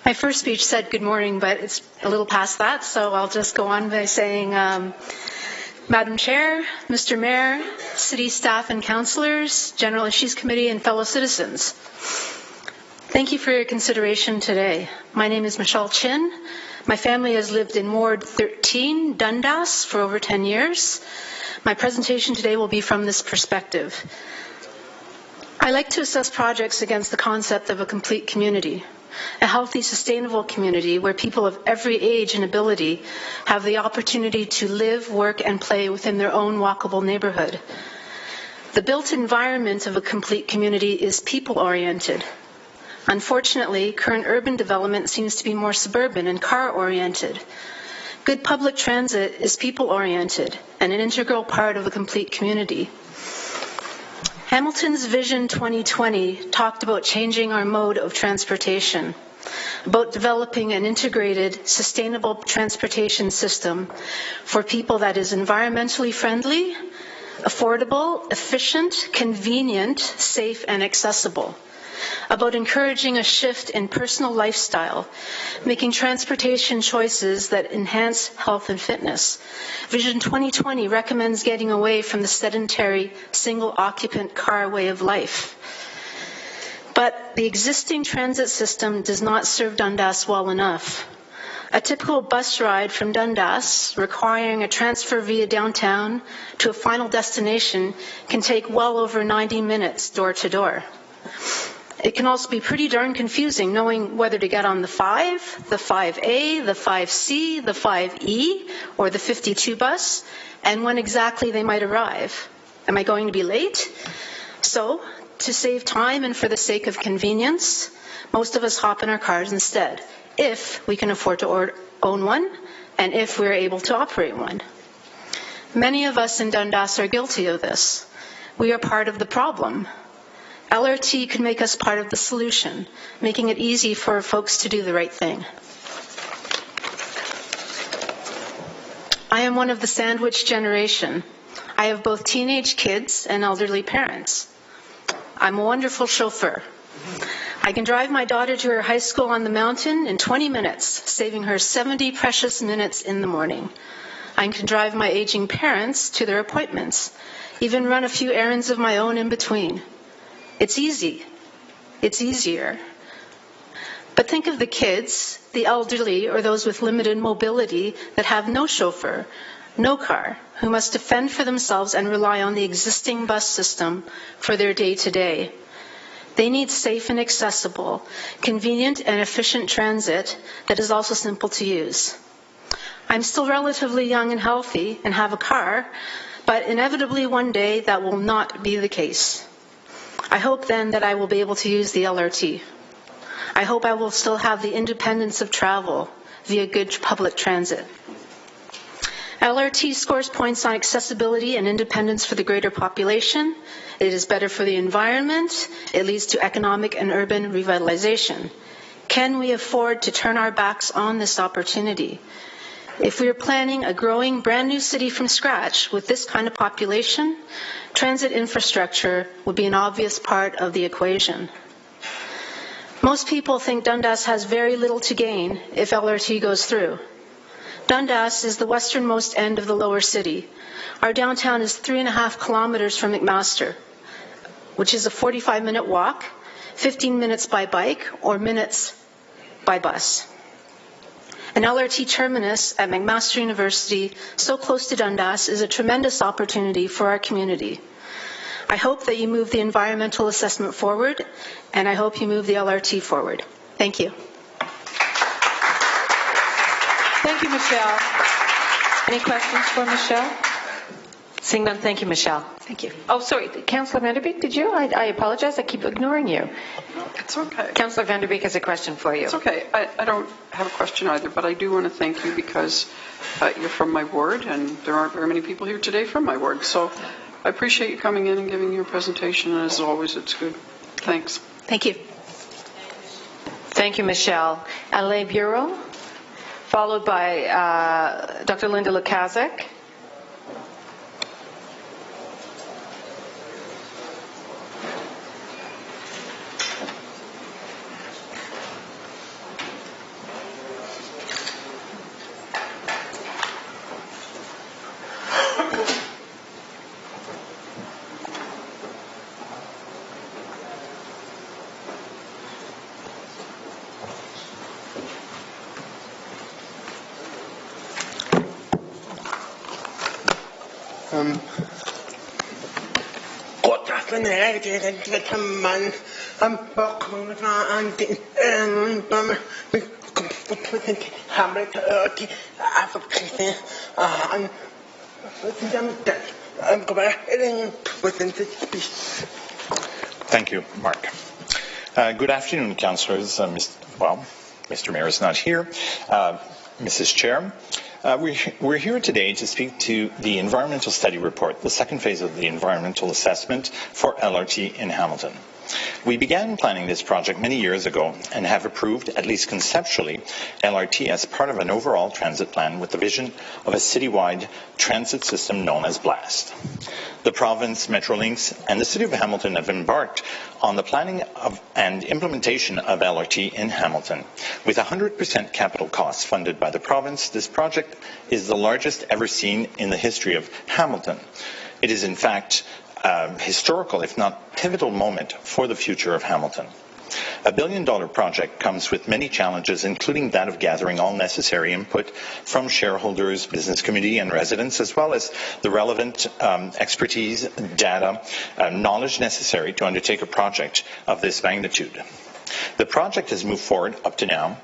My first speech said good morning, but it's a little past that, so I'll just go on by saying, Madam Chair, Mr. Mayor, City staff and councillors, General Issues Committee, and fellow citizens. Thank you for your consideration today. My name is Michelle Chin. My family has lived in Ward 13, Dundas, for over 10 years. My presentation today will be from this perspective. I like to assess projects against the concept of a complete community. A healthy, sustainable community where people of every age and ability have the opportunity to live, work, and play within their own walkable neighborhood. The built environment of a complete community is people-oriented. Unfortunately, current urban development seems to be more suburban and car-oriented. Good public transit is people-oriented and an integral part of a complete community. Hamilton's Vision 2020 talked about changing our mode of transportation, about developing an integrated, sustainable transportation system for people that is environmentally friendly, affordable, efficient, convenient, safe, and accessible. About encouraging a shift in personal lifestyle, making transportation choices that enhance health and fitness. Vision 2020 recommends getting away from the sedentary, single-occupant car way of life. But the existing transit system does not serve Dundas well enough. A typical bus ride from Dundas, requiring a transfer via downtown to a final destination, can take well over 90 minutes door to door. It can also be pretty darn confusing knowing whether to get on the 5, the 5A, the 5C, the 5E, or the 52 bus, and when exactly they might arrive. Am I going to be late? So, to save time and for the sake of convenience, most of us hop in our cars instead, if we can afford to own one, and if we're able to operate one. Many of us in Dundas are guilty of this. We are part of the problem. LRT can make us part of the solution, making it easy for folks to do the right thing. I am one of the sandwich generation. I have both teenage kids and elderly parents. I'm a wonderful chauffeur. I can drive my daughter to her high school on the mountain in 20 minutes, saving her 70 precious minutes in the morning. I can drive my aging parents to their appointments, even run a few errands of my own in between. It's easy. It's easier. But think of the kids, the elderly, or those with limited mobility that have no chauffeur, no car, who must defend for themselves and rely on the existing bus system for their day-to-day. They need safe and accessible, convenient and efficient transit that is also simple to use. I'm still relatively young and healthy and have a car, but inevitably one day that will not be the case. I hope then that I will be able to use the LRT. I hope I will still have the independence of travel via good public transit. LRT scores points on accessibility and independence for the greater population. It is better for the environment. It leads to economic and urban revitalization. Can we afford to turn our backs on this opportunity? If we are planning a growing brand new city from scratch with this kind of population, transit infrastructure would be an obvious part of the equation. Most people think Dundas has very little to gain if LRT goes through. Dundas is the westernmost end of the lower city. Our downtown is 3.5 kilometers from McMaster, which is a 45-minute walk, 15 minutes by bike or minutes by bus. An LRT terminus at McMaster University, so close to Dundas, is a tremendous opportunity for our community. I hope that you move the environmental assessment forward, and I hope you move the LRT forward. Thank you. Thank you, Michelle. Any questions for Michelle? Seeing none, thank you, Michelle. Thank you. Oh, sorry, Councillor Vanderbeek, did you? I apologize, I keep ignoring you. It's okay. Councillor Vanderbeek has a question for you. It's okay. I don't have a question either, but I do want to thank you because you're from my ward, and there aren't very many people here today from my ward. So I appreciate you coming in and giving your presentation, and as always, it's good. Thanks. Thank you. Thank you, Michelle. Alain Bureau, followed by Dr. Linda Lukaszek. Thank you, Mark. Good afternoon, councillors. Mr. Mayor is not here. Mrs. Chair. We're here today to speak to the environmental study report, the second phase of the environmental assessment for LRT in Hamilton. We began planning this project many years ago and have approved, at least conceptually, LRT as part of an overall transit plan with the vision of a citywide transit system known as BLAST. The province, Metrolinx, and the City of Hamilton have embarked on the planning of and implementation of LRT in Hamilton. With 100% capital costs funded by the province, this project is the largest ever seen in the history of Hamilton. It is, in fact, historical, if not pivotal moment for the future of Hamilton. A $1 billion project comes with many challenges, including that of gathering all necessary input from shareholders, business community, and residents, as well as the relevant expertise, data, knowledge necessary to undertake a project of this magnitude. The project has moved forward up to now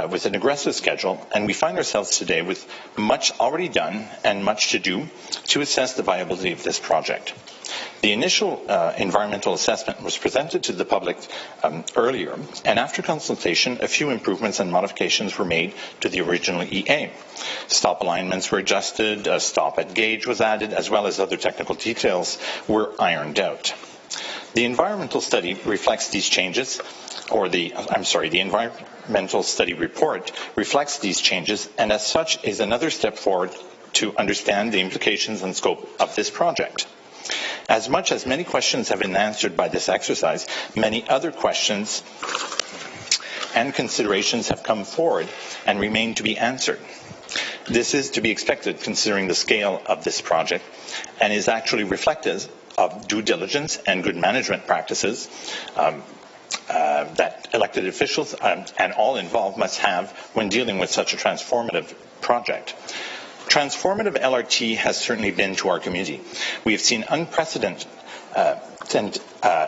with an aggressive schedule, and we find ourselves today with much already done and much to do to assess the viability of this project. The initial environmental assessment was presented to the public earlier, and after consultation, a few improvements and modifications were made to the original EA. Stop alignments were adjusted, a stop at gauge was added, as well as other technical details were ironed out. The environmental study reflects these changes, the environmental study report reflects these changes, and as such is another step forward to understand the implications and scope of this project. As much as many questions have been answered by this exercise, many other questions and considerations have come forward and remain to be answered. This is to be expected considering the scale of this project and is actually reflective of due diligence and good management practices that elected officials and all involved must have when dealing with such a transformative project. Transformative LRT has certainly been to our community. We have seen unprecedented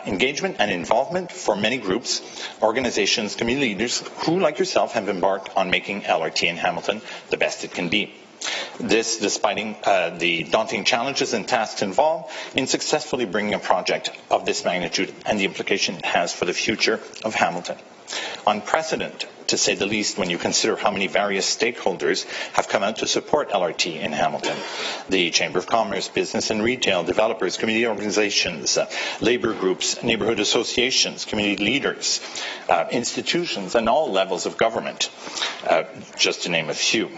engagement and involvement for many groups, organizations, community leaders who, like yourself, have embarked on making LRT in Hamilton the best it can be. This despite the daunting challenges and tasks involved in successfully bringing a project of this magnitude and the implication it has for the future of Hamilton. Unprecedented, to say the least, when you consider how many various stakeholders have come out to support LRT in Hamilton. The Chamber of Commerce, business and retail, developers, community organizations, labor groups, neighborhood associations, community leaders, institutions, and all levels of government, just to name a few.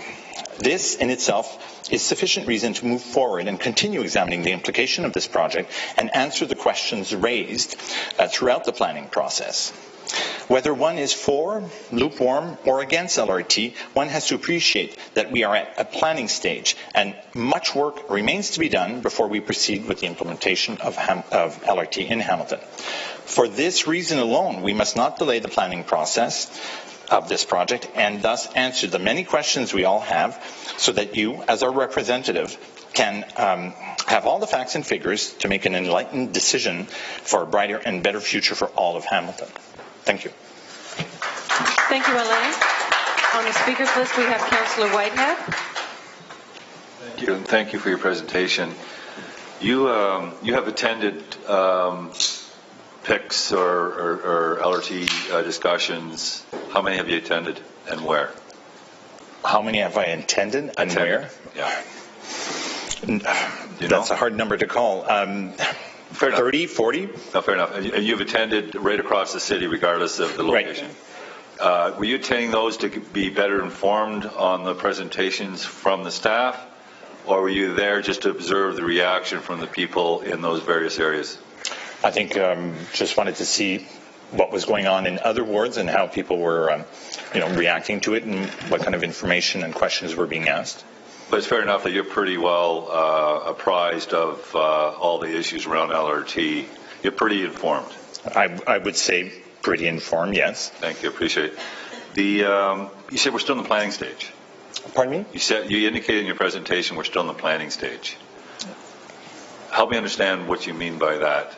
This in itself is sufficient reason to move forward and continue examining the implication of this project and answer the questions raised throughout the planning process. Whether one is for, lukewarm, or against LRT, one has to appreciate that we are at a planning stage and much work remains to be done before we proceed with the implementation of LRT in Hamilton. For this reason alone, we must not delay the planning process of this project and thus answer the many questions we all have so that you, as our representative, can have all the facts and figures to make an enlightened decision for a brighter and better future for all of Hamilton. Thank you. Thank you, Alain. On the speakers list, we have Councillor Whitehead. Thank you, and thank you for your presentation. You have attended PICs or LRT discussions. How many have you attended and where? How many have I attended and where? Yeah. That's a hard number to call. 30, 40? No, fair enough. And you've attended right across the city regardless of the location. Right. Were you attending those to be better informed on the presentations from the staff, or were you there just to observe the reaction from the people in those various areas? I think just wanted to see what was going on in other wards and how people were reacting to it and what kind of information and questions were being asked. But it's fair enough that you're pretty well apprised of all the issues around LRT. You're pretty informed. I would say pretty informed, yes. Thank you. Appreciate it. You said we're still in the planning stage. Pardon me? You indicated in your presentation we're still in the planning stage. Help me understand what you mean by that.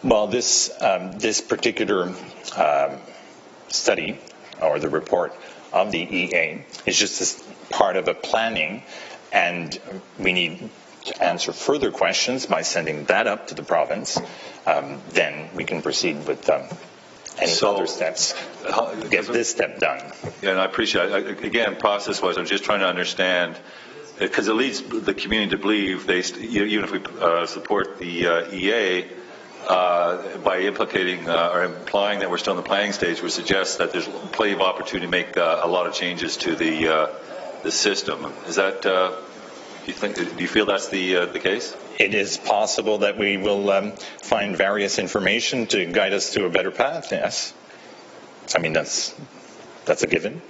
Well, this particular study or the report of the EA is just part of a planning, and we need to answer further questions by sending that up to the province. Then we can proceed with any other steps. Get this step done. Yeah, and I appreciate it. Again, process-wise, I'm just trying to understand, because it leads the community to believe, even if we support the EA, by implicating or implying that we're still in the planning stage, would suggest that there's plenty of opportunity to make a lot of changes to the system. Is that? Do you feel that's the case? It is possible that we will find various information to guide us to a better path. Yes, I mean that's a given.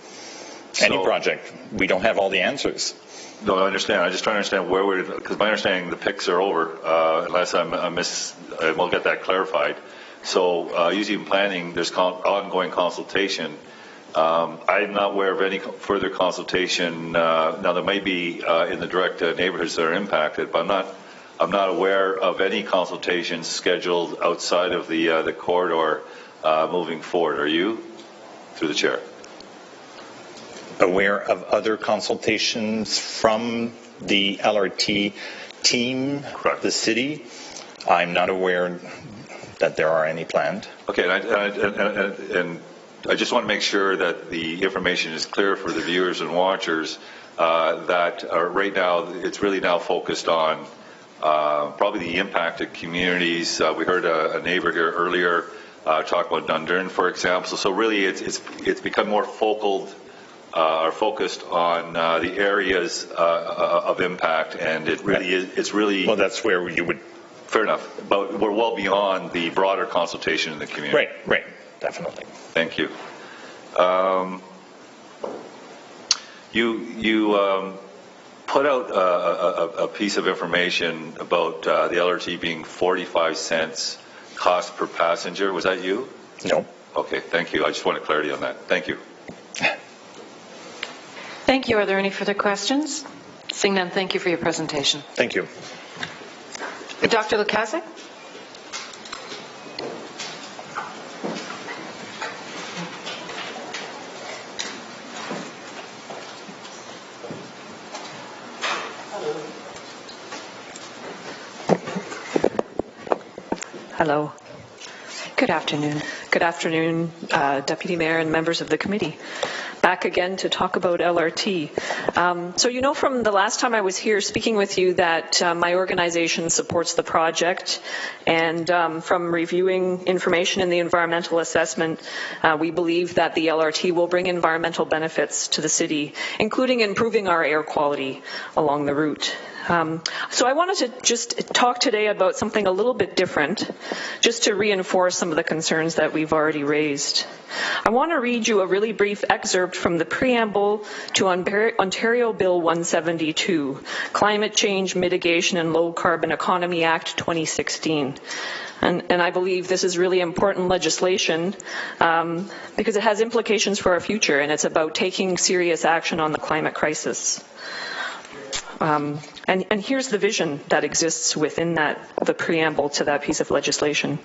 Any project, we don't have all the answers. No, I understand. I'm just trying to understand where because my understanding the PICs are over, unless we'll get that clarified. So usually in planning, there's ongoing consultation. I'm not aware of any further consultation. Now there may be in the direct neighborhoods that are impacted, but I'm not aware of any consultations scheduled outside of the corridor moving forward. Are you, through the chair? Aware of other consultations from the LRT team, correct, the city? I'm not aware that there are any planned. Okay, and I just want to make sure that the information is clear for the viewers and watchers that right now it's really now focused on probably the impacted communities. We heard a neighbor here earlier talk about Dundurn, for example. So really it's become more are focused on the areas of impact, and it really is. It's really well. That's where you would. Fair enough, but we're well beyond the broader consultation in the community. Right, definitely. Thank you. You put out a piece of information about the LRT being 45 cents cost per passenger. Was that you? No. Okay, thank you. I just wanted clarity on that. Thank you. Thank you. Are there any further questions? Seeing none, thank you for your presentation. Thank you. Dr. Lukaszek? Hello. Good afternoon. Good afternoon, Deputy Mayor and members of the committee. Back again to talk about LRT. So you know from the last time I was here speaking with you that my organization supports the project, and from reviewing information in the environmental assessment, we believe that the LRT will bring environmental benefits to the city, including improving our air quality along the route. So I wanted to just talk today about something a little bit different, just to reinforce some of the concerns that we've already raised. I want to read you a really brief excerpt from the preamble to Ontario Bill 172, Climate Change Mitigation and Low Carbon Economy Act 2016. And I believe this is really important legislation because it has implications for our future, and it's about taking serious action on the climate crisis. And here's the vision that exists within the preamble to that piece of legislation.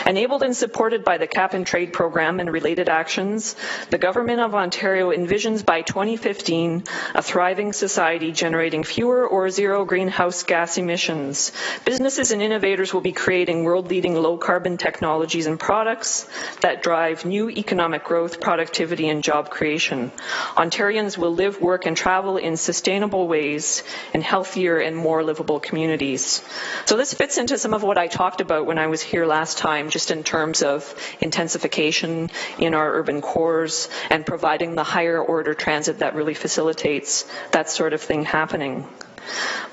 Enabled and supported by the Cap and Trade Program and related actions, the Government of Ontario envisions by 2015 a thriving society generating fewer or zero greenhouse gas emissions. Businesses and innovators will be creating world-leading low-carbon technologies and products that drive new economic growth, productivity, and job creation. Ontarians will live, work, and travel in sustainable ways in healthier and more livable communities. So this fits into some of what I talked about when I was here last time, just in terms of intensification in our urban cores and providing the higher order transit that really facilitates that sort of thing happening.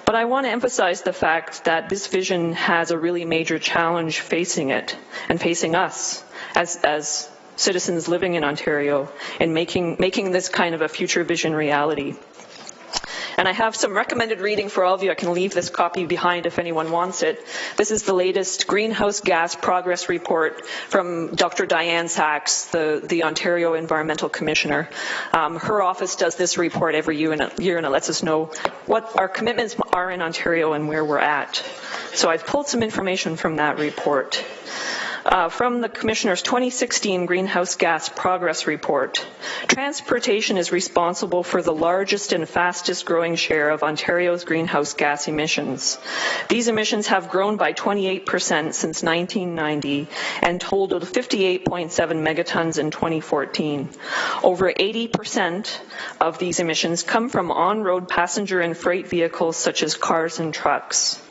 But I want to emphasize the fact that this vision has a really major challenge facing it and facing us as citizens living in Ontario in making this kind of a future vision reality. And I have some recommended reading for all of you. I can leave this copy behind if anyone wants it. This is the latest greenhouse gas progress report from Dr. Diane Sachs, the Ontario Environmental Commissioner. Her office does this report every year, and it lets us know what our commitments are in Ontario and where we're at. So I've pulled some information from that report. From the Commissioner's 2016 Greenhouse Gas Progress Report, transportation is responsible for the largest and fastest growing share of Ontario's greenhouse gas emissions. These emissions have grown by 28% since 1990 and totaled 58.7 megatons in 2014. Over 80% of these emissions come from on-road passenger and freight vehicles such as cars and trucks.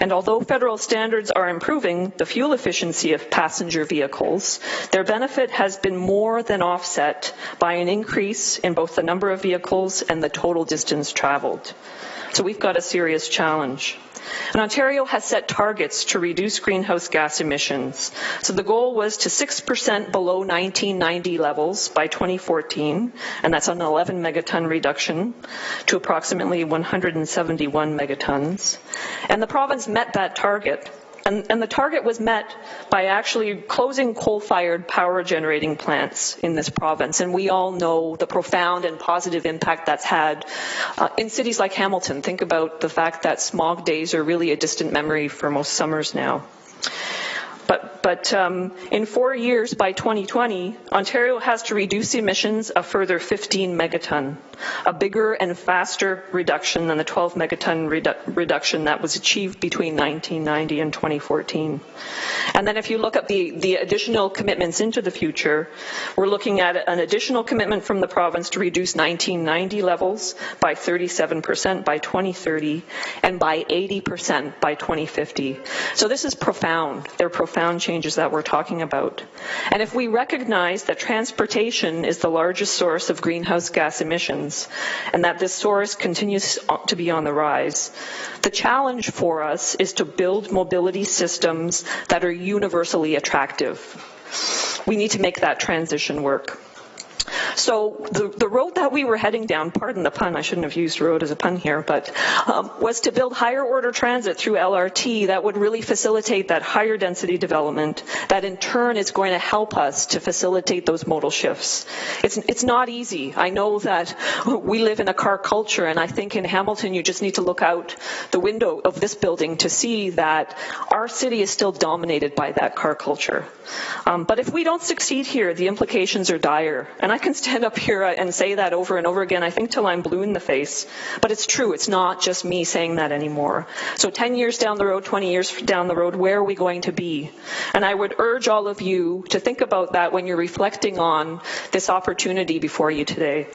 And although federal standards are improving the fuel efficiency of passenger vehicles, their benefit has been more than offset by an increase in both the number of vehicles and the total distance traveled. So we've got a serious challenge. And Ontario has set targets to reduce greenhouse gas emissions. So the goal was to 6% below 1990 levels by 2014, and that's an 11 megaton reduction to approximately 171 megatons. And the province met that target. And the target was met by actually closing coal-fired power generating plants in this province. And we all know the profound and positive impact that's had in cities like Hamilton. Think about the fact that smog days are really a distant memory for most summers now. But in 4 years, by 2020, Ontario has to reduce emissions a further 15 megaton, a bigger and faster reduction than the 12 megaton reduction that was achieved between 1990 and 2014. And then if you look at the additional commitments into the future, we're looking at an additional commitment from the province to reduce 1990 levels by 37% by 2030 and by 80% by 2050. So this is profound. They're profound changes that we're talking about. And if we recognize that transportation is the largest source of greenhouse gas emissions and that this source continues to be on the rise, the challenge for us is to build mobility systems that are universally attractive. We need to make that transition work. So the road that we were heading down, pardon the pun, I shouldn't have used road as a pun here, but was to build higher order transit through LRT that would really facilitate that higher density development that in turn is going to help us to facilitate those modal shifts. It's not easy. I know that we live in a car culture, and I think in Hamilton you just need to look out the window of this building to see that our city is still dominated by that car culture. But if we don't succeed here, the implications are dire. And I can stand up here and say that over and over again, I think till I'm blue in the face. But it's true, it's not just me saying that anymore. So 10 years down the road, 20 years down the road, where are we going to be? And I would urge all of you to think about that when you're reflecting on this opportunity before you today.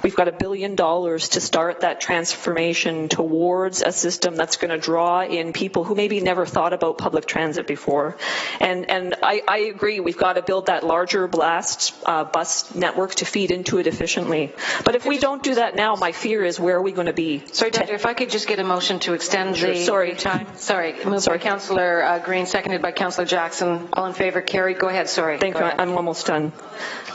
We've got $1 billion to start that transformation towards a system that's going to draw in people who maybe never thought about public transit before. And I agree, we've got to build that larger blast bus network to feed feed into it efficiently. But if we don't do that now, my fear is where are we going to be? Sorry, Doctor, if I could just get a motion to extend the time. Sorry, moved by Councillor Green, seconded by Councillor Jackson. All in favor, carried. Go ahead, sorry. Thank you. I'm almost done.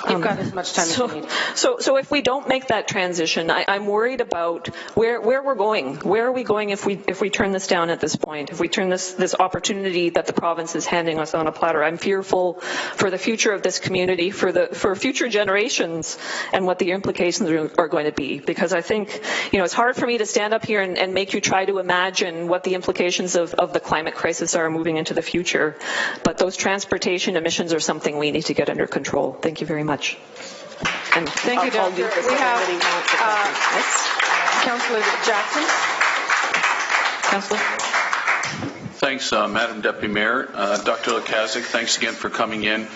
You've got as much time as you need. So if we don't make that transition, I'm worried about where we're going. Where are we going if we turn this down at this point? If we turn this opportunity that the province is handing us on a platter? I'm fearful for the future of this community, for future generations, and what the implications are going to be. Because I think, it's hard for me to stand up here and make you try to imagine what the implications of the climate crisis are moving into the future. But those transportation emissions are something we need to get under control. Thank you very much. And thank you, Doctor. We have Councillor Jackson. Councillor. Thanks, Madam Deputy Mayor. Dr. Lukaszuk, thanks again for coming in.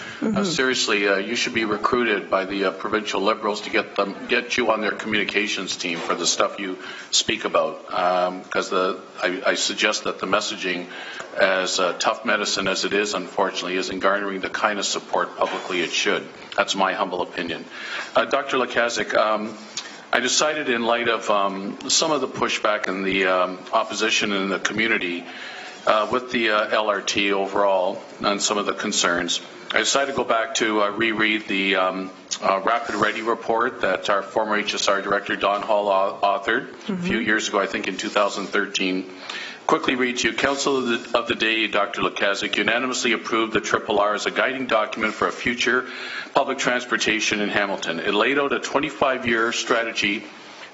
Seriously, you should be recruited by the provincial Liberals to get you on their communications team for the stuff you speak about. Because I suggest that the messaging, as tough medicine as it is, unfortunately, isn't garnering the kind of support publicly it should. That's my humble opinion. Dr. Lukaszuk, I decided, in light of some of the pushback and the opposition in the community with the LRT overall and some of the concerns, I decided to go back to reread the Rapid Ready report that our former HSR Director Don Hall authored a few years ago, I think in 2013. Quickly read to you. Council of the Day, Dr. Lukaszuk, unanimously approved the RRR as a guiding document for a future public transportation in Hamilton. It laid out a 25-year strategy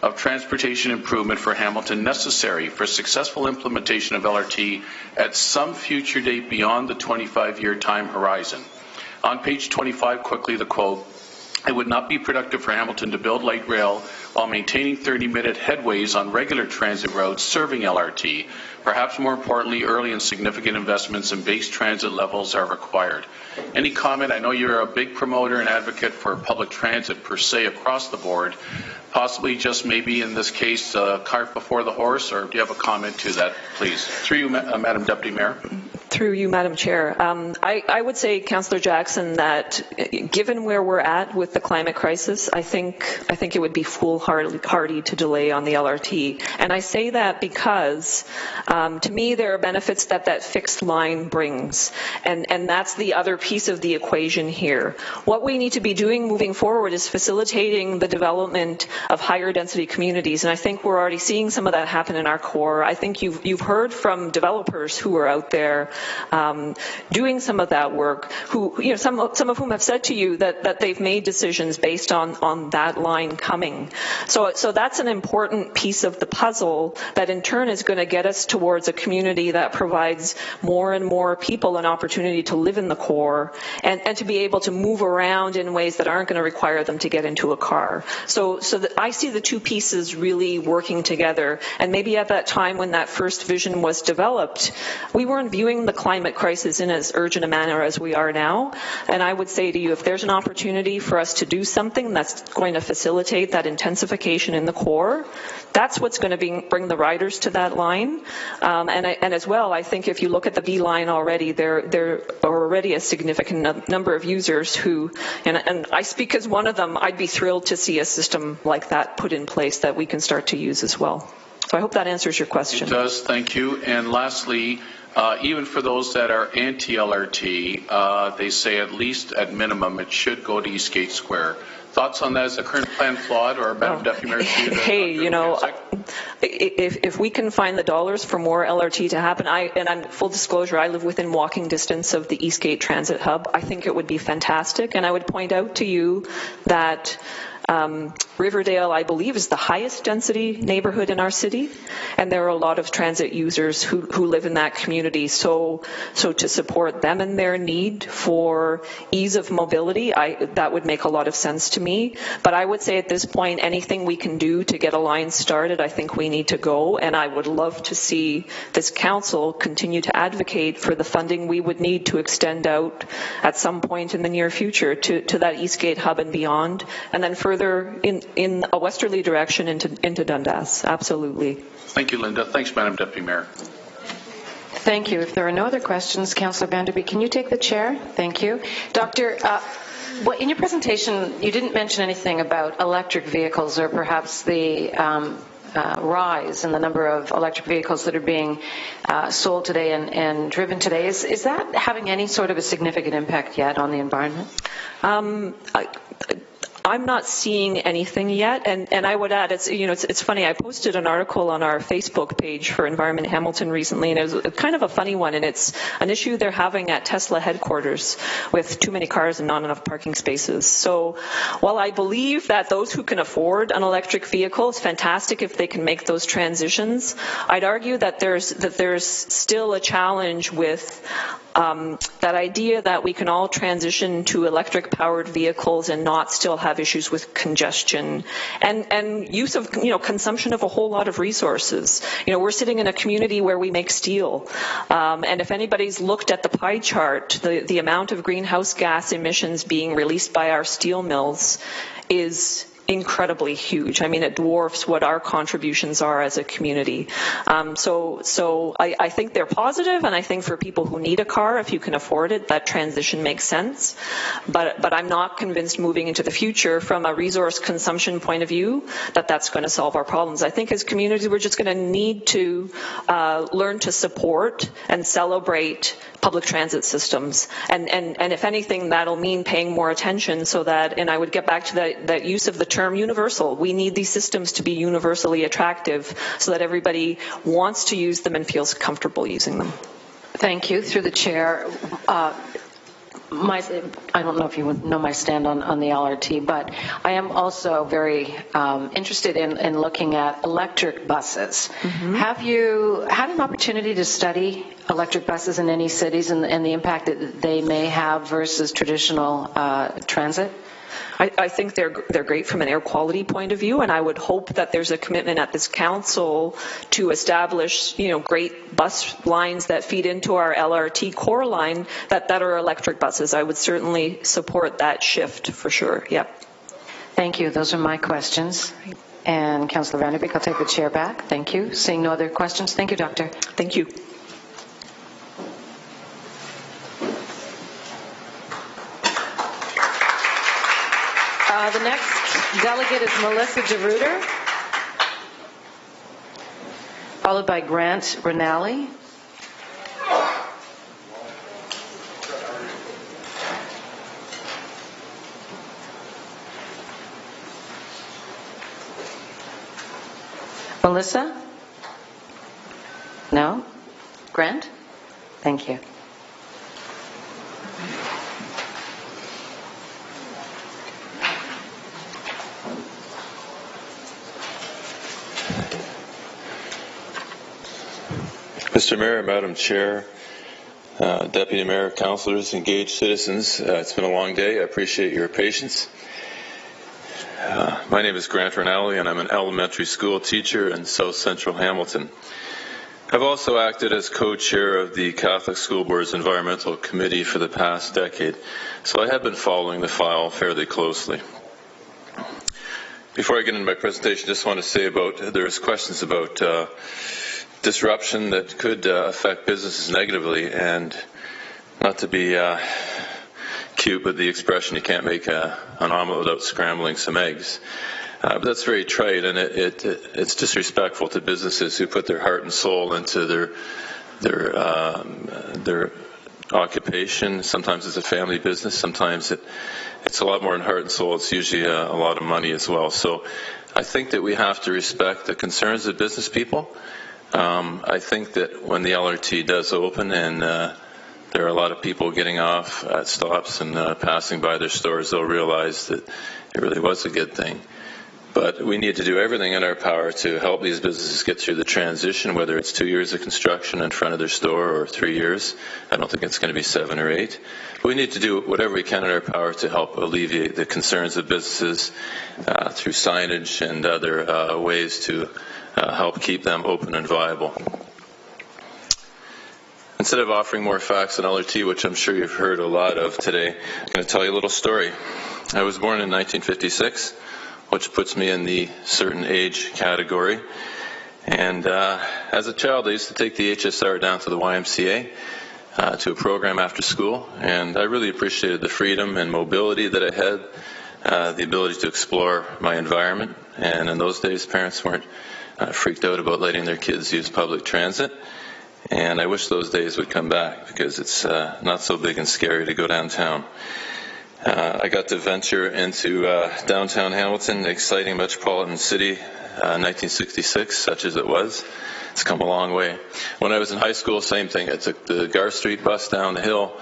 of transportation improvement for Hamilton necessary for successful implementation of LRT at some future date beyond the 25-year time horizon. On page 25, quickly the quote, "It would not be productive for Hamilton to build light rail while maintaining 30-minute headways on regular transit routes serving LRT. Perhaps more importantly, early and significant investments in base transit levels are required." Any comment? I know you're a big promoter and advocate for public transit per se across the board. Possibly just maybe in this case, cart before the horse, or do you have a comment to that, please? Through you, Madam Deputy Mayor. Through you, Madam Chair. I would say, Councillor Jackson, that given where we're at with the climate crisis, I think it would be foolhardy to delay on the LRT. And I say that because, to me, there are benefits that fixed line brings. And that's the other piece of the equation here. What we need to be doing moving forward is facilitating the development of higher density communities. And I think we're already seeing some of that happen in our core. I think you've heard from developers who are out there doing some of that work, who, some of whom have said to you that they've made decisions based on that line coming. So that's an important piece of the puzzle that in turn is going to get us towards a community that provides more and more people an opportunity to live in the core and to be able to move around in ways that aren't going to require them to get into a car. So that I see the two pieces really working together. And maybe at that time when that first vision was developed, we weren't viewing the climate crisis in as urgent a manner as we are now. And I would say to you, if there's an opportunity for us to do something that's going to facilitate that intensification in the core, that's what's going to bring the riders to that line. And as well, I think if you look at the B-Line already, there are already a significant number of users who, and I speak as one of them, I'd be thrilled to see a system like that put in place that we can start to use as well. So I hope that answers your question. It does, thank you. And lastly, even for those that are anti-LRT, they say at least at minimum it should go to Eastgate Square. Thoughts on that? Is the current plan flawed, or Madam Deputy Mayor? Hey, if we can find the dollars for more LRT to happen, and I'm full disclosure, I live within walking distance of the Eastgate Transit Hub. I think it would be fantastic, and I would point out to you that Riverdale, I believe, is the highest density neighborhood in our city, and there are a lot of transit users who live in that community. So to support them and their need for ease of mobility, that would make a lot of sense to me. But I would say at this point, anything we can do to get a line started, I think we need to go, and I would love to see this council continue to advocate for the funding we would need to extend out at some point in the near future to that Eastgate hub and beyond, and then further in a westerly direction into Dundas. Absolutely. Thank you, Linda. Thanks, Madam Deputy Mayor. Thank you. If there are no other questions, Councillor Vanderbeek, can you take the chair? Thank you. Doctor, Well, in your presentation, you didn't mention anything about electric vehicles or perhaps the rise in the number of electric vehicles that are being sold today and driven today. Is that having any sort of a significant impact yet on the environment? I'm not seeing anything yet, and I would add, it's funny. I posted an article on our Facebook page for Environment Hamilton recently, and it was kind of a funny one, and it's an issue they're having at Tesla headquarters with too many cars and not enough parking spaces. So while I believe that those who can afford an electric vehicle, it's fantastic if they can make those transitions, I'd argue that there's still a challenge with that idea that we can all transition to electric-powered vehicles and not still have issues with congestion and use of, consumption of a whole lot of resources. We're sitting in a community where we make steel, and if anybody's looked at the pie chart, the amount of greenhouse gas emissions being released by our steel mills is incredibly huge. I mean, it dwarfs what our contributions are as a community. So I think they're positive, and I think for people who need a car, if you can afford it, that transition makes sense. But I'm not convinced moving into the future from a resource consumption point of view that that's going to solve our problems. I think as communities, we're just going to need to learn to support and celebrate public transit systems. And if anything, that'll mean paying more attention so that, and I would get back to that use of the term universal. We need these systems to be universally attractive so that everybody wants to use them and feels comfortable using them. Thank you. Through the chair, I don't know if you know my stand on the LRT, but I am also very interested in looking at electric buses. Mm-hmm. Have you had an opportunity to study electric buses in any cities and the impact that they may have versus traditional transit? I think they're great from an air quality point of view, and I would hope that there's a commitment at this council to establish, great bus lines that feed into our LRT core line that are electric buses. I would certainly support that shift for sure. Yep. Thank you. Those are my questions. And Councillor Vanderbeek, I'll take the chair back. Thank you. Seeing no other questions, thank you, Doctor. Thank you. The next delegate is Melissa DeRuiter, followed by Grant Rinaldi. Melissa? No? Grant? Thank you. Mr. Mayor, Madam Chair, Deputy Mayor, councillors, engaged citizens, it's been a long day. I appreciate your patience. My name is Grant Rinaldi, and I'm an elementary school teacher in South Central Hamilton. I've also acted as co-chair of the Catholic School Board's Environmental Committee for the past decade, so I have been following the file fairly closely. Before I get into my presentation, I just want to say there's questions about disruption that could affect businesses negatively, and not to be cute, but the expression, you can't make an omelet without scrambling some eggs. But that's very trite, and it's disrespectful to businesses who put their heart and soul into their occupation. Sometimes it's a family business, sometimes it's a lot more than heart and soul. It's usually a lot of money as well. So I think that we have to respect the concerns of business people. I think that when the LRT does open and there are a lot of people getting off at stops and passing by their stores, they'll realize that it really was a good thing. But we need to do everything in our power to help these businesses get through the transition, whether it's 2 years of construction in front of their store or 3 years. I don't think it's going to be 7 or 8. But we need to do whatever we can in our power to help alleviate the concerns of businesses through signage and other ways to help keep them open and viable. Instead of offering more facts on LRT, which I'm sure you've heard a lot of today, I'm going to tell you a little story. I was born in 1956, which puts me in the certain age category. And as a child, I used to take the HSR down to the YMCA. to a program after school, and I really appreciated the freedom and mobility that I had, the ability to explore my environment. And in those days, parents weren't freaked out about letting their kids use public transit. And I wish those days would come back, because it's not so big and scary to go downtown. I got to venture into downtown Hamilton, the exciting metropolitan city, 1966, such as it was. It's come a long way. When I was in high school, same thing. I took the Gar Street bus down the hill,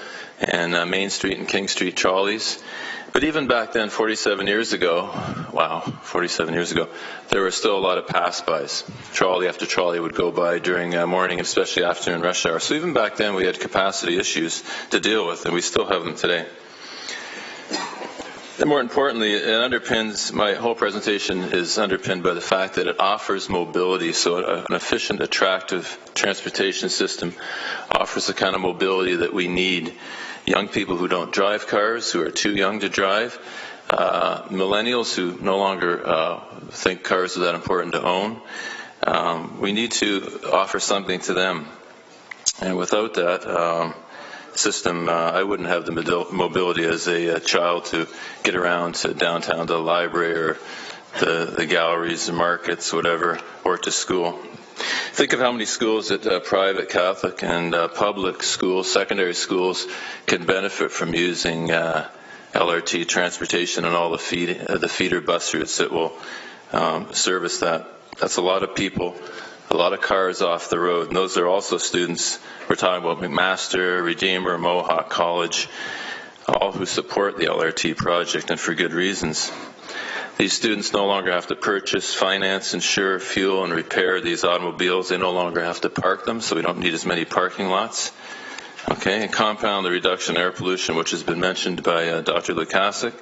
and Main Street and King Street trolleys. But even back then, 47 years ago, wow, 47 years ago, there were still a lot of pass-bys. Trolley after trolley would go by during morning, especially afternoon rush hour. So even back then, we had capacity issues to deal with, and we still have them today. And more importantly, it underpins, my whole presentation is underpinned by the fact that it offers mobility. So an efficient, attractive transportation system offers the kind of mobility that we need. Young people who don't drive cars, who are too young to drive, millennials who no longer think cars are that important to own. We need to offer something to them. And without that system, I wouldn't have the mobility as a child to get around to downtown, to the library, or the galleries, the markets, whatever, or to school. Think of how many schools that private, Catholic, and public schools, secondary schools, can benefit from using LRT transportation and all the feeder bus routes that will service that. That's a lot of people, a lot of cars off the road. And those are also students. We're talking about McMaster, Redeemer, Mohawk College, all who support the LRT project, and for good reasons. These students no longer have to purchase, finance, insure, fuel, and repair these automobiles. They no longer have to park them, so we don't need as many parking lots. Okay, and compound the reduction in air pollution, which has been mentioned by Dr. Lukasik.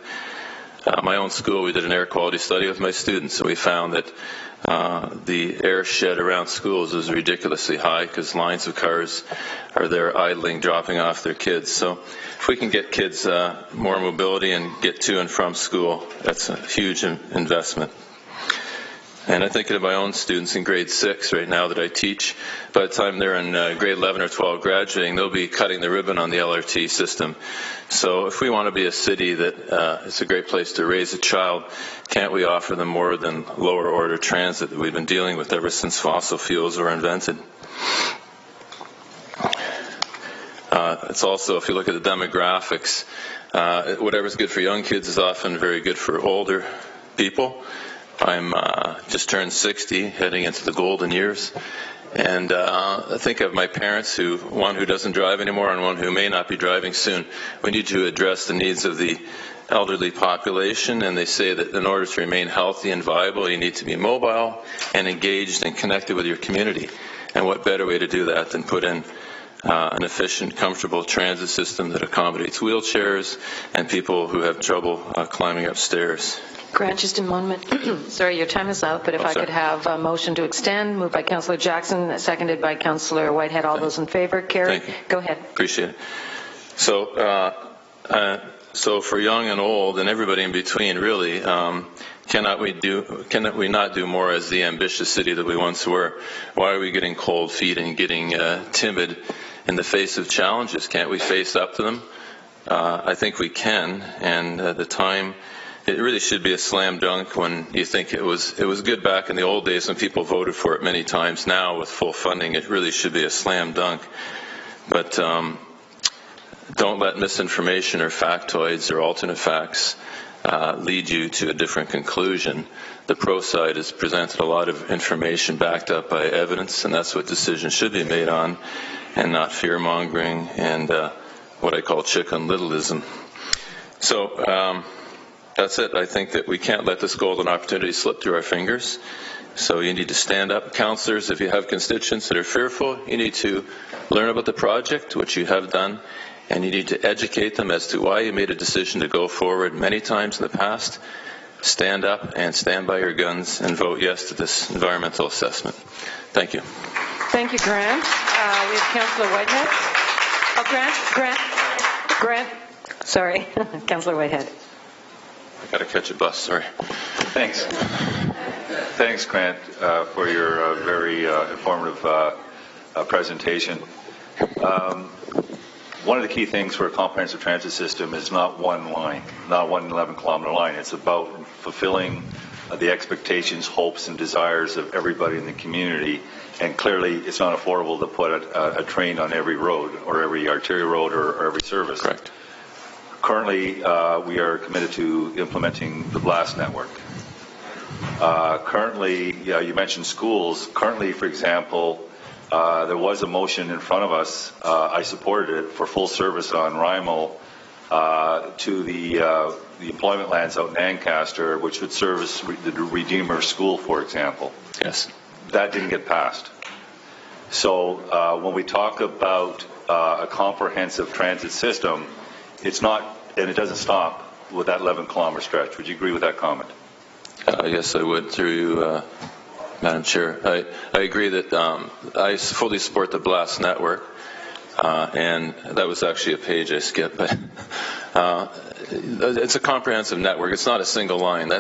My own school, we did an air quality study with my students, and we found that the air shed around schools is ridiculously high because lines of cars are there idling, dropping off their kids. So if we can get kids more mobility and get to and from school, that's a huge investment. And I'm thinking of my own students in grade 6 right now that I teach. By the time they're in grade 11 or 12 graduating, they'll be cutting the ribbon on the LRT system. So if we want to be a city that is a great place to raise a child, can't we offer them more than lower order transit that we've been dealing with ever since fossil fuels were invented? It's also, if you look at the demographics, whatever's good for young kids is often very good for older people. I'm just turned 60, heading into the golden years, and I think of my parents, one who doesn't drive anymore and one who may not be driving soon. We need to address the needs of the elderly population, and they say that in order to remain healthy and viable, you need to be mobile and engaged and connected with your community. And what better way to do that than put in an efficient, comfortable transit system that accommodates wheelchairs and people who have trouble climbing upstairs. Grant, just a moment. Sorry, your time is out, but if I could have a motion to extend, moved by Councillor Jackson, seconded by Councillor Whitehead. All those in favor? Carry. Go ahead. Appreciate it. So for young and old and everybody in between, really, cannot we not do more as the ambitious city that we once were? Why are we getting cold feet and getting timid in the face of challenges? Can't we face up to them? I think we can, and the time. It really should be a slam dunk when you think it was good back in the old days when people voted for it many times. Now with full funding, it really should be a slam dunk. But don't let misinformation or factoids or alternate facts lead you to a different conclusion. The pro side has presented a lot of information backed up by evidence, and that's what decisions should be made on, and not fear-mongering and what I call chicken littleism. So that's it. I think that we can't let this golden opportunity slip through our fingers. So you need to stand up. Councillors, if you have constituents that are fearful, you need to learn about the project, which you have done, and you need to educate them as to why you made a decision to go forward many times in the past. Stand up and stand by your guns and vote yes to this environmental assessment. Thank you. Thank you, Grant. We have Councillor Whitehead. Oh, Grant. Sorry, Councillor Whitehead. I got to catch a bus, sorry. Thanks. Thanks, Grant, for your very informative presentation. one of the key things for a comprehensive transit system is not one line, not one 11-kilometer line. It's about fulfilling the expectations, hopes, and desires of everybody in the community. And clearly, it's not affordable to put a train on every road or every arterial road or every service. Correct. Currently, we are committed to implementing the BLAST network. Currently, you mentioned schools. Currently, for example, there was a motion in front of us. I supported it for full service on Rymal to the employment lands out in Ancaster, which would service the Redeemer School, for example. Yes. That didn't get passed. So when we talk about a comprehensive transit system, it's not, and it doesn't stop with that 11-kilometer stretch. Would you agree with that comment? Yes, I would, through you, Madam Chair. I agree that I fully support the BLAST network, and that was actually a page I skipped, but it's a comprehensive network. It's not a single line.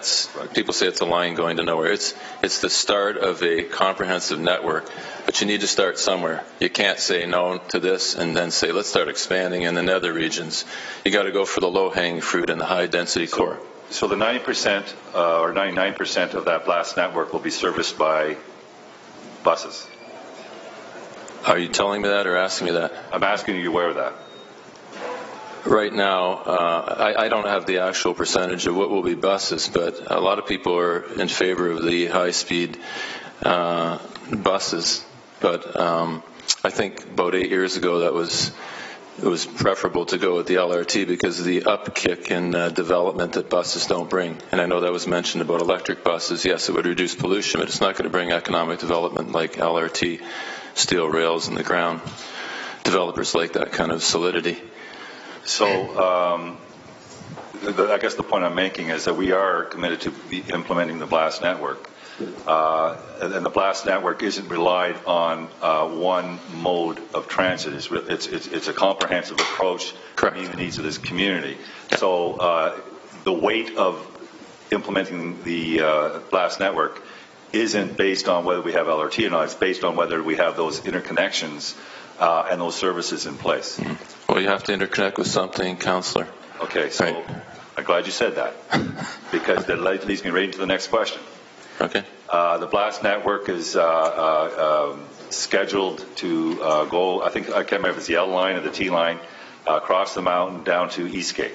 People say it's a line going to nowhere. It's the start of a comprehensive network, but you need to start somewhere. You can't say no to this and then say, let's start expanding in the nether regions. You got to go for the low-hanging fruit in the high-density core. So the 90% or 99% of that BLAST network will be serviced by buses. Are you telling me that or asking me that? I'm asking you aware of that. Right now, I don't have the actual percentage of what will be buses, but a lot of people are in favor of the high-speed buses. But I think about 8 years ago it was preferable to go with the LRT because of the upkick in development that buses don't bring. And I know that was mentioned about electric buses. Yes, it would reduce pollution, but it's not going to bring economic development like LRT, steel rails in the ground. Developers like that kind of solidity. So I guess the point I'm making is that we are committed to implementing the BLAST network. And the BLAST network isn't relied on one mode of transit. It's a comprehensive approach to meet the needs of this community. So the weight of implementing the BLAST network isn't based on whether we have LRT or not. It's based on whether we have those interconnections and those services in place. Well, you have to interconnect with something, Councillor. Okay, so right. I'm glad you said that because that leads me right into the next question. Okay. The BLAST network is scheduled to go, I can't remember if it's the L line or the T line, across the mountain down to Eastgate.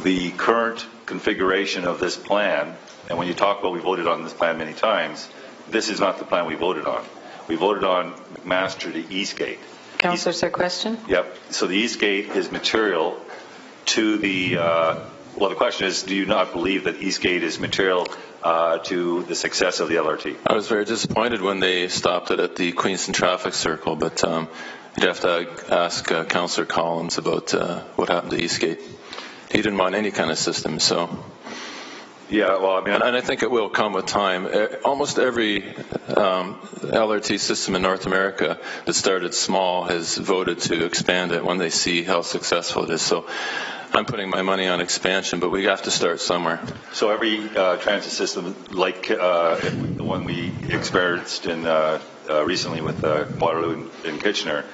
The current configuration of this plan, and when you talk about we voted on this plan many times, this is not the plan we voted on. We voted on McMaster to Eastgate. Councillor, is there a question? Yep. So the Eastgate is material to the, well, the question is, do you not believe that Eastgate is material to the success of the LRT? I was very disappointed when they stopped it at the Queenston Traffic Circle, but you'd have to ask Councillor Collins about what happened to Eastgate. He didn't want any kind of system, so... Yeah, well, I mean... And I think it will come with time. Almost every LRT system in North America that started small has voted to expand it when they see how successful it is. So I'm putting my money on expansion, but we have to start somewhere. So every transit system, like the one we experienced in recently with Waterloo and Kitchener,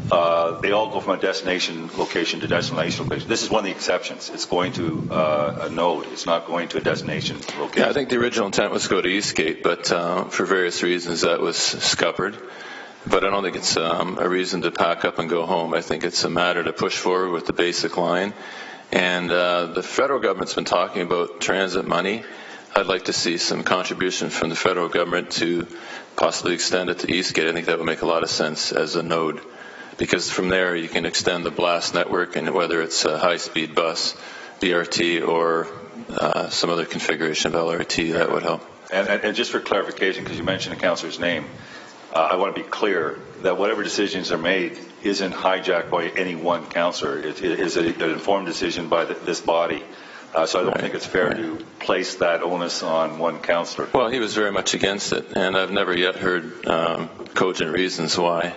they all go from a destination location to destination location. This is one of the exceptions. It's going to a node. It's not going to a destination location. Yeah, I think the original intent was to go to Eastgate, but for various reasons that was scuppered. But I don't think it's a reason to pack up and go home. I think it's a matter to push forward with the basic line. And the federal government's been talking about transit money. I'd like to see some contribution from the federal government to possibly extend it to Eastgate. I think that would make a lot of sense as a node. Because from there you can extend the BLAST network, and whether it's a high-speed bus, BRT, or some other configuration of LRT, that would help. And just for clarification, because you mentioned the councillor's name, I want to be clear that whatever decisions are made isn't hijacked by any one councillor. It is an informed decision by this body. So I don't think it's fair to place that onus on one councillor. Well, he was very much against it, and I've never yet heard cogent reasons why.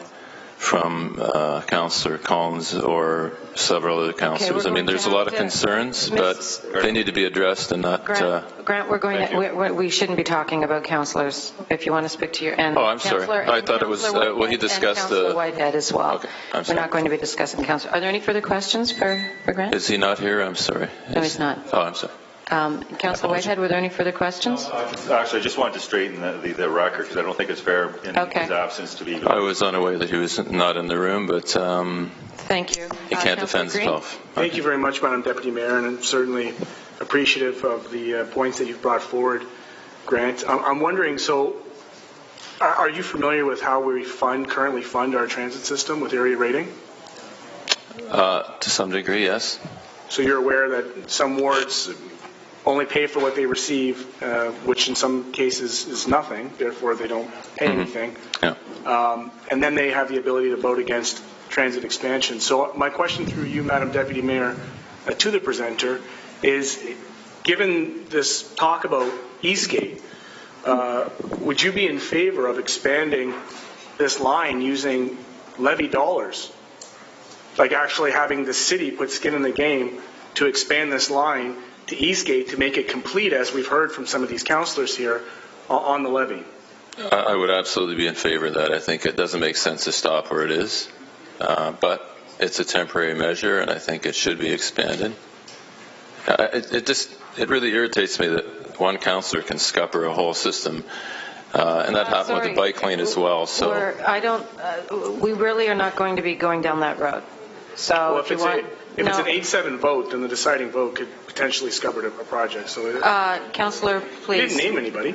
Councillor Collins or several other councillors. I mean, there's a lot of concerns, but they need to be addressed and not... Grant, we shouldn't be talking about councillors. If you want to speak to your... I'm sorry. I thought it was... well, he discussed the... Councillor Whitehead as well. Okay, we're not going to be discussing councillor. Are there any further questions for Grant? Is he not here? I'm sorry. No, he's not. Oh, I'm sorry. Councillor Whitehead, were there any further questions? Actually, I just wanted to straighten the record because I don't think it's fair in his absence to be... I was unaware that he was not in the room, but thank you. He can't defend himself. Thank you very much, Madam Deputy Mayor, and I'm certainly appreciative of the points that you've brought forward, Grant. I'm wondering, so are you familiar with how we currently fund our transit system with area rating? To some degree, yes. So you're aware that some wards only pay for what they receive, which in some cases is nothing, therefore they don't pay anything. Yeah. And then they have the ability to vote against transit expansion. So my question through you, Madam Deputy Mayor, to the presenter is, given this talk about Eastgate, would you be in favor of expanding this line using levy dollars? Like actually having the city put skin in the game to expand this line to Eastgate to make it complete, as we've heard from some of these councillors here, on the levy? I would absolutely be in favor of that. I think it doesn't make sense to stop where it is, but it's a temporary measure, and I think it should be expanded. It really irritates me that one councillor can scupper a whole system, and that happened with the bike lane as well. So we really are not going to be going down that road. So well, if it's an 8-7 vote, then the deciding vote could potentially scupper a project. So, Councillor, please. You didn't name anybody.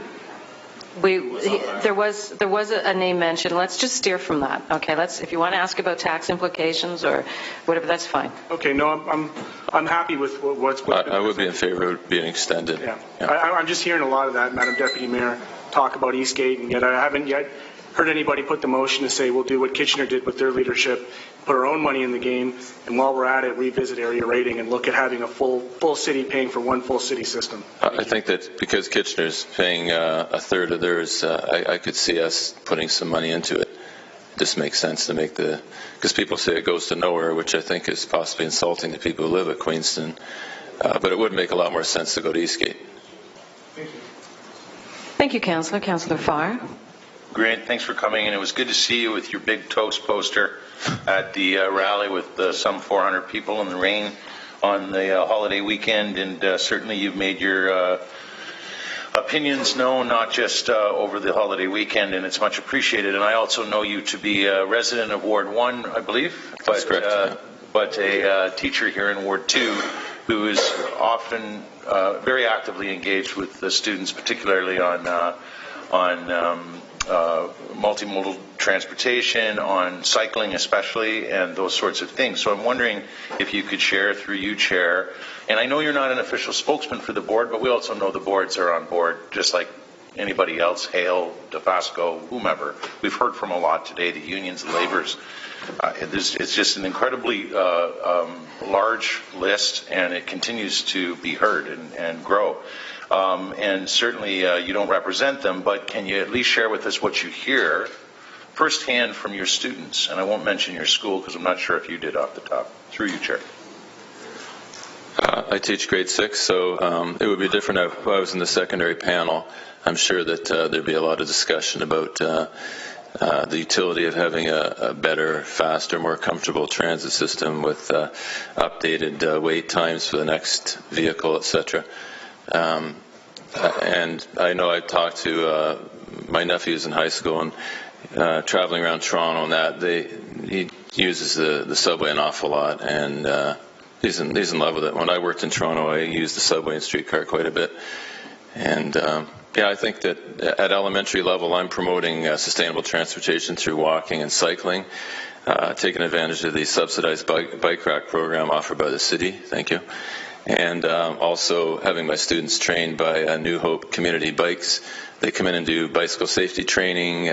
There was a name mentioned. Let's just steer from that. Okay. If you want to ask about tax implications or whatever, that's fine. Okay. No, I'm happy with what's. I would be in favor of it being extended. Yeah. I'm just hearing a lot of that, Madam Deputy Mayor, talk about Eastgate, and yet I haven't yet heard anybody put the motion to say we'll do what Kitchener did with their leadership, put our own money in the game, and while we're at it, revisit area rating and look at having a full city paying for one full city system. I think that because Kitchener's paying a third of theirs, I could see us putting some money into it. This makes sense to make because people say it goes to nowhere, which I think is possibly insulting to people who live at Queenston, but it would make a lot more sense to go to Eastgate. Thank you. Thank you, Councillor. Councillor Farr. Grant, thanks for coming in. It was good to see you with your big toast poster at the rally with some 400 people in the rain on the holiday weekend, and certainly you've made your opinions known, not just over the holiday weekend, and it's much appreciated. And I also know you to be a resident of Ward 1, I believe, That's correct. But a teacher here in Ward 2 who is often very actively engaged with the students, particularly on multimodal transportation, on cycling especially, and those sorts of things. So I'm wondering if you could share through you, Chair, and I know you're not an official spokesman for the board, but we also know the boards are on board, just like anybody else, Hale, DeFasco, whomever. We've heard from a lot today, the unions, the laborers. It's just an incredibly large list, and it continues to be heard and grow. And certainly you don't represent them, but can you at least share with us what you hear firsthand from your students? And I won't mention your school because I'm not sure if you did off the top. Through you, Chair. I teach grade 6, so it would be different if I was in the secondary panel. I'm sure that there'd be a lot of discussion about the utility of having a better, faster, more comfortable transit system with updated wait times for the next vehicle, etc. And I know I've talked to my nephews in high school and traveling around Toronto and that he uses the subway an awful lot, and he's in love with it. When I worked in Toronto, I used the subway and streetcar quite a bit. And yeah, I think that at elementary level, I'm promoting sustainable transportation through walking and cycling, taking advantage of the subsidized bike rack program offered by the city. Thank you. And also having my students trained by New Hope Community Bikes. They come in and do bicycle safety training,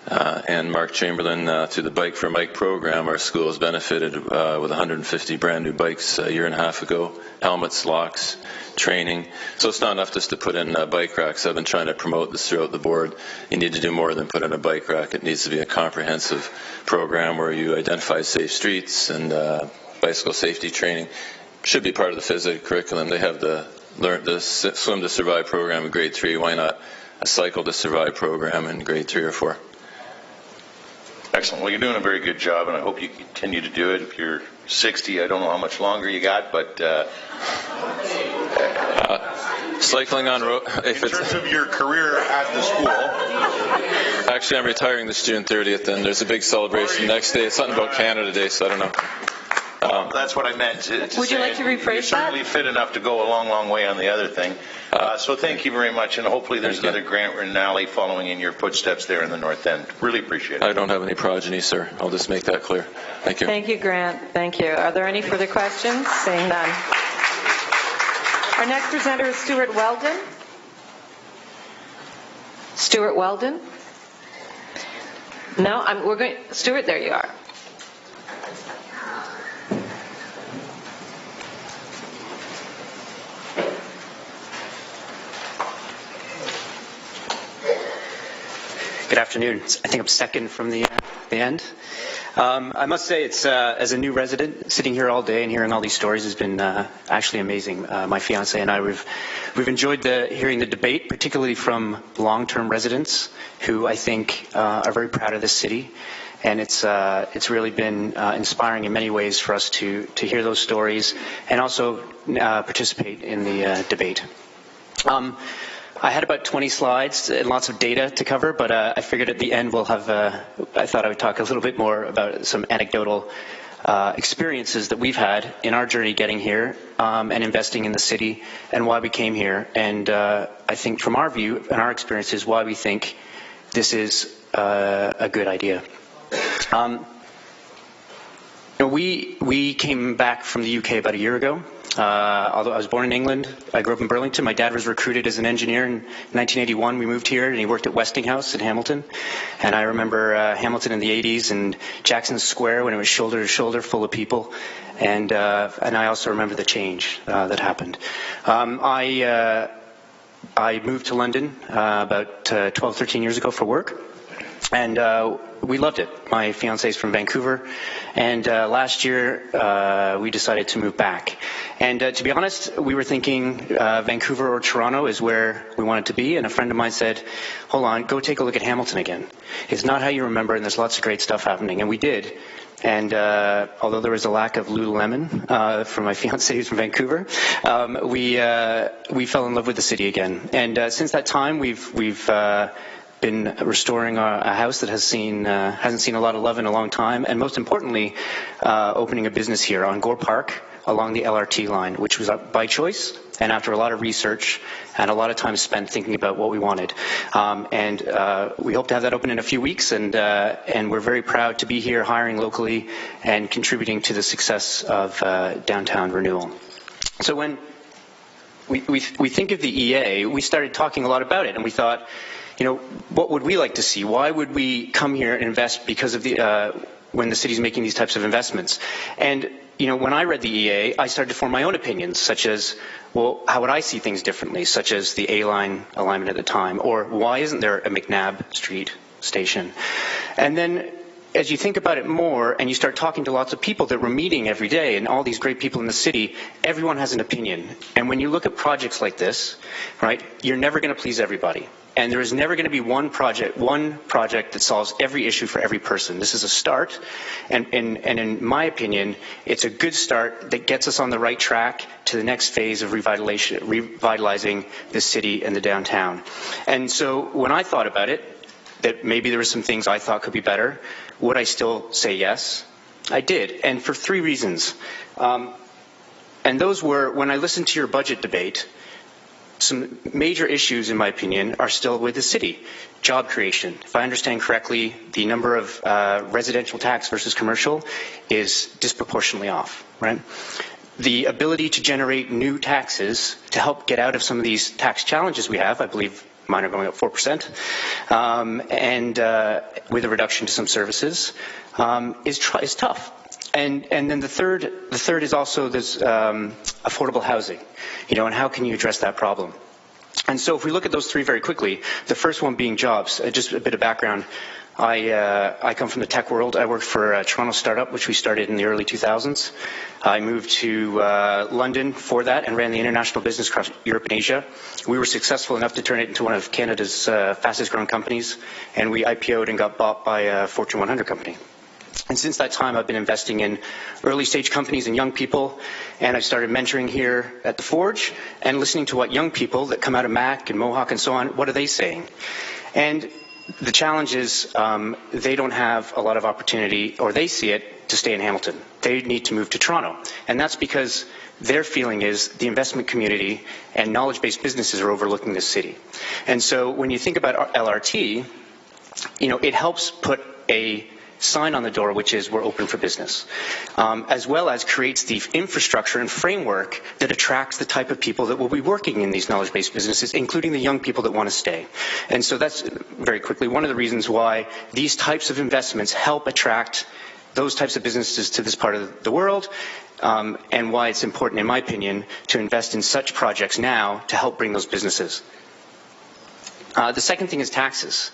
and Mark Chamberlain through the Bike for Mike program, our school has benefited with 150 brand new bikes a year and a half ago, helmets, locks, training. So it's not enough just to put in bike racks. I've been trying to promote this throughout the board. You need to do more than put in a bike rack. It needs to be a comprehensive program where you identify safe streets and bicycle safety training. Should be part of the physics curriculum. They have the Swim to Survive program in grade 3. Why not a Cycle to Survive program in grade 3 or 4? Excellent. Well, you're doing a very good job, and I hope you continue to do it. If you're 60, I don't know how much longer you got, but cycling on road. In terms of your career at the school. Actually, I'm retiring this June 30th, and there's a big celebration next day. It's something about Canada Day, so I don't know. That's what I meant to Would say. you like to rephrase You're certainly fit enough to go a long, long way on the other thing. So thank you very much, and hopefully there's another Grant Rinaldi following in your footsteps there in the North End. Really appreciate it. I don't have any progeny, sir. I'll just make that clear. Thank you. Thank you, Grant. Thank you. Are there any further questions? Seeing none. Our next presenter is Stuart Weldon. Stuart Weldon? No, we're going. Stuart, there you are. Good afternoon. I think I'm second from the end. I must say, it's as a new resident, sitting here all day and hearing all these stories has been actually amazing. My fiance and I, we've enjoyed hearing the debate, particularly from long-term residents who I think are very proud of this city. And it's really been inspiring in many ways for us to hear those stories and also participate in the debate. I had about 20 slides and lots of data to cover, but I figured at the end we'll have, I thought I would talk a little bit more about some anecdotal experiences that we've had in our journey getting here and investing in the city and why we came here. And I think from our view and our experiences, why we think this is a good idea. We came back from the UK about a year ago. Although I was born in England, I grew up in Burlington. My dad was recruited as an engineer in 1981. We moved here, and he worked at Westinghouse in Hamilton. And I remember Hamilton in the 80s and Jackson Square when it was shoulder to shoulder full of people. And I also remember the change that happened. I moved to London about 12, 13 years ago for work. And we loved it. My fiancé is from Vancouver, and last year we decided to move back. And to be honest, we were thinking Vancouver or Toronto is where we wanted to be, and a friend of mine said, hold on, go take a look at Hamilton again. It's not how you remember, and there's lots of great stuff happening, and we did. And although there was a lack of Lululemon for my fiancé who's from Vancouver, we fell in love with the city again. And since that time, we've been restoring a house that hasn't seen a lot of love in a long time, and most importantly, opening a business here on Gore Park along the LRT line, which was by choice and after a lot of research and a lot of time spent thinking about what we wanted. And we hope to have that open in a few weeks, and we're very proud to be here hiring locally and contributing to the success of downtown renewal. So when we think of the EA, we started talking a lot about it, and we thought, what would we like to see? Why would we come here and invest because of when the city's making these types of investments? And, when I read the EA, I started to form my own opinions, such as, well, how would I see things differently, such as the A-line alignment at the time, or why isn't there a McNabb Street station? And then as you think about it more and you start talking to lots of people that we're meeting every day and all these great people in the city, everyone has an opinion. And when you look at projects like this, right, you're never going to please everybody. And there is never going to be one project that solves every issue for every person. This is a start, and in my opinion, it's a good start that gets us on the right track to the next phase of revitalizing the city and the downtown. And so when I thought about it, that maybe there were some things I thought could be better, would I still say yes? I did, and for 3 reasons. And those were, when I listened to your budget debate, some major issues, in my opinion, are still with the city. Job creation. If I understand correctly, the number of residential tax versus commercial is disproportionately off, right? The ability to generate new taxes to help get out of some of these tax challenges we have, I believe mine are going up 4%, and with a reduction to some services, is tough. And then the third is also this affordable housing, and how can you address that problem? And so if we look at those three very quickly, the first one being jobs, just a bit of background. I come from the tech world. I worked for a Toronto startup, which we started in the early 2000s. I moved to London for that and ran the international business across Europe and Asia. We were successful enough to turn it into one of Canada's fastest growing companies, and we IPO'd and got bought by a Fortune 100 company. And since that time, I've been investing in early stage companies and young people, and I started mentoring here at the Forge and listening to what young people that come out of Mac and Mohawk and so on, what are they saying? And the challenge is they don't have a lot of opportunity, or they see it, to stay in Hamilton. They need to move to Toronto. And that's because their feeling is the investment community and knowledge-based businesses are overlooking this city. And so when you think about LRT, it helps put a sign on the door, which is we're open for business, as well as creates the infrastructure and framework that attracts the type of people that will be working in these knowledge-based businesses, including the young people that want to stay. And so that's, very quickly, one of the reasons why these types of investments help attract those types of businesses to this part of the world, and why it's important, in my opinion, to invest in such projects now to help bring those businesses. The second thing is taxes.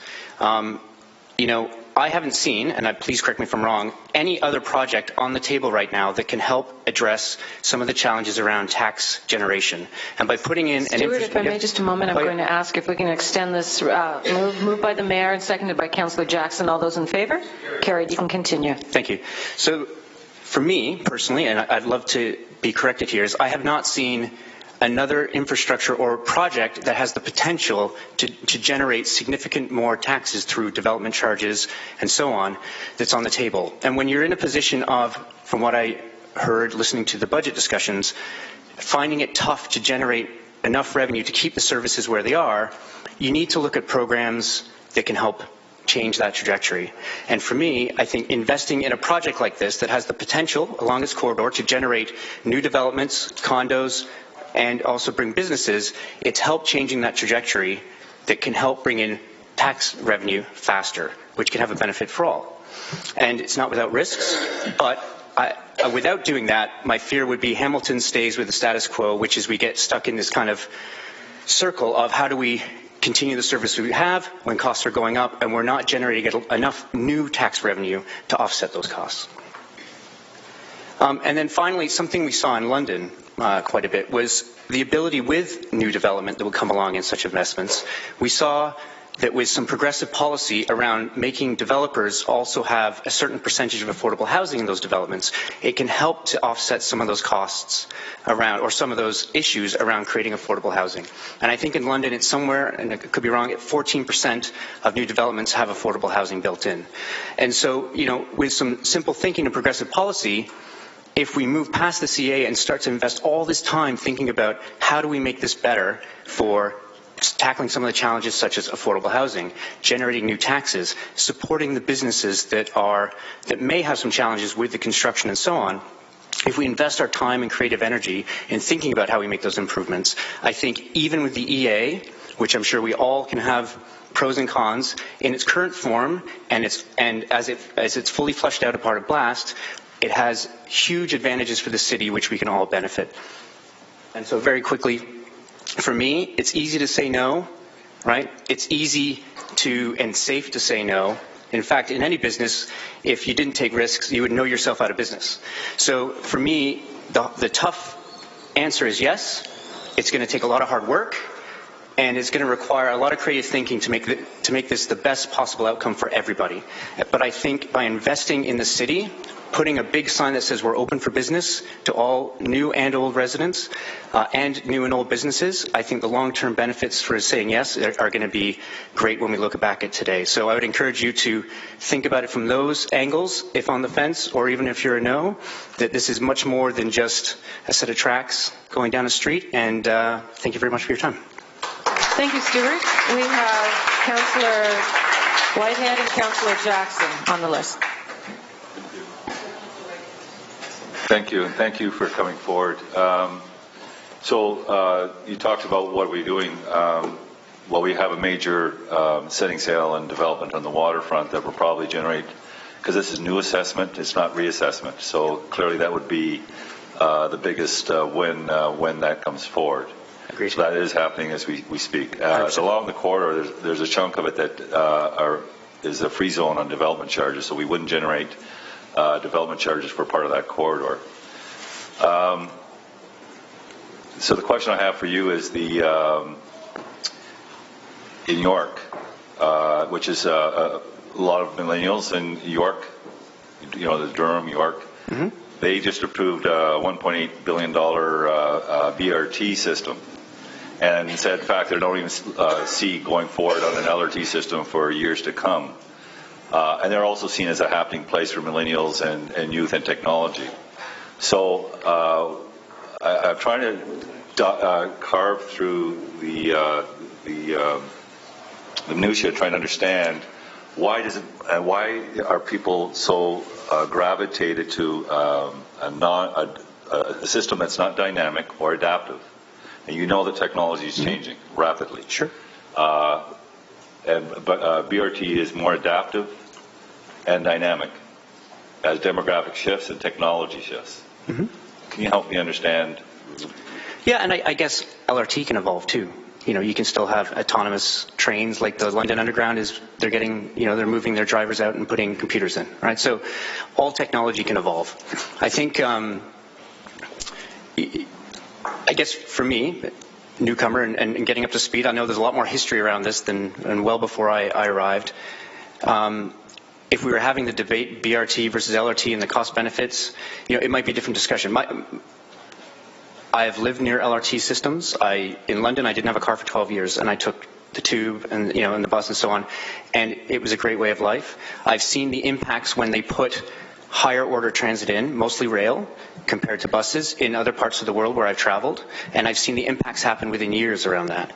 I haven't seen, and please correct me if I'm wrong, any other project on the table right now that can help address some of the challenges around tax generation. And by putting in Stuart, if I may, just a moment, I'm going to ask if we can extend this moved by the Mayor and seconded by Councillor Jackson. All those in favour? Carried. You can continue. Thank you. So for me, personally, and I'd love to be corrected here, is I have not seen another infrastructure or project that has the potential to generate significant more taxes through development charges and so on that's on the table. And when you're in a position of, from what I heard listening to the budget discussions, finding it tough to generate enough revenue to keep the services where they are, you need to look at programs that can help change that trajectory. And for me, I think investing in a project like this that has the potential along this corridor to generate new developments, condos, and also bring businesses, it's helped changing that trajectory that can help bring in tax revenue faster, which can have a benefit for all. And it's not without risks, but without doing that, my fear would be Hamilton stays with the status quo, which is we get stuck in this kind of circle of how do we continue the service we have when costs are going up and we're not generating enough new tax revenue to offset those costs. And then finally, something we saw in London quite a bit was the ability with new development that would come along in such investments. We saw that with some progressive policy around making developers also have a certain percentage of affordable housing in those developments, it can help to offset some of those costs around, or some of those issues around creating affordable housing. And I think in London it's somewhere, and I could be wrong, 14% of new developments have affordable housing built in. And so, with some simple thinking and progressive policy, if we move past the CA and start to invest all this time thinking about how do we make this better for tackling some of the challenges such as affordable housing, generating new taxes, supporting the businesses that may have some challenges with the construction and so on, if we invest our time and creative energy in thinking about how we make those improvements, I think even with the EA, which I'm sure we all can have pros and cons, in its current form and as it's fully fleshed out a part of BLAST, it has huge advantages for the city which we can all benefit. And so very quickly, for me, it's easy to say no, right? It's easy and safe to say no. In fact, in any business, if you didn't take risks, you would know yourself out of business. So for me, the tough answer is yes. It's going to take a lot of hard work, and it's going to require a lot of creative thinking to make this the best possible outcome for everybody. But I think by investing in the city, putting a big sign that says we're open for business to all new and old residents and new and old businesses, I think the long-term benefits for saying yes are going to be great when we look back at today. So I would encourage you to think about it from those angles, if on the fence, or even if you're a no, that this is much more than just a set of tracks going down a street. And thank you very much for your time. Thank you, Stuart. We have Councillor Whitehead and Councillor Jackson on the list. Thank you, and thank you for coming forward. So you talked about what we're doing. well, we have a major setting sail and development on the waterfront that will probably generate, because this is new assessment, it's not reassessment. So clearly that would be the biggest win when that comes forward. Agreed. So that is happening as we speak. Along the corridor, there's a chunk of it that is a free zone on development charges, so we wouldn't generate development charges for part of that corridor. So the question I have for you is in York, which is a lot of millennials in York, the Durham, York, they just approved a $1.8 billion BRT system. And said, in fact, they don't even see going forward on an LRT system for years to come. And they're also seen as a happening place for millennials and youth and technology. So I'm trying to carve through the minutiae, trying to understand why are people so gravitated to a system that's not dynamic or adaptive. And you know that technology is changing rapidly. Sure. But BRT is more adaptive and dynamic as demographic shifts and technology shifts. Can you help me understand? Yeah, and I guess LRT can evolve too. You can still have autonomous trains like the London Underground they're getting, they're moving their drivers out and putting computers in, right? So all technology can evolve. I think, I guess for me, newcomer and getting up to speed, I know there's a lot more history around this than well before I arrived. If we were having the debate BRT versus LRT and the cost benefits, it might be a different discussion. I have lived near LRT systems. In London, I didn't have a car for 12 years, and I took the tube and and the bus and so on, and it was a great way of life. I've seen the impacts when they put higher order transit in, mostly rail, compared to buses in other parts of the world where I've traveled, and I've seen the impacts happen within years around that.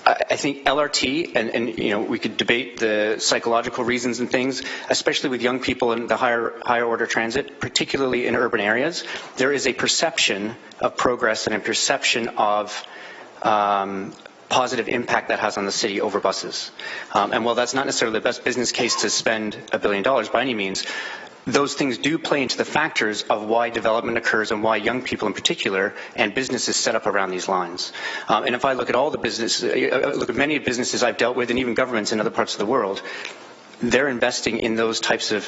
I think LRT, and we could debate the psychological reasons and things, especially with young people in the higher order transit, particularly in urban areas. There is a perception of progress and a perception of positive impact that has on the city over buses. And while that's not necessarily the best business case to spend $1 billion by any means, those things do play into the factors of why development occurs and why young people in particular and businesses set up around these lines. And if I look at all the look at many businesses I've dealt with and even governments in other parts of the world, they're investing in those types of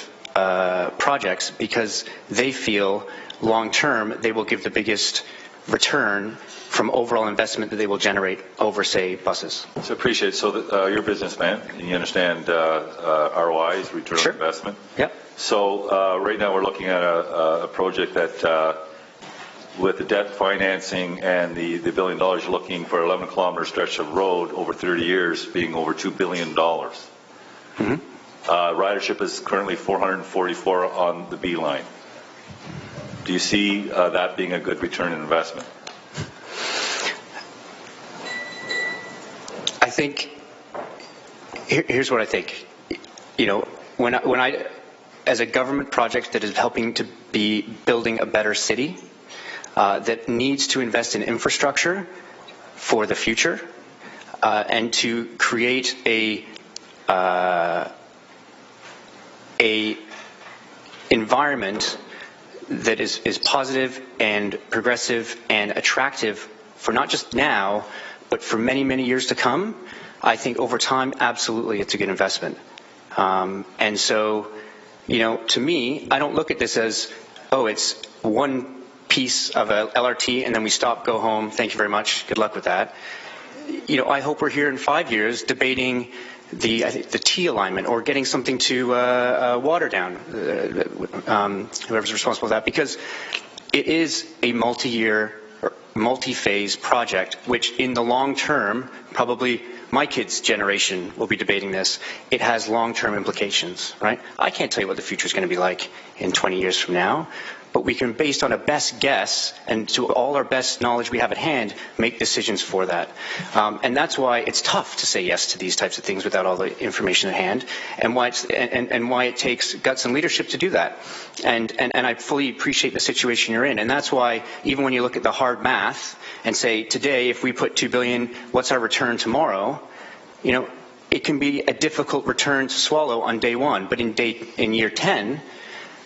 projects because they feel long term they will give the biggest return from overall investment that they will generate over, say, buses. So appreciate it. So that, you're a businessman and you understand ROIs, return on investment. Yep. So right now we're looking at a project that with the debt financing and the $1 billion, you're looking for 11-kilometer stretch of road over 30 years being over $2 billion. Ridership is currently 444 on the B-Line. Do you see that being a good return on investment? I think, here's what I think. When I, as a government project that is helping to be building a better city, that needs to invest in infrastructure for the future, and to create a environment that is positive and progressive and attractive for not just now, but for many, many years to come, I think over time, absolutely, it's a good investment. And so, to me, I don't look at this as, it's one piece of a LRT and then we stop, go home, thank you very much, good luck with that. I hope we're here in 5 years debating the T alignment or getting something to water down, whoever's responsible for that, because it is a multi-year, multi-phase project, which in the long term, probably my kids' generation will be debating this. It has long-term implications, right? I can't tell you what the future is going to be like in 20 years from now, but we can, based on a best guess and to all our best knowledge we have at hand, make decisions for that. And that's why it's tough to say yes to these types of things without all the information at hand, and why it takes guts and leadership to do that. And I fully appreciate the situation you're in. And that's why even when you look at the hard math and say, today, if we put $2 billion, what's our return tomorrow? You know, it can be a difficult return to swallow on day one, but in year 10,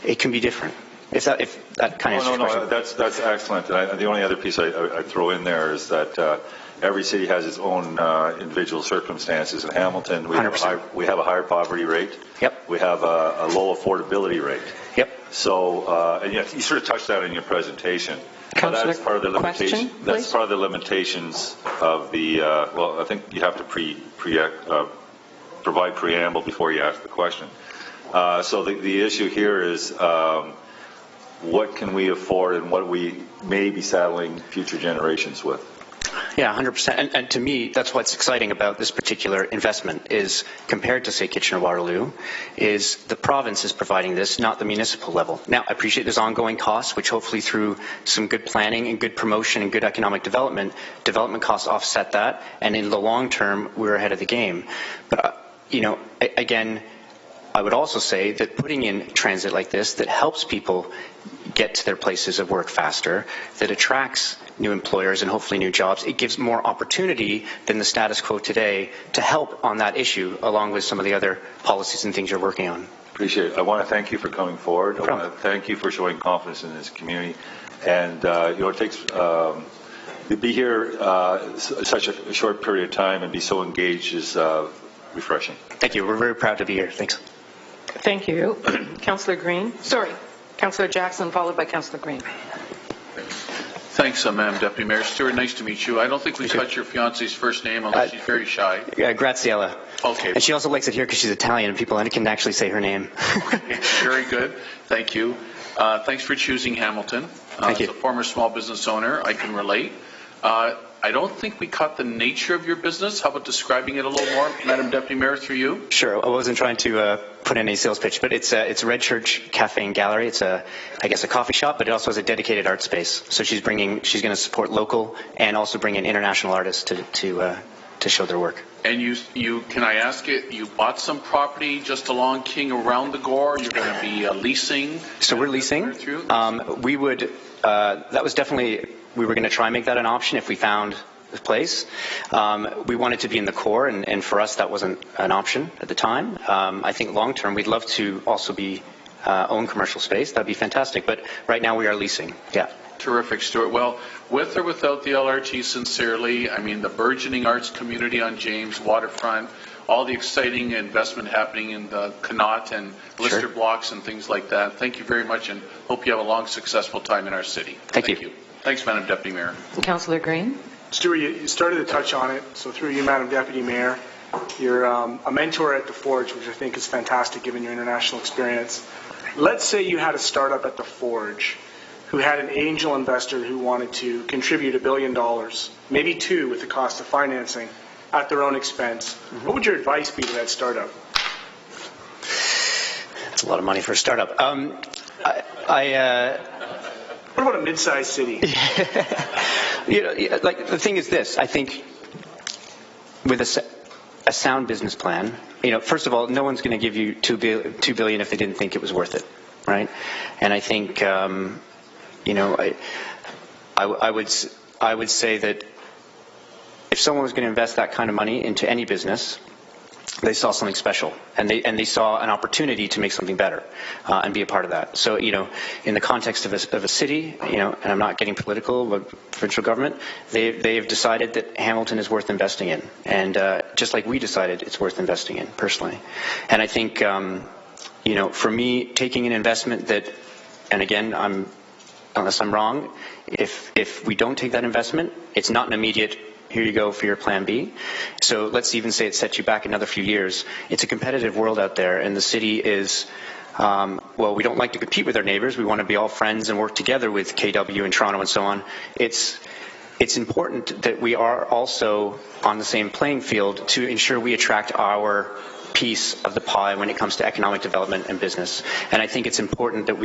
it can be different. If that kind of answers your question. That's excellent. The only other piece I throw in there is that every city has its own individual circumstances. In Hamilton, we have a higher poverty rate. Yep. We have a low affordability rate. Yep. So, and you sort of touched that in your presentation. That's part of the limitation. That's part of the limitations of the. Well, I think you have to provide preamble before you ask the question. So the issue here is what can we afford and what we may be saddling future generations with. Yeah, 100%. And to me, that's what's exciting about this particular investment is, compared to, say, Kitchener-Waterloo, is the province is providing this, not the municipal level. Now, I appreciate there's ongoing costs, which hopefully through some good planning and good promotion and good economic development costs offset that. And in the long term, we're ahead of the game. But, again, I would also say that putting in transit like this that helps people get to their places of work faster, that attracts new employers and hopefully new jobs, it gives more opportunity than the status quo today to help on that issue, along with some of the other policies and things you're working on. Appreciate it. I want to thank you for coming forward. I want to thank you for showing confidence in this community. And, it takes, to be here such a short period of time and be so engaged is refreshing. Thank you. We're very proud to be here. Thanks. Thank you. Councillor Green. Sorry. Councillor Jackson, followed by Councillor Green. Thanks, Madam Deputy Mayor. Stuart, nice to meet you. I don't think we touched your fiance's first name unless she's very shy. Graziella. Okay. And she also likes it here because she's Italian and people can actually say her name. Okay, very good. Thank you. Thanks for choosing Hamilton. Thank you. As a former small business owner, I can relate. I don't think we caught the nature of your business. How about describing it a little more, Madam Deputy Mayor, through you? Sure. I wasn't trying to put in a sales pitch, but it's a Red Church Cafe and Gallery. It's a coffee shop, but it also has a dedicated art space. So she's going to support local and also bring in international artists to show their work. And you can I ask it? You bought some property just along King around the Gore. You're going to be leasing. So we're leasing. We would. That was definitely. We were going to try and make that an option if we found a place. We wanted to be in the core, and for us that wasn't an option at the time. I think long term we'd love to also be own commercial space. That'd be fantastic. But right now we are leasing. Yeah. Terrific, Stuart. Well, with or without the LRT, sincerely, I mean the burgeoning arts community on James waterfront, all the exciting investment happening in the Connaught and blister blocks and things like that. Thank you very much, and hope you have a long, successful time in our city. Thank you. Thanks, Madam Deputy Mayor. Councillor Green. Stuart, you started to touch on it, so through you, Madam Deputy Mayor, you're a mentor at the Forge, which I think is fantastic given your international experience. Let's say you had a startup at the Forge who had an angel investor who wanted to contribute $1 billion, maybe $2 billion with the cost of financing at their own expense. Mm-hmm. What would your advice be to that startup? That's a lot of money for a startup. What about a mid-sized city? The thing is this. I think with a sound business plan, first of all, no one's going to give you $2 billion if they didn't think it was worth it, right? And I think, I would say that if someone was going to invest that kind of money into any business, they saw something special, and they saw an opportunity to make something better, and be a part of that. So, in the context of a city, and I'm not getting political, but provincial government, they have decided that Hamilton is worth investing in, and just like we decided it's worth investing in personally. And I think, for me, taking an investment that, and again, unless I'm wrong, if we don't take that investment, it's not an immediate. Here you go for your plan B. So let's even say it sets you back another few years. It's a competitive world out there, and the city is, we don't like to compete with our neighbors. We want to be all friends and work together with KW and Toronto and so on. It's important that we are also on the same playing field to ensure we attract our piece of the pie when it comes to economic development and business. And I think it's important that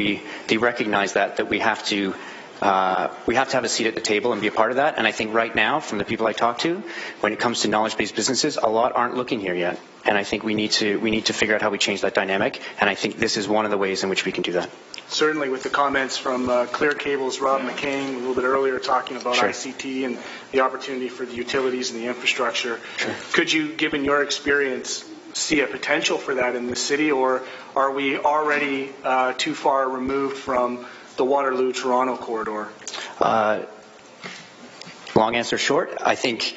they recognize that we have to have a seat at the table and be a part of that. And I think right now, from the people I talk to, when it comes to knowledge-based businesses, a lot aren't looking here yet. And I think we need to figure out how we change that dynamic. And I think this is one of the ways in which we can do that. Certainly, with the comments from Clear Cable's Rob McCain a little bit earlier talking about Sure. ICT and the opportunity for the utilities and the infrastructure, Sure. could you, given your experience, see a potential for that in the city, or are we already too far removed from the Waterloo-Toronto corridor? Long answer short, I think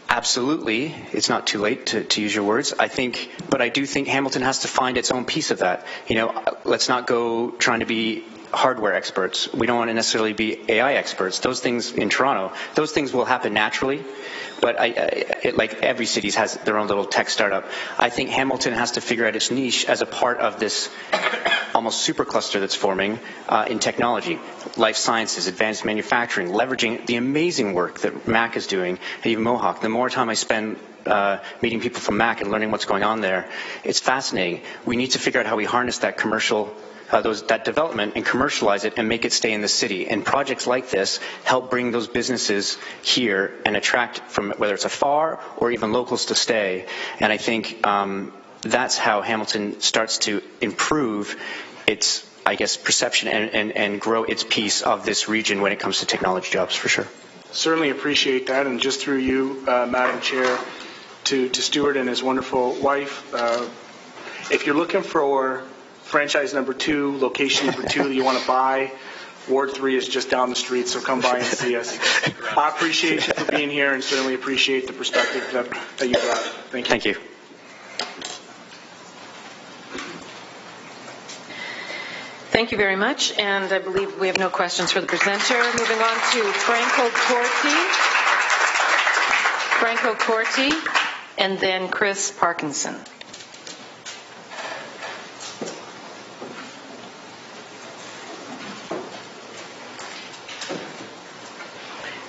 absolutely it's not too late to use your words. But I do think Hamilton has to find its own piece of that. Let's not go trying to be hardware experts. We don't want to necessarily be AI experts. Those things in Toronto, those things will happen naturally. But like every city has their own little tech startup. I think Hamilton has to figure out its niche as a part of this almost supercluster that's forming in technology, life sciences, advanced manufacturing, leveraging the amazing work that Mac is doing, and even Mohawk. The more time I spend meeting people from Mac and learning what's going on there, it's fascinating. We need to figure out how we harness that commercial that development and commercialize it and make it stay in the city. And projects like this help bring those businesses here and attract from whether it's afar or even locals to stay. And I think that's how Hamilton starts to improve its, I guess, perception and grow its piece of this region when it comes to technology jobs, for sure. Certainly appreciate that. And just through you, Madam Chair, to Stuart and his wonderful wife, if you're looking for franchise number 2, location number 2 that you want to buy, Ward 3 is just down the street, so come by and see us. I appreciate you for being here and certainly appreciate the perspective that you brought. Thank you. Thank you. Thank you very much, and I believe we have no questions for the presenter. Moving on to Franco Corti, and then Chris Parkinson.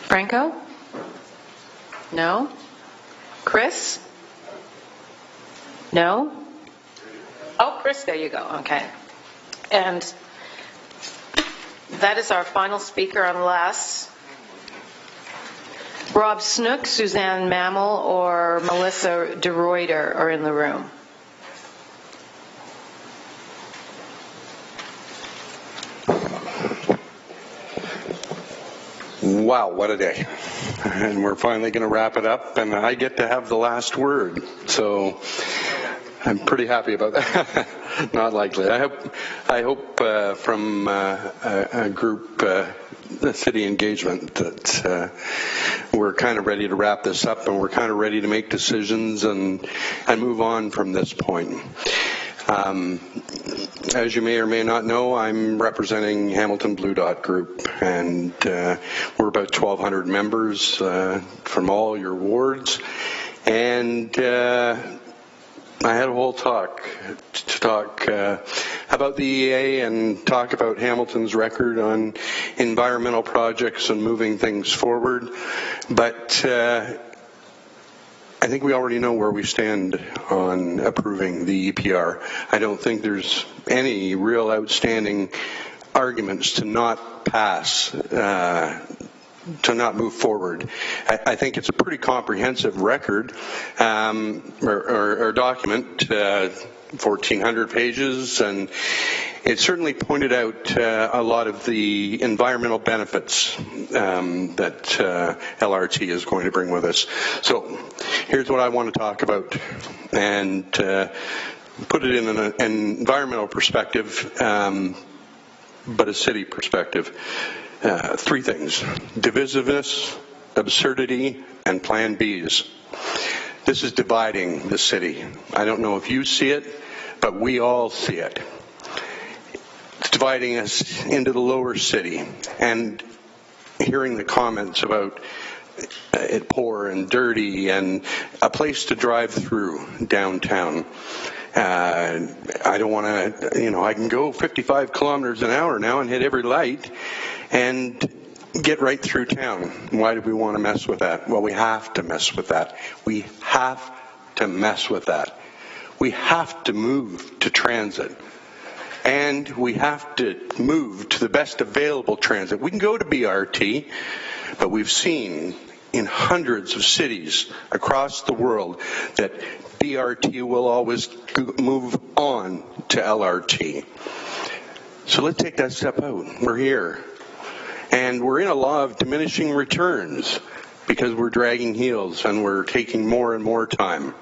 Franco? No? Chris? No? Oh, Chris, there you go. Okay. And that is our final speaker unless Rob Snook, Suzanne Mammel, or Melissa DeRuyter are in the room. Wow, what a day. And we're finally going to wrap it up, and I get to have the last word. So I'm pretty happy about that. Not likely. I hope from a group, the city engagement, that we're kind of ready to wrap this up, and we're kind of ready to make decisions and move on from this point. As you may or may not know, I'm representing Hamilton Blue Dot Group, and we're about 1,200 members from all your wards. And I had a whole talk to talk about the EA and talk about Hamilton's record on environmental projects and moving things forward. But I think we already know where we stand on approving the EPR. I don't think there's any real outstanding arguments to not pass, to not move forward. I think it's a pretty comprehensive record or document, 1,400 pages, and it certainly pointed out a lot of the environmental benefits that LRT is going to bring with us. So here's what I want to talk about and put it in an environmental perspective, but a city perspective. 3 things: divisiveness, absurdity, and Plan Bs. This is dividing the city. I don't know if you see it, but we all see it. It's dividing us into the lower city, and hearing the comments about it poor and dirty and a place to drive through downtown. I don't want to, I can go 55 kilometers an hour now and hit every light and get right through town. Why do we want to mess with that? Well, we have to mess with that. We have to mess with that. We have to move to transit. And we have to move to the best available transit. We can go to BRT, but we've seen in hundreds of cities across the world that BRT will always move on to LRT. So let's take that step out. We're here. And we're in a law of diminishing returns because we're dragging heels and we're taking more and more time.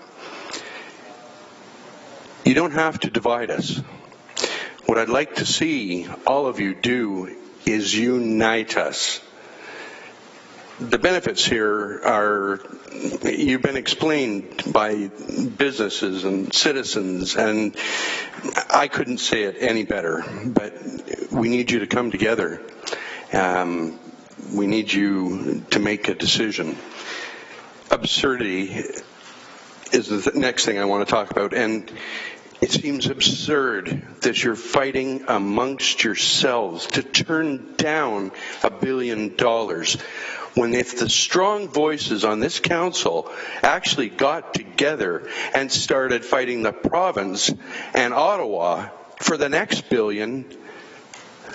You don't have to divide us. What I'd like to see all of you do is unite us. The benefits here are, you've been explained by businesses and citizens, and I couldn't say it any better, but we need you to come together. We need you to make a decision. Absurdity is the next thing I want to talk about, and it seems absurd that you're fighting amongst yourselves to turn down $1 billion when if the strong voices on this council actually got together and started fighting the province and Ottawa for the next billion,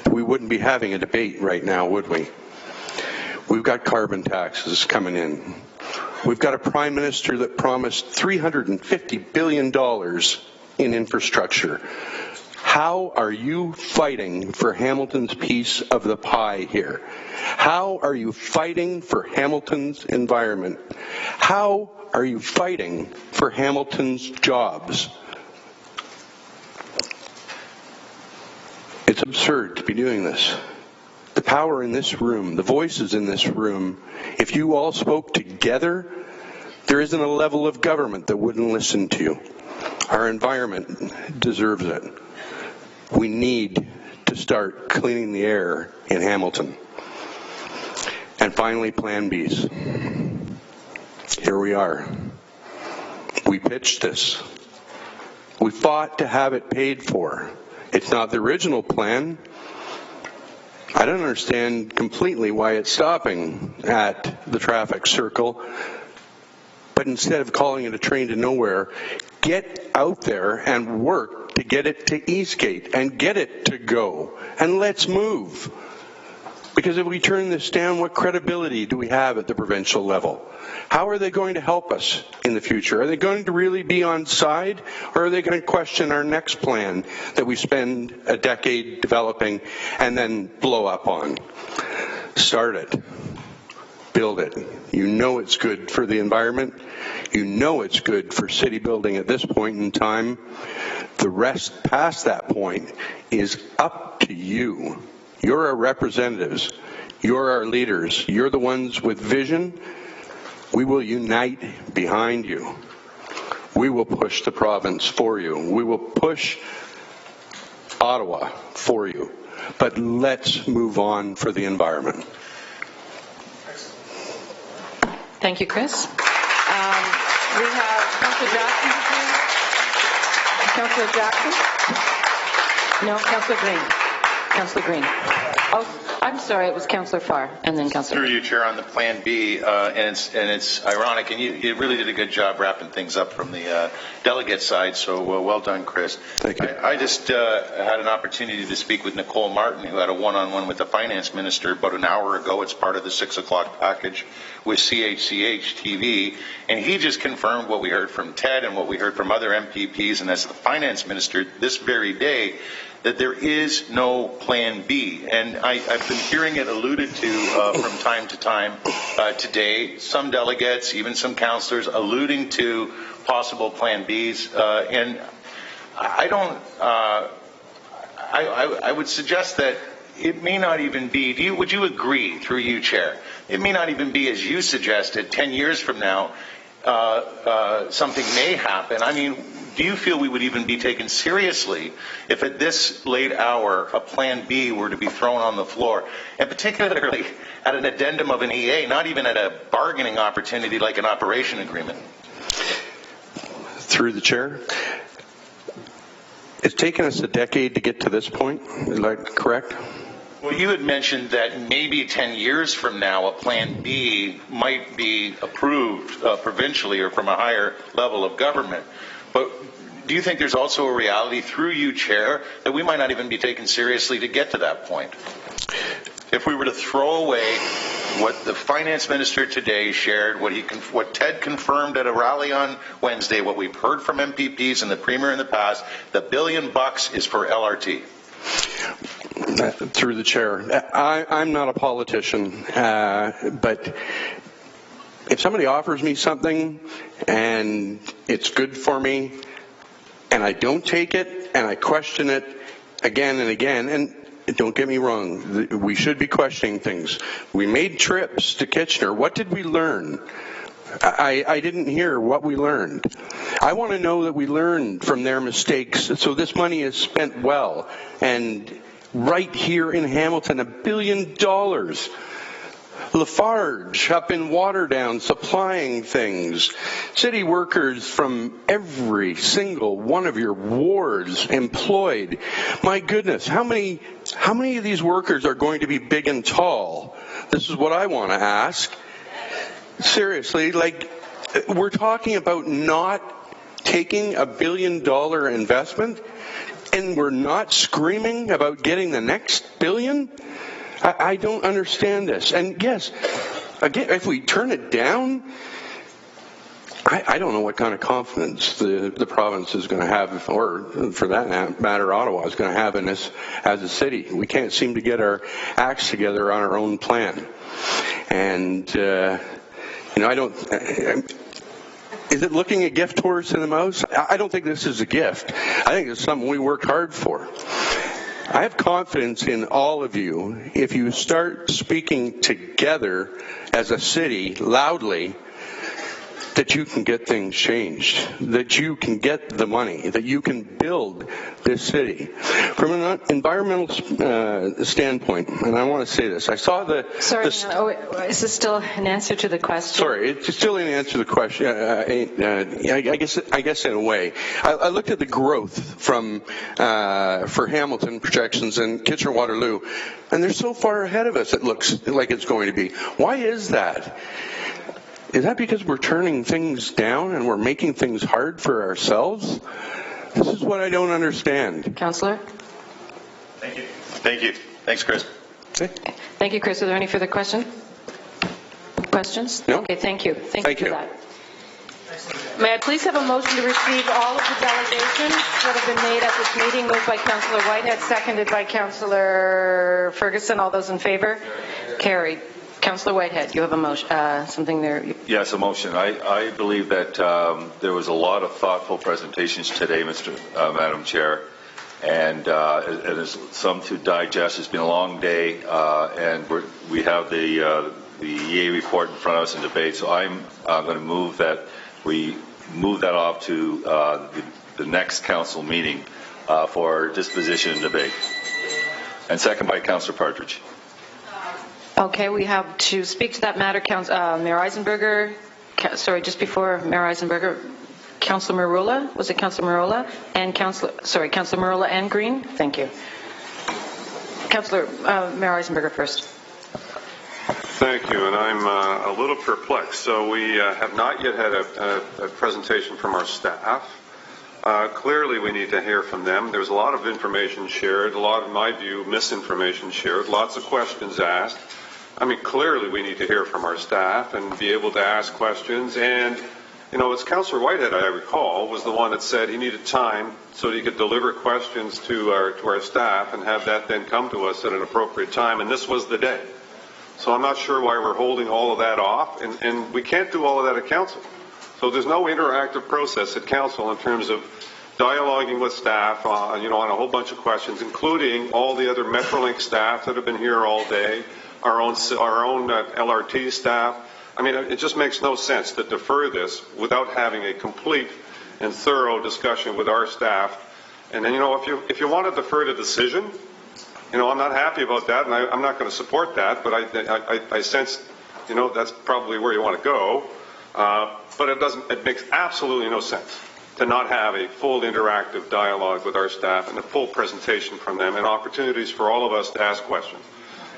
we wouldn't be having a debate right now, would we? We've got carbon taxes coming in. We've got a prime minister that promised $350 billion in infrastructure. How are you fighting for Hamilton's piece of the pie here? How are you fighting for Hamilton's environment? How are you fighting for Hamilton's jobs? It's absurd to be doing this. The power in this room, the voices in this room, if you all spoke together, there isn't a level of government that wouldn't listen to you. Our environment deserves it. We need to start cleaning the air in Hamilton. And finally, Plan Bs. Here we are. We pitched this. We fought to have it paid for. It's not the original plan. I don't understand completely why it's stopping at the traffic circle. But instead of calling it a train to nowhere, get out there and work to get it to Eastgate and get it to go. And let's move. Because if we turn this down, what credibility do we have at the provincial level? How are they going to help us in the future? Are they going to really be on side, or are they going to question our next plan that we spend a decade developing and then blow up on? Start it. Build it. You know it's good for the environment. You know it's good for city building at this point in time. The rest past that point is up to you. You're our representatives. You're our leaders. You're the ones with vision. We will unite behind you. We will push the province for you. We will push Ottawa for you. But let's move on for the environment. Thank you, Chris. We have Councillor Jackson. Councillor Jackson? No, Councillor Green. Councillor Green. Oh, I'm sorry, it was Councillor Farr, and then Councillor. Through you, Chair, on the Plan B, and it's ironic, and you really did a good job wrapping things up from the delegate side. So well done, Chris. Thank you. I just had an opportunity to speak with Nicole Martin, who had a one-on-one with the finance minister about an hour ago. It's part of the 6 o'clock package with CHCH TV, and he just confirmed what we heard from Ted and what we heard from other MPPs, and as the finance minister this very day, that there is no Plan B. And I've been hearing it alluded to from time to time today. Some delegates, even some councillors, alluding to possible Plan Bs. And I don't. I would suggest that it may not even be. Would you agree, through you, Chair? It may not even be as you suggested. 10 years from now, something may happen. I mean, do you feel we would even be taken seriously if at this late hour a Plan B were to be thrown on the floor, and particularly at an addendum of an EA, not even at a bargaining opportunity like an operation agreement? Through the chair, it's taken us a decade to get to this point. Is that correct? Well, you had mentioned that maybe 10 years from now a Plan B might be approved provincially or from a higher level of government. But do you think there's also a reality through you, Chair, that we might not even be taken seriously to get to that point? If we were to throw away what the finance minister today shared, what Ted confirmed at a rally on Wednesday, what we've heard from MPPs and the Premier in the past, the $1 billion is for LRT. Through the chair, I'm not a politician, but if somebody offers me something and it's good for me and I don't take it and I question it again and again, and don't get me wrong, we should be questioning things. We made trips to Kitchener. What did we learn? I didn't hear what we learned. I want to know that we learned from their mistakes so this money is spent well. And right here in Hamilton, $1 billion. Lafarge up in Waterdown supplying things. City workers from every single one of your wards employed. My goodness, how many of these workers are going to be big and tall? This is what I want to ask. Seriously, we're talking about not taking $1 billion investment and we're not screaming about getting the next billion? I don't understand this. And yes, again, if we turn it down, I don't know what kind of confidence the province is going to have, or for that matter, Ottawa is going to have in us as a city. We can't seem to get our acts together on our own plan. And, I don't... Is it looking a gift horse in the mouth? I don't think this is a gift. I think it's something we worked hard for. I have confidence in all of you if you start speaking together as a city loudly that you can get things changed, that you can get the money, that you can build this city. From an environmental standpoint, and I want to say this, I saw Sorry, is this still an answer to the question? Sorry, it's still an answer to the question. I guess in a way. I looked at the growth for Hamilton projections and Kitchener-Waterloo, and they're so far ahead of us it looks like it's going to be. Why is that? Is that because we're turning things down and we're making things hard for ourselves? This is what I don't understand. Councillor? Thank you. Thank you. Thanks, Chris. Thank you, Chris. Are there any further questions? No. Okay, thank you. Thank you for that. May I please have a motion to receive all of the delegations that have been made at this meeting, moved by Councillor Whitehead, seconded by Councillor Ferguson. All those in favour? Carried. Councillor Whitehead, you have a motion, something there. Yes, a motion. I believe that there was a lot of thoughtful presentations today, Madam Chair, and there's some to digest. It's been a long day, and we have the EA report in front of us in debate. So I'm going to move that we move that off to the next council meeting for disposition and debate. And second by Councillor Partridge. Okay, we have to speak to that matter, Mayor Eisenberger. Sorry, just before Mayor Eisenberger, Councillor Marula. Was it Councillor Marula? And Councillor Marula and Green. Thank you. Councillor Mayor Eisenberger first. Thank you, and I'm a little perplexed. So we have not yet had a presentation from our staff. Clearly, we need to hear from them. There's a lot of information shared, a lot, in my view, misinformation shared, lots of questions asked. I mean, clearly we need to hear from our staff and be able to ask questions. And, it's Councillor Whitehead, I recall, was the one that said he needed time so that he could deliver questions to our staff and have that then come to us at an appropriate time. And this was the day. So I'm not sure why we're holding all of that off. And we can't do all of that at council. So there's no interactive process at council in terms of dialoguing with staff on a whole bunch of questions, including all the other Metrolink staff that have been here all day, our own LRT staff. I mean, it just makes no sense to defer this without having a complete and thorough discussion with our staff. And then, if you want to defer the decision, I'm not happy about that, and I'm not going to support that. But I sense, that's probably where you want to go. But it makes absolutely no sense to not have a full interactive dialogue with our staff and a full presentation from them and opportunities for all of us to ask questions.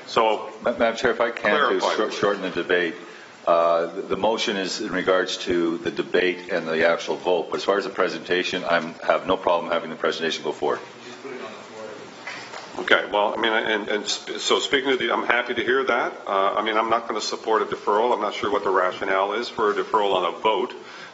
So, Madam Chair, if I can, to shorten the debate, The motion is in regards to the debate and the actual vote. But as far as the presentation, I have no problem having the presentation go forward. Okay, well, I mean, and so speaking to I'm happy to hear that. I mean, I'm not going to support a deferral. I'm not sure what the rationale is for a deferral on a vote.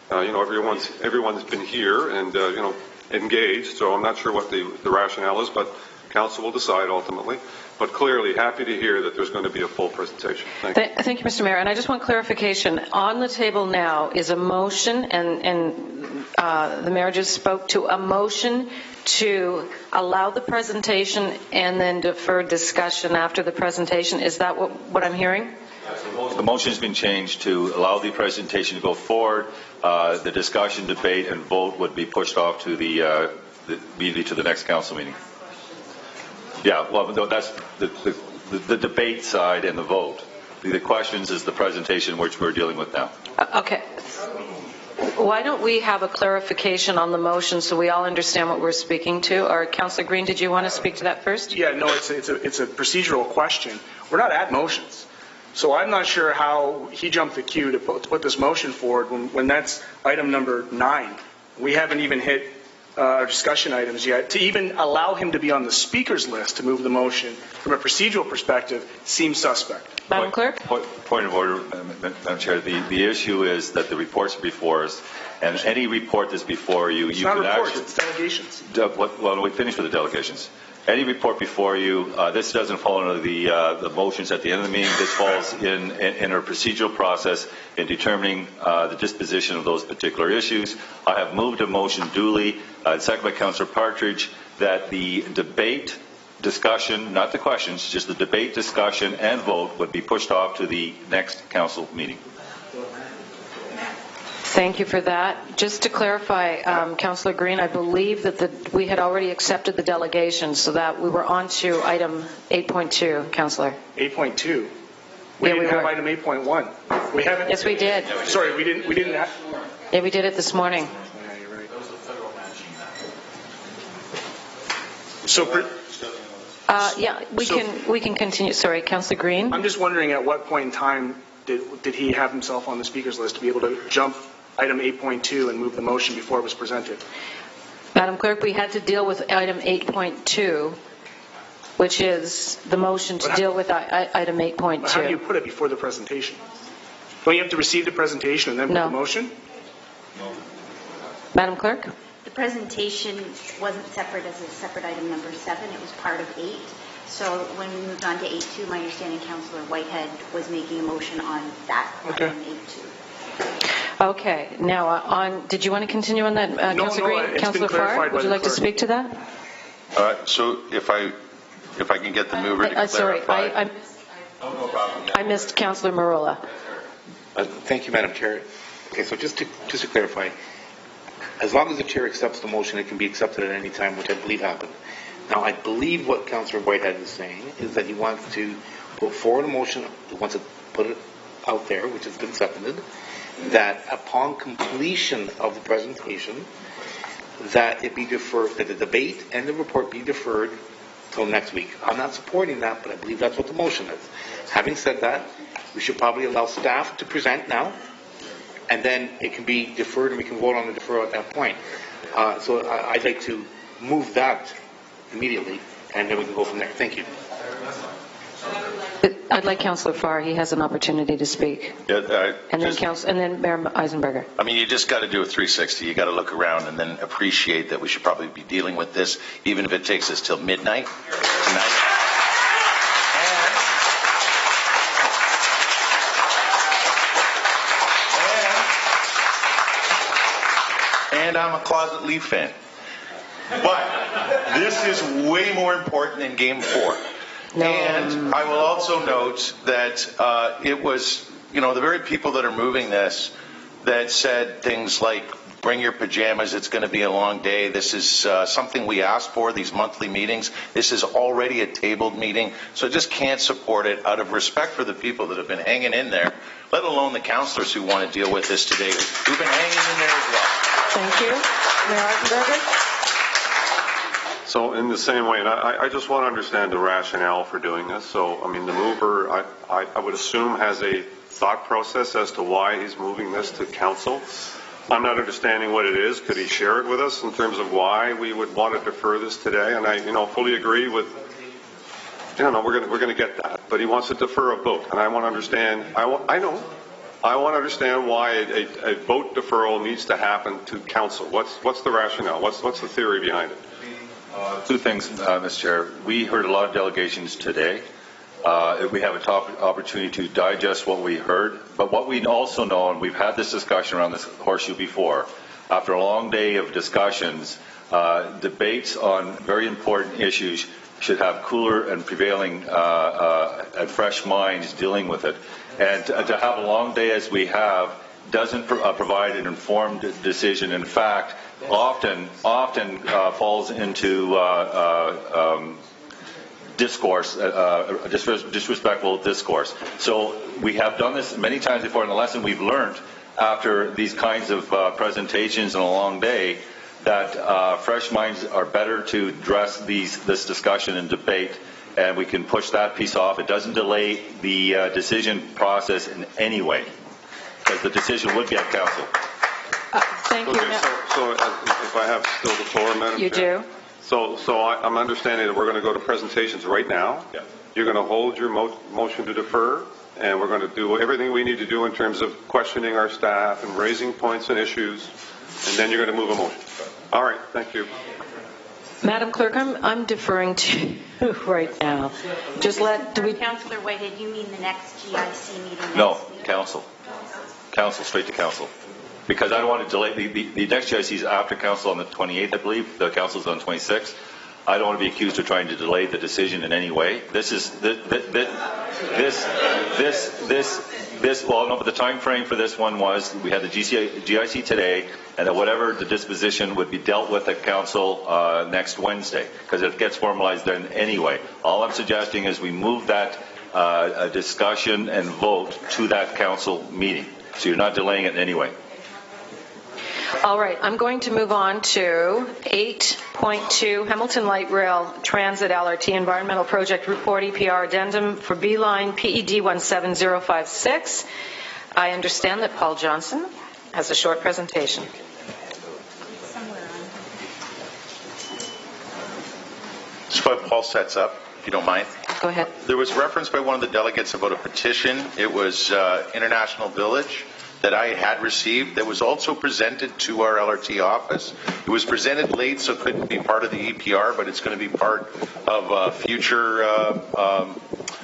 You know, everyone's been here and, you know, engaged, so I'm not sure what the rationale is, but council will decide ultimately. But clearly, happy to hear that there's going to be a full presentation. Thank you. Thank you, Mr. Mayor. And I just want clarification. On the table now is a motion, and the mayor just spoke to a motion to allow the presentation and then defer discussion after the presentation. Is that what I'm hearing? The motion has been changed to allow the presentation to go forward. The discussion, debate, and vote would be pushed off to the next council meeting. Yeah, well, that's the debate side and the vote. The questions is the presentation which we're dealing with now. Okay. Why don't we have a clarification on the motion so we all understand what we're speaking to? Or Councillor Green, did you want to speak to that first? Yeah, no, it's a procedural question. We're not at motions. So I'm not sure how he jumped the queue to put this motion forward when that's item number 9. We haven't even hit our discussion items yet. To even allow him to be on the speaker's list to move the motion from a procedural perspective seems suspect. Madam Clerk? Point of order, Madam Chair. The issue is that the reports are before us, and any report that's before you, it's not reports, it's delegations. Well, we finished with the delegations. Any report before you, this doesn't fall under the motions at the end of the meeting. This falls in our procedural process in determining the disposition of those particular issues. I have moved a motion duly, second by Councillor Partridge, that the debate, discussion, not the questions, just the debate, discussion, and vote would be pushed off to the next council meeting. Thank you for that. Just to clarify, Councillor Green, I believe that we had already accepted the delegation, so that we were on to item 8.2, Councillor. 8.2? We didn't have item 8.1. We haven't. Yes, we did. Sorry, we didn't have. Yeah, we did it this morning. Yeah, you're right. So. Yeah, we can continue. Sorry, Councillor Green. I'm just wondering at what point in time did he have himself on the speaker's list to be able to jump item 8.2 and move the motion before it was presented? Madam Clerk, we had to deal with item 8.2, which is the motion to deal with item 8.2. How do you put it before the presentation? Don't you have to receive the presentation and then put the motion? No. Madam Clerk? The presentation wasn't separate as a separate item number 7. It was part of 8. So when we moved on to 8.2, my understanding Councillor Whitehead was making a motion on that item 8.2. Okay. Now, did you want to continue on that, Councillor Green? Councillor Farr, would you like to speak to that? So if I can get the mover to clarify. Sorry, I missed Councillor Marola. Thank you, Madam Chair. Okay, so just to clarify, as long as the chair accepts the motion, it can be accepted at any time, which I believe happened. Now, I believe what Councillor Whitehead is saying is that he wants to put forward a motion, he wants to put it out there, which has been seconded, that upon completion of the presentation, that it be deferred, that the debate and the report be deferred till next week. I'm not supporting that, but I believe that's what the motion is. Having said that, we should probably allow staff to present now, and then it can be deferred and we can vote on the deferral at that point. So I'd like to move that immediately, and then we can go from there. Thank you. I'd like Councillor Farr. He has an opportunity to speak. Yeah, and then Mayor Eisenberger. I mean, you just got to do a 360. You got to look around and then appreciate that we should probably be dealing with this, even if it takes us till midnight tonight. And I'm a closet Leaf fan. But this is way more important than Game 4. No. And I will also note that it was, the very people that are moving this that said things like, bring your pajamas, it's going to be a long day. This is something we asked for, these monthly meetings. This is already a tabled meeting, so I just can't support it out of respect for the people that have been hanging in there, let alone the councillors who want to deal with this today, who've been hanging in there as well. Thank you. Mayor Eisenberger? So in the same way, and I just want to understand the rationale for doing this. So, I mean, the mover, I would assume has a thought process as to why he's moving this to council. I'm not understanding what it is. Could he share it with us in terms of why we would want to defer this today? And I, fully agree with, we're going to get that. But he wants to defer a vote, and I want to understand. I want to understand why a vote deferral needs to happen to council. What's the rationale? What's the theory behind it? Two things, Mr. Chair. We heard a lot of delegations today. We have an opportunity to digest what we heard, but what we also know, and we've had this discussion around this horseshoe before, after a long day of discussions, debates on very important issues should have cooler and prevailing and fresh minds dealing with it. And to have a long day as we have doesn't provide an informed decision. In fact, often falls into discourse, disrespectful discourse. So we have done this many times before, and the lesson we've learned after these kinds of presentations and a long day, that fresh minds are better to address this discussion and debate, and we can push that piece off. It doesn't delay the decision process in any way, because the decision would be at council. Thank you. Okay, so if I have still the floor, Madam Chair. You do. So I'm understanding that we're going to go to presentations right now. Yeah. You're going to hold your motion to defer, and we're going to do everything we need to do in terms of questioning our staff and raising points and issues, and then you're going to move a motion. All right, thank you. Madam Clerk, I'm deferring to you right now. Councillor Whitehead, you mean the next GIC meeting? No, council. Council, straight to council. Because I don't want to delay, the next GIC is after council on the 28th, I believe. The council's on the 26th. I don't want to be accused of trying to delay the decision in any way. But the time frame for this one was, we had the GIC today, and that whatever the disposition would be dealt with at council next Wednesday, because it gets formalized then anyway. All I'm suggesting is we move that discussion and vote to that council meeting, so you're not delaying it in any way. All right, I'm going to move on to 8.2, Hamilton Light Rail Transit LRT Environmental Project Report EPR Addendum for B-Line PED 17056. I understand that Paul Johnson has a short presentation. Just while Paul sets up, if you don't mind. Go ahead. There was reference by one of the delegates about a petition. It was International Village that I had received that was also presented to our LRT office. It was presented late, so it couldn't be part of the EPR, but it's going to be part of future,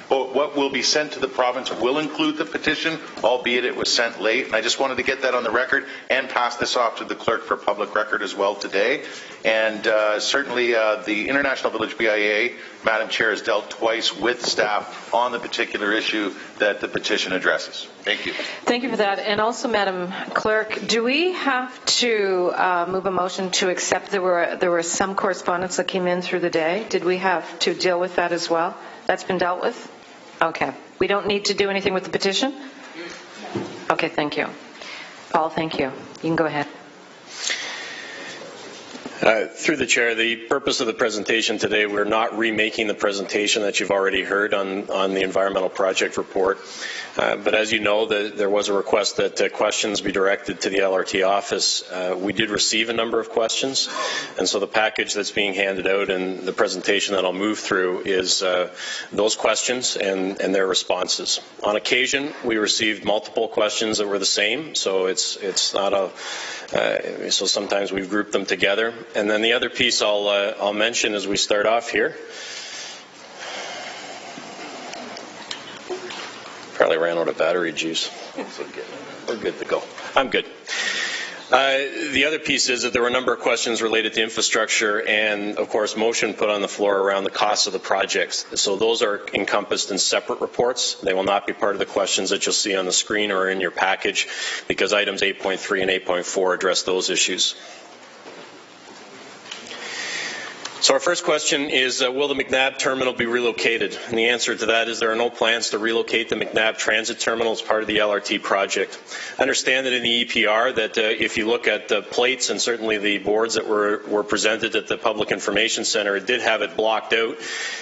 what will be sent to the province will include the petition, albeit it was sent late. And I just wanted to get that on the record and pass this off to the clerk for public record as well today. And certainly the International Village BIA, Madam Chair, has dealt twice with staff on the particular issue that the petition addresses. Thank you. Thank you for that. And also, Madam Clerk, do we have to move a motion to accept there were some correspondence that came in through the day? Did we have to deal with that as well? That's been dealt with? Okay. We don't need to do anything with the petition? Okay, thank you. Paul, thank you. You can go ahead. Through the chair, the purpose of the presentation today, we're not remaking the presentation that you've already heard on the environmental project report. But as you know, there was a request that questions be directed to the LRT office. We did receive a number of questions, and so the package that's being handed out and the presentation that I'll move through is those questions and their responses. On occasion, we received multiple questions that were the same, so it's not a so sometimes we've grouped them together. And then the other piece I'll mention as we start off here. Probably ran out of battery juice. We're good to go. I'm good. The other piece is that there were a number of questions related to infrastructure and, of course, motion put on the floor around the cost of the projects. So those are encompassed in separate reports. They will not be part of the questions that you'll see on the screen or in your package, because items 8.3 and 8.4 address those issues. So our first question is, will the McNabb terminal be relocated? And the answer to that is there are no plans to relocate the McNabb transit terminal as part of the LRT project. I understand that in the EPR that if you look at the plates and certainly the boards that were presented at the Public Information Center, it did have it blocked out,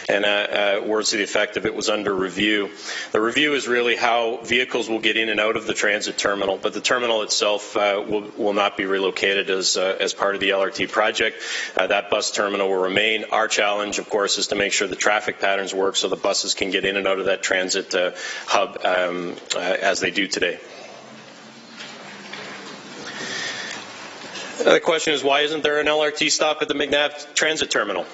and words to the effect of it was under review. The review is really how vehicles will get in and out of the transit terminal, but the terminal itself will not be relocated as part of the LRT project. That bus terminal will remain. Our challenge, of course, is to make sure the traffic patterns work so the buses can get in and out of that transit hub as they do today. The question is, why isn't there an LRT stop at the McNabb transit terminal?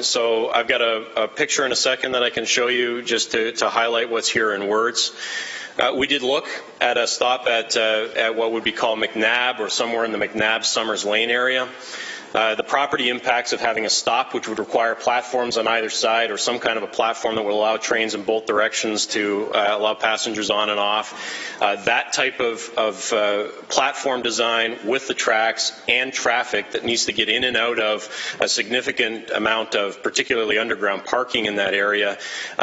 So I've got a picture in a second that I can show you just to highlight what's here in words. We did look at a stop at what would be called McNabb or somewhere in the McNabb-Summers Lane area. The property impacts of having a stop, which would require platforms on either side or some kind of a platform that will allow trains in both directions to allow passengers on and off. That type of platform design with the tracks and traffic that needs to get in and out of a significant amount of particularly underground parking in that area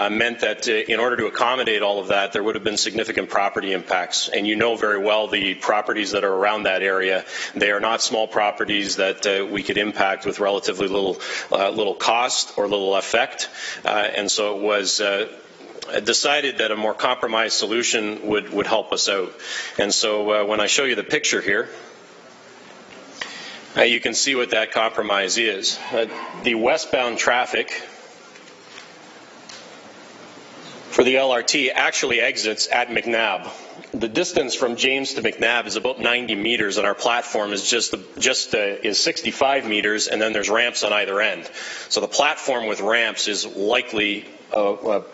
meant that in order to accommodate all of that, there would have been significant property impacts. And you know very well the properties that are around that area. They are not small properties that we could impact with relatively little cost or little effect, and so it was decided that a more compromised solution would help us out. And so when I show you the picture here, you can see what that compromise is. The westbound traffic for the LRT actually exits at McNabb. The distance from James to McNabb is about 90 meters, and our platform is just 65 meters, and then there's ramps on either end. So the platform with ramps is likely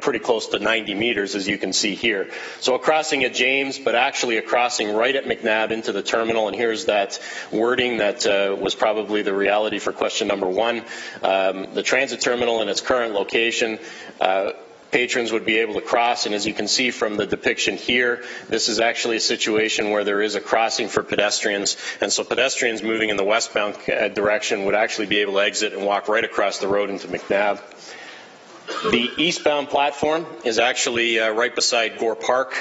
pretty close to 90 meters, as you can see here. So a crossing at James, but actually a crossing right at McNabb into the terminal, and here's that wording that was probably the reality for question number one. The transit terminal in its current location, patrons would be able to cross, and as you can see from the depiction here, this is actually a situation where there is a crossing for pedestrians, and so pedestrians moving in the westbound direction would actually be able to exit and walk right across the road into McNabb. The eastbound platform is actually right beside Gore Park,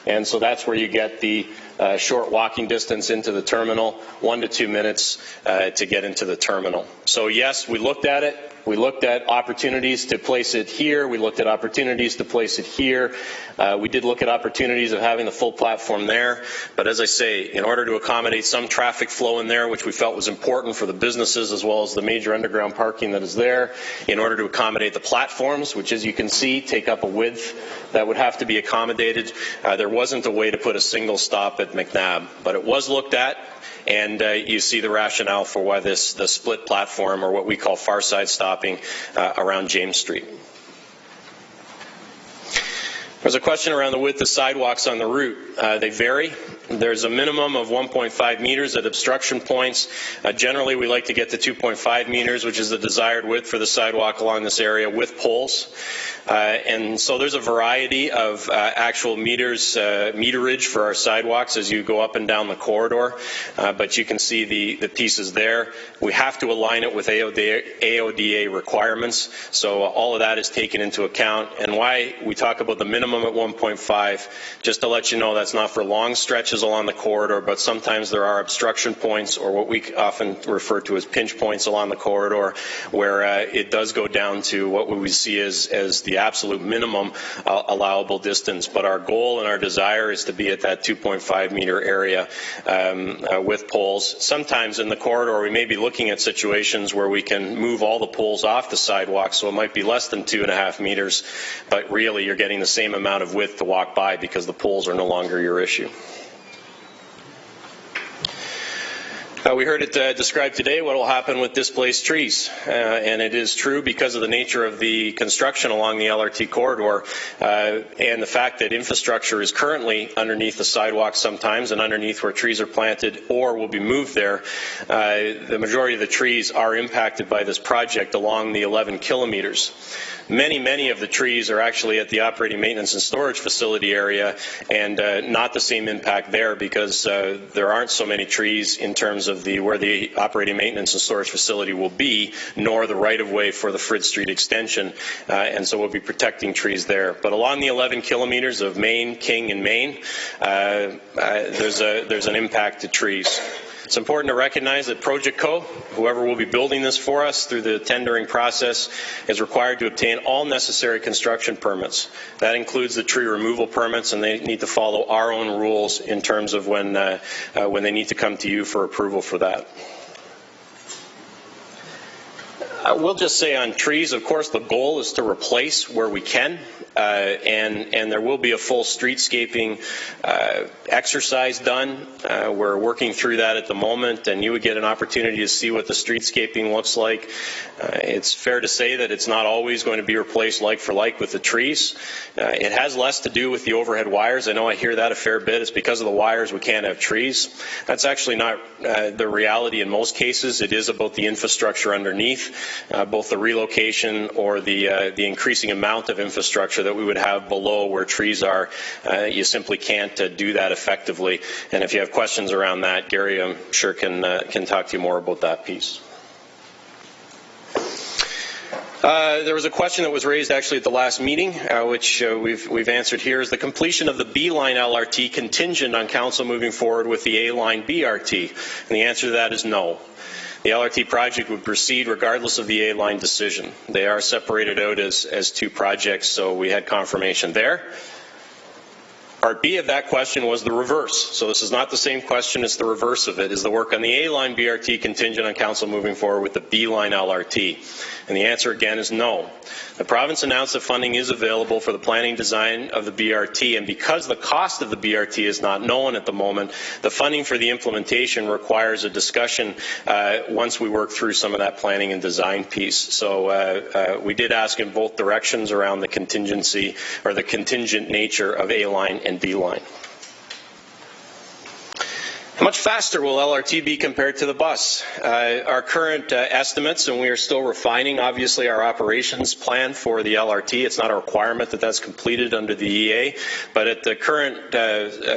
and so that's where you get the short walking distance into the terminal, 1 to 2 minutes to get into the terminal. So yes, we looked at it. We looked at opportunities to place it here. We looked at opportunities to place it here. We did look at opportunities of having the full platform there. But as I say, in order to accommodate some traffic flow in there, which we felt was important for the businesses as well as the major underground parking that is there, in order to accommodate the platforms, which as you can see, take up a width that would have to be accommodated, there wasn't a way to put a single stop at McNabb. But it was looked at. And you see the rationale for why the split platform, or what we call far side stopping, around James Street. There's a question around the width of sidewalks on the route. They vary. There's a minimum of 1.5 meters at obstruction points. Generally, we like to get to 2.5 meters, which is the desired width for the sidewalk along this area with poles. And so there's a variety of actual meterage for our sidewalks as you go up and down the corridor. But you can see the pieces there. We have to align it with AODA requirements. So all of that is taken into account. And why we talk about the minimum at 1.5, just to let you know, that's not for long stretches along the corridor, but sometimes there are obstruction points, or what we often refer to as pinch points along the corridor, where it does go down to what we would see as the absolute minimum allowable distance. But our goal and our desire is to be at that 2.5 meter area with poles. Sometimes in the corridor we may be looking at situations where we can move all the poles off the sidewalk, so it might be less than 2.5 meters, but really you're getting the same amount of width to walk by because the poles are no longer your issue. We heard it described today what will happen with displaced trees, and it is true because of the nature of the construction along the LRT corridor and the fact that infrastructure is currently underneath the sidewalk sometimes and underneath where trees are planted or will be moved there. The majority of the trees are impacted by this project along the 11 kilometers. Many of the trees are actually at the operating maintenance and storage facility area, and not the same impact there because there aren't so many trees in terms of of where the operating maintenance and storage facility will be, nor the right-of-way for the Frid Street extension, and so we'll be protecting trees there. But along the 11 kilometers of Main, King, and Main, there's an impact to trees. It's important to recognize that Project Co, whoever will be building this for us through the tendering process, is required to obtain all necessary construction permits. That includes the tree removal permits, and they need to follow our own rules in terms of when they need to come to you for approval for that. We'll just say on trees, of course, the goal is to replace where we can, and there will be a full streetscaping exercise done. We're working through that at the moment, and you would get an opportunity to see what the streetscaping looks like. It's fair to say that it's not always going to be replaced like for like with the trees. It has less to do with the overhead wires. I know I hear that a fair bit. It's because of the wires we can't have trees. That's actually not the reality in most cases. It is about the infrastructure underneath. Both the relocation or the increasing amount of infrastructure that we would have below where trees are, you simply can't do that effectively. And if you have questions around that, Gary, I'm sure can talk to you more about that piece. There was a question that was raised actually at the last meeting, which we've answered here. Is the completion of the B-Line LRT contingent on Council moving forward with the A-Line BRT? And the answer to that is no. The LRT project would proceed regardless of the A-Line decision. They are separated out as two projects, so we had confirmation there. Part B of that question was the reverse. So this is not the same question, it's the reverse of it. Is the work on the A-Line BRT contingent on Council moving forward with the B-Line LRT? And the answer again is no. The province announced that funding is available for the planning design of the BRT, and because the cost of the BRT is not known at the moment, the funding for the implementation requires a discussion once we work through some of that planning and design piece. So we did ask in both directions around the contingency or the contingent nature of A-Line and B-Line. How much faster will LRT be compared to the bus? Our current estimates, and we are still refining, obviously, our operations plan for the LRT. It's not a requirement that that's completed under the EA, but at the current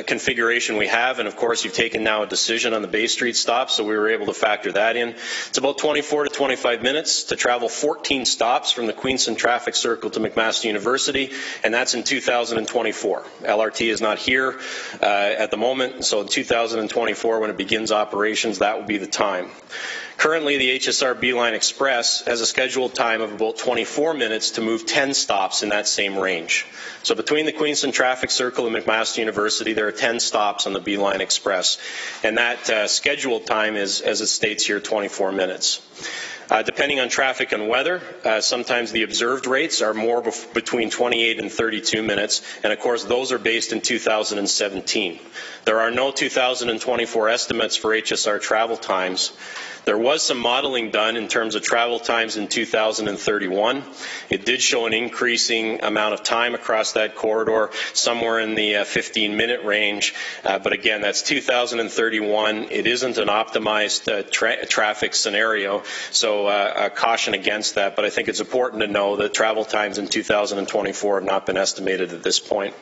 configuration we have, and of course you've taken now a decision on the Bay Street stop, so we were able to factor that in. It's about 24 to 25 minutes to travel 14 stops from the Queenston Traffic Circle to McMaster University, and that's in 2024. LRT is not here at the moment, so in 2024, when it begins operations, that will be the time. Currently, the HSR B-Line Express has a scheduled time of about 24 minutes to move 10 stops in that same range. So between the Queenston Traffic Circle and McMaster University, there are 10 stops on the B-Line Express, and that scheduled time is, as it states here, 24 minutes. Depending on traffic and weather, sometimes the observed rates are more between 28 and 32 minutes, and of course those are based in 2017. There are no 2024 estimates for HSR travel times. There was some modeling done in terms of travel times in 2031. It did show an increasing amount of time across that corridor, somewhere in the 15-minute range. But again, that's 2031. It isn't an optimized traffic scenario, so caution against that. But I think it's important to know that travel times in 2024 have not been estimated at this point.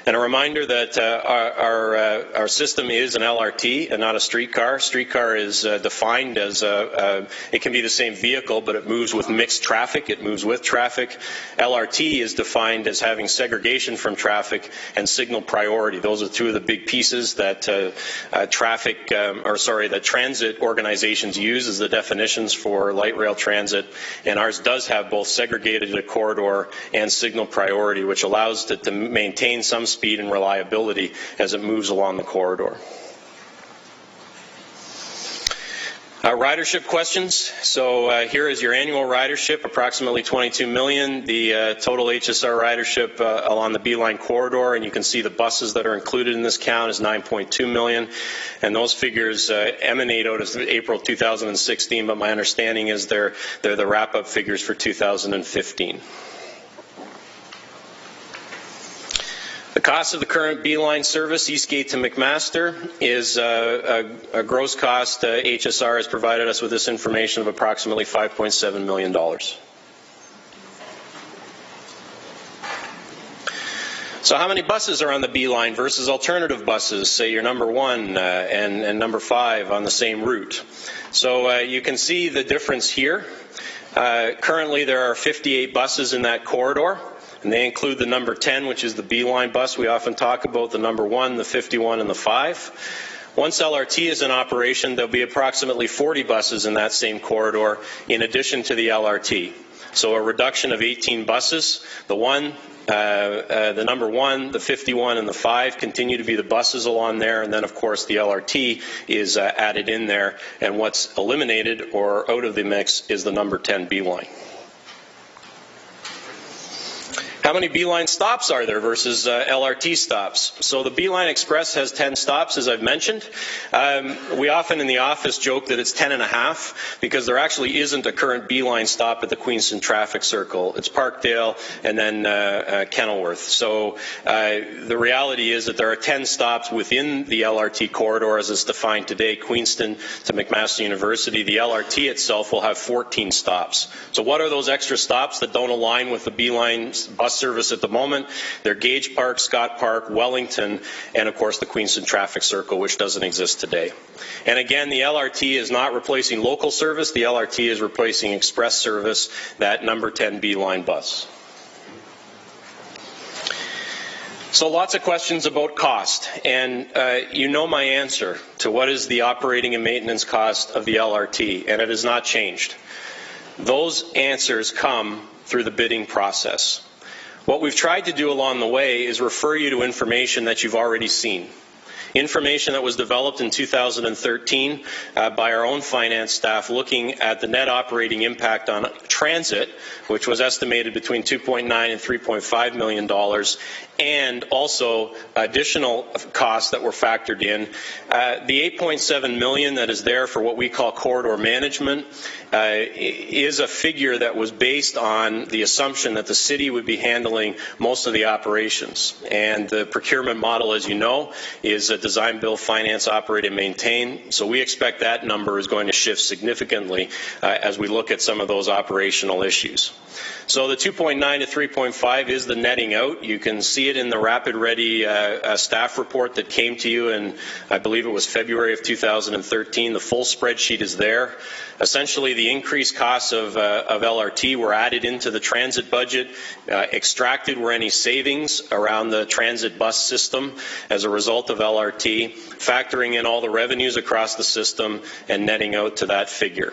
And a reminder that our system is an LRT and not a streetcar. Streetcar is defined as it can be the same vehicle, but it moves with mixed traffic. It moves with traffic. LRT is defined as having segregation from traffic and signal priority. Those are two of the big pieces that that transit organizations use as the definitions for light rail transit. And ours does have both segregated corridor and signal priority, which allows it to maintain some speed and reliability as it moves along the corridor. Ridership questions. So here is your annual ridership, approximately 22 million. The total HSR ridership along the B-Line corridor, and you can see the buses that are included in this count is 9.2 million. And those figures emanate out of April 2016, but my understanding is they're the wrap-up figures for 2015. The cost of the current B-Line service, Eastgate to McMaster, is a gross cost. HSR has provided us with this information of approximately $5.7 million. So how many buses are on the B-line versus alternative buses, say your number 1 and number 5 on the same route? So you can see the difference here. Currently there are 58 buses in that corridor, and they include the number 10, which is the B-line bus. We often talk about the number 1, the 51, and the 5. Once LRT is in operation, there'll be approximately 40 buses in that same corridor in addition to the LRT. So a reduction of 18 buses. The number 1, the 51, and the 5 continue to be the buses along there, and then of course the LRT is added in there, and what's eliminated or out of the mix is the number 10 B-line. How many B-line stops are there versus LRT stops? So the B-line Express has 10 stops, as I've mentioned. We often in the office joke that it's 10 and a half because there actually isn't a current B-line stop at the Queenston traffic circle. It's Parkdale and then Kenilworth. So the reality is that there are 10 stops within the LRT corridor as it's defined today, Queenston to McMaster University. The LRT itself will have 14 stops. So what are those extra stops that don't align with the B-line bus service at the moment? They're Gage Park, Scott Park, Wellington, and of course the Queenston traffic circle, which doesn't exist today. And again, the LRT is not replacing local service. The LRT is replacing express service, that number 10 B-line bus. So lots of questions about cost, and you know my answer to what is the operating and maintenance cost of the LRT, and it has not changed. Those answers come through the bidding process. What we've tried to do along the way is refer you to information that you've already seen. Information that was developed in 2013 by our own finance staff looking at the net operating impact on transit, which was estimated between $2.9 and $3.5 million, and also additional costs that were factored in. The $8.7 million that is there for what we call corridor management is a figure that was based on the assumption that the city would be handling most of the operations. And the procurement model, as you know, is a design, build, finance, operate, and maintain. So we expect that number is going to shift significantly as we look at some of those operational issues. So the 2.9 to 3.5 is the netting out. You can see it in the Rapid Ready staff report that came to you in, I believe it was February of 2013. The full spreadsheet is there. Essentially, the increased costs of LRT were added into the transit budget. Extracted were any savings around the transit bus system as a result of LRT, factoring in all the revenues across the system and netting out to that figure.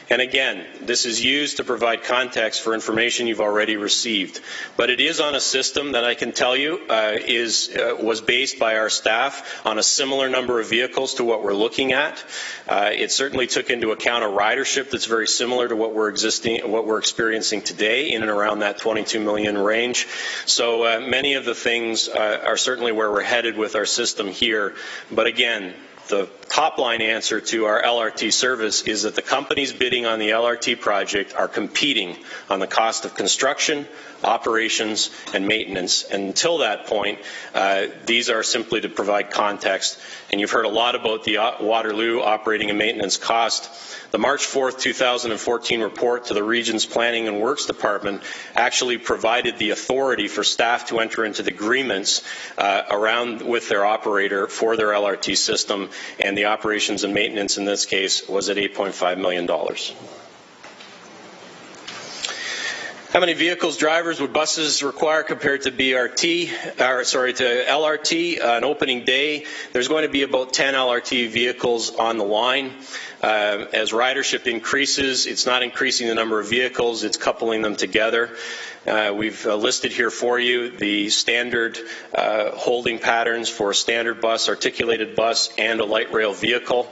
And again, this is used to provide context for information you've already received. But it is on a system that I can tell you was based by our staff on a similar number of vehicles to what we're looking at. It certainly took into account a ridership that's very similar to what we're experiencing today, in and around that 22 million range. So many of the things are certainly where we're headed with our system here. But again, the top line answer to our LRT service is that the companies bidding on the LRT project are competing on the cost of construction, operations, and maintenance. And until that point, these are simply to provide context. And you've heard a lot about the Waterloo operating and maintenance cost. The March 4th, 2014 report to the Region's Planning and Works Department actually provided the authority for staff to enter into the agreements around with their operator for their LRT system, and the operations and maintenance in this case was at $8.5 million. How many vehicles, drivers would buses require compared to to LRT? On opening day, there's going to be about 10 LRT vehicles on the line. As ridership increases, it's not increasing the number of vehicles, it's coupling them together. We've listed here for you the standard holding patterns for a standard bus, articulated bus, and a light rail vehicle.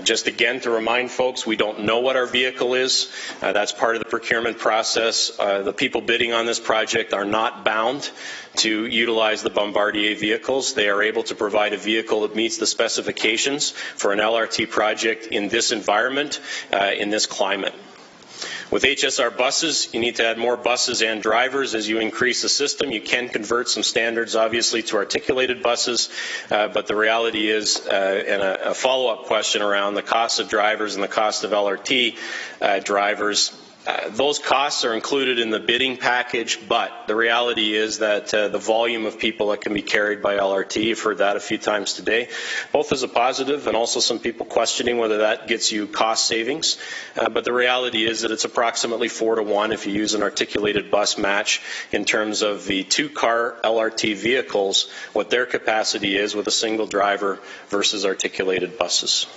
Just again to remind folks, we don't know what our vehicle is. That's part of the procurement process. The people bidding on this project are not bound to utilize the Bombardier vehicles. They are able to provide a vehicle that meets the specifications for an LRT project in this environment, in this climate. With HSR buses, you need to add more buses and drivers as you increase the system. You can convert some standards, obviously, to articulated buses, but the reality is, and a follow-up question around the cost of drivers and the cost of LRT drivers, Those costs are included in the bidding package, but the reality is that the volume of people that can be carried by LRT, you've heard that a few times today, both as a positive and also some people questioning whether that gets you cost savings. But the reality is that it's approximately 4-to-1 if you use an articulated bus match in terms of the 2-car LRT vehicles, what their capacity is with a single driver versus articulated buses.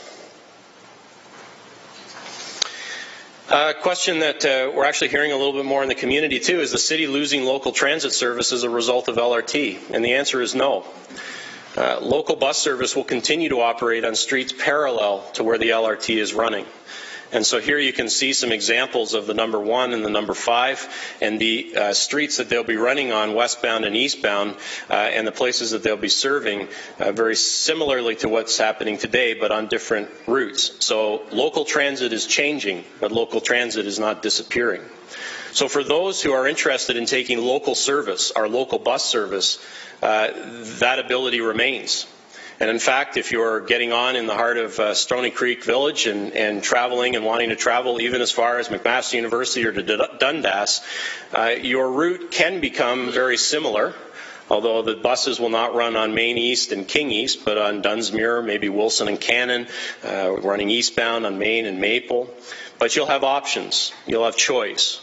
A question that we're actually hearing a little bit more in the community too, is the city losing local transit service as a result of LRT? And the answer is no. Local bus service will continue to operate on streets parallel to where the LRT is running. And so here you can see some examples of the number 1 and the number 5 and the streets that they'll be running on westbound and eastbound and the places that they'll be serving very similarly to what's happening today but on different routes. So local transit is changing, but local transit is not disappearing. So for those who are interested in taking local service, our local bus service, that ability remains. And in fact, if you're getting on in the heart of Stony Creek Village and traveling and wanting to travel even as far as McMaster University or to Dundas, your route can become very similar, although the buses will not run on Main East and King East, but on Dunsmuir, maybe Wilson and Cannon, running eastbound on Main and Maple. But you'll have options. You'll have choice.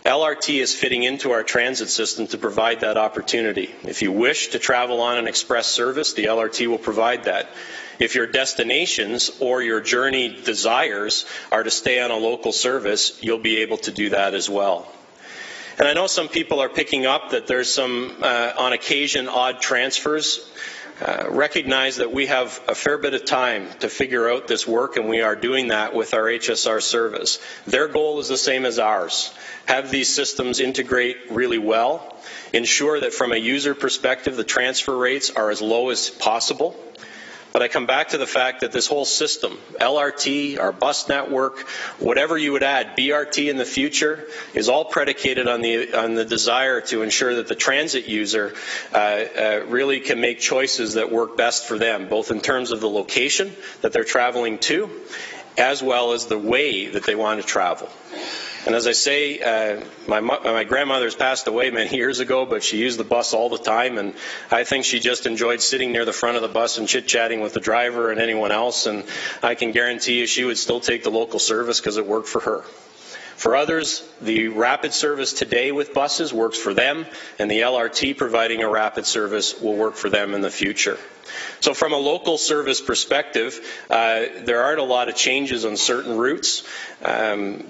LRT is fitting into our transit system to provide that opportunity. If you wish to travel on an express service, the LRT will provide that. If your destinations or your journey desires are to stay on a local service, you'll be able to do that as well. And I know some people are picking up that there's some, on occasion, odd transfers. Recognize that we have a fair bit of time to figure out this work, and we are doing that with our HSR service. Their goal is the same as ours. Have these systems integrate really well, ensure that from a user perspective the transfer rates are as low as possible. But I come back to the fact that this whole system, LRT, our bus network, whatever you would add, BRT in the future, is all predicated on the desire to ensure that the transit user really can make choices that work best for them, both in terms of the location that they're traveling to, as well as the way that they want to travel. And as I say, my grandmother's passed away many years ago, but she used the bus all the time, and I think she just enjoyed sitting near the front of the bus and chit-chatting with the driver and anyone else, and I can guarantee you she would still take the local service because it worked for her. For others, the rapid service today with buses works for them, and the LRT providing a rapid service will work for them in the future. So from a local service perspective, there aren't a lot of changes on certain routes.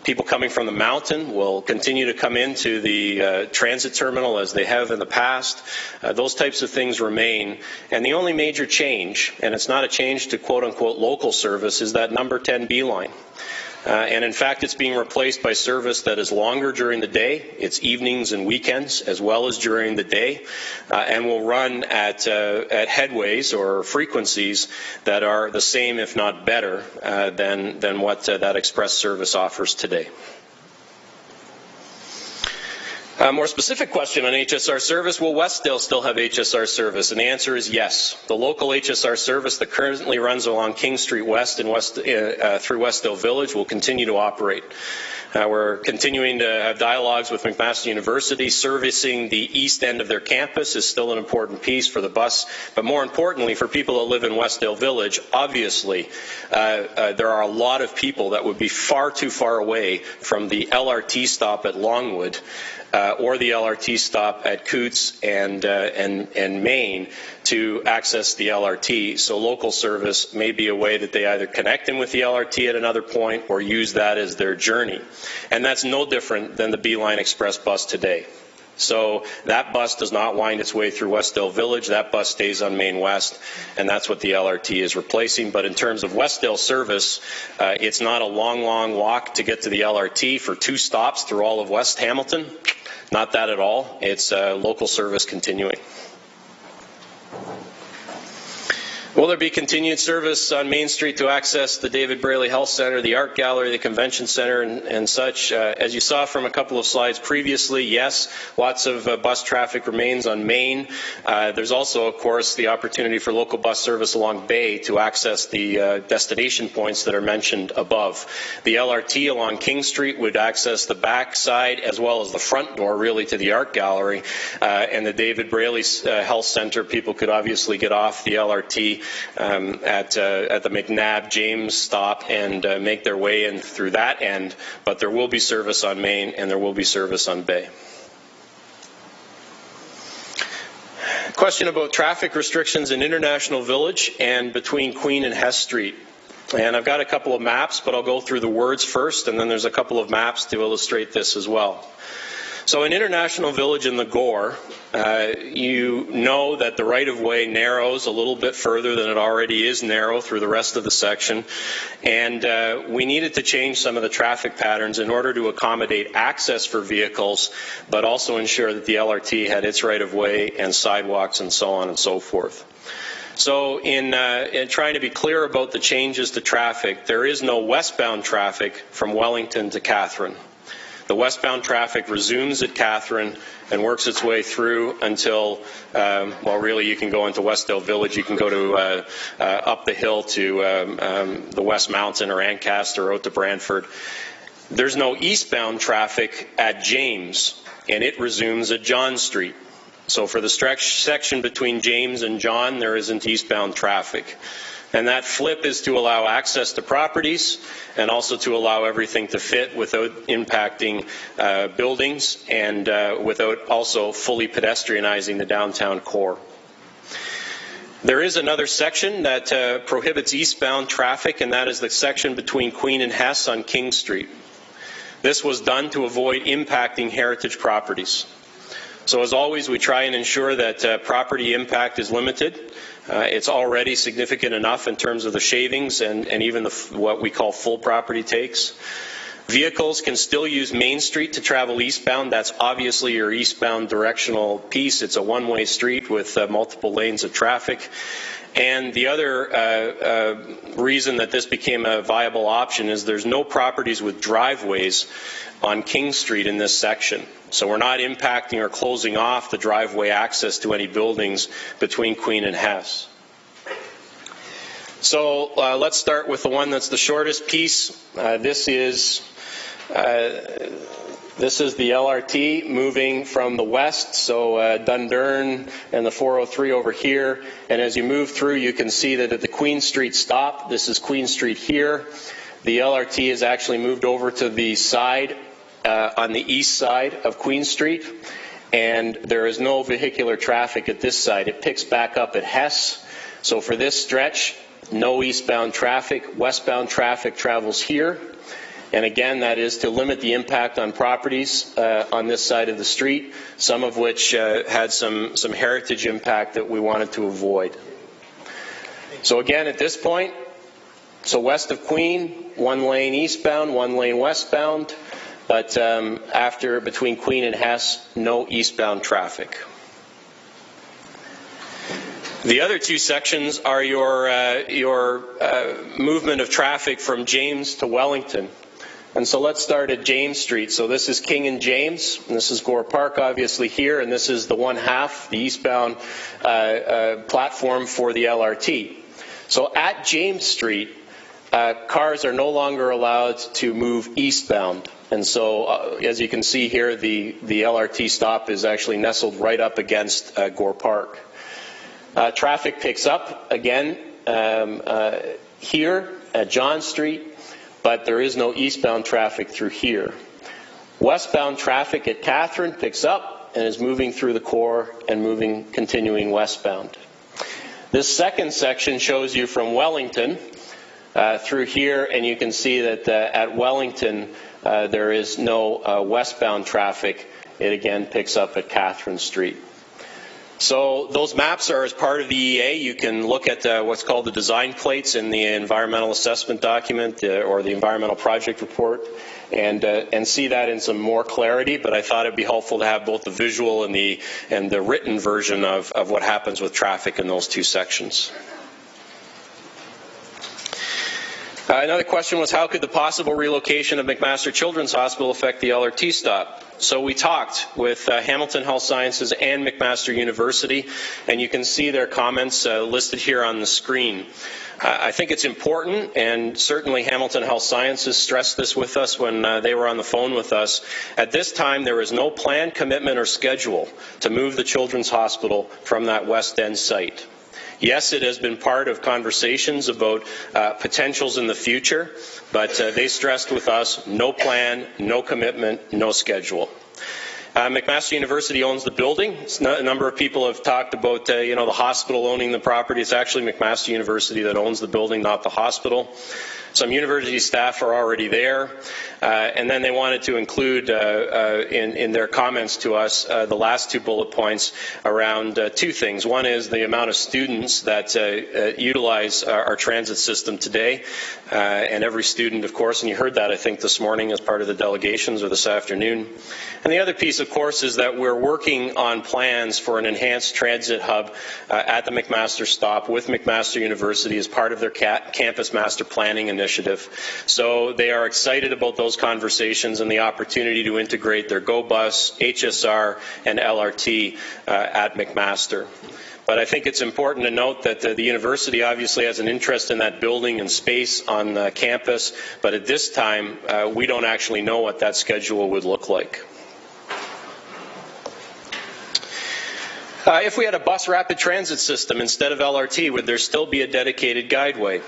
People coming from the mountain will continue to come into the transit terminal as they have in the past. Those types of things remain. And the only major change, and it's not a change to quote-unquote local service, is that number 10 B-line. And in fact, it's being replaced by service that is longer during the day. It's evenings and weekends as well as during the day, and will run at headways or frequencies that are the same, if not better, than what that express service offers today. A more specific question on HSR service, will Westdale still have HSR service? And the answer is yes. The local HSR service that currently runs along King Street West and through Westdale Village will continue to operate. We're continuing to have dialogues with McMaster University. Servicing the east end of their campus is still an important piece for the bus, but more importantly for people that live in Westdale Village, obviously there are a lot of people that would be far too far away from the LRT stop at Longwood or the LRT stop at Coots and Maine to access the LRT. So local service may be a way that they either connect in with the LRT at another point or use that as their journey. And that's no different than the B-Line Express bus today. So that bus does not wind its way through Westdale Village. That bus stays on Main West, and that's what the LRT is replacing. But in terms of Westdale service, it's not a long, long walk to get to the LRT for 2 stops through all of West Hamilton. Not that at all. It's local service continuing. Will there be continued service on Main Street to access the David Braley Health Centre, the Art Gallery, the Convention Centre, and such? As you saw from a couple of slides previously, yes, lots of bus traffic remains on Main. There's also, of course, the opportunity for local bus service along Bay to access the destination points that are mentioned above. The LRT along King Street would access the back side as well as the front door, really, to the Art Gallery. And the David Braley Health Centre, people could obviously get off the LRT at the McNabb James stop and make their way in through that end, but there will be service on Main and there will be service on Bay. Question about traffic restrictions in International Village and between Queen and Hess Street. And I've got a couple of maps, but I'll go through the words first, and then there's a couple of maps to illustrate this as well. So in International Village in the Gore, you know that the right-of-way narrows a little bit further than it already is narrow through the rest of the section. And we needed to change some of the traffic patterns in order to accommodate access for vehicles, but also ensure that the LRT had its right-of-way and sidewalks and so on and so forth. So in trying to be clear about the changes to traffic, there is no westbound traffic from Wellington to Catherine. The westbound traffic resumes at Catherine and works its way through until, well, really you can go into Westdale Village, you can go to up the hill to the West Mountain or Ancaster or out to Brantford. There's no eastbound traffic at James, and it resumes at John Street. So for the section between James and John, there isn't eastbound traffic. And that flip is to allow access to properties and also to allow everything to fit without impacting buildings and without also fully pedestrianizing the downtown core. There is another section that prohibits eastbound traffic, and that is the section between Queen and Hess on King Street. This was done to avoid impacting heritage properties. So as always, we try and ensure that property impact is limited. It's already significant enough in terms of the shavings and even what we call full property takes. Vehicles can still use Main Street to travel eastbound. That's obviously your eastbound directional piece. It's a one-way street with multiple lanes of traffic. And the other reason that this became a viable option is there's no properties with driveways on King Street in this section. So we're not impacting or closing off the driveway access to any buildings between Queen and Hess. So let's start with the one that's the shortest piece. This is the LRT moving from the west, so Dundurn and the 403 over here. And as you move through, you can see that at the Queen Street stop, this is Queen Street here. The LRT is actually moved over to the side, on the east side of Queen Street. And there is no vehicular traffic at this side. It picks back up at Hess. So for this stretch, no eastbound traffic. Westbound traffic travels here. And again, that is to limit the impact on properties on this side of the street, some of which had some heritage impact that we wanted to avoid. So again, at this point, so west of Queen, one lane eastbound, one lane westbound, but after between Queen and Hess, no eastbound traffic. The other two sections are your movement of traffic from James to Wellington. And so let's start at James Street. So this is King and James, and this is Gore Park obviously here, and this is the one half, the eastbound platform for the LRT. So at James Street, cars are no longer allowed to move eastbound. And so as you can see here, the LRT stop is actually nestled right up against Gore Park. Traffic picks up again here at John Street, but there is no eastbound traffic through here. Westbound traffic at Catherine picks up and is moving through the core and continuing westbound. This second section shows you from Wellington through here, and you can see that at Wellington there is no westbound traffic. It again picks up at Catherine Street. So those maps are as part of the EA. You can look at what's called the design plates in the environmental assessment document or the environmental project report and see that in some more clarity. But I thought it'd be helpful to have both the visual and the written version of what happens with traffic in those two sections. Another question was, how could the possible relocation of McMaster Children's Hospital affect the LRT stop? So we talked with Hamilton Health Sciences and McMaster University, and you can see their comments listed here on the screen. I think it's important, and certainly Hamilton Health Sciences stressed this with us when they were on the phone with us. At this time, there is no plan, commitment, or schedule to move the Children's Hospital from that West End site. Yes, it has been part of conversations about potentials in the future, but they stressed with us, no plan, no commitment, no schedule. McMaster University owns the building. A number of people have talked about the hospital owning the property. It's actually McMaster University that owns the building, not the hospital. Some university staff are already there, and then they wanted to include in their comments to us the last two bullet points around two things. One is the amount of students that utilize our transit system today, and every student, of course, and you heard that, I think, this morning as part of the delegations or this afternoon. And the other piece, of course, is that we're working on plans for an enhanced transit hub at the McMaster stop with McMaster University as part of their campus master planning initiative. So they are excited about those conversations and the opportunity to integrate their GO Bus, HSR, and LRT at McMaster. But I think it's important to note that the university obviously has an interest in that building and space on the campus, but at this time, we don't actually know what that schedule would look like. If we had a bus rapid transit system instead of LRT, would there still be a dedicated guideway?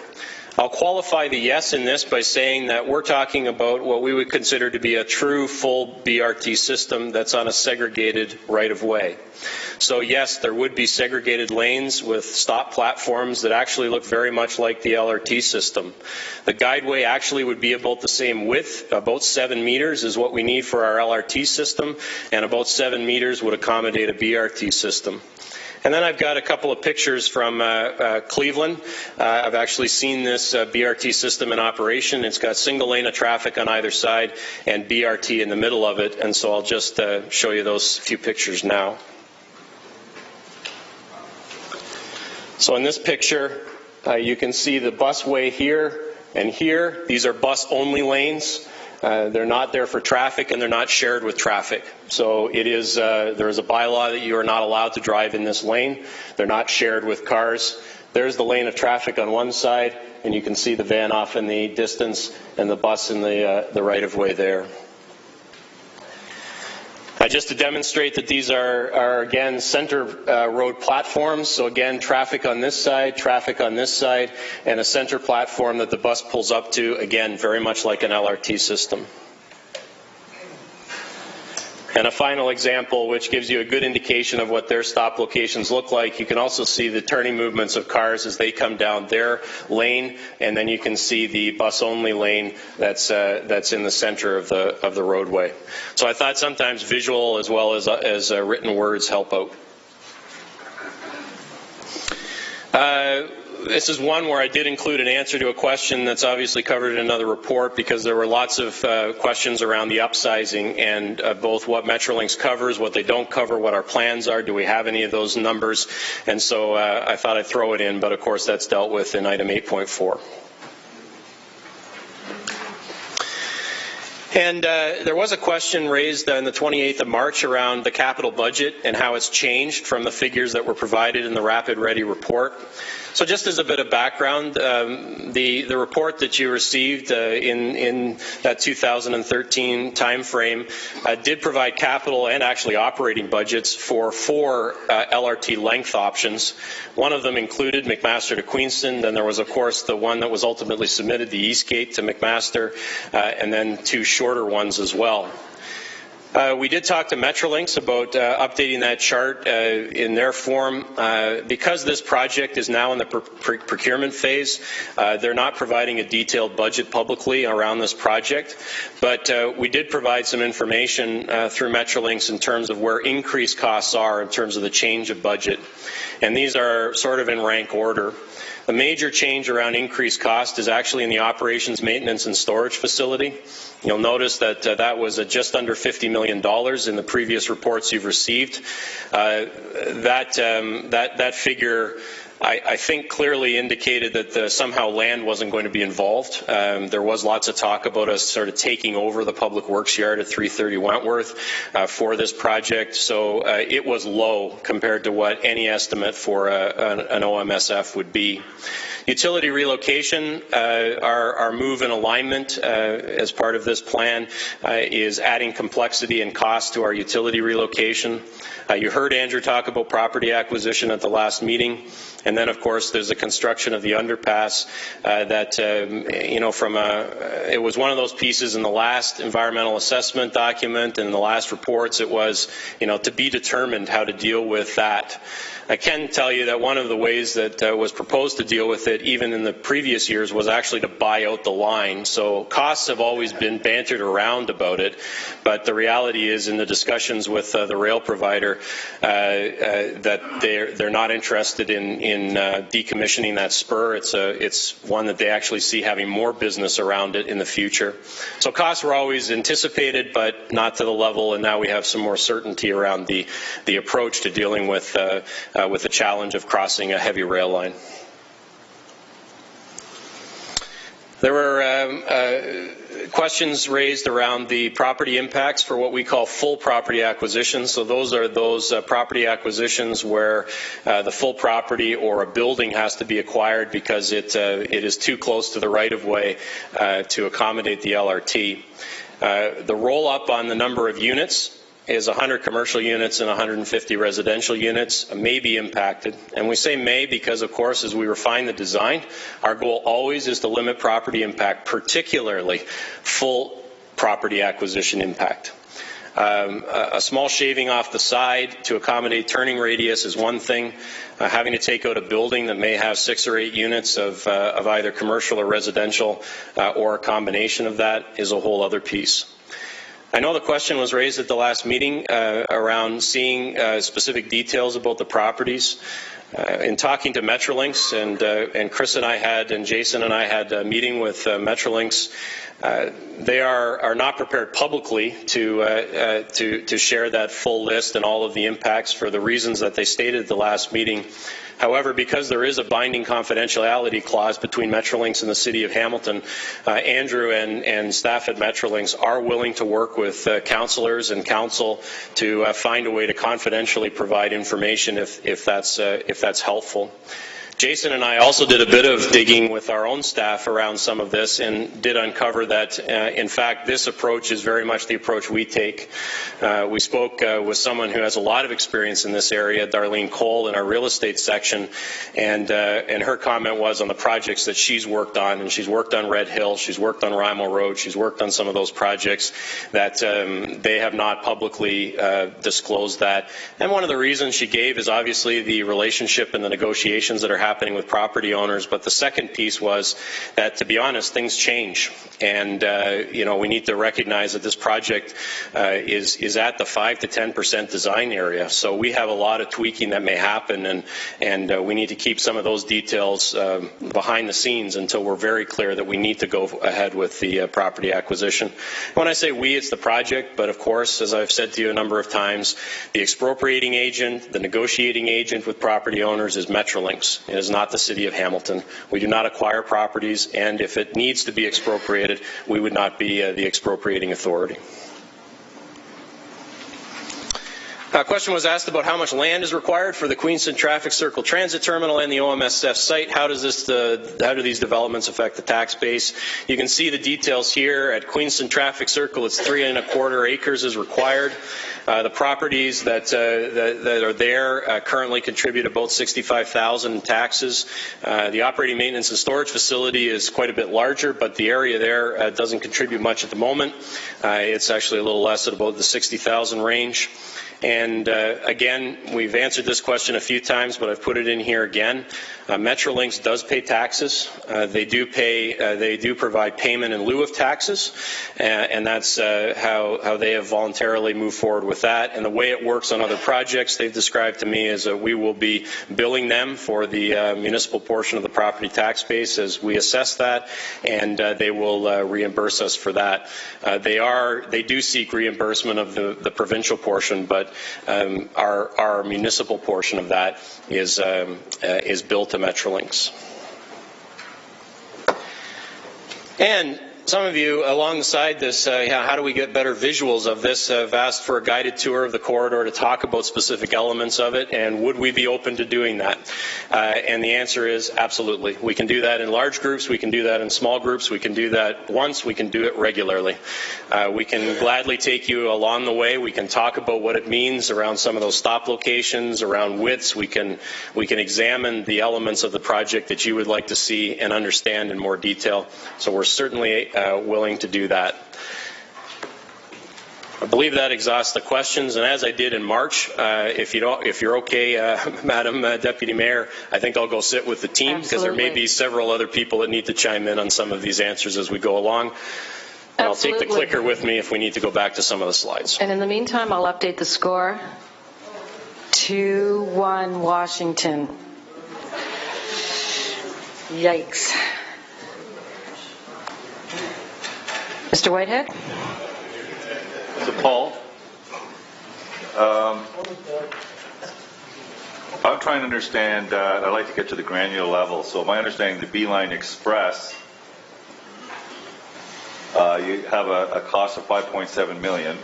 I'll qualify the yes in this by saying that we're talking about what we would consider to be a true full BRT system that's on a segregated right-of-way. So yes, there would be segregated lanes with stop platforms that actually look very much like the LRT system. The guideway actually would be about the same width, about 7 meters is what we need for our LRT system, and about 7 meters would accommodate a BRT system. And then I've got a couple of pictures from Cleveland. I've actually seen this BRT system in operation. It's got single lane of traffic on either side and BRT in the middle of it, and so I'll just show you those few pictures now. So in this picture, you can see the busway here and here. These are bus-only lanes. They're not there for traffic, and they're not shared with traffic. So it is, there is a bylaw that you are not allowed to drive in this lane. They're not shared with cars. There's the lane of traffic on one side, and you can see the van off in the distance and the bus in the right-of-way there. Just to demonstrate that these are again, center road platforms. So again, traffic on this side, and a center platform that the bus pulls up to, again, very much like an LRT system. And a final example, which gives you a good indication of what their stop locations look like. You can also see the turning movements of cars as they come down their lane, and then you can see the bus-only lane that's in the center of the roadway. So I thought sometimes visual as well as written words help out. This is one where I did include an answer to a question that's obviously covered in another report, because there were lots of questions around the upsizing and both what Metrolinx covers, what they don't cover, what our plans are, do we have any of those numbers, and so I thought I'd throw it in, but of course that's dealt with in item 8.4. And there was a question raised on the 28th of March around the capital budget and how it's changed from the figures that were provided in the Rapid Ready report. So just as a bit of background, the report that you received in that 2013 timeframe did provide capital and actually operating budgets for 4 LRT length options. One of them included McMaster to Queenston. Then there was, of course, the one that was ultimately submitted, the Eastgate to McMaster, and then 2 shorter ones as well. We did talk to Metrolinx about updating that chart in their form. Because this project is now in the procurement phase, they're not providing a detailed budget publicly around this project, but we did provide some information through Metrolinx in terms of where increased costs are in terms of the change of budget. And these are sort of in rank order. The major change around increased cost is actually in the operations, maintenance, and storage facility. You'll notice that that was just under $50 million in the previous reports you've received. That figure I think clearly indicated that somehow land wasn't going to be involved. There was lots of talk about us sort of taking over the public works yard at 330 Wentworth for this project, so it was low compared to what any estimate for an OMSF would be. Utility relocation, our move in alignment as part of this plan is adding complexity and cost to our utility relocation. You heard Andrew talk about property acquisition at the last meeting, and then of course there's the construction of the underpass that, it was one of those pieces in the last environmental assessment document and in the last reports. It was, to be determined how to deal with that. I can tell you that one of the ways that was proposed to deal with it, even in the previous years, was actually to buy out the line. So costs have always been bantered around about it, but the reality is, in the discussions with the rail provider, that they're not interested in decommissioning that spur. It's one that they actually see having more business around it in the future. So costs were always anticipated, but not to the level, and now we have some more certainty around the approach to dealing with the challenge of crossing a heavy rail line. There were questions raised around the property impacts for what we call full property acquisitions. So those are those property acquisitions where the full property or a building has to be acquired because it is too close to the right-of-way to accommodate the LRT. The roll-up on the number of units is 100 commercial units and 150 residential units may be impacted. And we say may because, of course, as we refine the design, our goal always is to limit property impact, particularly full property acquisition impact. A small shaving off the side to accommodate turning radius is one thing. Having to take out a building that may have 6 or 8 units of either commercial or residential or a combination of that is a whole other piece. I know the question was raised at the last meeting around seeing specific details about the properties. In talking to Metrolinx, and Chris and I had, and Jason and I had a meeting with Metrolinx, they are not prepared publicly to share that full list and all of the impacts for the reasons that they stated at the last meeting. However, because there is a binding confidentiality clause between Metrolinx and the City of Hamilton, Andrew and staff at Metrolinx are willing to work with councillors and council to find a way to confidentially provide information if that's helpful. Jason and I also did a bit of digging with our own staff around some of this and did uncover that, in fact, this approach is very much the approach we take. We spoke with someone who has a lot of experience in this area, Darlene Cole, in our real estate section, and her comment was on the projects that she's worked on, and she's worked on Red Hill, she's worked on Rymal Road, she's worked on some of those projects that they have not publicly disclosed that. And one of the reasons she gave is obviously the relationship and the negotiations that are happening with property owners, but the second piece was that, to be honest, things change, and we need to recognize that this project is at the 5 to 10% design area, so we have a lot of tweaking that may happen, and we need to keep some of those details behind the scenes until we're very clear that we need to go ahead with the property acquisition. When I say we, it's the project, but of course, as I've said to you a number of times, the expropriating agent, the negotiating agent with property owners is Metrolinx. It is not the City of Hamilton. We do not acquire properties, and if it needs to be expropriated, we would not be the expropriating authority. A question was asked about how much land is required for the Queenston Traffic Circle Transit Terminal and the OMSF site. How do these developments affect the tax base? You can see the details here. At Queenston Traffic Circle, it's 3 1/4 acres is required. The properties that are there currently contribute about $65,000 in taxes. The operating maintenance and storage facility is quite a bit larger, but the area there doesn't contribute much at the moment. It's actually a little less at about the $60,000 range. And again, we've answered this question a few times, but I've put it in here again. Metrolinx does pay taxes. They do provide payment in lieu of taxes, and that's how they have voluntarily moved forward with that. And the way it works on other projects, they've described to me, is that we will be billing them for the municipal portion of the property tax base as we assess that, and they will reimburse us for that. They do seek reimbursement of the provincial portion, but our municipal portion of that is built to Metrolinx. And some of you alongside this, how do we get better visuals of this, have asked for a guided tour of the corridor to talk about specific elements of it, and would we be open to doing that? And the answer is absolutely. We can do that in large groups, we can do that in small groups, we can do that once, we can do it regularly. We can gladly take you along the way. We can talk about what it means around some of those stop locations, around widths. We can examine the elements of the project that you would like to see and understand in more detail. So we're certainly willing to do that. I believe that exhausts the questions, and as I did in March, if you're okay, Madam Deputy Mayor, I think I'll go sit with the team because there may be several other people that need to chime in on some of these answers as we go along. And I'll take the clicker with me if we need to go back to some of the slides. And in the meantime, I'll update the score. 2-1 Washington. Yikes. Mr. Whitehead? So Paul, I'm trying to understand, I'd like to get to the granular level. So my understanding, the B-Line Express, you have a cost of $5.7 million,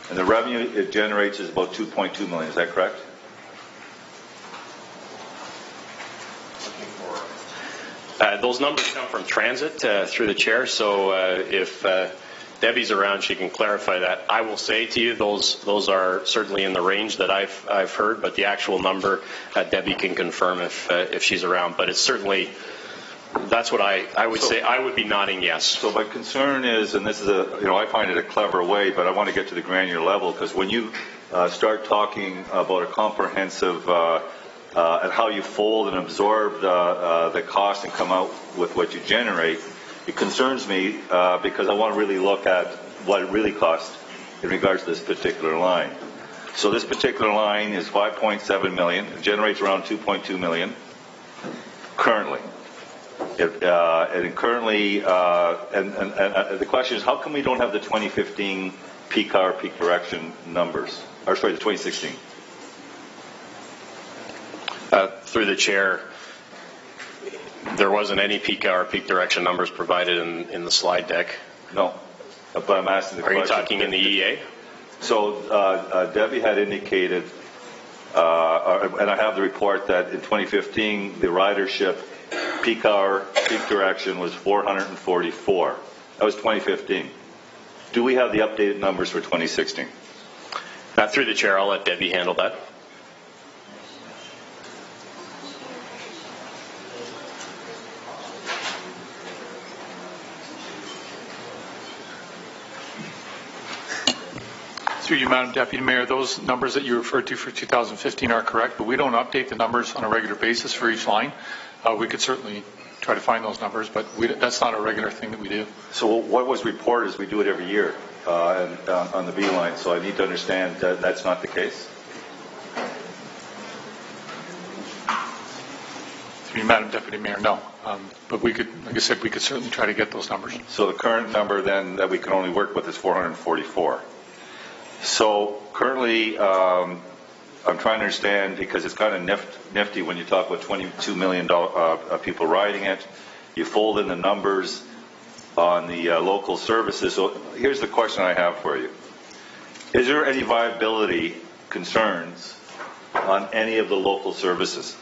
and the revenue it generates is about $2.2 million. Is that correct? Those numbers come from transit through the chair, so if Debbie's around, she can clarify that. I will say to you, those are certainly in the range that I've heard, but the actual number, Debbie can confirm if she's around. But it's certainly, that's what I would say. I would be nodding yes. So my concern is, and this is I find it a clever way, but I want to get to the granular level, because when you start talking about a comprehensive and how you fold and absorb the cost and come out with what you generate, it concerns me because I want to really look at what it really costs in regards to this particular line. So this particular line is $5.7 million. It generates around $2.2 million currently. And the question is, how come we don't have the 2015 peak hour, peak direction numbers? Or sorry, the 2016. Through the chair, there wasn't any peak hour, peak direction numbers provided in the slide deck. No, but I'm asking the question. Are you talking in the EA? So Debbie had indicated, and I have the report, that in 2015 the ridership peak hour, peak direction was 444. That was 2015. Do we have the updated numbers for 2016? Through the chair, I'll let Debbie handle that. Through you, Madam Deputy Mayor, those numbers that you referred to for 2015 are correct, but we don't update the numbers on a regular basis for each line. We could certainly try to find those numbers, but that's not a regular thing that we do. So what was reported is we do it every year on the B-Line, so I need to understand that that's not the case. Through you, Madam Deputy Mayor, no. But we could, like I said, we could certainly try to get those numbers. So the current number then that we can only work with is 444. So currently, I'm trying to understand, because it's kind of nifty when you talk about 22 million people riding it. You fold in the numbers on the local services. So here's the question I have for you. Is there any viability concerns on any of the local services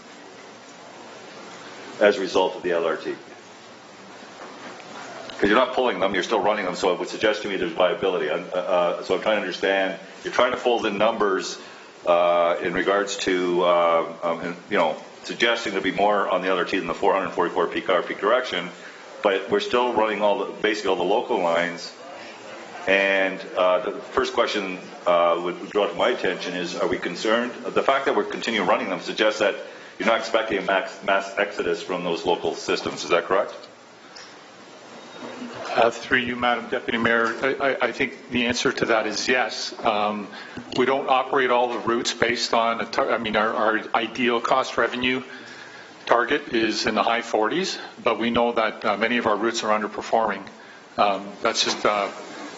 as a result of the LRT? Because you're not pulling them, you're still running them, so it would suggest to me there's viability. So I'm trying to understand, you're trying to fold in numbers in regards to, suggesting there'll be more on the LRT than the 444 peak hour, peak direction, but we're still running basically all the local lines. And the first question would draw to my attention is, are we concerned? The fact that we're continuing running them suggests that you're not expecting a mass exodus from those local systems. Is that correct? Through you, Madam Deputy Mayor, I think the answer to that is yes. We don't operate all the routes based on, our ideal cost revenue target is in the high 40s, but we know that many of our routes are underperforming. That's just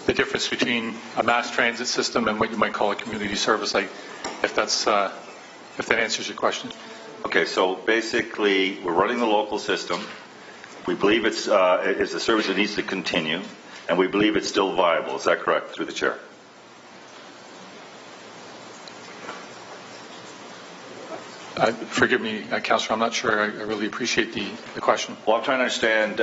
the difference between a mass transit system and what you might call a community service, if that answers your question. Okay, so basically, we're running the local system. We believe it's a service that needs to continue, and we believe it's still viable. Is that correct, through the chair? Forgive me, Councillor, I'm not sure I really appreciate the question. Well, I'm trying to understand,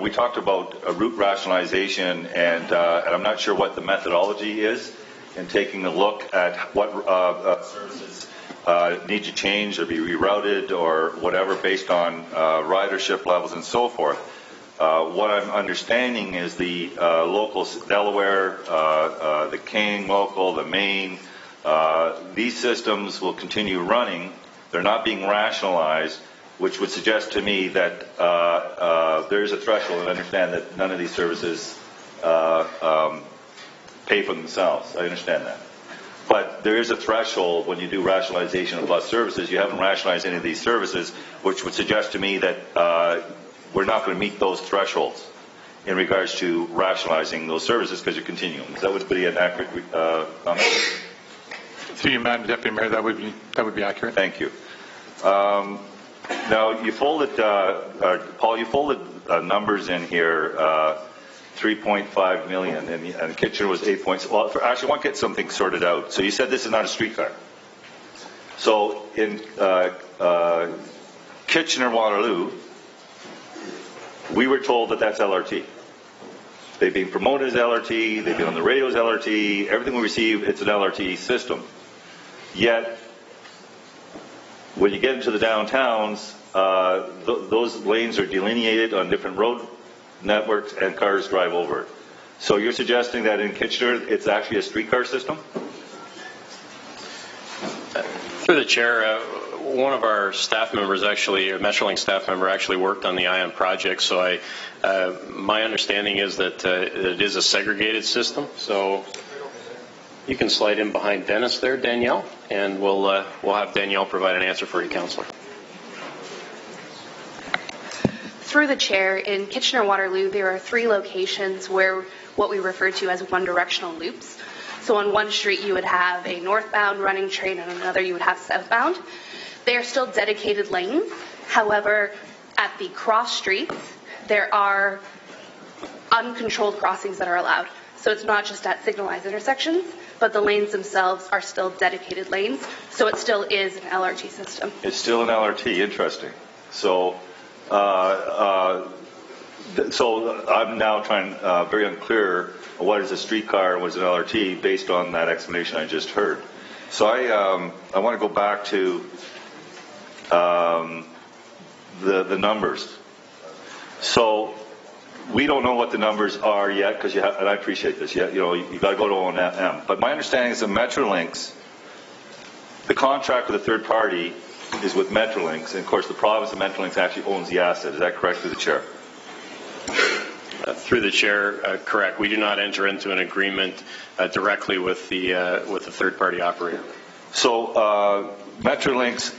we talked about route rationalization, and I'm not sure what the methodology is in taking a look at what services need to change or be rerouted or whatever based on ridership levels and so forth. What I'm understanding is the local Delaware, the King local, the Maine, these systems will continue running. They're not being rationalized, which would suggest to me that there is a threshold, and I understand that none of these services pay for themselves. I understand that. But there is a threshold when you do rationalization of bus services. You haven't rationalized any of these services, which would suggest to me that we're not going to meet those thresholds in regards to rationalizing those services because you're continuing. That would be an accurate comment? Through you, Madam Deputy Mayor, that would be accurate. Thank you. Now, you folded, Paul, you folded numbers in here, 3.5 million, and Kitchener was 8 points. Well, actually, I want to get something sorted out. So you said this is not a streetcar. So in Kitchener-Waterloo, we were told that that's LRT. They've been promoted as LRT, they've been on the radio as LRT, everything we receive, it's an LRT system. Yet, when you get into the downtowns, those lanes are delineated on different road networks and cars drive over it. So you're suggesting that in Kitchener, it's actually a streetcar system? Through the chair, one of our staff members actually, a Metrolink staff member actually worked on the ION project, so my understanding is that it is a segregated system. So you can slide in behind Dennis there, Danielle, and we'll have Danielle provide an answer for you, Councillor. Through the chair, in Kitchener-Waterloo, there are 3 locations where what we refer to as one-directional loops. So on one street, you would have a northbound running train, and on another, you would have southbound. They are still dedicated lanes. However, at the cross streets, there are uncontrolled crossings that are allowed. So it's not just at signalized intersections, but the lanes themselves are still dedicated lanes. So it still is an LRT system. It's still an LRT. Interesting. So I'm now trying very unclear what is a streetcar and what is an LRT based on that explanation I just heard. So I want to go back to the numbers. So we don't know what the numbers are yet because and I appreciate this. You got to go to O&M. But my understanding is that Metrolinx, the contract with a third party is with Metrolinx, and of course the province of Metrolinx actually owns the asset. Is that correct, through the chair? Through the chair, correct. We do not enter into an agreement directly with the third party operator. So Metrolinx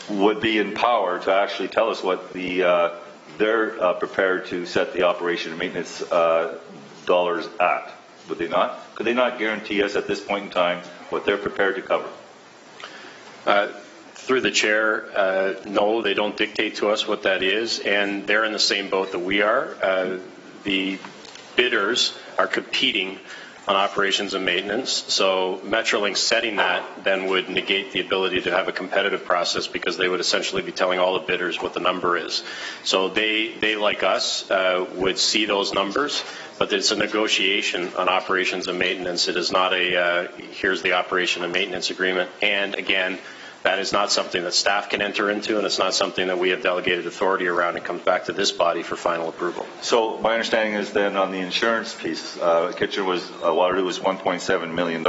would be in power to actually tell us what they're prepared to set the operation and maintenance dollars at. Would they not? Could they not guarantee us at this point in time what they're prepared to cover? Through the chair, no, they don't dictate to us what that is, and they're in the same boat that we are. The bidders are competing on operations and maintenance, so Metrolinx setting that then would negate the ability to have a competitive process because they would essentially be telling all the bidders what the number is. So they like us, would see those numbers, but it's a negotiation on operations and maintenance. It is not a here's the operation and maintenance agreement, and again, that is not something that staff can enter into, and it's not something that we have delegated authority around. It comes back to this body for final approval. So my understanding is then on the insurance piece, Waterloo was $1.7 million.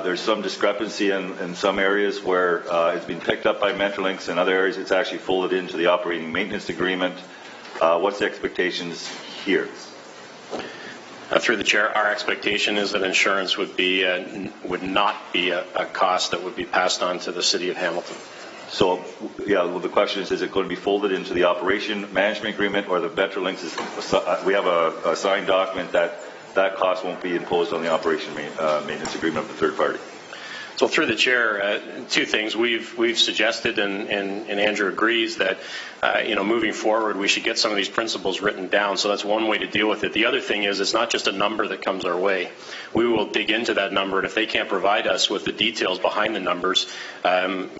There's some discrepancy in some areas where it's been picked up by Metrolinx. In other areas, it's actually folded into the operating maintenance agreement. What's the expectations here? Through the chair, our expectation is that insurance would not be a cost that would be passed on to the City of Hamilton. So, yeah, well, the question is it going to be folded into the operation management agreement, or the Metrolinx is, we have a signed document that cost won't be imposed on the operation maintenance agreement of the third party? So through the chair, two things. We've suggested, and Andrew agrees, that moving forward we should get some of these principles written down. So that's one way to deal with it. The other thing is it's not just a number that comes our way. We will dig into that number, and if they can't provide us with the details behind the numbers, then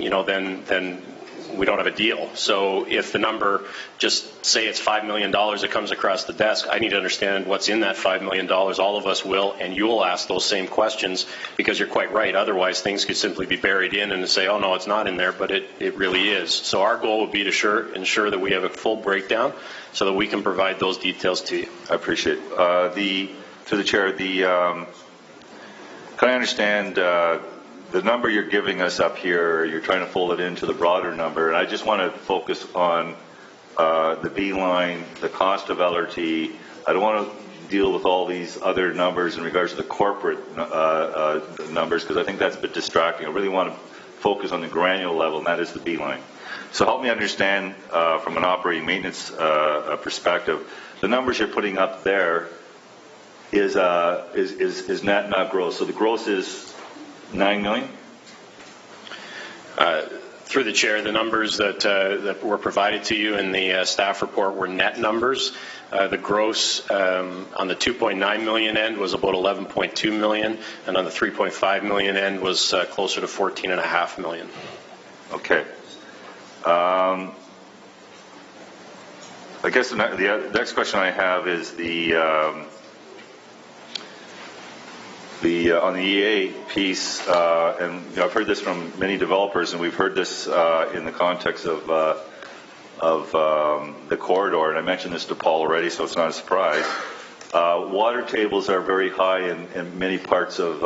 we don't have a deal. So if the number, just say it's $5 million that comes across the desk, I need to understand what's in that $5 million. All of us will, and you'll ask those same questions, because you're quite right. Otherwise, things could simply be buried in and say, oh, no, it's not in there, but it really is. So our goal would be to ensure that we have a full breakdown so that we can provide those details to you. I appreciate it. To the chair, can I understand the number you're giving us up here, you're trying to fold it into the broader number, and I just want to focus on the B-line, the cost of LRT. I don't want to deal with all these other numbers in regards to the corporate numbers, because I think that's a bit distracting. I really want to focus on the granular level, and that is the B-line. So help me understand from an operating maintenance perspective, the numbers you're putting up there is net, not gross. So the gross is $9 million? Through the chair, the numbers that were provided to you in the staff report were net numbers. The gross on the 2.9 million end was about 11.2 million, and on the 3.5 million end was closer to 14.5 million. Okay. I guess the next question I have is on the EA piece, and I've heard this from many developers, and we've heard this in the context of the corridor, and I mentioned this to Paul already, so it's not a surprise. Water tables are very high in many parts of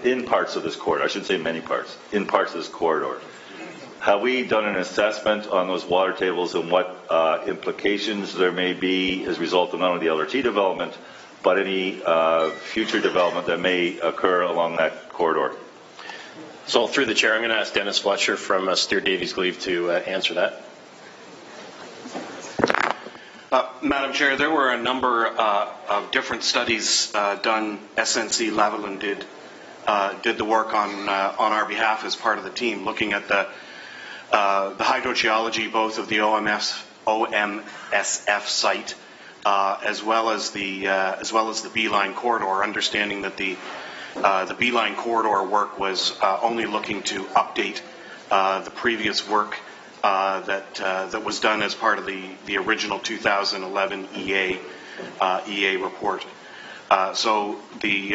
in parts of this corridor. I shouldn't say many parts, in parts of this corridor. Have we done an assessment on those water tables and what implications there may be as a result of not only the LRT development, but any future development that may occur along that corridor? So through the chair, I'm going to ask Dennis Fletcher from Steer Davies Gleave to answer that. Madam Chair, there were a number of different studies done. SNC Levelland did the work on our behalf as part of the team, looking at the hydrogeology both of the OMSF site as well as the B-line corridor, understanding that the B-line corridor work was only looking to update the previous work that was done as part of the original 2011 EA report. So the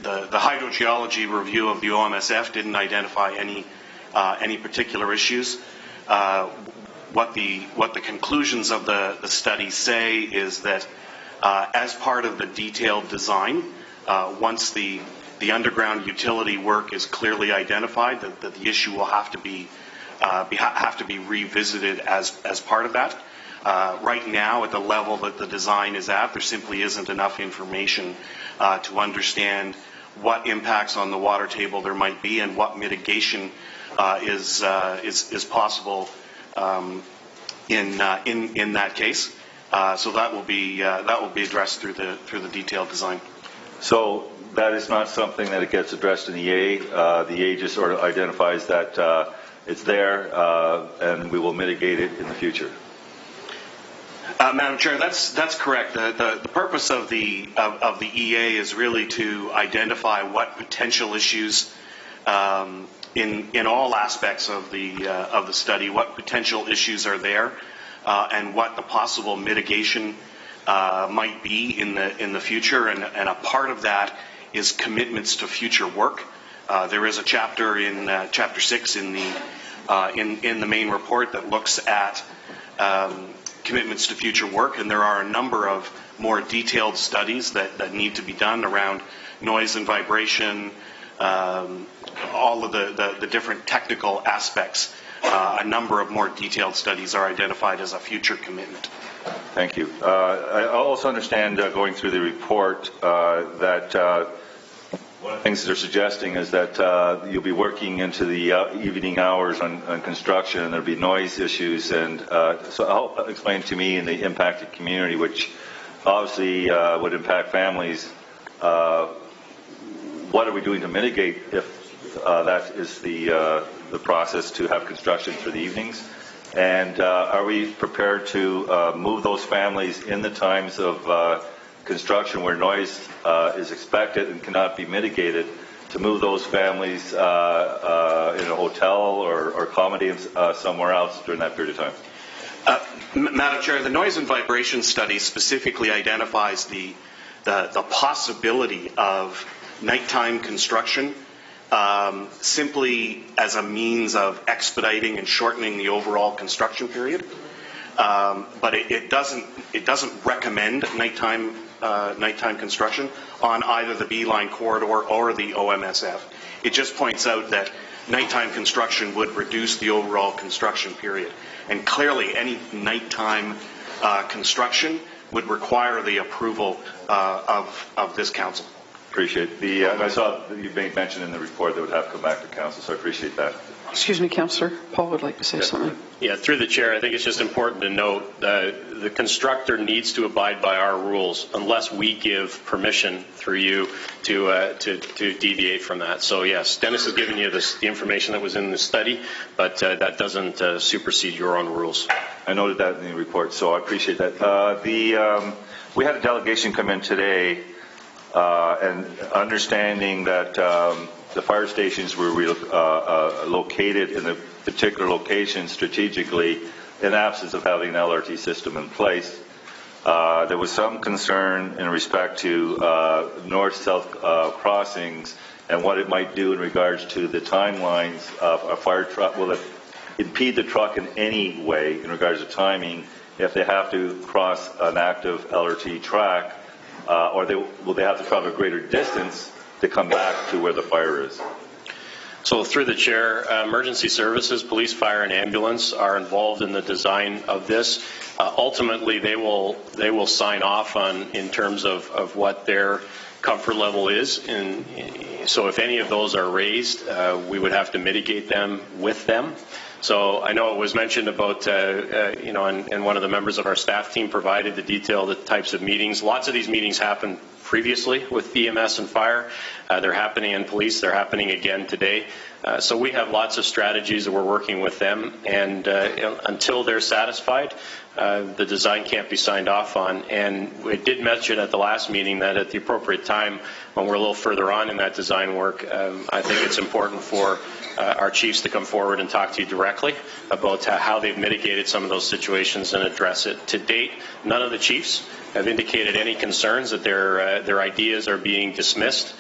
hydrogeology review of the OMSF didn't identify any particular issues. What the conclusions of the study say is that as part of the detailed design, once the underground utility work is clearly identified, that the issue will have to be revisited as part of that. Right now, at the level that the design is at, there simply isn't enough information to understand what impacts on the water table there might be and what mitigation is possible in that case. So that will be addressed through the detailed design. So that is not something that it gets addressed in the EA. The EA just sort of identifies that it's there, and we will mitigate it in the future. Madam Chair, that's correct. The purpose of the EA is really to identify what potential issues in all aspects of the study, what potential issues are there, and what the possible mitigation might be in the future. And a part of that is commitments to future work. There is a chapter in Chapter 6 in the main report that looks at commitments to future work, and there are a number of more detailed studies that need to be done around noise and vibration, all of the different technical aspects. A number of more detailed studies are identified as a future commitment. Thank you. I also understand going through the report that One of the things they're suggesting is that you'll be working into the evening hours on construction, and there'll be noise issues. And so help explain to me in the impacted community, which obviously would impact families, what are we doing to mitigate if that is the process to have construction through the evenings? And are we prepared to move those families in the times of construction where noise is expected and cannot be mitigated, to move those families in a hotel or accommodate somewhere else during that period of time? Madam Chair, the noise and vibration study specifically identifies the possibility of nighttime construction simply as a means of expediting and shortening the overall construction period. But it doesn't recommend nighttime construction on either the B-Line corridor or the OMSF. It just points out that nighttime construction would reduce the overall construction period. And clearly, any nighttime construction would require the approval of this council. Appreciate the. And I saw that you made mention in the report that would have to come back to council, so I appreciate that. Excuse me, Councillor. Paul would like to say something. Yeah, through the chair, I think it's just important to note that the constructor needs to abide by our rules unless we give permission through you to deviate from that. So yes, Dennis has given you the information that was in the study, but that doesn't supersede your own rules. I noted that in the report, so I appreciate that. We had a delegation come in today, and understanding that the fire stations were located in a particular location strategically in absence of having an LRT system in place. There was some concern in respect to north-south crossings and what it might do in regards to the timelines of a fire truck. Will it impede the truck in any way in regards to timing if they have to cross an active LRT track, or will they have to travel a greater distance to come back to where the fire is? So through the chair, emergency services, police, fire, and ambulance are involved in the design of this. Ultimately, they will sign off on in terms of what their comfort level is. And so if any of those are raised, we would have to mitigate them with them. So I know it was mentioned about, and one of the members of our staff team provided the detail, the types of meetings. Lots of these meetings happened previously with EMS and fire. They're happening in police. They're happening again today. So we have lots of strategies that we're working with them, and until they're satisfied, the design can't be signed off on. And we did mention at the last meeting that at the appropriate time, when we're a little further on in that design work, I think it's important for our chiefs to come forward and talk to you directly about how they've mitigated some of those situations and address it. To date, none of the chiefs have indicated any concerns that their ideas are being dismissed.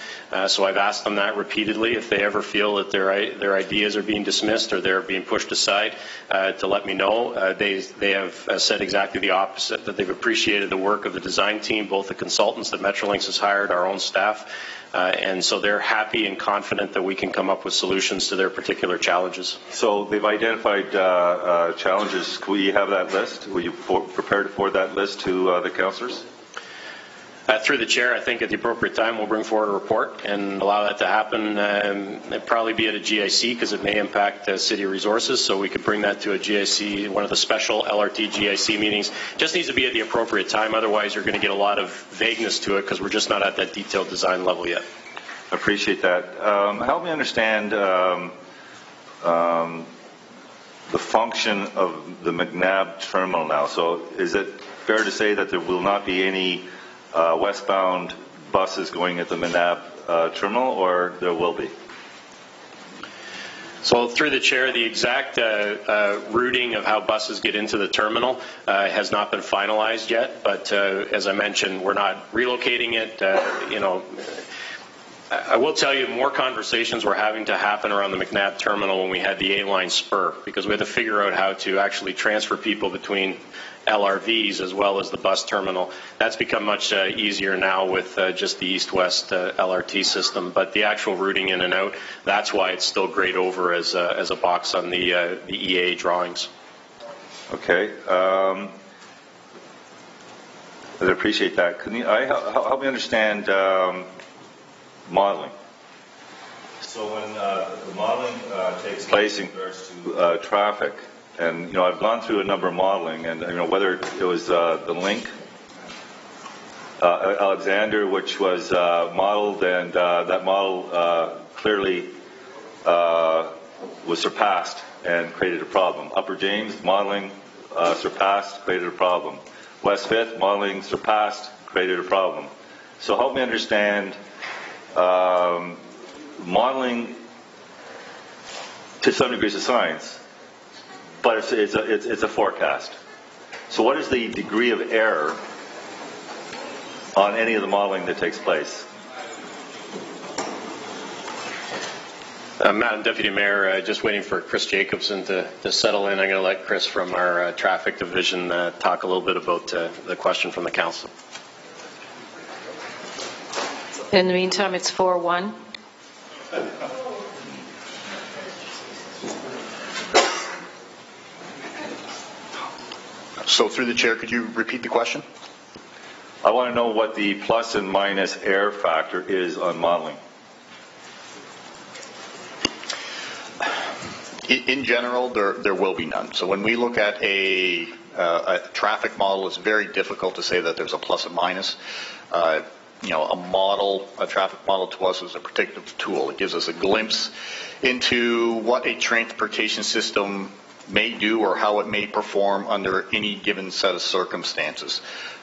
So I've asked them that repeatedly. If they ever feel that their ideas are being dismissed or they're being pushed aside, to let me know. They have said exactly the opposite, that they've appreciated the work of the design team, both the consultants that Metrolinx has hired, our own staff, and so they're happy and confident that we can come up with solutions to their particular challenges. So they've identified challenges. Will you have that list? Will you prepare to forward that list to the councillors? Through the chair, I think at the appropriate time we'll bring forward a report and allow that to happen. It'd probably be at a GIC because it may impact city resources, so we could bring that to a GIC, one of the special LRT GIC meetings. Just needs to be at the appropriate time, otherwise you're going to get a lot of vagueness to it because we're just not at that detailed design level yet. I appreciate that. Help me understand the function of the McNabb terminal now. So is it fair to say that there will not be any westbound buses going at the McNabb terminal, or there will be? So through the chair, the exact routing of how buses get into the terminal has not been finalized yet, but as I mentioned, we're not relocating it. I will tell you, more conversations were having to happen around the McNabb terminal when we had the A-line spur, because we had to figure out how to actually transfer people between LRVs as well as the bus terminal. That's become much easier now with just the east-west LRT system, but the actual routing in and out, that's why it's still grayed over as a box on the EA drawings. Okay. I appreciate that. Can you help me understand modeling? So when the modeling takes place in regards to traffic, and I've gone through a number of modeling, and whether it was the link, Alexander, which was modeled, and that model clearly was surpassed and created a problem. Upper James modeling surpassed, created a problem. West Fifth modeling surpassed, created a problem. So help me understand. Modeling to some degree is a science, but it's a forecast. So what is the degree of error on any of the modeling that takes place? Madam Deputy Mayor, just waiting for Chris Jacobson to settle in. I'm going to let Chris from our traffic division talk a little bit about the question from the council. In the meantime, it's 4-1. So through the chair, could you repeat the question? I want to know what the plus and minus error factor is on modeling. In general, there will be none. So when we look at a traffic model, it's very difficult to say that there's a plus and minus. A traffic model to us is a predictive tool. It gives us a glimpse into what a transportation system may do or how it may perform under any given set of circumstances.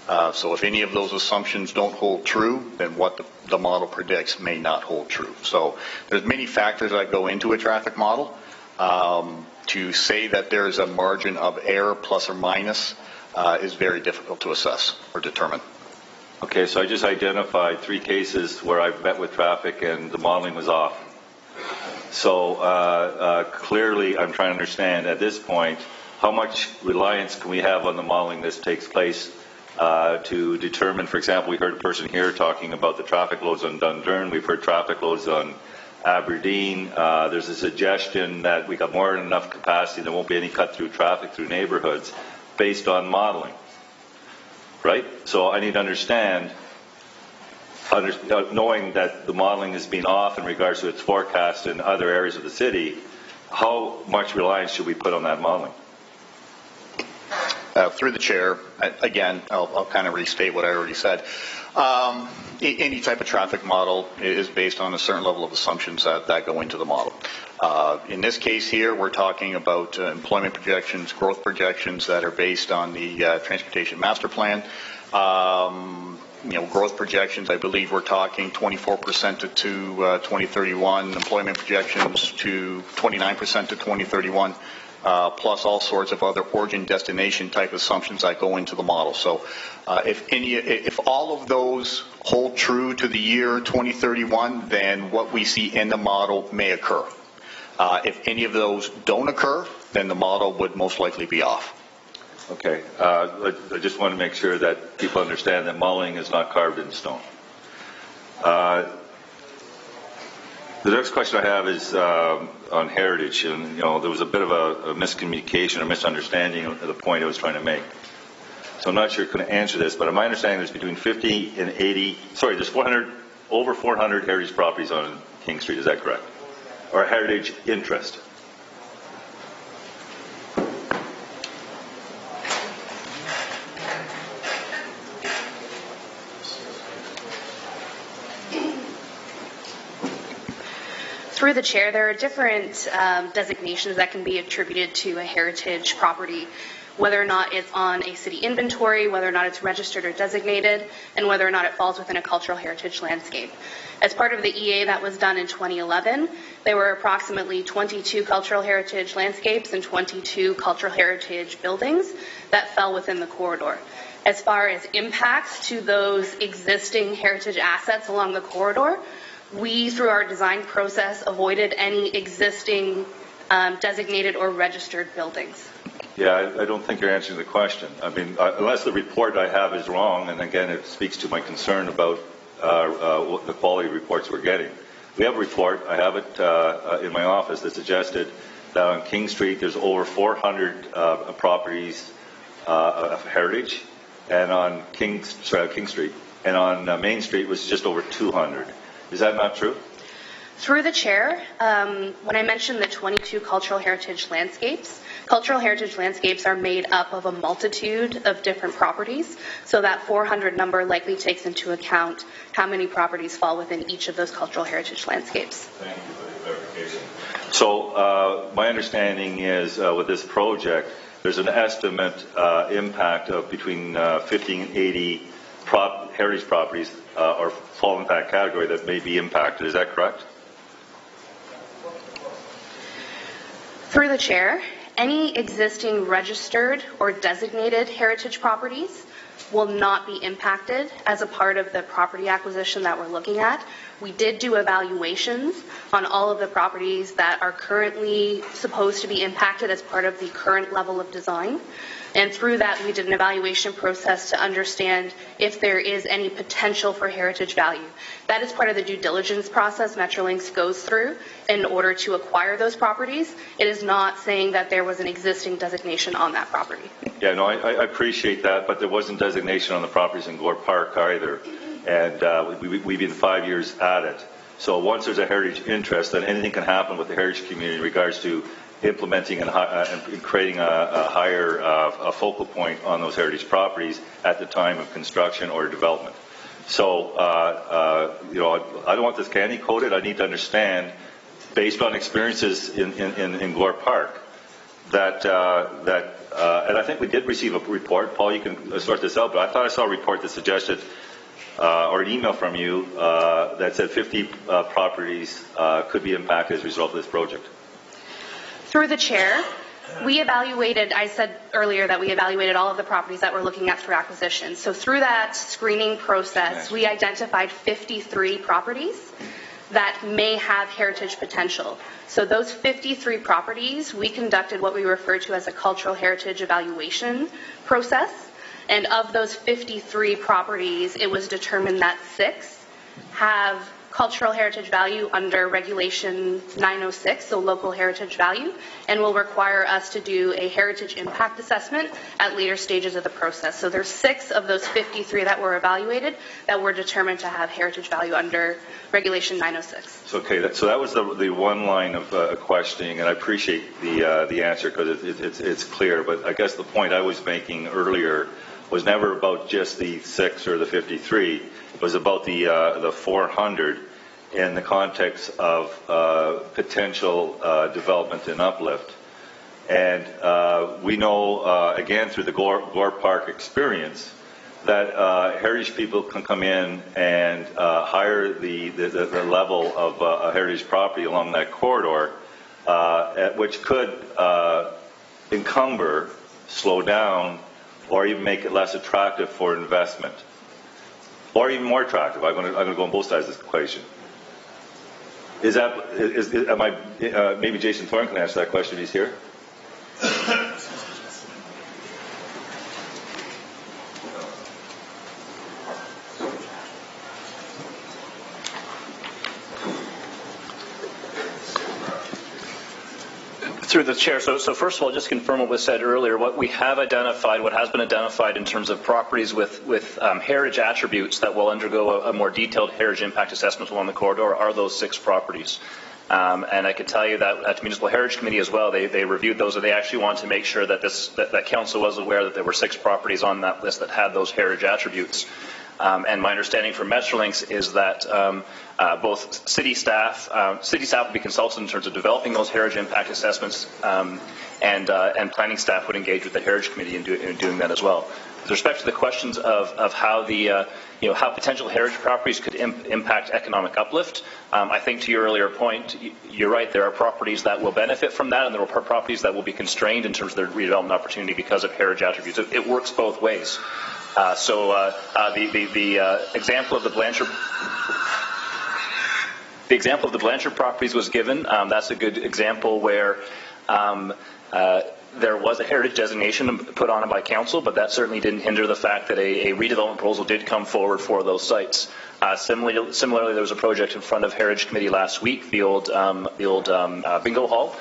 So if any of those assumptions don't hold true, then what the model predicts may not hold true. So there's many factors that go into a traffic model. To say that there's a margin of error plus or minus is very difficult to assess or determine. Okay, so I just identified 3 cases where I've met with traffic and the modeling was off. So clearly I'm trying to understand at this point how much reliance can we have on the modeling that takes place to determine, for example, we heard a person here talking about the traffic loads on Dundurn. We've heard traffic loads on Aberdeen. There's a suggestion that we got more than enough capacity. There won't be any cut-through traffic through neighborhoods based on modeling. Right? So I need to understand, knowing that the modeling has been off in regards to its forecast in other areas of the city, how much reliance should we put on that modeling? Through the chair, again, I'll kind of restate what I already said. Any type of traffic model is based on a certain level of assumptions that go into the model. In this case here, we're talking about employment projections, growth projections that are based on the Transportation Master Plan. Growth projections, I believe we're talking 24% to 2031, employment projections to 29% to 2031. Plus all sorts of other origin destination type assumptions that go into the model. So if all of those hold true to the year 2031, then what we see in the model may occur. If any of those don't occur, then the model would most likely be off. Okay. I just want to make sure that people understand that modeling is not carved in stone. The next question I have is on heritage, and there was a bit of a miscommunication or misunderstanding of the point I was trying to make. So I'm not sure I can answer this, but my understanding is between 50 and 80. Sorry, there's over 400 heritage properties on King Street. Is that correct? Or heritage interest? Through the chair, there are different designations that can be attributed to a heritage property, whether or not it's on a city inventory, whether or not it's registered or designated, and whether or not it falls within a cultural heritage landscape. As part of the EA that was done in 2011, there were approximately 22 cultural heritage landscapes and 22 cultural heritage buildings that fell within the corridor. As far as impacts to those existing heritage assets along the corridor, we, through our design process, avoided any existing designated or registered buildings. Yeah, I don't think you're answering the question. I mean, unless the report I have is wrong, and again, it speaks to my concern about the quality of reports we're getting. We have a report, I have it in my office, that suggested that on King Street there's over 400 properties of heritage, and on King Street, and on Main Street was just over 200. Is that not true? Through the chair, when I mentioned the 22 cultural heritage landscapes are made up of a multitude of different properties, so that 400 number likely takes into account how many properties fall within each of those cultural heritage landscapes. Thank you for the clarification. So my understanding is with this project, there's an estimate impact of between 50 and 80 heritage properties or fall in that category that may be impacted. Is that correct? Through the chair, any existing registered or designated heritage properties will not be impacted as a part of the property acquisition that we're looking at. We did do evaluations on all of the properties that are currently supposed to be impacted as part of the current level of design. And through that, we did an evaluation process to understand if there is any potential for heritage value. That is part of the due diligence process Metrolinx goes through in order to acquire those properties. It is not saying that there was an existing designation on that property. Yeah, no, I appreciate that, but there wasn't designation on the properties in Gore Park either. And we've been 5 years at it. So once there's a heritage interest, then anything can happen with the heritage community in regards to implementing and creating a higher focal point on those heritage properties at the time of construction or development. So, you know, I don't want this candy coated. I need to understand, based on experiences in Gore Park, that and I think we did receive a report. Paul, you can sort this out, but I thought I saw a report that suggested, or an email from you that said 50 properties could be impacted as a result of this project. Through the chair, we evaluated, I said earlier that we evaluated all of the properties that we're looking at for acquisition. So through that screening process, we identified 53 properties that may have heritage potential. So those 53 properties, we conducted what we refer to as a cultural heritage evaluation process. And of those 53 properties, it was determined that 6 have cultural heritage value under Regulation 906, so local heritage value, and will require us to do a heritage impact assessment at later stages of the process. So there's 6 of those 53 that were evaluated that were determined to have heritage value under Regulation 906. So, okay, so that was the one line of questioning, and I appreciate the answer because it's clear. But I guess the point I was making earlier was never about just the 6 or the 53. It was about the 400 in the context of potential development and uplift. And we know, again, through the Gore Park experience, that heritage people can come in and hire the level of a heritage property along that corridor, which could encumber, slow down, or even make it less attractive for investment. Or even more attractive. I'm going to go on both sides of this equation. Maybe Jason Thorne can answer that question if he's here. Through the chair. So first of all, just confirm what was said earlier. What we have identified, what has been identified in terms of properties with heritage attributes that will undergo a more detailed heritage impact assessment along the corridor are those 6 properties. And I can tell you that at the Municipal Heritage Committee as well, they reviewed those, and they actually wanted to make sure that that council was aware that there were 6 properties on that list that had those heritage attributes. And my understanding from Metrolinx is that both city staff would be consulted in terms of developing those heritage impact assessments, and planning staff would engage with the Heritage Committee in doing that as well. With respect to the questions of how how potential heritage properties could impact economic uplift, I think to your earlier point, you're right. There are properties that will benefit from that, and there are properties that will be constrained in terms of their redevelopment opportunity because of heritage attributes. It works both ways. The example of the Blanchard properties was given. That's a good example where there was a heritage designation put on it by council, but that certainly didn't hinder the fact that a redevelopment proposal did come forward for those sites. Similarly, there was a project in front of Heritage Committee last week, the old bingo hall.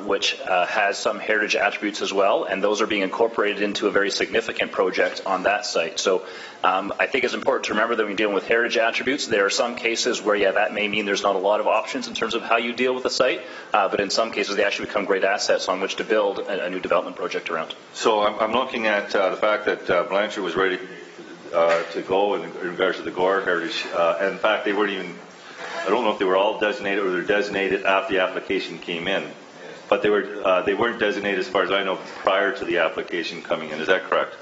which has some heritage attributes as well, and those are being incorporated into a very significant project on that site. So I think it's important to remember that when you're dealing with heritage attributes, there are some cases where, yeah, that may mean there's not a lot of options in terms of how you deal with a site, but in some cases they actually become great assets on which to build a new development project around. So I'm looking at the fact that Blanchard was ready to go in regards to the Gore Heritage. And in fact, they weren't even, I don't know if they were all designated or they're designated after the application came in. But they weren't designated, as far as I know, prior to the application coming in. Is that correct?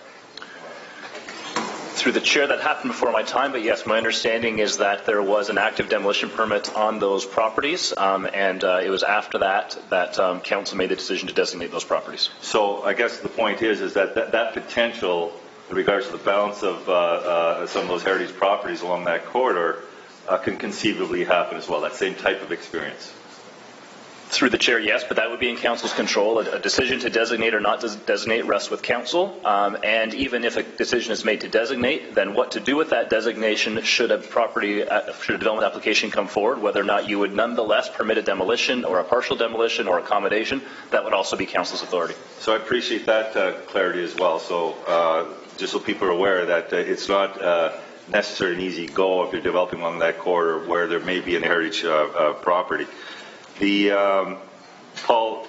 Through the chair, that happened before my time, but yes, my understanding is that there was an active demolition permit on those properties, and it was after that council made the decision to designate those properties. So I guess the point is that that potential in regards to the balance of some of those heritage properties along that corridor can conceivably happen as well, that same type of experience. Through the chair, yes, but that would be in council's control. A decision to designate or not designate rests with council, and even if a decision is made to designate, then what to do with that designation should a development application come forward, whether or not you would nonetheless permit a demolition or a partial demolition or accommodation, that would also be council's authority. So I appreciate that clarity as well. So just so people are aware that it's not necessarily an easy go if you're developing along that corridor where there may be an heritage property. Paul,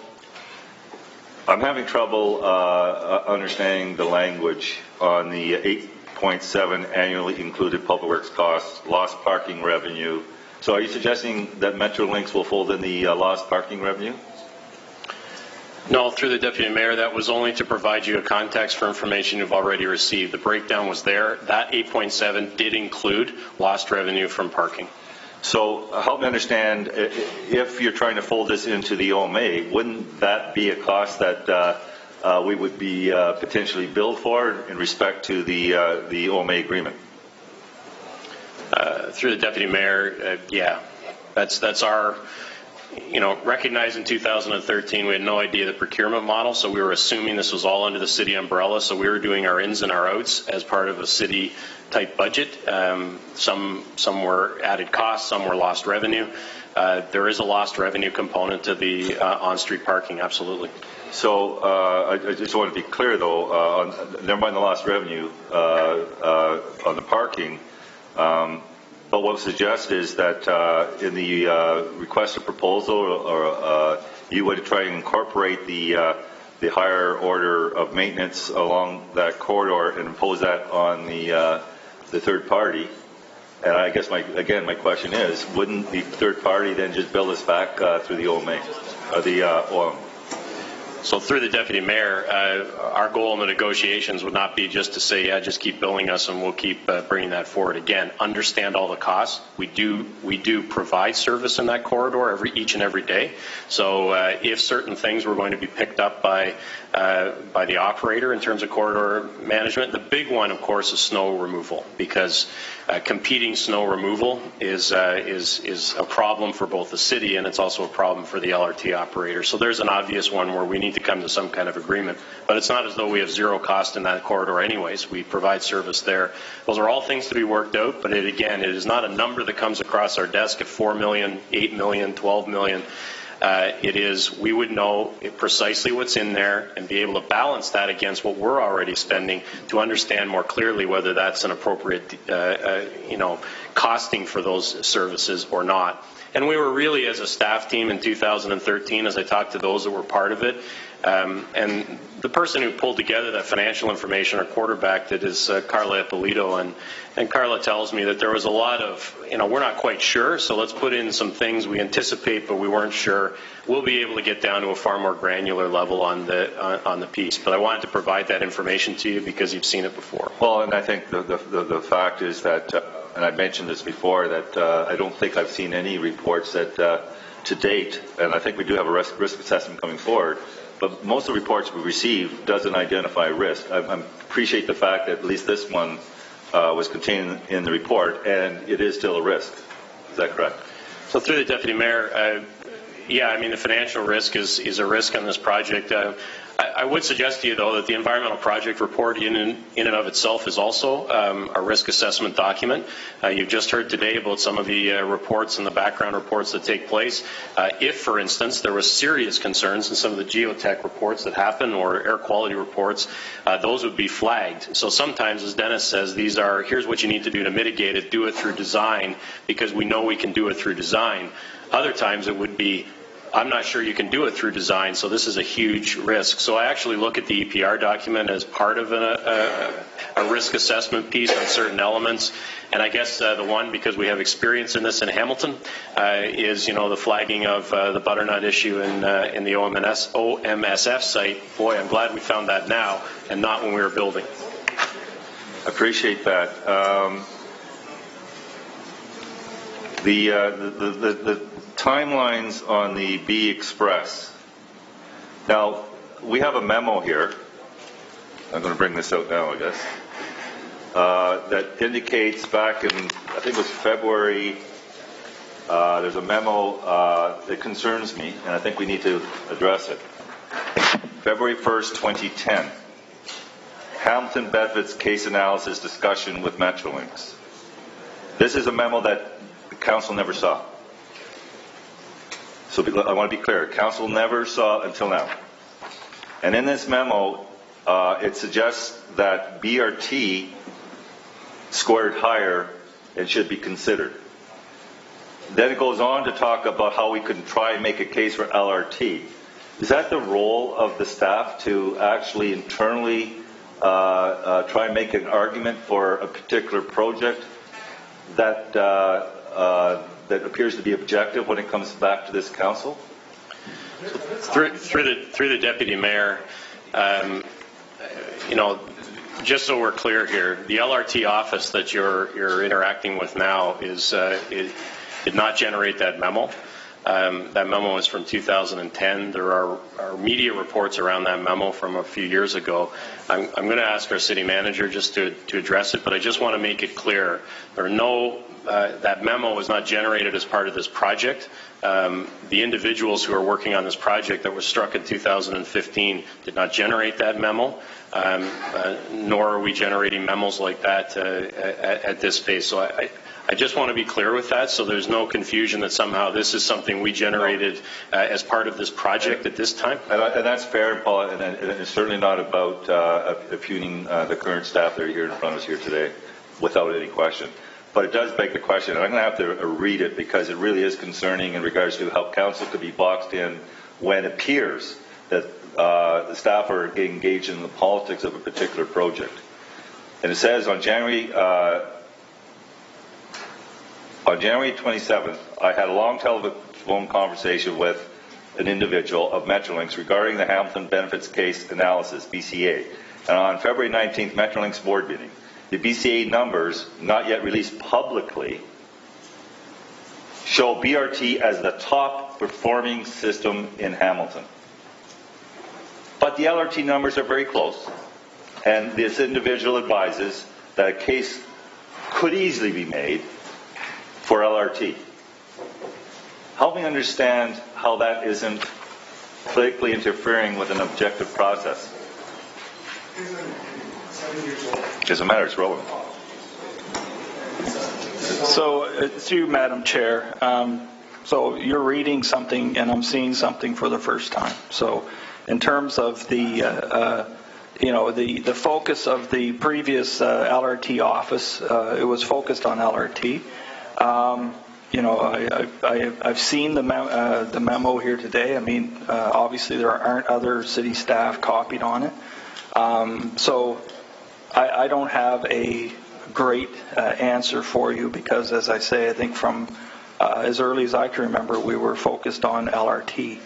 I'm having trouble understanding the language on the 8.7 annually included public works costs, lost parking revenue. So are you suggesting that Metrolinx will fold in the lost parking revenue? No, through the Deputy Mayor, that was only to provide you a context for information you've already received. The breakdown was there. That 8.7 did include lost revenue from parking. So help me understand, if you're trying to fold this into the OMA, wouldn't that be a cost that we would be potentially billed for in respect to the OMA agreement? Through the Deputy Mayor, yeah, that's our, recognize in 2013 we had no idea the procurement model, so we were assuming this was all under the city umbrella, so we were doing our ins and our outs as part of a city type budget. Some were added costs, some were lost revenue. There is a lost revenue component to the on-street parking, absolutely. So I just want to be clear though, never mind the lost revenue on the parking, but what was suggested is that in the request of proposal, or you would try and incorporate the higher order of maintenance along that corridor and impose that on the third party. And I guess my question is, wouldn't the third party then just bill us back through the OMA, or the OM? So through the Deputy Mayor, our goal in the negotiations would not be just to say, yeah, just keep billing us and we'll keep bringing that forward. Again, understand all the costs. We do provide service in that corridor each and every day. So if certain things were going to be picked up by the operator in terms of corridor management, the big one, of course, is snow removal, because competing snow removal is a problem for both the city and it's also a problem for the LRT operator. So there's an obvious one where we need to come to some kind of agreement. But it's not as though we have zero cost in that corridor anyways. We provide service there. Those are all things to be worked out, but it is not a number that comes across our desk at 4 million, 8 million, 12 million. It is, we would know precisely what's in there and be able to balance that against what we're already spending to understand more clearly whether that's an appropriate, costing for those services or not. And we were really, as a staff team in 2013, as I talked to those that were part of it, and the person who pulled together that financial information or quarterbacked it is Carla Ippolito, and Carla tells me that there was a lot of, we're not quite sure, so let's put in some things we anticipate but we weren't sure. We'll be able to get down to a far more granular level on the piece, but I wanted to provide that information to you because you've seen it before. Well, and I think the fact is that, and I mentioned this before, that I don't think I've seen any reports that to date, and I think we do have a risk assessment coming forward, but most of the reports we receive doesn't identify risk. I appreciate the fact that at least this one was contained in the report, and it is still a risk. Is that correct? So through the Deputy Mayor, yeah, I mean, the financial risk is a risk on this project. I would suggest to you, though, that the environmental project report in and of itself is also a risk assessment document. You've just heard today about some of the reports and the background reports that take place. If, for instance, there was serious concerns in some of the geotech reports that happen or air quality reports, those would be flagged. So sometimes, as Dennis says, these are, here's what you need to do to mitigate it, do it through design, because we know we can do it through design. Other times it would be, I'm not sure you can do it through design, so this is a huge risk. So I actually look at the EPR document as part of a risk assessment piece on certain elements. And I guess the one, because we have experience in this in Hamilton, is, you know, the flagging of the butternut issue in the OMSF site. Boy, I'm glad we found that now and not when we were building. Appreciate that. The timelines on the B Express. Now, we have a memo here. I'm going to bring this out now, I guess. That indicates back in, I think it was February, there's a memo that concerns me, and I think we need to address it. February 1st, 2010. Hamilton Benefits Case Analysis Discussion with Metrolinx. This is a memo that the Council never saw. So I want to be clear, Council never saw until now. And in this memo, it suggests that BRT scored higher and should be considered. Then it goes on to talk about how we could try and make a case for LRT. Is that the role of the staff to actually internally try and make an argument for a particular project that that appears to be objective when it comes back to this council? Through the deputy mayor, you know, just so we're clear here, the LRT office that you're interacting with now did not generate that memo. That memo is from 2010. There are media reports around that memo from a few years ago. I'm going to ask our city manager just to address it, but I just want to make it clear. There are no, that memo was not generated as part of this project. The individuals who are working on this project that was struck in 2015 did not generate that memo, nor are we generating memos like that at this phase. So I just want to be clear with that, so there's no confusion that somehow this is something we generated as part of this project at this time. And that's fair, Paul, and it's certainly not about impugning the current staff that are here in front of us here today, without any question. But it does beg the question, and I'm going to have to read it because it really is concerning in regards to how council could be boxed in when it appears that the staff are engaged in the politics of a particular project. And it says on January 27th, I had a long telephone conversation with an individual of Metrolinx regarding the Hamilton Benefits Case Analysis, BCA. And on February 19th, Metrolinx board meeting, the BCA numbers, not yet released publicly, show BRT as the top performing system in Hamilton. But the LRT numbers are very close, and this individual advises that a case could easily be made for LRT. Help me understand how that isn't politically interfering with an objective process. Doesn't matter, it's relevant. So, to you, Madam Chair, so you're reading something and I'm seeing something for the first time. So, in terms of the the focus of the previous LRT office, it was focused on LRT. I've seen the memo here today. I mean, obviously there aren't other city staff copied on it. So I don't have a great answer for you because, as I say, I think from as early as I can remember, we were focused on LRT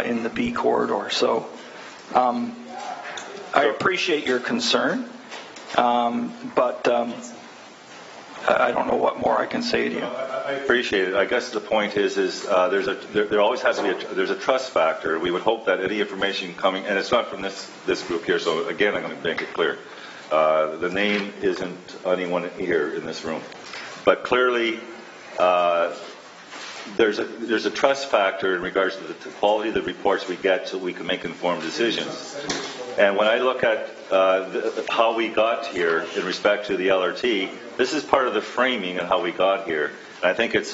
in the B corridor. So I appreciate your concern, but I don't know what more I can say to you. I appreciate it. I guess the point is there always has to be there's a trust factor. We would hope that any information coming, and it's not from this group here. So again, I'm going to make it clear. The name isn't anyone here in this room, but clearly there's a trust factor in regards to the quality of the reports we get so we can make informed decisions. And when I look at how we got here in respect to the LRT, this is part of the framing and how we got here. And I think it's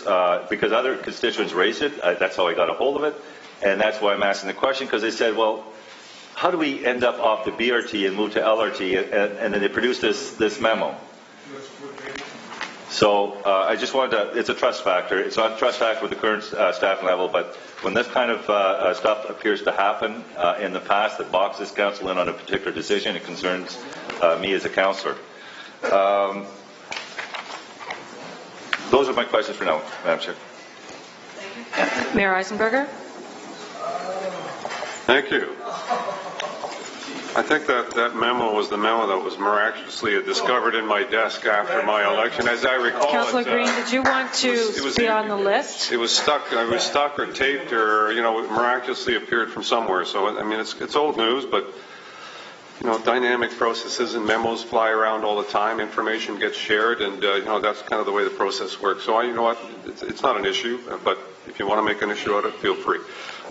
because other constituents raised it, that's how I got a hold of it, and that's why I'm asking the question, because they said, well, how do we end up off the BRT and move to LRT, and then they produced this memo. So I just wanted to, it's a trust factor. It's not a trust factor with the current staffing level, but when this kind of stuff appears to happen in the past that boxes council in on a particular decision, it concerns me as a councillor. Those are my questions for now, Madam Chair. Mayor Eisenberger? Thank you. I think that memo was the memo that was miraculously discovered in my desk after my election, as I recall. Councillor Green, did you want to be on the list? It was stuck. I was stuck or taped, or it miraculously appeared from somewhere. So I mean, it's old news, but dynamic processes and memos fly around all the time. Information gets shared, and that's kind of the way the process works. So it's not an issue, but if you want to make an issue out of it, feel free.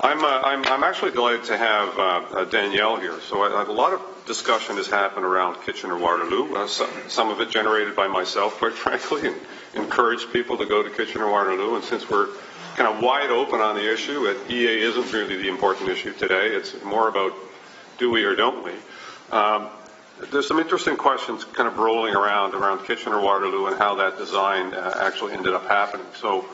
I'm actually delighted to have Danielle here. So a lot of discussion has happened around Kitchener-Waterloo. Some of it generated by myself, quite frankly, and encouraged people to go to Kitchener-Waterloo. And since we're kind of wide open on the issue, EA isn't really the important issue today. It's more about do we or don't we. There's some interesting questions kind of rolling around Kitchener-Waterloo and how that design actually ended up happening. So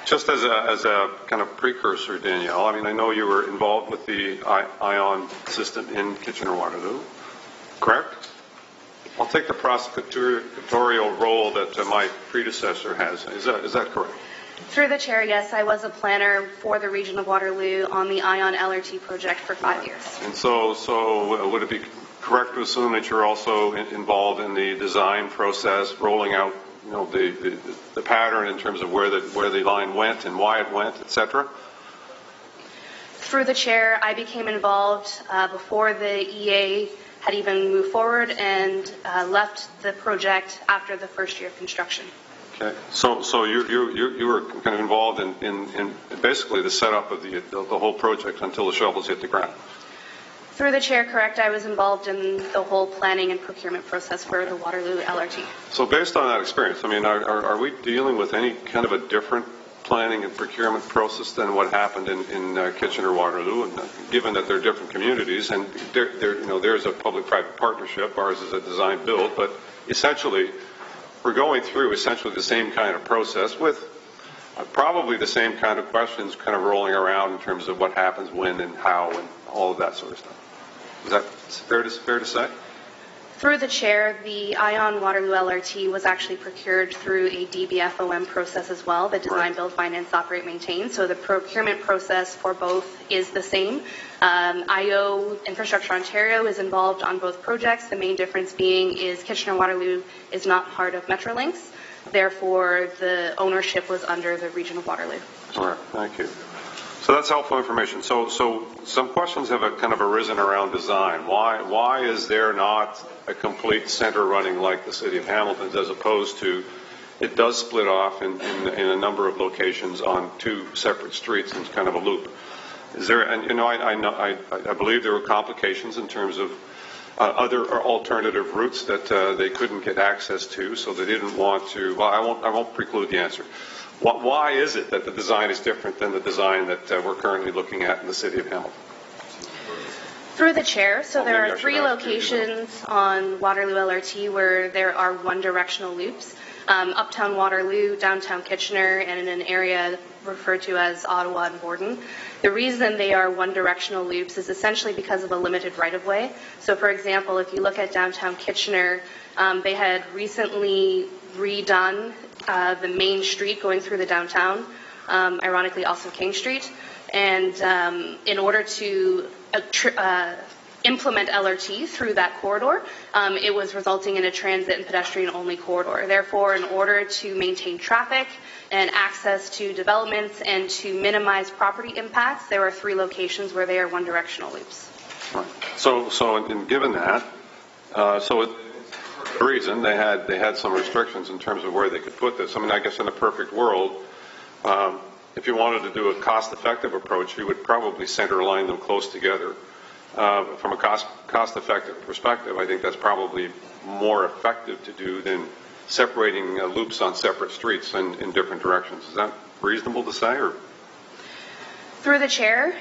just as a kind of precursor, Danielle, I mean, I know you were involved with the ION system in Kitchener-Waterloo, correct? I'll take the prosecutorial role that my predecessor has. Is that correct? Through the chair, yes, I was a planner for the region of Waterloo on the ION LRT project for 5 years. And so would it be correct to assume that you're also involved in the design process, rolling out the pattern in terms of where the line went and why it went, et cetera? Through the chair, I became involved before the EA had even moved forward and left the project after the first year of construction. Okay, so you were kind of involved in basically the setup of the whole project until the shovels hit the ground. Through the chair, correct, I was involved in the whole planning and procurement process for the Waterloo LRT. So based on that experience, I mean, are we dealing with any kind of a different planning and procurement process than what happened in Kitchener-Waterloo? And given that they're different communities, and there's a public-private partnership, ours is a design build, but essentially we're going through essentially the same kind of process with probably the same kind of questions kind of rolling around in terms of what happens when and how and all of that sort of stuff. Is that fair to say? Through the chair, the ION Waterloo LRT was actually procured through a DBFOM process as well, the Design, Build, Finance, Operate, Maintain. So the procurement process for both is the same. IO Infrastructure Ontario is involved on both projects. The main difference being is Kitchener-Waterloo is not part of Metrolinx. Therefore, the ownership was under the region of Waterloo. All right, thank you. So that's helpful information. So some questions have kind of arisen around design. Why is there not a complete center running like the city of Hamilton's, as opposed to it does split off in a number of locations on two separate streets in kind of a loop? Is there? And I believe there were complications in terms of other alternative routes that they couldn't get access to, so they didn't want to. Well, I won't preclude the answer. Why is it that the design is different than the design that we're currently looking at in the city of Hamilton? Through the chair, so there are 3 locations on Waterloo LRT where there are one-directional loops. Uptown Waterloo, downtown Kitchener, and in an area referred to as Ottawa and Borden. The reason they are one-directional loops is essentially because of a limited right-of-way. So, for example, if you look at downtown Kitchener, they had recently redone the main street going through the downtown, ironically also King Street, and in order to implement LRT through that corridor, it was resulting in a transit and pedestrian-only corridor. Therefore, in order to maintain traffic and access to developments and to minimize property impacts, there are 3 locations where they are one-directional loops. Right. So and given that, the reason they had some restrictions in terms of where they could put this. I mean, I guess in a perfect world, if you wanted to do a cost-effective approach, you would probably center line them close together. From a cost-effective perspective, I think that's probably more effective to do than separating loops on separate streets in different directions. Is that reasonable to say? Or? Through the chair,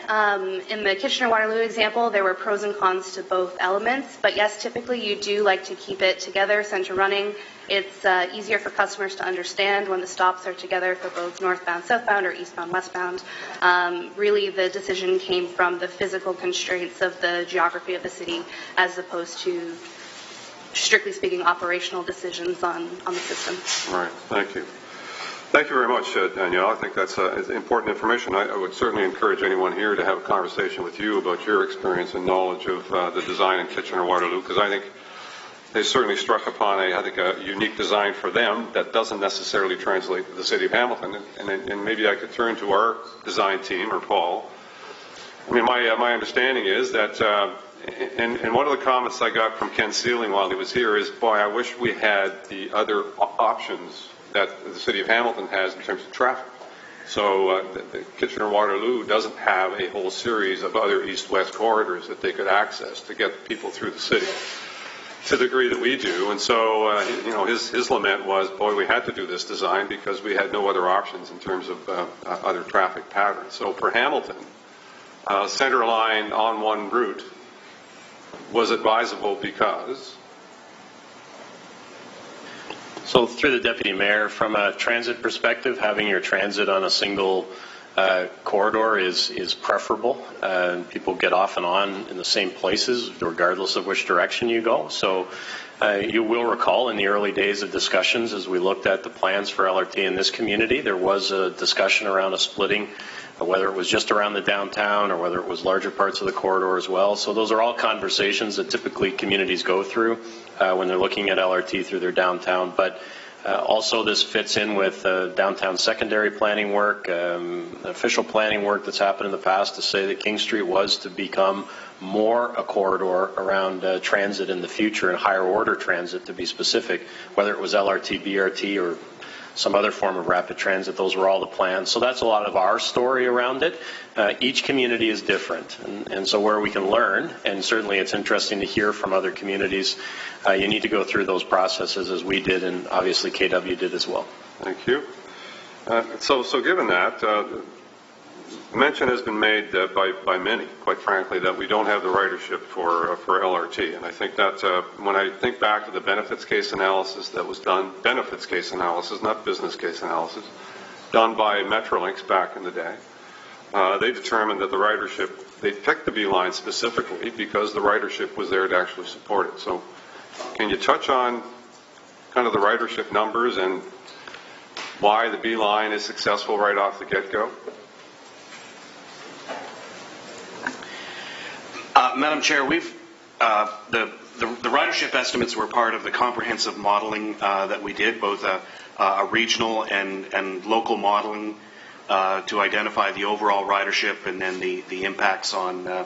in the Kitchener-Waterloo example, there were pros and cons to both elements, but yes, typically you do like to keep it together, center running. It's easier for customers to understand when the stops are together for both northbound, southbound, or eastbound, westbound. Really, the decision came from the physical constraints of the geography of the city, as opposed to, strictly speaking, operational decisions on the system. Right. Thank you. Thank you very much, Danielle. I think that's important information. I would certainly encourage anyone here to have a conversation with you about your experience and knowledge of the design in Kitchener-Waterloo, because I think they certainly struck upon a unique design for them that doesn't necessarily translate to the city of Hamilton. And maybe I could turn to our design team, or Paul. I mean, my understanding is that, and one of the comments I got from Ken Sealing while he was here is, boy, I wish we had the other options that the city of Hamilton has in terms of traffic. So the Kitchener-Waterloo doesn't have a whole series of other east-west corridors that they could access to get people through the city to the degree that we do. And so, his lament was, boy, we had to do this design because we had no other options in terms of other traffic patterns. So for Hamilton, center line on one route was advisable because... So through the Deputy Mayor, from a transit perspective, having your transit on a single corridor is preferable. People get off and on in the same places, regardless of which direction you go. So you will recall in the early days of discussions, as we looked at the plans for LRT in this community, there was a discussion around a splitting, whether it was just around the downtown or whether it was larger parts of the corridor as well. So those are all conversations that typically communities go through when they're looking at LRT through their downtown. But also this fits in with downtown secondary planning work, official planning work that's happened in the past to say that King Street was to become more a corridor around transit in the future, and higher order transit to be specific, whether it was LRT, BRT, or some other form of rapid transit. Those were all the plans. So that's a lot of our story around it. Each community is different, and so where we can learn, and certainly it's interesting to hear from other communities, you need to go through those processes as we did, and obviously KW did as well. Thank you. So given that, mention has been made by many, quite frankly, that we don't have the ridership for LRT. And I think that when I think back to the benefits case analysis that was done, benefits case analysis, not business case analysis, done by Metrolinx back in the day, they determined that the ridership, they picked the B-Line specifically because the ridership was there to actually support it. So can you touch on kind of the ridership numbers and why the B-Line is successful right off the get-go? Madam Chair, we've the ridership estimates were part of the comprehensive modeling that we did, both a regional and local modeling to identify the overall ridership and then the impacts on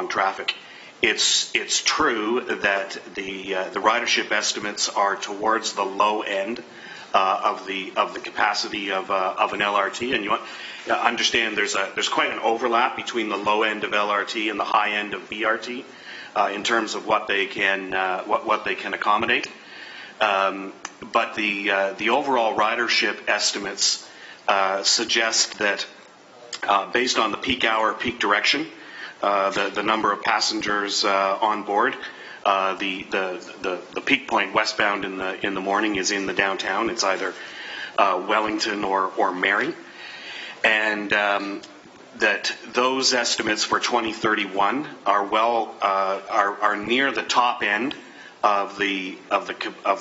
traffic. It's true that the ridership estimates are towards the low end of the capacity of an LRT, and you understand there's quite an overlap between the low end of LRT and the high end of BRT in terms of what they can accommodate. But the overall ridership estimates suggest that based on the peak hour, peak direction, the number of passengers on board, the peak point westbound in the morning is in the downtown. It's either Wellington or Mary, and that those estimates for 2031 are near the top end of the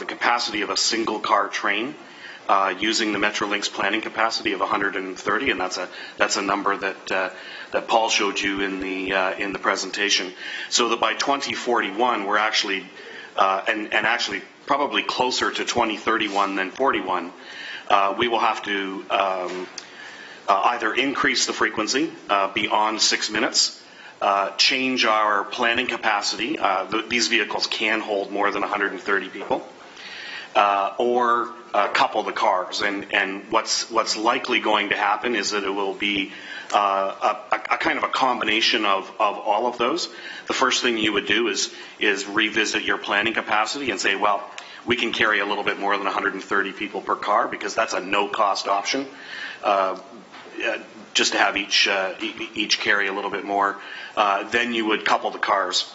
capacity of a single car train, using the Metrolinx planning capacity of 130, and that's a number that Paul showed you in the presentation. So that by 2041 we're actually and actually probably closer to 2031 than 41. We will have to either increase the frequency beyond 6 minutes, change our planning capacity. These vehicles can hold more than 130 people, or couple the cars, and what's likely going to happen is that it will be a kind of a combination of all of those. The first thing you would do is revisit your planning capacity and say, well, we can carry a little bit more than 130 people per car because that's a no-cost option. Just to have each carry a little bit more. Then you would couple the cars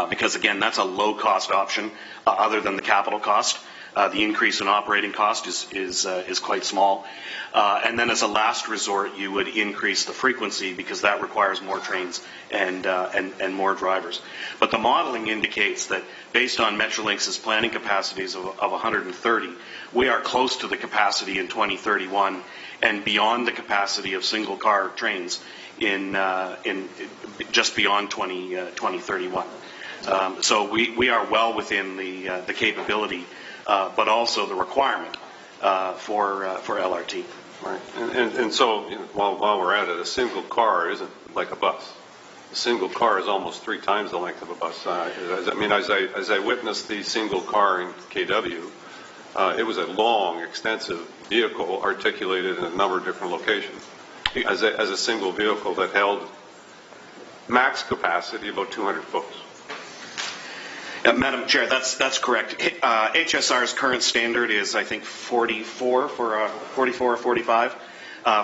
because, again, that's a low-cost option other than the capital cost. The increase in operating cost is quite small. And then as a last resort, you would increase the frequency because that requires more trains and more drivers. But the modeling indicates that based on Metrolinx's planning capacities of 130, we are close to the capacity in 2031 and beyond the capacity of single car trains in just beyond 2031. So we are well within the capability, but also the requirement for LRT. Right. And so, you know, while we're at it, a single car isn't like a bus. A single car is almost 3 times the length of a bus. As I witnessed the single car in KW, it was a long, extensive vehicle articulated in a number of different locations. As a single vehicle that held max capacity about 200 folks. Madam Chair, that's correct. HSR's current standard is, I think, 44 or 45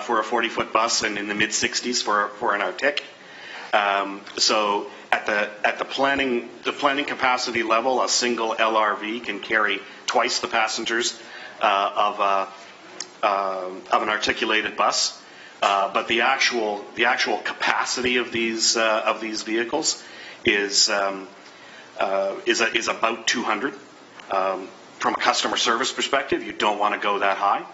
for a 40-foot bus, and in the mid-60s for an Arctic. So at the planning capacity level, a single LRV can carry twice the passengers of an articulated bus. But the actual capacity of these vehicles is about 200. From a customer service perspective, you don't want to go that high,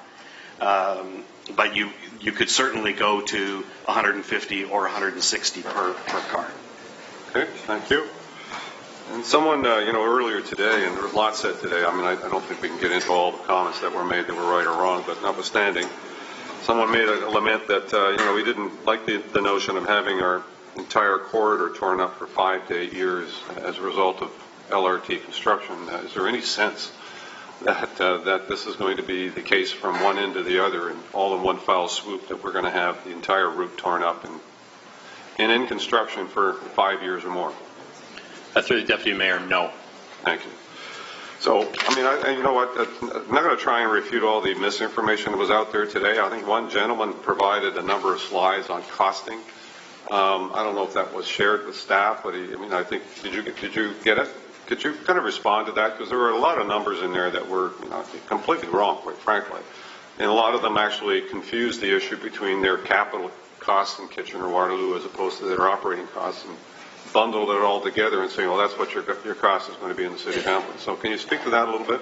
but you could certainly go to 150 or 160 per car. Okay, thank you. And someone, earlier today, and there was a lot said today. I mean, I don't think we can get into all the comments that were made that were right or wrong, but notwithstanding, someone made a lament that we didn't like the notion of having our entire corridor torn up for 5 to 8 years as a result of LRT construction. Is there any sense that this is going to be the case from one end to the other and all in one foul swoop, that we're going to have the entire route torn up and in construction for 5 years or more? Through the Deputy Mayor, no. Thank you. So, I mean, you know what, I'm not going to try and refute all the misinformation that was out there today. I think one gentleman provided a number of slides on costing. I don't know if that was shared with staff, but I think, did you get it? Could you kind of respond to that? Because there were a lot of numbers in there that were completely wrong, quite frankly. And a lot of them actually confused the issue between their capital costs in Kitchener-Waterloo as opposed to their operating costs, and bundled it all together and saying, well, that's what your cost is going to be in the city of Hamilton. So can you speak to that a little bit?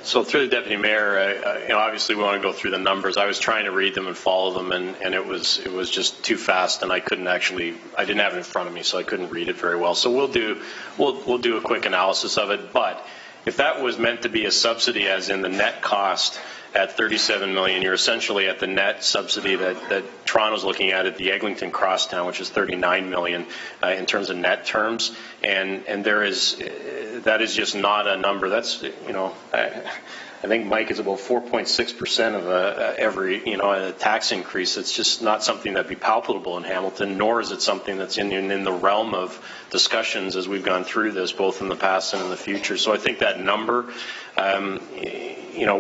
So through the Deputy Mayor, obviously we want to go through the numbers. I was trying to read them and follow them, and it was just too fast, and I didn't have it in front of me, so I couldn't read it very well. So we'll do a quick analysis of it. But if that was meant to be a subsidy, as in the net cost at $37 million, you're essentially at the net subsidy that Toronto's looking at the Eglinton Crosstown, which is $39 million in terms of net terms, and that is just not a number. That's I think, Mike, is about 4.6% of every a tax increase. It's just not something that'd be palpable in Hamilton, nor is it something that's in the realm of discussions as we've gone through this, both in the past and in the future. So I think that number,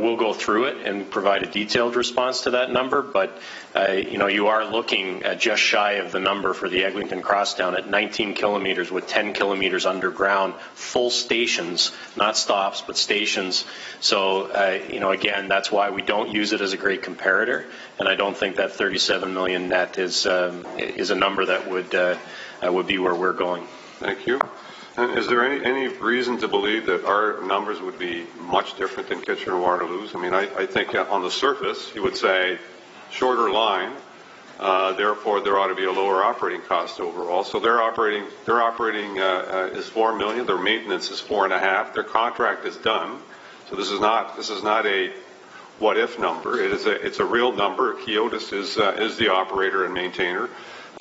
we'll go through it and provide a detailed response to that number, but you are looking at just shy of the number for the Eglinton Crosstown at 19 kilometers with 10 kilometers underground, full stations, not stops, but stations. So, again, that's why we don't use it as a great comparator, and I don't think that 37 million net is a number that would be where we're going. Thank you. And is there any reason to believe that our numbers would be much different than Kitchener-Waterloo's? I mean, I think on the surface you would say shorter line, therefore there ought to be a lower operating cost overall. So their operating is $4 million. Their maintenance is $4.5 million. Their contract is done. So this is not a what if number. It's a real number. Keolis is the operator and maintainer.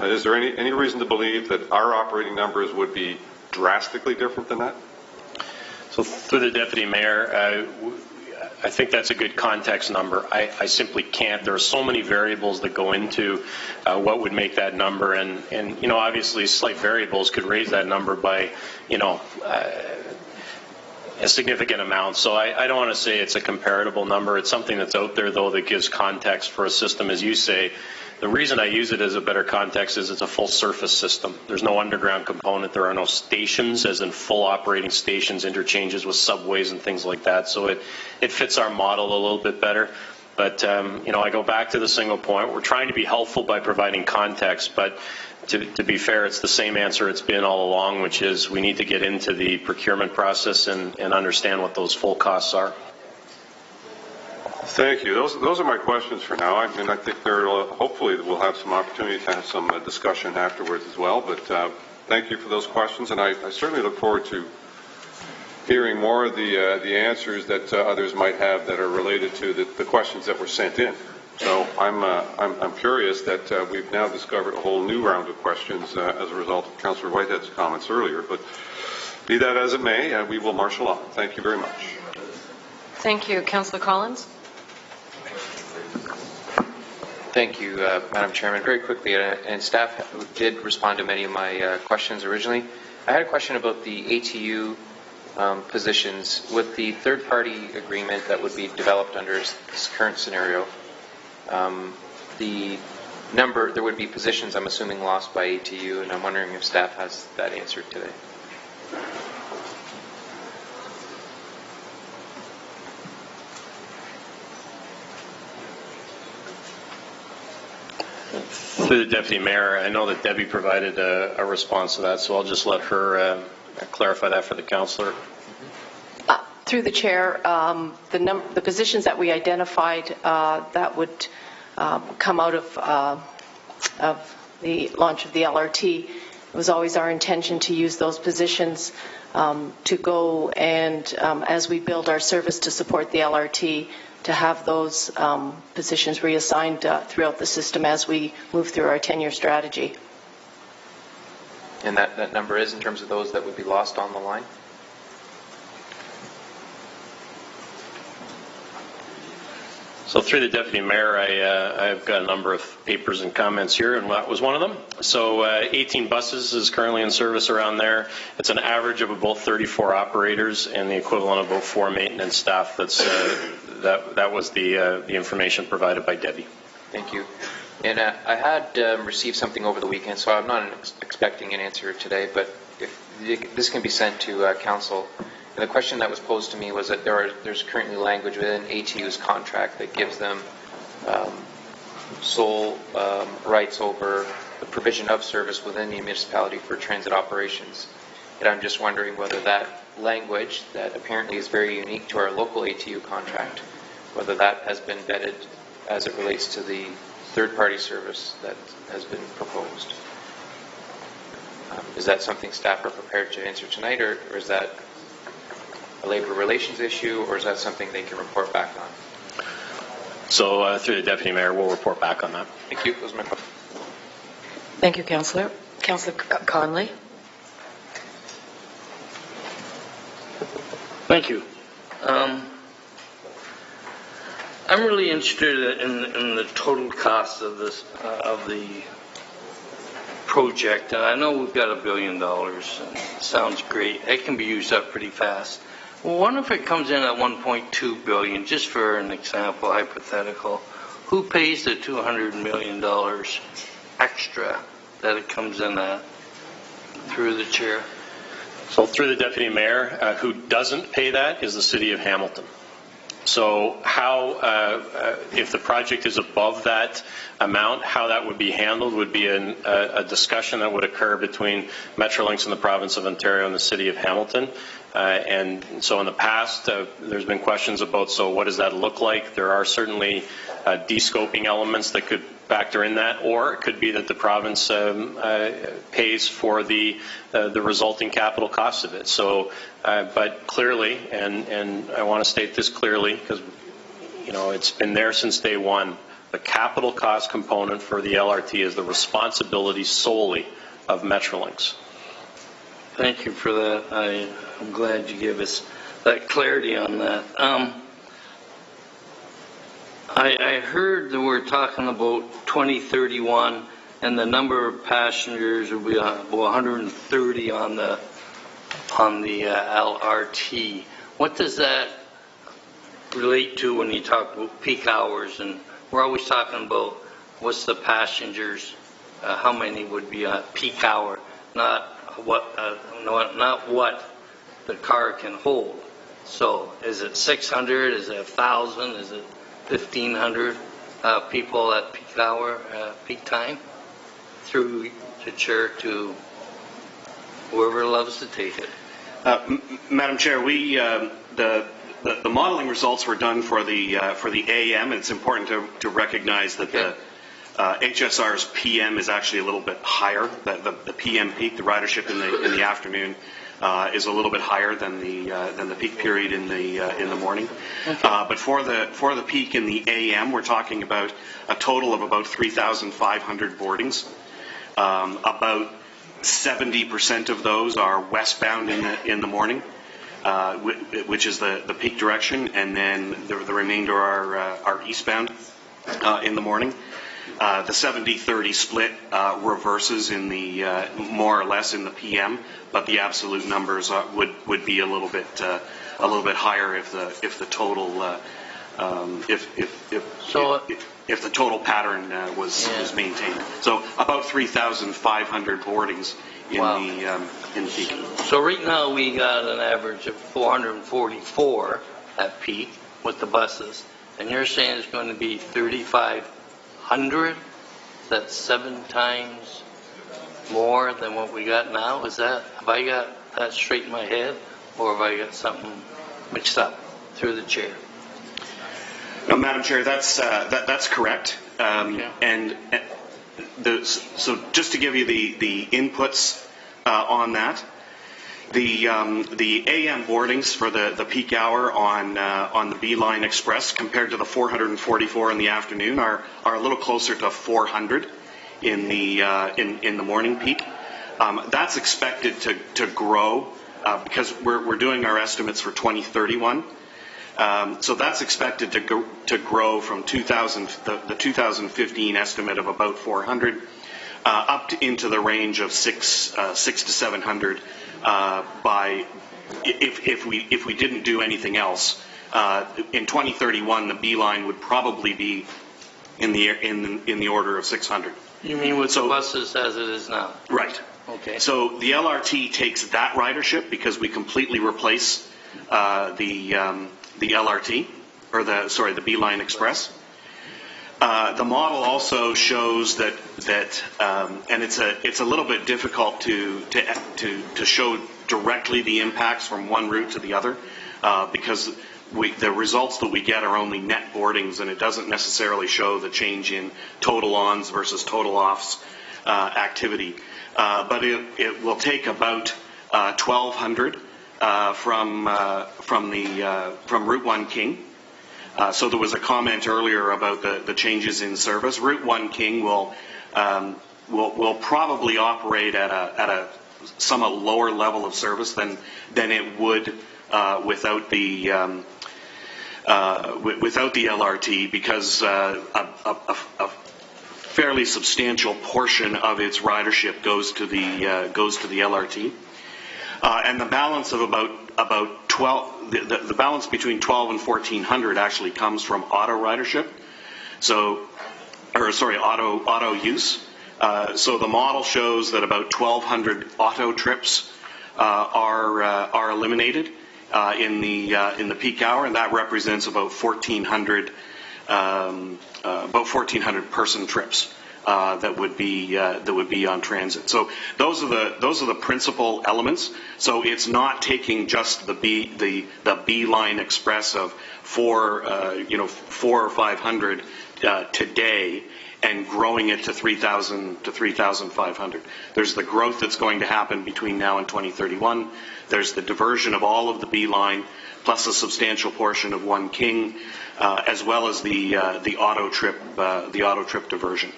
Is there any reason to believe that our operating numbers would be drastically different than that? So through the Deputy Mayor, I think that's a good context number. I simply can't. There are so many variables that go into what would make that number, and obviously slight variables could raise that number by a significant amount. So I don't want to say it's a comparable number. It's something that's out there, though, that gives context for a system, as you say. The reason I use it as a better context is it's a full surface system. There's no underground component. There are no stations, as in full operating stations, interchanges with subways and things like that. So it fits our model a little bit better. But, I go back to the single point. We're trying to be helpful by providing context, but to be fair, it's the same answer it's been all along, which is we need to get into the procurement process and understand what those full costs are. Thank you. Those are my questions for now. I mean, I think hopefully we'll have some opportunity to have some discussion afterwards as well. But thank you for those questions, and I certainly look forward to hearing more of the answers that others might have that are related to the questions that were sent in. So I'm curious that we've now discovered a whole new round of questions as a result of Councillor Whitehead's comments earlier. But be that as it may, we will marshal on. Thank you very much. Thank you. Councillor Collins. Thank you, Madam Chairman. Very quickly, and staff did respond to many of my questions originally. I had a question about the ATU positions. With the third-party agreement that would be developed under this current scenario, there would be positions, I'm assuming, lost by ATU, and I'm wondering if staff has that answered today. Through the Deputy Mayor, I know that Debbie provided a response to that, so I'll just let her clarify that for the councillor. Through the Chair, the positions that we identified that would come out of the launch of the LRT, it was always our intention to use those positions to go and, as we build our service to support the LRT, to have those positions reassigned throughout the system as we move through our 10-year strategy. And that number is in terms of those that would be lost on the line? So through the Deputy Mayor, I've got a number of papers and comments here, and that was one of them. So 18 buses is currently in service around there. It's an average of about 34 operators and the equivalent of about 4 maintenance staff. That was the information provided by Debbie. Thank you. And I had received something over the weekend, so I'm not expecting an answer today, but if this can be sent to Council. And the question that was posed to me was that there's currently language within ATU's contract that gives them sole rights over the provision of service within the municipality for transit operations. And I'm just wondering whether that language that apparently is very unique to our local ATU contract, whether that has been vetted as it relates to the third-party service that has been proposed. Is that something staff are prepared to answer tonight, or is that a labor relations issue, or is that something they can report back on? So through the Deputy Mayor, we'll report back on that. Thank you. Those are my questions. Thank you, Councillor. Councillor Conley. Thank you. I'm really interested in the total cost of this of the project. And I know we've got $1 billion. And sounds great. It can be used up pretty fast. Well, what if it comes in at $1.2 billion? Just for an example, hypothetical. Who pays the $200 million extra that it comes in at? Through the chair. So through the Deputy Mayor, who doesn't pay that is the City of Hamilton. So how, if the project is above that amount, how that would be handled would be a discussion that would occur between Metrolinx and the Province of Ontario and the City of Hamilton. And so in the past, there's been questions about, so what does that look like? There are certainly de-scoping elements that could factor in that, or it could be that the province pays for the resulting capital costs of it. So, but clearly, and I want to state this clearly because it's been there since day one. The capital cost component for the LRT is the responsibility solely of Metrolinx. Thank you for that. I'm glad you gave us that clarity on that. I heard that we're talking about 2031 and the number of passengers will be about 130 on the LRT. What does that relate to when you talk about peak hours? And we're always talking about what's the passengers, how many would be a peak hour, not what the car can hold. So is it 600? Is it 1,000? Is it 1,500 people at peak hour, peak time? Through the chair to whoever loves to take it. Madam Chair, we the modeling results were done for the AM. It's important to recognize that the HSR's PM is actually a little bit higher. The PM peak, the ridership in the afternoon, is a little bit higher than the peak period in the morning. But for the peak in the AM, we're talking about a total of about 3,500 boardings. About 70% of those are westbound in the morning, which is the peak direction, and then the remainder are eastbound in the morning. The 70-30 split reverses in the more or less in the PM, but the absolute numbers would be a little bit higher if the total if the total pattern was maintained. So about 3,500 boardings in the peak. So right now we got an average of 444 at peak with the buses, and you're saying it's going to be 3,500? That's 7 times more than what we got now? Have I got that straight in my head, or have I got something mixed up through the chair? No, Madam Chair, that's correct. And so just to give you the inputs on that, the AM boardings for the peak hour on the B-Line Express compared to the 444 in the afternoon are a little closer to 400 in the morning peak. That's expected to grow because we're doing our estimates for 2031. So that's expected to grow from the 2015 estimate of about 400 up into the range of 600 to 700 by if we didn't do anything else. In 2031, the B-Line would probably be in the order of 600. You mean with the buses as it is now? Right. Okay. So the LRT takes that ridership because we completely replace the LRT, or the B-Line Express. The model also shows that and it's a little bit difficult to show directly the impacts from one route to the other because the results that we get are only net boardings, and it doesn't necessarily show the change in total ons versus total offs activity. But it will take about 1,200 from Route 1 King. So there was a comment earlier about the changes in service. Route 1 King will probably operate at a somewhat lower level of service than it would without the LRT, because a fairly substantial portion of its ridership goes to the LRT. And the balance of about 12, the balance between 12 and 1,400 actually comes from auto ridership. Auto use. So the model shows that about 1,200 auto trips are eliminated in the peak hour, and that represents about 1,400 person trips. That would be on transit. So those are the principal elements. So it's not taking just the B-Line Express of 400 or 500 today and growing it to 3,000 to 3,500. There's the growth that's going to happen between now and 2031. There's the diversion of all of the B-Line plus a substantial portion of 1 King, as well as the auto trip diversion.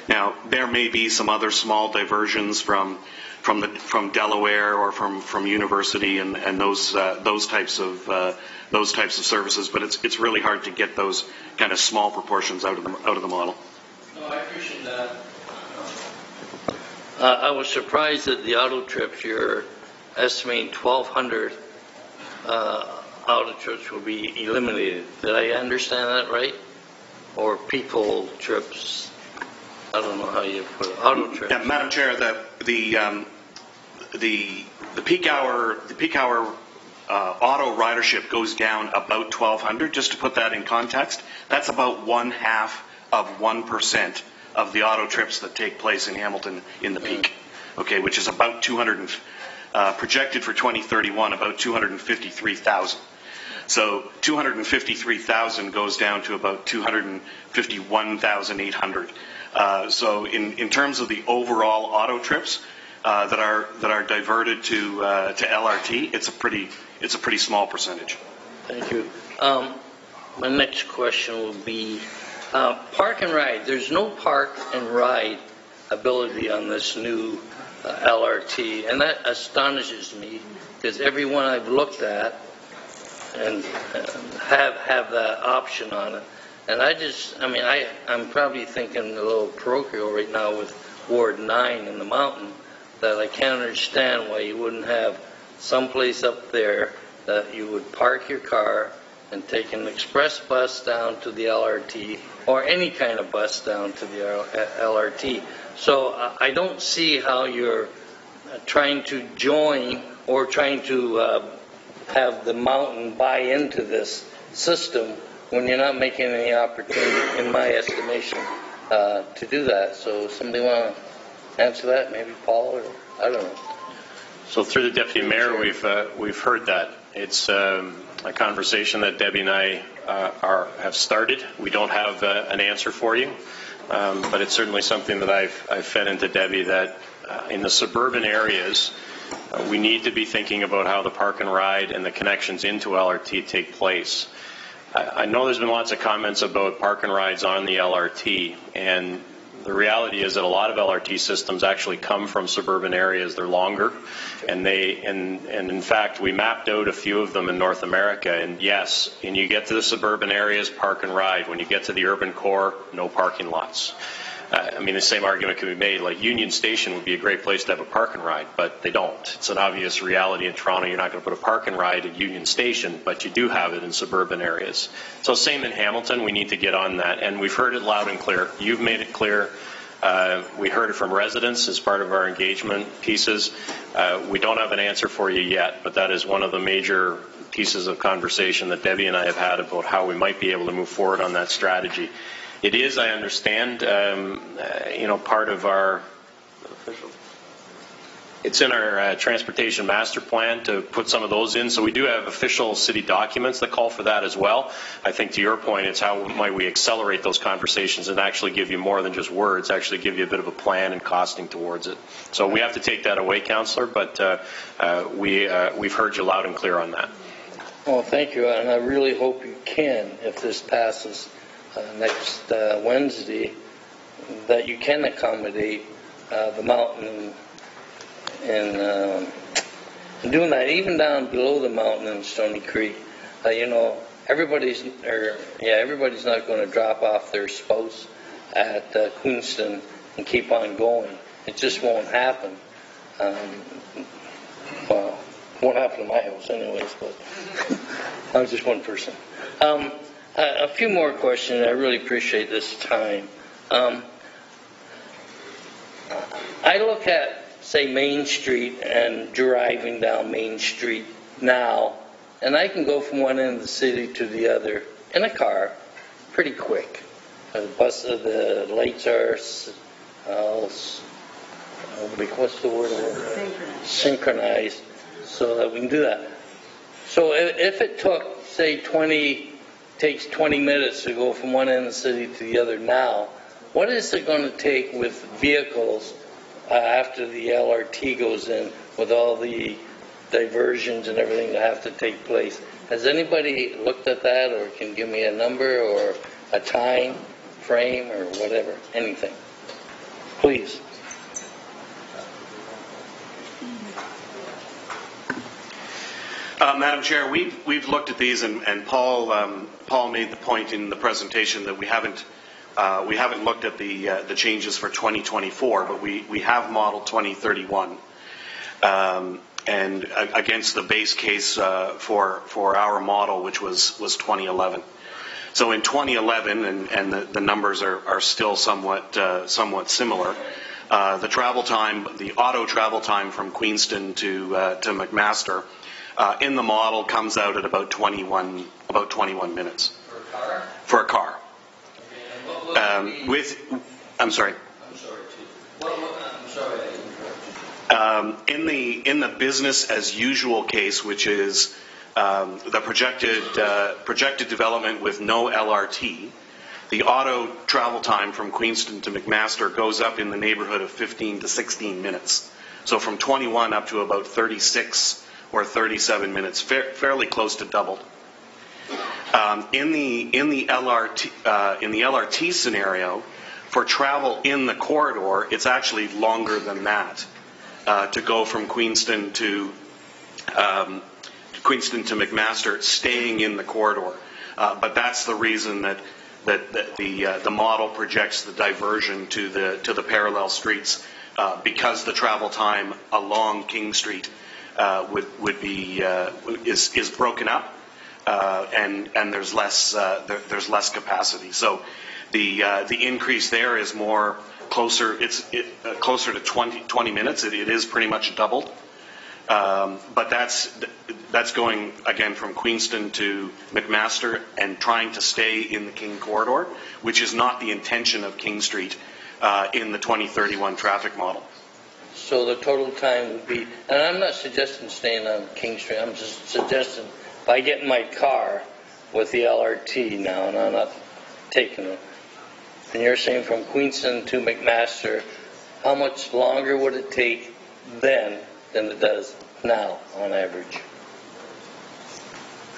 Now, there may be some other small diversions from Delaware or from University and those types of services, but it's really hard to get those kind of small proportions out of the model. No, I appreciate that. I was surprised that the auto trips, you're estimating 1,200 auto trips will be eliminated. Did I understand that right? Or people trips? I don't know how you put it. Auto trips. Yeah, Madam Chair, the peak hour auto ridership goes down about 1,200. Just to put that in context, that's about 0.5% of the auto trips that take place in Hamilton in the peak. Okay, which is about 200 projected for 2031, about 253,000. So 253,000 goes down to about 251,800. So in terms of the overall auto trips that are diverted to LRT, it's a pretty small percentage. Thank you. My next question will be park and ride. There's no park and ride ability on this new LRT, and that astonishes me because everyone I've looked at and have that option on it. And I'm probably thinking a little parochial right now with Ward 9 in the mountain, that I can't understand why you wouldn't have someplace up there that you would park your car and take an express bus down to the LRT or any kind of bus down to the LRT. So I don't see how you're trying to join or trying to have the mountain buy into this system when you're not making any opportunity, in my estimation, to do that. So somebody want to answer that? Maybe Paul, or I don't know. So through the Deputy Mayor, we've heard that. It's a conversation that Debbie and I have started. We don't have an answer for you, but it's certainly something that I've fed into Debbie, that in the suburban areas, we need to be thinking about how the park and ride and the connections into LRT take place. I know there's been lots of comments about park and rides on the LRT, and the reality is that a lot of LRT systems actually come from suburban areas. They're longer, and in fact, we mapped out a few of them in North America, and yes, when you get to the suburban areas, park and ride. When you get to the urban core, no parking lots. The same argument could be made, like Union Station would be a great place to have a park and ride, but they don't. It's an obvious reality in Toronto. You're not going to put a park and ride at Union Station, but you do have it in suburban areas. So same in Hamilton, we need to get on that, and we've heard it loud and clear. You've made it clear. We heard it from residents as part of our engagement pieces. We don't have an answer for you yet, but that is one of the major pieces of conversation that Debbie and I have had about how we might be able to move forward on that strategy. It is, I understand, part of our, it's in our transportation master plan to put some of those in. So we do have official city documents that call for that as well. I think to your point, it's how might we accelerate those conversations and actually give you more than just words, actually give you a bit of a plan and costing towards it. So we have to take that away, Councillor, but we've heard you loud and clear on that. Well, thank you, and I really hope you can, if this passes next Wednesday, that you can accommodate the mountain and doing that, even down below the mountain in Stony Creek. Everybody's not going to drop off their spouse at Queenston and keep on going. It just won't happen. Well, it won't happen in my house anyways, but I'm just one person. A few more questions. I really appreciate this time. I look at, say, Main Street and driving down Main Street now, and I can go from one end of the city to the other in a car pretty quick. The lights are, what's the word? Synchronized, so that we can do that. So if it took, say, takes 20 minutes to go from one end of the city to the other now, what is it going to take with vehicles after the LRT goes in, with all the diversions and everything that have to take place? Has anybody looked at that, or can give me a number or a time frame or whatever, anything? Please. Madam Chair, we've looked at these, and Paul made the point in the presentation that we haven't looked at the changes for 2024, but we have modeled 2031, and against the base case for our model, which was 2011. So in 2011, and the numbers are still somewhat similar. The travel time, the auto travel time from Queenston to McMaster, in the model comes out at about 21 minutes. For a car? For a car. I'm sorry. I'm sorry, too. I'm sorry I interrupted. In the business as usual case, which is the projected development with no LRT, the auto travel time from Queenston to McMaster goes up in the neighborhood of 15 to 16 minutes. So from 21 up to about 36 or 37 minutes, fairly close to doubled. In the LRT scenario, for travel in the corridor, it's actually longer than that to go from Queenston to McMaster, staying in the corridor. But that's the reason that the model projects the diversion to the parallel streets, because the travel time along King Street would be is broken up, and there's less capacity. So the increase there is more closer. It's closer to 20 minutes. It is pretty much doubled. But that's going again from Queenston to McMaster and trying to stay in the King corridor, which is not the intention of King Street in the 2031 traffic model. So the total time would be, and I'm not suggesting staying on King Street, I'm just suggesting if I get in my car with the LRT now, and I'm not taking it, and you're saying from Queenston to McMaster, how much longer would it take then than it does now on average?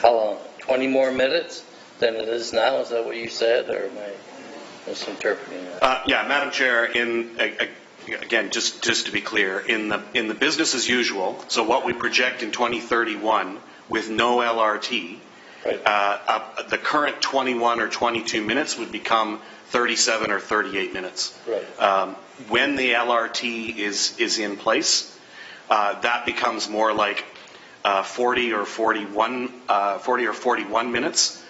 How long? 20 more minutes than it is now? Is that what you said, or am I misinterpreting that? Yeah, Madam Chair, again, just to be clear, in the business as usual, so what we project in 2031 with no LRT, right. The current 21 or 22 minutes would become 37 or 38 minutes. Right. When the LRT is in place, that becomes more like 40 or 41 minutes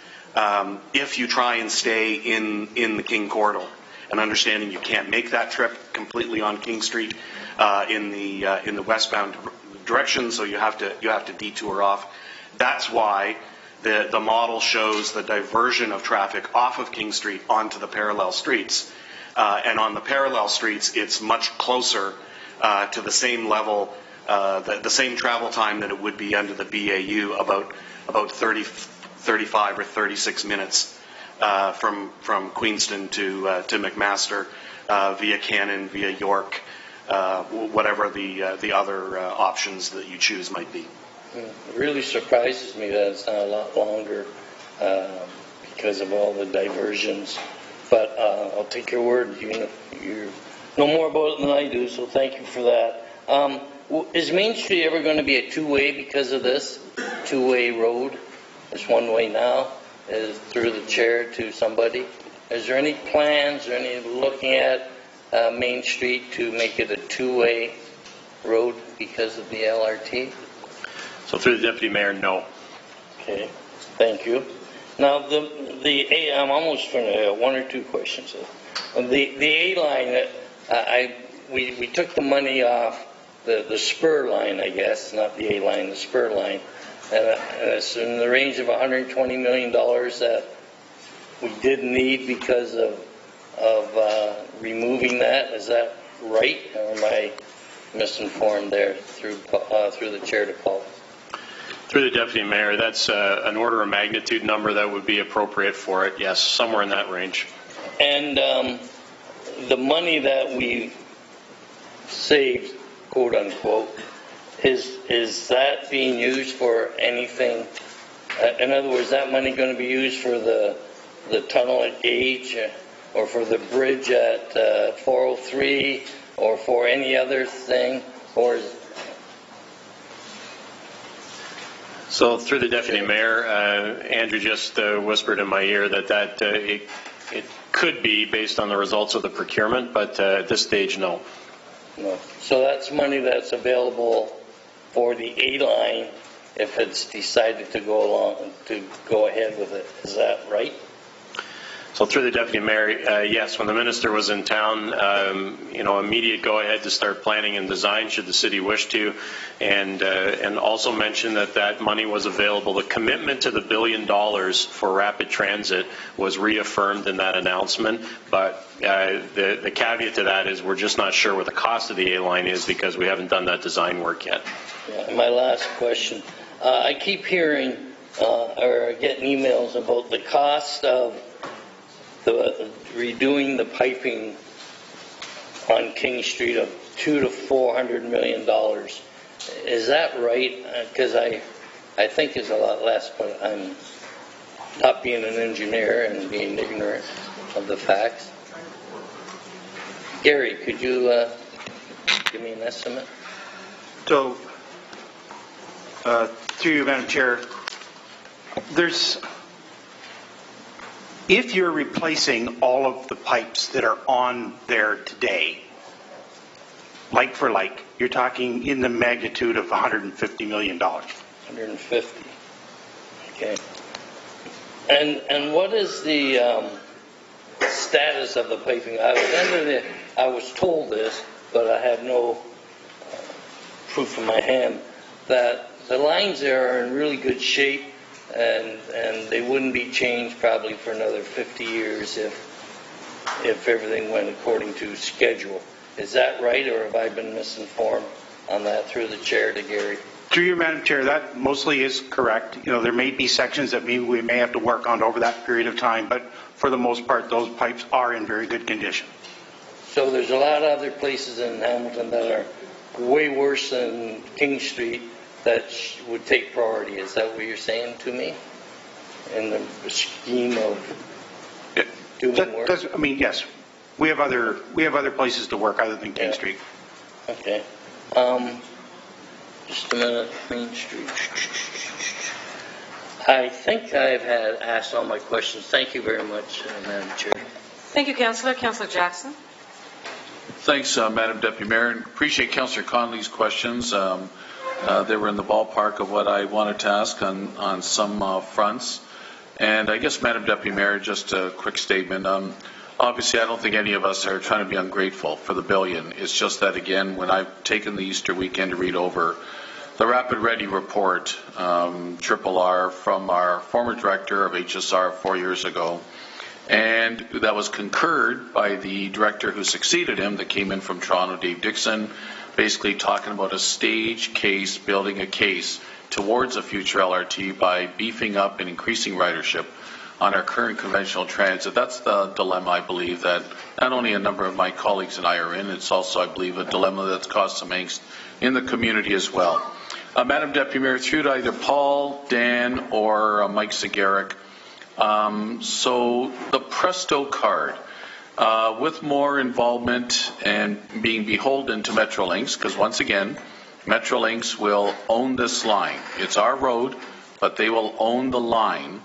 if you try and stay in the King corridor. And understanding you can't make that trip completely on King Street in the westbound direction, so you have to detour off. That's why the model shows the diversion of traffic off of King Street onto the parallel streets, and on the parallel streets, it's much closer to the same level, the same travel time that it would be under the BAU, about 30, 35 or 36 minutes. From Queenston to McMaster via Cannon, via York, whatever the other options that you choose might be. It really surprises me that it's not a lot longer because of all the diversions. But I'll take your word. You know more about it than I do, so thank you for that. Is Main Street ever going to be a two-way because of this? Two-way road? It's one way now. Is through the chair to somebody. Is there any plans or any looking at Main Street to make it a two-way road because of the LRT? So through the Deputy Mayor, no. Okay, thank you. Now I'm almost finished. One or two questions. The A line, we took the money off the spur line, I guess, not the A line, the spur line. And it's in the range of $120 million that we did need because of removing that. Is that right, or am I misinformed there through the chair to Paul? Through the Deputy Mayor, that's an order of magnitude number that would be appropriate for it. Yes, somewhere in that range. And the money that we saved, quote unquote, is that being used for anything? In other words, is that money going to be used for the tunnel at Gage or for the bridge at 403 or for any other thing, or is So through the Deputy Mayor, Andrew just whispered in my ear that it could be based on the results of the procurement, but at this stage, no. no? So that's money that's available for the A line if it's decided to go ahead with it. Is that right? So through the Deputy Mayor, yes, when the Minister was in town, immediate go-ahead to start planning and design should the city wish to, and also mentioned that money was available. The commitment to the $1 billion for rapid transit was reaffirmed in that announcement, but the caveat to that is we're just not sure what the cost of the A-line is because we haven't done that design work yet. Yeah, my last question. I keep hearing or getting emails about the cost of redoing the piping on King Street of $200 to $400 million. Is that right? Because I think it's a lot less, but I'm not being an engineer and being ignorant of the facts. Gary, could you give me an estimate? So, through you, Madam Chair, if you're replacing all of the pipes that are on there today, like for like, you're talking in the magnitude of $150 million. 150. Okay. And what is the status of the piping? I was told this, but I have no proof in my hand that the lines there are in really good shape. And they wouldn't be changed probably for another 50 years if everything went according to schedule. Is that right, or have I been misinformed on that through the chair to Gary? Through you, Madam Chair, that mostly is correct. There may be sections that we may have to work on over that period of time, but for the most part, those pipes are in very good condition. So there's a lot of other places in Hamilton that are way worse than King Street that would take priority. Is that what you're saying to me? In the scheme of doing work? Yes. We have other places to work other than King Street. Okay. Just a minute. Main Street. I think I've asked all my questions. Thank you very much, Madam Chair. Thank you, Councillor. Councillor Jackson. Thanks, Madam Deputy Mayor. And appreciate Councillor Conley's questions. They were in the ballpark of what I wanted to ask on some fronts. And I guess, Madam Deputy Mayor, just a quick statement. Obviously, I don't think any of us are trying to be ungrateful for the $1 billion. It's just that, again, when I've taken the Easter weekend to read over the Rapid Ready report, RRR, from our former director of HSR 4 years ago, and that was concurred by the director who succeeded him that came in from Toronto, Dave Dixon, basically talking about a stage case, building a case towards a future LRT by beefing up and increasing ridership on our current conventional transit. That's the dilemma, I believe, that not only a number of my colleagues and I are in, it's also, I believe, a dilemma that's caused some angst in the community as well. Madam Deputy Mayor, through to either Paul, Dan, or Mike Zagaric. So the Presto card, with more involvement and being beholden to Metrolinx, because once again, Metrolinx will own this line. It's our road, but they will own the line.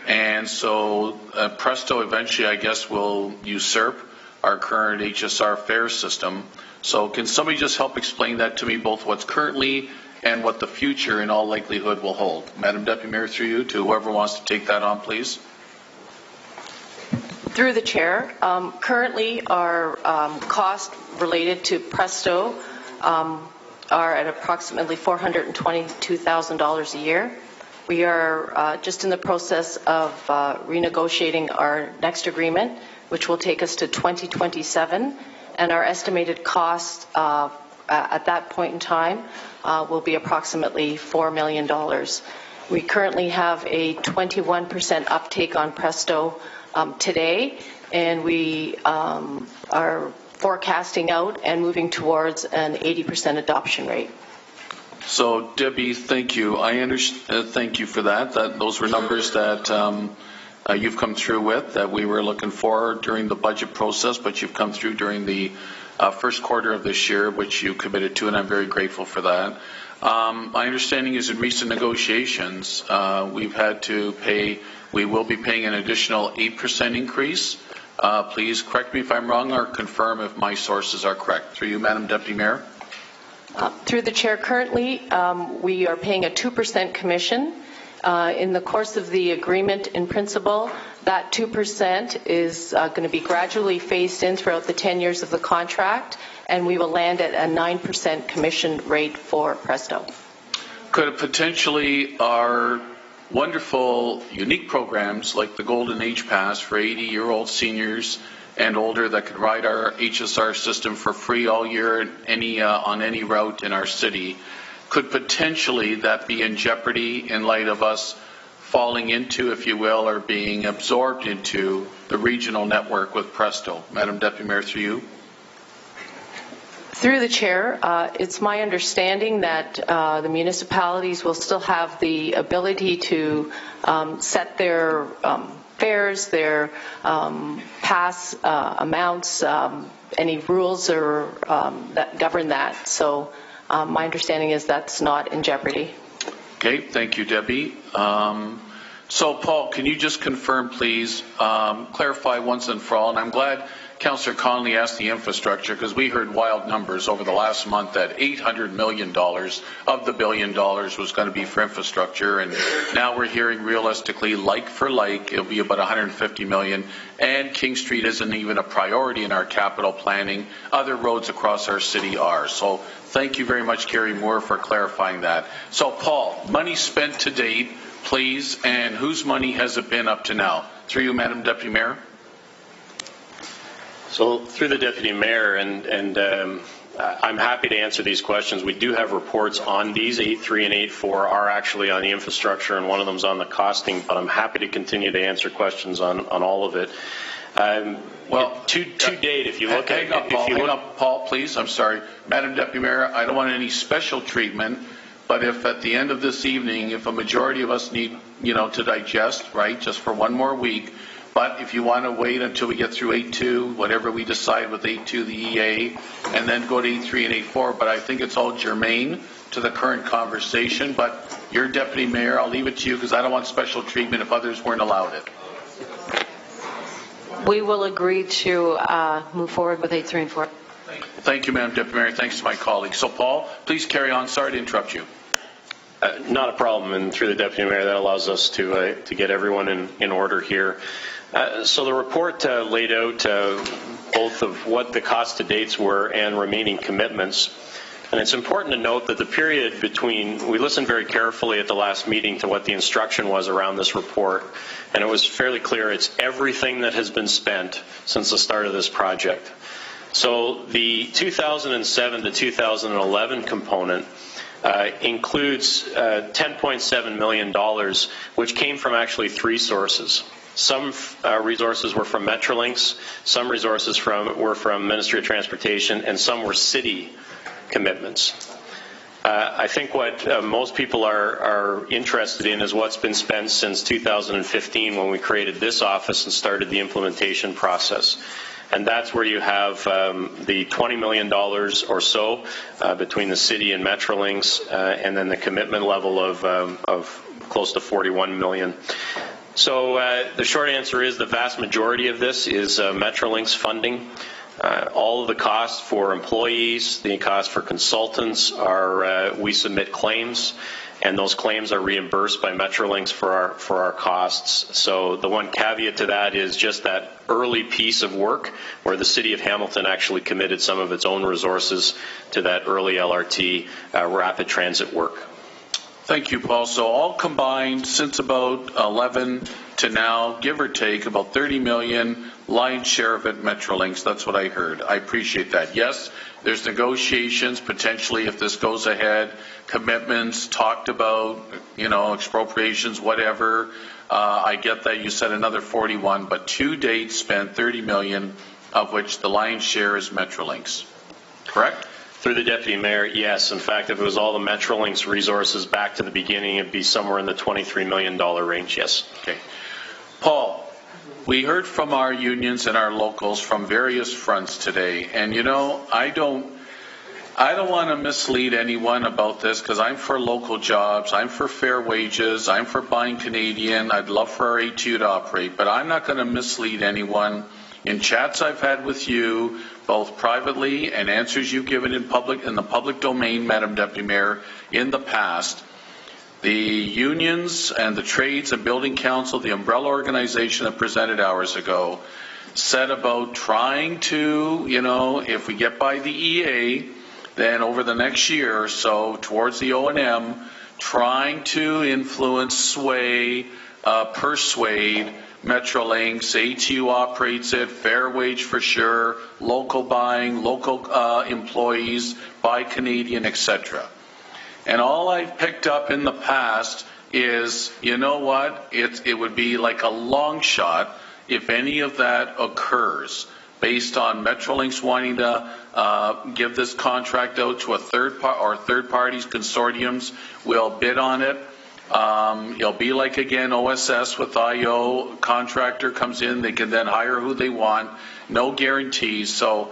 And so Presto eventually, I guess, will usurp our current HSR fare system. So can somebody just help explain that to me, both what's currently and what the future in all likelihood will hold? Madam Deputy Mayor, through you, to whoever wants to take that on, please. Through the chair, currently our cost related to Presto are at approximately $422,000 a year. We are just in the process of renegotiating our next agreement, which will take us to 2027, and our estimated cost at that point in time will be approximately $4 million. We currently have a 21% uptake on Presto today, and we are forecasting out and moving towards an 80% adoption rate. So, Debbie, thank you. I understand. Thank you for that. Those were numbers that you've come through with that we were looking for during the budget process, but you've come through during the first quarter of this year, which you committed to, and I'm very grateful for that. My understanding is in recent negotiations, we will be paying an additional 8% increase. Please correct me if I'm wrong or confirm if my sources are correct. Through you, Madam Deputy Mayor. Through the chair, currently we are paying a 2% commission. In the course of the agreement in principle, that 2% is going to be gradually phased in throughout the 10 years of the contract, and we will land at a 9% commission rate for Presto. Could it potentially our wonderful, unique programs like the Golden Age Pass for 80-year-old seniors and older that could ride our HSR system for free all year on any route in our city, could potentially that be in jeopardy in light of us falling into, if you will, or being absorbed into the regional network with Presto? Madam Deputy Mayor, through you. Through the chair, it's my understanding that the municipalities will still have the ability to set their fares, their pass amounts, any rules or that govern that. So my understanding is that's not in jeopardy. Okay, thank you, Debbie. So, Paul, can you just confirm, please, clarify once and for all, and I'm glad Councillor Connolly asked the infrastructure, because we heard wild numbers over the last month that $800 million of the $1 billion was going to be for infrastructure, and now we're hearing realistically, like for like, it'll be about $150 million, and King Street isn't even a priority in our capital planning. Other roads across our city are. So thank you very much, Kerry Moore, for clarifying that. So, Paul, money spent to date, please, and whose money has it been up to now? Through you, Madam Deputy Mayor. So through the Deputy Mayor, and I'm happy to answer these questions. We do have reports on these. 8.3 and 8.4 are actually on the infrastructure, and one of them is on the costing, but I'm happy to continue to answer questions on all of it. Well, to date, if you look at... Hang up, Paul, please. I'm sorry. Madam Deputy Mayor, I don't want any special treatment, but if at the end of this evening, if a majority of us need, to digest, right, just for one more week, but if you want to wait until we get through 8.2, whatever we decide with 8.2, the EA, and then go to 8.3 and 8.4, but I think it's all germane to the current conversation. But you're Deputy Mayor, I'll leave it to you because I don't want special treatment if others weren't allowed it. We will agree to move forward with 8.3 and 4. Thank you, Madam Deputy Mayor. Thanks to my colleagues. So, Paul, please carry on. Sorry to interrupt you. Not a problem, and through the Deputy Mayor, that allows us to get everyone in order here. So the report laid out both of what the cost to dates were and remaining commitments. And it's important to note that the period between, we listened very carefully at the last meeting to what the instruction was around this report, and it was fairly clear it's everything that has been spent since the start of this project. So the 2007 to 2011 component includes $10.7 million, which came from actually three sources. Some resources were from Metrolinx, some resources were from Ministry of Transportation, and some were city commitments. I think what most people are interested in is what's been spent since 2015 when we created this office and started the implementation process. And that's where you have the $20 million or so between the city and Metrolinx, and then the commitment level of close to $41 million. So the short answer is the vast majority of this is Metrolinx funding. All of the costs for employees, the cost for consultants are, we submit claims, and those claims are reimbursed by Metrolinx for our costs. So the one caveat to that is just that early piece of work where the City of Hamilton actually committed some of its own resources to that early LRT rapid transit work. Thank you, Paul. So all combined, since about 11 to now, give or take, about 30 million, lion's share of it Metrolinx. That's what I heard. I appreciate that. Yes, there's negotiations, potentially, if this goes ahead, commitments talked about, expropriations, whatever. I get that you said another 41, but to date spent 30 million, of which the lion's share is Metrolinx. Correct? Through the Deputy Mayor, yes. In fact, if it was all the Metrolinx resources back to the beginning, it'd be somewhere in the $23 million range, yes. Okay. Paul, we heard from our unions and our locals from various fronts today, and you know, I don't want to mislead anyone about this because I'm for local jobs, I'm for fair wages, I'm for buying Canadian, I'd love for our ATU to operate, but I'm not going to mislead anyone. In chats I've had with you, both privately and answers you've given in the public domain, Madam Deputy Mayor, in the past, the unions and the trades and building council, the umbrella organization that presented hours ago, said about trying to, you know, if we get by the EA, then over the next year or so towards the O&M, trying to influence, sway, persuade Metrolinx, ATU operates it, fair wage for sure, local buying, local employees, buy Canadian, etc. And all I've picked up in the past is, you know what, it would be like a long shot if any of that occurs, based on Metrolinx wanting to give this contract out to a third parties, consortiums will bid on it. It'll be like, again, OSS with IO, contractor comes in, they can then hire who they want, no guarantees. So,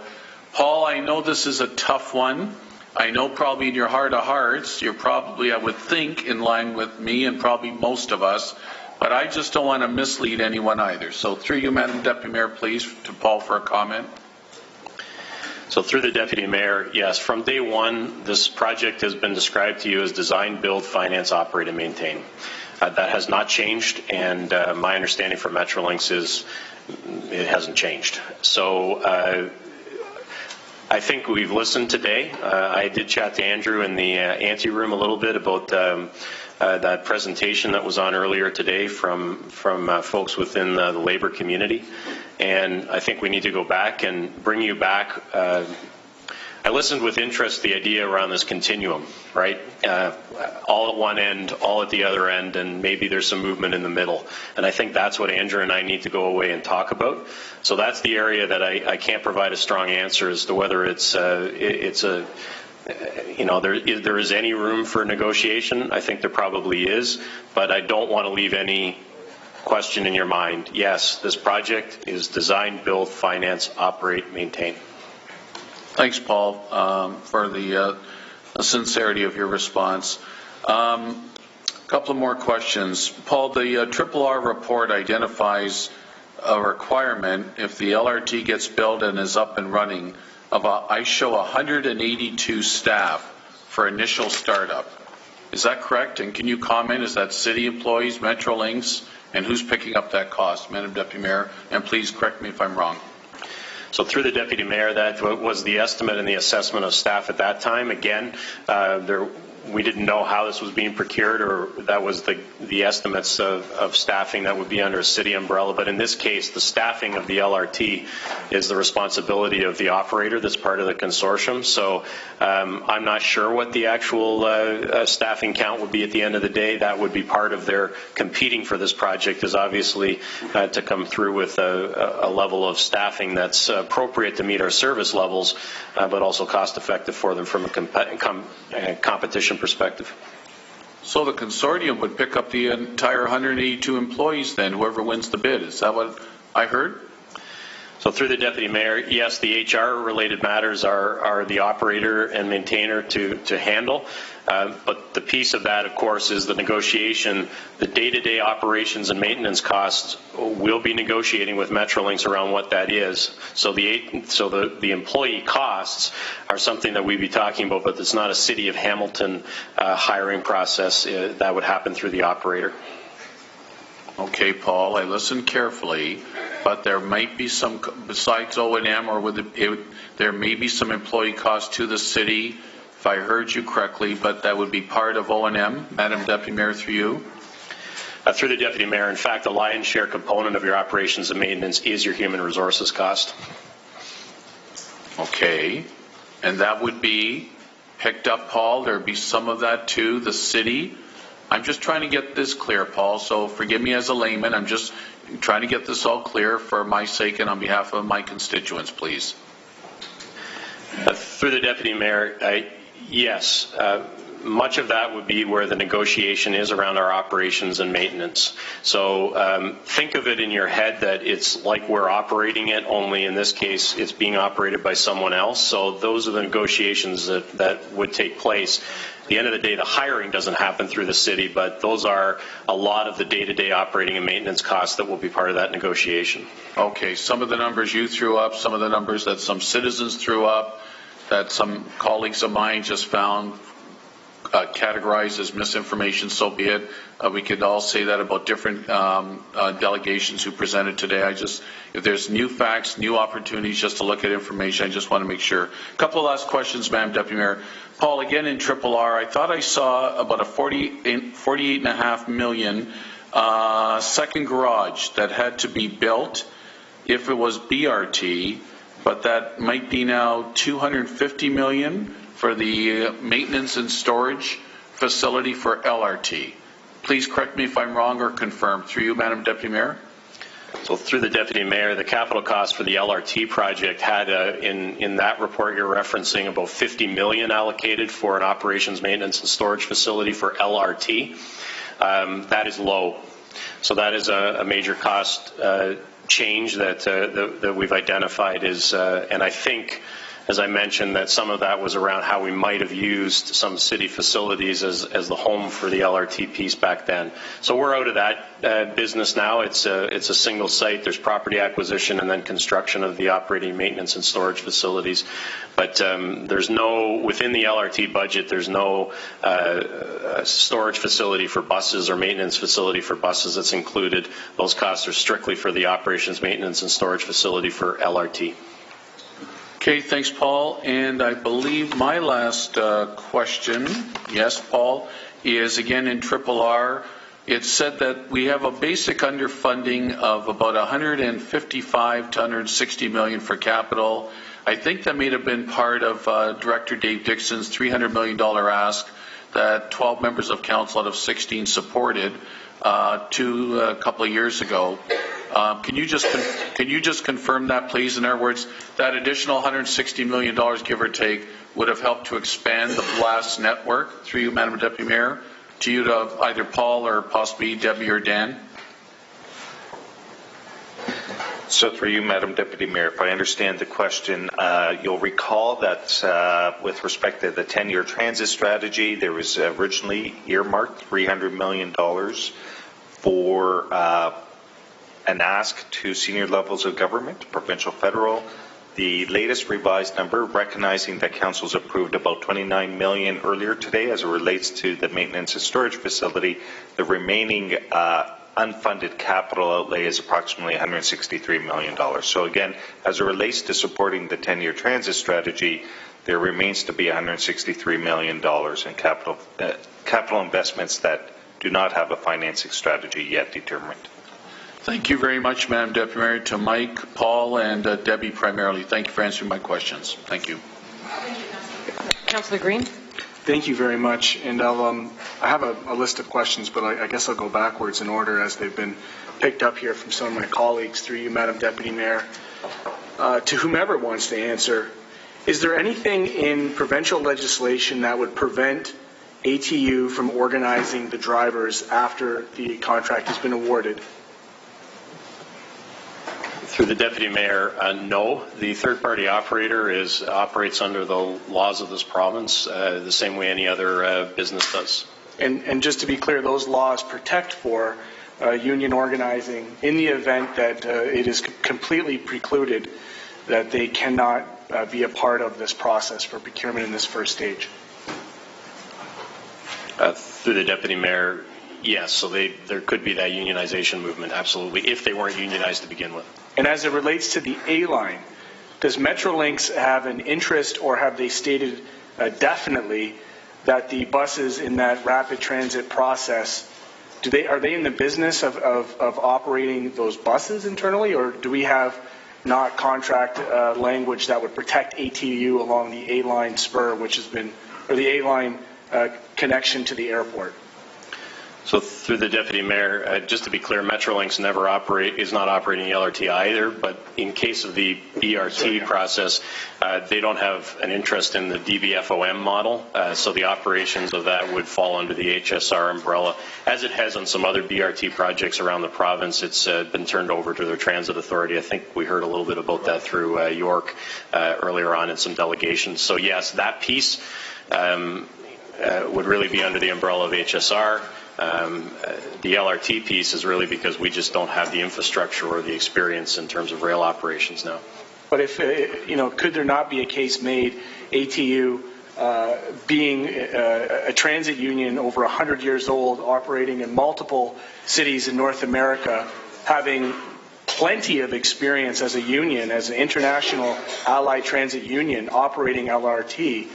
Paul, I know this is a tough one. I know probably in your heart of hearts, you're probably, I would think, in line with me and probably most of us, but I just don't want to mislead anyone either. So through you, Madam Deputy Mayor, please, to Paul for a comment. So through the Deputy Mayor, yes, from day one, this project has been described to you as design, build, finance, operate, and maintain. That has not changed, and my understanding from Metrolinx is it hasn't changed. So I think we've listened today. I did chat to Andrew in the ante room a little bit about that presentation that was on earlier today from folks within the labor community. And I think we need to go back and bring you back. I listened with interest to the idea around this continuum, right? All at one end, all at the other end, and maybe there's some movement in the middle. And I think that's what Andrew and I need to go away and talk about. So that's the area that I can't provide a strong answer as to whether there is any room for negotiation. I think there probably is, but I don't want to leave any question in your mind. Yes, this project is design, build, finance, operate, maintain. Thanks, Paul, for the sincerity of your response. A couple of more questions. Paul, the RRR report identifies a requirement if the LRT gets built and is up and running I show 182 staff for initial startup. Is that correct? And can you comment, is that city employees, Metrolinx, and who's picking up that cost, Madam Deputy Mayor? And please correct me if I'm wrong. So through the Deputy Mayor, that was the estimate and the assessment of staff at that time. Again, we didn't know how this was being procured, or that was the estimates of staffing that would be under a city umbrella. But in this case, the staffing of the LRT is the responsibility of the operator that's part of the consortium. So I'm not sure what the actual staffing count would be at the end of the day. That would be part of their competing for this project, is obviously to come through with a level of staffing that's appropriate to meet our service levels, but also cost effective for them from a competition perspective. So the consortium would pick up the entire 182 employees then, whoever wins the bid. Is that what I heard? So through the Deputy Mayor, yes, the HR related matters are the operator and maintainer to handle. But the piece of that, of course, is the negotiation. The day-to-day operations and maintenance costs will be negotiating with Metrolinx around what that is. So the employee costs are something that we'd be talking about, but it's not a City of Hamilton hiring process. That would happen through the operator. Okay, Paul, I listened carefully, but there might be some, besides O&M, or there may be some employee cost to the city, if I heard you correctly, but that would be part of O&M. Madam Deputy Mayor, through you. Through the Deputy Mayor, in fact, the lion's share component of your operations and maintenance is your human resources cost. Okay, and that would be picked up, Paul. There would be some of that to the city. I'm just trying to get this clear, Paul, so forgive me as a layman. I'm just trying to get this all clear for my sake and on behalf of my constituents, please. Through the Deputy Mayor, yes. much of that would be where the negotiation is around our operations and maintenance. So think of it in your head that it's like we're operating it, only in this case it's being operated by someone else. So those are the negotiations that would take place. At the end of the day, the hiring doesn't happen through the city, but those are a lot of the day-to-day operating and maintenance costs that will be part of that negotiation. Okay, some of the numbers you threw up, some of the numbers that some citizens threw up, that some colleagues of mine just found categorized as misinformation, so be it. We could all say that about different delegations who presented today. If there's new facts, new opportunities just to look at information, I just want to make sure. A couple of last questions, Madam Deputy Mayor. Paul, again in RRR, I thought I saw about a $48.5 million second garage that had to be built if it was BRT, but that might be now $250 million for the maintenance and storage facility for LRT. Please correct me if I'm wrong or confirm. Through you, Madam Deputy Mayor. So through the Deputy Mayor, the capital cost for the LRT project had, in that report you're referencing, about $50 million allocated for an operations, maintenance, and storage facility for LRT. That is low. So that is a major cost change that we've identified and I think, as I mentioned, that some of that was around how we might have used some city facilities as the home for the LRT piece back then. So we're out of that business now. It's a single site. There's property acquisition and then construction of the operating, maintenance, and storage facilities. But there's no, within the LRT budget, there's no storage facility for buses or maintenance facility for buses that's included. Those costs are strictly for the operations, maintenance, and storage facility for LRT. Okay, thanks, Paul. And I believe my last question, yes, Paul, is again in RRR. It said that we have a basic underfunding of about 155 to 160 million for capital. I think that may have been part of Director Dave Dixon's $300 million ask that 12 members of council out of 16 supported a couple of years ago. Can you just confirm that, please? In other words, that additional $160 million, give or take, would have helped to expand the BLAST network, through you, Madam Deputy Mayor, to you, to either Paul or possibly Debbie or Dan? So through you, Madam Deputy Mayor, if I understand the question, you'll recall that with respect to the 10-year transit strategy, there was originally earmarked $300 million for an ask to senior levels of government, provincial, federal. The latest revised number, recognizing that council's approved about $29 million earlier today as it relates to the maintenance and storage facility, the remaining unfunded capital outlay is approximately $163 million. So again, as it relates to supporting the 10-year transit strategy, there remains to be $163 million in capital investments that do not have a financing strategy yet determined. Thank you very much, Madam Deputy Mayor, to Mike, Paul, and Debbie primarily. Thank you for answering my questions. Thank you. Councillor Green. Thank you very much. And I have a list of questions, but I guess I'll go backwards in order as they've been picked up here from some of my colleagues. Through you, Madam Deputy Mayor, to whomever wants to answer, is there anything in provincial legislation that would prevent ATU from organizing the drivers after the contract has been awarded? Through the Deputy Mayor, no. The third-party operator operates under the laws of this province the same way any other business does. And just to be clear, those laws protect for union organizing in the event that it is completely precluded that they cannot be a part of this process for procurement in this first stage. Through the Deputy Mayor, yes. So there could be that unionization movement, absolutely, if they weren't unionized to begin with. And as it relates to the A-line, does Metrolinx have an interest, or have they stated definitely that the buses in that rapid transit process, are they in the business of operating those buses internally, or do we have not contract language that would protect ATU along the A-line spur, which has been, or the A-line connection to the airport? So through the Deputy Mayor, just to be clear, Metrolinx is not operating the LRT either, but in case of the BRT process, they don't have an interest in the DBFOM model, so the operations of that would fall under the HSR umbrella. As it has on some other BRT projects around the province, it's been turned over to their transit authority. I think we heard a little bit about that through York earlier on in some delegations. So yes, that piece would really be under the umbrella of HSR. The LRT piece is really because we just don't have the infrastructure or the experience in terms of rail operations now. But if, could there not be a case made, ATU being a transit union over 100 years old, operating in multiple cities in North America, having plenty of experience as a union, as an international allied transit union operating LRT,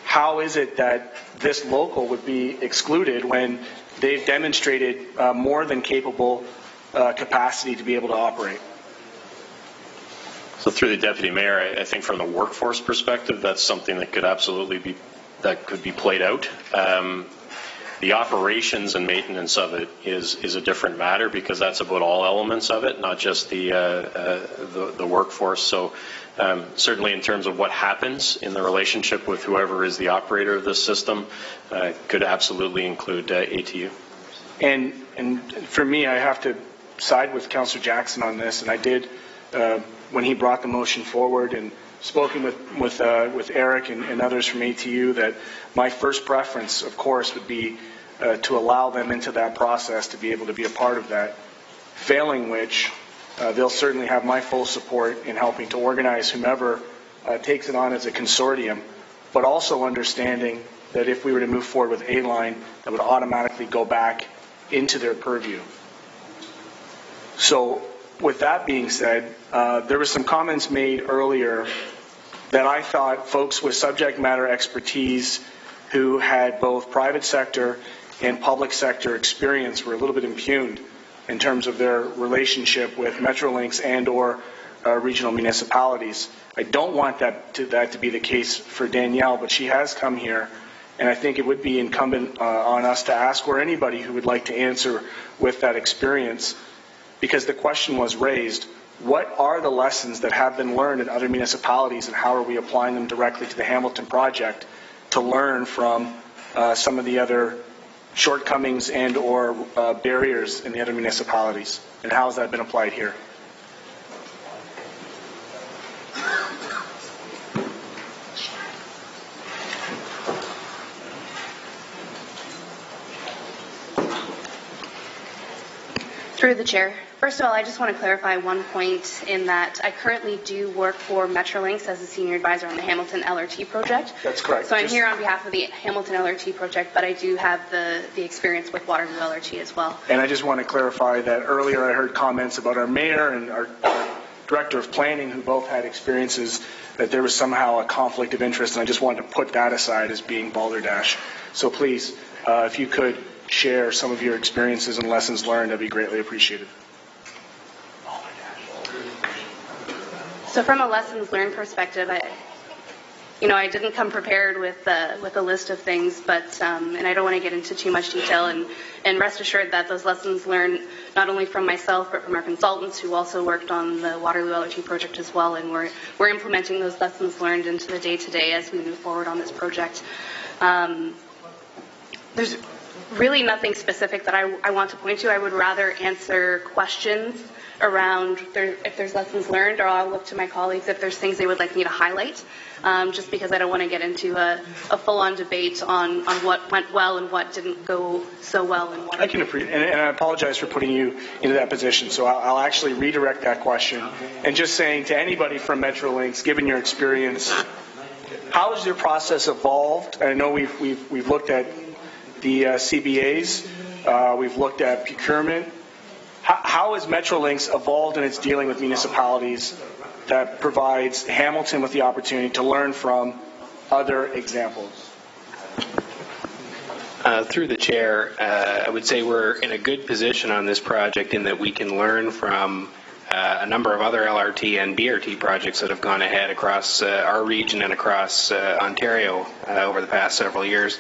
how is it that this local would be excluded when they've demonstrated more than capable capacity to be able to operate? So through the Deputy Mayor, I think from the workforce perspective, that's something that could absolutely be played out. The operations and maintenance of it is a different matter because that's about all elements of it, not just the workforce. So certainly in terms of what happens in the relationship with whoever is the operator of this system, could absolutely include ATU. And for me, I have to side with Councillor Jackson on this, and I did when he brought the motion forward and spoken with Eric and others from ATU, that my first preference, of course, would be to allow them into that process to be able to be a part of that, failing which they'll certainly have my full support in helping to organize whomever takes it on as a consortium, but also understanding that if we were to move forward with A-Line, that would automatically go back into their purview. So with that being said, there were some comments made earlier that I thought folks with subject matter expertise who had both private sector and public sector experience were a little bit impugned in terms of their relationship with Metrolinx and or regional municipalities. I don't want that to be the case for Danielle, but she has come here, and I think it would be incumbent on us to ask, or anybody who would like to answer with that experience, because the question was raised, what are the lessons that have been learned in other municipalities and how are we applying them directly to the Hamilton project to learn from some of the other shortcomings and or barriers in the other municipalities, and how has that been applied here? Through the chair. First of all, I just want to clarify one point in that I currently do work for Metrolinx as a senior advisor on the Hamilton LRT project. That's correct. So I'm here on behalf of the Hamilton LRT project, but I do have the experience with Waterloo LRT as well. And I just want to clarify that earlier I heard comments about our mayor and our director of planning who both had experiences that there was somehow a conflict of interest, and I just wanted to put that aside as being balderdash. So please, if you could share some of your experiences and lessons learned, that'd be greatly appreciated. So from a lessons learned perspective, I didn't come prepared with a list of things, but and I don't want to get into too much detail. And rest assured that those lessons learned not only from myself but from our consultants who also worked on the Waterloo LRT project as well, and we're implementing those lessons learned into the day-to-day as we move forward on this project. There's really nothing specific that I want to point to. I would rather answer questions around if there's lessons learned, or I'll look to my colleagues if there's things they would like me to highlight, just because I don't want to get into a full-on debate on what went well and what didn't go so well. I can appreciate, and I apologize for putting you into that position, so I'll actually redirect that question and just saying to anybody from Metrolinx, given your experience, how has your process evolved? I know we've looked at the CBAs, we've looked at procurement. How has Metrolinx evolved in its dealing with municipalities that provides Hamilton with the opportunity to learn from other examples? Through the chair, I would say we're in a good position on this project in that we can learn from a number of other LRT and BRT projects that have gone ahead across our region and across Ontario over the past several years.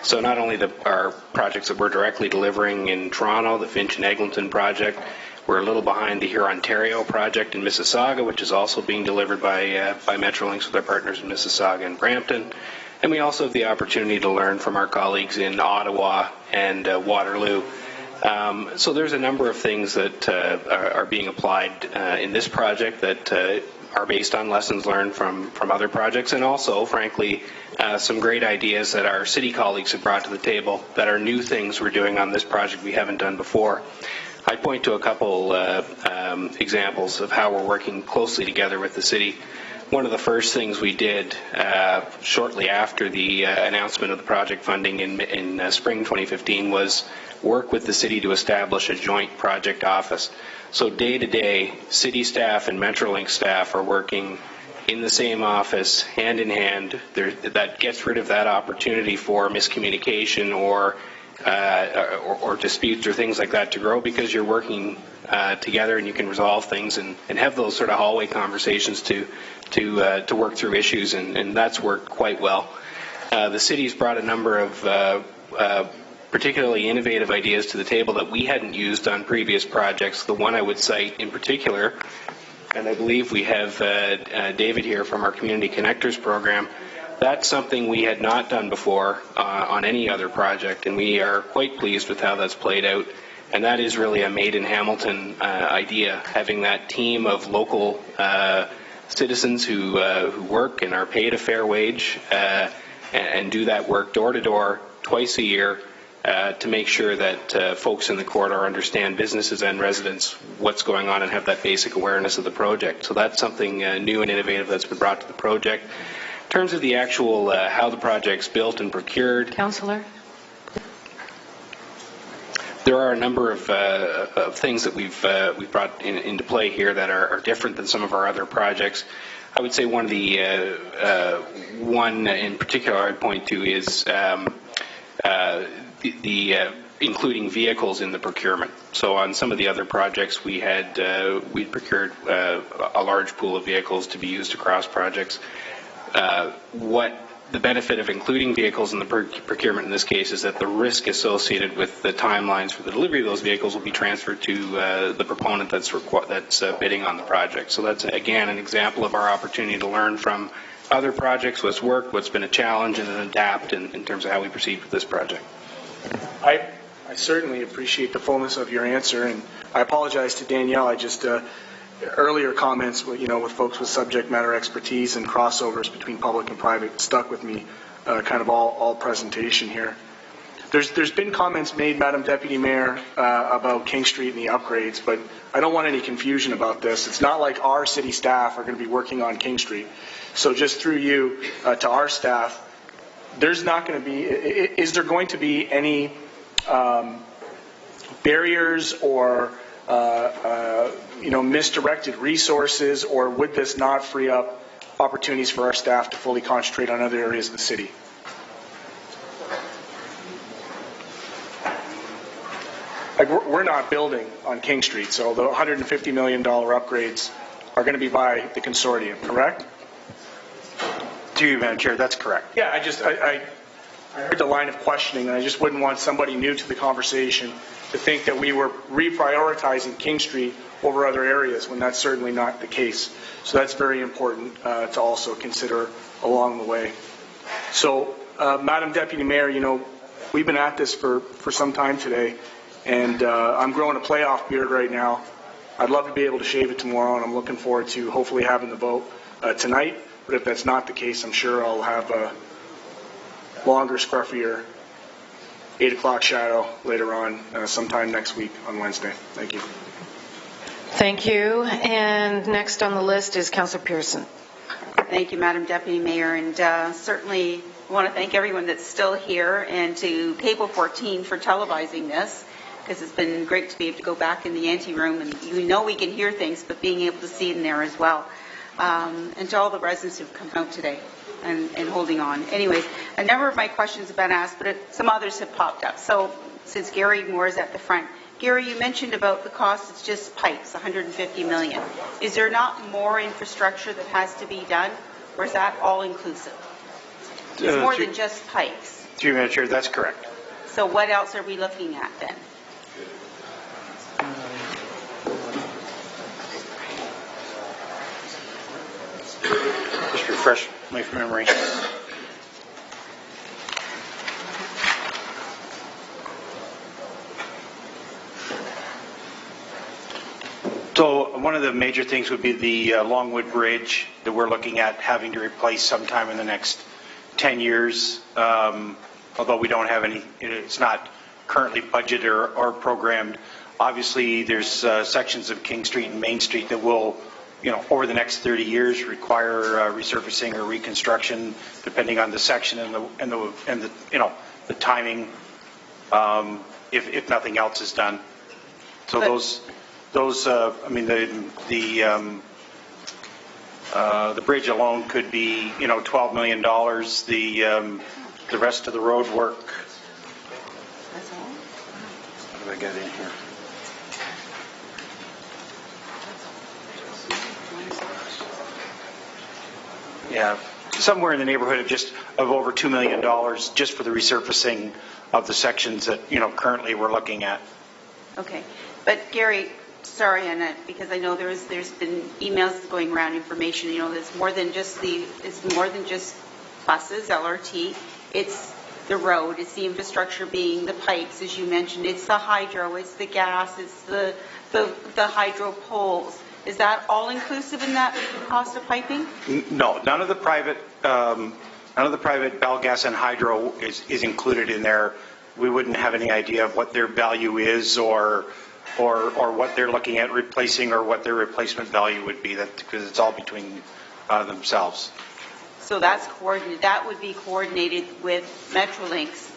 So not only our projects that we're directly delivering in Toronto, the Finch and Eglinton project, we're a little behind the Hurontario project in Mississauga, which is also being delivered by Metrolinx with our partners in Mississauga and Brampton. And we also have the opportunity to learn from our colleagues in Ottawa and Waterloo. So there's a number of things that are being applied in this project that are based on lessons learned from other projects, and also, frankly, some great ideas that our city colleagues have brought to the table that are new things we're doing on this project we haven't done before. I point to a couple examples of how we're working closely together with the city. One of the first things we did shortly after the announcement of the project funding in spring 2015 was work with the city to establish a joint project office. So day to day, city staff and Metrolinx staff are working in the same office, hand in hand. That gets rid of that opportunity for miscommunication or disputes or things like that to grow, because you're working together and you can resolve things and have those sort of hallway conversations to work through issues, and that's worked quite well. The city's brought a number of particularly innovative ideas to the table that we hadn't used on previous projects. The one I would cite in particular, and I believe we have David here from our Community Connectors program, that's something we had not done before on any other project, and we are quite pleased with how that's played out. And that is really a made in Hamilton idea, having that team of local citizens who work and are paid a fair wage and do that work door to door twice a year to make sure that folks in the corridor understand, businesses and residents, what's going on and have that basic awareness of the project. So that's something new and innovative that's been brought to the project. In terms of the actual how the project's built and procured, Councillor? There are a number of things that we've brought into play here that are different than some of our other projects. I would say one of the one in particular I'd point to is including vehicles in the procurement. So on some of the other projects, we procured a large pool of vehicles to be used across projects. What the benefit of including vehicles in the procurement in this case is that the risk associated with the timelines for the delivery of those vehicles will be transferred to the proponent that's bidding on the project. So that's, again, an example of our opportunity to learn from other projects, what's worked, what's been a challenge, and then adapt in terms of how we proceed with this project. I certainly appreciate the fullness of your answer, and I apologize to Danielle. I just earlier comments, with folks with subject matter expertise and crossovers between public and private stuck with me kind of all presentation here. There's been comments made, Madam Deputy Mayor, about King Street and the upgrades, but I don't want any confusion about this. It's not like our city staff are going to be working on King Street. So just through you to our staff, there's not going to be, is there going to be any barriers or misdirected resources, or would this not free up opportunities for our staff to fully concentrate on other areas of the city? Like, we're not building on King Street, so the $150 million upgrades are going to be by the consortium, correct? To you, Madam Chair, that's correct. Yeah, I heard the line of questioning, and I just wouldn't want somebody new to the conversation to think that we were reprioritizing King Street over other areas, when that's certainly not the case. So that's very important to also consider along the way. So, Madam Deputy Mayor, we've been at this for some time today, and I'm growing a playoff beard right now. I'd love to be able to shave it tomorrow, and I'm looking forward to hopefully having the vote tonight. But if that's not the case, I'm sure I'll have a longer, scruffier 8 o'clock shadow later on sometime next week on Wednesday. Thank you. Thank you. And next on the list is Councillor Pearson. Thank you, Madam Deputy Mayor, and certainly want to thank everyone that's still here, and to Cable 14 for televising this, because it's been great to be able to go back in the ante room, and we can hear things, but being able to see it in there as well. And to all the residents who've come out today and holding on. Anyways, a number of my questions have been asked, but some others have popped up. So since Gary Moore is at the front, Gary, you mentioned about the cost. It's just pipes, $150 million. Is there not more infrastructure that has to be done, or is that all inclusive? It's more than just pipes. Through you, Madam Chair, that's correct. So what else are we looking at then? Just refresh my memory. So one of the major things would be the Longwood Bridge that we're looking at having to replace sometime in the next 10 years. Although we don't have any, it's not currently budgeted or programmed. Obviously, there's sections of King Street and Main Street that will, over the next 30 years require resurfacing or reconstruction, depending on the section and the timing, if nothing else is done. So the bridge alone could be, $12 million. The rest of the road work. What do I got in here? Yeah, somewhere in the neighborhood of over $2 million just for the resurfacing of the sections that currently we're looking at. Okay, but Gary, sorry, Annette, because I know there's been emails going around, information. It's more than just buses, LRT. It's the road. It's the infrastructure, being the pipes, as you mentioned. It's the hydro. It's the gas. It's the hydro poles. Is that all inclusive in that cost of piping? No, none of the private bell gas and hydro is included in there. We wouldn't have any idea of what their value is or what they're looking at replacing or what their replacement value would be, because it's all between themselves. So that's coordinated. That would be coordinated with Metrolinx,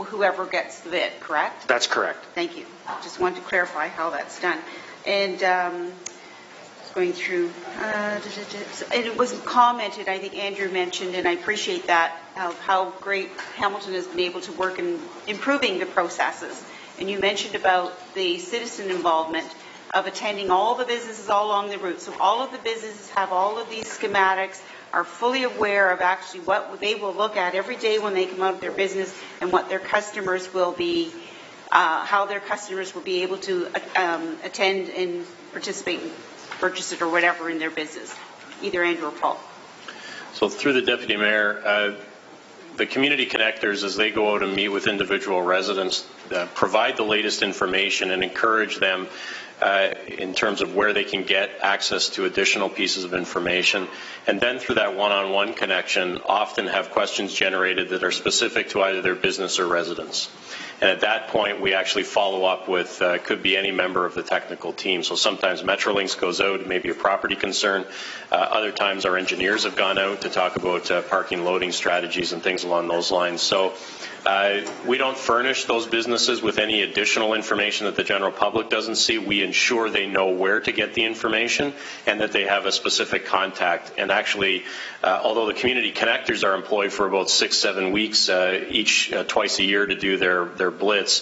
whoever gets the bid, correct? That's correct. Thank you. Just wanted to clarify how that's done. And going through, and it was commented, I think Andrew mentioned, and I appreciate that, how great Hamilton has been able to work in improving the processes. And you mentioned about the citizen involvement of attending all the businesses all along the route. So all of the businesses have all of these schematics, are fully aware of actually what they will look at every day when they come out of their business, and what their customers will be, how their customers will be able to attend and participate and purchase it or whatever in their business. Either Andrew or Paul. So through the Deputy Mayor, the community connectors, as they go out and meet with individual residents, provide the latest information and encourage them in terms of where they can get access to additional pieces of information. And then through that one-on-one connection, often have questions generated that are specific to either their business or residence. And at that point, we actually follow up with, could be any member of the technical team. So sometimes Metrolinx goes out, maybe a property concern. Other times our engineers have gone out to talk about parking loading strategies and things along those lines. So we don't furnish those businesses with any additional information that the general public doesn't see. We ensure they know where to get the information and that they have a specific contact. And actually, although the community connectors are employed for about 6-7 weeks twice a year to do their blitz,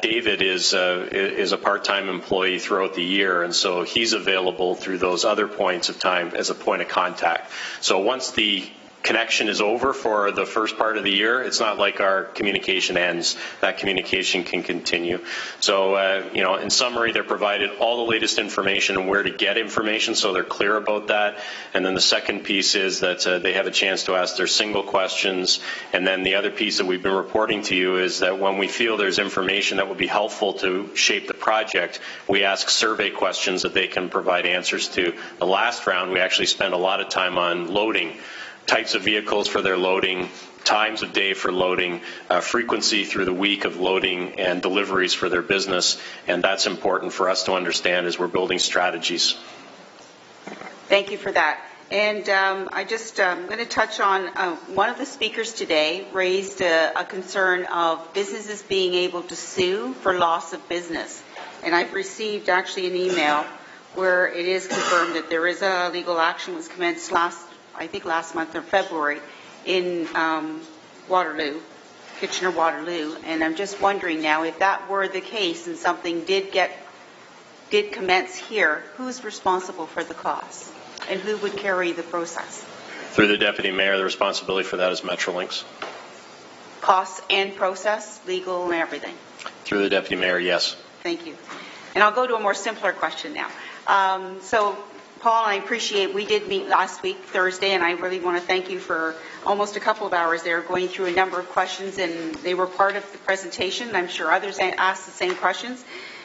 David is a part-time employee throughout the year, and so he's available through those other points of time as a point of contact. So once the connection is over for the first part of the year, it's not like our communication ends. That communication can continue. So, in summary, they're provided all the latest information and where to get information, so they're clear about that. And then the second piece is that they have a chance to ask their single questions. And then the other piece that we've been reporting to you is that when we feel there's information that would be helpful to shape the project, we ask survey questions that they can provide answers to. The last round, we actually spent a lot of time on loading, types of vehicles for their loading, times of day for loading, frequency through the week of loading, and deliveries for their business. And that's important for us to understand as we're building strategies. Thank you for that. And I'm going to touch on one of the speakers today raised a concern of businesses being able to sue for loss of business. And I've received actually an email where it is confirmed that there is a legal action was commenced last month or February in Waterloo, Kitchener-Waterloo, and I'm just wondering now, if that were the case and something did commence here, who's responsible for the costs and who would carry the process? Through the Deputy Mayor, the responsibility for that is Metrolinx. costs and process, legal and everything? Through the Deputy Mayor, yes. Thank you. And I'll go to a more simpler question now. So, Paul, I appreciate we did meet last week, Thursday, and I really want to thank you for almost a couple of hours there going through a number of questions, and they were part of the presentation. I'm sure others asked the same questions.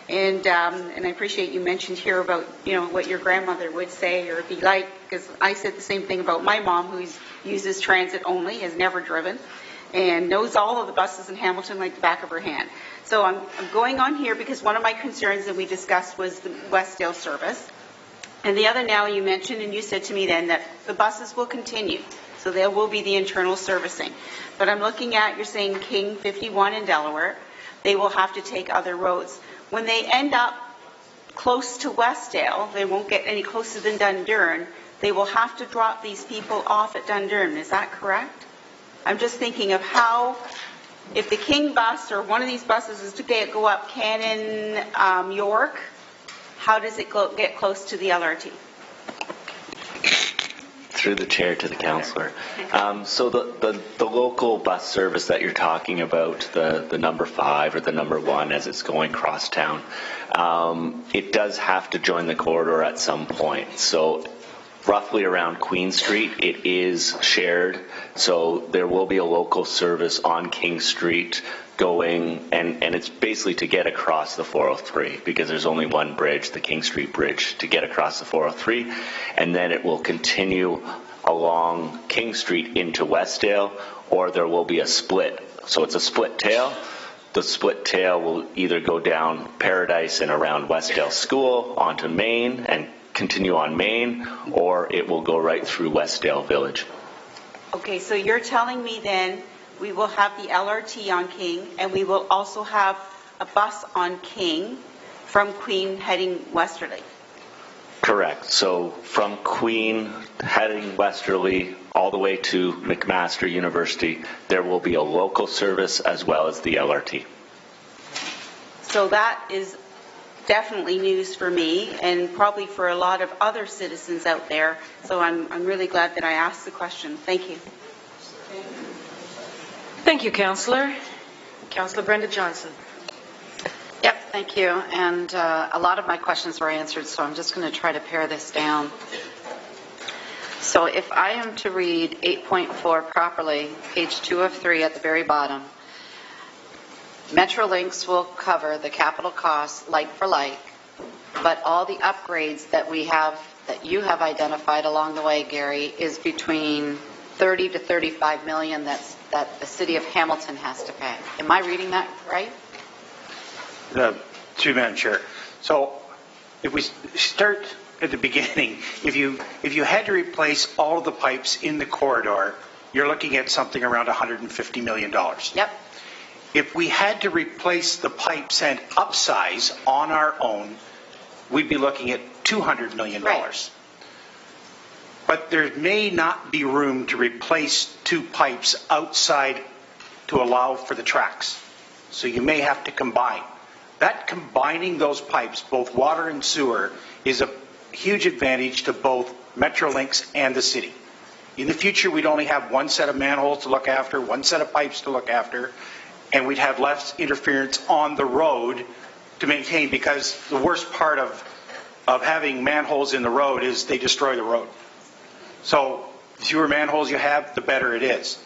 And I appreciate you mentioned here about, you know, what your grandmother would say or be like, because I said the same thing about my mom, who uses transit only, has never driven, and knows all of the buses in Hamilton like the back of her hand. So I'm going on here because one of my concerns that we discussed was the Westdale service. And the other now you mentioned, and you said to me then, that the buses will continue. So there will be the internal servicing. But I'm looking at, you're saying King 51 in Delaware, they will have to take other roads. When they end up close to Westdale, they won't get any closer than Dundurn, they will have to drop these people off at Dundurn. Is that correct? I'm just thinking of how, if the King bus or one of these buses is to go up Cannon, York, how does it get close to the LRT? Through the chair to the councillor. So the local bus service that you're talking about, the number 5 or the number 1 as it's going cross town, it does have to join the corridor at some point. So roughly around Queen Street, it is shared. So there will be a local service on King Street going, and it's basically to get across the 403 because there's only one bridge, the King Street Bridge, to get across the 403, and then it will continue along King Street into Westdale, or there will be a split. So it's a split tail. The split tail will either go down Paradise and around Westdale School onto Main and continue on Main, or it will go right through Westdale Village. Okay, so you're telling me then we will have the LRT on King, and we will also have a bus on King from Queen heading westerly. Correct. So from Queen heading westerly all the way to McMaster University, there will be a local service as well as the LRT. So that is definitely news for me and probably for a lot of other citizens out there. So I'm really glad that I asked the question. Thank you. Thank you, Councillor. Councillor Brenda Johnson. Yep, thank you. And a lot of my questions were answered, so I'm just going to try to pare this down. So if I am to read 8.4 properly, page 2 of 3 at the very bottom, Metrolinx will cover the capital costs like for like, but all the upgrades that we have, that you have identified along the way, Gary, is between 30 to 35 million that the city of Hamilton has to pay. Am I reading that right? Through Madam Chair. So if we start at the beginning, if you had to replace all of the pipes in the corridor, you're looking at something around $150 million. Yep. If we had to replace the pipes and upsize on our own, we'd be looking at $200 million. Right. But there may not be room to replace 2 pipes outside to allow for the tracks. So you may have to combine. That combining those pipes, both water and sewer, is a huge advantage to both Metrolinx and the city. In the future, we'd only have 1 set of manholes to look after, 1 set of pipes to look after, and we'd have less interference on the road to maintain, because the worst part of having manholes in the road is they destroy the road. So the fewer manholes you have, the better it is.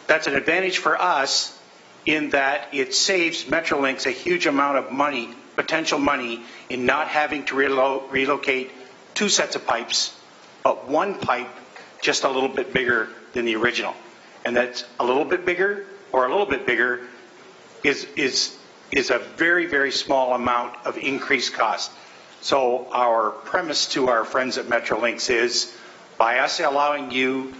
That's an advantage for us in that it saves Metrolinx a huge amount of money, potential money, in not having to relocate 2 sets of pipes, but 1 pipe just a little bit bigger than the original. And that's a little bit bigger or a little bit bigger is a very, very small amount of increased cost. So our premise to our friends at Metrolinx is, by us allowing you